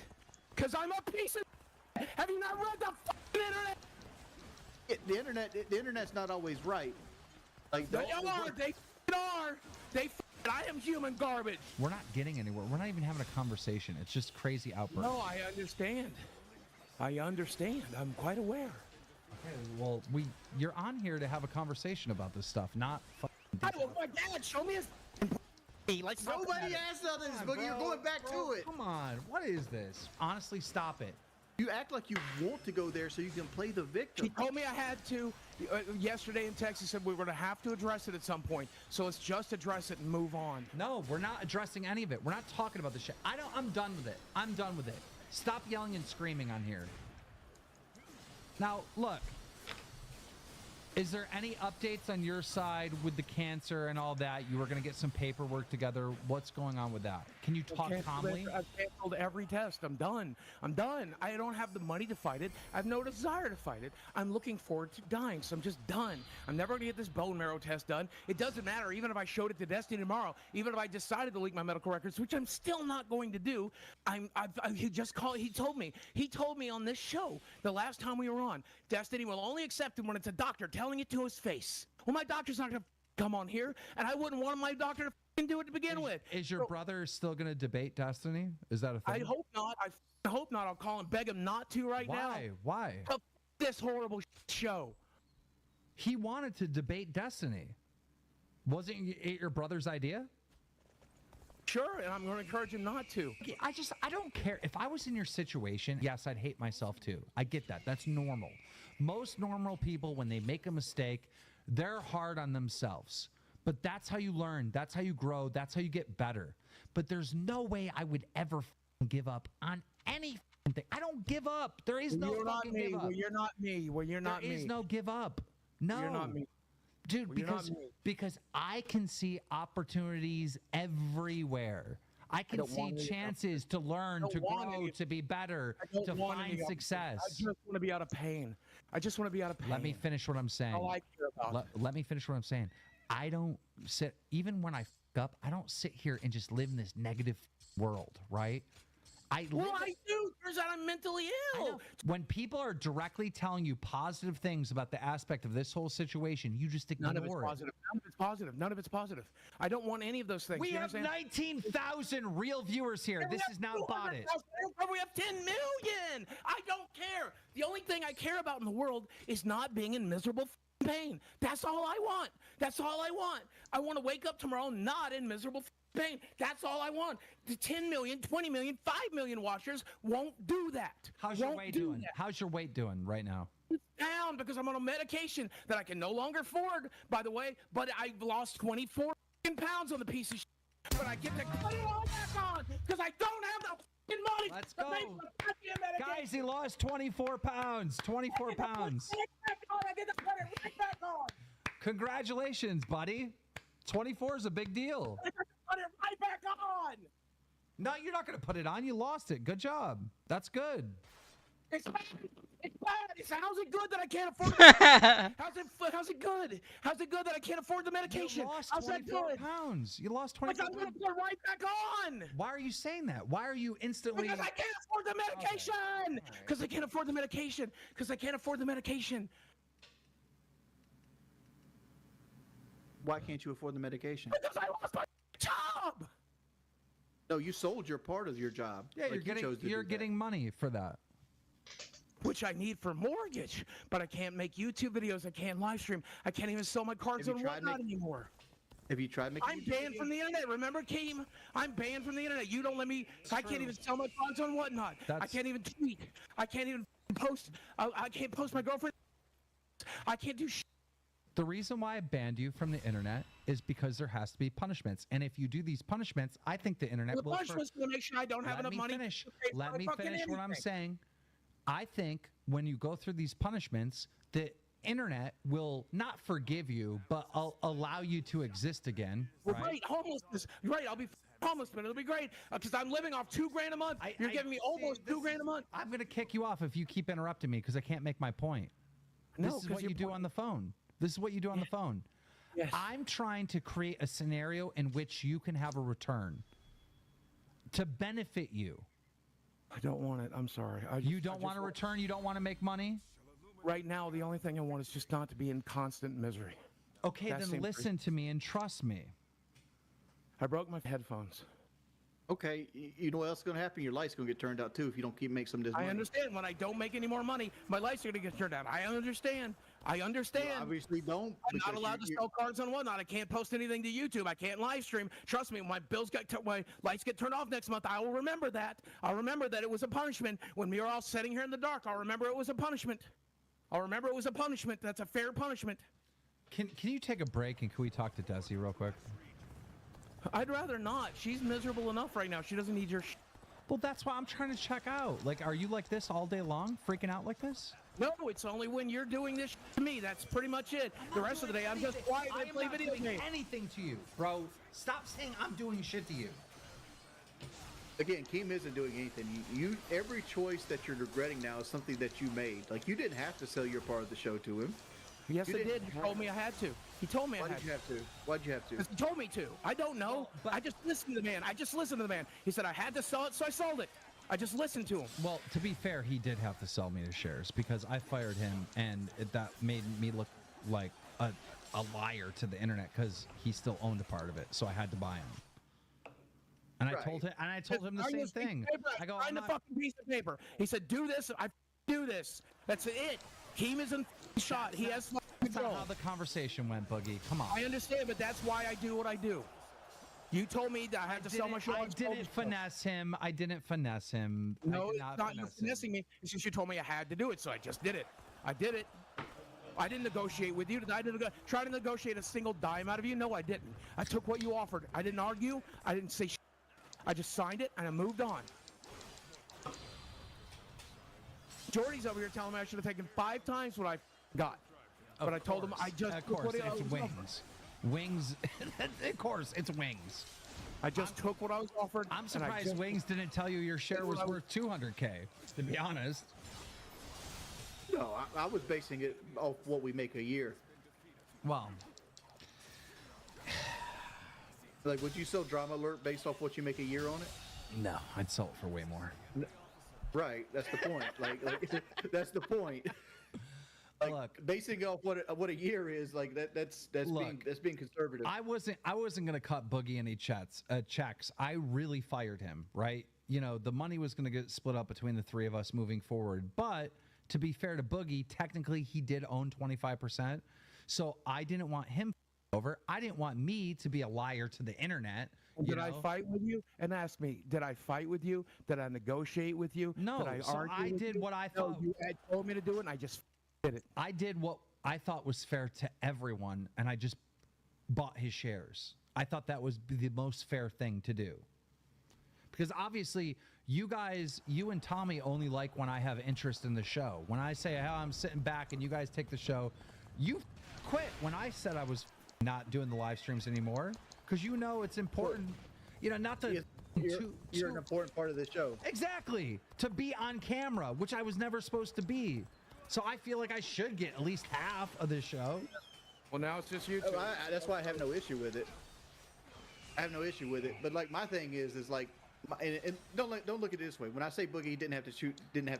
Because I'm a piece of. Have you not read the internet? The internet's not always right. Like they are. I am human garbage. We're not getting anywhere. We're not even having a conversation. It's just crazy outbursts. No, I understand. I understand. I'm quite aware. Okay, well, you're on here to have a conversation about this stuff, not. My dad, show me his. Like nobody asked all this, but you're going back to it. Come on, what is this? Honestly, stop it. You act like you want to go there so you can play the victim. He told me I had to. Yesterday in text, he said we were going to have to address it at some point. So let's just address it and move on. No, we're not addressing any of it. We're not talking about this shit. I'm done with it. I'm done with it. Stop yelling and screaming on here. Now, look. Is there any updates on your side with the cancer and all that? You were going to get some paperwork together. What's going on with that? Can you talk calmly? I've canceled every test. I'm done. I'm done. I don't have the money to fight it. I have no desire to fight it. I'm looking forward to dying, so I'm just done. I'm never going to get this bone marrow test done. It doesn't matter, even if I showed it to Destiny tomorrow, even if I decided to leak my medical records, which I'm still not going to do. He told me on this show, the last time we were on, Destiny will only accept him when it's a doctor telling it to his face. Well, my doctor's not going to come on here, and I wouldn't want my doctor to do it to begin with. Is your brother still going to debate Destiny? Is that a thing? I hope not. I hope not. I'll call him, beg him not to now. Why? This horrible show. He wanted to debate Destiny. Wasn't it your brother's idea? Sure, and I'm going to encourage him not to. I don't care. If I was in your situation, yes, I'd hate myself too. I get that. That's normal. Most normal people, when they make a mistake, they're hard on themselves. But that's how you learn. That's how you grow. That's how you get better. But there's no way I would ever give up on any thing. I don't give up. There is no fucking give up. Well, you're not me. Well, you're not me. There is no give up. No. You're not me. Dude, Well, you're not because I can see opportunities everywhere. I can see chances to learn, to grow, to be better, to find success. I just want to be out of pain. I just want to be out of pain. Let me finish what I'm saying. All I care about. Let me finish what I'm saying. I don't sit, even when I f up, I don't sit here and just live in this negative world, right? I do. Turns out I'm mentally ill. When people are directly telling you positive things about the aspect of this whole situation, you just ignore None of it's it. positive. None of it's positive. None of it's positive. I don't want any of those things. We You have understand? 19,000 real viewers here. This is not bought it. We have 10 million. I don't care. The only thing I care about in the world is not being in miserable pain. That's all I want. That's all I want. I want to wake up tomorrow not in miserable pain. That's all I want. The 10 million, 20 million, 5 million watchers won't do that. How's your weight doing? How's your weight doing right now? It's down because I'm on a medication that I can no longer afford, by the way, but I've lost 24 pounds on the piece of shit. But I get to cut it all back on because I don't have the fucking money. Let's to go. pay for the goddamn medication. Guys, he lost 24 pounds. 24 pounds. I get to put it right back on. Congratulations, buddy. 24 is a big deal. I get to put it right back on. No, you're not going to put it on. You lost it. Good job. That's good. It's bad. It's bad. How's it good that I can't afford it? How's it good? How's it good that I can't afford the medication? You lost How's that 24 good? pounds. You lost 24 I'm going to pounds. put it right back on. Why are you saying that? Why are you instantly... Because I can't afford the medication. Because I can't afford the medication. Because I can't afford the medication. Why can't you afford the medication? Because I lost my job. No, you sold your part of your job. Yeah, Like, you're getting money for that. Which I need for mortgage, but I can't make YouTube videos. I can't live stream. I can't even sell my cards Have on you tried whatnot anymore. Have you tried making? I'm banned from the internet. Remember, Keem? I'm banned from the internet. You don't let me. I can't even sell my cards on whatnot. I can't even tweet. I can't even post. I can't post my girlfriend. I can't do shit. The reason why I banned you from the internet is because there has to be punishments. And if you do these punishments, I think the internet The will... punishment's going to make sure I don't have enough money. Let me finish what I'm saying. I think when you go through these punishments, the internet will not forgive you, but allow you to exist again. Right, homelessness. Right, I'll be homeless, but it'll be great because I'm living off $2,000 a month. You're giving me almost $2,000 a month. I'm going to kick you off if you keep interrupting me because I can't make my point. No, This is what you do on the phone. This is what you do on the phone. Yes. I'm trying to create a scenario in which you can have a return to benefit you. I don't want it. I'm sorry. You don't want to return? You don't want to make money? Right now, the only thing I want is just not to be in constant misery. Okay, then listen to me and trust me. I broke my headphones. Okay, you know what else is going to happen? Your light's going to get turned out too if you don't keep making some of this money. I understand. When I don't make any more money, my lights are going to get turned out. I understand. I understand. You obviously don't. I'm not allowed to sell cards on whatnot. I can't post anything to YouTube. I can't live stream. Trust me, my lights get turned off next month. I will remember that. I'll remember that it was a punishment. When we were all sitting here in the dark, I'll remember it was a punishment. I'll remember it was a punishment. That's a fair punishment. Can you take a break and can we talk to Desi real quick? I'd rather not. She's miserable enough right now. She doesn't need your Well, that's why I'm trying to check out. Like, are you like this all day long, freaking out like this? No, it's only when you're doing this to me. That's pretty much it. The rest of the day, I'm just quiet and play video games. Anything to you, bro. Stop saying I'm doing shit to you. Again, Keem isn't doing anything. You every choice that you're regretting now is something that you made. Like, you didn't have to sell your part of the show to him. Yes, I did. He told me I had to. He told me I had to. Why'd you have to? Why'd you have to? Because he told me to. I don't know. I just listened to the man. I just listened to the man. He said I had to sell it, so I sold it. I just listened to him. Well, to be fair, he did have to sell me the shares because I fired him, and that made me look like a liar to the internet because he still owned a part of it, so I had to buy him. And I told him the same thing. I go, find a fucking piece of paper. He said, "Do this." I do this. That's it. Keem isn't shot. He has That's not how the conversation went, Boogie. Come on. I understand, but that's why I do what I do. You told me that I had to sell my show. I didn't finesse him. I didn't finesse him. No, it's not you finessing me. It's just you told me I had to do it, so I just did it. I did it. I didn't negotiate with you. I didn't try to negotiate a single dime out of you. No, I didn't. I took what you offered. I didn't argue. I didn't say shit. I just signed it and I moved on. Jordy's over here telling me I should have taken 5 times what I got. But I told him I just Of course, it's wings. Wings. Of course, it's wings. I just took what I was offered. I'm surprised Wings didn't tell you your share was worth 200K. To be honest. No, I was basing it off what we make a year. Well, like, would you sell Drama Alert based off what you make a year on it? no, I'd sell it for way more. Right, that's the point. like that's the point. Like, look, basing off what a year is, like that's being conservative. I wasn't gonna cut Boogie any checks. I really fired him, right? You know, the money was gonna get split up between the three of us moving forward. But to be fair to Boogie, technically he did own 25%. So I didn't want him over. I didn't want me to be a liar to the internet. Did I fight with you? And ask me, did I fight with you? Did I negotiate with you? No, did I so argue I with did you? what I No, thought. you had told me to do it, and I just did it. I did what I thought was fair to everyone, and I just bought his shares. I thought that was the most fair thing to do. Because obviously, you guys, you and Tommy only like when I have interest in the show. When I say, oh, I'm sitting back and you guys take the show, you quit when I said I was not doing the live streams anymore. Because you know it's important, you know, not to... You're an important part of the show. Exactly. To be on camera, which I was never supposed to be. So I feel like I should get at least half of this show. Well, now it's just you two. That's why I have no issue with it. I have no issue with it. But like my thing is like, and don't look at it this way. When I say Boogie didn't have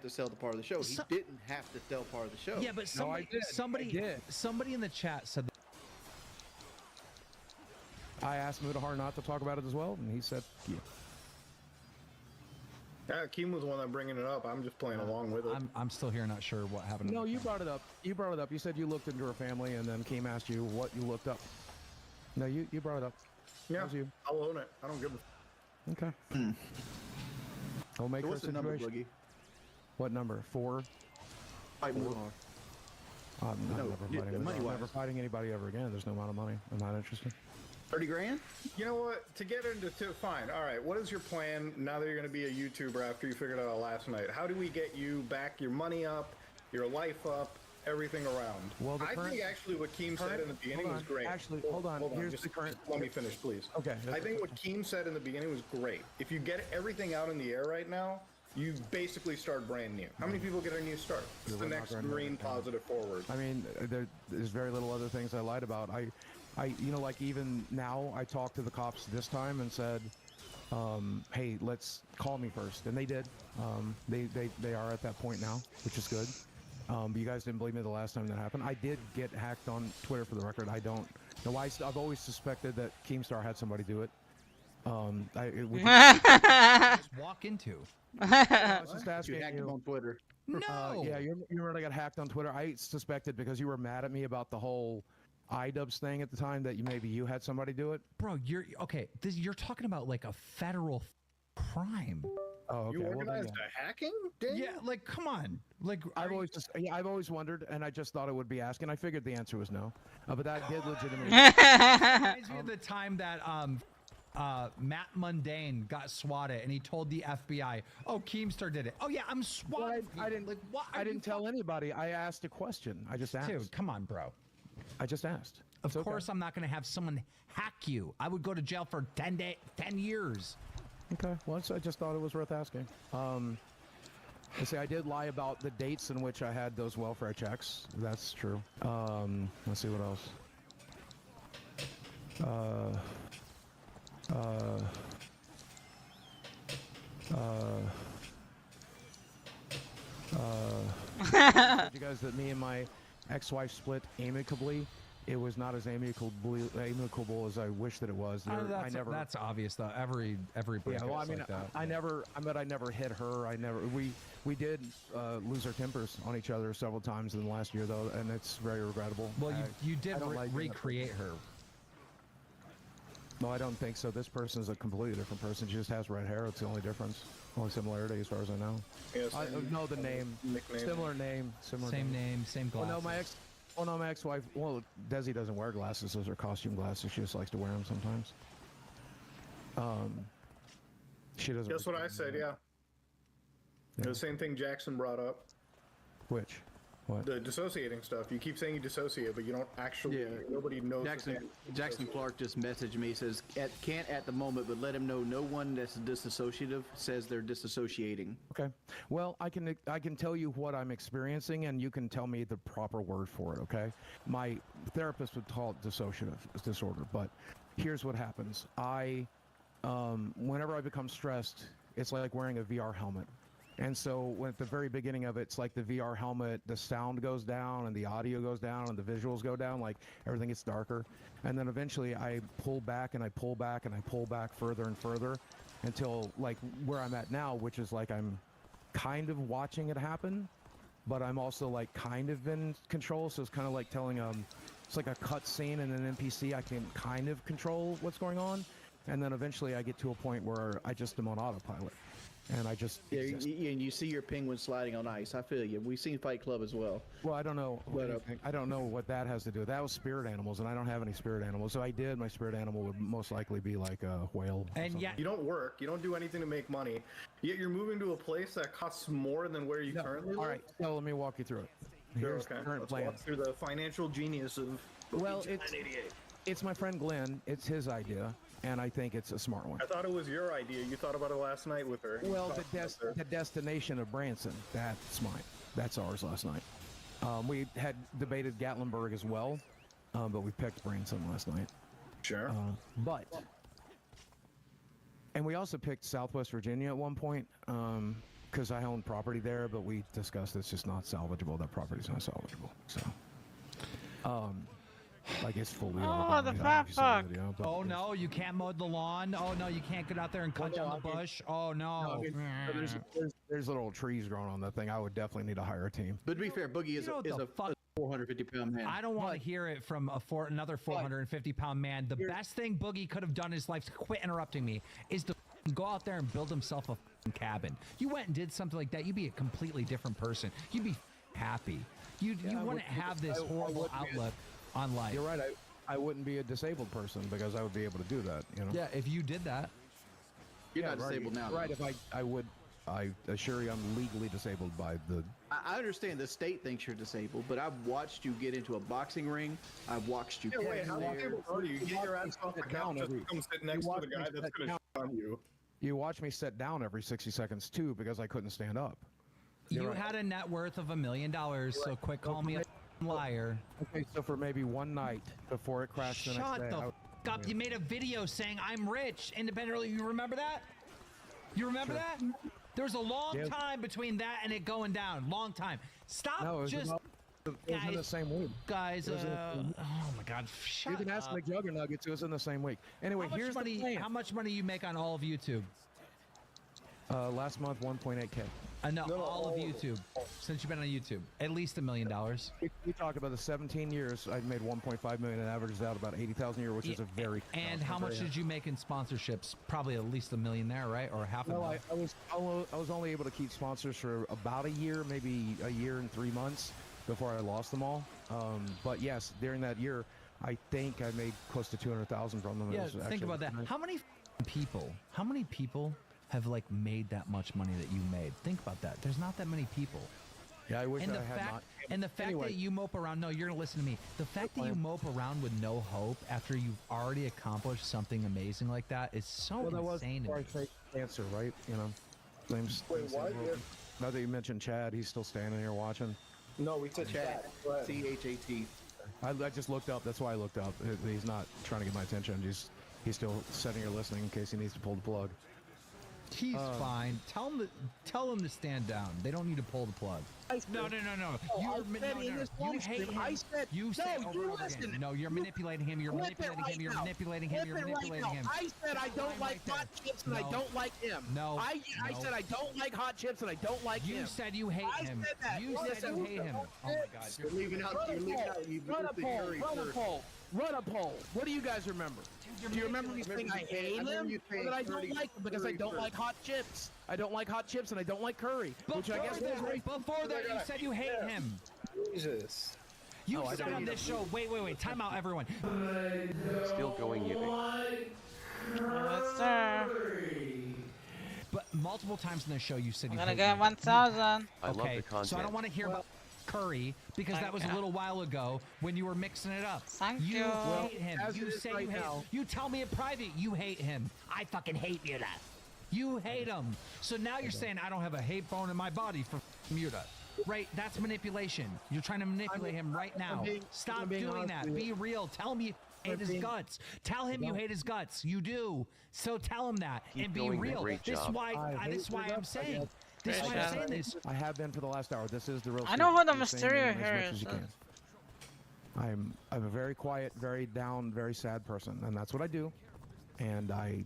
to sell the part of the show, he didn't have to sell part of the show. Yeah, but somebody in the chat said that I asked Mudahar not to talk about it as well, and he said, yeah. Yeah, Keem was the one that bringing it up. I'm just playing along with it. I'm still here, not sure what happened. No, you brought it up. You brought it up. You said you looked into her family, and then Keem asked you what you looked up. No, you brought it up. Yeah, That was you. I'll own it. I don't give a... Okay. We'll make What's her the number, situation. Boogie? What number? 4? Fight Mudahar. I'm No, never fighting. I'm money-wise. never fighting anybody ever again. There's no amount of money. I'm not interested. 30 grand? You know what? To get into fine. All right. What is your plan now that you're going to be a YouTuber after you figured it out last night? How do we get you back, your money up, your life up, everything around? Well, I think actually what Keem said in the beginning was great. Actually, hold on. Here's Just the current. let me finish, please. Okay. I think what Keem said in the beginning was great. If you get everything out in the air right now, you basically start brand new. How many people get a new start? It's the next green positive forward. I mean, there's very little other things I lied about. You know, like even now, I talked to the cops this time and said, hey, let's call me first. And they did. They are at that point now, which is good. But you guys didn't believe me the last time that happened. I did get hacked on Twitter, for the record. I don't know why. I've always suspected that Keemstar had somebody do it. just walk into. I was just asking You hacked him you. on Twitter. No. Yeah, you remember I got hacked on Twitter. I suspected because you were mad at me about the whole iDubbbz thing at the time that maybe you had somebody do it. Bro, you're okay. You're talking about like a federal crime. Oh, okay. You Well, organized then, a hacking? Dang. Yeah, like come on. Like I've always wondered, and I just thought it would be asking. I figured the answer was no, but that did legitimately. Reminds me of the time that Matt Mundane got swatted, and he told the FBI, "Oh, Keemstar did it." Oh yeah, I'm swatted. I didn't. Like, what I didn't tell anybody. I asked a question. I just asked. Dude, come on, bro. I just asked. Of course, I'm not going to have someone hack you. I would go to jail for 10 years. Okay. Well, I just thought it was worth asking. Let's see. I did lie about the dates in which I had those welfare checks. That's true. Let's see what else. I told you guys that me and my ex-wife split amicably. It was not as amicable as I wish that it was. That's obvious though. Every breakup. Yeah, well, I mean, like that. I never hit her. We did lose our tempers on each other several times in the last year though, and it's very regrettable. Well, you did I don't like recreate her. No, I don't think so. This person is a completely different person. She just has red hair. It's the only difference. Only similarity as far as I know. Yeah, No, the name. Nickname. Similar name. Same name, same glasses. Well, no, my ex-wife. Well, Desi doesn't wear glasses. Those are costume glasses. She just likes to wear them sometimes. She doesn't. That's what I said. Yeah. The same thing Jackson brought up. Which? What? The dissociating stuff. You keep saying you dissociate, but you don't actually. Nobody knows. Jackson Clark just messaged me. He says can't at the moment, but let him know no one that's disassociative says they're disassociating. Okay. Well, I can tell you what I'm experiencing, and you can tell me the proper word for it. Okay. My therapist would call it dissociative disorder, but here's what happens. Whenever I become stressed, it's like wearing a VR helmet. And so at the very beginning of it, it's like the VR helmet, the sound goes down and the audio goes down and the visuals go down, like everything gets darker. And then eventually I pull back and I pull back and I pull back further and further until like where I'm at now, which is like I'm kind of watching it happen, but I'm also like kind of in control. So it's kind of like telling it's like a cut scene in an NPC. I can kind of control what's going on. And then eventually I get to a point where I just am on autopilot. And I just and you see your penguin sliding on ice. I feel you. We've seen Fight Club as well. Well, I don't know. I don't know what that has to do. That was spirit animals, and I don't have any spirit animals. So my spirit animal would most likely be like a whale. And you don't work. You don't do anything to make money. Yet you're moving to a place that costs more than where you currently live. All right. So let me walk you through it. Here's the current plan. Walk through the financial genius of. Well, it's my friend Glenn. It's his idea. And I think it's a smart one. I thought it was your idea. You thought about it last night with her. Well, the destination of Branson, that's mine. That's ours last night. We had debated Gatlinburg as well, but we picked Branson last night. Sure. And we also picked Southwest Virginia at one point, because I own property there, but we discussed it's just not salvageable. That property's not salvageable. So, like it's fully the fat fuck. Oh no, you can't mow the lawn. Oh no, you can't get out there and cut down the bush. Oh no. There's little trees growing on that thing. I would definitely need to hire a team. But to be fair, Boogie is a 450-pound man. I don't want to hear it from another 450-pound man. The best thing Boogie could have done in his life, quit interrupting me, is to go out there and build himself a cabin. You went and did something like that, you'd be a completely different person. You'd be happy. You wouldn't have this horrible outlook on life. You're right. I wouldn't be a disabled person because I would be able to do that. You know. Yeah, if you did that. You're not disabled now. Right. If I assure you, I'm legally disabled by the. I understand the state thinks you're disabled, but I've watched you get into a boxing ring. I've watched you. Wait, how disabled are you? Get your ass off the couch and come sit next to the guy that's going to on you. You watch me sit down every 60 seconds too because I couldn't stand up. You had a net worth of $1 million, so quit calling me a liar. Okay, so for maybe one night before it crashed the next day. Shut the f up. You made a video saying I'm rich independently. You remember that? You remember that? There was a long time between that and it going down. Long time. Stop it was in the same week. Guys, oh my God, shut up. You can ask McJuggernuggets. It was in the same week. Anyway, here's the plan. How much money you make on all of YouTube? Last month, 1.8K. No, all of YouTube. Since you've been on YouTube, at least $1 million. We talked about the 17 years. I've made 1.5 million and averages out about 80,000 a year, which is a very. And how much did you make in sponsorships? Probably at least $1 million there, right? Or half a million. I was only able to keep sponsors for about a year, maybe a year and 3 months before I lost them all. But yes, during that year, I think I made close to 200,000 from them. Yeah, think about that. How many people have like made that much money that you made? Think about that. There's not that many people. Yeah, I wish and I had not. And the fact that you mope around, no, you're gonna listen to me. The fact that you mope around with no hope after you've already accomplished something amazing like that is so insane. Well, that was cancer, right? You know. Wait, what? Now that you mentioned Chad, he's still standing here watching. No, we said Chad. CHAT. I just looked up. That's why I looked up. He's not trying to get my attention. He's still sitting here listening in case he needs to pull the plug. He's fine. Tell him to stand down. They don't need to pull the plug. No. You hate him. You say over and over again. No, you're manipulating him. You're manipulating him. You're manipulating him. You're manipulating him. I said I don't like hot chips and I don't like him. No. I said I don't like hot chips and I don't like him. You said you hate him. You said you hate him. Oh my God. You're leaving out. Run a poll. What do you guys remember? Do you remember me saying I hate him? Or that I don't like him because I don't like hot chips? I don't like hot chips and I don't like curry. Which I guess before that you said you hate him. Jesus. You said on this show. Wait. Time out, everyone. Still going yipping. Yes, sir. But multiple times in the show you said you I'm gonna hate get me. 1,000. I love the content. So I don't want to hear about Curry because that was a little while ago when you were mixing it up. Thank you. you. Hate him. as You it is say right you hate now- him. You tell me in private you hate him. I fucking hate Muta. You hate him. So now you're saying I don't have a hate bone in my body for Muta. Right? That's manipulation. You're trying to manipulate him right now. Stop doing that. Be real. Tell him you hate his guts. Tell him you hate his guts. You do. So tell him that and be real. This is why I'm saying. This is why I'm saying this. I have been for the last hour. This is the real. I know who the You're saying Mysterio as here much as is. you can. I'm a very quiet, very down, very sad person, and that's what I do. And I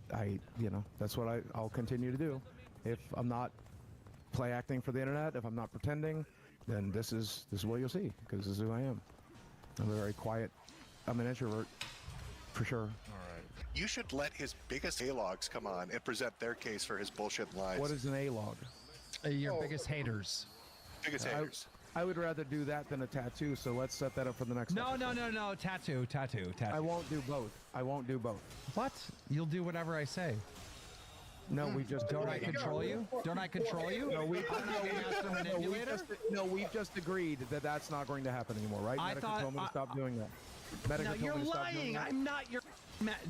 you know, that's what I'll continue to do. If I'm not play acting for the internet, if I'm not pretending, then this is what you'll see, because this is who I am. I'm a very quiet. I'm an introvert, for sure. You should let his biggest A-logs come on and present their case for his bullshit lies. What is an A-log? Your biggest haters. Biggest haters. I would rather do that than a tattoo, so let's set that up for the next No. episode. Tattoo. I won't do both. I won't do both. What? You'll do whatever I say. No, we just Don't I control you? Don't I control you? No, we've just agreed that that's not going to happen anymore, right? I Medica thought- told me to stop doing that. No, Medica you're told me to stop doing lying. that. I'm not your.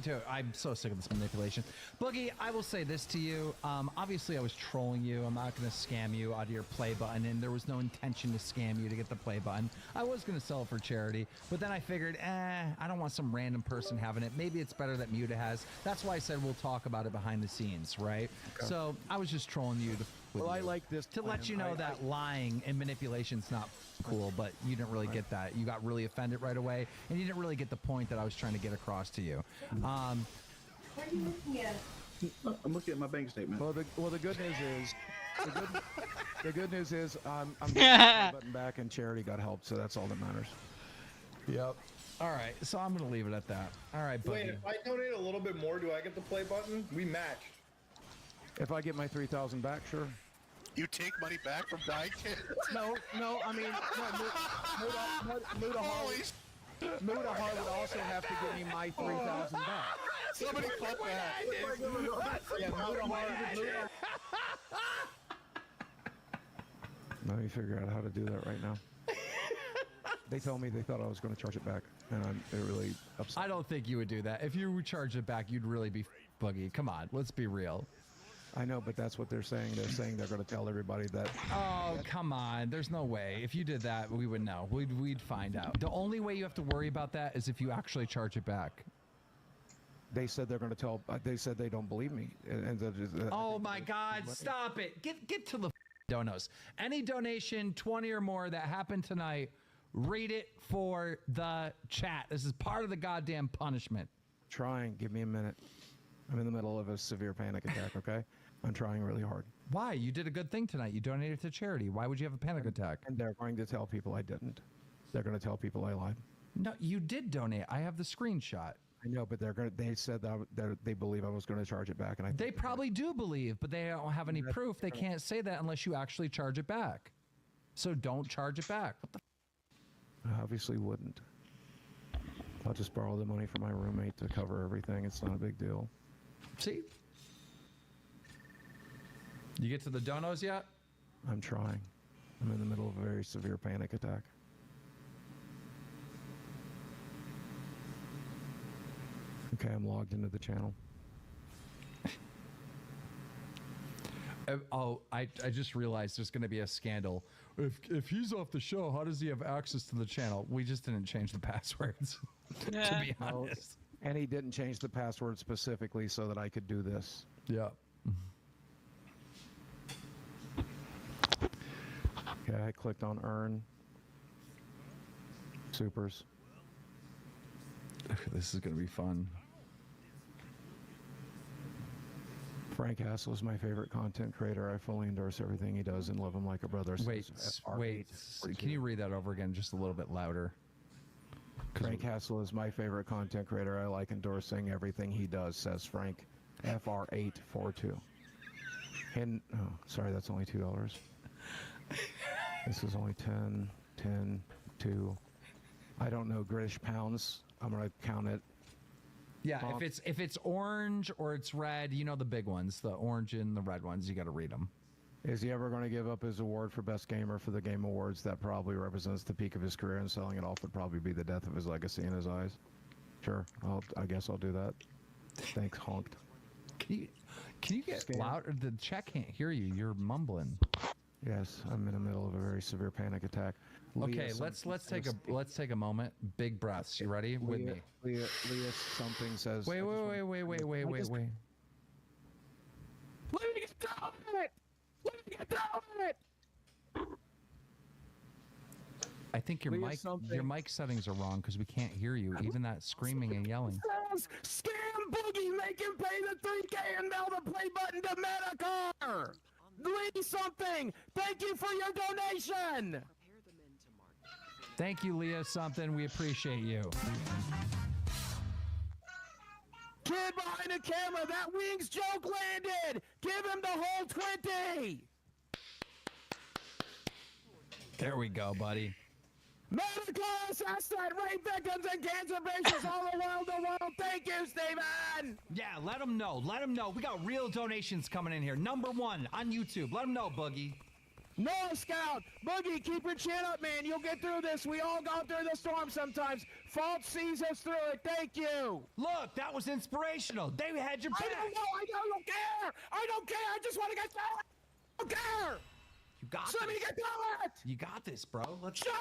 Dude, I'm so sick of this manipulation. Boogie, I will say this to you. Obviously, I was trolling you. I'm not going to scam you out of your play button, and there was no intention to scam you to get the play button. I was going to sell it for charity, but then I figured, I don't want some random person having it. Maybe it's better that Muta has. That's why I said we'll talk about it behind the scenes, right? Okay. So I was just trolling you Well, I like this to plan. let you know I- that lying and manipulation's not cool, but you didn't really get that. You got really offended right away, and you didn't really get the point that I was trying to get across to you. What are you looking at? I'm looking at my bank statement. Well, the good news is, the good news is, I'm getting the button back, and charity got help, so that's all that matters. Yep. All right, so I'm gonna leave it at that. All right, Boogie. Wait, if I donate a little bit more, do I get the play button? We match. If I get my 3,000 back, sure. You take money back from dying kids? No, I mean, Muta Har would also have to give me my 3,000 back. Somebody clip that. Yeah, Muta Har. Let me figure out how to do that right now. They told me they thought I was going to charge it back, and they're really upset. I don't think you would do that. If you would charge it back, you'd really be Boogie. Come on, let's be real. I know, but that's what they're saying. They're saying they're going to tell everybody that. Oh, come on. There's no way. If you did that, we would know. We'd find out. The only way you have to worry about that is if you actually charge it back. They said they're going to tell. They said they don't believe me. Oh my God! Stop it. Get to the donos. Any donation, 20 or more, that happened tonight, read it for the chat. This is part of the goddamn punishment. Trying. Give me a minute. I'm in the middle of a severe panic attack. Okay. I'm trying really hard. Why? You did a good thing tonight. You donated to charity. Why would you have a panic attack? And they're going to tell people I didn't. They're going to tell people I lied. No, you did donate. I have the screenshot. I know, but they said that they believe I was going to charge it back, and They probably do believe, but they don't have any proof. They can't say that unless you actually charge it back. So don't charge it back. What the I obviously wouldn't. I'll just borrow the money from my roommate to cover everything. It's not a big deal. See? You get to the donos yet? I'm trying. I'm in the middle of a very severe panic attack. Okay, I'm logged into the channel. I just realized there's going to be a scandal. If he's off the show, how does he have access to the channel? We just didn't change the passwords, to be honest. And he didn't change the password specifically so that I could do this. Yeah. Okay, I clicked on earn. Supers. This is going to be fun. Frank Hassel is my favorite content creator. I fully endorse everything he does and love him like a brother. Wait. Can you read that over again just a little bit louder? Frank Hassel is my favorite content creator. I like endorsing everything he does, says Frank. FR842. And, oh, sorry, that's only $2. This is only 10, 10, 2. I don't know British pounds. I'm going to count it. Yeah, if it's orange or it's red, you know the big ones, the orange and the red ones, you got to read them. Is he ever going to give up his award for best gamer for the Game Awards? That probably represents the peak of his career, and selling it off would probably be the death of his legacy in his eyes. Sure, I guess I'll do that. Thanks, honked. Can you get louder? The chat can't hear you. You're mumbling. Yes, I'm in the middle of a very severe panic attack. Okay, Leah, let's take a moment. Big breaths. You ready? With me. Leah, something says. Wait. Let me get down it. Let me get down it. I think your mic settings are wrong because we can't hear you. Even that screaming and yelling. Scam Boogie, make him pay the $3K and mail the play button to Medicar. Leave something. Thank you for your donation. Thank you, Leah. Something. We appreciate you. Kid behind the camera, that wings joke landed. Give him the whole 20. There we go, buddy. Medical assassinate, rape victims, and cancer patients all around the world. Thank you, Steven. Yeah, let them know. Let them know. We got real donations coming in here. #1 on YouTube. Let them know, Boogie. No, Scout. Boogie, keep your chin up, man. You'll get through this. We all go through the storm sometimes. Fault sees us through it. Thank you. Look, that was inspirational. They had your back. I don't know. I don't care. I don't care. I just want to get through it. I don't care. You got Let me get through it. You got this, bro. Let's Shut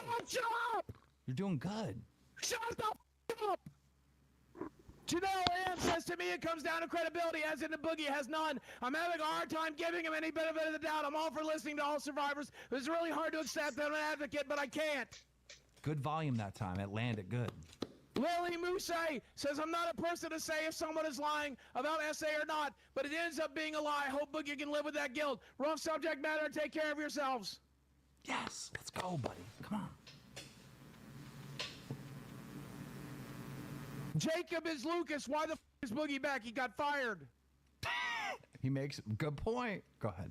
up. You're doing good. Shut the f up. Janelle Ann says to me it comes down to credibility, as in the Boogie has none. I'm having a hard time giving him any benefit of the doubt. I'm all for listening to all survivors. It's really hard to accept that I'm an advocate, but I can't. Good volume that time. It landed good. Lily Mousse says, I'm not a person to say if someone is lying about SA or not, but it ends up being a lie. Hope Boogie can live with that guilt. Rough subject matter. Take care of yourselves. Yes. Let's go, buddy. Come on. Jacob is Lucas. Why the f is Boogie back? He got fired. He makes a good point. Go ahead.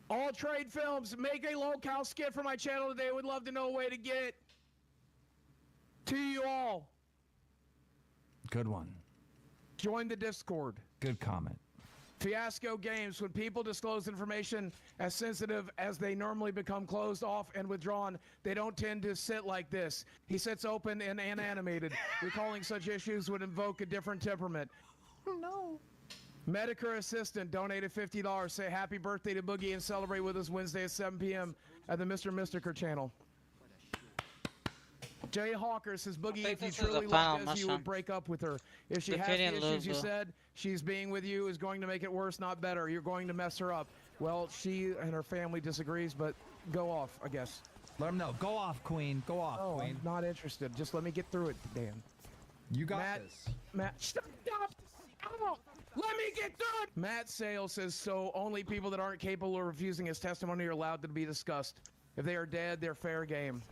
All Trade Films, make a locale skit for my channel today. Would love to know a way to get it to you all. Good one. Join the Discord. Good comment. Fiasco Games, when people disclose information as sensitive as they normally become closed off and withdrawn, they don't tend to sit like this. He sits open and animated. Recalling such issues would invoke a different temperament. No. Medicare Assistant donated $50. Say happy birthday to Boogie and celebrate with us Wednesday at 7 p.m. at the Mr. Mystiker channel. Jay Hawker says, Boogie, if you truly loved us, you would break up with her. If she has the issues you said she's being with you is going to make it worse, not better. You're going to mess her up. Well, she and her family disagrees, but go off, I guess. Let them know. Go off, Queen. Go off, Queen. I'm not interested. Just let me get through it, Dan. You got this. Matt, stop! Oh, let me get through it! Matt Sale says, so only people that aren't capable of refusing his testimony are allowed to be discussed. If they are dead, they're fair game.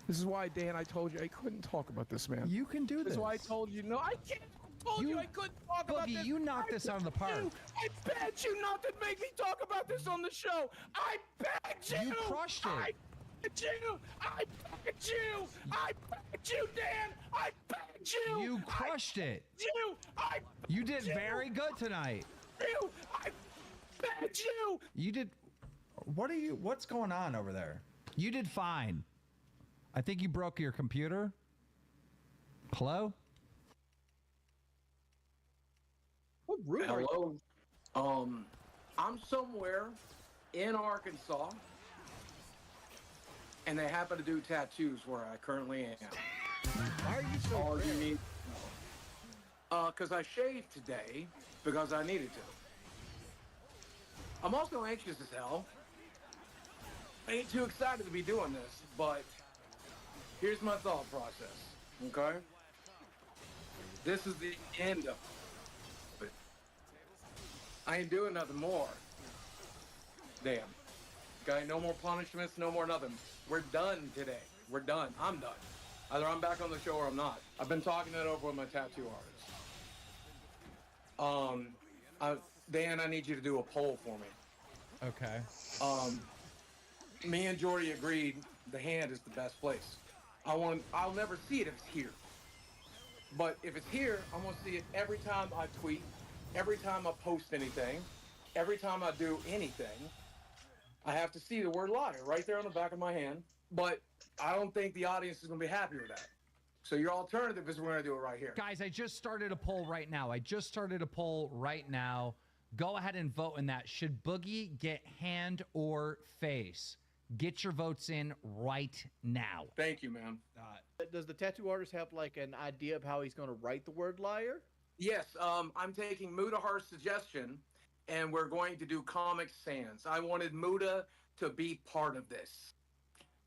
This is why, Dan, I told you I couldn't talk about this, man. You can do this. This is why I told you. No, I can't. I told you I couldn't talk about this. You knocked this out of the park. I begged you not to make me talk about this on the show. I begged you. You crushed it. I begged you. I begged you. I begged you, Dan. I begged you. You crushed it. You did very good tonight. I begged you. You did. What's going on over there? You did fine. I think you broke your computer. Hello? What room are you? Hello. I'm somewhere in Arkansas, and they happen to do tattoos where I currently am. Why are you so All you need? Because I shaved today because I needed to. I'm also anxious as hell. I ain't too excited to be doing this, but here's my thought process, okay? This is the end of it. I ain't doing nothing more. Damn. Okay, no more punishments, no more nothing. We're done today. We're done. I'm done. Either I'm back on the show or I'm not. I've been talking that over with my tattoo artist. Dan, I need you to do a poll for me. Okay. Me and Jordy agreed the hand is the best place. I'll never see it if it's here. But if it's here, I want to see it every time I tweet, every time I post anything. every time I do anything, I have to see the word liar right there on the back of my hand. But I don't think the audience is going to be happy with that. So your alternative is we're going to do it right here. Guys, I just started a poll right now. Go ahead and vote in that. Should Boogie get hand or face? Get your votes in right now. Thank you, man. Does the tattoo artist have like an idea of how he's going to write the word liar? Yes, I'm taking Mudahar's suggestion, and we're going to do Comic Sans. I wanted Muda to be part of this.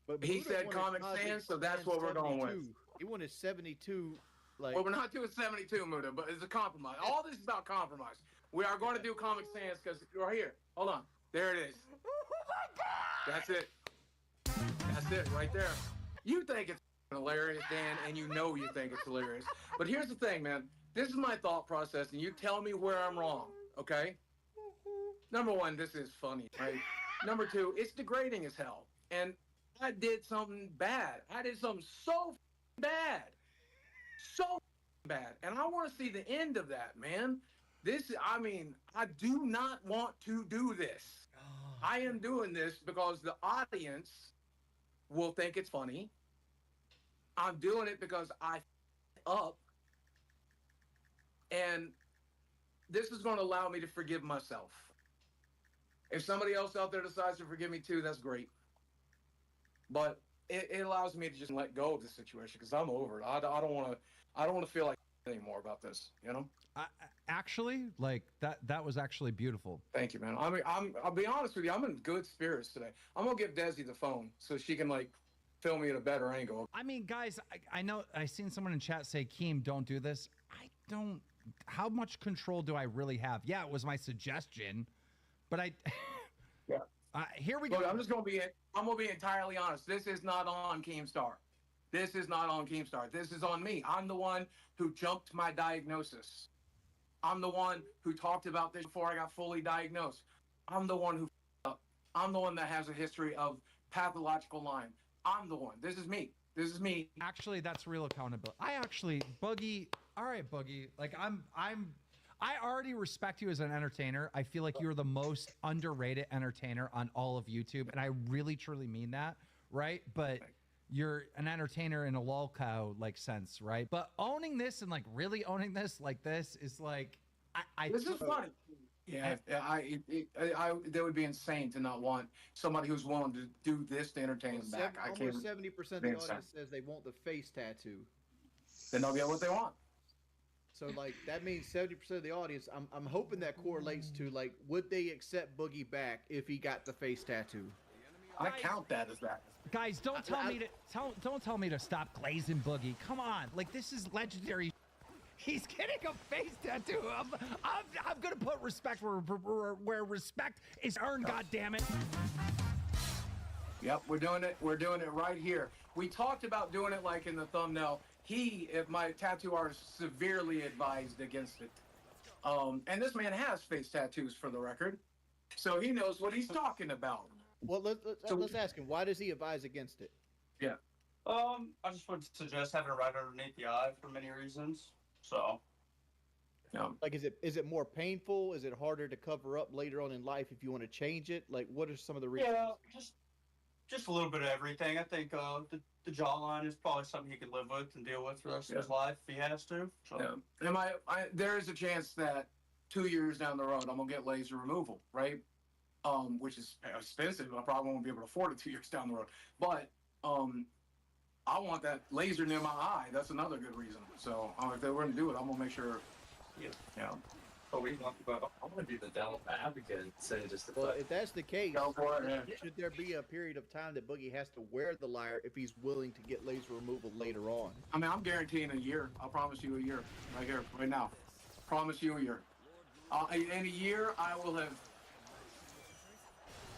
But he Muda said wanted Comic Sans, so that's what we're going with. He wanted 72. Like, well, we're not doing 72, Muda, but it's a compromise. All this is about compromise. We are going to do Comic Sans because right here. Hold on. There it is. Oh my God! That's it. That's it right there. You think it's hilarious, Dan, and you know you think it's hilarious. But here's the thing, man. This is my thought process, and you tell me where I'm wrong, okay? Number one, this is funny, right? Number two, it's degrading as hell. And I did something bad. I did something so bad. So bad. And I want to see the end of that, man. I do not want to do this. I am doing this because the audience will think it's funny. I'm doing it because I up. And this is going to allow me to forgive myself. If somebody else out there decides to forgive me too, that's great. But it allows me to just let go of the situation because I'm over it. I don't want to feel like anymore about this, you know? Actually, like that was actually beautiful. Thank you, man. I mean, I'll be honest with you. I'm in good spirits today. I'm gonna give Desi the phone so she can like film me at a better angle. I mean, guys, I know I seen someone in chat say, Keem, don't do this. I don't. How much control do I really have? Yeah, it was my suggestion, but yeah. Here we go. Look, I'm gonna be entirely honest. This is not on Keemstar. This is not on Keemstar. This is on me. I'm the one who jumped my diagnosis. I'm the one who talked about this before I got fully diagnosed. I'm the one who up. I'm the one that has a history of pathological lying. I'm the one. This is me. This is me. Actually, that's real accountability. Boogie. All right, Boogie. Like I already respect you as an entertainer. I feel like you're the most underrated entertainer on all of YouTube, and I really truly mean that, right? But you're an entertainer in a lolcow like sense, right? But owning this and like really owning this like this is like this is funny. Yeah, that would be insane to not want somebody who's willing to do this to entertain them back. Almost 70% of the audience says they want the face tattoo. Then they'll get what they want. So like that means 70% of the audience. I'm hoping that correlates to like, would they accept Boogie back if he got the face tattoo? I count that as that. Guys, don't tell me to stop glazing Boogie. Come on, like this is legendary. He's getting a face tattoo. I'm gonna put respect where respect is earned. God damn it. Yep, we're doing it. We're doing it right here. We talked about doing it like in the thumbnail. My tattoo artist, severely advised against it. And this man has face tattoos for the record, so he knows what he's talking about. Well, let's ask him. Why does he advise against it? Yeah. I just would suggest having it right underneath the eye for many reasons. So. Yeah. Like, is it more painful? Is it harder to cover up later on in life if you want to change it? Like, what are some of the reasons? Yeah, just a little bit of everything. I think the jawline is probably something he could live with and deal with for the rest of his life if he has to. So. Yeah. And there is a chance that 2 years down the road I'm gonna get laser removal, right? Which is expensive. I probably won't be able to afford it 2 years down the road. But I want that laser near my eye. That's another good reason. So if they were going to do it, I'm going to make sure. Yeah. Oh, we talked about. I'm going to be the devil's advocate instead of just the. Well, if that's the case, should there be a period of time that Boogie has to wear the liar if he's willing to get laser removal later on? I mean, I'm guaranteeing a year. I'll promise you a year, right here, right now. Promise you a year. In a year, I will have.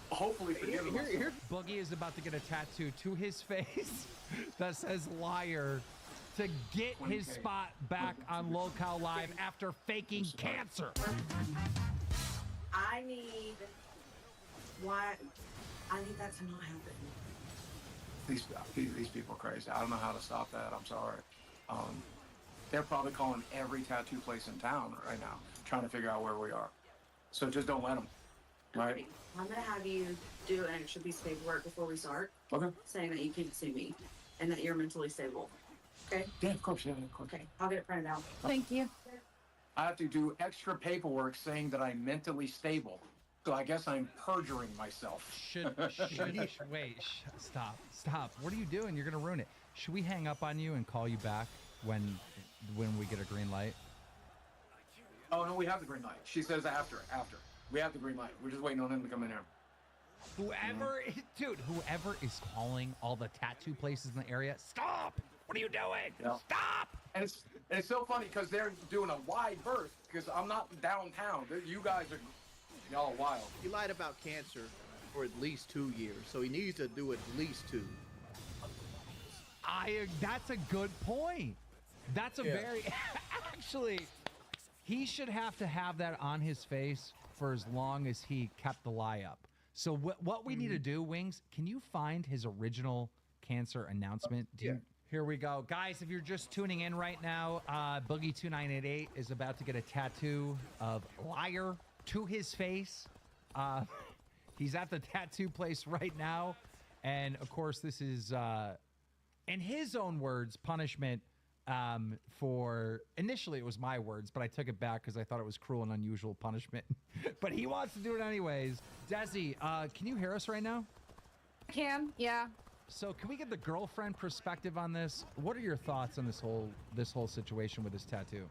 Hopefully forgive him. Boogie is about to get a tattoo to his face that says liar to get his spot back on Locale Live after faking cancer. I need that to not happen. These people are crazy. I don't know how to stop that. I'm sorry. They're probably calling every tattoo place in town right now, trying to figure out where we are. So just don't let them. Right. Okay, I'm gonna have you do an extra piece of paperwork before we start. Okay. Saying that you can't sue me and that you're mentally stable. Okay? Yeah, of course. Yeah, of course. Okay, I'll get it printed out. Thank you. I have to do extra paperwork saying that I'm mentally stable. So I guess I'm perjuring myself. Stop. What are you doing? You're gonna ruin it. Should we hang up on you and call you back when we get a green light? Oh no, we have the green light. She says after. We have the green light. We're just waiting on him to come in here. Whoever is calling all the tattoo places in the area, stop! What are you doing? Yeah. Stop! And it's so funny because they're doing a wide berth because I'm not downtown. You guys are y'all wild. He lied about cancer for at least 2 years, so he needs to do at least 2. That's a good point. That's a very actually. He should have to have that on his face for as long as he kept the lie up. So what we need to do, Wings, can you find his original cancer announcement? Here we go. Guys, if you're just tuning in right now, Boogie2988 is about to get a tattoo of liar to his face. He's at the tattoo place right now. And, of course, this is, in his own words, punishment for initially it was my words, but I took it back because I thought it was cruel and unusual punishment. But he wants to do it anyways. Desi, can you hear us right now? I can, yeah. So can we get the girlfriend perspective on this? What are your thoughts on this whole situation with this tattoo?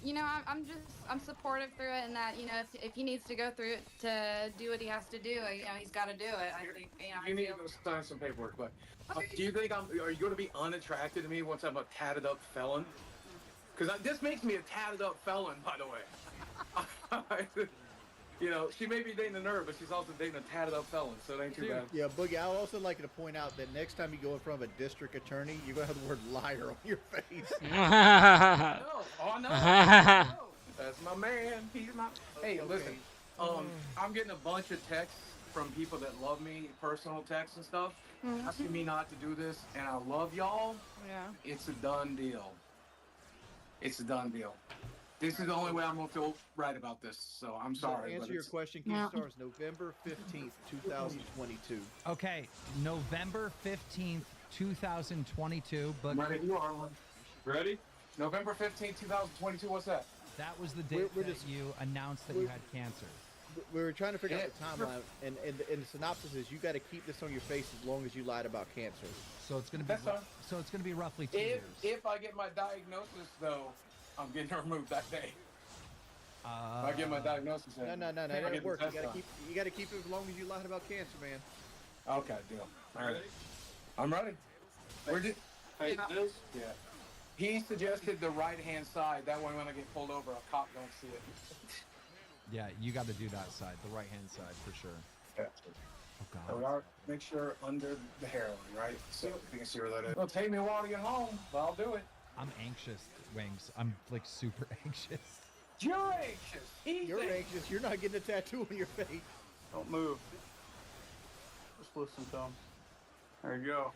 You know, I'm supportive through it, and that, you know, if he needs to go through it to do what he has to do, you know, he's got to do it. I think, you know, You need to go sign some paperwork, but do you think are you going to be unattracted to me once I'm a tatted up felon? Because this makes me a tatted up felon, by the way. You know, she may be dating a nerd, but she's also dating a tatted up felon, so it ain't too bad. Yeah, Boogie, I would also like to point out that next time you go in front of a district attorney, you're going to have the word liar on your face. Oh, no. That's my man. He's my... Hey, listen, I'm getting a bunch of texts from people that love me, personal texts and stuff, asking me not to do this, and I love y'all. Yeah. It's a done deal. It's a done deal. This is the only way I'm going to feel right about this, so I'm sorry. To answer your question, Key Stars, November 15th, 2022. Okay, November 15th, 2022. But ready? You are one. Ready? November 15th, 2022, what's that? That was the date that you announced that you had cancer. We were trying to figure out the timeline, and the synopsis is you got to keep this on your face as long as you lied about cancer. So it's going to be roughly 2 years. If I get my diagnosis, though, I'm getting removed that day. If I get my diagnosis, no, that doesn't work. You gotta keep it as long as you lied about cancer, man. Okay, deal. All right, I'm ready. Hey, this? Yeah. He suggested the right-hand side. That way, when I get pulled over, a cop don't see it. Yeah, you got to do that side, the right-hand side for sure. Yeah. Oh God. So we are make sure under the hairline, right? So you can see where that is. It'll take me a while to get home, but I'll do it. I'm anxious, Wings. I'm like super anxious. You're anxious. You're anxious. You're not getting a tattoo on your face. Don't move. Just listen to him. There you go.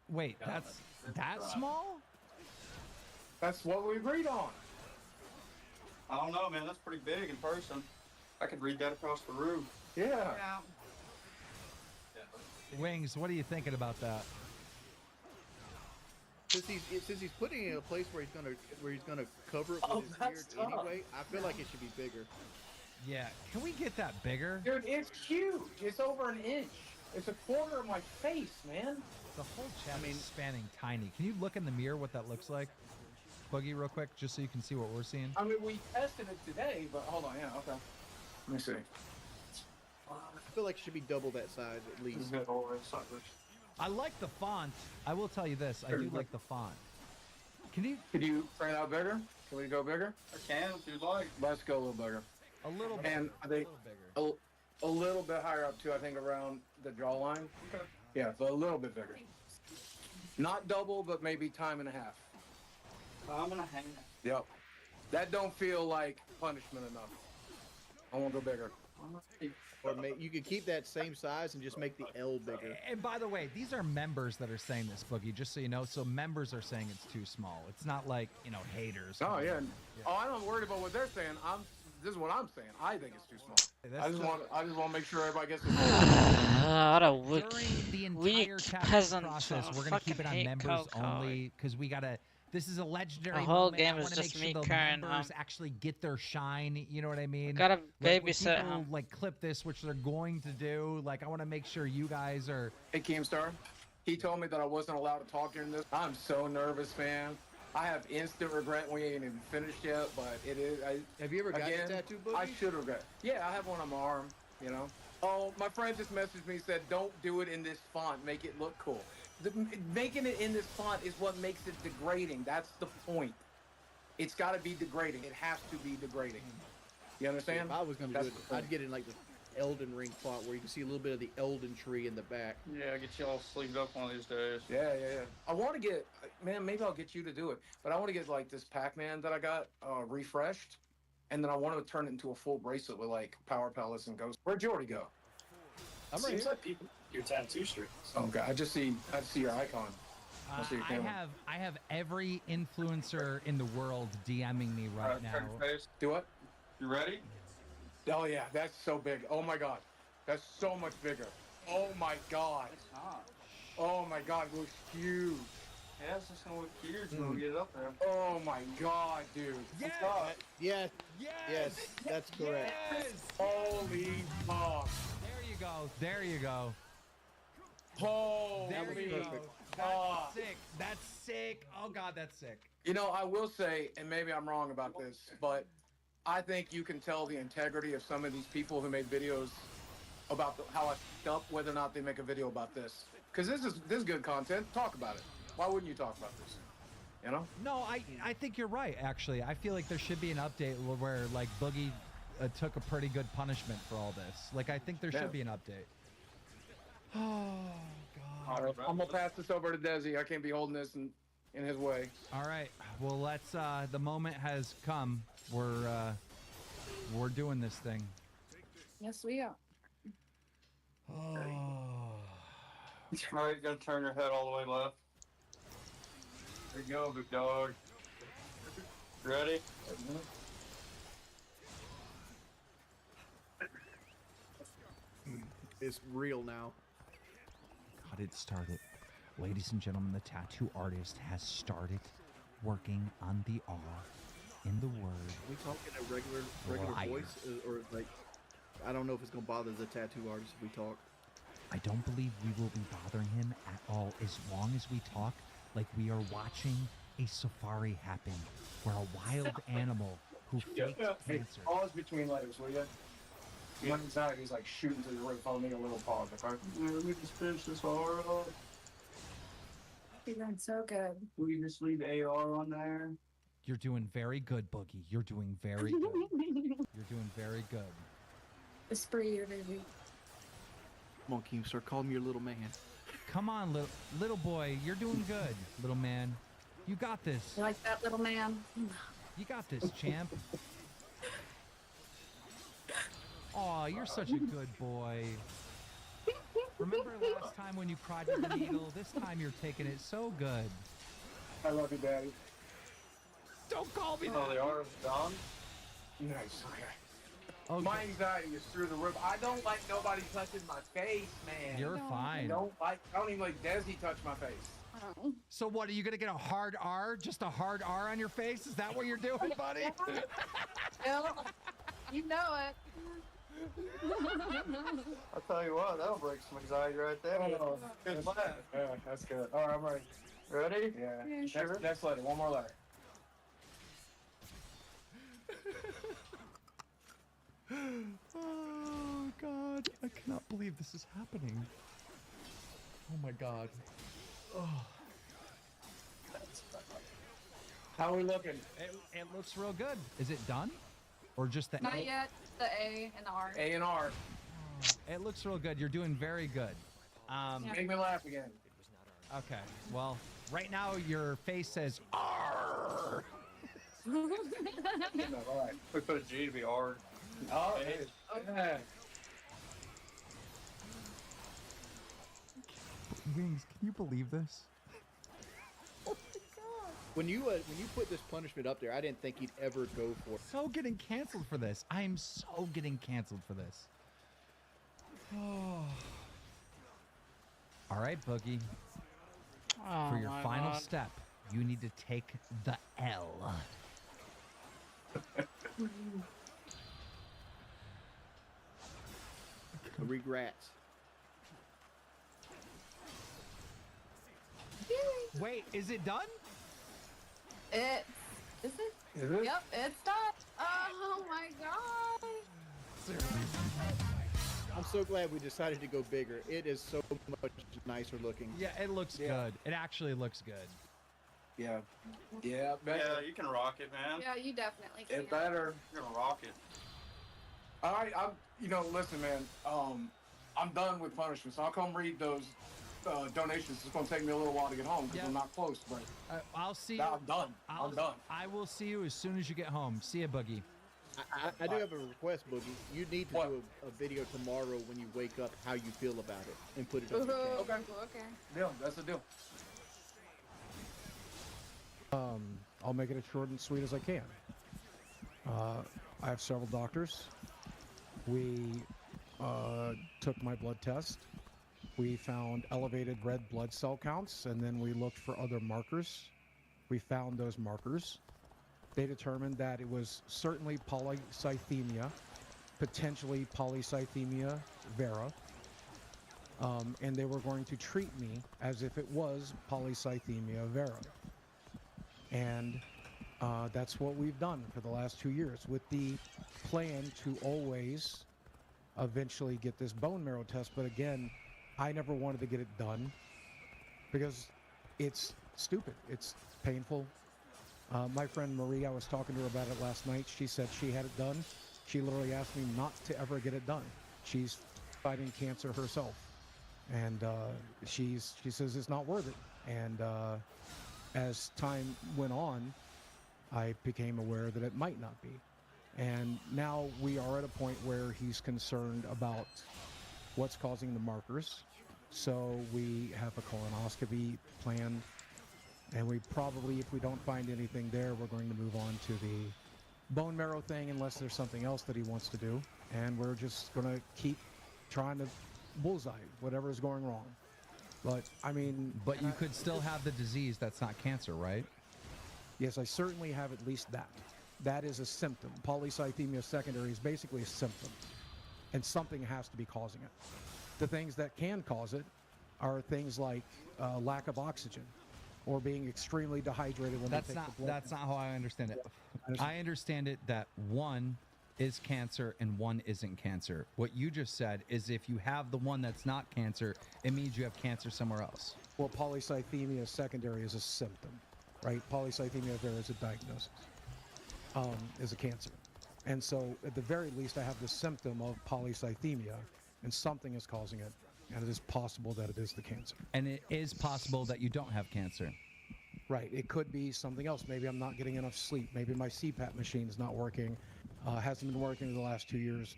Wait, that's that small? That's what we agreed on. I don't know, man. That's pretty big in person. I could read that across the room. Yeah. Wings, what are you thinking about that? Since he's putting it in a place where he's gonna cover it with his beard anyway, I feel like it should be bigger. Yeah, can we get that bigger? Dude, it's huge. It's over an inch. It's a quarter of my face, man. The whole chat is spanning tiny. Can you look in the mirror what that looks like? Boogie, real quick, just so you can see what we're seeing. I mean, we tested it today, but hold on, yeah, okay. Let me see. I feel like it should be double that size at least. I like the font. I will tell you this. I do like the font. Can you print out bigger? Can we go bigger? I can if you'd like. Let's go a little bigger. A little bit. And I think a little bit higher up too. I think around the jawline. Okay. Yeah, so a little bit bigger. Not double, but maybe time and a half. I'm gonna hang. Yep. That don't feel like punishment enough. I want to go bigger. Or you could keep that same size and just make the L bigger. And by the way, these are members that are saying this, Boogie, just so you know. So members are saying it's too small. It's not like, you know, haters. Oh, yeah. Oh, I'm not worried about what they're saying. This is what I'm saying. I think it's too small. I just want to make sure everybody gets the What a weak, During the weak entire tapping peasant. process, we're going to keep it on members only because we got to. This is a legendary The whole moment. game I is wanna just make me sure the carrying members actually get their shine. You know what I mean? Gotta Like, when babysit people, him. like clip this, which they're going to do. Like I want to make sure you guys are. Hey, Keemstar, he told me that I wasn't allowed to talk during this. I'm so nervous, man. I have instant regret. We ain't even finished yet, but it is. Have you ever gotten a tattoo, Boogie? I should regret. Yeah, I have one on my arm, you know. Oh, my friend just messaged me, said, don't do it in this font. Make it look cool. Making it in this font is what makes it degrading. That's the point. It's got to be degrading. It has to be degrading. You understand? If I was going to do it, I'd get in like the Elden Ring font where you can see a little bit of the Elden tree in the back. Yeah, get y'all sleeved up one of these days. Yeah. I want to get, man, maybe I'll get you to do it, but I want to get like this Pac-Man that I got refreshed, and then I want to turn it into a full bracelet with like power pellets and ghosts. Where'd Jordy go? I'm right Seems here. like people your tattoo streak. Okay, I see your icon. See your camera. I have every influencer in the world DMing me right now. Turn your face. Do what? You ready? Oh yeah, that's so big. Oh my god, that's so much bigger. Oh my god. It's not. Oh my god, it looks huge. Yeah, it's just gonna look huge when we get it up there. Oh my god, dude. Yes. Yes, that's correct. Yes. Holy fuck. There you go. Oh, There was you perfect. go. That's sick. That's sick. Oh god, that's sick. You know, I will say, and maybe I'm wrong about this, but I think you can tell the integrity of some of these people who made videos about how I f***ed up, whether or not they make a video about this. Because this is good content. Talk about it. Why wouldn't you talk about this? You know? No, I think you're right, actually. I feel like there should be an update where, like, Boogie took a pretty good punishment for all this. Like, I think there should be an update. Oh, God. All right, I'm going to pass this over to Desi. I can't be holding this in his way. All right. Well, let's, the moment has come. We're doing this thing. Yes, we are. Oh. Right, you gotta turn your head all the way left. There you go, big dog. Ready? It's real now. God, it started. Ladies and gentlemen, the tattoo artist has started working on the R in the word. Are we talking a regular Liar. voice, or like, I don't know if it's gonna bother the tattoo artist if we talk. I don't believe we will be bothering him at all as long as we talk like we are watching a safari happen where a wild animal who fakes cancer. Pause between letters, will you? My anxiety's like shooting to the roof. I'll need a little pause, okay? Yeah, let me just finish this R up. You're doing so good. We just leave AR on there. You're doing very good, Boogie. You're doing very good. You're doing very good. It's for you, baby. Come on, Keemstar, call me your little man. Come on, little boy. You're doing good, little man. You got this. You like that, little man? You got this, champ. Aw, you're such a good boy. Remember last time when you cried with the needle? This time you're taking it so good. I love you, Daddy. Don't call me Oh, they are done? Nice. Okay. Okay. My anxiety is through the roof. I don't like nobody touching my face, man. You're fine. I don't even like Desi touch my face. So what, are you gonna get a hard R? Just a hard R on your face? Is that what you're doing, buddy? Well, you know it. I'll tell you what, that'll break some anxiety right there. Oh, good laugh. Yeah, that's good. All right, I'm ready. Ready? Yeah. Sure. Next letter. One more letter. Oh God, I cannot believe this is happening. Oh my God. Oh. How are we looking? It looks real good. Is it done? Or just the Not yet. The A and the R. A and R. It looks real good. You're doing very good. Make me laugh again. Okay. Well, right now your face says R. All right. We put a G to be R. Oh, Wings, can you believe this? When you put this punishment up there, I didn't think he'd ever go for it. So getting canceled for this. I am so getting canceled for this. All right, Boogie. Oh For your my final God. step, you need to take the L. Regrets. Wait, is it done? Is it? Is it? Yep, it's done. Oh my god. I'm so glad we decided to go bigger. It is so much nicer looking. Yeah, it looks good. It actually looks good. Yeah. Yeah, Yeah, you can rock it, man. Yeah, you definitely can. It better. You're gonna rock it. All right, listen, man. I'm done with punishments. I'll come read those donations. It's gonna take me a little while to get home because I'm not close, but I'll see you. I'm done. I'm done. I will see you as soon as you get home. See you, Boogie. I do have a request, Boogie. You need to do a video tomorrow when you wake up how you feel about it and put it on your channel. Okay. Deal. That's the deal. I'll make it as short and sweet as I can. I have several doctors. We took my blood test. We found elevated red blood cell counts, and then we looked for other markers. We found those markers. They determined that it was certainly polycythemia, potentially polycythemia vera, and they were going to treat me as if it was polycythemia vera. And that's what we've done for the last 2 years, with the plan to always eventually get this bone marrow test. But again, I never wanted to get it done because it's stupid. It's painful. My friend Marie, I was talking to her about it last night. She said she had it done. She literally asked me not to ever get it done. She's fighting cancer herself. And she says it's not worth it. And as time went on, I became aware that it might not be. And now we are at a point where he's concerned about what's causing the markers. So we have a colonoscopy planned. And we probably, if we don't find anything there, we're going to move on to the bone marrow thing unless there's something else that he wants to do. And we're just going to keep trying to bullseye whatever is going wrong. But, I mean... But you could still have the disease that's not cancer, right? Yes, I certainly have at least that. That is a symptom. Polycythemia secondary is basically a symptom. And something has to be causing it. The things that can cause it are things like lack of oxygen or being extremely dehydrated when they take the blood. That's not how I understand it. I understand it that one is cancer and one isn't cancer. What you just said is if you have the one that's not cancer, it means you have cancer somewhere else. Well, polycythemia secondary is a symptom, right? Polycythemia vera is a diagnosis, is a cancer. And so at the very least, I have the symptom of polycythemia and something is causing it. And it is possible that it is the cancer. And it is possible that you don't have cancer. Right. It could be something else. Maybe I'm not getting enough sleep. Maybe my CPAP machine is not working. Hasn't been working in the last 2 years.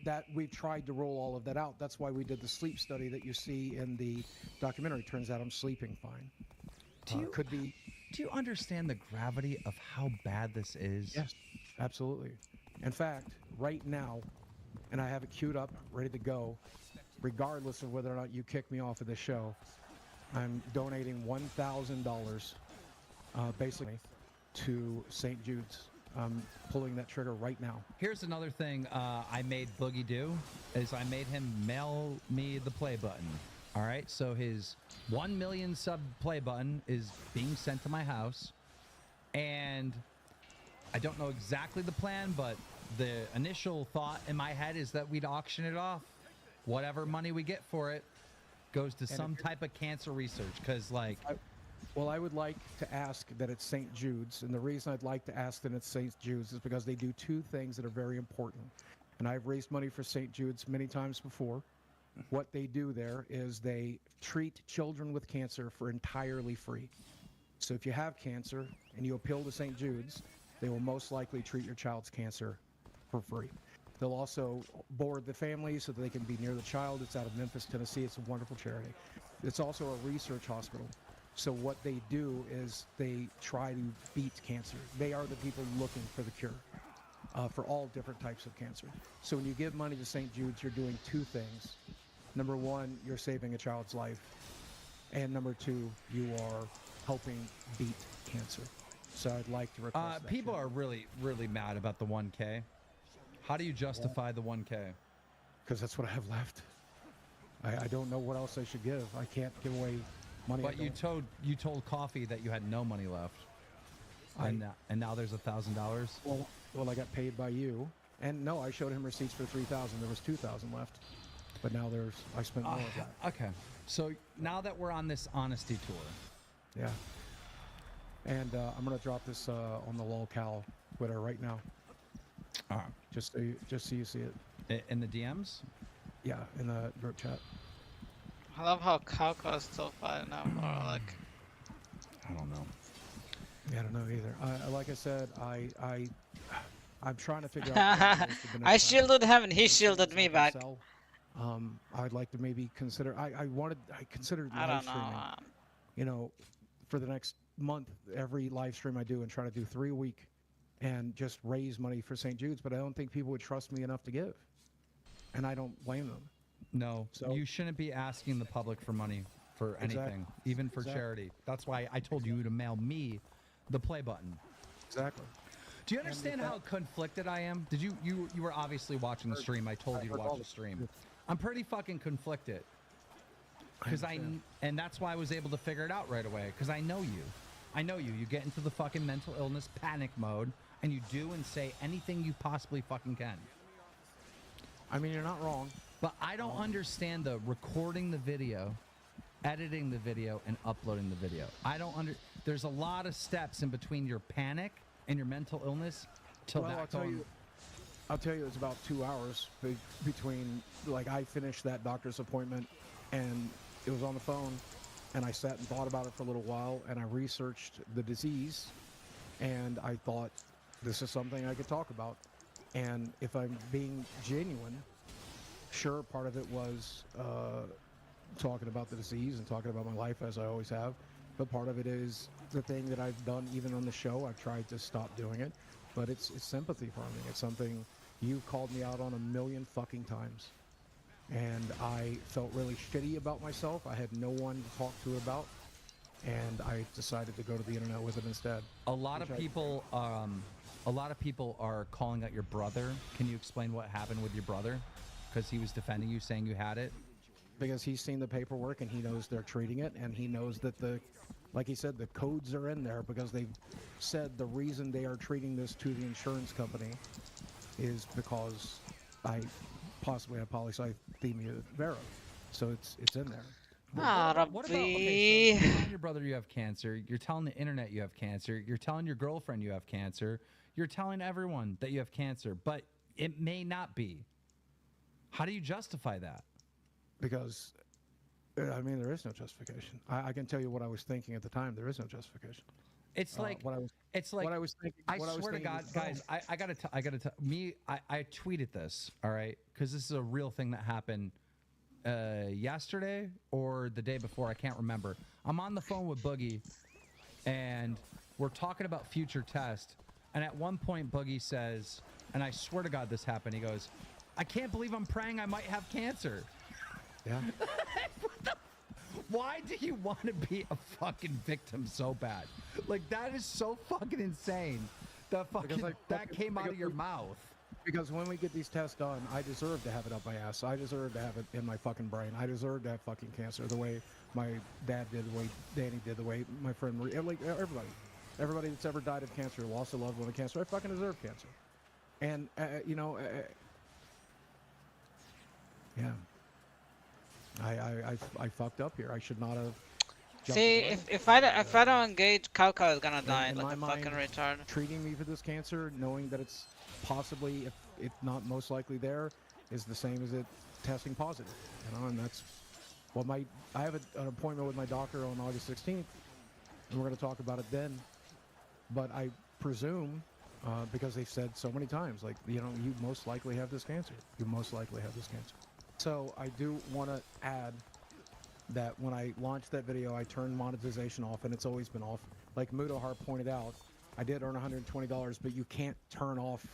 That we've tried to roll all of that out. That's why we did the sleep study that you see in the documentary. Turns out I'm sleeping fine. Do you understand the gravity of how bad this is? Yes, absolutely. In fact, right now, and I have it queued up, ready to go, regardless of whether or not you kick me off of the show, I'm donating $1,000 basically to St. Jude's. I'm pulling that trigger right now. Here's another thing I made Boogie do, is I made him mail me the play button. All right, so his 1 million sub play button is being sent to my house, and I don't know exactly the plan, but the initial thought in my head is that we'd auction it off. Whatever money we get for it goes to some type of cancer research, because like... Well, I would like to ask that it's St. Jude's, and the reason I'd like to ask that it's St. Jude's is because they do two things that are very important. And I've raised money for St. Jude's many times before. What they do there is they treat children with cancer for entirely free. So if you have cancer and you appeal to St. Jude's, they will most likely treat your child's cancer for free. They'll also board the family so that they can be near the child. It's out of Memphis, Tennessee. It's a wonderful charity. It's also a research hospital. So what they do is they try to beat cancer. They are the people looking for the cure for all different types of cancer. So when you give money to St. Jude's, you're doing two things. Number one, you're saving a child's life. And number two, you are helping beat cancer. So I'd like to request that. People are really, really mad about the 1K. How do you justify the 1K? Because that's what I have left. I don't know what else I should give. I can't give away money. But you told Coffee that you had no money left, and now there's $1,000. Well, I got paid by you, and no, I showed him receipts for $3,000. There was $2,000 left, but now I spent more of that. Okay, so now that we're on this honesty tour, yeah, and I'm gonna drop this on the LolCal Twitter right now. Just so you see it in the DMs. Yeah, in the group chat. I love how Kauko is still fighting now. Or like, I don't know. Yeah, I don't know either. Like I said, I'm trying to figure out. I shielded him and he shielded me back. I'd like to maybe consider. I considered I live don't know. streaming. You know, for the next month, every live stream I do, and try to do 3 a week, and just raise money for St. Jude's. But I don't think people would trust me enough to give, and I don't blame them. No, you shouldn't be asking the public for money for anything, even for charity. That's why I told you to mail me the play button. Exactly. Do you understand how conflicted I am? Did you were obviously watching the stream. I told you to watch the stream. I'm pretty fucking conflicted. And that's why I was able to figure it out right away. Because I know you. I know you. You get into the fucking mental illness panic mode, and you do and say anything you possibly fucking can. I mean, you're not wrong. But I don't understand the recording the video, editing the video, and uploading the video. There's a lot of steps in between your panic and your mental illness till that. I'll tell you, it's about 2 hours between, like, I finished that doctor's appointment, and it was on the phone, and I sat and thought about it for a little while, and I researched the disease, and I thought, this is something I could talk about. And if I'm being genuine, sure, part of it was talking about the disease and talking about my life, as I always have, but part of it is the thing that I've done even on the show. I've tried to stop doing it, but it's sympathy farming. It's something you've called me out on a million fucking times, and I felt really shitty about myself. I had no one to talk to it about, and I decided to go to the internet with it instead. A lot of people are calling out your brother. Can you explain what happened with your brother? Because he was defending you, saying you had it. Because he's seen the paperwork and he knows they're treating it, and he knows that like he said, the codes are in there because they've said the reason they are treating this to the insurance company is because I possibly have polycythemia vera. So it's in there. What about, okay, so you're telling your brother you have cancer, you're telling the internet you have cancer, you're telling your girlfriend you have cancer, you're telling everyone that you have cancer, but it may not be. How do you justify that? Because, I mean, there is no justification. I can tell you what I was thinking at the time. There is no justification. It's like what I was thinking. I swear to God, guys, I gotta tell me. I tweeted this, all right, because this is a real thing that happened yesterday or the day before. I can't remember. I'm on the phone with Boogie, and we're talking about future test. And at one point, Boogie says, and I swear to God, this happened. He goes, "I can't believe I'm praying I might have cancer." Yeah. Why do you want to be a fucking victim so bad? Like, that is so fucking insane. That came out of your mouth. Because when we get these tests done, I deserve to have it up my ass. I deserve to have it in my fucking brain. I deserve to have fucking cancer the way my dad did, the way Danny did, the way my friend Marie, like everybody that's ever died of cancer, lost a loved one of cancer. I fucking deserve cancer. And yeah. I fucked up here. I should not have. See, if I don't engage, Kauko is gonna die like a fucking retard. Treating me for this cancer, knowing that it's possibly, if not most likely there, is the same as it testing positive. You know, and that's well, I have an appointment with my doctor on August 16th, and we're gonna talk about it then. But I presume because they've said so many times, like, you know, you most likely have this cancer. You most likely have this cancer. So I do want to add that when I launched that video, I turned monetization off, and it's always been off. Like Mudahar pointed out, I did earn $120, but you can't turn off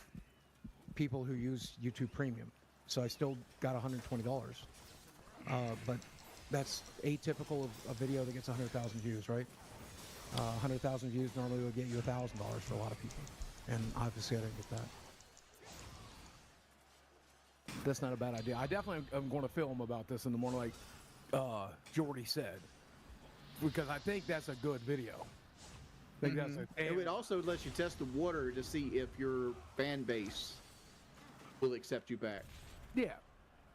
people who use YouTube Premium. So I still got $120. But that's atypical of a video that gets 100,000 views, right? 100,000 views normally would get you $1,000 for a lot of people. And obviously I didn't get that. That's not a bad idea. I definitely am going to film about this in the morning, like Jordy said, because I think that's a good video. I think that's It would also let you test the water to see if your fan base will accept you back. Yeah.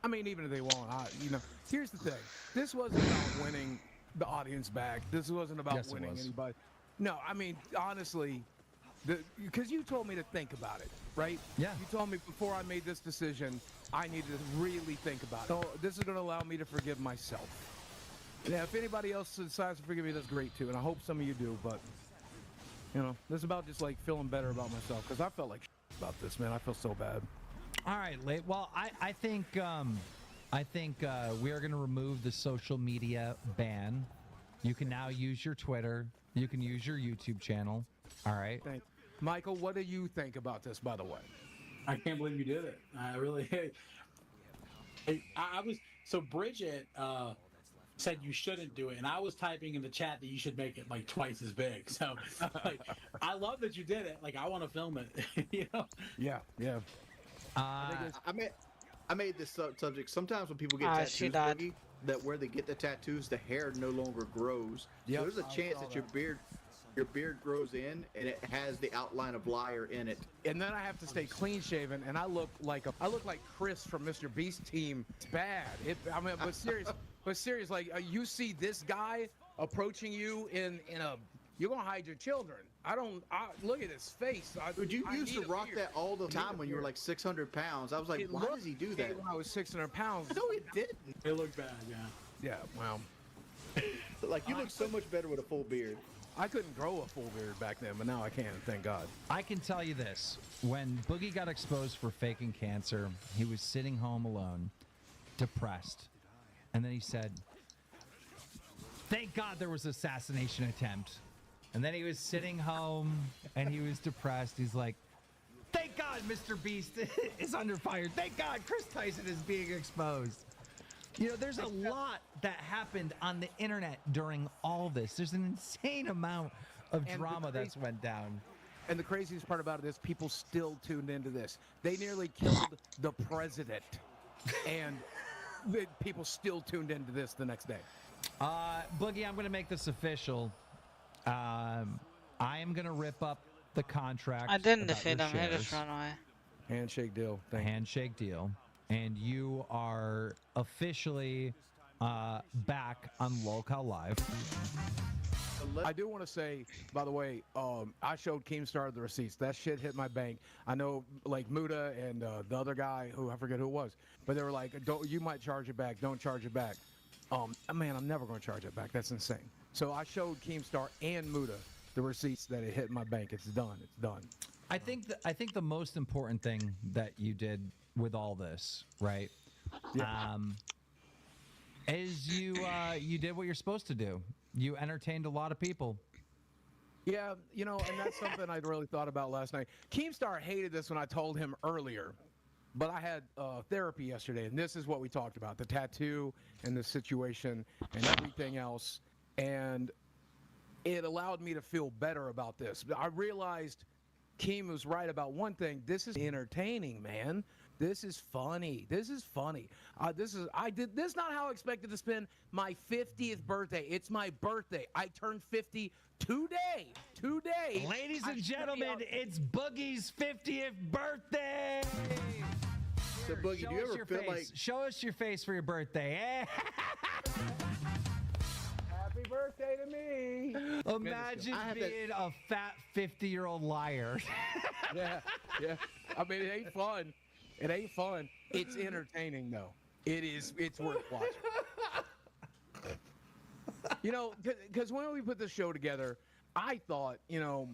I mean, even if they won't, you know, here's the thing. This wasn't about winning the audience back. This wasn't about winning anybody. No, I mean, honestly, because you told me to think about it, right? Yeah. You told me before I made this decision, I needed to really think about it. So this is going to allow me to forgive myself. Yeah, if anybody else decides to forgive me, that's great too. And I hope some of you do, but, you know, this is about just like feeling better about myself, because I felt like about this, man. I feel so bad. All right, well, I think we are going to remove the social media ban. You can now use your Twitter. You can use your YouTube channel. All right. Thanks. Michael, what do you think about this, by the way? I can't believe you did it. I really. I was so Bridget said you shouldn't do it, and I was typing in the chat that you should make it like twice as big. So, like, I love that you did it. Like, I want to film it. You know? Yeah. Yeah. I made this subject. Sometimes when people get tattoos, Boogie, that where they get the tattoos, the hair no longer grows. Yep. So there's a chance that your beard grows in and it has the outline of liar in it. And then I have to stay clean shaven, and I look like Chris from Mr. Beast team. It's bad. But serious, like you see this guy approaching you in a, you're gonna hide your children. Look at his face. Dude, you used to rock that all the time when you were like 600 pounds. I was like, why does he do that? When I was 600 pounds. No, it didn't. It looked bad, yeah. Yeah, wow. Like, you look so much better with a full beard. I couldn't grow a full beard back then, but now I can, thank God. I can tell you this. When Boogie got exposed for faking cancer, he was sitting home alone, depressed. And then he said, thank God there was an assassination attempt. And then he was sitting home and he was depressed. He's like, thank God Mr. Beast is under fire. Thank God Chris Tyson is being exposed. You know, there's a lot that happened on the internet during all this. There's an insane amount of drama that's went down. And the craziest part about it is people still tuned into this. They nearly killed the president. And people still tuned into this the next day. Boogie, I'm going to make this official. I am going to rip up the contract. I didn't defeat him. He just ran away. Handshake deal. Handshake deal. And you are officially back on Lolcow Live. I do want to say, by the way, I showed Keemstar the receipts. That shit hit my bank. I know, like, Muda and the other guy, who I forget who it was, but they were like, you might charge it back. Don't charge it back. Man, I'm never going to charge it back. That's insane. So I showed Keemstar and Muda the receipts that it hit my bank. It's done. It's done. I think the most important thing that you did with all this, right? Yeah. Is you did what you're supposed to do. You entertained a lot of people. Yeah, you know, and that's something I really thought about last night. Keemstar hated this when I told him earlier, but I had therapy yesterday, and this is what we talked about: the tattoo and the situation and everything else. And it allowed me to feel better about this. I realized Keem was right about one thing. This is entertaining, man. This is funny. This is funny. This is not how I expected to spend my 50th birthday. It's my birthday. I turned 50 today. Today. Ladies and gentlemen, it's Boogie's 50th birthday. So, Boogie, do you ever feel like... Show us your face for your birthday. Happy birthday to me. Imagine being a fat 50-year-old liar. Yeah. I mean, it ain't fun. It ain't fun. It's entertaining, though. It's worth watching. You know, because when we put the show together, I thought, you know,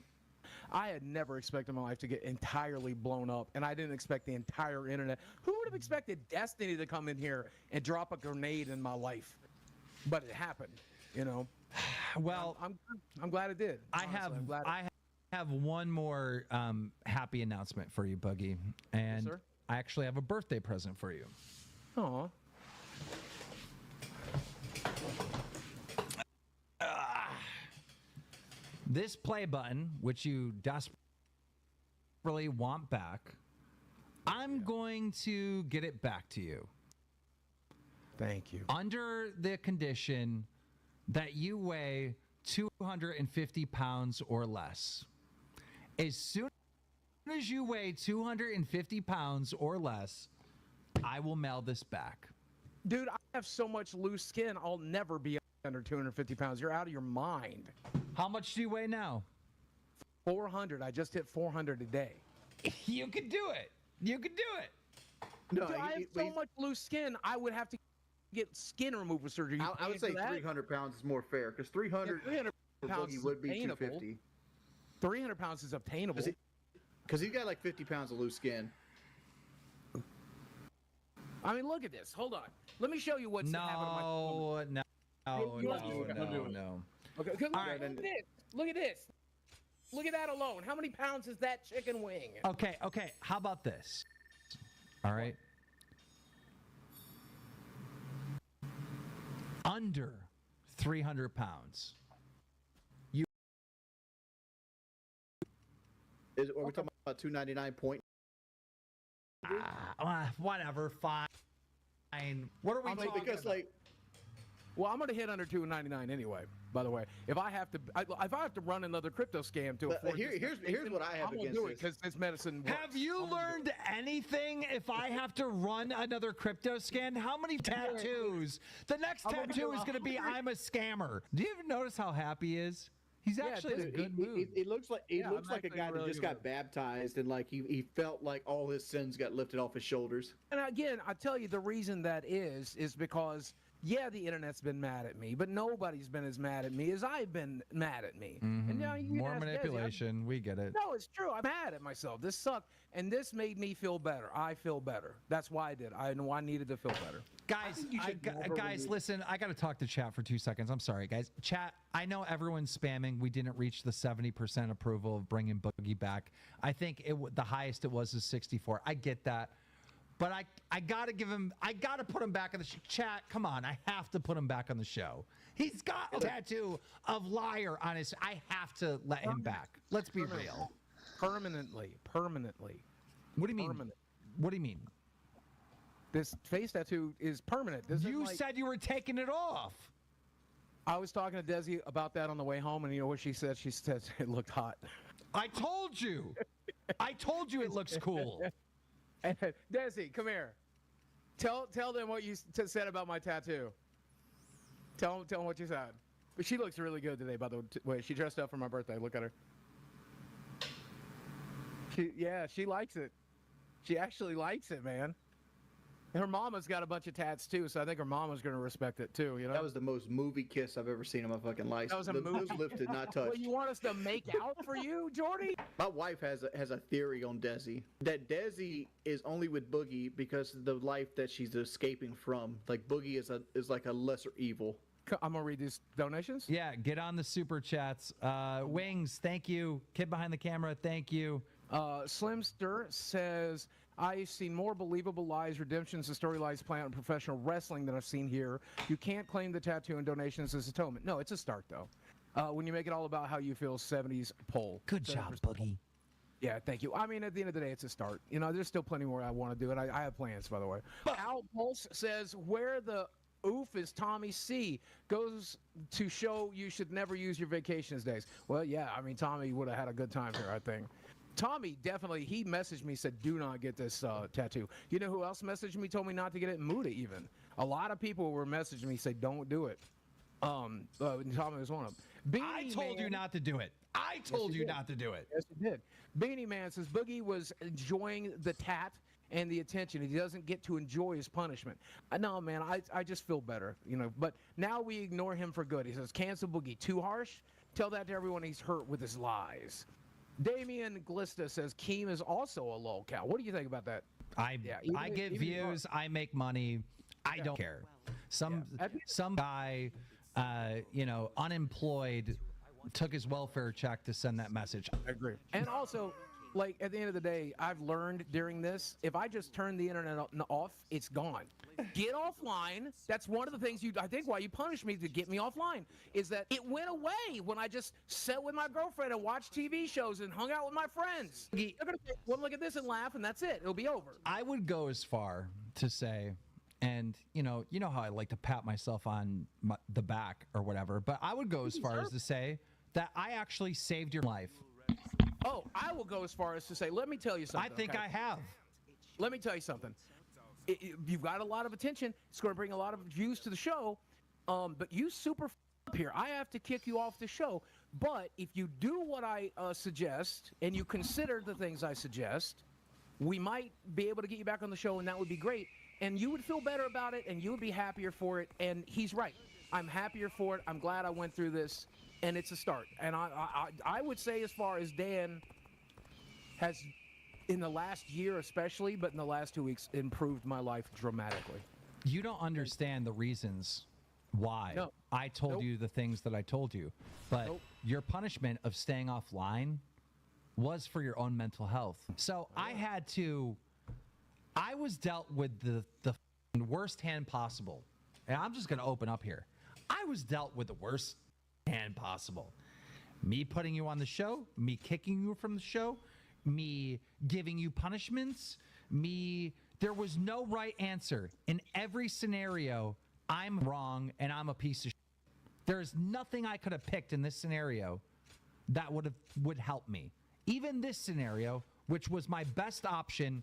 I had never expected my life to get entirely blown up, and I didn't expect the entire internet. Who would have expected Destiny to come in here and drop a grenade in my life? But it happened, you know. Well, I'm glad it did. I have one more happy announcement for you, Buggy, and sir? I actually have a birthday present for you. Aw. This play button, which you desperately want back, I'm going to get it back to you. Thank you. Under the condition that you weigh 250 pounds or less. As soon as you weigh 250 pounds or less, I will mail this back. Dude, I have so much loose skin, I'll never be under 250 pounds. You're out of your mind. How much do you weigh now? 400. I just hit 400 a day. You can do it. You can do it. No, dude, I have so much loose skin, I would have to get skin removal surgery. I would say 300 pounds is more fair, because 300 for pounds Boogie would be attainable. 250. 300 pounds is obtainable. Because he's got like 50 pounds of loose skin. I mean, look at this. Hold on. Let me show you what's happening to my stomach. No. Okay, look at this. Look at this. Look at that alone. How many pounds is that chicken wing? Okay. How about this? All right. Under 300 pounds. Are we talking about 299 point? Whatever, fine. What are we talking because about? Well, I'm gonna hit under 299 anyway. By the way, if I have to run another crypto scam to afford here's what I have I'm gonna against do this. it because this medicine works. Have you learned anything if I have to run another crypto scan? How many tattoos? The next tattoo is going to be I'm a scammer. Do you even notice how happy he is? He's actually in a good mood. It looks like a guy that just got baptized and like he felt like all his sins got lifted off his shoulders. And again, I tell you the reason that is because yeah, the internet's been mad at me, but nobody's been as mad at me as I've been mad at me. And now you can More ask Desi, manipulation. We get it. No, it's true. I'm mad at myself. This sucked, and this made me feel better. I feel better. That's why I did. I know I needed to feel better. Guys, listen, I got to talk to chat for 2 seconds. I'm sorry, guys. Chat, I know everyone's spamming. We didn't reach the 70% approval of bringing Boogie back. I think the highest it was is 64. I get that. But I got to give him, I got to put him back on the chat. Come on, I have to put him back on the show. He's got a tattoo of liar on his, I have to let him back. Let's be real. Permanently. What do you mean? Permanent. What do you mean? This face tattoo is permanent. You said you were taking it off. I was talking to Desi about that on the way home, and you know what she said? She said it looked hot. I told you. I told you it looks cool. Desi, come here. Tell them what you said about my tattoo. Tell them what you said. But she looks really good today, by the way. She dressed up for my birthday. Look at her. She likes it. She actually likes it, man. And her mama's got a bunch of tats too, so I think her mama's gonna respect it too. You know, that was the most movie kiss I've ever seen in my fucking life. That was a movie. Those lips did not touch. Well, you want us to make out for you, Jordy? My wife has a theory on Desi that Desi is only with Boogie because of the life that she's escaping from. Like Boogie is like a lesser evil. I'm gonna read these donations. Yeah, get on the super chats. Wings, thank you. Kid behind the camera, thank you. Slimster says, I've seen more believable lies, redemptions, and storylines planned in professional wrestling than I've seen here. You can't claim the tattoo and donations as atonement. No, it's a start, though. When you make it all about how you feel, 70s poll. Good job, Boogie. Yeah, thank you. I mean, at the end of the day, it's a start. You know, there's still plenty more I want to do, and I have plans, by the way. Al Pulse says, where the oof is Tommy C? Goes to show you should never use your vacations days. Well, yeah, I mean, Tommy would have had a good time here, I think. Tommy definitely, he messaged me, said, do not get this tattoo. You know who else messaged me, told me not to get it? Muda, even. A lot of people were messaging me, say, don't do it. Tommy was one of them. I told you not to do it. I told you not to do it. Yes, you did. Beanie Man says, Boogie was enjoying the tat and the attention. He doesn't get to enjoy his punishment. No, man, I just feel better, you know. But now we ignore him for good. He says, cancel Boogie. Too harsh? Tell that to everyone he's hurt with his lies. Damian Glista says Keem is also a lolcow. What do you think about that? I get views. I make money. I don't care. Some guy, unemployed, took his welfare check to send that message. I agree. And also, like, at the end of the day, I've learned during this, if I just turn the internet off, it's gone. Get offline. That's one of the things I think why you punish me to get me offline, is that it went away when I just sat with my girlfriend and watched TV shows and hung out with my friends. They're going to take one look at this and laugh, and that's it. It'll be over. I would go as far to say, and you know how I like to pat myself on the back or whatever, but I would go as far as to say that I actually saved your life. Oh, I will go as far as to say, let me tell you something. I think I have. Let me tell you something. You've got a lot of attention. It's going to bring a lot of views to the show. But you super up here. I have to kick you off the show. But if you do what I suggest and you consider the things I suggest, we might be able to get you back on the show, and that would be great. And you would feel better about it, and you would be happier for it. And he's right. I'm happier for it. I'm glad I went through this, and it's a start. And I would say, as far as Dan has, in the last year especially, but in the last 2 weeks, improved my life dramatically. You don't understand the reasons why I told you the things that I told you. But your punishment of staying offline was for your own mental health. So I was dealt with the worst hand possible. And I'm just going to open up here. I was dealt with the worst hand possible. Me putting you on the show, me kicking you from the show, me giving you punishments, there was no right answer. In every scenario, I'm wrong and I'm a piece of shit. There's nothing I could have picked in this scenario that would help me. Even this scenario, which was my best option,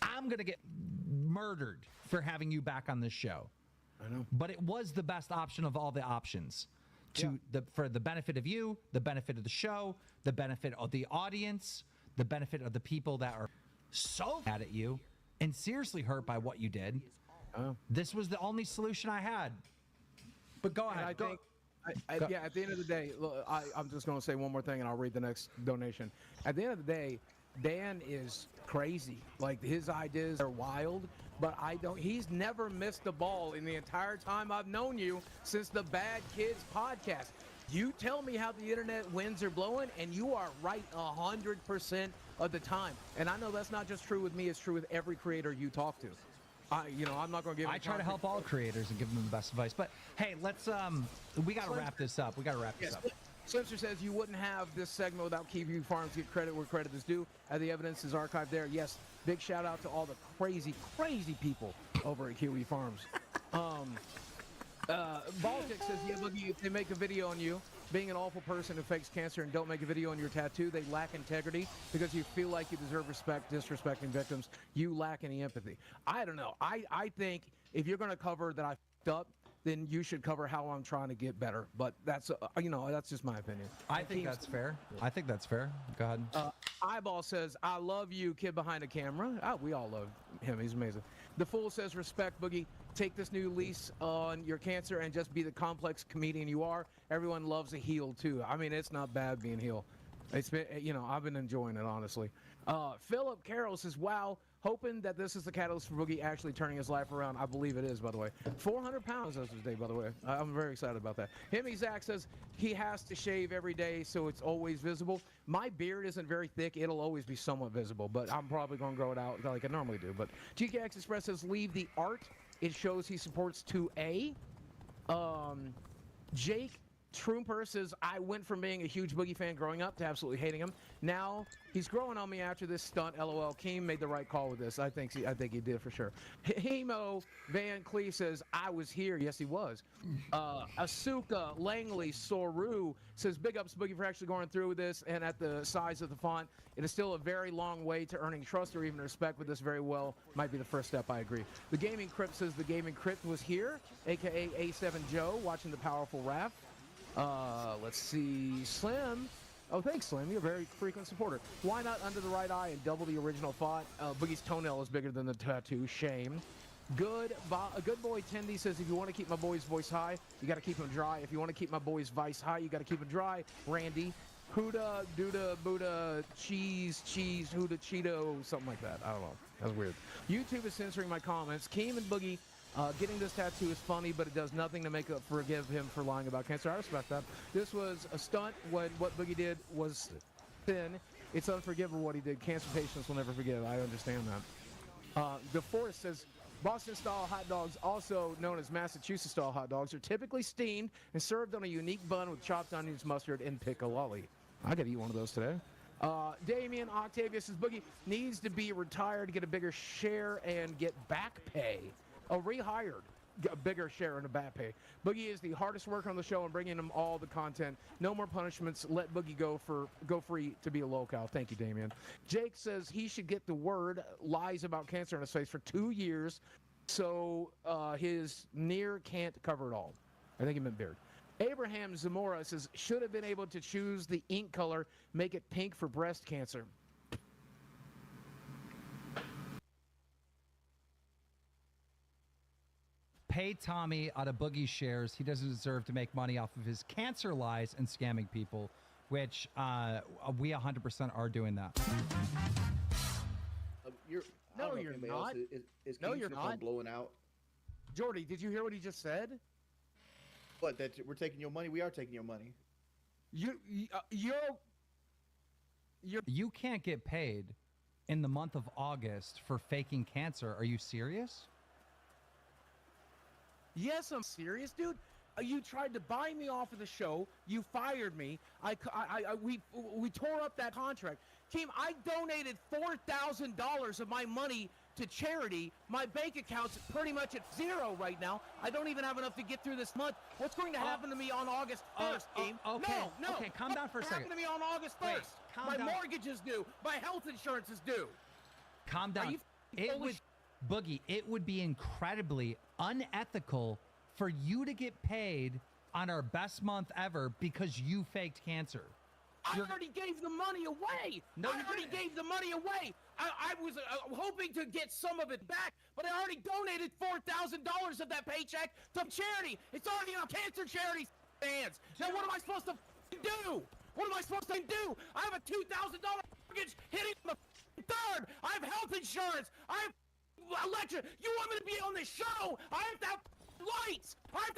I'm going to get murdered for having you back on this show. I know. But it was the best option of all the options. For the benefit of you, the benefit of the show, the benefit of the audience, the benefit of the people that are so mad at you and seriously hurt by what you did. This was the only solution I had. But go ahead. I think, at the end of the day, look, I'm just going to say one more thing, and I'll read the next donation. At the end of the day, Dan is crazy. Like, his ideas are wild, but he's never missed a ball in the entire time I've known you since the Bad Kids podcast. You tell me how the internet winds are blowing, and you are right 100% of the time. And I know that's not just true with me; it's true with every creator you talk to. I'm not going to give. I try to help all creators and give them the best advice. But hey, let's we got to wrap this up. Spencer says you wouldn't have this segment without Kiwi Farms. Get credit where credit is due. The evidence is archived there. Yes, big shout out to all the crazy people over at Kiwi Farms. Baltic says, yeah, Boogie, if they make a video on you being an awful person who fakes cancer and don't make a video on your tattoo, they lack integrity because you feel like you deserve respect, disrespecting victims. You lack any empathy. I don't know. I think if you're going to cover that I f***ed up, then you should cover how I'm trying to get better. But that's, that's just my opinion. I think that's fair. Go ahead. Eyeball says, I love you, kid behind the camera. We all love him. He's amazing. The Fool says, respect, Boogie. Take this new lease on your cancer and just be the complex comedian you are. Everyone loves a heel, too. I mean, it's not bad being heel. It's been, I've been enjoying it, honestly. Philip Carroll says, wow, hoping that this is the catalyst for Boogie actually turning his life around. I believe it is, by the way. 400 pounds as of today, by the way. I'm very excited about that. Himmy Zach says he has to shave every day so it's always visible. My beard isn't very thick. It'll always be somewhat visible, but I'm probably going to grow it out like I normally do. But GKX Express says leave the art. It shows he supports 2A. Jake Trooper says, I went from being a huge Boogie fan growing up to absolutely hating him. Now he's growing on me after this stunt. LOL. Keem made the right call with this. I think he did for sure. Hemo Van Clee says, I was here. Yes, he was. Asuka Langley Soru says, big ups Boogie for actually going through with this. And at the size of the font, it is still a very long way to earning trust or even respect, but this very well might be the first step. I agree. The Gaming Crypt says the Gaming Crypt was here, aka A7 Joe, watching the powerful Raph. Let's see, Slim. Oh, thanks, Slim. You're a very frequent supporter. Why not Under the Right Eye and double the original thought? Boogie's toenail is bigger than the tattoo. Shame. Good boy Tendy says, if you want to keep my boy's voice high, you got to keep him dry. If you want to keep my boy's vice high, you got to keep him dry. Randy. Huda, Duda, Buddha, Cheese, Huda, Cheeto, something like that. I don't know. That's weird. YouTube is censoring my comments. Keem and Boogie, getting this tattoo is funny, but it does nothing to make up forgive him for lying about cancer. I respect that. This was a stunt when what Boogie did was thin. It's unforgivable what he did. Cancer patients will never forgive. I understand that. DeForest says, Boston-style hot dogs, also known as Massachusetts-style hot dogs, are typically steamed and served on a unique bun with chopped onions, mustard, and piccalolli. I gotta eat one of those today. Damien Octavius says, Boogie needs to be retired to get a bigger share and get back pay. Rehired. A bigger share in the back pay. Boogie is the hardest worker on the show and bringing him all the content. No more punishments. Let Boogie go free to be a locale. Thank you, Damien. Jake says he should get the word lies about cancer in his face for 2 years, so his near can't cover it all. I think he meant beard. Abraham Zamora says should have been able to choose the ink color, make it pink for breast cancer. Pay Tommy out of Boogie's shares. He doesn't deserve to make money off of his cancer lies and scamming people, which we 100% are doing that. No, you're not. No, you're not. Blowing out. Jordy, did you hear what he just said? What? That we're taking your money? We are taking your money. You can't get paid in the month of August for faking cancer. Are you serious? Yes, I'm serious, dude. You tried to buy me off of the show. You fired me. We tore up that contract. Team, I donated $4,000 of my money to charity. My bank account's pretty much at zero right now. I don't even have enough to get through this month. What's going to happen to me on August 1st, team? Okay. No. Okay, calm down for a second. What's going to happen to me on August 1st? Wait, calm down. My mortgage is due. My health insurance is due. Calm down. Boogie, it would be incredibly unethical for you to get paid on our best month ever because you faked cancer. I already gave the money away. No, I already gave the money away. I was hoping to get some of it back, but I already donated $4,000 of that paycheck to charity. It's already in a cancer charity hands. Now what am I supposed to do? What am I supposed to do? I have a $2,000 mortgage hitting the third. I have health insurance. I have electric. You want me to be on this show? I have to have lights. I have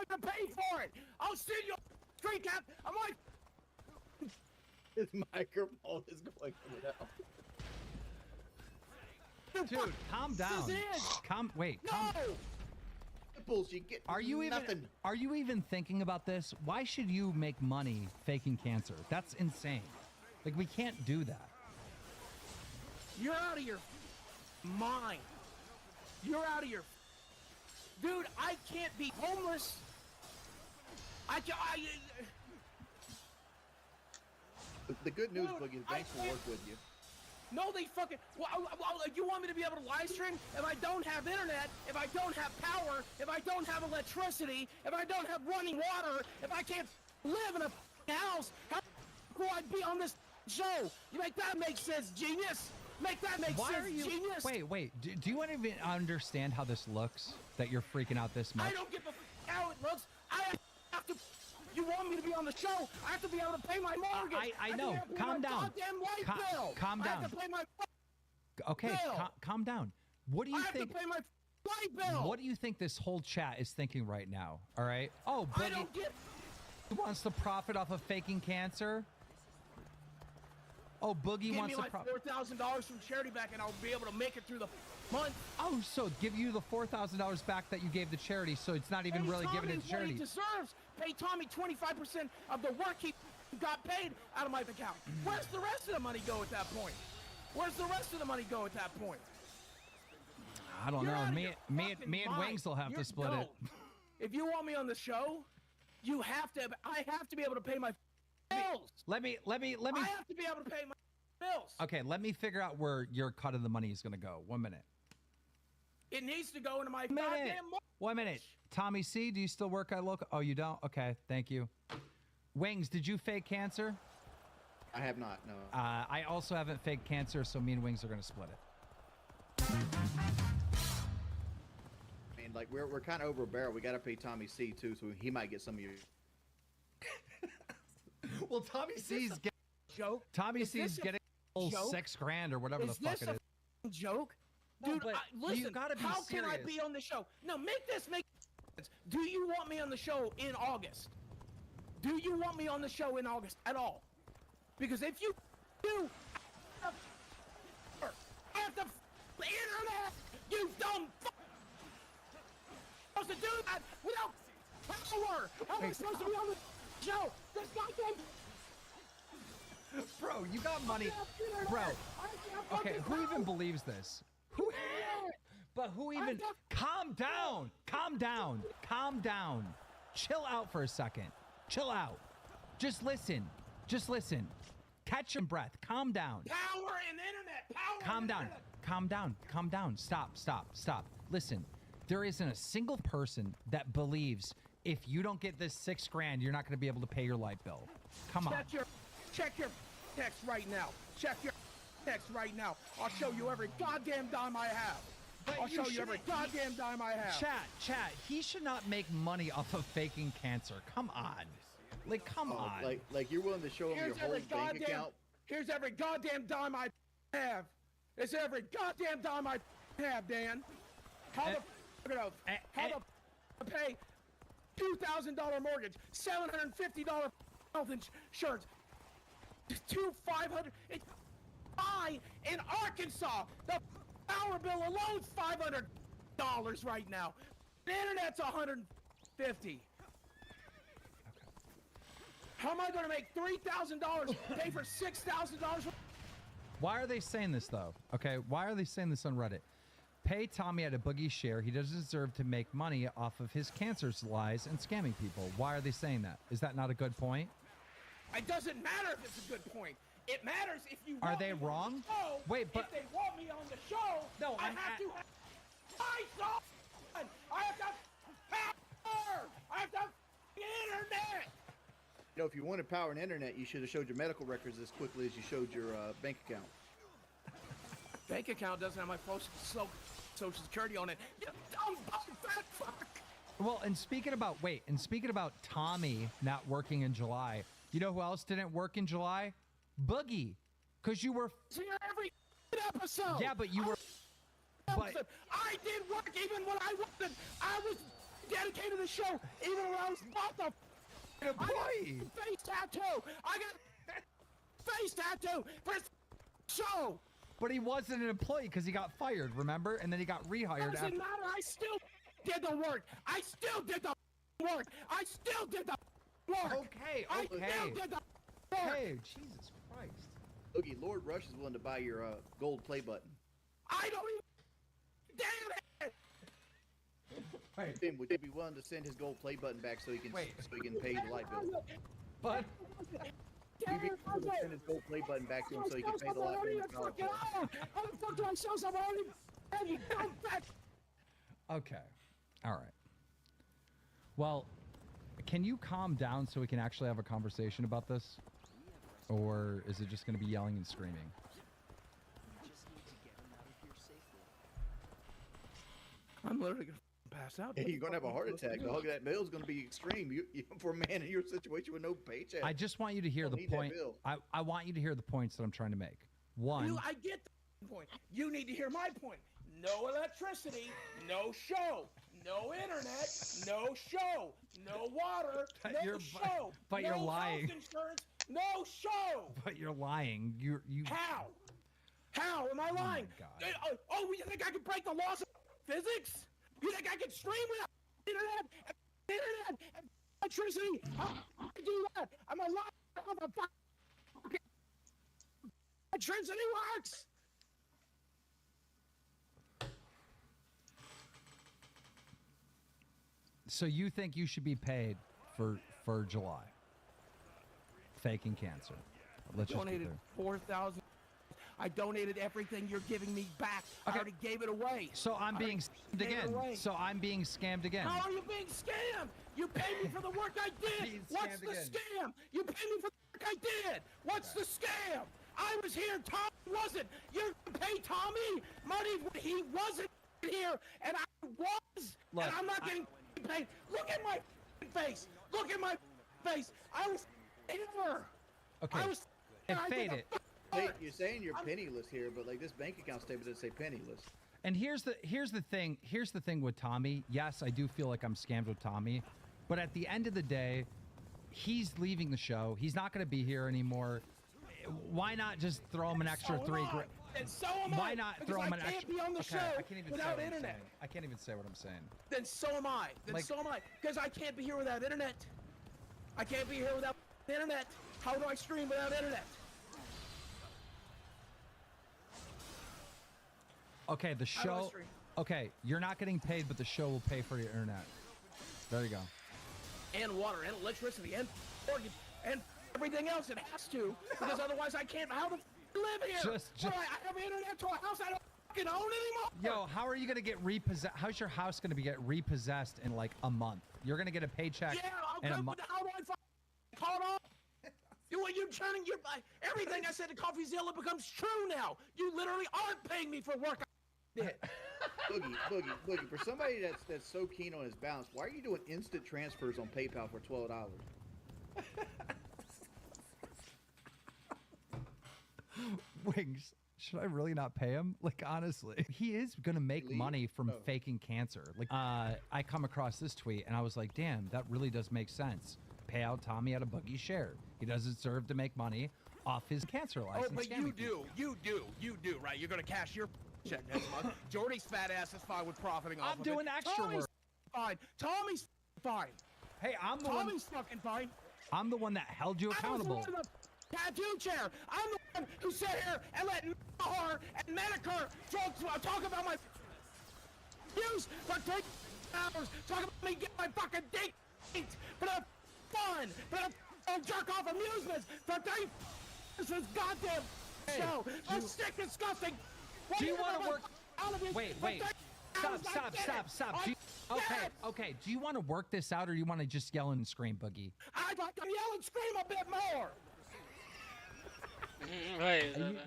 to pay for it. I'll send you a screen cap. I'm like, his microphone is going out. Dude, calm down. Wait. Bullshit. Are you even thinking about this? Why should you make money faking cancer? That's insane. Like, we can't do that. You're out of your mind. You're out of your... Dude, I can't be homeless. The good news, Boogie, the banks will work with you. No, they fucking... Well, you want me to be able to live stream? If I don't have internet, if I don't have power, if I don't have electricity, if I don't have running water, if I can't live in a house, how will I be on this show? You make that make sense, genius? Make that make sense, genius? Wait. Do you even understand how this looks? That you're freaking out this much? I don't give a how it looks. I have to... You want me to be on the show? I have to be able to pay my mortgage. I know. Calm down. Calm down. I have to pay my okay, bill. Calm down. What do you think? I have to pay my light bill. What do you think this whole chat is thinking right now? All right. Oh, I don't get... wants to profit off of faking cancer. Oh, Boogie wants to profit. Give me like $4,000 from charity back, and I'll be able to make it through the month. Oh, so give you the $4,000 back that you gave the charity, so it's not even really giving it to charity. What he deserves. Pay Tommy 25% of the work he got paid out of my account. Where's the rest of the money go at that point? Where's the rest of the money go at that point? I don't know. Me and Wings will have to split it. If you want me on the show, you have to. I have to be able to pay my bills. Let me. I have to be able to pay my bills. Okay, let me figure out where your cut of the money is going to go. 1 minute. It needs to go into my goddamn... 1 minute. Tommy C, do you still work at local? Oh, you don't? Okay, thank you. Wings, did you fake cancer? I have not, no. I also haven't faked cancer, so me and Wings are going to split it. I mean, like, we're kind of over a barrel. We got to pay Tommy C, too, so he might get some of your... Well, Tommy C's getting joke. Tommy Is C's this a getting joke? $6 grand or whatever the fuck this it a is. f***ing joke? No, Dude, but listen, you gotta be how can I serious. be on the show? No, make sense. Do you want me on the show in August? Do you want me on the show in August at all? Because if you do, I have the internet, you dumb f***. Supposed to do that without power. How am I supposed to be on the show? This goddamn. Bro, you got money. Bro, okay, who even believes this? Who? But who even? Calm down. Calm down. Calm down. Chill out for a second. Chill out. Just listen. Just listen. Catch your breath. Calm down. Power and internet. Power. Calm down. Calm down. Calm down. Stop. Stop. Stop. Listen. There isn't a single person that believes if you don't get this $6 grand, you're not going to be able to pay your light bill. Come on. Check your text right now. Check your text right now. I'll show you every goddamn dime I have. I'll show you every goddamn dime I have. Chat, he should not make money off of faking cancer. Come on. Like, come on. Like you're willing to show him your whole bank account? Here's every goddamn dime I have. It's every goddamn dime I have, Dan. How the pay $2,000 mortgage, $750 health insurance, $500. It's fine in Arkansas. The power bill alone's $500 right now. The internet's $150. How am I going to make $3,000 pay for $6,000? Why are they saying this, though? Okay, why are they saying this on Reddit? Pay Tommy at a boogie share. He doesn't deserve to make money off of his cancer lies and scamming people. Why are they saying that? Is that not a good point? It doesn't matter if it's a good point. It matters if you Are want they me wrong? On the show. Wait, but if they want me on the show, no, I have to have lights on. I have to have power. I have to have internet. You know, if you wanted power and internet, you should have showed your medical records as quickly as you showed your bank account. Bank account doesn't have my social security on it. You dumb fat fuck. Well, and speaking about Tommy not working in July, you know who else didn't work in July? Boogie, because you were here every episode. Yeah, but you were. But I did work even when I wasn't. I was dedicated to the show even when I was not the employee. I got a face tattoo. I got a face tattoo for his show. But he wasn't an employee because he got fired, remember? And then he got rehired. Doesn't matter. I still did the work. I still did the work. I still did the work. Okay. I still did the work. Hey, Jesus Christ. Oogie, Lord Rush is willing to buy your gold play button. I don't even. Damn it! Tim, would you be willing to send his gold play button back so he can pay the light bill? But you'd be willing to send his gold play button back to him so he can pay the light bill. How the fuck do I show someone already? Okay. All right. Well, can you calm down so we can actually have a conversation about this? Or is it just going to be yelling and screaming? I'm literally going to pass out. Hey, you're going to have a heart attack, dog. That bill's going to be extreme. You, for a man in your situation with no paycheck. I just want you to hear the point. I want you to hear the points that I'm trying to make. One. I get the point. You need to hear my point. No electricity, no show, no internet, no show, no water, no show. But you're lying. Health insurance, no show. But you're lying. You. How? How am I lying? Oh my God. Oh, you think I can break the laws of physics? You think I can stream without internet, and electricity? I can do that. I'm a liar. Electricity works. So you think you should be paid for July? Faking cancer. Let's just donated $4,000. I donated everything you're giving me back. I already gave it away. So I'm being scammed again. So I'm being scammed again. How are you being scammed? You paid me for the work I did. What's the scam? You paid me for the work I did. What's the scam? I was here. Tommy wasn't. You're going to pay Tommy money when he wasn't here, and I was. Look, and I'm not getting paid. Look at my face. Look at my face. I was here. Okay. Fade it. You're saying you're penniless here, but like this bank account statement doesn't say penniless. And here's the thing. Here's the thing with Tommy. Yes, I do feel like I'm scammed with Tommy, but at the end of the day, he's leaving the show. He's not going to be here anymore. Why not just throw him an extra $3,000? And so am I. Why not throw him an I can't extra? be on the show I can't even without say what I'm internet. saying. I can't even say what I'm saying. Then so am I. So am I. Because I can't be here without internet. I can't be here without internet. How do I stream without internet? Okay, the show. Okay, you're not getting paid, but the show will pay for your internet. There you go. And water, and electricity, and mortgage, and everything else. It has to, because otherwise I can't. How the live here? I have internet to a house I don't fucking own anymore. Yo, how are you gonna get repossessed? How's your house gonna get repossessed in like a month? You're gonna get a paycheck in a month. How do I call it off? You're trying to. Everything I said to CoffeeZilla becomes true now. You literally aren't paying me for work. Boogie. For somebody that's so keen on his balance, why are you doing instant transfers on PayPal for $12? Wings, should I really not pay him? Like, honestly, he is gonna make money from faking cancer. Like, I come across this tweet and I was like, damn, that really does make sense. Pay out Tommy at a Boogie share. He doesn't deserve to make money off his cancer license. Oh, but you do, right? You're gonna cash your check next month. Jordy's fat ass is fine with profiting off I'm of doing it. extra Tommy's work. Fine. Tommy's fine. Hey, Tommy's fucking fine. I'm the one that held you accountable. I was the one in the tattoo chair. I'm the one who sat here and let Mahar and Medicare talk about my views for 3 hours. Talk about me getting my fucking dick for the fun, for the jerk off amusements for 3 this goddamn show. That's sick, disgusting. Do you want to work? Wait. Stop. Okay. Do you want to work this out, or do you want to just yell and scream, Boogie? I'd like to yell and scream a bit more.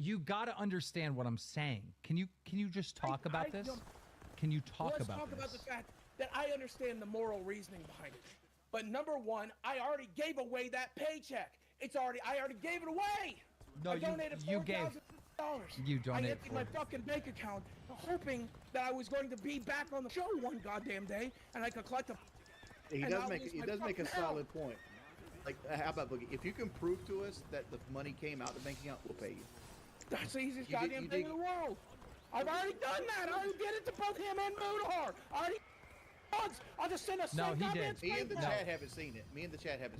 You got to understand what I'm saying. Can you just talk about this? Can you talk Let's about talk this? about the fact that I understand the moral reasoning behind it. But number one, I already gave away that paycheck. I already gave it away. No, I donated $4,000. You I donated. emptied my fucking bank account, hoping that I was going to be back on the show one goddamn day, and I could collect a. He does make a solid point. Like, how about Boogie? If you can prove to us that the money came out the bank account, we'll pay you. That's the easiest goddamn thing in the world. I've already done that. I already did it to both him and Moonhar. I'll just send a No, he did. Me and the chat haven't seen it.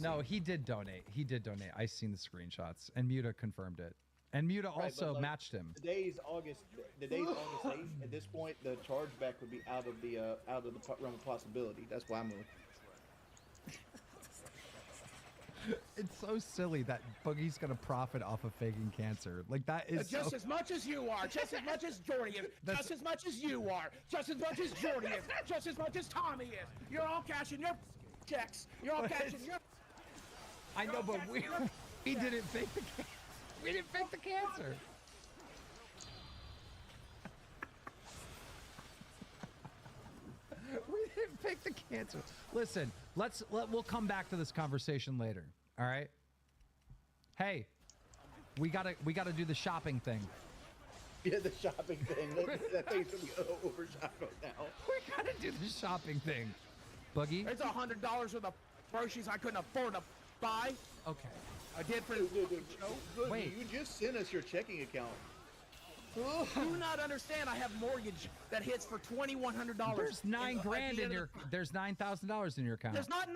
No, he did donate. He did donate. I seen the screenshots, and Muta confirmed it. And Muta also matched him. Today's August 8th. At this point, the chargeback would be out of the realm of possibility. That's why I'm moving. It's so silly that Boogie's gonna profit off of faking cancer. Like, that is just as much as you are, just as much as Jordy is, just as much as you are, just as much as Jordy is, just as much as Tommy is. You're all cashing your checks. You're all cashing your. I know, but we didn't fake the cancer. We didn't fake the cancer. We didn't fake the cancer. Listen, we'll come back to this conversation later. All right. Hey, we gotta do the shopping thing. Yeah, the shopping thing. That thing's gonna be overshot right now. We gotta do the shopping thing. Boogie. It's $100 worth of groceries I couldn't afford to buy. Okay. I did for the show. Wait, you just sent us your checking account. Do not understand. I have mortgage that hits for $2,100. There's $9,000 in your. There's $9,000 in your account. There's not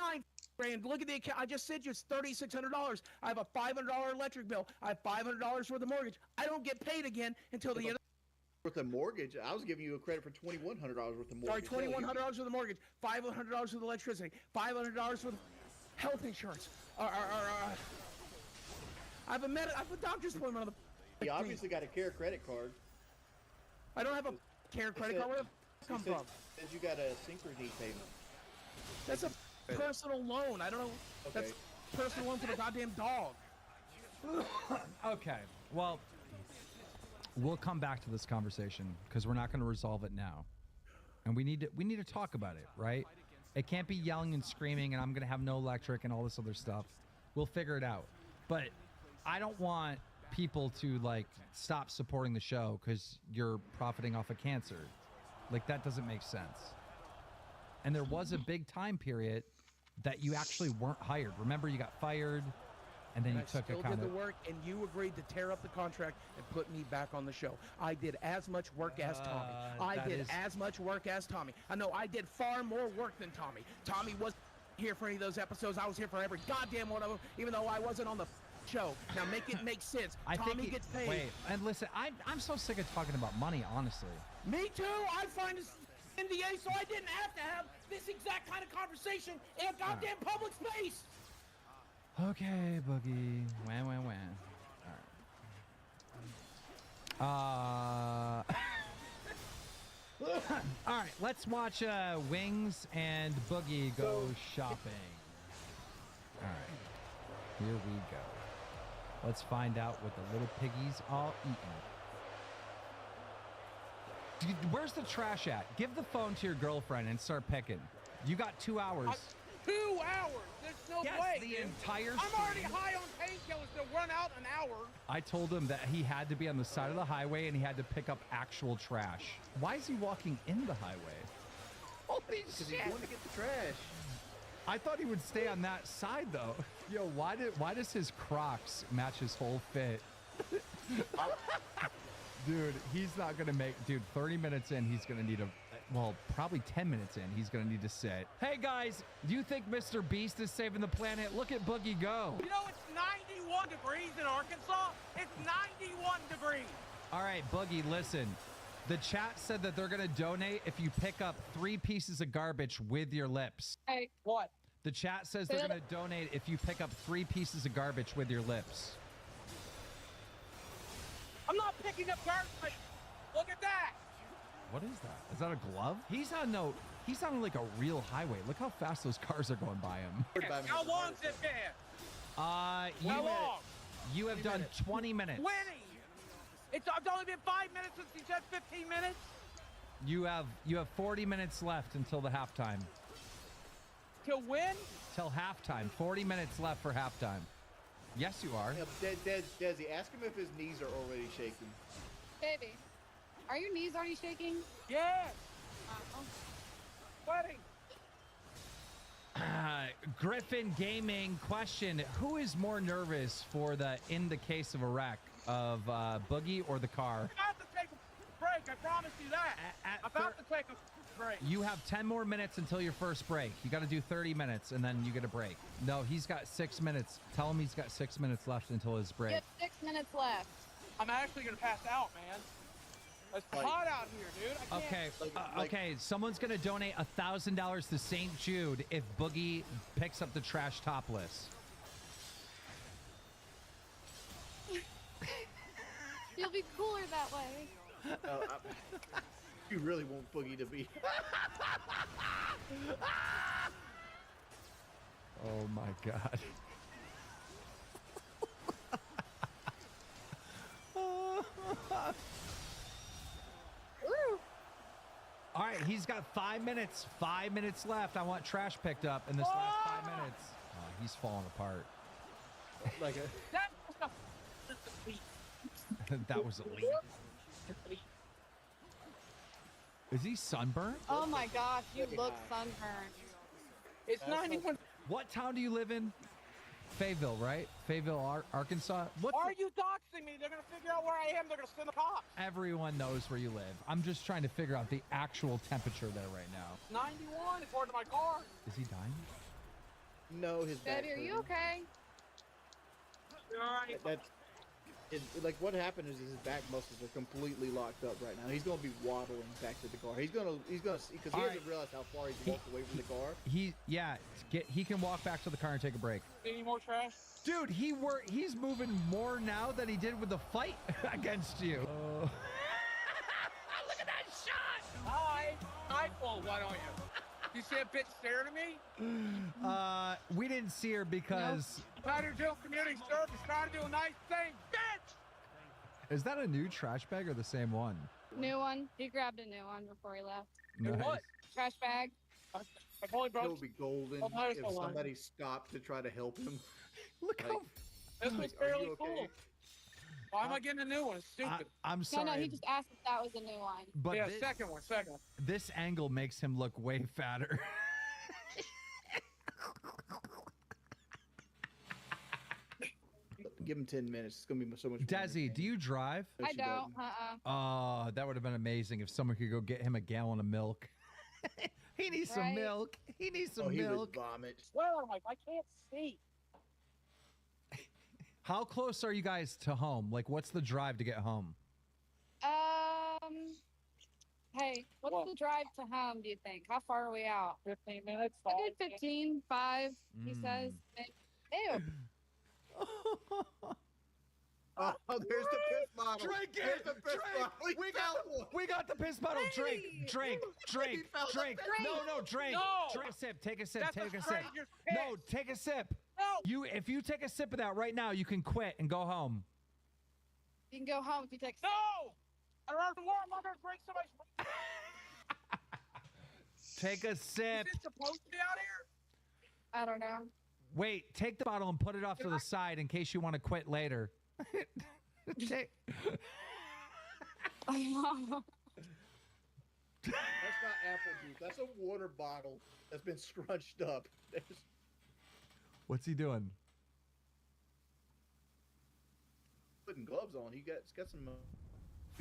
$9,000. Look at the account. I just said you it's $3,600. I have a $500 electric bill. I have $500 worth of mortgage. I don't get paid again until the end. Worth of mortgage. I was giving you a credit for $2,100 worth of mortgage. Sorry, $2,100 worth of mortgage. $500 worth of electricity. $500 worth of health insurance. I have a doctor's appointment on the. You obviously got a Care credit card. I don't have a Care credit card. Where did it come from? Says you got a synchrony payment. That's a personal loan. I don't know. Okay. That's a personal loan for the goddamn dog. Okay. Well, we'll come back to this conversation because we're not going to resolve it now, and we need to talk about it, right? It can't be yelling and screaming, and I'm going to have no electric and all this other stuff. We'll figure it out. But I don't want people to like stop supporting the show because you're profiting off of cancer. Like that doesn't make sense. And there was a big time period that you actually weren't hired. Remember, you got fired, and then you took still a kind did of the work, and you agreed to tear up the contract and put me back on the show. I did as much work as Tommy. I did as much work as Tommy. I know I did far more work than Tommy. Tommy wasn't here for any of those episodes. I was here for every goddamn one of them, even though I wasn't on the show. Now make it make sense. Tommy gets paid. Wait, and listen, I'm so sick of talking about money, honestly. Me too. I find this NDA so I didn't have to have this exact kind of conversation in a goddamn public space. Okay, Boogie. Wham, wham, wham. All right. All right, let's watch Wings and Boogie go shopping. All right, here we go. Let's find out what the little piggies are eating. Dude, where's the trash at? Give the phone to your girlfriend and start picking. You got 2 hours. 2 hours? There's no way. The entire I'm already stream. high on painkillers to run out an hour. I told him that he had to be on the side of the highway and he had to pick up actual trash. Why is he walking in the highway? Holy shit! Because he's going to get the trash. I thought he would stay on that side though. Yo, why does his Crocs match his whole fit? Dude, he's not gonna make. Dude, 30 minutes in, he's gonna need a. Well, probably 10 minutes in, he's gonna need to sit. Hey guys, do you think Mr. Beast is saving the planet? Look at Boogie go. You know it's 91 degrees in Arkansas. It's 91 degrees. All right, Boogie, listen. The chat said that they're gonna donate if you pick up 3 pieces of garbage with your lips. Hey, what? The chat says they're gonna donate if you pick up 3 pieces of garbage with your lips. I'm not picking up garbage. Look at that. What is that? Is that a glove? He's on like a real highway. Look how fast those cars are going by him. How long's it been? How long? You have done 20 minutes. 20. It's only been 5 minutes since he said 15 minutes. You have 40 minutes left until the halftime. Till when? Till halftime. 40 minutes left for halftime. Yes, you are. Desi, ask him if his knees are already shaking. baby, are your knees already shaking? Yes. Sweating. Griffin Gaming question: who is more nervous for in the case of a wreck of Boogie or the car? I'm about to take a break. I promise you that. I'm about to take a break. You have 10 more minutes until your first break. You got to do 30 minutes and then you get a break. No, he's got 6 minutes. Tell him he's got 6 minutes left until his break. You have 6 minutes left. I'm actually gonna pass out, man. It's hot out here, dude. I can't. Okay. Someone's gonna donate $1,000 to St. Jude if Boogie picks up the trash topless. You'll be cooler that way. You really want Boogie to be. Oh my God. All right, he's got 5 minutes. 5 minutes left. I want trash picked up in this last 5 minutes. Oh, he's falling apart. Like a. That was a lead. Is he sunburned? Oh my gosh, you look sunburned. It's 91. What town do you live in? Fayetteville, right? Fayetteville, Arkansas. Are you doxing me? They're gonna figure out where I am. They're gonna send the cops. Everyone knows where you live. I'm just trying to figure out the actual temperature there right now. 91 according to my car. Is he dying? No, his back. Baby, are you okay? You're all right. Like what happened is his back muscles are completely locked up right now. He's gonna be waddling back to the car. He's gonna because he doesn't realize how far he's walked away from the car. He can walk back to the car and take a break. Any more trash? Dude, he's moving more now than he did with the fight against you. Look at that shot! Hi, Nightfall, why don't you? You see a bitch staring at me? We didn't see her because. Trying to do community service, trying to do a nice thing, bitch! Is that a new trash bag or the same one? New one. He grabbed a new one before he left. Nice. What? Trash bag. I've only It would be golden if somebody stopped to try to help him. Look how This was fairly cool. Why am I getting a new one? It's stupid. I'm sorry. No, he just asked if that was a new one. But yeah, this, second one. This angle makes him look way fatter. Give him 10 minutes. It's gonna be so much. Desi, do you drive? I don't. Oh, that would have been amazing if someone could go get him a gallon of milk. He needs some milk. He needs some He would milk. vomit. Well, I'm like, I can't see. How close are you guys to home? Like, what's the drive to get home? Hey, what's the drive to home, do you think? How far are we out? 15 minutes. I did 15, 5, he says. Ew. Oh, there's the piss bottle. Drink There's it. the piss Drink. bottle. We got the piss bottle. Drink. Drink. No, drink. No. Take a sip. Take a sip. That's Take a a sip. stranger's No, take a sip. No. If you take a sip of that right now, you can quit and go home. You can go home if you take. No. I don't have to worry. I'm not gonna drink somebody's. Take a sip. Is it supposed to be out here? I don't know. Wait, take the bottle and put it off to the side in case you want to quit later. Take- That's not apple juice. That's a water bottle that's been scrunched up. What's he doing? Putting gloves on. He's got some.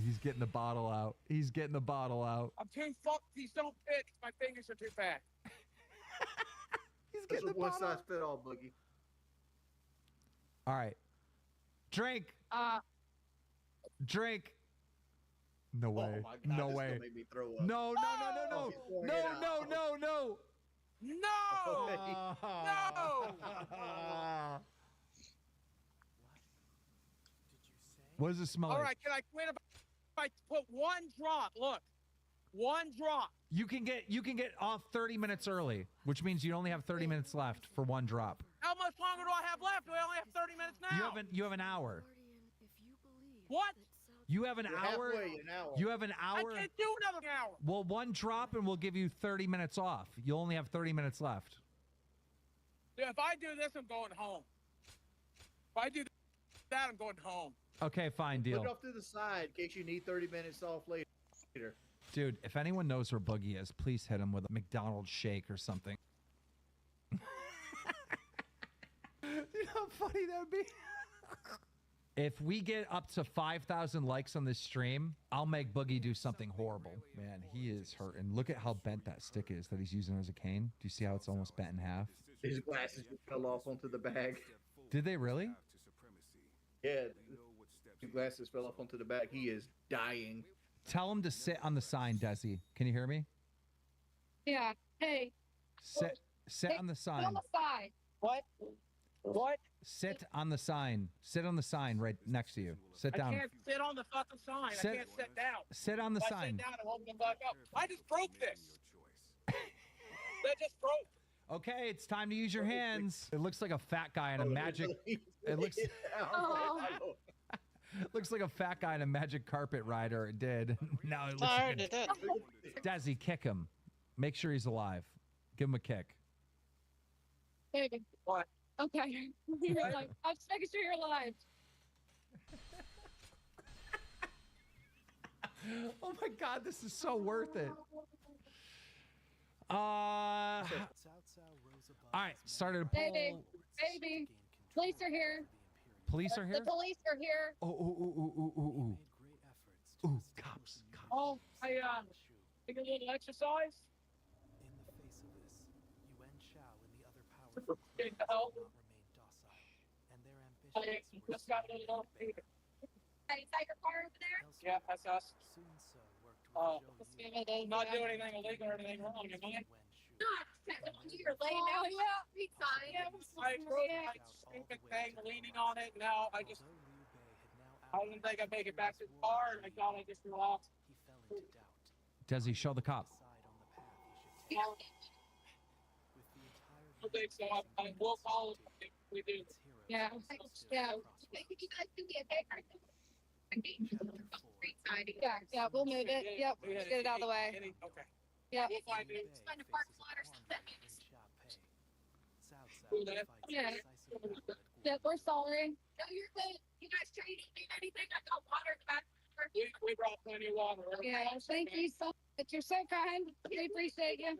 He's getting the bottle out. He's getting the bottle out. I'm too fucked. These don't fit. My fingers are too fat. He's That's getting a the one bottle. size fit all, Boogie. All right. Drink. Drink. No way. Oh my God, no this way. gonna make me throw up. No. Oh, he's pouring it out. No. No. No. What does it smell All like? right, can I quit if I put one drop? Look, one drop. You can get off 30 minutes early, which means you only have 30 minutes left for one drop. How much longer do I have left? Do I only have 30 minutes now? You have an hour. What? You have an You're hour. halfway, an hour. You have an I hour. can't do another hour. Well, one drop and we'll give you 30 minutes off. You'll only have 30 minutes left. Yeah, if I do this, I'm going home. If I do that, I'm going home. Okay, fine, Put deal. it off to the side in case you need 30 minutes off later. Dude, if anyone knows where Boogie is, please hit him with a McDonald's shake or something. You know how funny that would be? If we get up to 5,000 likes on this stream, I'll make Boogie do something horrible. Man, he is hurting. Look at how bent that stick is that he's using as a cane. Do you see how it's almost bent in half? His glasses fell off onto the bag. Did they really? Yeah, his glasses fell off onto the bag. He is dying. Tell him to sit on the sign, Desi. Can you hear me? Yeah. Hey. Sit on the Sit sign. on the side. What? What? Sit on the sign. Sit on the sign right next to you. Sit down. I can't sit on the fucking sign. Sit- I can't sit down. Sit on the If I sign. sit down, it won't come back up. I just broke this. That just broke. Okay, it's time to use your hands. It looks like a fat guy in a magic. It looks. Looks like a fat guy in a magic carpet rider. It did. Now it looks. I already did. Desi, kick him. Make sure he's alive. Give him a kick. Baby. What? Okay. You're like, I'm just making sure you're alive. Oh my God, this is so worth it. All right, started a poll. Baby. Police are here. Police are here. The police are here. Ooh. Ooh, cops. Oh, I take a little exercise. Getting the help. I just got a little favor. Hey, is that your car over there? Yeah, that's us. Let's give it a Not doing anything illegal or anything wrong, am I? You're laying out. Oh, yeah, big time. I broke my stupid thing, leaning on it. Now I didn't think I'd make it back to the car, and I thought I just relaxed. Desi, show the cop. I think so. I will follow if we do. Yeah. Yeah. You guys do get Yeah, we'll move it. Yep, get it out of the way. Okay. Yep. We'll find it. Find a parking lot or something. Do that. Yeah. Yeah, we're sorry. No, you're good. You guys sure you don't need anything? I got water in the back. We brought plenty of water. Yeah, thank you so much. You're so kind. We appreciate you.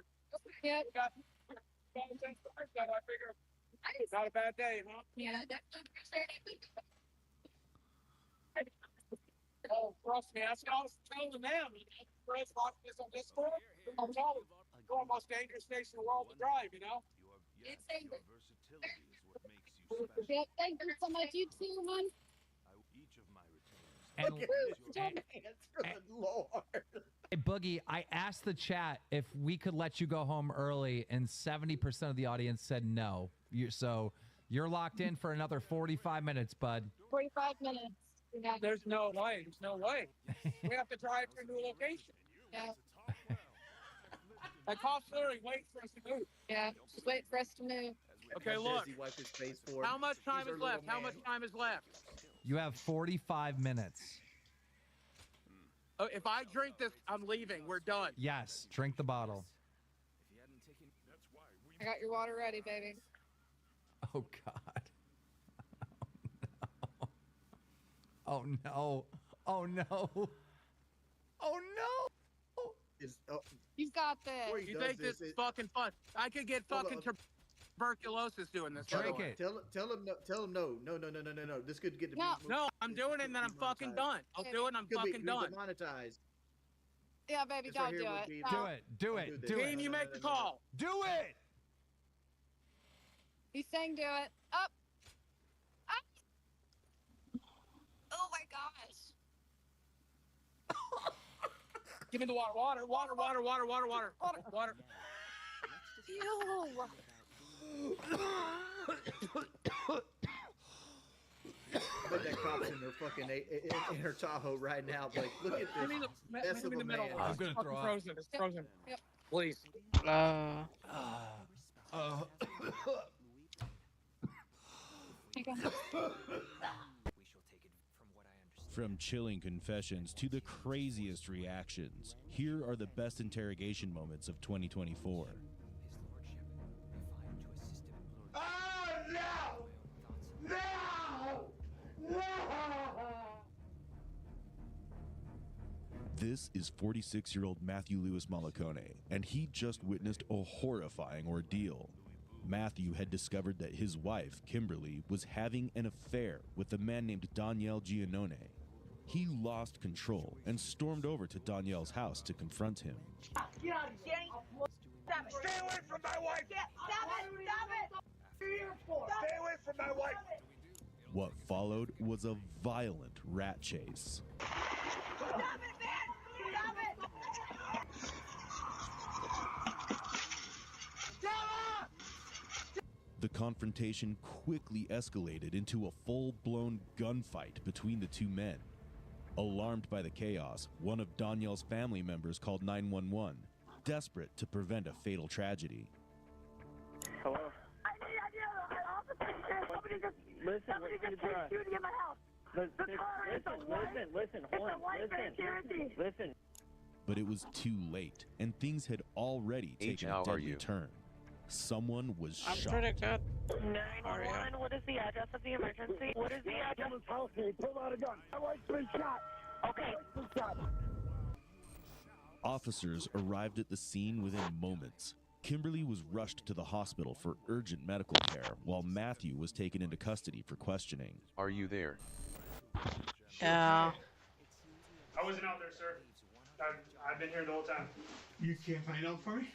Yeah. I figure not a bad day, huh? Yeah, definitely appreciate it. Oh, trust me, that's what I was telling them. Friends watching this on Discord. I'm telling you, it's the most dangerous station in the world to drive, you know? It's dangerous. Yeah, thank you so much. You too, man. And, Lord. Hey, Boogie, I asked the chat if we could let you go home early, and 70% of the audience said no. So you're locked in for another 45 minutes, bud. 45 minutes. Yeah. There's no way. There's no way. We have to drive to a new location. Yeah. That cost literally wait for us to move. Yeah. Just wait for us to move. Okay, That look. says he wiped his face for him. How much time He's is our left? little How much man. time is left? You have 45 minutes. If I drink this, I'm leaving. We're done. Yes, drink the bottle. I got your water ready, baby. Oh, God. Oh, no. Oh, no. Oh, no. You've got this. You think this is fucking fun? I could get fucking tuberculosis doing this. Drink it. Tell him no. No. This could get to No, I'm doing it and then I'm fucking done. I'll do it and I'm fucking done. Demonetized. Yeah, baby, This don't right here do would it. be- Do it. Do it. Do Team, it. you make the call. Do it. He's saying do it. Up. Up. Oh my gosh. Give me the water. Water. Ew. I bet that cop's in her fucking in her Tahoe right now. Like, look at this mess of a man. I'm gonna throw up. Frozen. It's frozen. Yep. Please. From chilling confessions to the craziest reactions, here are the best interrogation moments of 2024. This is 46-year-old Matthew Lewis Malacone, and he just witnessed a horrifying ordeal. Matthew had discovered that his wife, Kimberly, was having an affair with a man named Danielle Giannone. He lost control and stormed over to Danielle's house to confront him. Get out of here. Stop it. Stay away from my wife. Stop it. Stay away from my wife. What followed was a violent rat chase. Stop it, man. Stop it. The confrontation quickly escalated into a full-blown gunfight between the two men. Alarmed by the chaos, one of Danielle's family members called 911, desperate to prevent a fatal tragedy. Hello? Somebody just chased you to get my house. Listen, hold on, listen. But it was too late, and things had already taken a deadly turn. Someone was I'm shot. pretty good. 911, what is the address of the emergency? What is the address? Pull out a gun. My wife's been shot. Okay. Officers arrived at the scene within moments. Kimberly was rushed to the hospital for urgent medical care, while Matthew was taken into custody for questioning. Are you there? Yeah. I wasn't out there, sir. I've been here the whole time. You can't find out for me?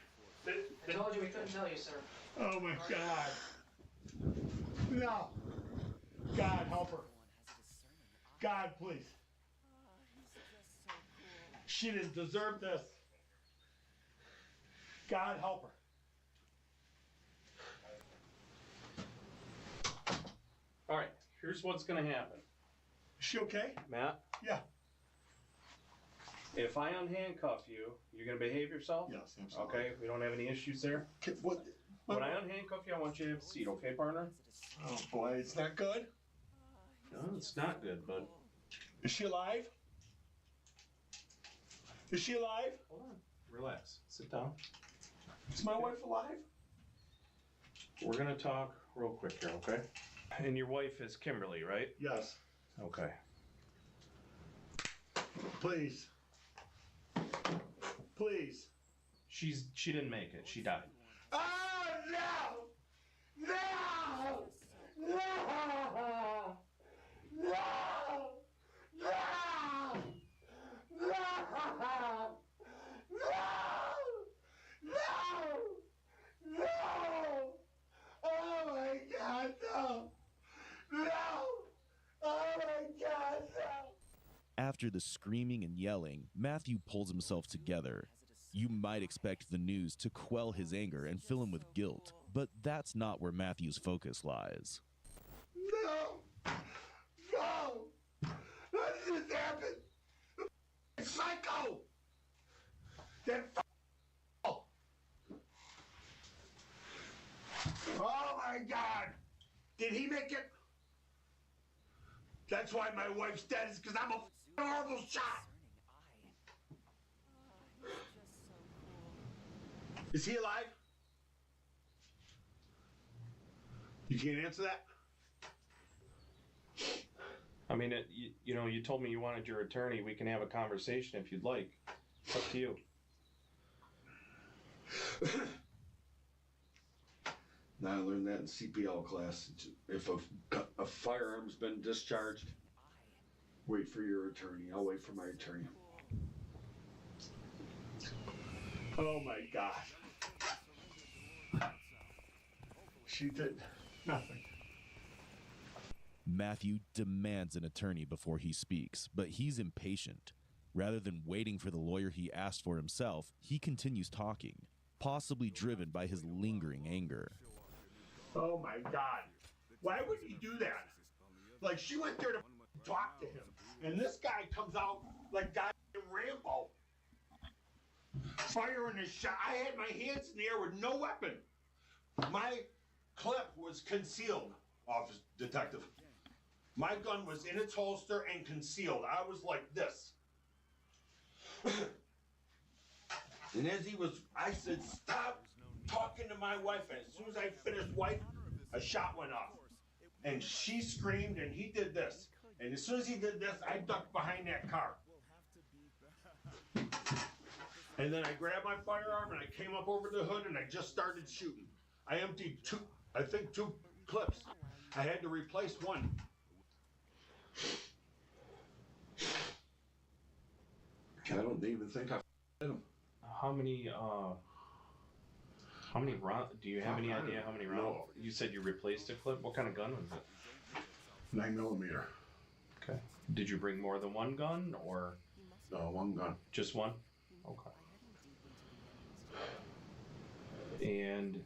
I told you we couldn't tell you, sir. Oh my God. No. God, help her. God, please. She didn't deserve this. God, help her. All right, here's what's gonna happen. Is she okay? Matt, Yeah. if I unhandcuff you, you're gonna behave yourself? Yes, absolutely. Okay, we don't have any issues there? What? When I unhandcuff you, I want you to have a seat, okay, partner? Oh boy, it's not good. No, it's not good, but... Is she alive? Is she alive? Hold on, relax, sit down. Is my wife alive? We're gonna talk real quick here, okay? And your wife is Kimberly, right? Yes. Okay. Please. Please. She didn't make it. She died. Oh, no! No! No! No! No! No! No! No! Oh my God, no! No! Oh my God, no! After the screaming and yelling, Matthew pulls himself together. You might expect the news to quell his anger and fill him with guilt, but that's not where Matthew's focus lies. No! No! What just happened? Psycho! That oh my God! Did he make it? That's why my wife's dead, is because I'm a horrible shot! Is he alive? You can't answer that? I mean, you told me you wanted your attorney. We can have a conversation if you'd like. It's up to you. Now I learned that in CPL class. If a firearm's been discharged, wait for your attorney. I'll wait for my attorney. Oh my God. She did nothing. Matthew demands an attorney before he speaks, but he's impatient. Rather than waiting for the lawyer he asked for himself, he continues talking, possibly driven by his lingering anger. Oh my God. Why would he do that? Like, she went there to talk to him, and this guy comes out like goddamn Rambo. Firing his shot. I had my hands in the air with no weapon. My clip was concealed, officer detective. My gun was in its holster and concealed. I was like this. And as he was, I said, stop talking to my wife. And as soon as I finished wife, a shot went off. And she screamed and he did this. And as soon as he did this, I ducked behind that car. And then I grabbed my firearm and I came up over the hood and I just started shooting. I emptied two clips. I had to replace one. I don't even think I hit him. How many rounds? Do you have any idea how many rounds? No. You said you replaced a clip. What kind of gun was it? 9mm. Okay. Did you bring more than one gun, or? No, one gun. Just one? Okay. And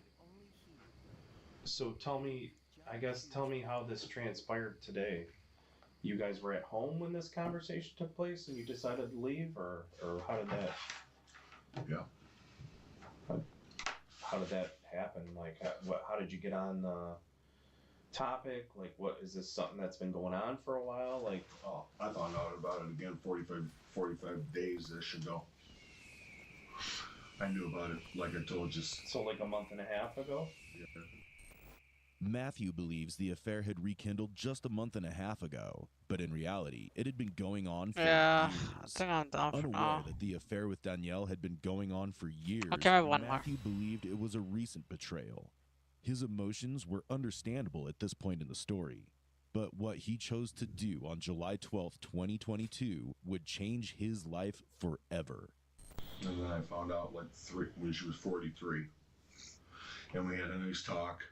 so tell me how this transpired today. You guys were at home when this conversation took place and you decided to leave, or how did that? Yeah. How did that happen? Like, how did you get on the topic? Like, what is this something that's been going on for a while? Like, oh, I found out about it again 45 days ago. I knew about it, like I told you. So like a month and a half ago? Yeah. Matthew believes the affair had rekindled just a month and a half ago, but in reality, it had been going on for years. I think I'm done for Unaware now. that the affair with Danielle had been going on for years, Okay, I have one more. Matthew believed it was a recent betrayal. His emotions were understandable at this point in the story, but what he chose to do on July 12th, 2022 would change his life forever. And then I found out when she was 43. And we had a nice talk.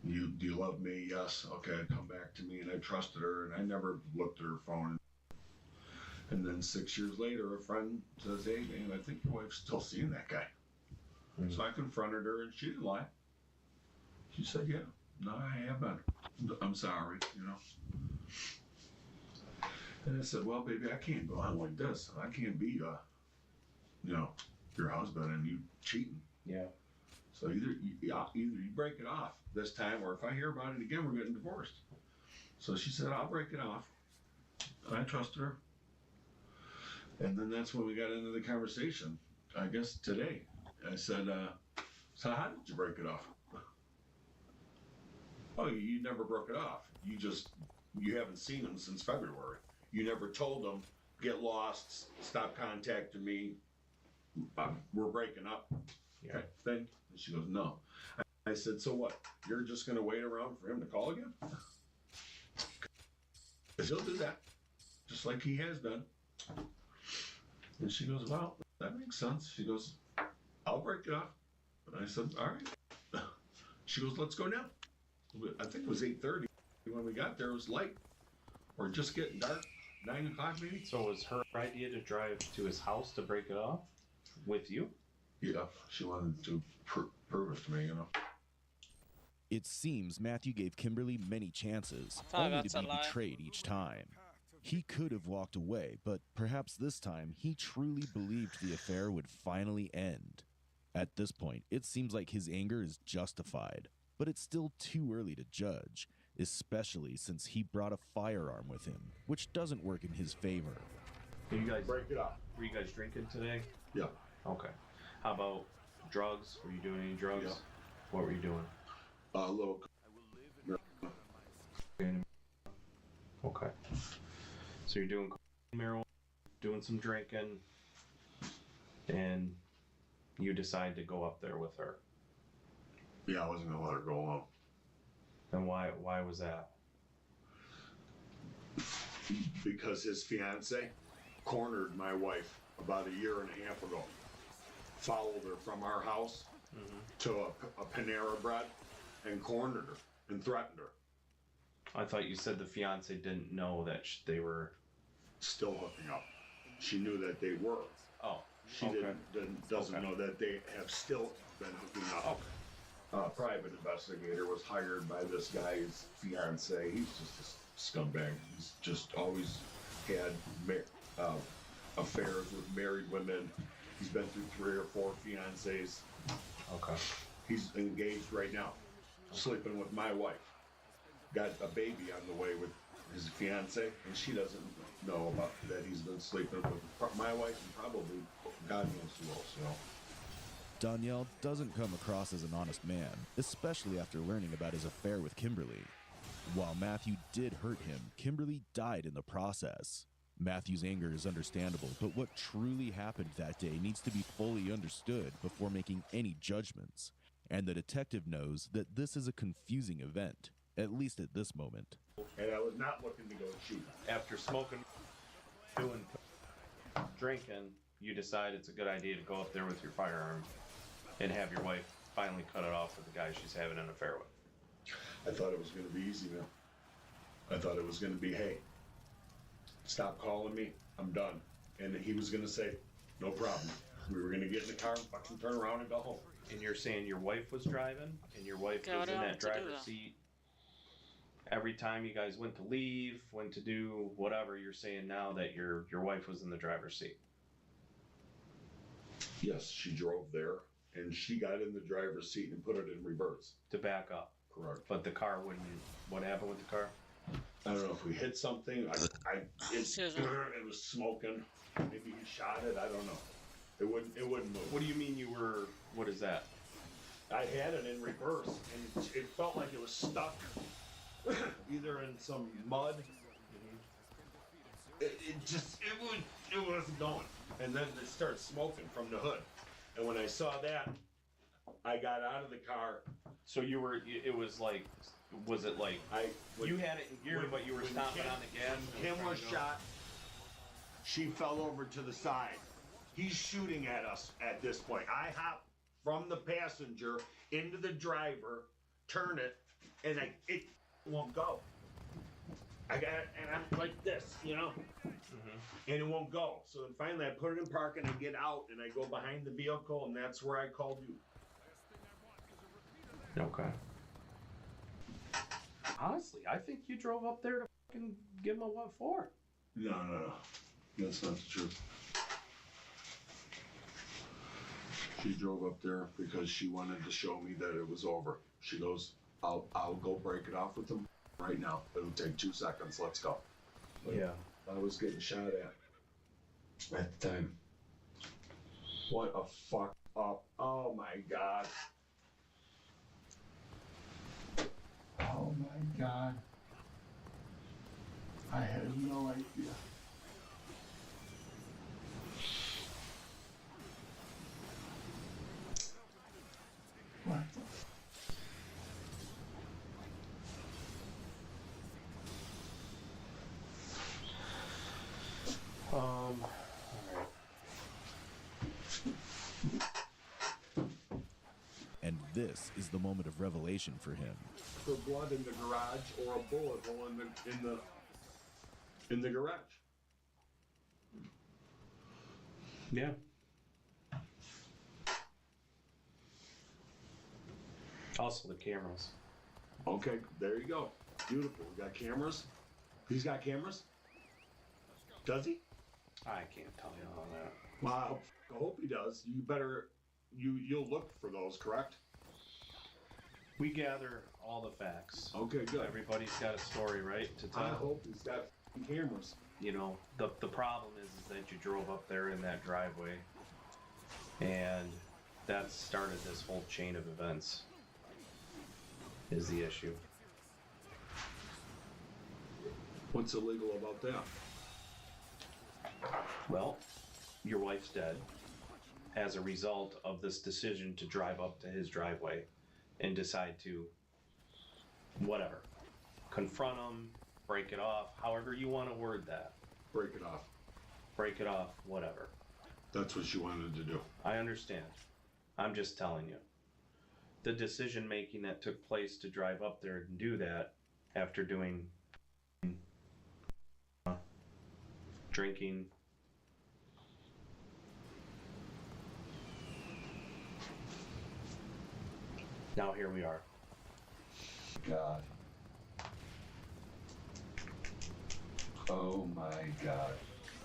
Do you love me? Yes. Okay, come back to me. And I trusted her, and I never looked at her phone. And then 6 years later, a friend says, hey, man, I think your wife's still seeing that guy. So I confronted her, and she didn't lie. She said, yeah, no, I have been. I'm sorry, And I said, well, baby, I can't go on like this. I can't be, your husband and you cheating. Yeah. So either you break it off this time, or if I hear about it again, we're getting divorced. So she said, I'll break it off. And I trusted her. And then that's when we got into the conversation, I guess today. I said, so how did you break it off? Oh, you never broke it off. You haven't seen him since February. You never told him, get lost, stop contacting me. We're breaking up. Okay, thing. And she goes, no. I said, so what? You're just going to wait around for him to call again? Because he'll do that, just like he has done. And she goes, well, that makes sense. She goes, I'll break it off. And I said, all right. She goes, let's go now. I think it was 8:30 when we got there. It was light, or just getting dark. 9 o'clock maybe. So it was her idea to drive to his house to break it off with you? Yeah, she wanted to prove it to me, you know. It seems Matthew gave Kimberly many chances, Oh, only that's to a be lie. betrayed each time. He could have walked away, but perhaps this time he truly believed the affair would finally end. At this point, it seems like his anger is justified, but it's still too early to judge, especially since he brought a firearm with him, which doesn't work in his favor. Did you guys break it up? Were you guys drinking today? Yeah. Okay. How about drugs? Were you doing any drugs? Yeah. What were you doing? A little. Okay. So you're doing marijuana, doing some drinking, and you decide to go up there with her. Yeah, I wasn't gonna let her go alone. And why was that? Because his fiance cornered my wife about a year and a half ago. Followed her from our house to a Panera Bread and cornered her and threatened her. I thought you said the fiance didn't know that they were still hooking up. She knew that they were. Oh, she doesn't know that they have still been hooking up. A private investigator was hired by this guy's fiance. He's just a scumbag. He's just always had affairs with married women. He's been through 3 or 4 fiancés. Okay. He's engaged right now, sleeping with my wife. Got a baby on the way with his fiance, and she doesn't know about that he's been sleeping with my wife and probably God knows who else, you know. Danielle doesn't come across as an honest man, especially after learning about his affair with Kimberly. While Matthew did hurt him, Kimberly died in the process. Matthew's anger is understandable, but what truly happened that day needs to be fully understood before making any judgments. And the detective knows that this is a confusing event, at least at this moment. And I was not looking to go shoot. After smoking, doing, drinking, you decide it's a good idea to go up there with your firearm and have your wife finally cut it off with the guy she's having an affair with. I thought it was going to be easy, man. I thought it was going to be, hey, stop calling me, I'm done. And he was going to say, no problem. We were going to get in the car and fucking turn around and go home. And you're saying your wife was driving, and your wife was in that driver's seat every time you guys went to leave, went to do whatever. You're saying now that your wife was in the driver's seat. Yes, she drove there, and she got in the driver's seat and put it in reverse. To back up. Correct. But the car wouldn't. What happened with the car? I don't know if we hit something. It was smoking. Maybe he shot it. I don't know. It wouldn't move. What do you mean you were? What is that? I had it in reverse, and it felt like it was stuck, either in some mud. It wasn't going. And then it started smoking from the hood. And when I saw that, I got out of the car. So you were. It was like. Was it like you had it in gear, but you were stomping on the gas? Kim was shot. She fell over to the side. He's shooting at us at this point. I hop from the passenger into the driver, turn it, and it won't go. I got it, and I'm like this, you know, and it won't go. So then finally I put it in park and I get out and I go behind the vehicle, and that's where I called you. Okay. Honestly, I think you drove up there to fucking give him a what for? No. That's not the truth. She drove up there because she wanted to show me that it was over. She goes, I'll go break it off with him right now. It'll take 2 seconds. Let's go. But yeah. I was getting shot at the time. What a fuck up. Oh my God. Oh God. I had no idea. What? All right. And this is the moment of revelation for him. For blood in the garage or a bullet hole in the garage. Yeah. Also the cameras. Okay, there you go. Beautiful. We got cameras. He's got cameras? Does he? I can't tell you all that. Wow. I hope he does. You'll look for those, correct? We gather all the facts. Okay, good. Everybody's got a story, right, to tell. I hope he's got cameras. You know, the problem is that you drove up there in that driveway, and that started this whole chain of events, is the issue. What's illegal about that? Well, your wife's dead as a result of this decision to drive up to his driveway and decide to, whatever, confront him, break it off, however you want to word that. Break it off. Break it off, whatever. That's what you wanted to do. I understand. I'm just telling you. The decision making that took place to drive up there and do that after doing drinking. Now here we are. God. Oh my God.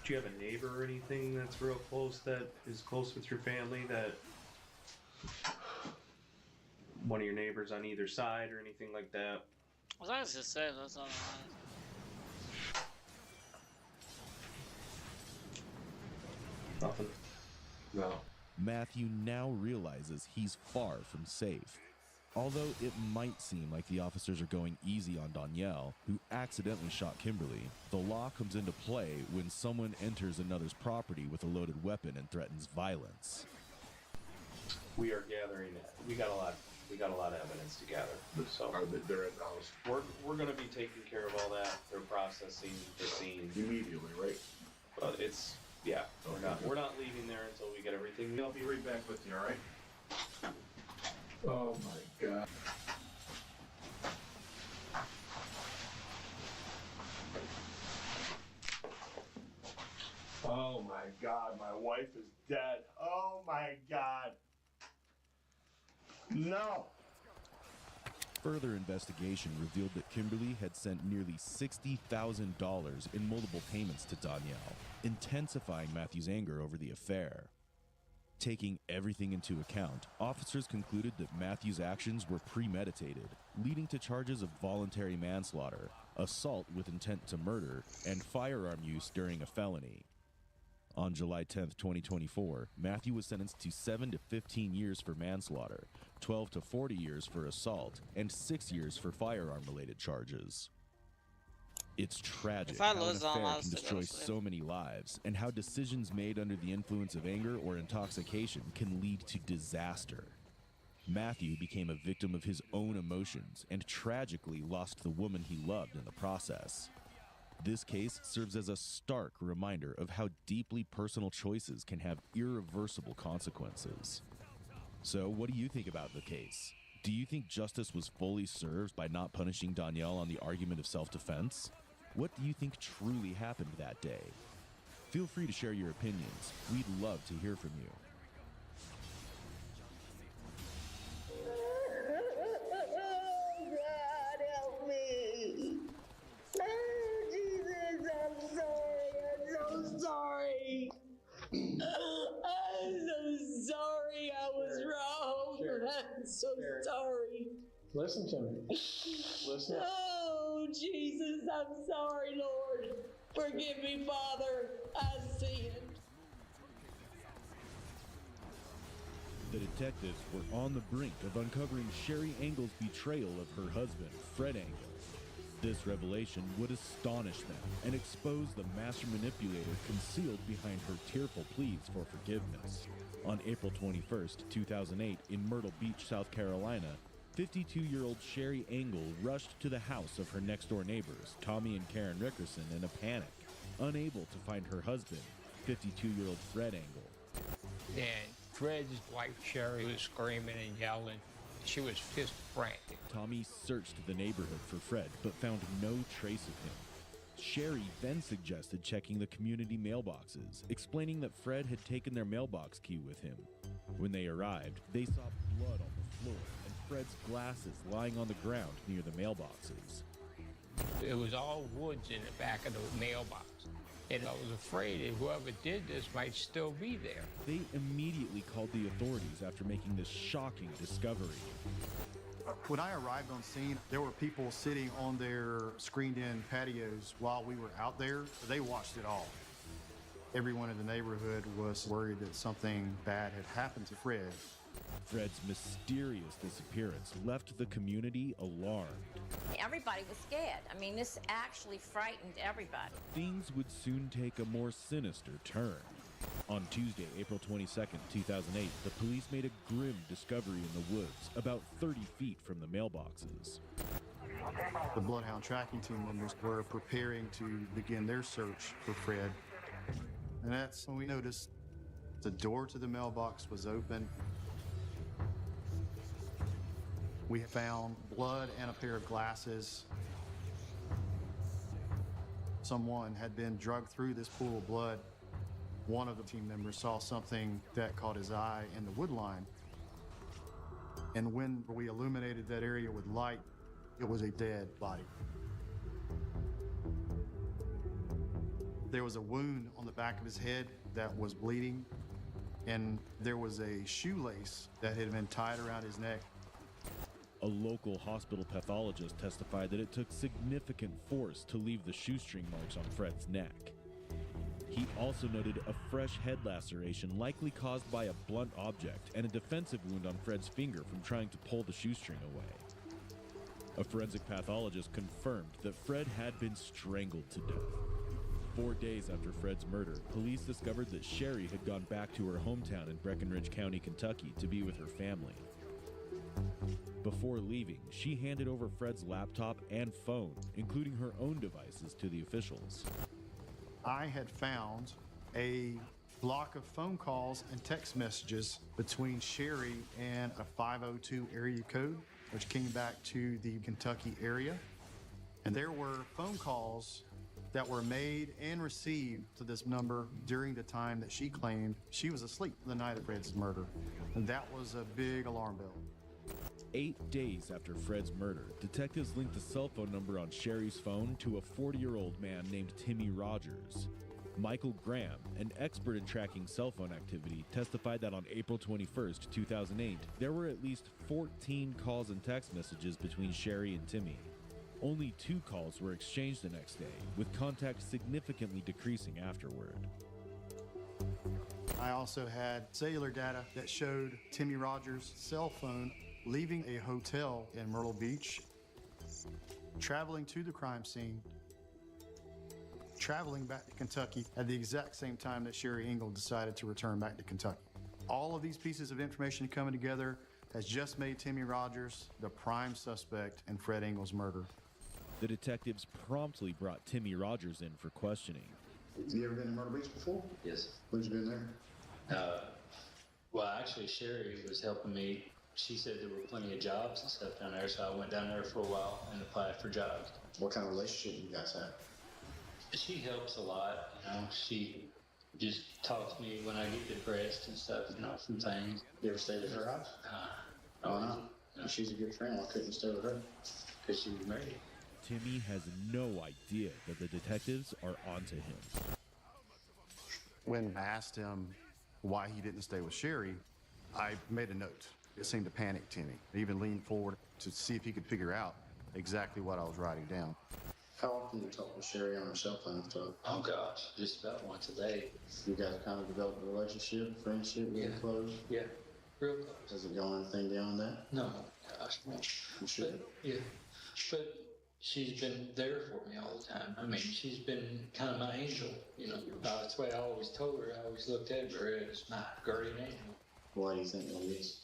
Do you have a neighbor or anything that's real close, that is close with your family, that one of your neighbors on either side or anything like that? As long as it's safe, that's all that matters. Nothing. No. Matthew now realizes he's far from safe. Although it might seem like the officers are going easy on Danielle, who accidentally shot Kimberly, the law comes into play when someone enters another's property with a loaded weapon and threatens violence. We are gathering it. We got a lot of evidence to gather. So they're at the house. We're going to be taking care of all that. They're processing the scene immediately, right? But it's we're not leaving there until we get everything. I'll be right back with you. All right. Oh my God. Oh my God, my wife is dead. Oh my God. No. Further investigation revealed that Kimberly had sent nearly $60,000 in multiple payments to Danielle, intensifying Matthew's anger over the affair. Taking everything into account, officers concluded that Matthew's actions were premeditated, leading to charges of voluntary manslaughter, assault with intent to murder, and firearm use during a felony. On July 10, 2024, Matthew was sentenced to 7 to 15 years for manslaughter, 12 to 40 years for assault, and 6 years for firearm-related charges. It's tragic how an affair can destroy so many lives, and how decisions made under the influence of anger or intoxication can lead to disaster. Matthew became a victim of his own emotions and tragically lost the woman he loved in the process. This case serves as a stark reminder of how deeply personal choices can have irreversible consequences. So, what do you think about the case? Do you think justice was fully served by not punishing Danielle on the argument of self-defense? What do you think truly happened that day? Feel free to share your opinions. We'd love to hear from you. Oh, God, help me. Oh, Jesus, I'm so sorry. I'm so sorry I was wrong. I'm so sorry. Listen to me. Listen. Oh, Jesus, I'm sorry, Lord. Forgive me, Father. I sinned. The detectives were on the brink of uncovering Sherry Engel's betrayal of her husband, Fred Engel. This revelation would astonish them and expose the master manipulator concealed behind her tearful pleas for forgiveness. On April 21st, 2008, in Myrtle Beach, South Carolina, 52-year-old Sherry Engel rushed to the house of her next-door neighbors, Tommy and Karen Rickerson, in a panic, unable to find her husband, 52-year-old Fred Engel. And Fred's wife, Sherry, was screaming and yelling. She was just frantic. Tommy searched the neighborhood for Fred, but found no trace of him. Sherry then suggested checking the community mailboxes, explaining that Fred had taken their mailbox key with him. When they arrived, they saw blood on the floor and Fred's glasses lying on the ground near the mailboxes. It was all woods in the back of the mailbox. And I was afraid that whoever did this might still be there. They immediately called the authorities after making this shocking discovery. When I arrived on scene, there were people sitting on their screened-in patios while we were out there. They watched it all. Everyone in the neighborhood was worried that something bad had happened to Fred. Fred's mysterious disappearance left the community alarmed. Everybody was scared. I mean, this actually frightened everybody. Things would soon take a more sinister turn. On Tuesday, April 22nd, 2008, the police made a grim discovery in the woods, about 30 feet from the mailboxes. The Bloodhound tracking team members were preparing to begin their search for Fred. And that's when we noticed the door to the mailbox was open. We found blood and a pair of glasses. Someone had been drugged through this pool of blood. One of the team members saw something that caught his eye in the wood line. And when we illuminated that area with light, it was a dead body. There was a wound on the back of his head that was bleeding, and there was a shoelace that had been tied around his neck. A local hospital pathologist testified that it took significant force to leave the shoestring marks on Fred's neck. He also noted a fresh head laceration likely caused by a blunt object and a defensive wound on Fred's finger from trying to pull the shoestring away. A forensic pathologist confirmed that Fred had been strangled to death. 4 days after Fred's murder, police discovered that Sherry had gone back to her hometown in Breckinridge County, Kentucky to be with her family. Before leaving, she handed over Fred's laptop and phone, including her own devices, to the officials. I had found a block of phone calls and text messages between Sherry and a 502 area code, which came back to the Kentucky area. And there were phone calls that were made and received to this number during the time that she claimed she was asleep the night of Fred's murder. And that was a big alarm bell. 8 days after Fred's murder, detectives linked the cell phone number on Sherry's phone to a 40-year-old man named Timmy Rogers. Michael Graham, an expert in tracking cell phone activity, testified that on April 21st, 2008, there were at least 14 calls and text messages between Sherry and Timmy. Only 2 calls were exchanged the next day, with contact significantly decreasing afterward. I also had cellular data that showed Timmy Rogers' cell phone leaving a hotel in Myrtle Beach, traveling to the crime scene, traveling back to Kentucky at the exact same time that Sherry Engel decided to return back to Kentucky. All of these pieces of information coming together has just made Timmy Rogers the prime suspect in Fred Engel's murder. The detectives promptly brought Timmy Rogers in for questioning. Have you ever been to Myrtle Beach before? Yes. When's you been there? Well, actually, Sherry was helping me. She said there were plenty of jobs and stuff down there, so I went down there for a while and applied for jobs. What kind of relationship you guys have? She helps a lot, you know. She just talks to me when I get depressed and stuff, you know, some things. You ever stayed at her house? Oh, no. She's a good friend. Why couldn't you stay with her? Because she was married. Timmy has no idea that the detectives are onto him. When I asked him why he didn't stay with Sherry, I made a note. It seemed to panic Timmy. He even leaned forward to see if he could figure out exactly what I was writing down. How often do you talk with Sherry on her cell phone? Oh, gosh, just about once a day. You guys kind of developed a relationship, friendship, really close? Yeah, real close. Does it go anything beyond that? No, gosh, no. You should. Yeah, but she's been there for me all the time. I mean, she's been kind of my angel, you know. That's the way I always told her. I always looked at her as my guardian angel. Why do you think that is?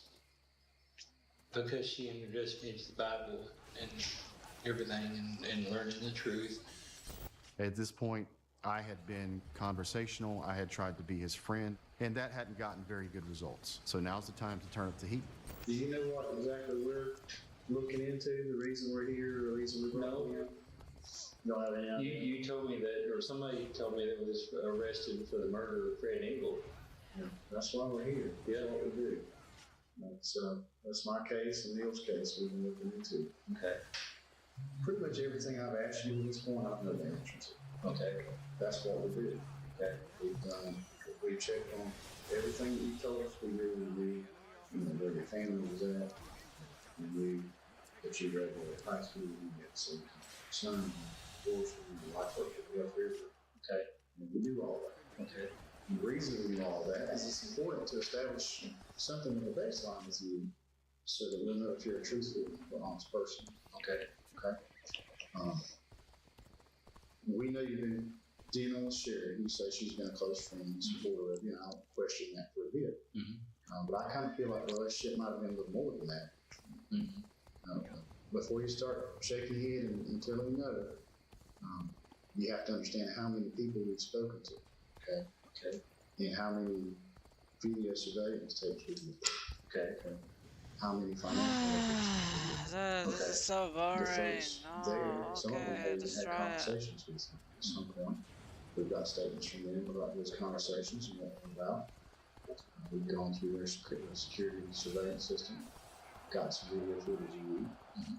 Because she introduced me to the Bible and everything and learning the truth. At this point, I had been conversational. I had tried to be his friend, and that hadn't gotten very good results. So now's the time to turn up the heat. Do you know what exactly we're looking into? The reason we're here, the reason we're No. here? No, I mean, You told me that, or somebody told me that was arrested for the murder of Fred Engel. Yeah, that's why we're here. Yeah. That's what we do. That's my case and Neil's case we've been looking into. Okay. Pretty much everything I've asked you at this point, I've known the answer to. Okay. That's what we do. Okay. We've checked on everything that you told us. We knew, where your family was at. We knew that you graduated high school. You had some son, divorce, and your wife worked at the Rough River. Okay. And we do all that. Okay. And the reason we do all that is it's important to establish something in the baseline with you so that we'll know if you're a truthful or honest person. Okay. Okay. We know you've been dealing with Sherry. You say she's been a close friend and supporter of you, and I don't question that for a bit. Mm-hmm. But I kind of feel like the relationship might have been a little more than that. Mm-hmm. Before you start shaking your head and telling me no, you have to understand how many people we've spoken to. Okay. Okay. And how many video surveillance tapes we've used. Okay. How many financial This is so boring. No, some of them okay, have just had try it. conversations with them at some point. We've got statements from them about those conversations and what they're about. We've gone through their security surveillance system, got some video footage you need. Mm-hmm.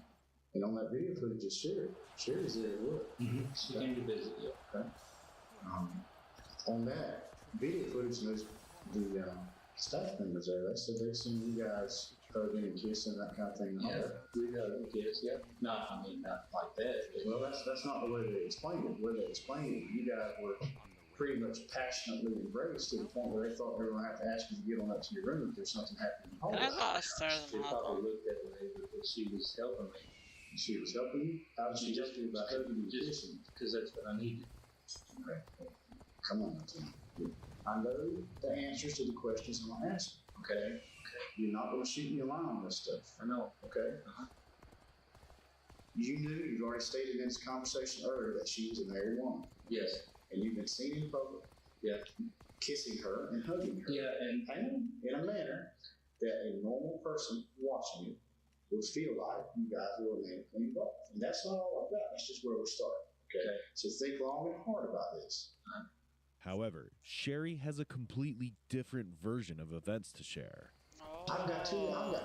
And on that video footage is Sherry. Sherry's there to work. Mm-hmm. She came to visit you. Okay. On that video footage, there's the staff members there. They said they've seen you guys hugging and kissing, that kind of thing. Yeah, we hug and kiss. Yeah. No, I mean not like that. Well, that's not the way they explained it. The way they explained it, you guys were pretty much passionately embraced to the point where they thought they were going to have to ask you to get on up to your room if there's something happening in the Can I hallway. go upstairs She and help probably them? looked that way because she was helping me. She was helping you? How did she help you about hugging and kissing? Because that's what I needed. Okay. Come on, Tim. I know the answers to the questions I'm going to ask. Okay? You're not going to shoot me a line on this stuff. I know. Okay? You knew, you've already stated in this conversation earlier that she was a married woman. Yes. And you've been seen in public. Yeah. Kissing her and hugging her. Yeah, and in a manner that a normal person watching you would feel like you guys were romantically involved. And that's not all I've got. That's just where we're starting. Okay? So think long and hard about this. However, Sherry has a completely different version of events to share. I've got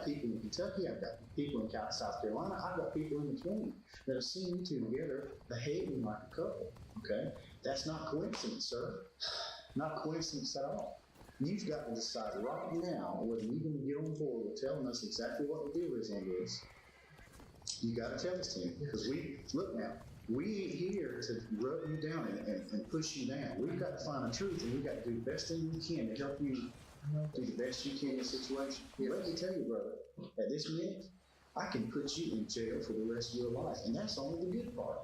people in Kentucky, I've got people in South Carolina, I've got people in between that have seen you two together behaving like a couple. Okay? That's not coincidence, sir. Not coincidence at all. You've got to decide right now whether you're going to get on board with telling us exactly what the deal is on this. You got to tell us, Tim, because we ain't here to rub you down and push you down. We've got to find the truth, and we've got to do the best thing we can to help you do the best you can in the situation. Let me tell you, brother, at this minute, I can put you in jail for the rest of your life, and that's only the good part.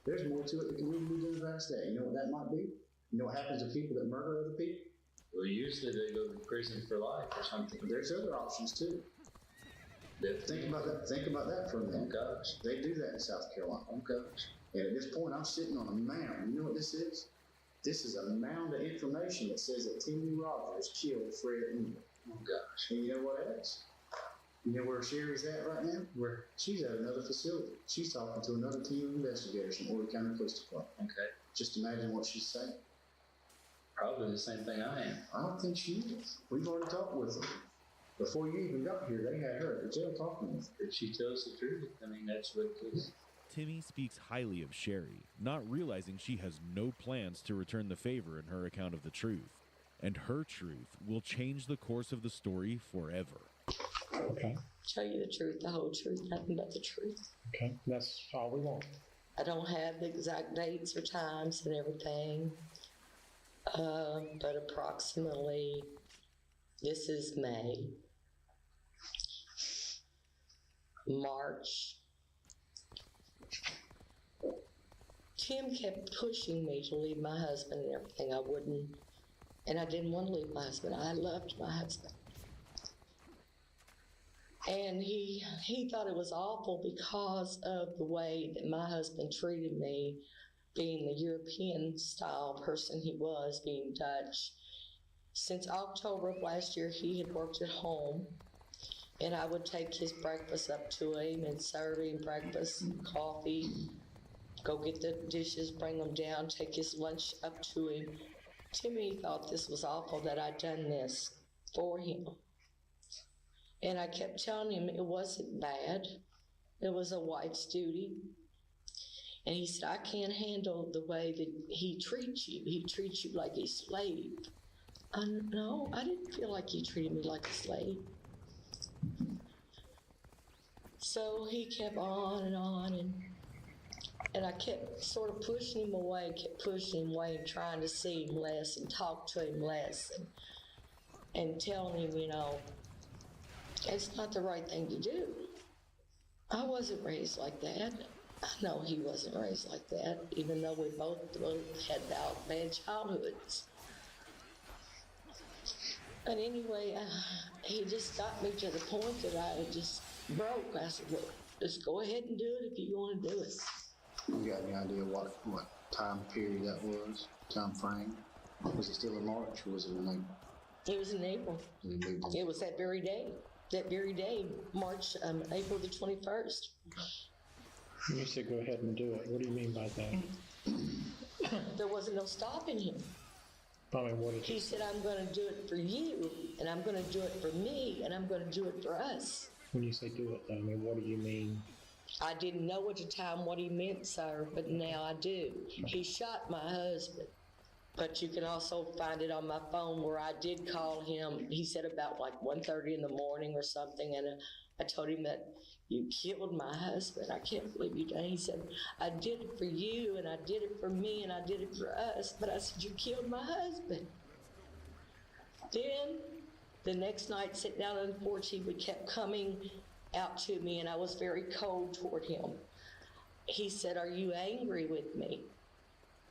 There's more to it that can even be done past that. You know what that might be? You know what happens to people that murder other people? Well, usually they go to prison for life or something. There's other options too. Think about that for a minute. Oh, gosh. They do that in South Carolina. Oh, gosh. And at this point, I'm sitting on a mound. You know what this is? This is a mound of information that says that Timmy Rogers killed Fred Engel. Oh, gosh. And you know what else? You know where Sherry's at right now? Where she's at another facility. She's talking to another team of investigators from Horry County Police Department. Okay. Just imagine what she's saying. Probably the same thing I am. I don't think she is. We've already talked with her. Before you even got here, they had her at the jail talking with her. If she tells the truth, I mean, that's what it is. Timmy speaks highly of Sherry, not realizing she has no plans to return the favor in her account of the truth. And her truth will change the course of the story forever. Okay. Tell you the truth, the whole truth, nothing but the truth. Okay. That's all we want. I don't have the exact dates or times and everything, but approximately, this is May, March Tim kept pushing me to leave my husband and everything. I wouldn't, and I didn't want to leave my husband. I loved my husband. And he thought it was awful because of the way that my husband treated me, being the European style person he was, being Dutch. Since October of last year, he had worked at home, and I would take his breakfast up to him and serve him breakfast, coffee, go get the dishes, bring them down, take his lunch up to him. Timmy thought this was awful that I'd done this for him. And I kept telling him it wasn't bad. It was a wife's duty. And he said, I can't handle the way that he treats you. He treats you like a slave. No, I didn't feel like he treated me like a slave. So he kept on, and I kept sort of pushing him away, and trying to see him less and talk to him less, and telling him, you know, it's not the right thing to do. I wasn't raised like that. I know he wasn't raised like that, even though we both had bad childhoods. But anyway, he just got me to the point that I just broke. I said, well, just go ahead and do it if you want to do it. You got any idea what time period that was? Time frame? Was it still in March or was it in April? It was in April. It was that very day. That very day, March, April the 21st. You said go ahead and do it. What do you mean by that? There wasn't no stopping him. I mean, what did he said, I'm going to do it for you, and I'm going to do it for me, and I'm going to do it for us. When you say do it, I mean, what do you mean? I didn't know at the time what he meant, sir, but now I do. He shot my husband. But you can also find it on my phone where I did call him. He said about like 1:30 in the morning or something, and I told him that you killed my husband. I can't believe you did. He said, I did it for you, and I did it for me, and I did it for us. But I said, you killed my husband. Then the next night, sitting down on the porch, he kept coming out to me, and I was very cold toward him. He said, are you angry with me?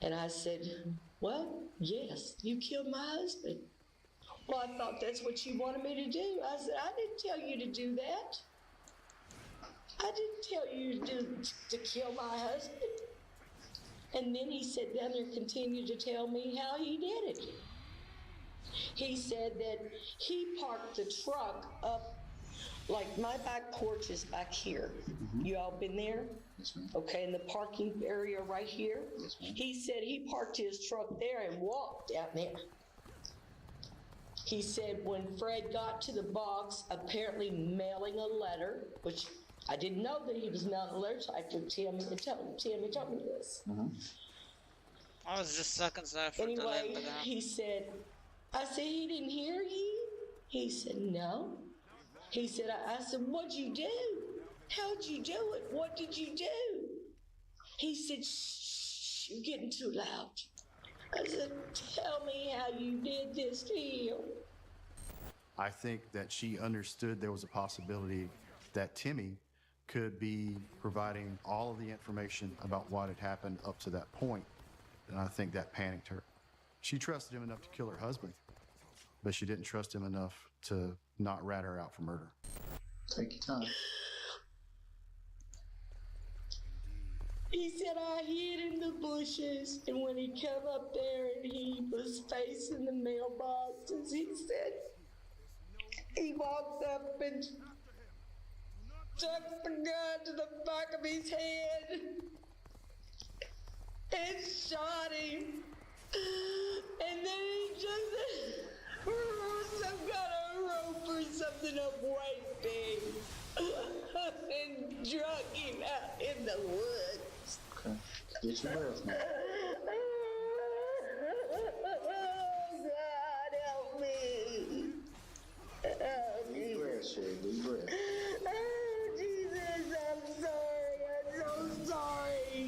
And I said, well, yes, you killed my husband. Well, I thought that's what you wanted me to do. I said, I didn't tell you to do that. I didn't tell you to kill my husband. And then he sat down there and continued to tell me how he did it. He said that he parked the truck up, like my back porch is back here. You all been there? Yes, ma'am. Okay, in the parking area right here. Yes, ma'am. He said he parked his truck there and walked down there. He said when Fred got to the box, apparently mailing a letter, which I didn't know that he was mailing a letter, so I told Tim and told me this. I was just seconds after the Anyway, limp he said, I said, he didn't hear you? He said, no. He said, I said, what'd you do? How'd you do it? What did you do? He said, shh, you're getting too loud. I said, tell me how you did this to him. I think that she understood there was a possibility that Timmy could be providing all of the information about what had happened up to that point. And I think that panicked her. She trusted him enough to kill her husband, but she didn't trust him enough to not rat her out for murder. Take your time. He said I hid in the bushes, and when he come up there and he was facing the mailboxes, he said he walked up and took the gun to the back of his head and shot him. And then he just some kind of rope or something up way big and drug him out in the woods. Okay. Get your breath now. Oh, God, help me. Oh, Deep breath, Sherry. Deep breath. Oh, Jesus, I'm sorry. I'm so sorry.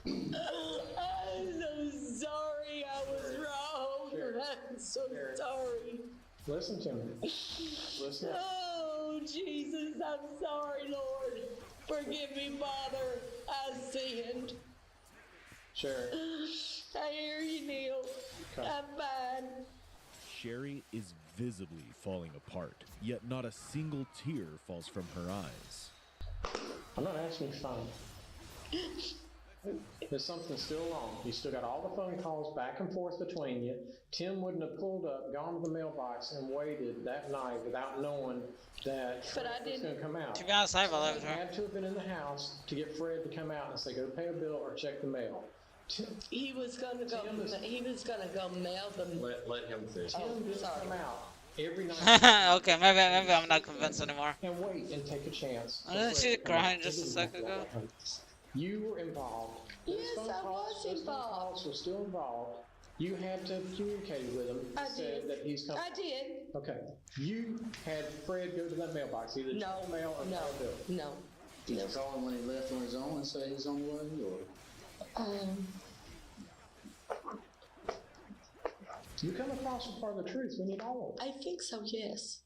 I'm so sorry. I was wrong. I'm so sorry. Listen to me. Listen. Oh, Jesus, I'm sorry, Lord. Forgive me, Father. I sinned. Sherry. I hear you, Neil. Okay. I'm fine. Sherry is visibly falling apart, yet not a single tear falls from her eyes. I'm not asking you to find. There's something still wrong. You still got all the phone calls back and forth between you. Tim wouldn't have pulled up, gone to the mailbox, and waited that night without knowing that Fred was going to come out. To be honest, I believe He her. had to have been in the house to get Fred to come out and say, go pay a bill or check the mail. He was gonna go. He was gonna go mail them. Let him finish. Tim didn't come out every night. Okay, maybe I'm not convinced anymore. And wait and take a chance. Wasn't she crying just a second ago? You were involved. Yes, I was involved. Calls were still involved. You had to communicate with him. I Said did. that he's coming. I did. Okay. You had Fred go to that mailbox, either check the mail or pay a bill. No. Did you call him when he left on his own and say he's on the way, or? You come across a part of the truth. We need all of it. I think so. Yes.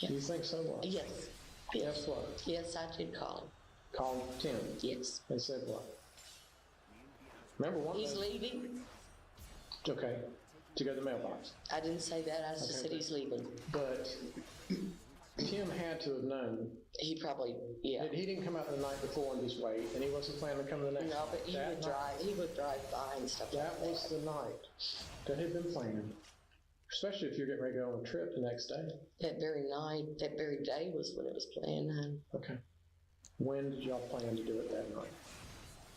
You think so? What? Yes. Guess what? Yes, I did call him. Called Tim. Yes. And said what? Remember one He's day- leaving. Okay. To go to the mailbox. I didn't say that. I just said he's leaving. But Tim had to have known. He probably, yeah. He didn't come out the night before and just wait, and he wasn't planning to come the next. No, but he that would night. drive. He would drive by and stuff That like was the night that had been planned. Especially if you're getting ready to go on a trip the next day. That very night, that very day was when it was planned. And Okay. When did y'all plan to do it that night?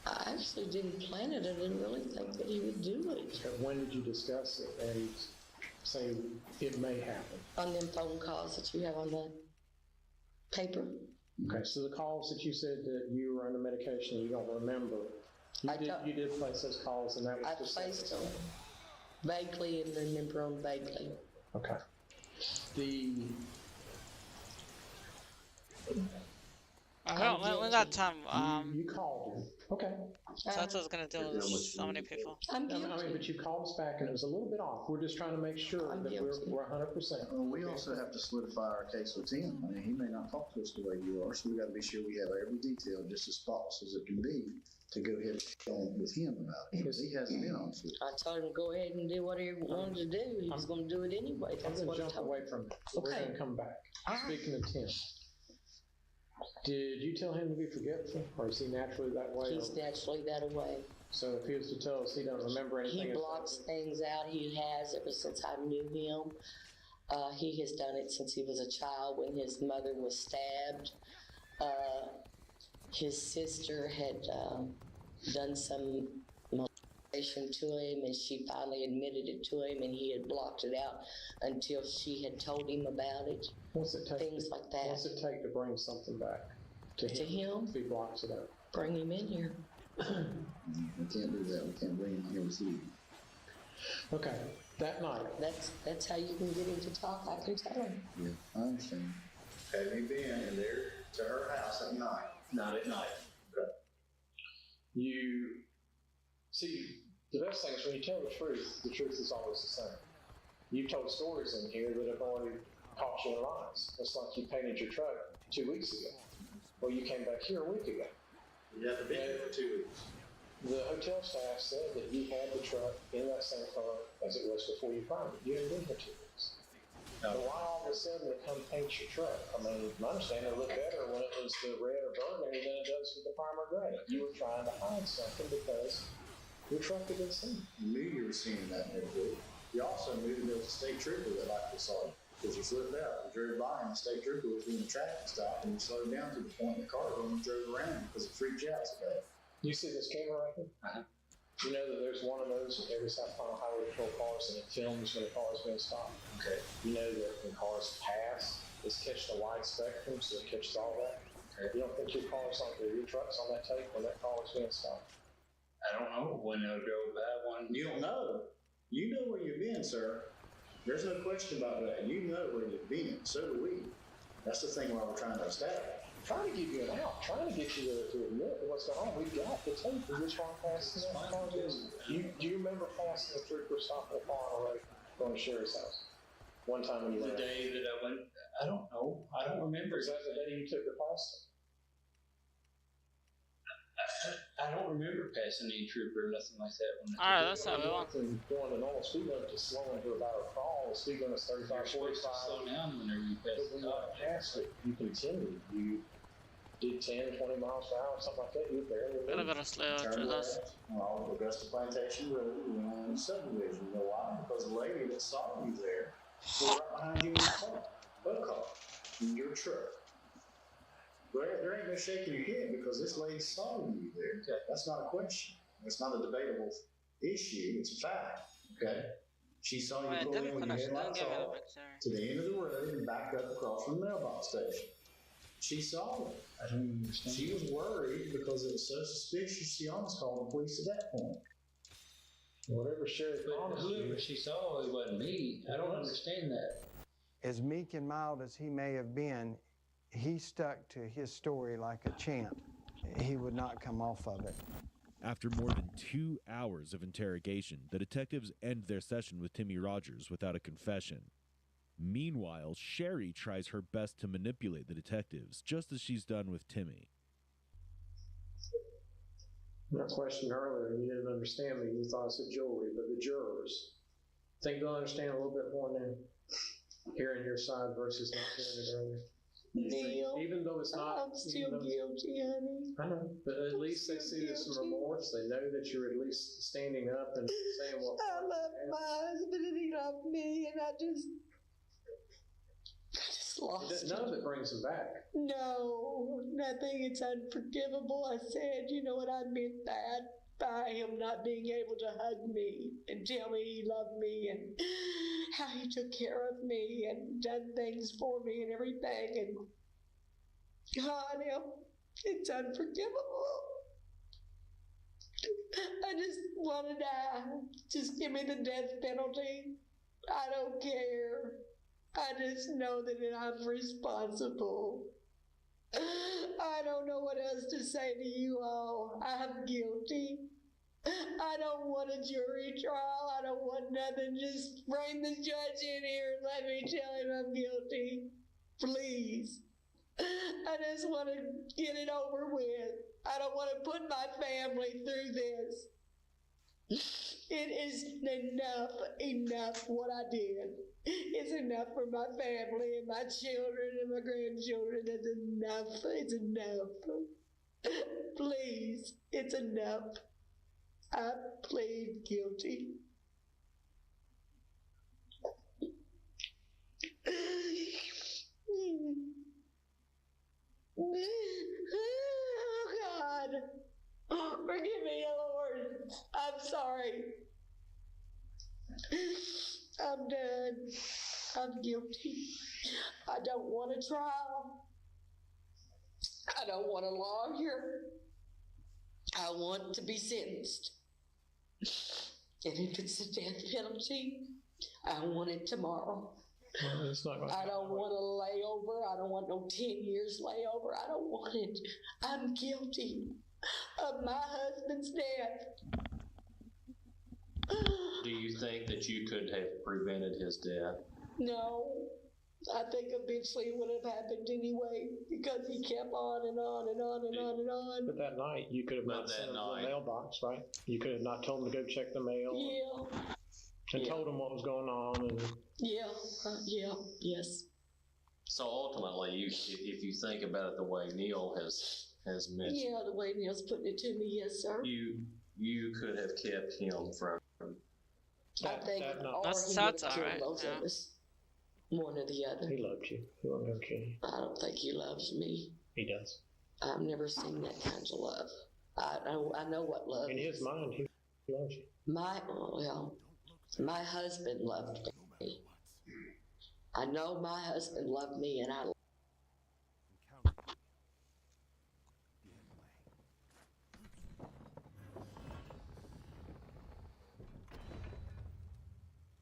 I actually didn't plan it. I didn't really think that he would do it. Okay. When did you discuss it and say it may happen? On them phone calls that you have on the paper. Okay, so the calls that you said that you were under medication and you don't remember, you did place those calls and that was I just placed them vaguely and remember them vaguely. Okay. We got time. You called him. Okay. So that's what I was gonna do with so many people. I'm I mean, but you called us back and it was a little bit off. We're just trying to make sure that we're 100%. Well, we also have to solidify our case with Tim. I mean, he may not talk to us the way you are, so we got to be sure we have every detail just as spotless as it can be to go ahead and go with him about it. Because he hasn't been on it. I told him to go ahead and do what he wanted to do. He was going to do it anyway. I'm That's going what to I jump told away him. from it. So we're Okay. going to come back. All right. Speaking of Tim, did you tell him to be forgetful, or is he naturally that way? He's naturally that way. So if he was to tell us he doesn't remember anything, He blocks things out. He has ever since I knew him. He has done it since he was a child when his mother was stabbed. His sister had done some molestation to him, and she finally admitted it to him, and he had blocked it out until she had told him about it. What's it take? Things like that. What's it take to bring something back to him? If he blocks it out. Bring him in here. We can't do that. We can't bring him here with you. Okay. That night. That's how you can get him to talk. I can tell him. Yeah, I understand. Have you been in there to her house at night? Not at night. Okay. You see, the best thing is when you tell the truth is always the same. You've told stories in here that have already caught you in lies. It's like you painted your truck 2 weeks ago. Well, you came back here a week ago. You have to be there for 2 weeks. The hotel staff said that you had the truck in that same car as it was before you found it. You hadn't been here 2 weeks. No. So why all of a sudden they come paint your truck? I mean, my understanding, it looked better when it was the red or burgundy than it does with the primer gray. You were trying to hide something because your truck had been seen. You knew you were seeing that neighborhood. You also knew that there was a state trooper that likely saw you. Because you slipped out. You drove by and the state trooper was doing a traffic stop and you slowed down to the point in the car and you drove around because it freaked you out so bad. You see this camera right here? Uh-huh. You know that there's one of those in every South Carolina Highway Patrol cars and it films when a car is being stopped. Okay. You know that when cars pass, it's catching a wide spectrum, so it catches all that. Okay. You don't think your truck's on that tape when that car is being stopped? I don't know when they'll go by one. You don't know. You know where you've been, sir. There's no question about that. You know where you've been. So do we. That's the thing why we're trying to establish. I'm trying to give you an out, trying to get you to admit what's going on. We've got the tape. We just want to pass this car. Do you remember passing the trooper stopping the car on the road going to Sherry's house? One time when you went The day that I went, I don't know. I don't remember. Is that the day you took the pasta? I don't remember passing any trooper or nothing like that. When Alright, that's how we want. From going to normal speed limit to slowing to about a crawl, the speed limit's 35, 45. Slow down whenever you pass But when you went past it, you continued. You did 10, 20 miles per hour, something like that. You barely moved. Gonna go slow Turned through this. left, well, Augusta Plantation Road, you went on the subdivision. You know why? Because the lady that saw you there was right behind you in the car, in your truck. There ain't no shaking your head because this lady saw you there. Okay. That's not a question. It's not a debatable issue. It's a fact. Okay. She saw you pull in with your headlights off to the end of the road and back up across from the mailbox station. She saw it. I don't understand. She was worried because it was so suspicious. She almost called the police at that point. Whatever Sherry promised you. Whoever she saw, it wasn't me. I don't understand that. As meek and mild as he may have been, he stuck to his story like a champ. He would not come off of it. After more than 2 hours of interrogation, the detectives end their session with Timmy Rogers without a confession. Meanwhile, Sherry tries her best to manipulate the detectives, just as she's done with Timmy. I questioned earlier, and you didn't understand me. You thought I said jewelry, but the jurors, I think they'll understand a little bit more now, hearing your side versus not hearing it earlier. Neil, even though it's not, I'm still guilty, honey. I know, but at least they see there's some remorse. They know that you're at least standing up and saying what. I love my husband and he loved me, and I just lost None of it brings him back. No, nothing. It's unforgivable. I said, you know what, I meant that by him not being able to hug me and tell me he loved me and how he took care of me and done things for me and everything. And God, it's unforgivable. I just want to die. Just give me the death penalty. I don't care. I just know that I'm responsible. I don't know what else to say to you all. I'm guilty. I don't want a jury trial. I don't want nothing. Just bring the judge in here and let me tell him I'm guilty. Please. I just want to get it over with. I don't want to put my family through this. It is enough what I did. It's enough for my family and my children and my grandchildren. It's enough. Please, it's enough. I plead guilty. Oh, God. Forgive me, Lord. I'm sorry. I'm done. I'm guilty. I don't want a trial. I don't want a lawyer. I want to be sentenced. And if it's a death penalty, I want it tomorrow. Well, it's not I don't want a layover. I don't want no 10 years layover. I don't want it. I'm guilty of my husband's death. Do you think that you could have prevented his death? No. I think eventually it would have happened anyway because he kept on and on and on and on and on. But that night, you could have not sent him to the mailbox, right? You could have not told him to go check the mail. Yeah. And told him what was going on. And Yes. So ultimately, if you think about it the way Neil has mentioned, Yeah, the way Neil's putting it to me, yes, sir. you could have kept him from. I think, or he would have killed both of us. One or the other. He loved you. He wasn't going to kill you. I don't think he loves me. He does. I've never seen that kind of love. I know what love In is. his mind, he loves you. My husband loved me. I know my husband loved me, and I.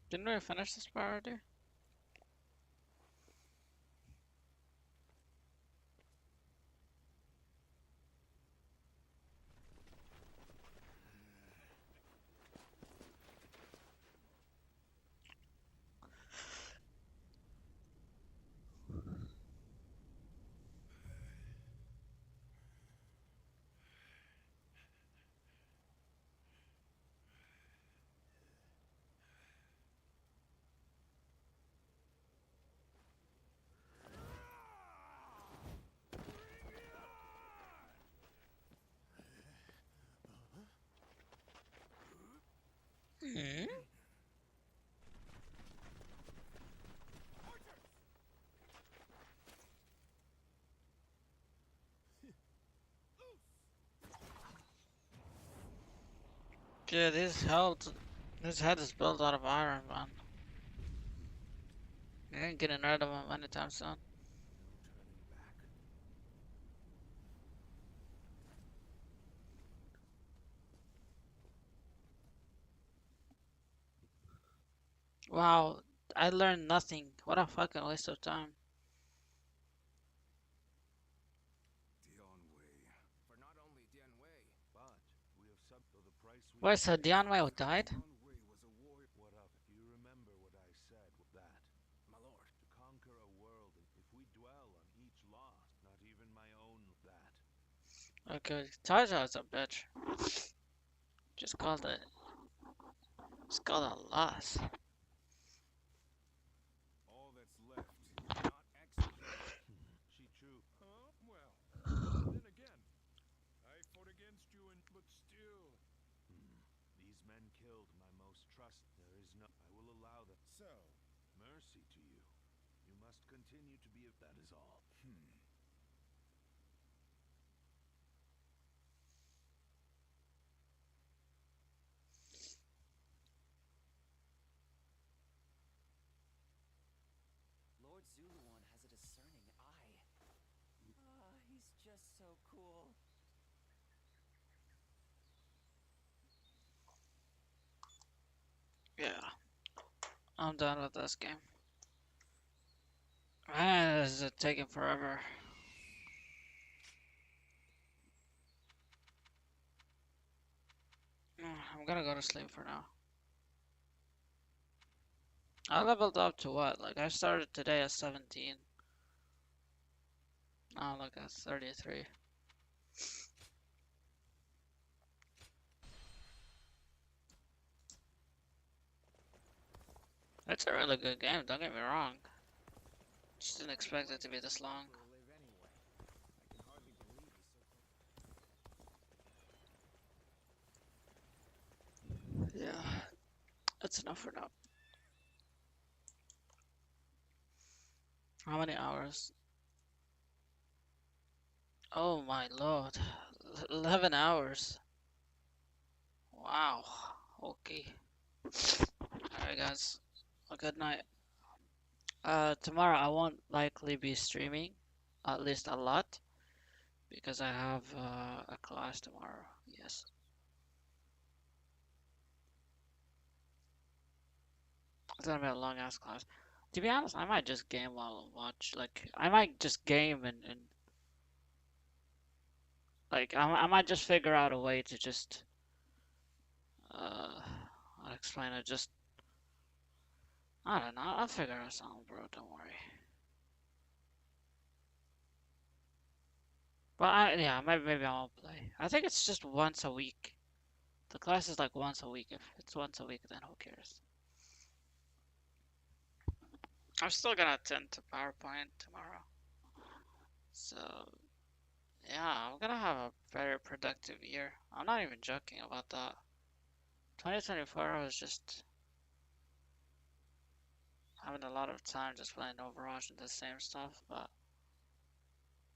Didn't we finish this part already? Dude, his head is built out of iron, man. You ain't getting rid of him anytime soon. Wow, I learned nothing. What a fucking waste of time. Wait, so Dion Wei died? Okay, Tarja is a bitch. Just called it. Just called it a loss. All that's left, not excellent. She true. Well, then again, I fought against you and but still. These men killed my most trust. There is no I will allow them. So, mercy to you. You must continue to be that is all. Lord Zuluan has a discerning eye. Ah, he's just so cool. Yeah. I'm done with this game. Man, this is taking forever. I'm gonna go to sleep for now. I leveled up to what? Like, I started today at 17. Now look at 33. It's a really good game, don't get me wrong. Just didn't expect it to be this long. Yeah, that's enough for now. How many hours? Oh my lord. 11 hours. Wow. Okay. Alright guys. A good night. Tomorrow I won't likely be streaming. At least a lot. Because I have a class tomorrow. Yes. It's gonna be a long ass class. To be honest, I might just game while I watch. Like, I might just game and like, I might just figure out a way to just, I'll explain it. Just, I don't know. I'll figure out something, bro. Don't worry. But yeah, maybe I won't play. I think it's just once a week. The class is like once a week. If it's once a week, then who cares? I'm still gonna attend to PowerPoint tomorrow. So, yeah, I'm gonna have a very productive year. I'm not even joking about that. 2024 was just having a lot of time just playing Overwatch and the same stuff, but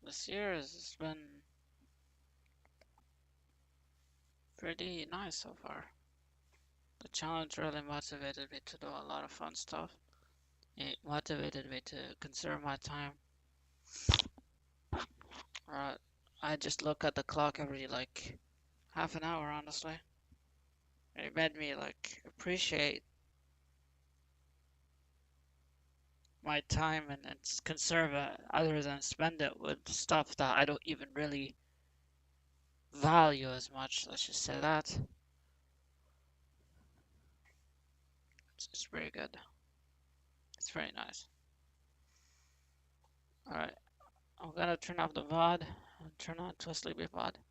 this year has been pretty nice so far. The challenge really motivated me to do a lot of fun stuff. It motivated me to conserve my time. I just look at the clock every like half an hour, honestly. It made me like appreciate my time and conserve it other than spend it with stuff that I don't even really value as much. Let's just say that. It's pretty good. It's very nice. Alright, I'm gonna turn off the VOD and turn on to a sleepy VOD.